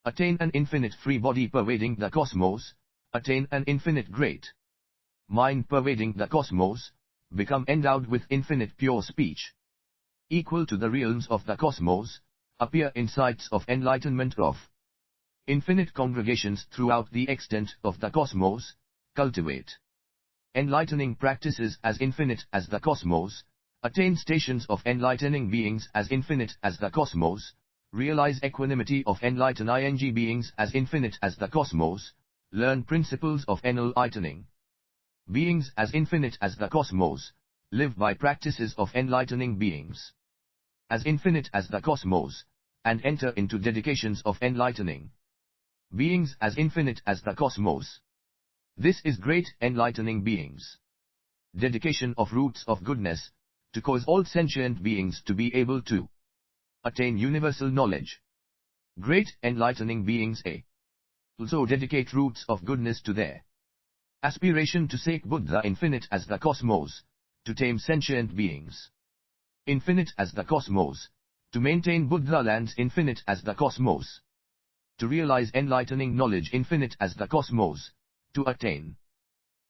Attain an infinite free body pervading the cosmos, attain an infinite great mind pervading the cosmos, become endowed with infinite pure speech, equal to the realms of the cosmos, appear in sights of enlightenment of infinite congregations throughout the extent of the cosmos, cultivate enlightening practices as infinite as the cosmos, attain stations of enlightening beings as infinite as the cosmos, realize equanimity of enlightening beings as infinite as the cosmos, learn principles of enlightening beings as infinite as the cosmos, live by practices of enlightening beings as infinite as the cosmos, and enter into dedications of enlightening beings as infinite as the cosmos. This is great enlightening beings. Dedication of roots of goodness, to cause all sentient beings to be able to attain universal knowledge. Great enlightening beings also dedicate roots of goodness to their aspiration to seek Buddha infinite as the cosmos, to tame sentient beings infinite as the cosmos, to maintain Buddha lands infinite as the cosmos, to realize enlightening knowledge infinite as the cosmos, to attain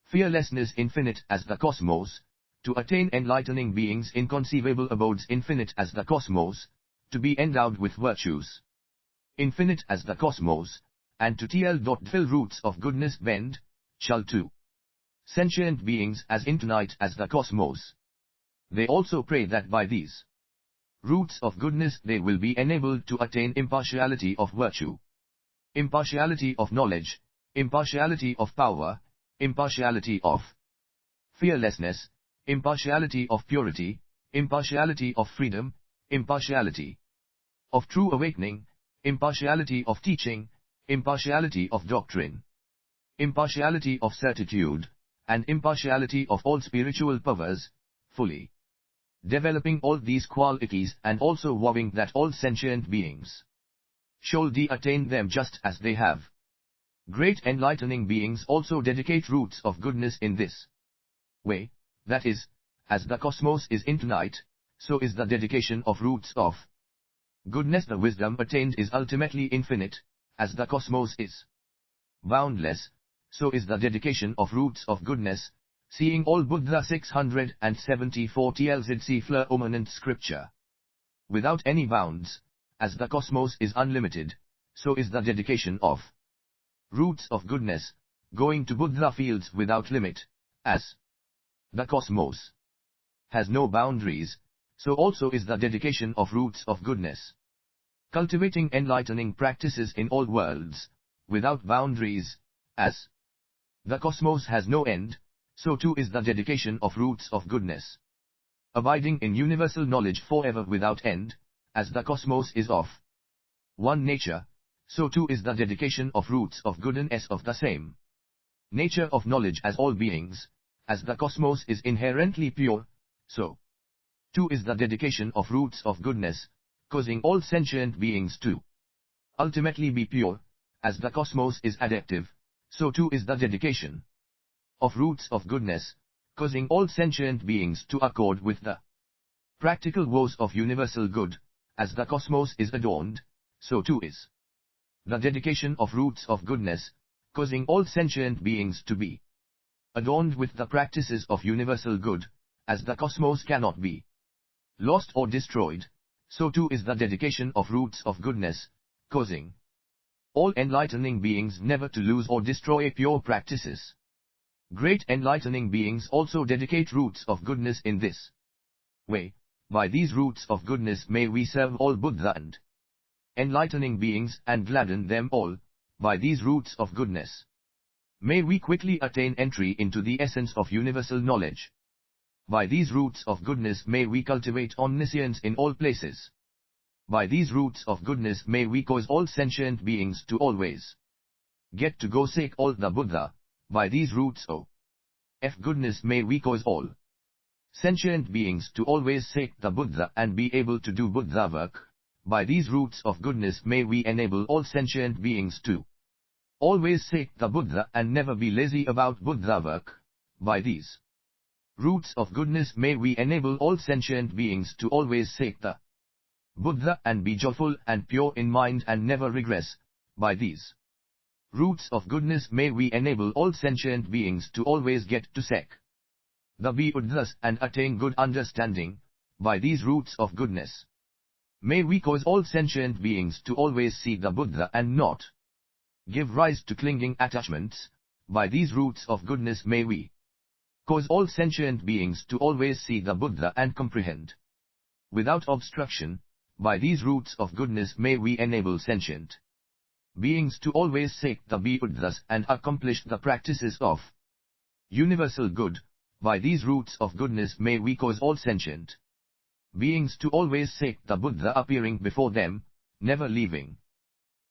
fearlessness infinite as the cosmos, to attain enlightening beings inconceivable abodes infinite as the cosmos, to be endowed with virtues infinite as the cosmos, and to fill roots of goodness bend, shall to sentient beings as infinite as the cosmos. They also pray that by these roots of goodness they will be enabled to attain impartiality of virtue, impartiality of knowledge, impartiality of power, impartiality of fearlessness, impartiality of purity, impartiality of freedom, impartiality of true awakening, impartiality of teaching, impartiality of doctrine, impartiality of certitude, and impartiality of all spiritual powers, fully developing all these qualities and also vowing that all sentient beings shall attain them just as they have. Great enlightening beings also dedicate roots of goodness in this way, that is, as the cosmos is infinite, so is the dedication of roots of goodness. The wisdom attained is ultimately infinite, as the cosmos is boundless, so is the dedication of roots of goodness, seeing all Buddha 674 tlzc fleur omanent scripture. Without any bounds, as the cosmos is unlimited, so is the dedication of roots of goodness, going to Buddha fields without limit, as the cosmos has no boundaries, so also is the dedication of roots of goodness. Cultivating enlightening practices in all worlds, without boundaries, as the cosmos has no end, so too is the dedication of roots of goodness. Abiding in universal knowledge forever without end, as the cosmos is of one nature, so too is the dedication of roots of goodness of the same nature of knowledge as all beings, as the cosmos is inherently pure, so too is the dedication of roots of goodness, causing all sentient beings to ultimately be pure, as the cosmos is adaptive, so too is the dedication of roots of goodness, causing all sentient beings to accord with the practical woes of universal good, as the cosmos is adorned, so too is the dedication of roots of goodness, causing all sentient beings to be adorned with the practices of universal good, as the cosmos cannot be lost or destroyed, so too is the dedication of roots of goodness, causing all enlightening beings never to lose or destroy pure practices. Great enlightening beings also dedicate roots of goodness in this way. By these roots of goodness may we serve all Buddha and enlightening beings and gladden them all. By these roots of goodness may we quickly attain entry into the essence of universal knowledge. By these roots of goodness may we cultivate omniscience in all places. By these roots of goodness may we cause all sentient beings to always get to go seek all the Buddha. By these roots of goodness may we cause all sentient beings to always seek the Buddha and be able to do Buddha work. By these roots of goodness may we enable all sentient beings to always seek the Buddha and never be lazy about Buddha work. By these roots of goodness may we enable all sentient beings to always seek the Buddha and be joyful and pure in mind and never regress. By these roots of goodness may we enable all sentient beings to always get to seek the Buddhas and attain good understanding. By these roots of goodness may we cause all sentient beings to always see the Buddha and not give rise to clinging attachments. By these roots of goodness may we cause all sentient beings to always see the Buddha and comprehend without obstruction. By these roots of goodness may we enable sentient beings to always seek the Buddhas and accomplish the practices of universal good. By these roots of goodness may we cause all sentient beings to always seek the Buddha appearing before them, never leaving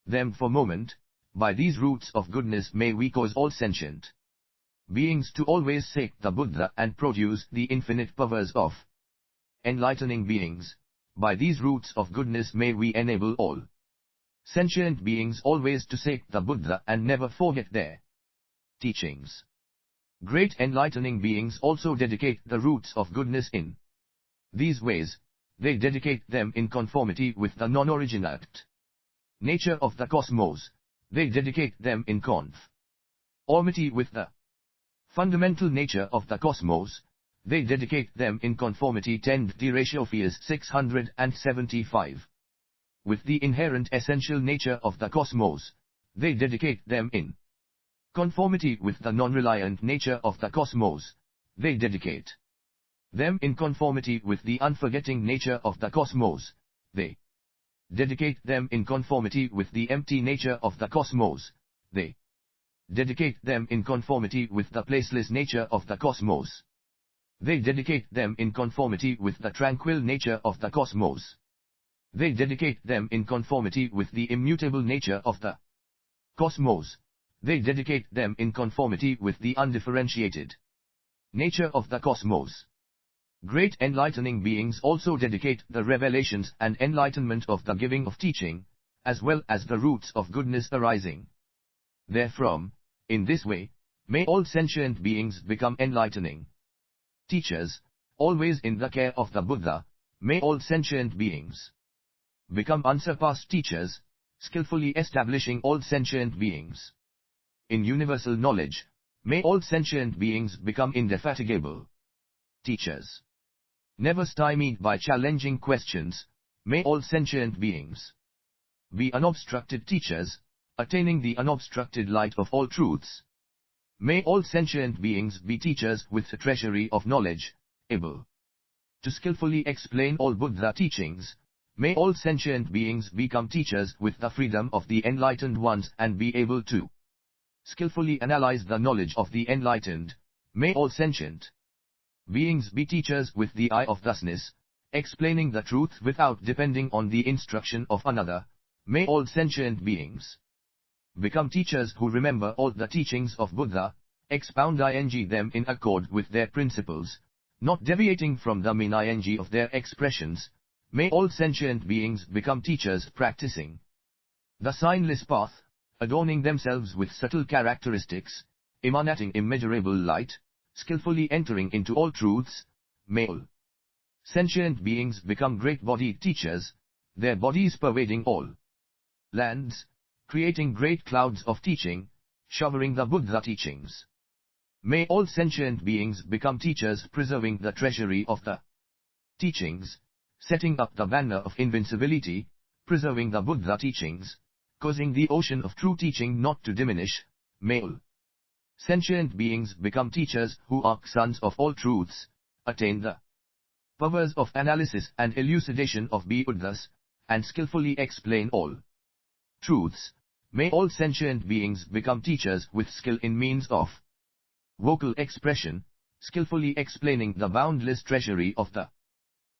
them for a moment. By these roots of goodness may we cause all sentient beings to always seek the Buddha and produce the infinite powers of enlightening beings. By these roots of goodness may we enable all sentient beings always to seek the Buddha and never forget their teachings. Great enlightening beings also dedicate the roots of goodness in these ways. They dedicate them in conformity with the non-originate nature of the cosmos. They dedicate them in conformity with the fundamental nature of the cosmos. They dedicate them in conformity 10^675 with the inherent essential nature of the cosmos. They dedicate them in conformity with the non-reliant nature of the cosmos. They dedicate them in conformity with the unforgetting nature of the cosmos. They dedicate them in conformity with the empty nature of the cosmos. They dedicate them in conformity with the placeless nature of the cosmos. They dedicate them in conformity with the tranquil nature of the cosmos. They dedicate them in conformity with the immutable nature of the cosmos. They dedicate them in conformity with the undifferentiated nature of the cosmos. Great enlightening beings also dedicate the revelations and enlightenment of the giving of teaching, as well as the roots of goodness arising therefrom. In this way, may all sentient beings become enlightening teachers, always in the care of the Buddha. May all sentient beings become unsurpassed teachers, skillfully establishing all sentient beings in universal knowledge. May all sentient beings become indefatigable teachers, never stymied by challenging questions. May all sentient beings be unobstructed teachers, attaining the unobstructed light of all truths. May all sentient beings be teachers with the treasury of knowledge, able to skillfully explain all Buddha teachings. May all sentient beings become teachers with the freedom of the enlightened ones and be able to skillfully analyze the knowledge of the enlightened. May all sentient beings be teachers with the eye of thusness, explaining the truth without depending on the instruction of another. May all sentient beings become teachers who remember all the teachings of Buddha, expounding them in accord with their principles, not deviating from the meaning of their expressions. May all sentient beings become teachers practicing the signless path, adorning themselves with subtle characteristics, emanating immeasurable light, skillfully entering into all truths. May all sentient beings become great-bodied teachers, their bodies pervading all lands, creating great clouds of teaching, showering the Buddha teachings. May all sentient beings become teachers preserving the treasury of the teachings, setting up the banner of invincibility, preserving the Buddha teachings, causing the ocean of true teaching not to diminish. May all sentient beings become teachers who are sons of all truths, attain the powers of analysis and elucidation of Buddhas, and skillfully explain all truths. May all sentient beings become teachers with skill in means of vocal expression, skillfully explaining the boundless treasury of the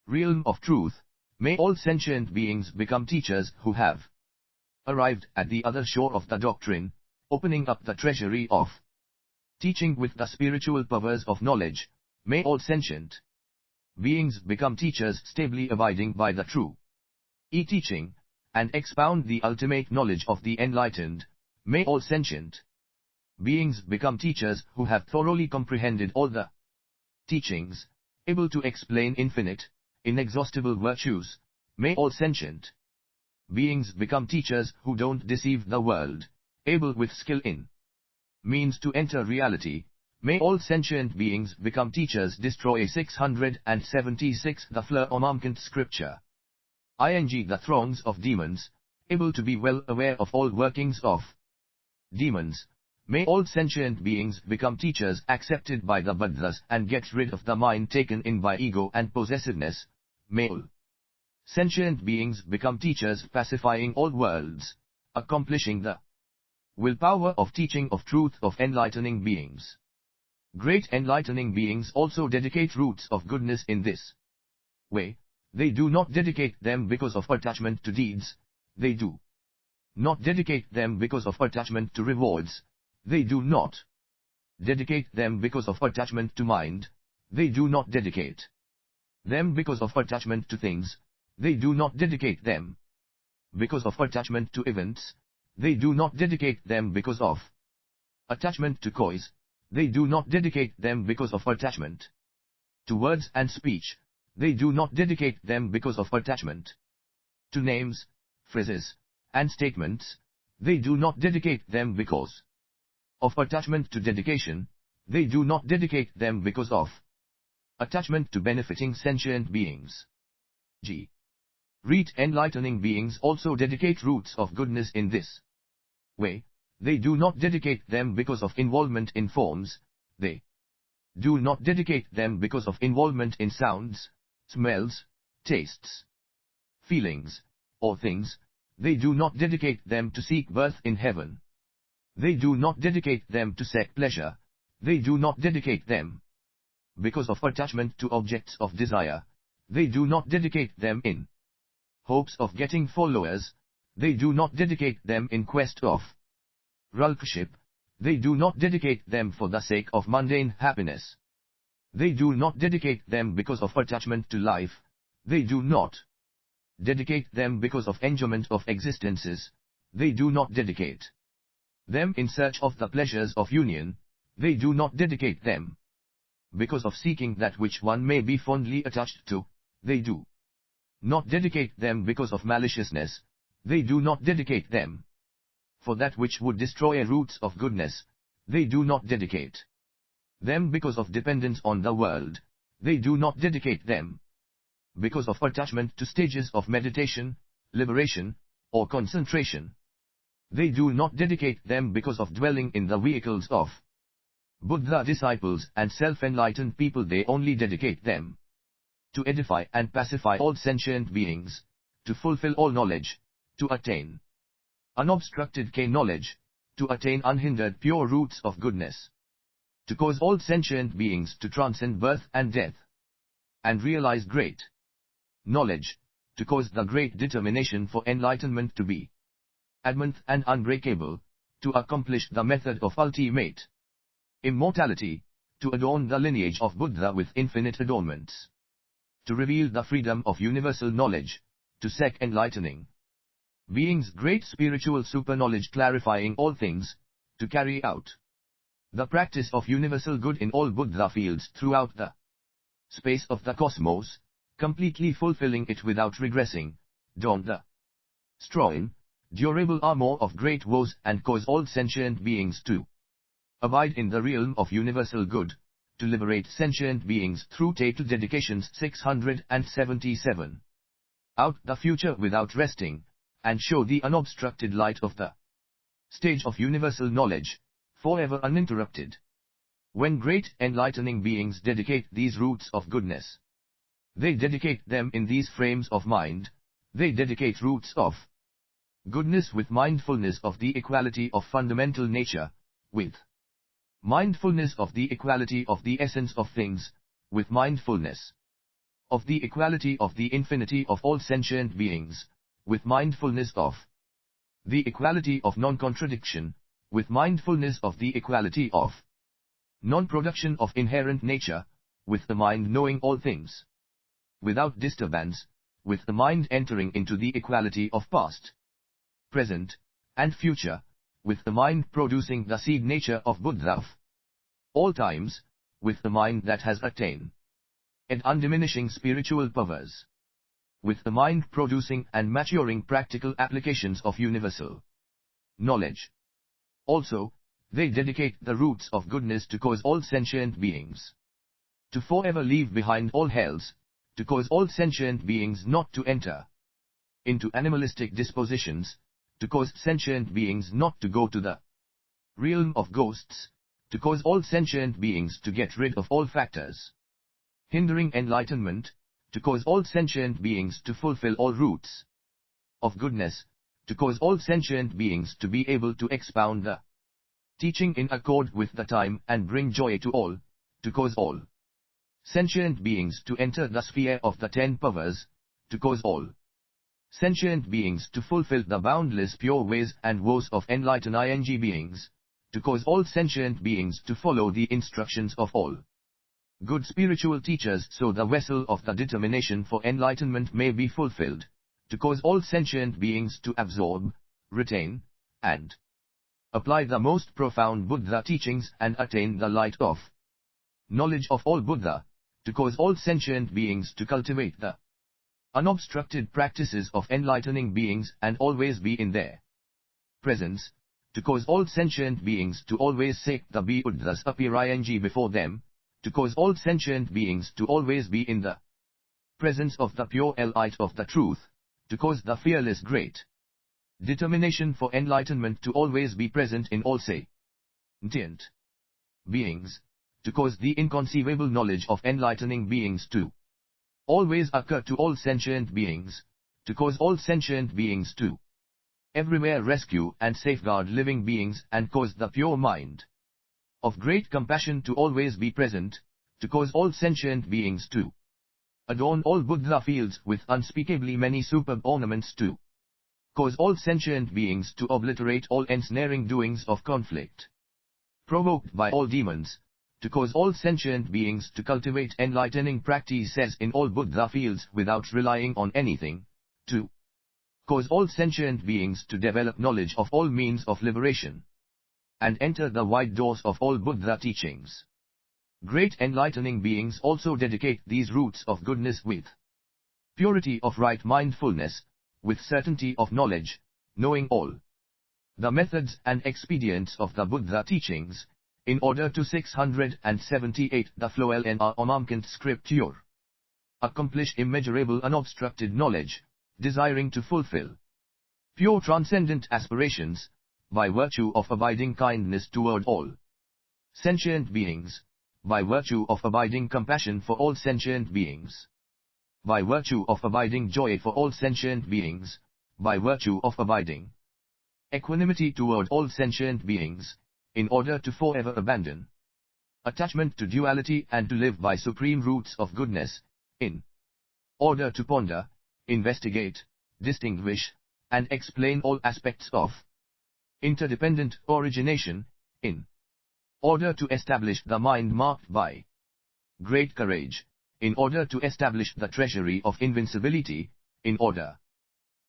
realm of truth. May all sentient beings become teachers who have arrived at the other shore of the doctrine, opening up the treasury of teaching with the spiritual powers of knowledge. May all sentient beings become teachers stably abiding by the true teaching, and expound the ultimate knowledge of the enlightened. May all sentient beings become teachers who have thoroughly comprehended all the teachings, able to explain infinite, inexhaustible virtues. May all sentient beings become teachers who don't deceive the world, able with skill in means to enter reality. May all sentient beings become teachers. Destroy 676. The Fleurmarkant Scripture. Ing. The throngs of demons, able to be well aware of all workings of demons. May all sentient beings become teachers accepted by the Buddhas and get rid of the mind taken in by ego and possessiveness. May all sentient beings become teachers pacifying all worlds, accomplishing the willpower of teaching of truth of enlightening beings. Great enlightening beings also dedicate roots of goodness in this way. They do not dedicate them because of attachment to deeds. They do not dedicate them because of attachment to rewards. They do not dedicate them because of attachment to mind. They do not dedicate them because of attachment to things. They do not dedicate them because of attachment to events. They do not dedicate them because of attachment to cause. They do not dedicate them because of attachment to words and speech. They do not dedicate them because of attachment to names, phrases, and statements. They do not dedicate them because of attachment to dedication. They do not dedicate them because of attachment to benefiting sentient beings. G. Great enlightening beings also dedicate roots of goodness in this way. They do not dedicate them because of involvement in forms. They do not dedicate them because of involvement in sounds, smells, tastes, feelings, or things. They do not dedicate them to seek birth in heaven. They do not dedicate them to seek pleasure. They do not dedicate them because of attachment to objects of desire. They do not dedicate them in hopes of getting followers. They do not dedicate them in quest of rulership. They do not dedicate them for the sake of mundane happiness. They do not dedicate them because of attachment to life. They do not dedicate them because of enjoyment of existences. They do not dedicate them in search of the pleasures of union. They do not dedicate them because of seeking that which one may be fondly attached to. They do not dedicate them because of maliciousness. They do not dedicate them for that which would destroy roots of goodness. They do not dedicate them because of dependence on the world. They do not dedicate them because of attachment to stages of meditation, liberation, or concentration. They do not dedicate them because of dwelling in the vehicles of Buddha disciples and self-enlightened people. They only dedicate them to edify and pacify all sentient beings, to fulfill all knowledge, to attain unobstructed knowledge, to attain unhindered pure roots of goodness, to cause all sentient beings to transcend birth and death, and realize great knowledge, to cause the great determination for enlightenment to be adamant and unbreakable, to accomplish the method of ultimate immortality, to adorn the lineage of Buddha with infinite adornments, to reveal the freedom of universal knowledge, to seek enlightening beings great spiritual super-knowledge clarifying all things, to carry out the practice of universal good in all Buddha fields throughout the space of the cosmos, completely fulfilling it without regressing, don the strong, durable armor of great woes and cause all sentient beings to abide in the realm of universal good, to liberate sentient beings through total dedications. 677. Out the future without resting, and show the unobstructed light of the stage of universal knowledge, forever uninterrupted. When great enlightening beings dedicate these roots of goodness, they dedicate them in these frames of mind, they dedicate roots of goodness with mindfulness of the equality of fundamental nature, with mindfulness of the equality of the essence of things, with mindfulness of the equality of the infinity of all sentient beings, with mindfulness of the equality of non-contradiction, with mindfulness of the equality of non-production of inherent nature, with the mind knowing all things without disturbance, with the mind entering into the equality of past, present, and future, with the mind producing the seed nature of Buddha of all times, with the mind that has attained and undiminishing spiritual powers, with the mind producing and maturing practical applications of universal knowledge. Also, they dedicate the roots of goodness to cause all sentient beings to forever leave behind all hells, to cause all sentient beings not to enter into animalistic dispositions, to cause sentient beings not to go to the realm of ghosts, to cause all sentient beings to get rid of all factors hindering enlightenment, to cause all sentient beings to fulfill all roots of goodness, to cause all sentient beings to be able to expound the teaching in accord with the time and bring joy to all, to cause all sentient beings to enter the sphere of the 10 powers, to cause all sentient beings to fulfill the boundless pure ways and woes of enlightened beings, to cause all sentient beings to follow the instructions of all good spiritual teachers so the vessel of the determination for enlightenment may be fulfilled, to cause all sentient beings to absorb, retain, and apply the most profound Buddha teachings and attain the light of knowledge of all Buddha, to cause all sentient beings to cultivate the unobstructed practices of enlightening beings and always be in their presence, to cause all sentient beings to always seek the Buddhas appearing before them, to cause all sentient beings to always be in the presence of the pure light of the truth, to cause the fearless great determination for enlightenment to always be present in all sentient beings, to cause the inconceivable knowledge of enlightening beings to always occur to all sentient beings, to cause all sentient beings to everywhere rescue and safeguard living beings and cause the pure mind of great compassion to always be present, to cause all sentient beings to adorn all Buddha fields with unspeakably many superb ornaments to cause all sentient beings to obliterate all ensnaring doings of conflict provoked by all demons, to cause all sentient beings to cultivate enlightening practices in all Buddha fields without relying on anything, to cause all sentient beings to develop knowledge of all means of liberation, and enter the wide doors of all Buddha teachings. Great enlightening beings also dedicate these roots of goodness with purity of right mindfulness, with certainty of knowledge, knowing all the methods and expedients of the Buddha teachings, in order to 678 the floel and omamkant scripture. Accomplish immeasurable unobstructed knowledge, desiring to fulfill pure transcendent aspirations, by virtue of abiding kindness toward all sentient beings, by virtue of abiding compassion for all sentient beings, by virtue of abiding joy for all sentient beings, by virtue of abiding equanimity toward all sentient beings, in order to forever abandon attachment to duality and to live by supreme roots of goodness, in order to ponder, investigate, distinguish, and explain all aspects of interdependent origination, in order to establish the mind marked by great courage, in order to establish the treasury of invincibility, in order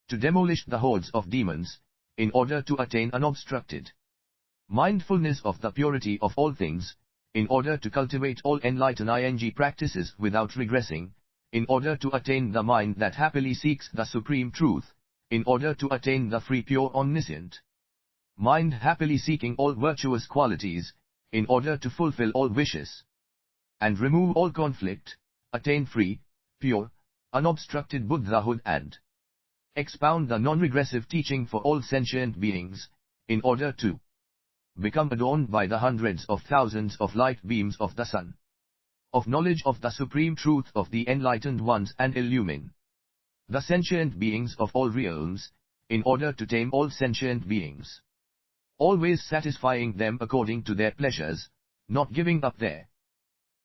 to demolish the hordes of demons, in order to attain unobstructed mindfulness of the purity of all things, in order to cultivate all enlightened practices without regressing, in order to attain the mind that happily seeks the supreme truth, in order to attain the free pure omniscient mind happily seeking all virtuous qualities, in order to fulfill all wishes, and remove all conflict, attain free, pure, unobstructed Buddhahood and expound the non-regressive teaching for all sentient beings, in order to become adorned by the hundreds of thousands of light beams of the sun, of knowledge of the supreme truth of the enlightened ones, and illumine the sentient beings of all realms, in order to tame all sentient beings, always satisfying them according to their pleasures, not giving up their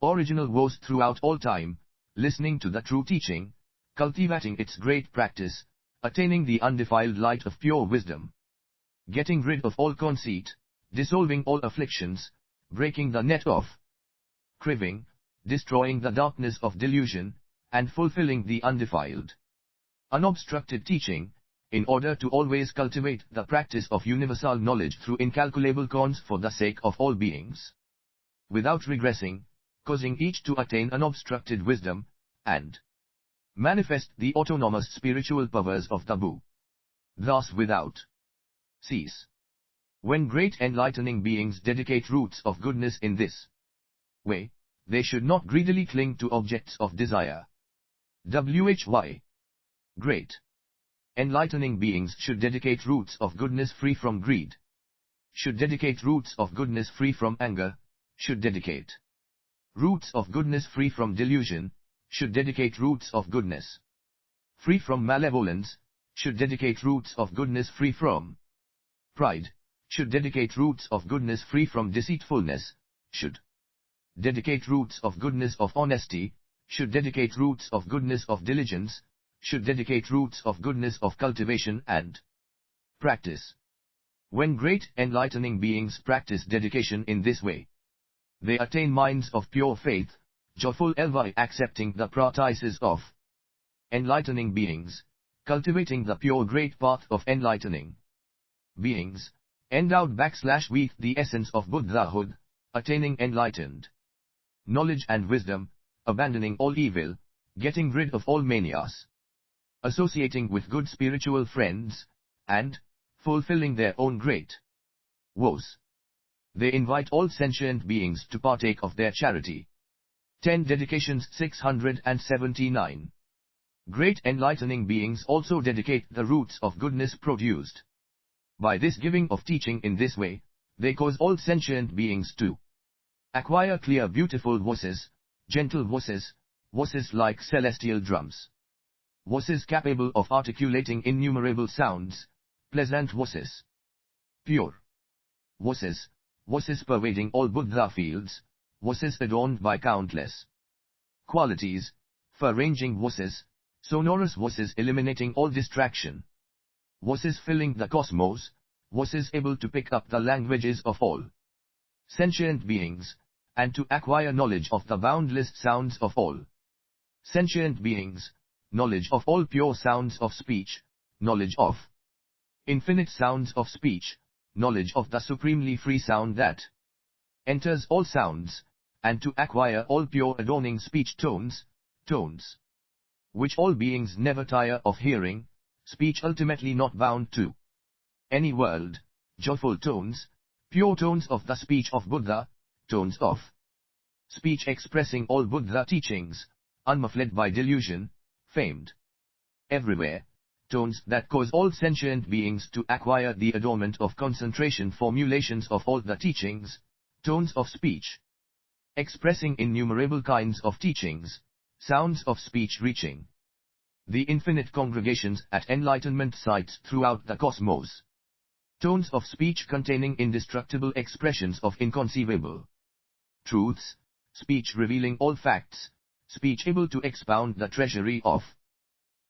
original woes throughout all time, listening to the true teaching, cultivating its great practice, attaining the undefiled light of pure wisdom, getting rid of all conceit, dissolving all afflictions, breaking the net of craving, destroying the darkness of delusion, and fulfilling the undefiled, unobstructed teaching, in order to always cultivate the practice of universal knowledge through incalculable cons for the sake of all beings, without regressing, causing each to attain unobstructed wisdom, and manifest the autonomous spiritual powers of the Buddha. Thus without cease, when great enlightening beings dedicate roots of goodness in this way, they should not greedily cling to objects of desire. Why? Great enlightening beings should dedicate roots of goodness free from greed, should dedicate roots of goodness free from anger, should dedicate roots of goodness free from delusion, should dedicate roots of goodness free from malevolence, should dedicate roots of goodness free from pride, should dedicate roots of goodness free from deceitfulness, should dedicate roots of goodness of honesty, should dedicate roots of goodness of diligence, should dedicate roots of goodness of cultivation and practice. When great enlightening beings practice dedication in this way, they attain minds of pure faith, joyful by accepting the practices of enlightening beings, cultivating the pure great path of enlightening beings, endowed with the essence of Buddhahood, attaining enlightened knowledge and wisdom, abandoning all evil, getting rid of all manias, associating with good spiritual friends, and fulfilling their own great woes. They invite all sentient beings to partake of their charity. 10 Dedications 679. Great enlightening beings also dedicate the roots of goodness produced by this giving of teaching in this way. They cause all sentient beings to acquire clear beautiful voices, gentle voices, voices like celestial drums, voices capable of articulating innumerable sounds, pleasant voices, pure voices, voices pervading all Buddha fields, voices adorned by countless qualities, far-ranging voices, sonorous voices eliminating all distraction, voices filling the cosmos, voices able to pick up the languages of all sentient beings, and to acquire knowledge of the boundless sounds of all sentient beings, knowledge of all pure sounds of speech, knowledge of infinite sounds of speech, knowledge of the supremely free sound that enters all sounds, and to acquire all pure adorning speech tones, tones which all beings never tire of hearing, speech ultimately not bound to any world, joyful tones, pure tones of the speech of Buddha, tones of speech expressing all Buddha teachings, unmuffled by delusion, famed everywhere, tones that cause all sentient beings to acquire the adornment of concentration, formulations of all the teachings, tones of speech expressing innumerable kinds of teachings, sounds of speech reaching the infinite congregations at enlightenment sites throughout the cosmos, tones of speech containing indestructible expressions of inconceivable truths, speech revealing all facts, speech able to expound the treasury of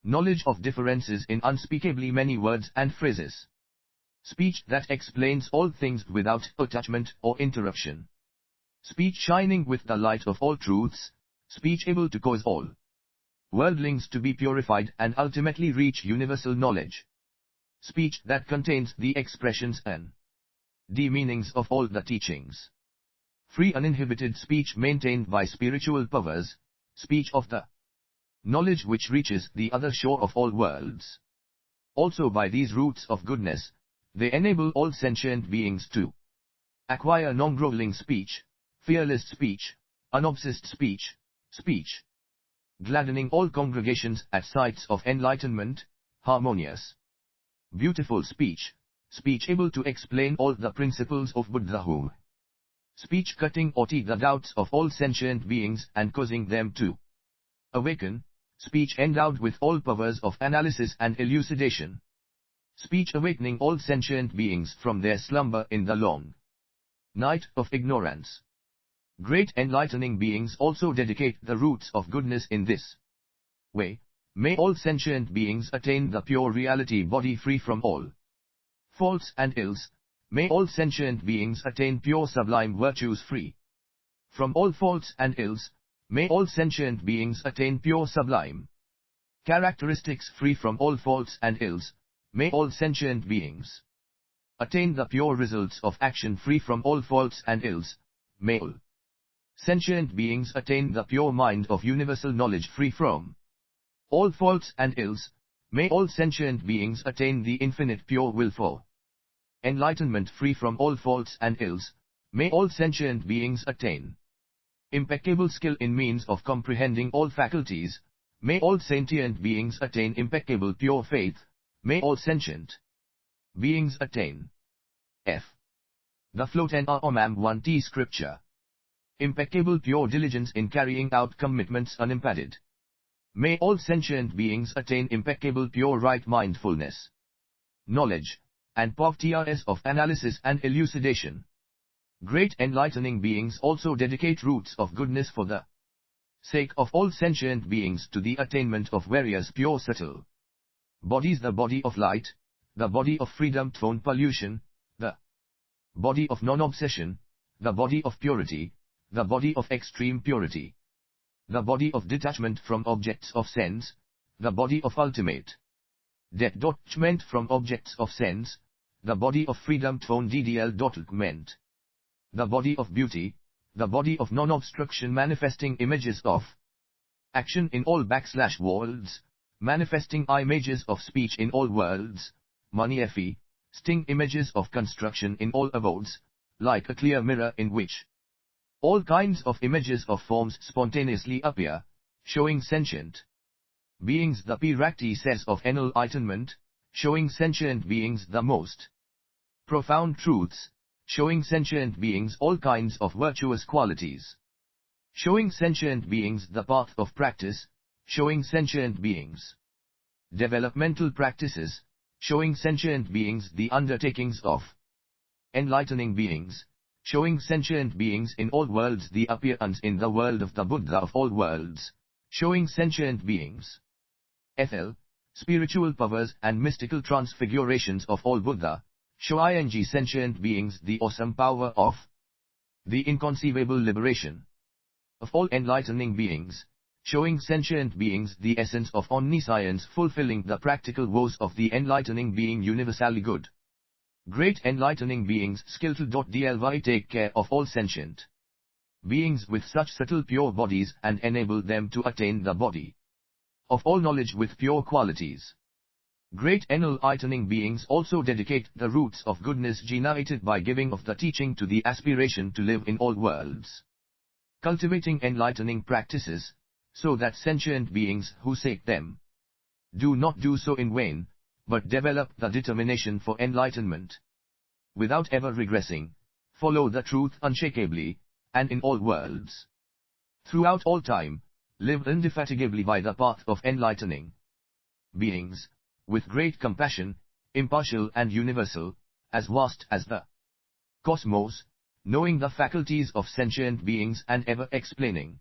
knowledge of differences in unspeakably many words and phrases, speech that explains all things without attachment or interruption, speech shining with the light of all truths, speech able to cause all worldlings to be purified and ultimately reach universal knowledge, speech that contains the expressions and the meanings of all the teachings, free uninhibited speech maintained by spiritual powers, speech of the knowledge which reaches the other shore of all worlds. Also by these roots of goodness, they enable all sentient beings to acquire non-groveling speech, fearless speech, unobsessed speech, speech gladdening all congregations at sites of enlightenment, harmonious, beautiful speech, speech able to explain all the principles of Buddhahood. Speech cutting or the doubts of all sentient beings and causing them to awaken, speech endowed with all powers of analysis and elucidation. Speech awakening all sentient beings from their slumber in the long night of ignorance. Great enlightening beings also dedicate the roots of goodness in this way. May all sentient beings attain the pure reality body free from all faults and ills. May all sentient beings attain pure sublime virtues free from all faults and ills. May all sentient beings attain pure sublime characteristics free from all faults and ills. May all sentient beings attain the pure results of action free from all faults and ills. May all sentient beings attain the pure mind of universal knowledge free from all faults and ills. May all sentient beings attain the infinite pure will for enlightenment free from all faults and ills. May all sentient beings attain impeccable skill in means of comprehending all faculties. May all sentient beings attain impeccable pure faith. May all sentient beings attain f. The float and Om 1T scripture. Impeccable pure diligence in carrying out commitments unimpeded. May all sentient beings attain impeccable pure right mindfulness, knowledge, and powers of analysis and elucidation. Great enlightening beings also dedicate roots of goodness for the sake of all sentient beings to the attainment of various pure subtle bodies: the body of light, the body of freedom from pollution, the body of non-obsession, the body of purity, the body of extreme purity, the body of detachment from objects of sense, the body of ultimate detachment from objects of sense, the body of freedom from detachment, the body of beauty, the body of non-obstruction manifesting images of action in all worlds, manifesting images of speech in all worlds, manifesting images of construction in all abodes, like a clear mirror in which all kinds of images of forms spontaneously appear, showing sentient beings the practices of enlightenment, showing sentient beings the most profound truths, showing sentient beings all kinds of virtuous qualities, showing sentient beings the path of practice, showing sentient beings developmental practices, showing sentient beings the undertakings of enlightening beings, showing sentient beings in all worlds the appearance in the world of the Buddha of all worlds, showing sentient beings spiritual powers and mystical transfigurations of all Buddha, showing sentient beings the awesome power of the inconceivable liberation of all enlightening beings, showing sentient beings the essence of omniscience fulfilling the practical woes of the enlightening being universally good. Great enlightening beings skillful.dly take care of all sentient beings with such subtle pure bodies and enable them to attain the body of all knowledge with pure qualities. Great enlightening beings also dedicate the roots of goodness generated by giving of the teaching to the aspiration to live in all worlds, cultivating enlightening practices, so that sentient beings who seek them do not do so in vain, but develop the determination for enlightenment, without ever regressing, follow the truth unshakably, and in all worlds, throughout all time, live indefatigably by the path of enlightening beings, with great compassion, impartial and universal, as vast as the cosmos, knowing the faculties of sentient beings and ever explaining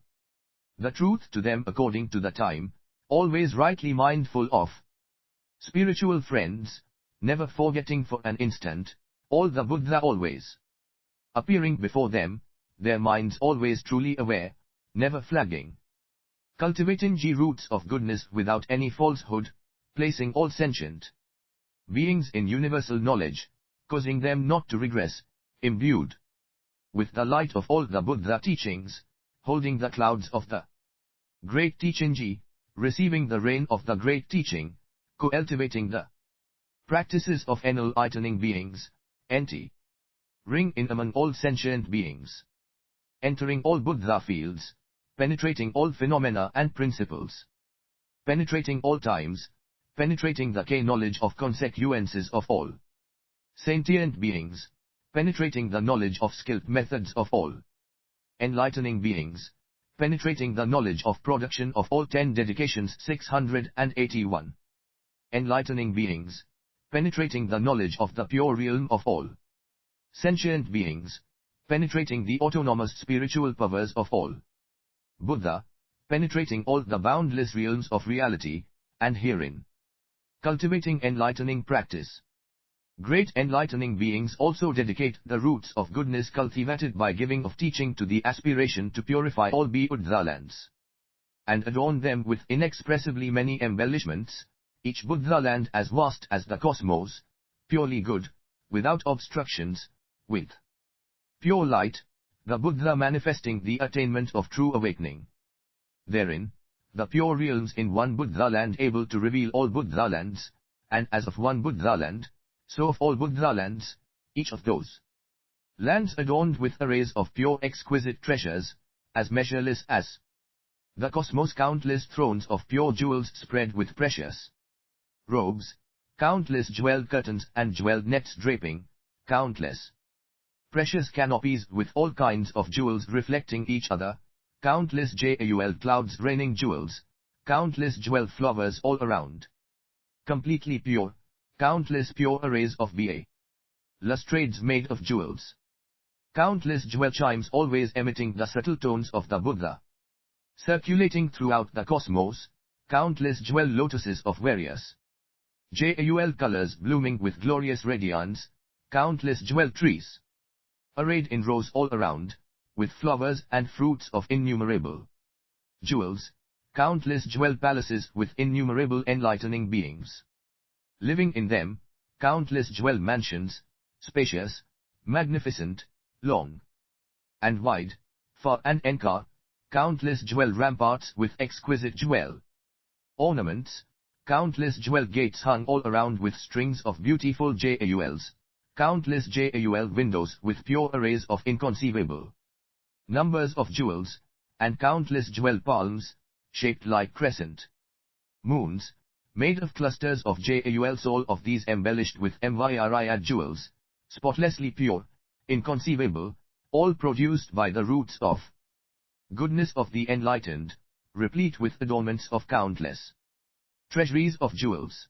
the truth to them according to the time, always rightly mindful of spiritual friends, never forgetting for an instant all the Buddha always appearing before them, their minds always truly aware, never flagging, cultivating roots of goodness without any falsehood, placing all sentient beings in universal knowledge, causing them not to regress, imbued with the light of all the Buddha teachings, holding the clouds of the great teaching, receiving the rain of the great teaching, cultivating the practices of enlightening beings, ring in among all sentient beings, entering all Buddha fields, penetrating all phenomena and principles, penetrating all times, penetrating the knowledge of consequences of all sentient beings, penetrating the knowledge of skilled methods of all enlightening beings, penetrating the knowledge of production of all 10 dedications. 681. Enlightening beings, penetrating the knowledge of the pure realm of all sentient beings, penetrating the autonomous spiritual powers of all Buddha, penetrating all the boundless realms of reality, and herein cultivating enlightening practice. Great enlightening beings also dedicate the roots of goodness cultivated by giving of teaching to the aspiration to purify all Buddha lands, and adorn them with inexpressibly many embellishments, each Buddha land as vast as the cosmos, purely good, without obstructions, with pure light, the Buddha manifesting the attainment of true awakening. Therein, the pure realms in one Buddha land able to reveal all Buddha lands, and as of one Buddha land, so of all Buddha lands, each of those lands adorned with arrays of pure exquisite treasures, as measureless as the cosmos, countless thrones of pure jewels spread with precious robes, countless jeweled curtains and jeweled nets draping, countless precious canopies with all kinds of jewels reflecting each other, countless jewel clouds raining jewels, countless jewel flowers all around, completely pure, countless pure arrays of balustrades made of jewels, countless jewel chimes always emitting the subtle tones of the Buddha, circulating throughout the cosmos, countless jewel lotuses of various jewel colors blooming with glorious radiance, countless jewel trees arrayed in rows all around, with flowers and fruits of innumerable jewels, countless jewel palaces with innumerable enlightening beings living in them, countless jewel mansions, spacious, magnificent, long and wide, far and near, countless jewel ramparts with exquisite jewel ornaments, countless jewel gates hung all around with strings of beautiful jewels, countless jewel windows with pure arrays of inconceivable numbers of jewels, and countless jewel palms, shaped like crescent moons, made of clusters of jewel, all of these embellished with myriad jewels, spotlessly pure, inconceivable, all produced by the roots of goodness of the enlightened, replete with adornments of countless treasuries of jewels.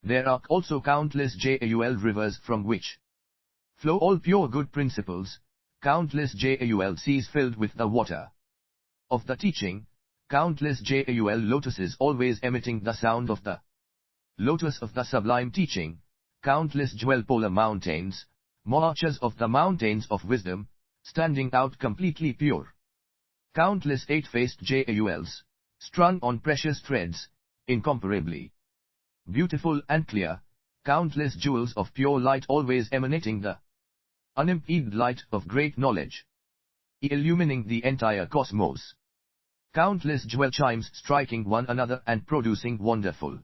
There are also countless jewel rivers from which flow all pure good principles, countless jewel seas filled with the water of the teaching, countless jewel lotuses always emitting the sound of the lotus of the sublime teaching, countless jewel polar mountains, marches of the mountains of wisdom, standing out completely pure, countless eight-faced jewels, strung on precious threads, incomparably beautiful and clear, countless jewels of pure light always emanating the unimpeded light of great knowledge, illumining the entire cosmos. Countless jewel chimes striking one another and producing wonderful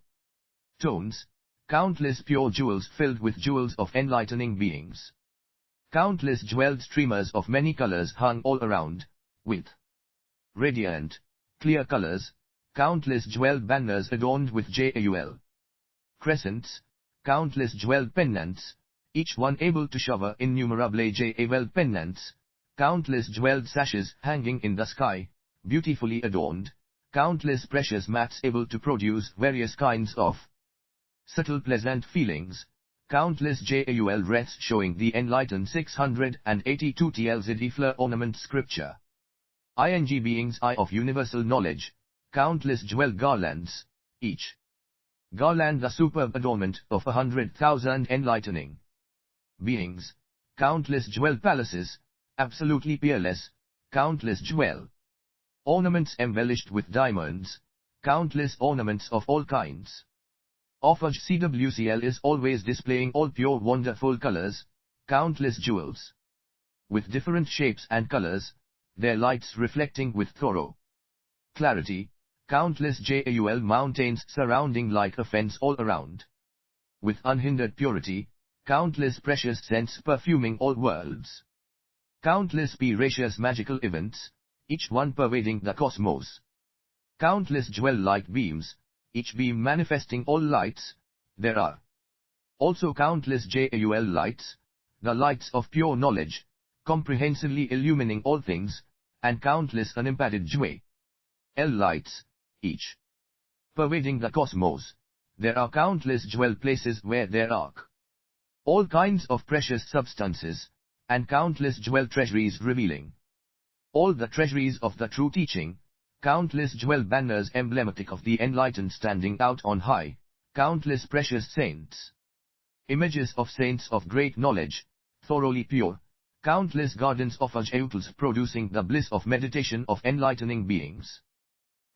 tones, countless pure jewels filled with jewels of enlightening beings. Countless jeweled streamers of many colors hung all around, with radiant, clear colors, countless jeweled banners adorned with jewel crescents, countless jeweled pendants, each one able to shower innumerable jewel pendants, countless jeweled sashes hanging in the sky, beautifully adorned, countless precious mats able to produce various kinds of subtle pleasant feelings, countless jewel wreaths showing the enlightened 682 tlzd fleur ornament scripture. Ing beings eye of universal knowledge, countless jewel garlands, each garland the superb adornment of 100,000 enlightening beings, countless jewel palaces, absolutely peerless, countless jewel ornaments embellished with diamonds, countless ornaments of all kinds. Offage CWCL is always displaying all pure wonderful colors, countless jewels with different shapes and colors, their lights reflecting with thorough clarity, countless jewel mountains surrounding like a fence all around, with unhindered purity, countless precious scents perfuming all worlds, countless spiracious magical events, each one pervading the cosmos, countless jewel-like beams, each beam manifesting all lights. There are also countless Jal lights, the lights of pure knowledge, comprehensively illumining all things, and countless unimpeded Jal lights, each pervading the cosmos. There are countless jewel places where there are all kinds of precious substances, and countless jewel treasuries revealing all the treasuries of the true teaching, countless jewel banners emblematic of the enlightened standing out on high, countless precious saints, images of saints of great knowledge, thoroughly pure, countless gardens of ajayutals producing the bliss of meditation of enlightening beings,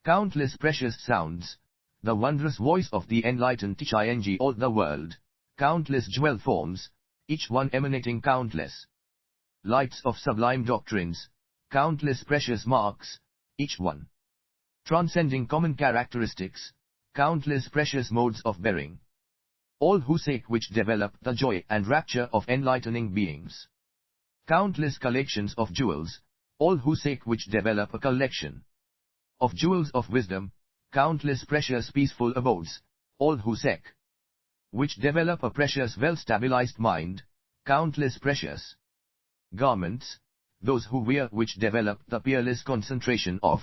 countless precious sounds, the wondrous voice of the enlightened teaching all the world, countless jewel forms, each one emanating countless lights of sublime doctrines, countless precious marks, each one transcending common characteristics, countless precious modes of bearing, all who seek which develop the joy and rapture of enlightening beings. Countless collections of jewels, all who seek which develop a collection of jewels of wisdom, countless precious peaceful abodes, all who seek which develop a precious well-stabilized mind, countless precious garments, those who wear which develop the peerless concentration of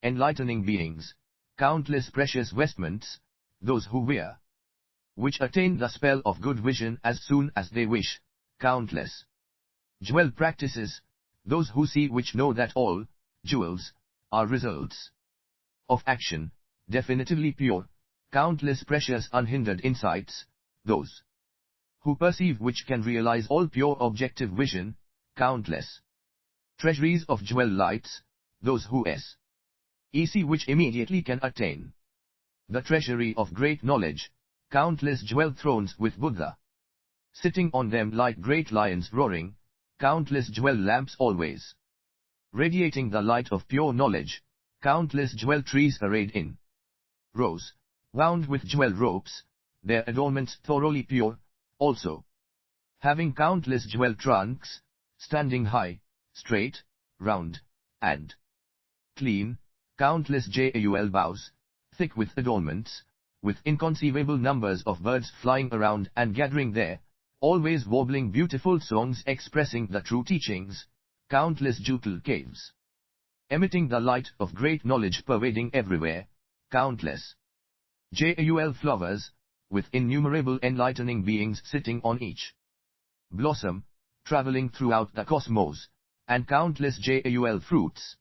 enlightening beings, countless precious vestments, those who wear which attain the spell of good vision as soon as they wish, countless jewel practices, those who see which know that all jewels are results of action, definitively pure, countless precious unhindered insights, those who perceive which can realize all pure objective vision, countless treasuries of jewel lights, those who see which immediately can attain the treasury of great knowledge, countless jewel thrones with Buddha sitting on them like great lions roaring, countless jewel lamps always radiating the light of pure knowledge, countless jewel trees arrayed in rows, wound with jewel ropes, their adornments thoroughly pure, also having countless jewel trunks, standing high, straight, round, and clean, countless jewel boughs, thick with adornments, with inconceivable numbers of birds flying around and gathering there, always warbling beautiful songs expressing the true teachings, countless jewel caves, emitting the light of great knowledge pervading everywhere, countless jewel flowers, with innumerable enlightening beings sitting on each blossom, traveling throughout the cosmos, and countless jewel fruits,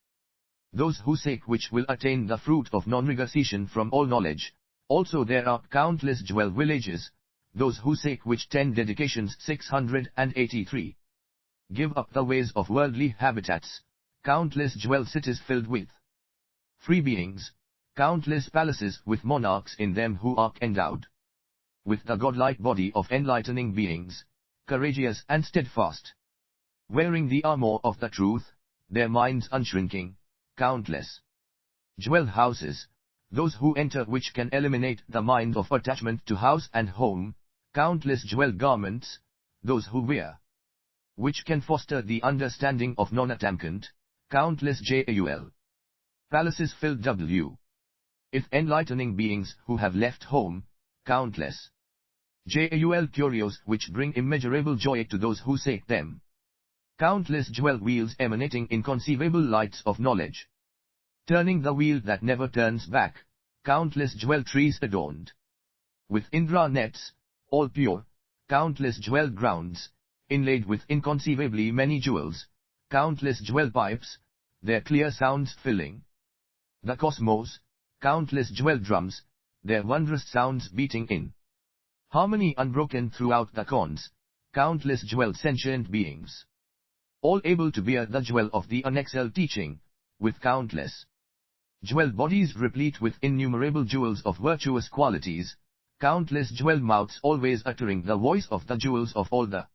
those who seek which will attain the fruit of non-regurgitation from all knowledge. Also there are countless jewel villages, those who seek which 10 dedications 683. Give up the ways of worldly habitats, countless jewel cities filled with free beings, countless palaces with monarchs in them who are endowed with the godlike body of enlightening beings, courageous and steadfast, wearing the armor of the truth, their minds unshrinking, countless jewel houses, those who enter which can eliminate the mind of attachment to house and home, countless jewel garments, those who wear which can foster the understanding of non-attachment, countless jewel palaces filled if enlightening beings who have left home, countless jewel curios which bring immeasurable joy to those who seek them, countless jewel wheels emanating inconceivable lights of knowledge, turning the wheel that never turns back, countless jewel trees adorned with Indra nets, all pure, countless jewel grounds, inlaid with inconceivably many jewels, countless jewel pipes, their clear sounds filling the cosmos, countless jewel drums, their wondrous sounds beating in harmony unbroken throughout the cons, countless jewel sentient beings, all able to bear the jewel of the unexcelled teaching, with countless jewel bodies replete with innumerable jewels of virtuous qualities, countless jewel mouths always uttering the voice of the jewels of all the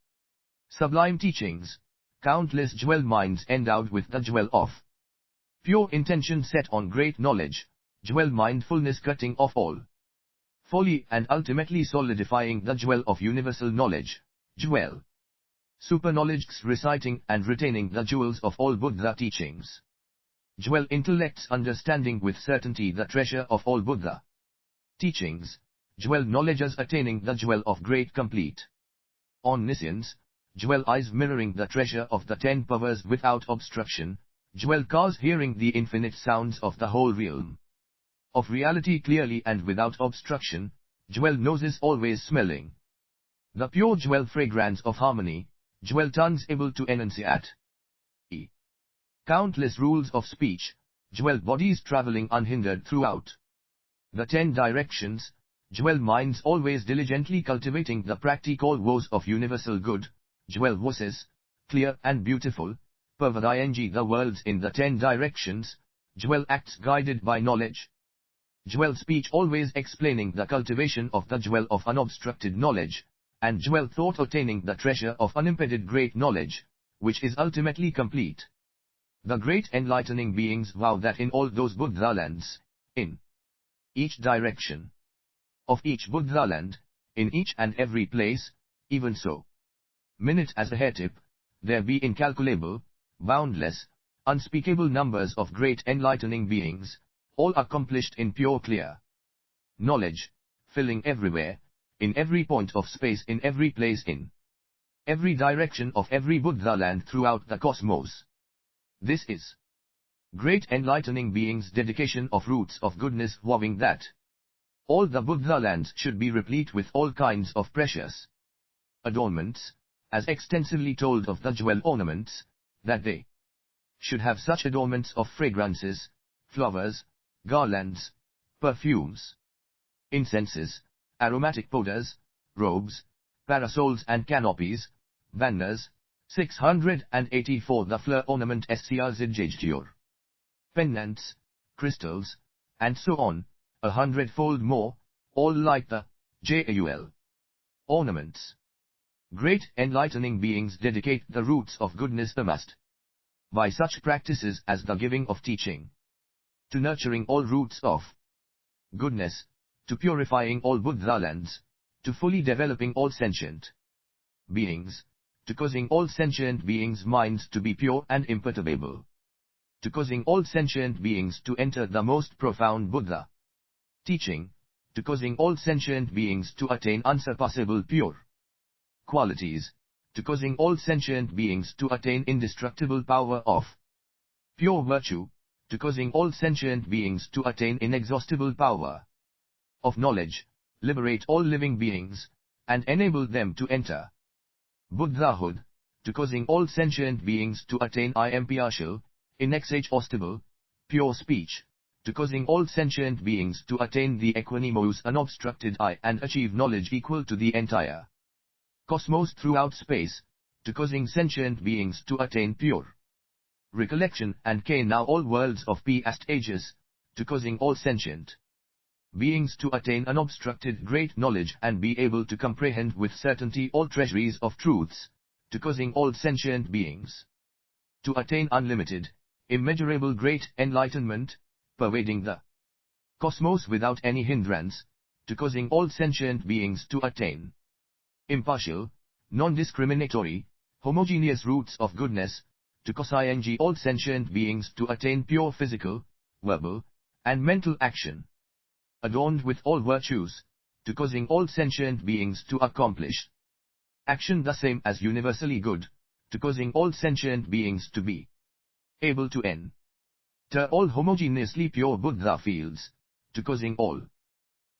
sublime teachings, countless jewel minds endowed with the jewel of pure intention set on great knowledge, jewel mindfulness cutting off all folly and ultimately solidifying the jewel of universal knowledge, jewel superknowledges reciting and retaining the jewels of all Buddha teachings, jewel intellects understanding with certainty the treasure of all Buddha Teachings, jewel knowledge as attaining the jewel of great complete omniscience, jewel eyes mirroring the treasure of the 10 powers without obstruction, jewel cars hearing the infinite sounds of the whole realm of reality clearly and without obstruction, jewel noses always smelling the pure jewel fragrance of harmony, jewel tongues able to enunciate countless rules of speech, jewel bodies traveling unhindered throughout the 10 directions, jewel minds always diligently cultivating the practical woes of universal good, jewel voices, clear and beautiful, pervading the worlds in the 10 directions, jewel acts guided by knowledge, jewel speech always explaining the cultivation of the jewel of unobstructed knowledge, and jewel thought attaining the treasure of unimpeded great knowledge, which is ultimately complete. The great enlightening beings vow that in all those Buddha lands, in each direction of each Buddha land, in each and every place, even so minute as a hair tip, there be incalculable, boundless, unspeakable numbers of great enlightening beings, all accomplished in pure clear knowledge, filling everywhere, in every point of space in every place in every direction of every Buddha land throughout the cosmos. This is great enlightening beings' dedication of roots of goodness, vowing that all the Buddha lands should be replete with all kinds of precious adornments, as extensively told of the jewel ornaments, that they should have such adornments of fragrances, flowers, garlands, perfumes, incenses, aromatic powders, robes, parasols and canopies, banners, 684 the fleur ornament SCRZJGTUR, pendants, crystals, and so on, 100-fold more, all like the JAUL ornaments. Great enlightening beings dedicate the roots of goodness amassed by such practices as the giving of teaching, to nurturing all roots of goodness, to purifying all Buddha lands, to fully developing all sentient beings, to causing all sentient beings' minds to be pure and imperturbable, to causing all sentient beings to enter the most profound Buddha teaching, to causing all sentient beings to attain unsurpassable pure qualities, to causing all sentient beings to attain indestructible power of pure virtue, to causing all sentient beings to attain inexhaustible power of knowledge, liberate all living beings, and enable them to enter Buddhahood, to causing all sentient beings to attain impartial, inexhaustible, pure speech, to causing all sentient beings to attain the equanimous unobstructed eye and achieve knowledge equal to the entire cosmos throughout space, to causing sentient beings to attain pure recollection and can now all worlds of past ages, to causing all sentient beings to attain unobstructed great knowledge and be able to comprehend with certainty all treasuries of truths, to causing all sentient beings to attain unlimited, immeasurable great enlightenment, pervading the cosmos without any hindrance, to causing all sentient beings to attain impartial, non-discriminatory, homogeneous roots of goodness, to causing all sentient beings to attain pure physical, verbal, and mental action, adorned with all virtues, to causing all sentient beings to accomplish action the same as universally good, to causing all sentient beings to be able to enter all homogeneously pure Buddha fields, to causing all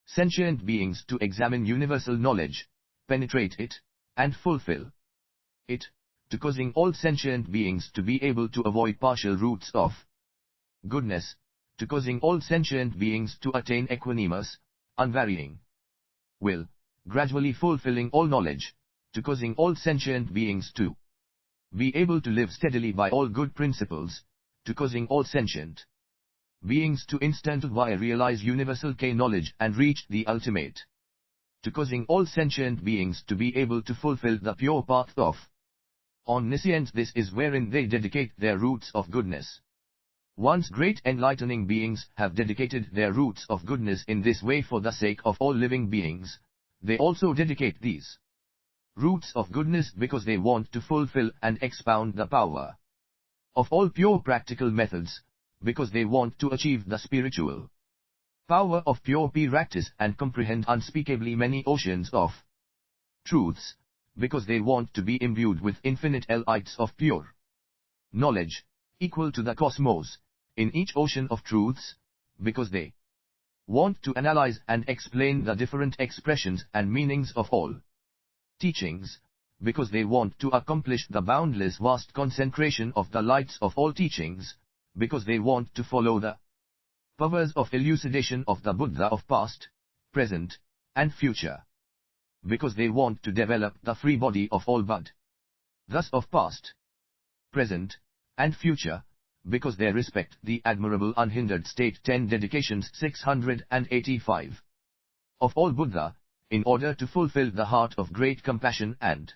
sentient beings to examine universal knowledge, penetrate it, and fulfill it, to causing all sentient beings to be able to avoid partial roots of goodness, to causing all sentient beings to attain equanimous, unvarying will, gradually fulfilling all knowledge, to causing all sentient beings to be able to live steadily by all good principles, to causing all sentient beings to instantly realize universal knowledge and reach the ultimate, to causing all sentient beings to be able to fulfill the pure path of omniscience. This is wherein they dedicate their roots of goodness. Once great enlightening beings have dedicated their roots of goodness in this way for the sake of all living beings, they also dedicate these roots of goodness because they want to fulfill and expound the power of all pure practical methods, because they want to achieve the spiritual power of pure practice and comprehend unspeakably many oceans of truths, because they want to be imbued with infinite lights of pure knowledge, equal to the cosmos, in each ocean of truths, because they want to analyze and explain the different expressions and meanings of all teachings, because they want to accomplish the boundless vast concentration of the lights of all teachings, because they want to follow the powers of elucidation of the Buddha of past, present, and future, because they want to develop the free body of all Buddha, thus of past, present, and future, because they respect the admirable unhindered state. 10 Dedications 685 of all Buddha, in order to fulfill the heart of great compassion and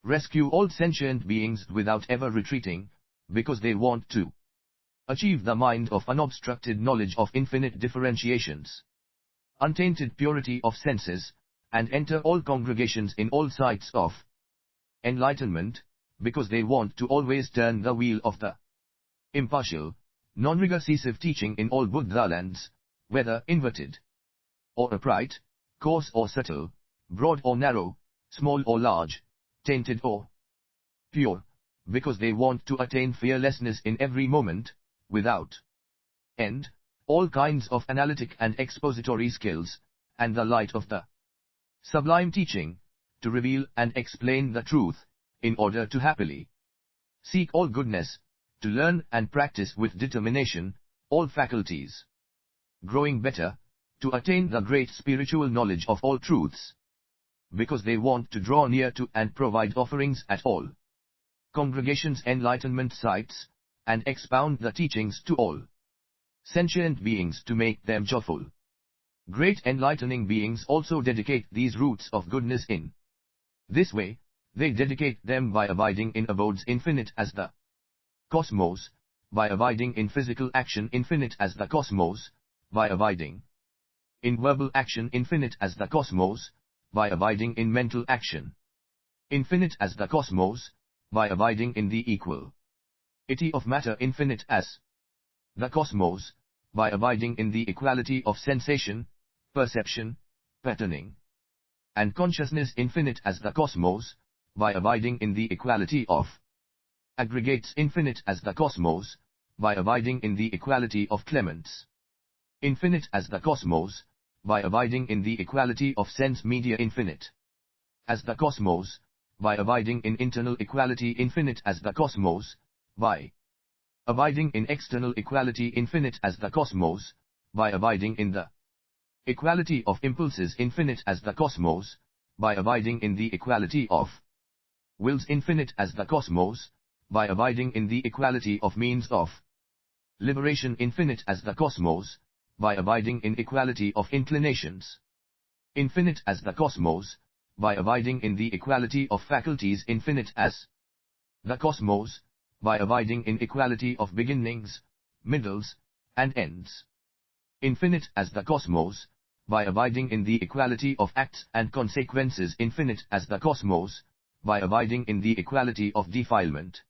rescue all sentient beings without ever retreating, because they want to achieve the mind of unobstructed knowledge of infinite differentiations, untainted purity of senses, and enter all congregations in all sites of enlightenment, because they want to always turn the wheel of the impartial, non-regressive teaching in all Buddha lands, whether inverted or upright, coarse or subtle, broad or narrow, small or large, tainted or pure, because they want to attain fearlessness in every moment, without end, all kinds of analytic and expository skills, and the light of the sublime teaching, to reveal and explain the truth, in order to happily seek all goodness, to learn and practice with determination, all faculties, growing better, to attain the great spiritual knowledge of all truths, because they want to draw near to and provide offerings at all congregations' enlightenment sites, and expound the teachings to all sentient beings to make them joyful. Great enlightening beings also dedicate these roots of goodness in this way. They dedicate them by abiding in abodes infinite as the cosmos, by abiding in physical action infinite as the cosmos, by abiding in verbal action infinite as the cosmos, by abiding in mental action infinite as the cosmos, by abiding in the equality of matter infinite as the cosmos, by abiding in the equality of sensation, perception, patterning, and consciousness infinite as the cosmos, by abiding in the equality of aggregates infinite as the cosmos, by abiding in the equality of clements infinite as the cosmos, by abiding in the equality of sense media infinite as the cosmos, by abiding in internal equality infinite as the cosmos, by abiding in external equality infinite as the cosmos, by abiding in the equality of impulses infinite as the cosmos, by abiding in the equality of wills infinite as the cosmos, by abiding in the equality of means of liberation infinite as the cosmos, by abiding in equality of inclinations infinite as the cosmos, by abiding in the equality of faculties infinite as the cosmos, by abiding in equality of beginnings, middles, and ends infinite as the cosmos, by abiding in the equality of acts and consequences infinite as the cosmos, by abiding in the equality of defilement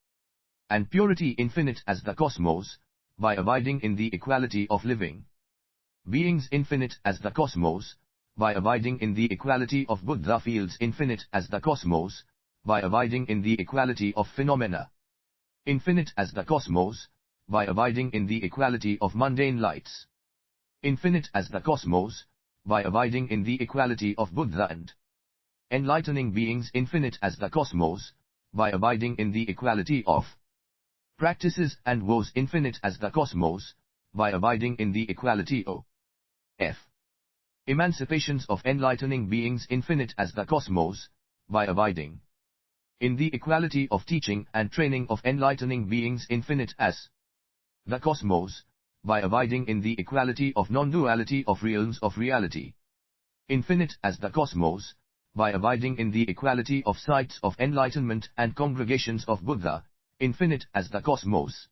and purity infinite as the cosmos, by abiding in the equality of living beings infinite as the cosmos, by abiding in the equality of Buddha fields infinite as the cosmos, by abiding in the equality of phenomena infinite as the cosmos, by abiding in the equality of mundane lights infinite as the cosmos, by abiding in the equality of Buddha and enlightening beings infinite as the cosmos, by abiding in the equality of practices and woes infinite as the cosmos, by abiding in the equality of emancipations of enlightening beings infinite as the cosmos, by abiding in the equality of teaching and training of enlightening beings infinite as the cosmos, by abiding in the equality of non-duality of realms of reality infinite as the cosmos, by abiding in the equality of sites of enlightenment and congregations of Buddha infinite as the cosmos.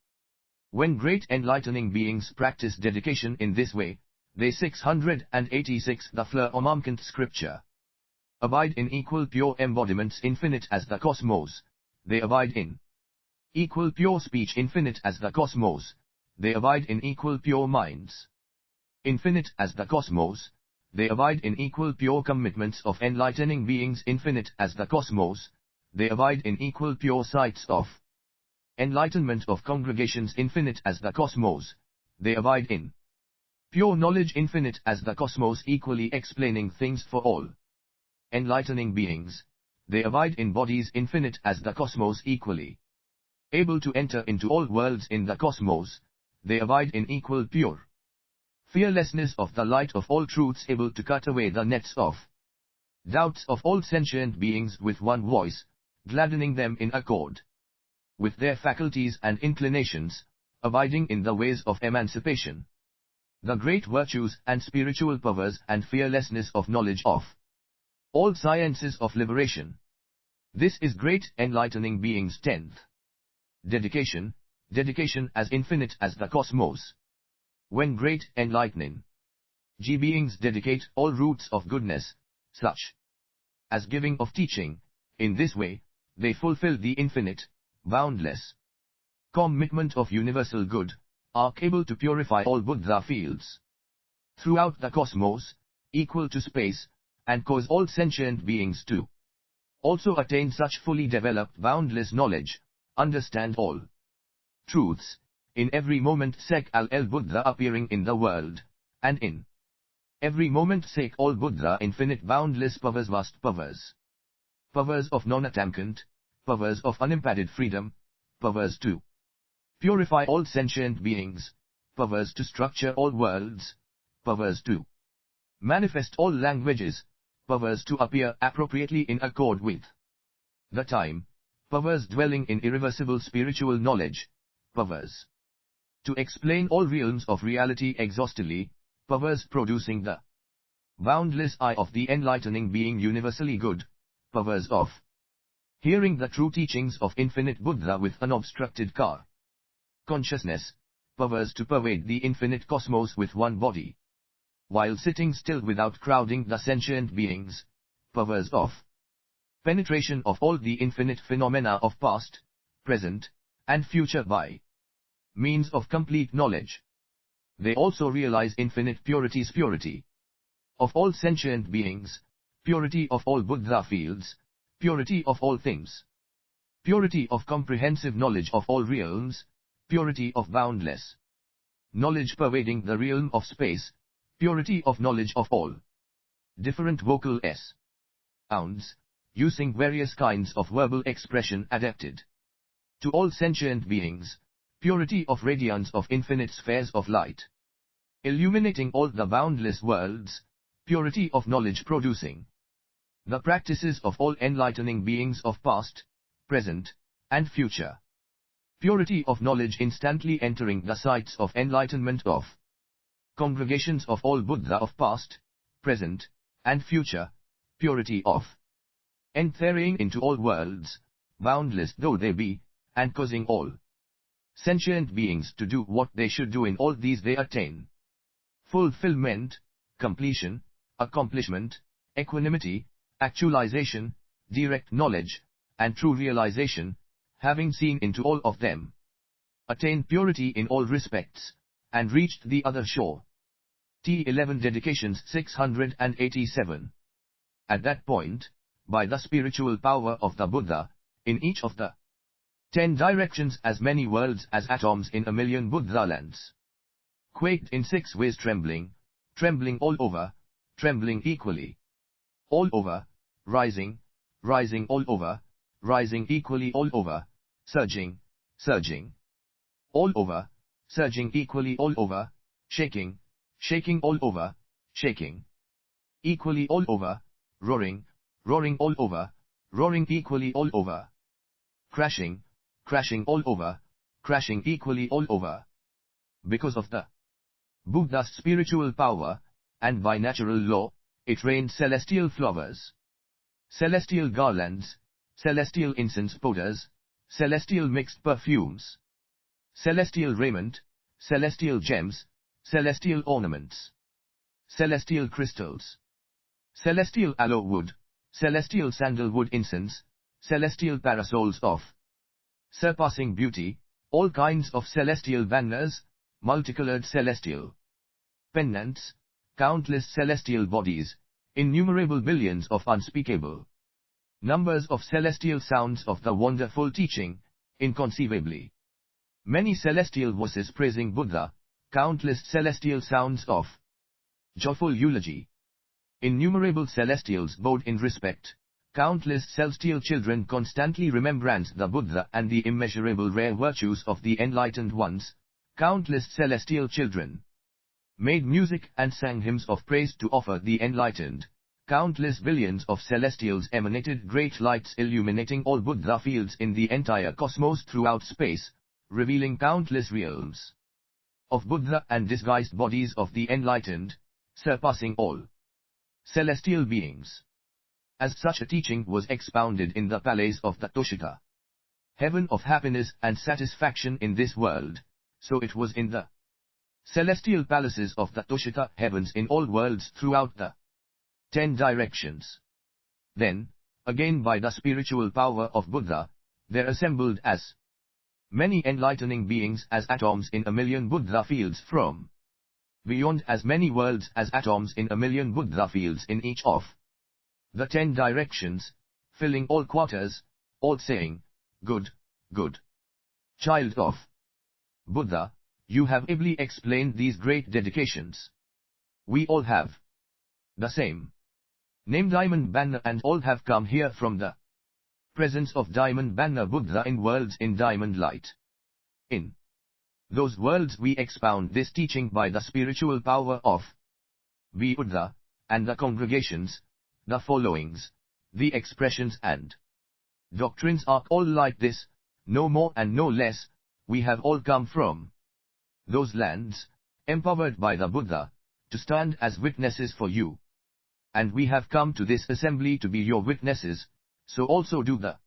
When great enlightening beings practice dedication in this way, they 686 the Fleur Omamkant scripture abide in equal pure embodiments infinite as the cosmos, they abide in equal pure speech infinite as the cosmos, they abide in equal pure minds Infinite as the cosmos, they abide in equal pure commitments of enlightening beings. Infinite as the cosmos, they abide in equal pure sights of enlightenment of congregations. Infinite as the cosmos, they abide in pure knowledge. Infinite as the cosmos, equally explaining things for all enlightening beings, they abide in bodies. Infinite as the cosmos, equally able to enter into all worlds in the cosmos, they abide in equal pure fearlessness of the light of all truths, able to cut away the nets of doubts of all sentient beings with one voice, gladdening them in accord with their faculties and inclinations, abiding in the ways of emancipation, the great virtues and spiritual powers and fearlessness of knowledge of all sciences of liberation. This is great enlightening beings. 10th dedication, dedication as infinite as the cosmos. When great enlightening beings dedicate all roots of goodness, such as giving of teaching, in this way, they fulfill the infinite, boundless commitment of universal good, are able to purify all Buddha fields throughout the cosmos, equal to space, and cause all sentient beings to also attain such fully developed boundless knowledge, understand all truths, in every moment sek al el Buddha appearing in the world, and in every moment sek all Buddha infinite boundless powers, vast powers, powers of non-attachment, powers of unimpeded freedom, powers to purify all sentient beings, powers to structure all worlds, powers to manifest all languages, powers to appear appropriately in accord with the time, powers dwelling in irreversible spiritual knowledge, powers to explain all realms of reality exhaustively, powers producing the boundless eye of the enlightening being universally good, powers of hearing the true teachings of infinite Buddha with unobstructed consciousness, powers to pervade the infinite cosmos with one body, while sitting still without crowding the sentient beings, powers of penetration of all the infinite phenomena of past, present, and future by means of complete knowledge. They also realize infinite purity's purity of all sentient beings, purity of all Buddha fields, purity of all things, purity of comprehensive knowledge of all realms, purity of boundless knowledge pervading the realm of space, purity of knowledge of all different vocal sounds, using various kinds of verbal expression adapted to all sentient beings, purity of radiance of infinite spheres of light, illuminating all the boundless worlds, purity of knowledge producing the practices of all enlightening beings of past, present, and future, purity of knowledge instantly entering the sights of enlightenment of congregations of all Buddha of past, present, and future, purity of entering into all worlds, boundless though they be, and causing all sentient beings to do what they should do. In all these they attain fulfillment, completion, accomplishment, equanimity, actualization, direct knowledge, and true realization, having seen into all of them, attain purity in all respects, and reached the other shore. T11 Dedications 687. At that point, by the spiritual power of the Buddha, in each of the 10 directions as many worlds as atoms in a million Buddha lands quaked in 6 ways, trembling, trembling all over, trembling equally all over, rising, rising all over, rising equally all over, surging, surging all over, surging equally all over, shaking, shaking all over, shaking equally all over, roaring, roaring all over, roaring equally all over, crashing, crashing all over, crashing equally all over. Because of the Buddha's spiritual power, and by natural law, it rained celestial flowers, celestial garlands, celestial incense powders, celestial mixed perfumes, celestial raiment, celestial gems, celestial ornaments, celestial crystals, celestial aloe wood, celestial sandalwood incense, celestial parasols of surpassing beauty, all kinds of celestial banners, multicolored celestial pendants, countless celestial bodies, innumerable billions of unspeakable numbers of celestial sounds of the wonderful teaching, inconceivably many celestial voices praising Buddha, countless celestial sounds of joyful eulogy. Innumerable celestials bowed in respect, countless celestial children constantly remembrance the Buddha and the immeasurable rare virtues of the enlightened ones, countless celestial children made music and sang hymns of praise to offer the enlightened. Countless billions of celestials emanated great lights illuminating all Buddha fields in the entire cosmos throughout space, revealing countless realms of Buddha and disguised bodies of the enlightened, surpassing all celestial beings. As such a teaching was expounded in the palace of the Toshita, heaven of happiness and satisfaction in this world, so it was in the celestial palaces of the Toshita heavens in all worlds throughout the 10 directions. Then, again by the spiritual power of Buddha, there assembled as many enlightening beings as atoms in a million Buddha fields from beyond as many worlds as atoms in a million Buddha fields in each of the 10 directions, filling all quarters, all saying, "Good, good. Child of Buddha, you have ably explained these great dedications. We all have the same name Diamond Banner and all have come here from the presence of Diamond Banner Buddha in worlds in diamond light. In those worlds we expound this teaching by the spiritual power of Buddha, and the congregations, the followings, the expressions and doctrines are all like this, no more and no less. We have all come from those lands, empowered by the Buddha, to stand as witnesses for you. And we have come to this assembly to be your witnesses, so also do the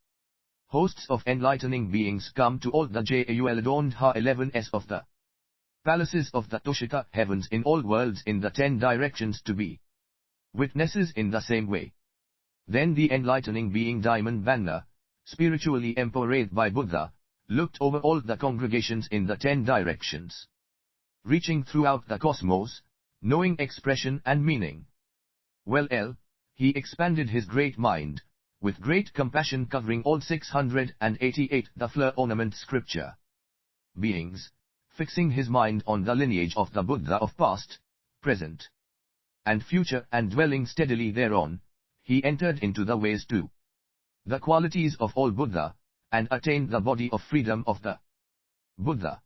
hosts of enlightening beings come to all the jewel adorned Ha-11s of the palaces of the Toshita heavens in all worlds in the 10 directions to be witnesses in the same way. Then the enlightening being Diamond Banner, spiritually empowered by Buddha, looked over all the congregations in the 10 directions, reaching throughout the cosmos, knowing expression and meaning. He expanded his great mind, with great compassion covering all 688 the fleur ornament scripture beings, fixing his mind on the lineage of the Buddha of past, present, and future and dwelling steadily thereon, he entered into the ways to the qualities of all Buddha, and attained the body of freedom of the Buddha.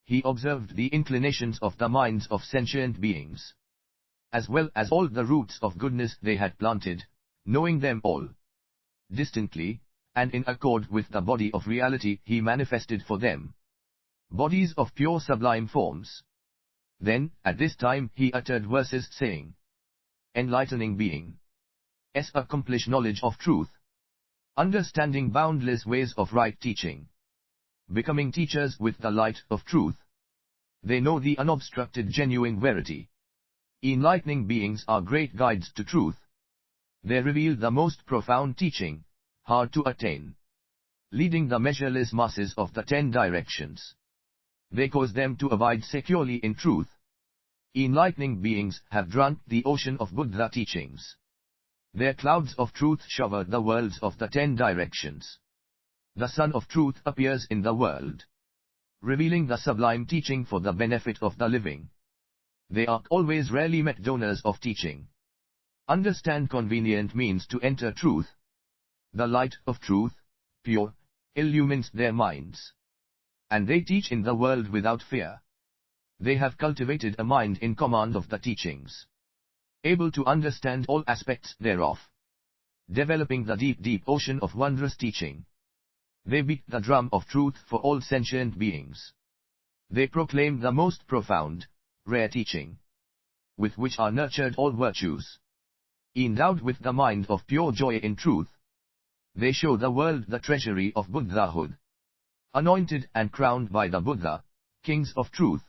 He observed the inclinations of the minds of sentient beings, as well as all the roots of goodness they had planted, knowing them all distantly, and in accord with the body of reality he manifested for them bodies of pure sublime forms. Then, at this time he uttered verses saying, "Enlightening being S accomplish knowledge of truth, understanding boundless ways of right teaching, becoming teachers with the light of truth. They know the unobstructed genuine verity. Enlightening beings are great guides to truth. They reveal the most profound teaching, hard to attain, leading the measureless masses of the 10 directions. They cause them to abide securely in truth. Enlightening beings have drunk the ocean of Buddha teachings. Their clouds of truth shower the worlds of the 10 directions. The Sun of Truth appears in the world, revealing the sublime teaching for the benefit of the living. They are always rarely met donors of teaching. Understand convenient means to enter truth. The light of truth, pure, illumines their minds. And they teach in the world without fear. They have cultivated a mind in command of the teachings, able to understand all aspects thereof, developing the deep ocean of wondrous teaching. They beat the drum of truth for all sentient beings. They proclaim the most profound, rare teaching, with which are nurtured all virtues. Endowed with the mind of pure joy in truth, they show the world the treasury of Buddhahood. Anointed and crowned by the Buddha, kings of truth,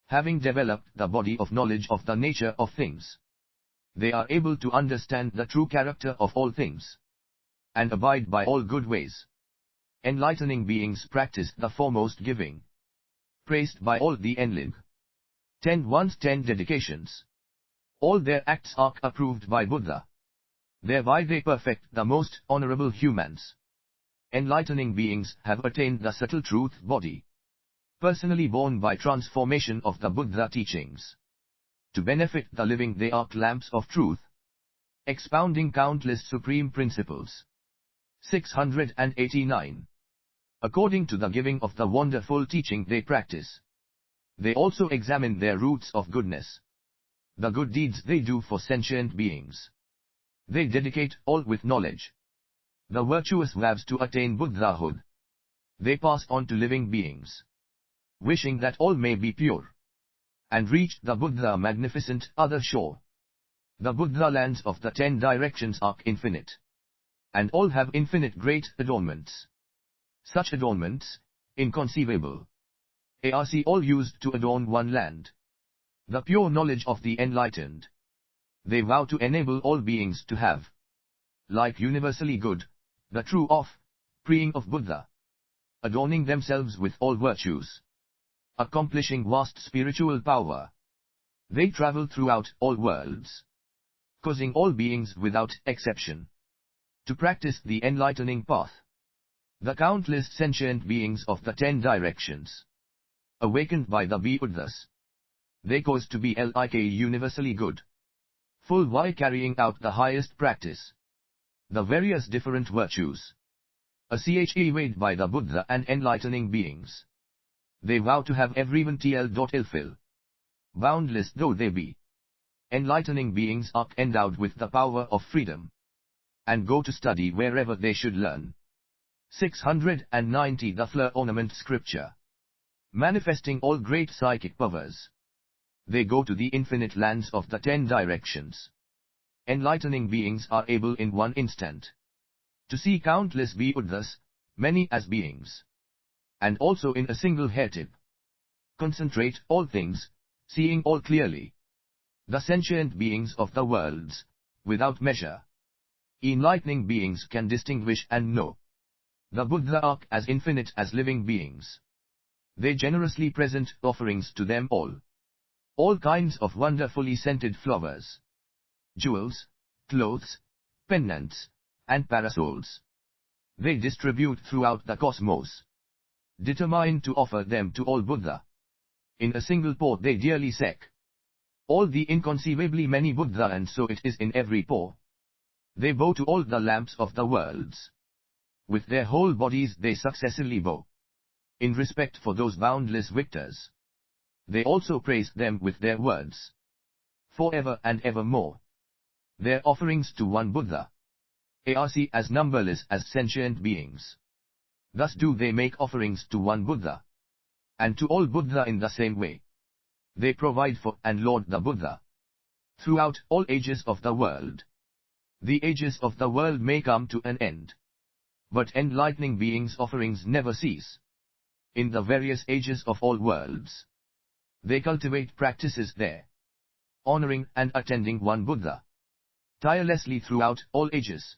having developed the body of knowledge of the nature of things, they are able to understand the true character of all things, and abide by all good ways. Enlightening beings practice the foremost giving, praised by all the enlightened. One's 10 dedications. All their acts are approved by Buddha. Thereby they perfect the most honorable humans. Enlightening beings have attained the subtle truth body, personally born by transformation of the Buddha teachings. To benefit the living they are lamps of truth, expounding countless supreme principles. 689. According to the giving of the wonderful teaching they practice, they also examine their roots of goodness, the good deeds they do for sentient beings. They dedicate all with knowledge, the virtuous vows to attain Buddhahood. They pass on to living beings, wishing that all may be pure, and reach the Buddha magnificent other shore. The Buddha lands of the 10 directions are infinite, and all have infinite great adornments. Such adornments, inconceivable, are all used to adorn one land, the pure knowledge of the enlightened. They vow to enable all beings to have, like universally good, the true offspring of Buddha, adorning themselves with all virtues, accomplishing vast spiritual power. They travel throughout all worlds, causing all beings without exception to practice the enlightening path. The countless sentient beings of the 10 directions, awakened by the Buddhas, they cause to be like universally good, full while carrying out the highest practice, the various different virtues, weighed by the Buddha and enlightening beings. They vow to have everyone fulfill, boundless though they be. Enlightening beings are endowed with the power of freedom, and go to study wherever they should learn. 690. The flower ornament scripture, manifesting all great psychic powers. They go to the infinite lands of the 10 directions. Enlightening beings are able in one instant to see countless Buddhas, many as beings, and also in a single hair tip. Concentrate all things, seeing all clearly. The sentient beings of the worlds, without measure. Enlightening beings can distinguish and know the Buddha are as infinite as living beings. They generously present offerings to them all kinds of wonderfully scented flowers, jewels, clothes, pendants, and parasols. They distribute throughout the cosmos, determined to offer them to all Buddha. In a single pore they dearly seek all the inconceivably many Buddha, and so it is in every pore. They bow to all the lamps of the worlds. With their whole bodies they successively bow, in respect for those boundless victors. They also praise them with their words, forever and evermore. Their offerings to one Buddha are as numberless as sentient beings. Thus do they make offerings to one Buddha, and to all Buddha in the same way. They provide for and laud the Buddha throughout all ages of the world. The ages of the world may come to an end, but enlightening beings' offerings never cease. In the various ages of all worlds, they cultivate practices there, honoring and attending one Buddha tirelessly throughout all ages.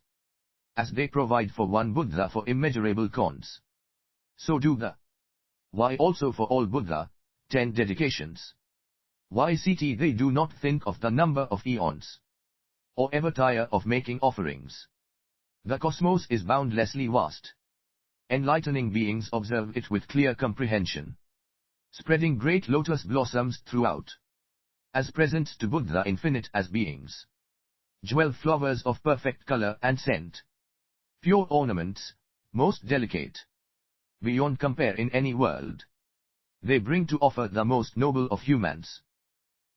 As they provide for one Buddha for immeasurable cons, so do the why also for all Buddha, 10 dedications. YCT they do not think of the number of eons, or ever tire of making offerings. The cosmos is boundlessly vast. Enlightening beings observe it with clear comprehension, spreading great lotus blossoms throughout, as presents to Buddha infinite as beings. Jewel flowers of perfect color and scent, pure ornaments, most delicate, beyond compare in any world. They bring to offer the most noble of humans.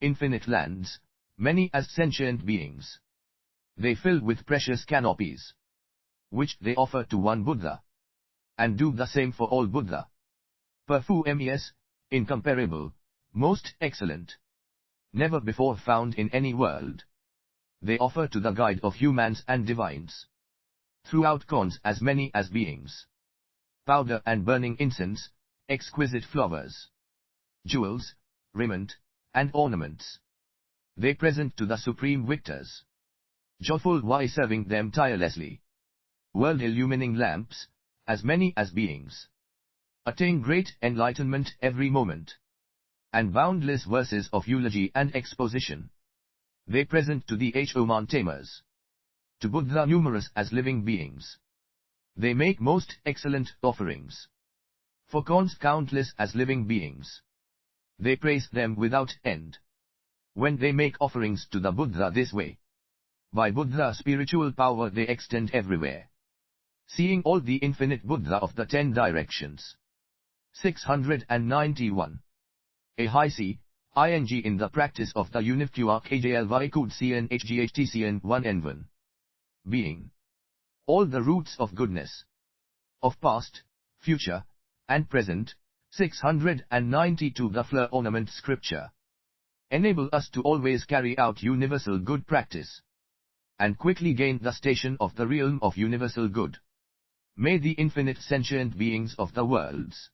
Infinite lands, many as sentient beings. They fill with precious canopies, which they offer to one Buddha, and do the same for all Buddha. Perfumes, incomparable, most excellent, never before found in any world. They offer to the guide of humans and divines, throughout cons as many as beings. Powder and burning incense, exquisite flowers, jewels, raiment, and ornaments. They present to the supreme victors, joyful while serving them tirelessly. World-illumining lamps, as many as beings, attain great enlightenment every moment. and boundless verses of eulogy and exposition. They present to the Oman tamers, to Buddha numerous as living beings. They make most excellent offerings. For cons countless as living beings. They praise them without end. When they make offerings to the Buddha this way, by Buddha spiritual power they extend everywhere, seeing all the infinite Buddha of the 10 directions. 691. A high C, ing in the practice of the unified KJLY HGHTCN 1 N1. Being. All the roots of goodness. Of past, future, and present. 692 The flower ornament scripture. Enable us to always carry out universal good practice, and quickly gain the station of the realm of universal good. May the infinite sentient beings of the worlds,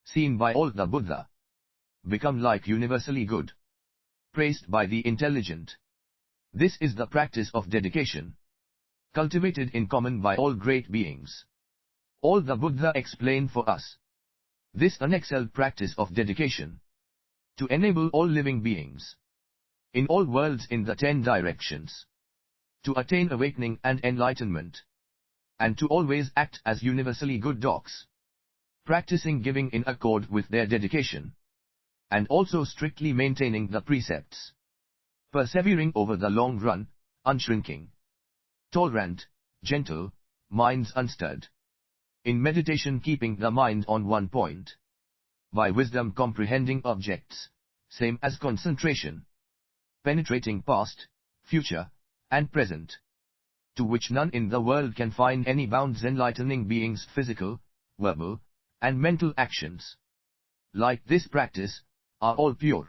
seen by all the Buddha, become like universally good, praised by the intelligent. This is the practice of dedication, cultivated in common by all great beings. All the Buddha explain for us this unexcelled practice of dedication, to enable all living beings, in all worlds in the 10 directions, to attain awakening and enlightenment, and to always act as universally good dogs, practicing giving in accord with their dedication, and also strictly maintaining the precepts, persevering over the long run, unshrinking, tolerant, gentle, minds unstirred, in meditation keeping the mind on one point, by wisdom comprehending objects, same as concentration, penetrating past, future, and present, to which none in the world can find any bounds. Enlightening beings' physical, verbal, and mental actions, like this practice, are all pure.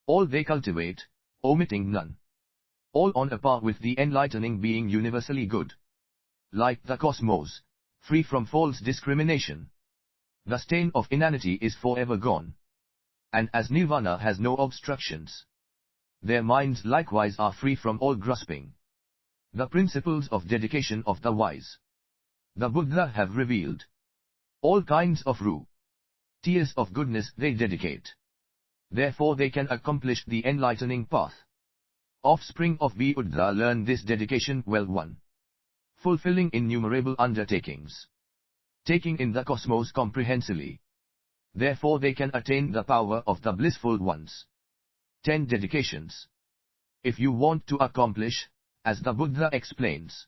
All they cultivate, omitting none. All on a par with the enlightening being universally good. Like the cosmos, free from false discrimination. The stain of inanity is forever gone. And as nirvana has no obstructions, their minds likewise are free from all grasping. The principles of dedication of the wise, the Buddha have revealed. All kinds of tears of goodness they dedicate. Therefore they can accomplish the enlightening path. Offspring of Buddha learn this dedication well. 1. Fulfilling innumerable undertakings, taking in the cosmos comprehensively. Therefore they can attain the power of the blissful ones. 10 dedications. If you want to accomplish, as the Buddha explains,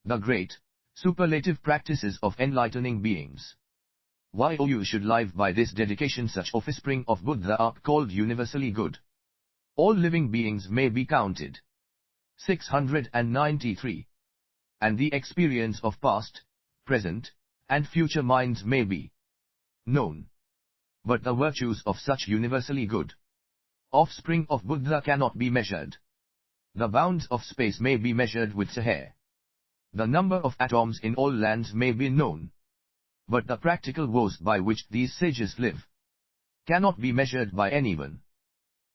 the great, superlative practices of enlightening beings, why you should live by this dedication. Such offspring of Buddha are called universally good. All living beings may be counted. 693. And the experience of past, present, and future minds may be known. But the virtues of such universally good offspring of Buddha cannot be measured. The bounds of space may be measured with a hair. The number of atoms in all lands may be known. But the practical woes by which these sages live cannot be measured by anyone.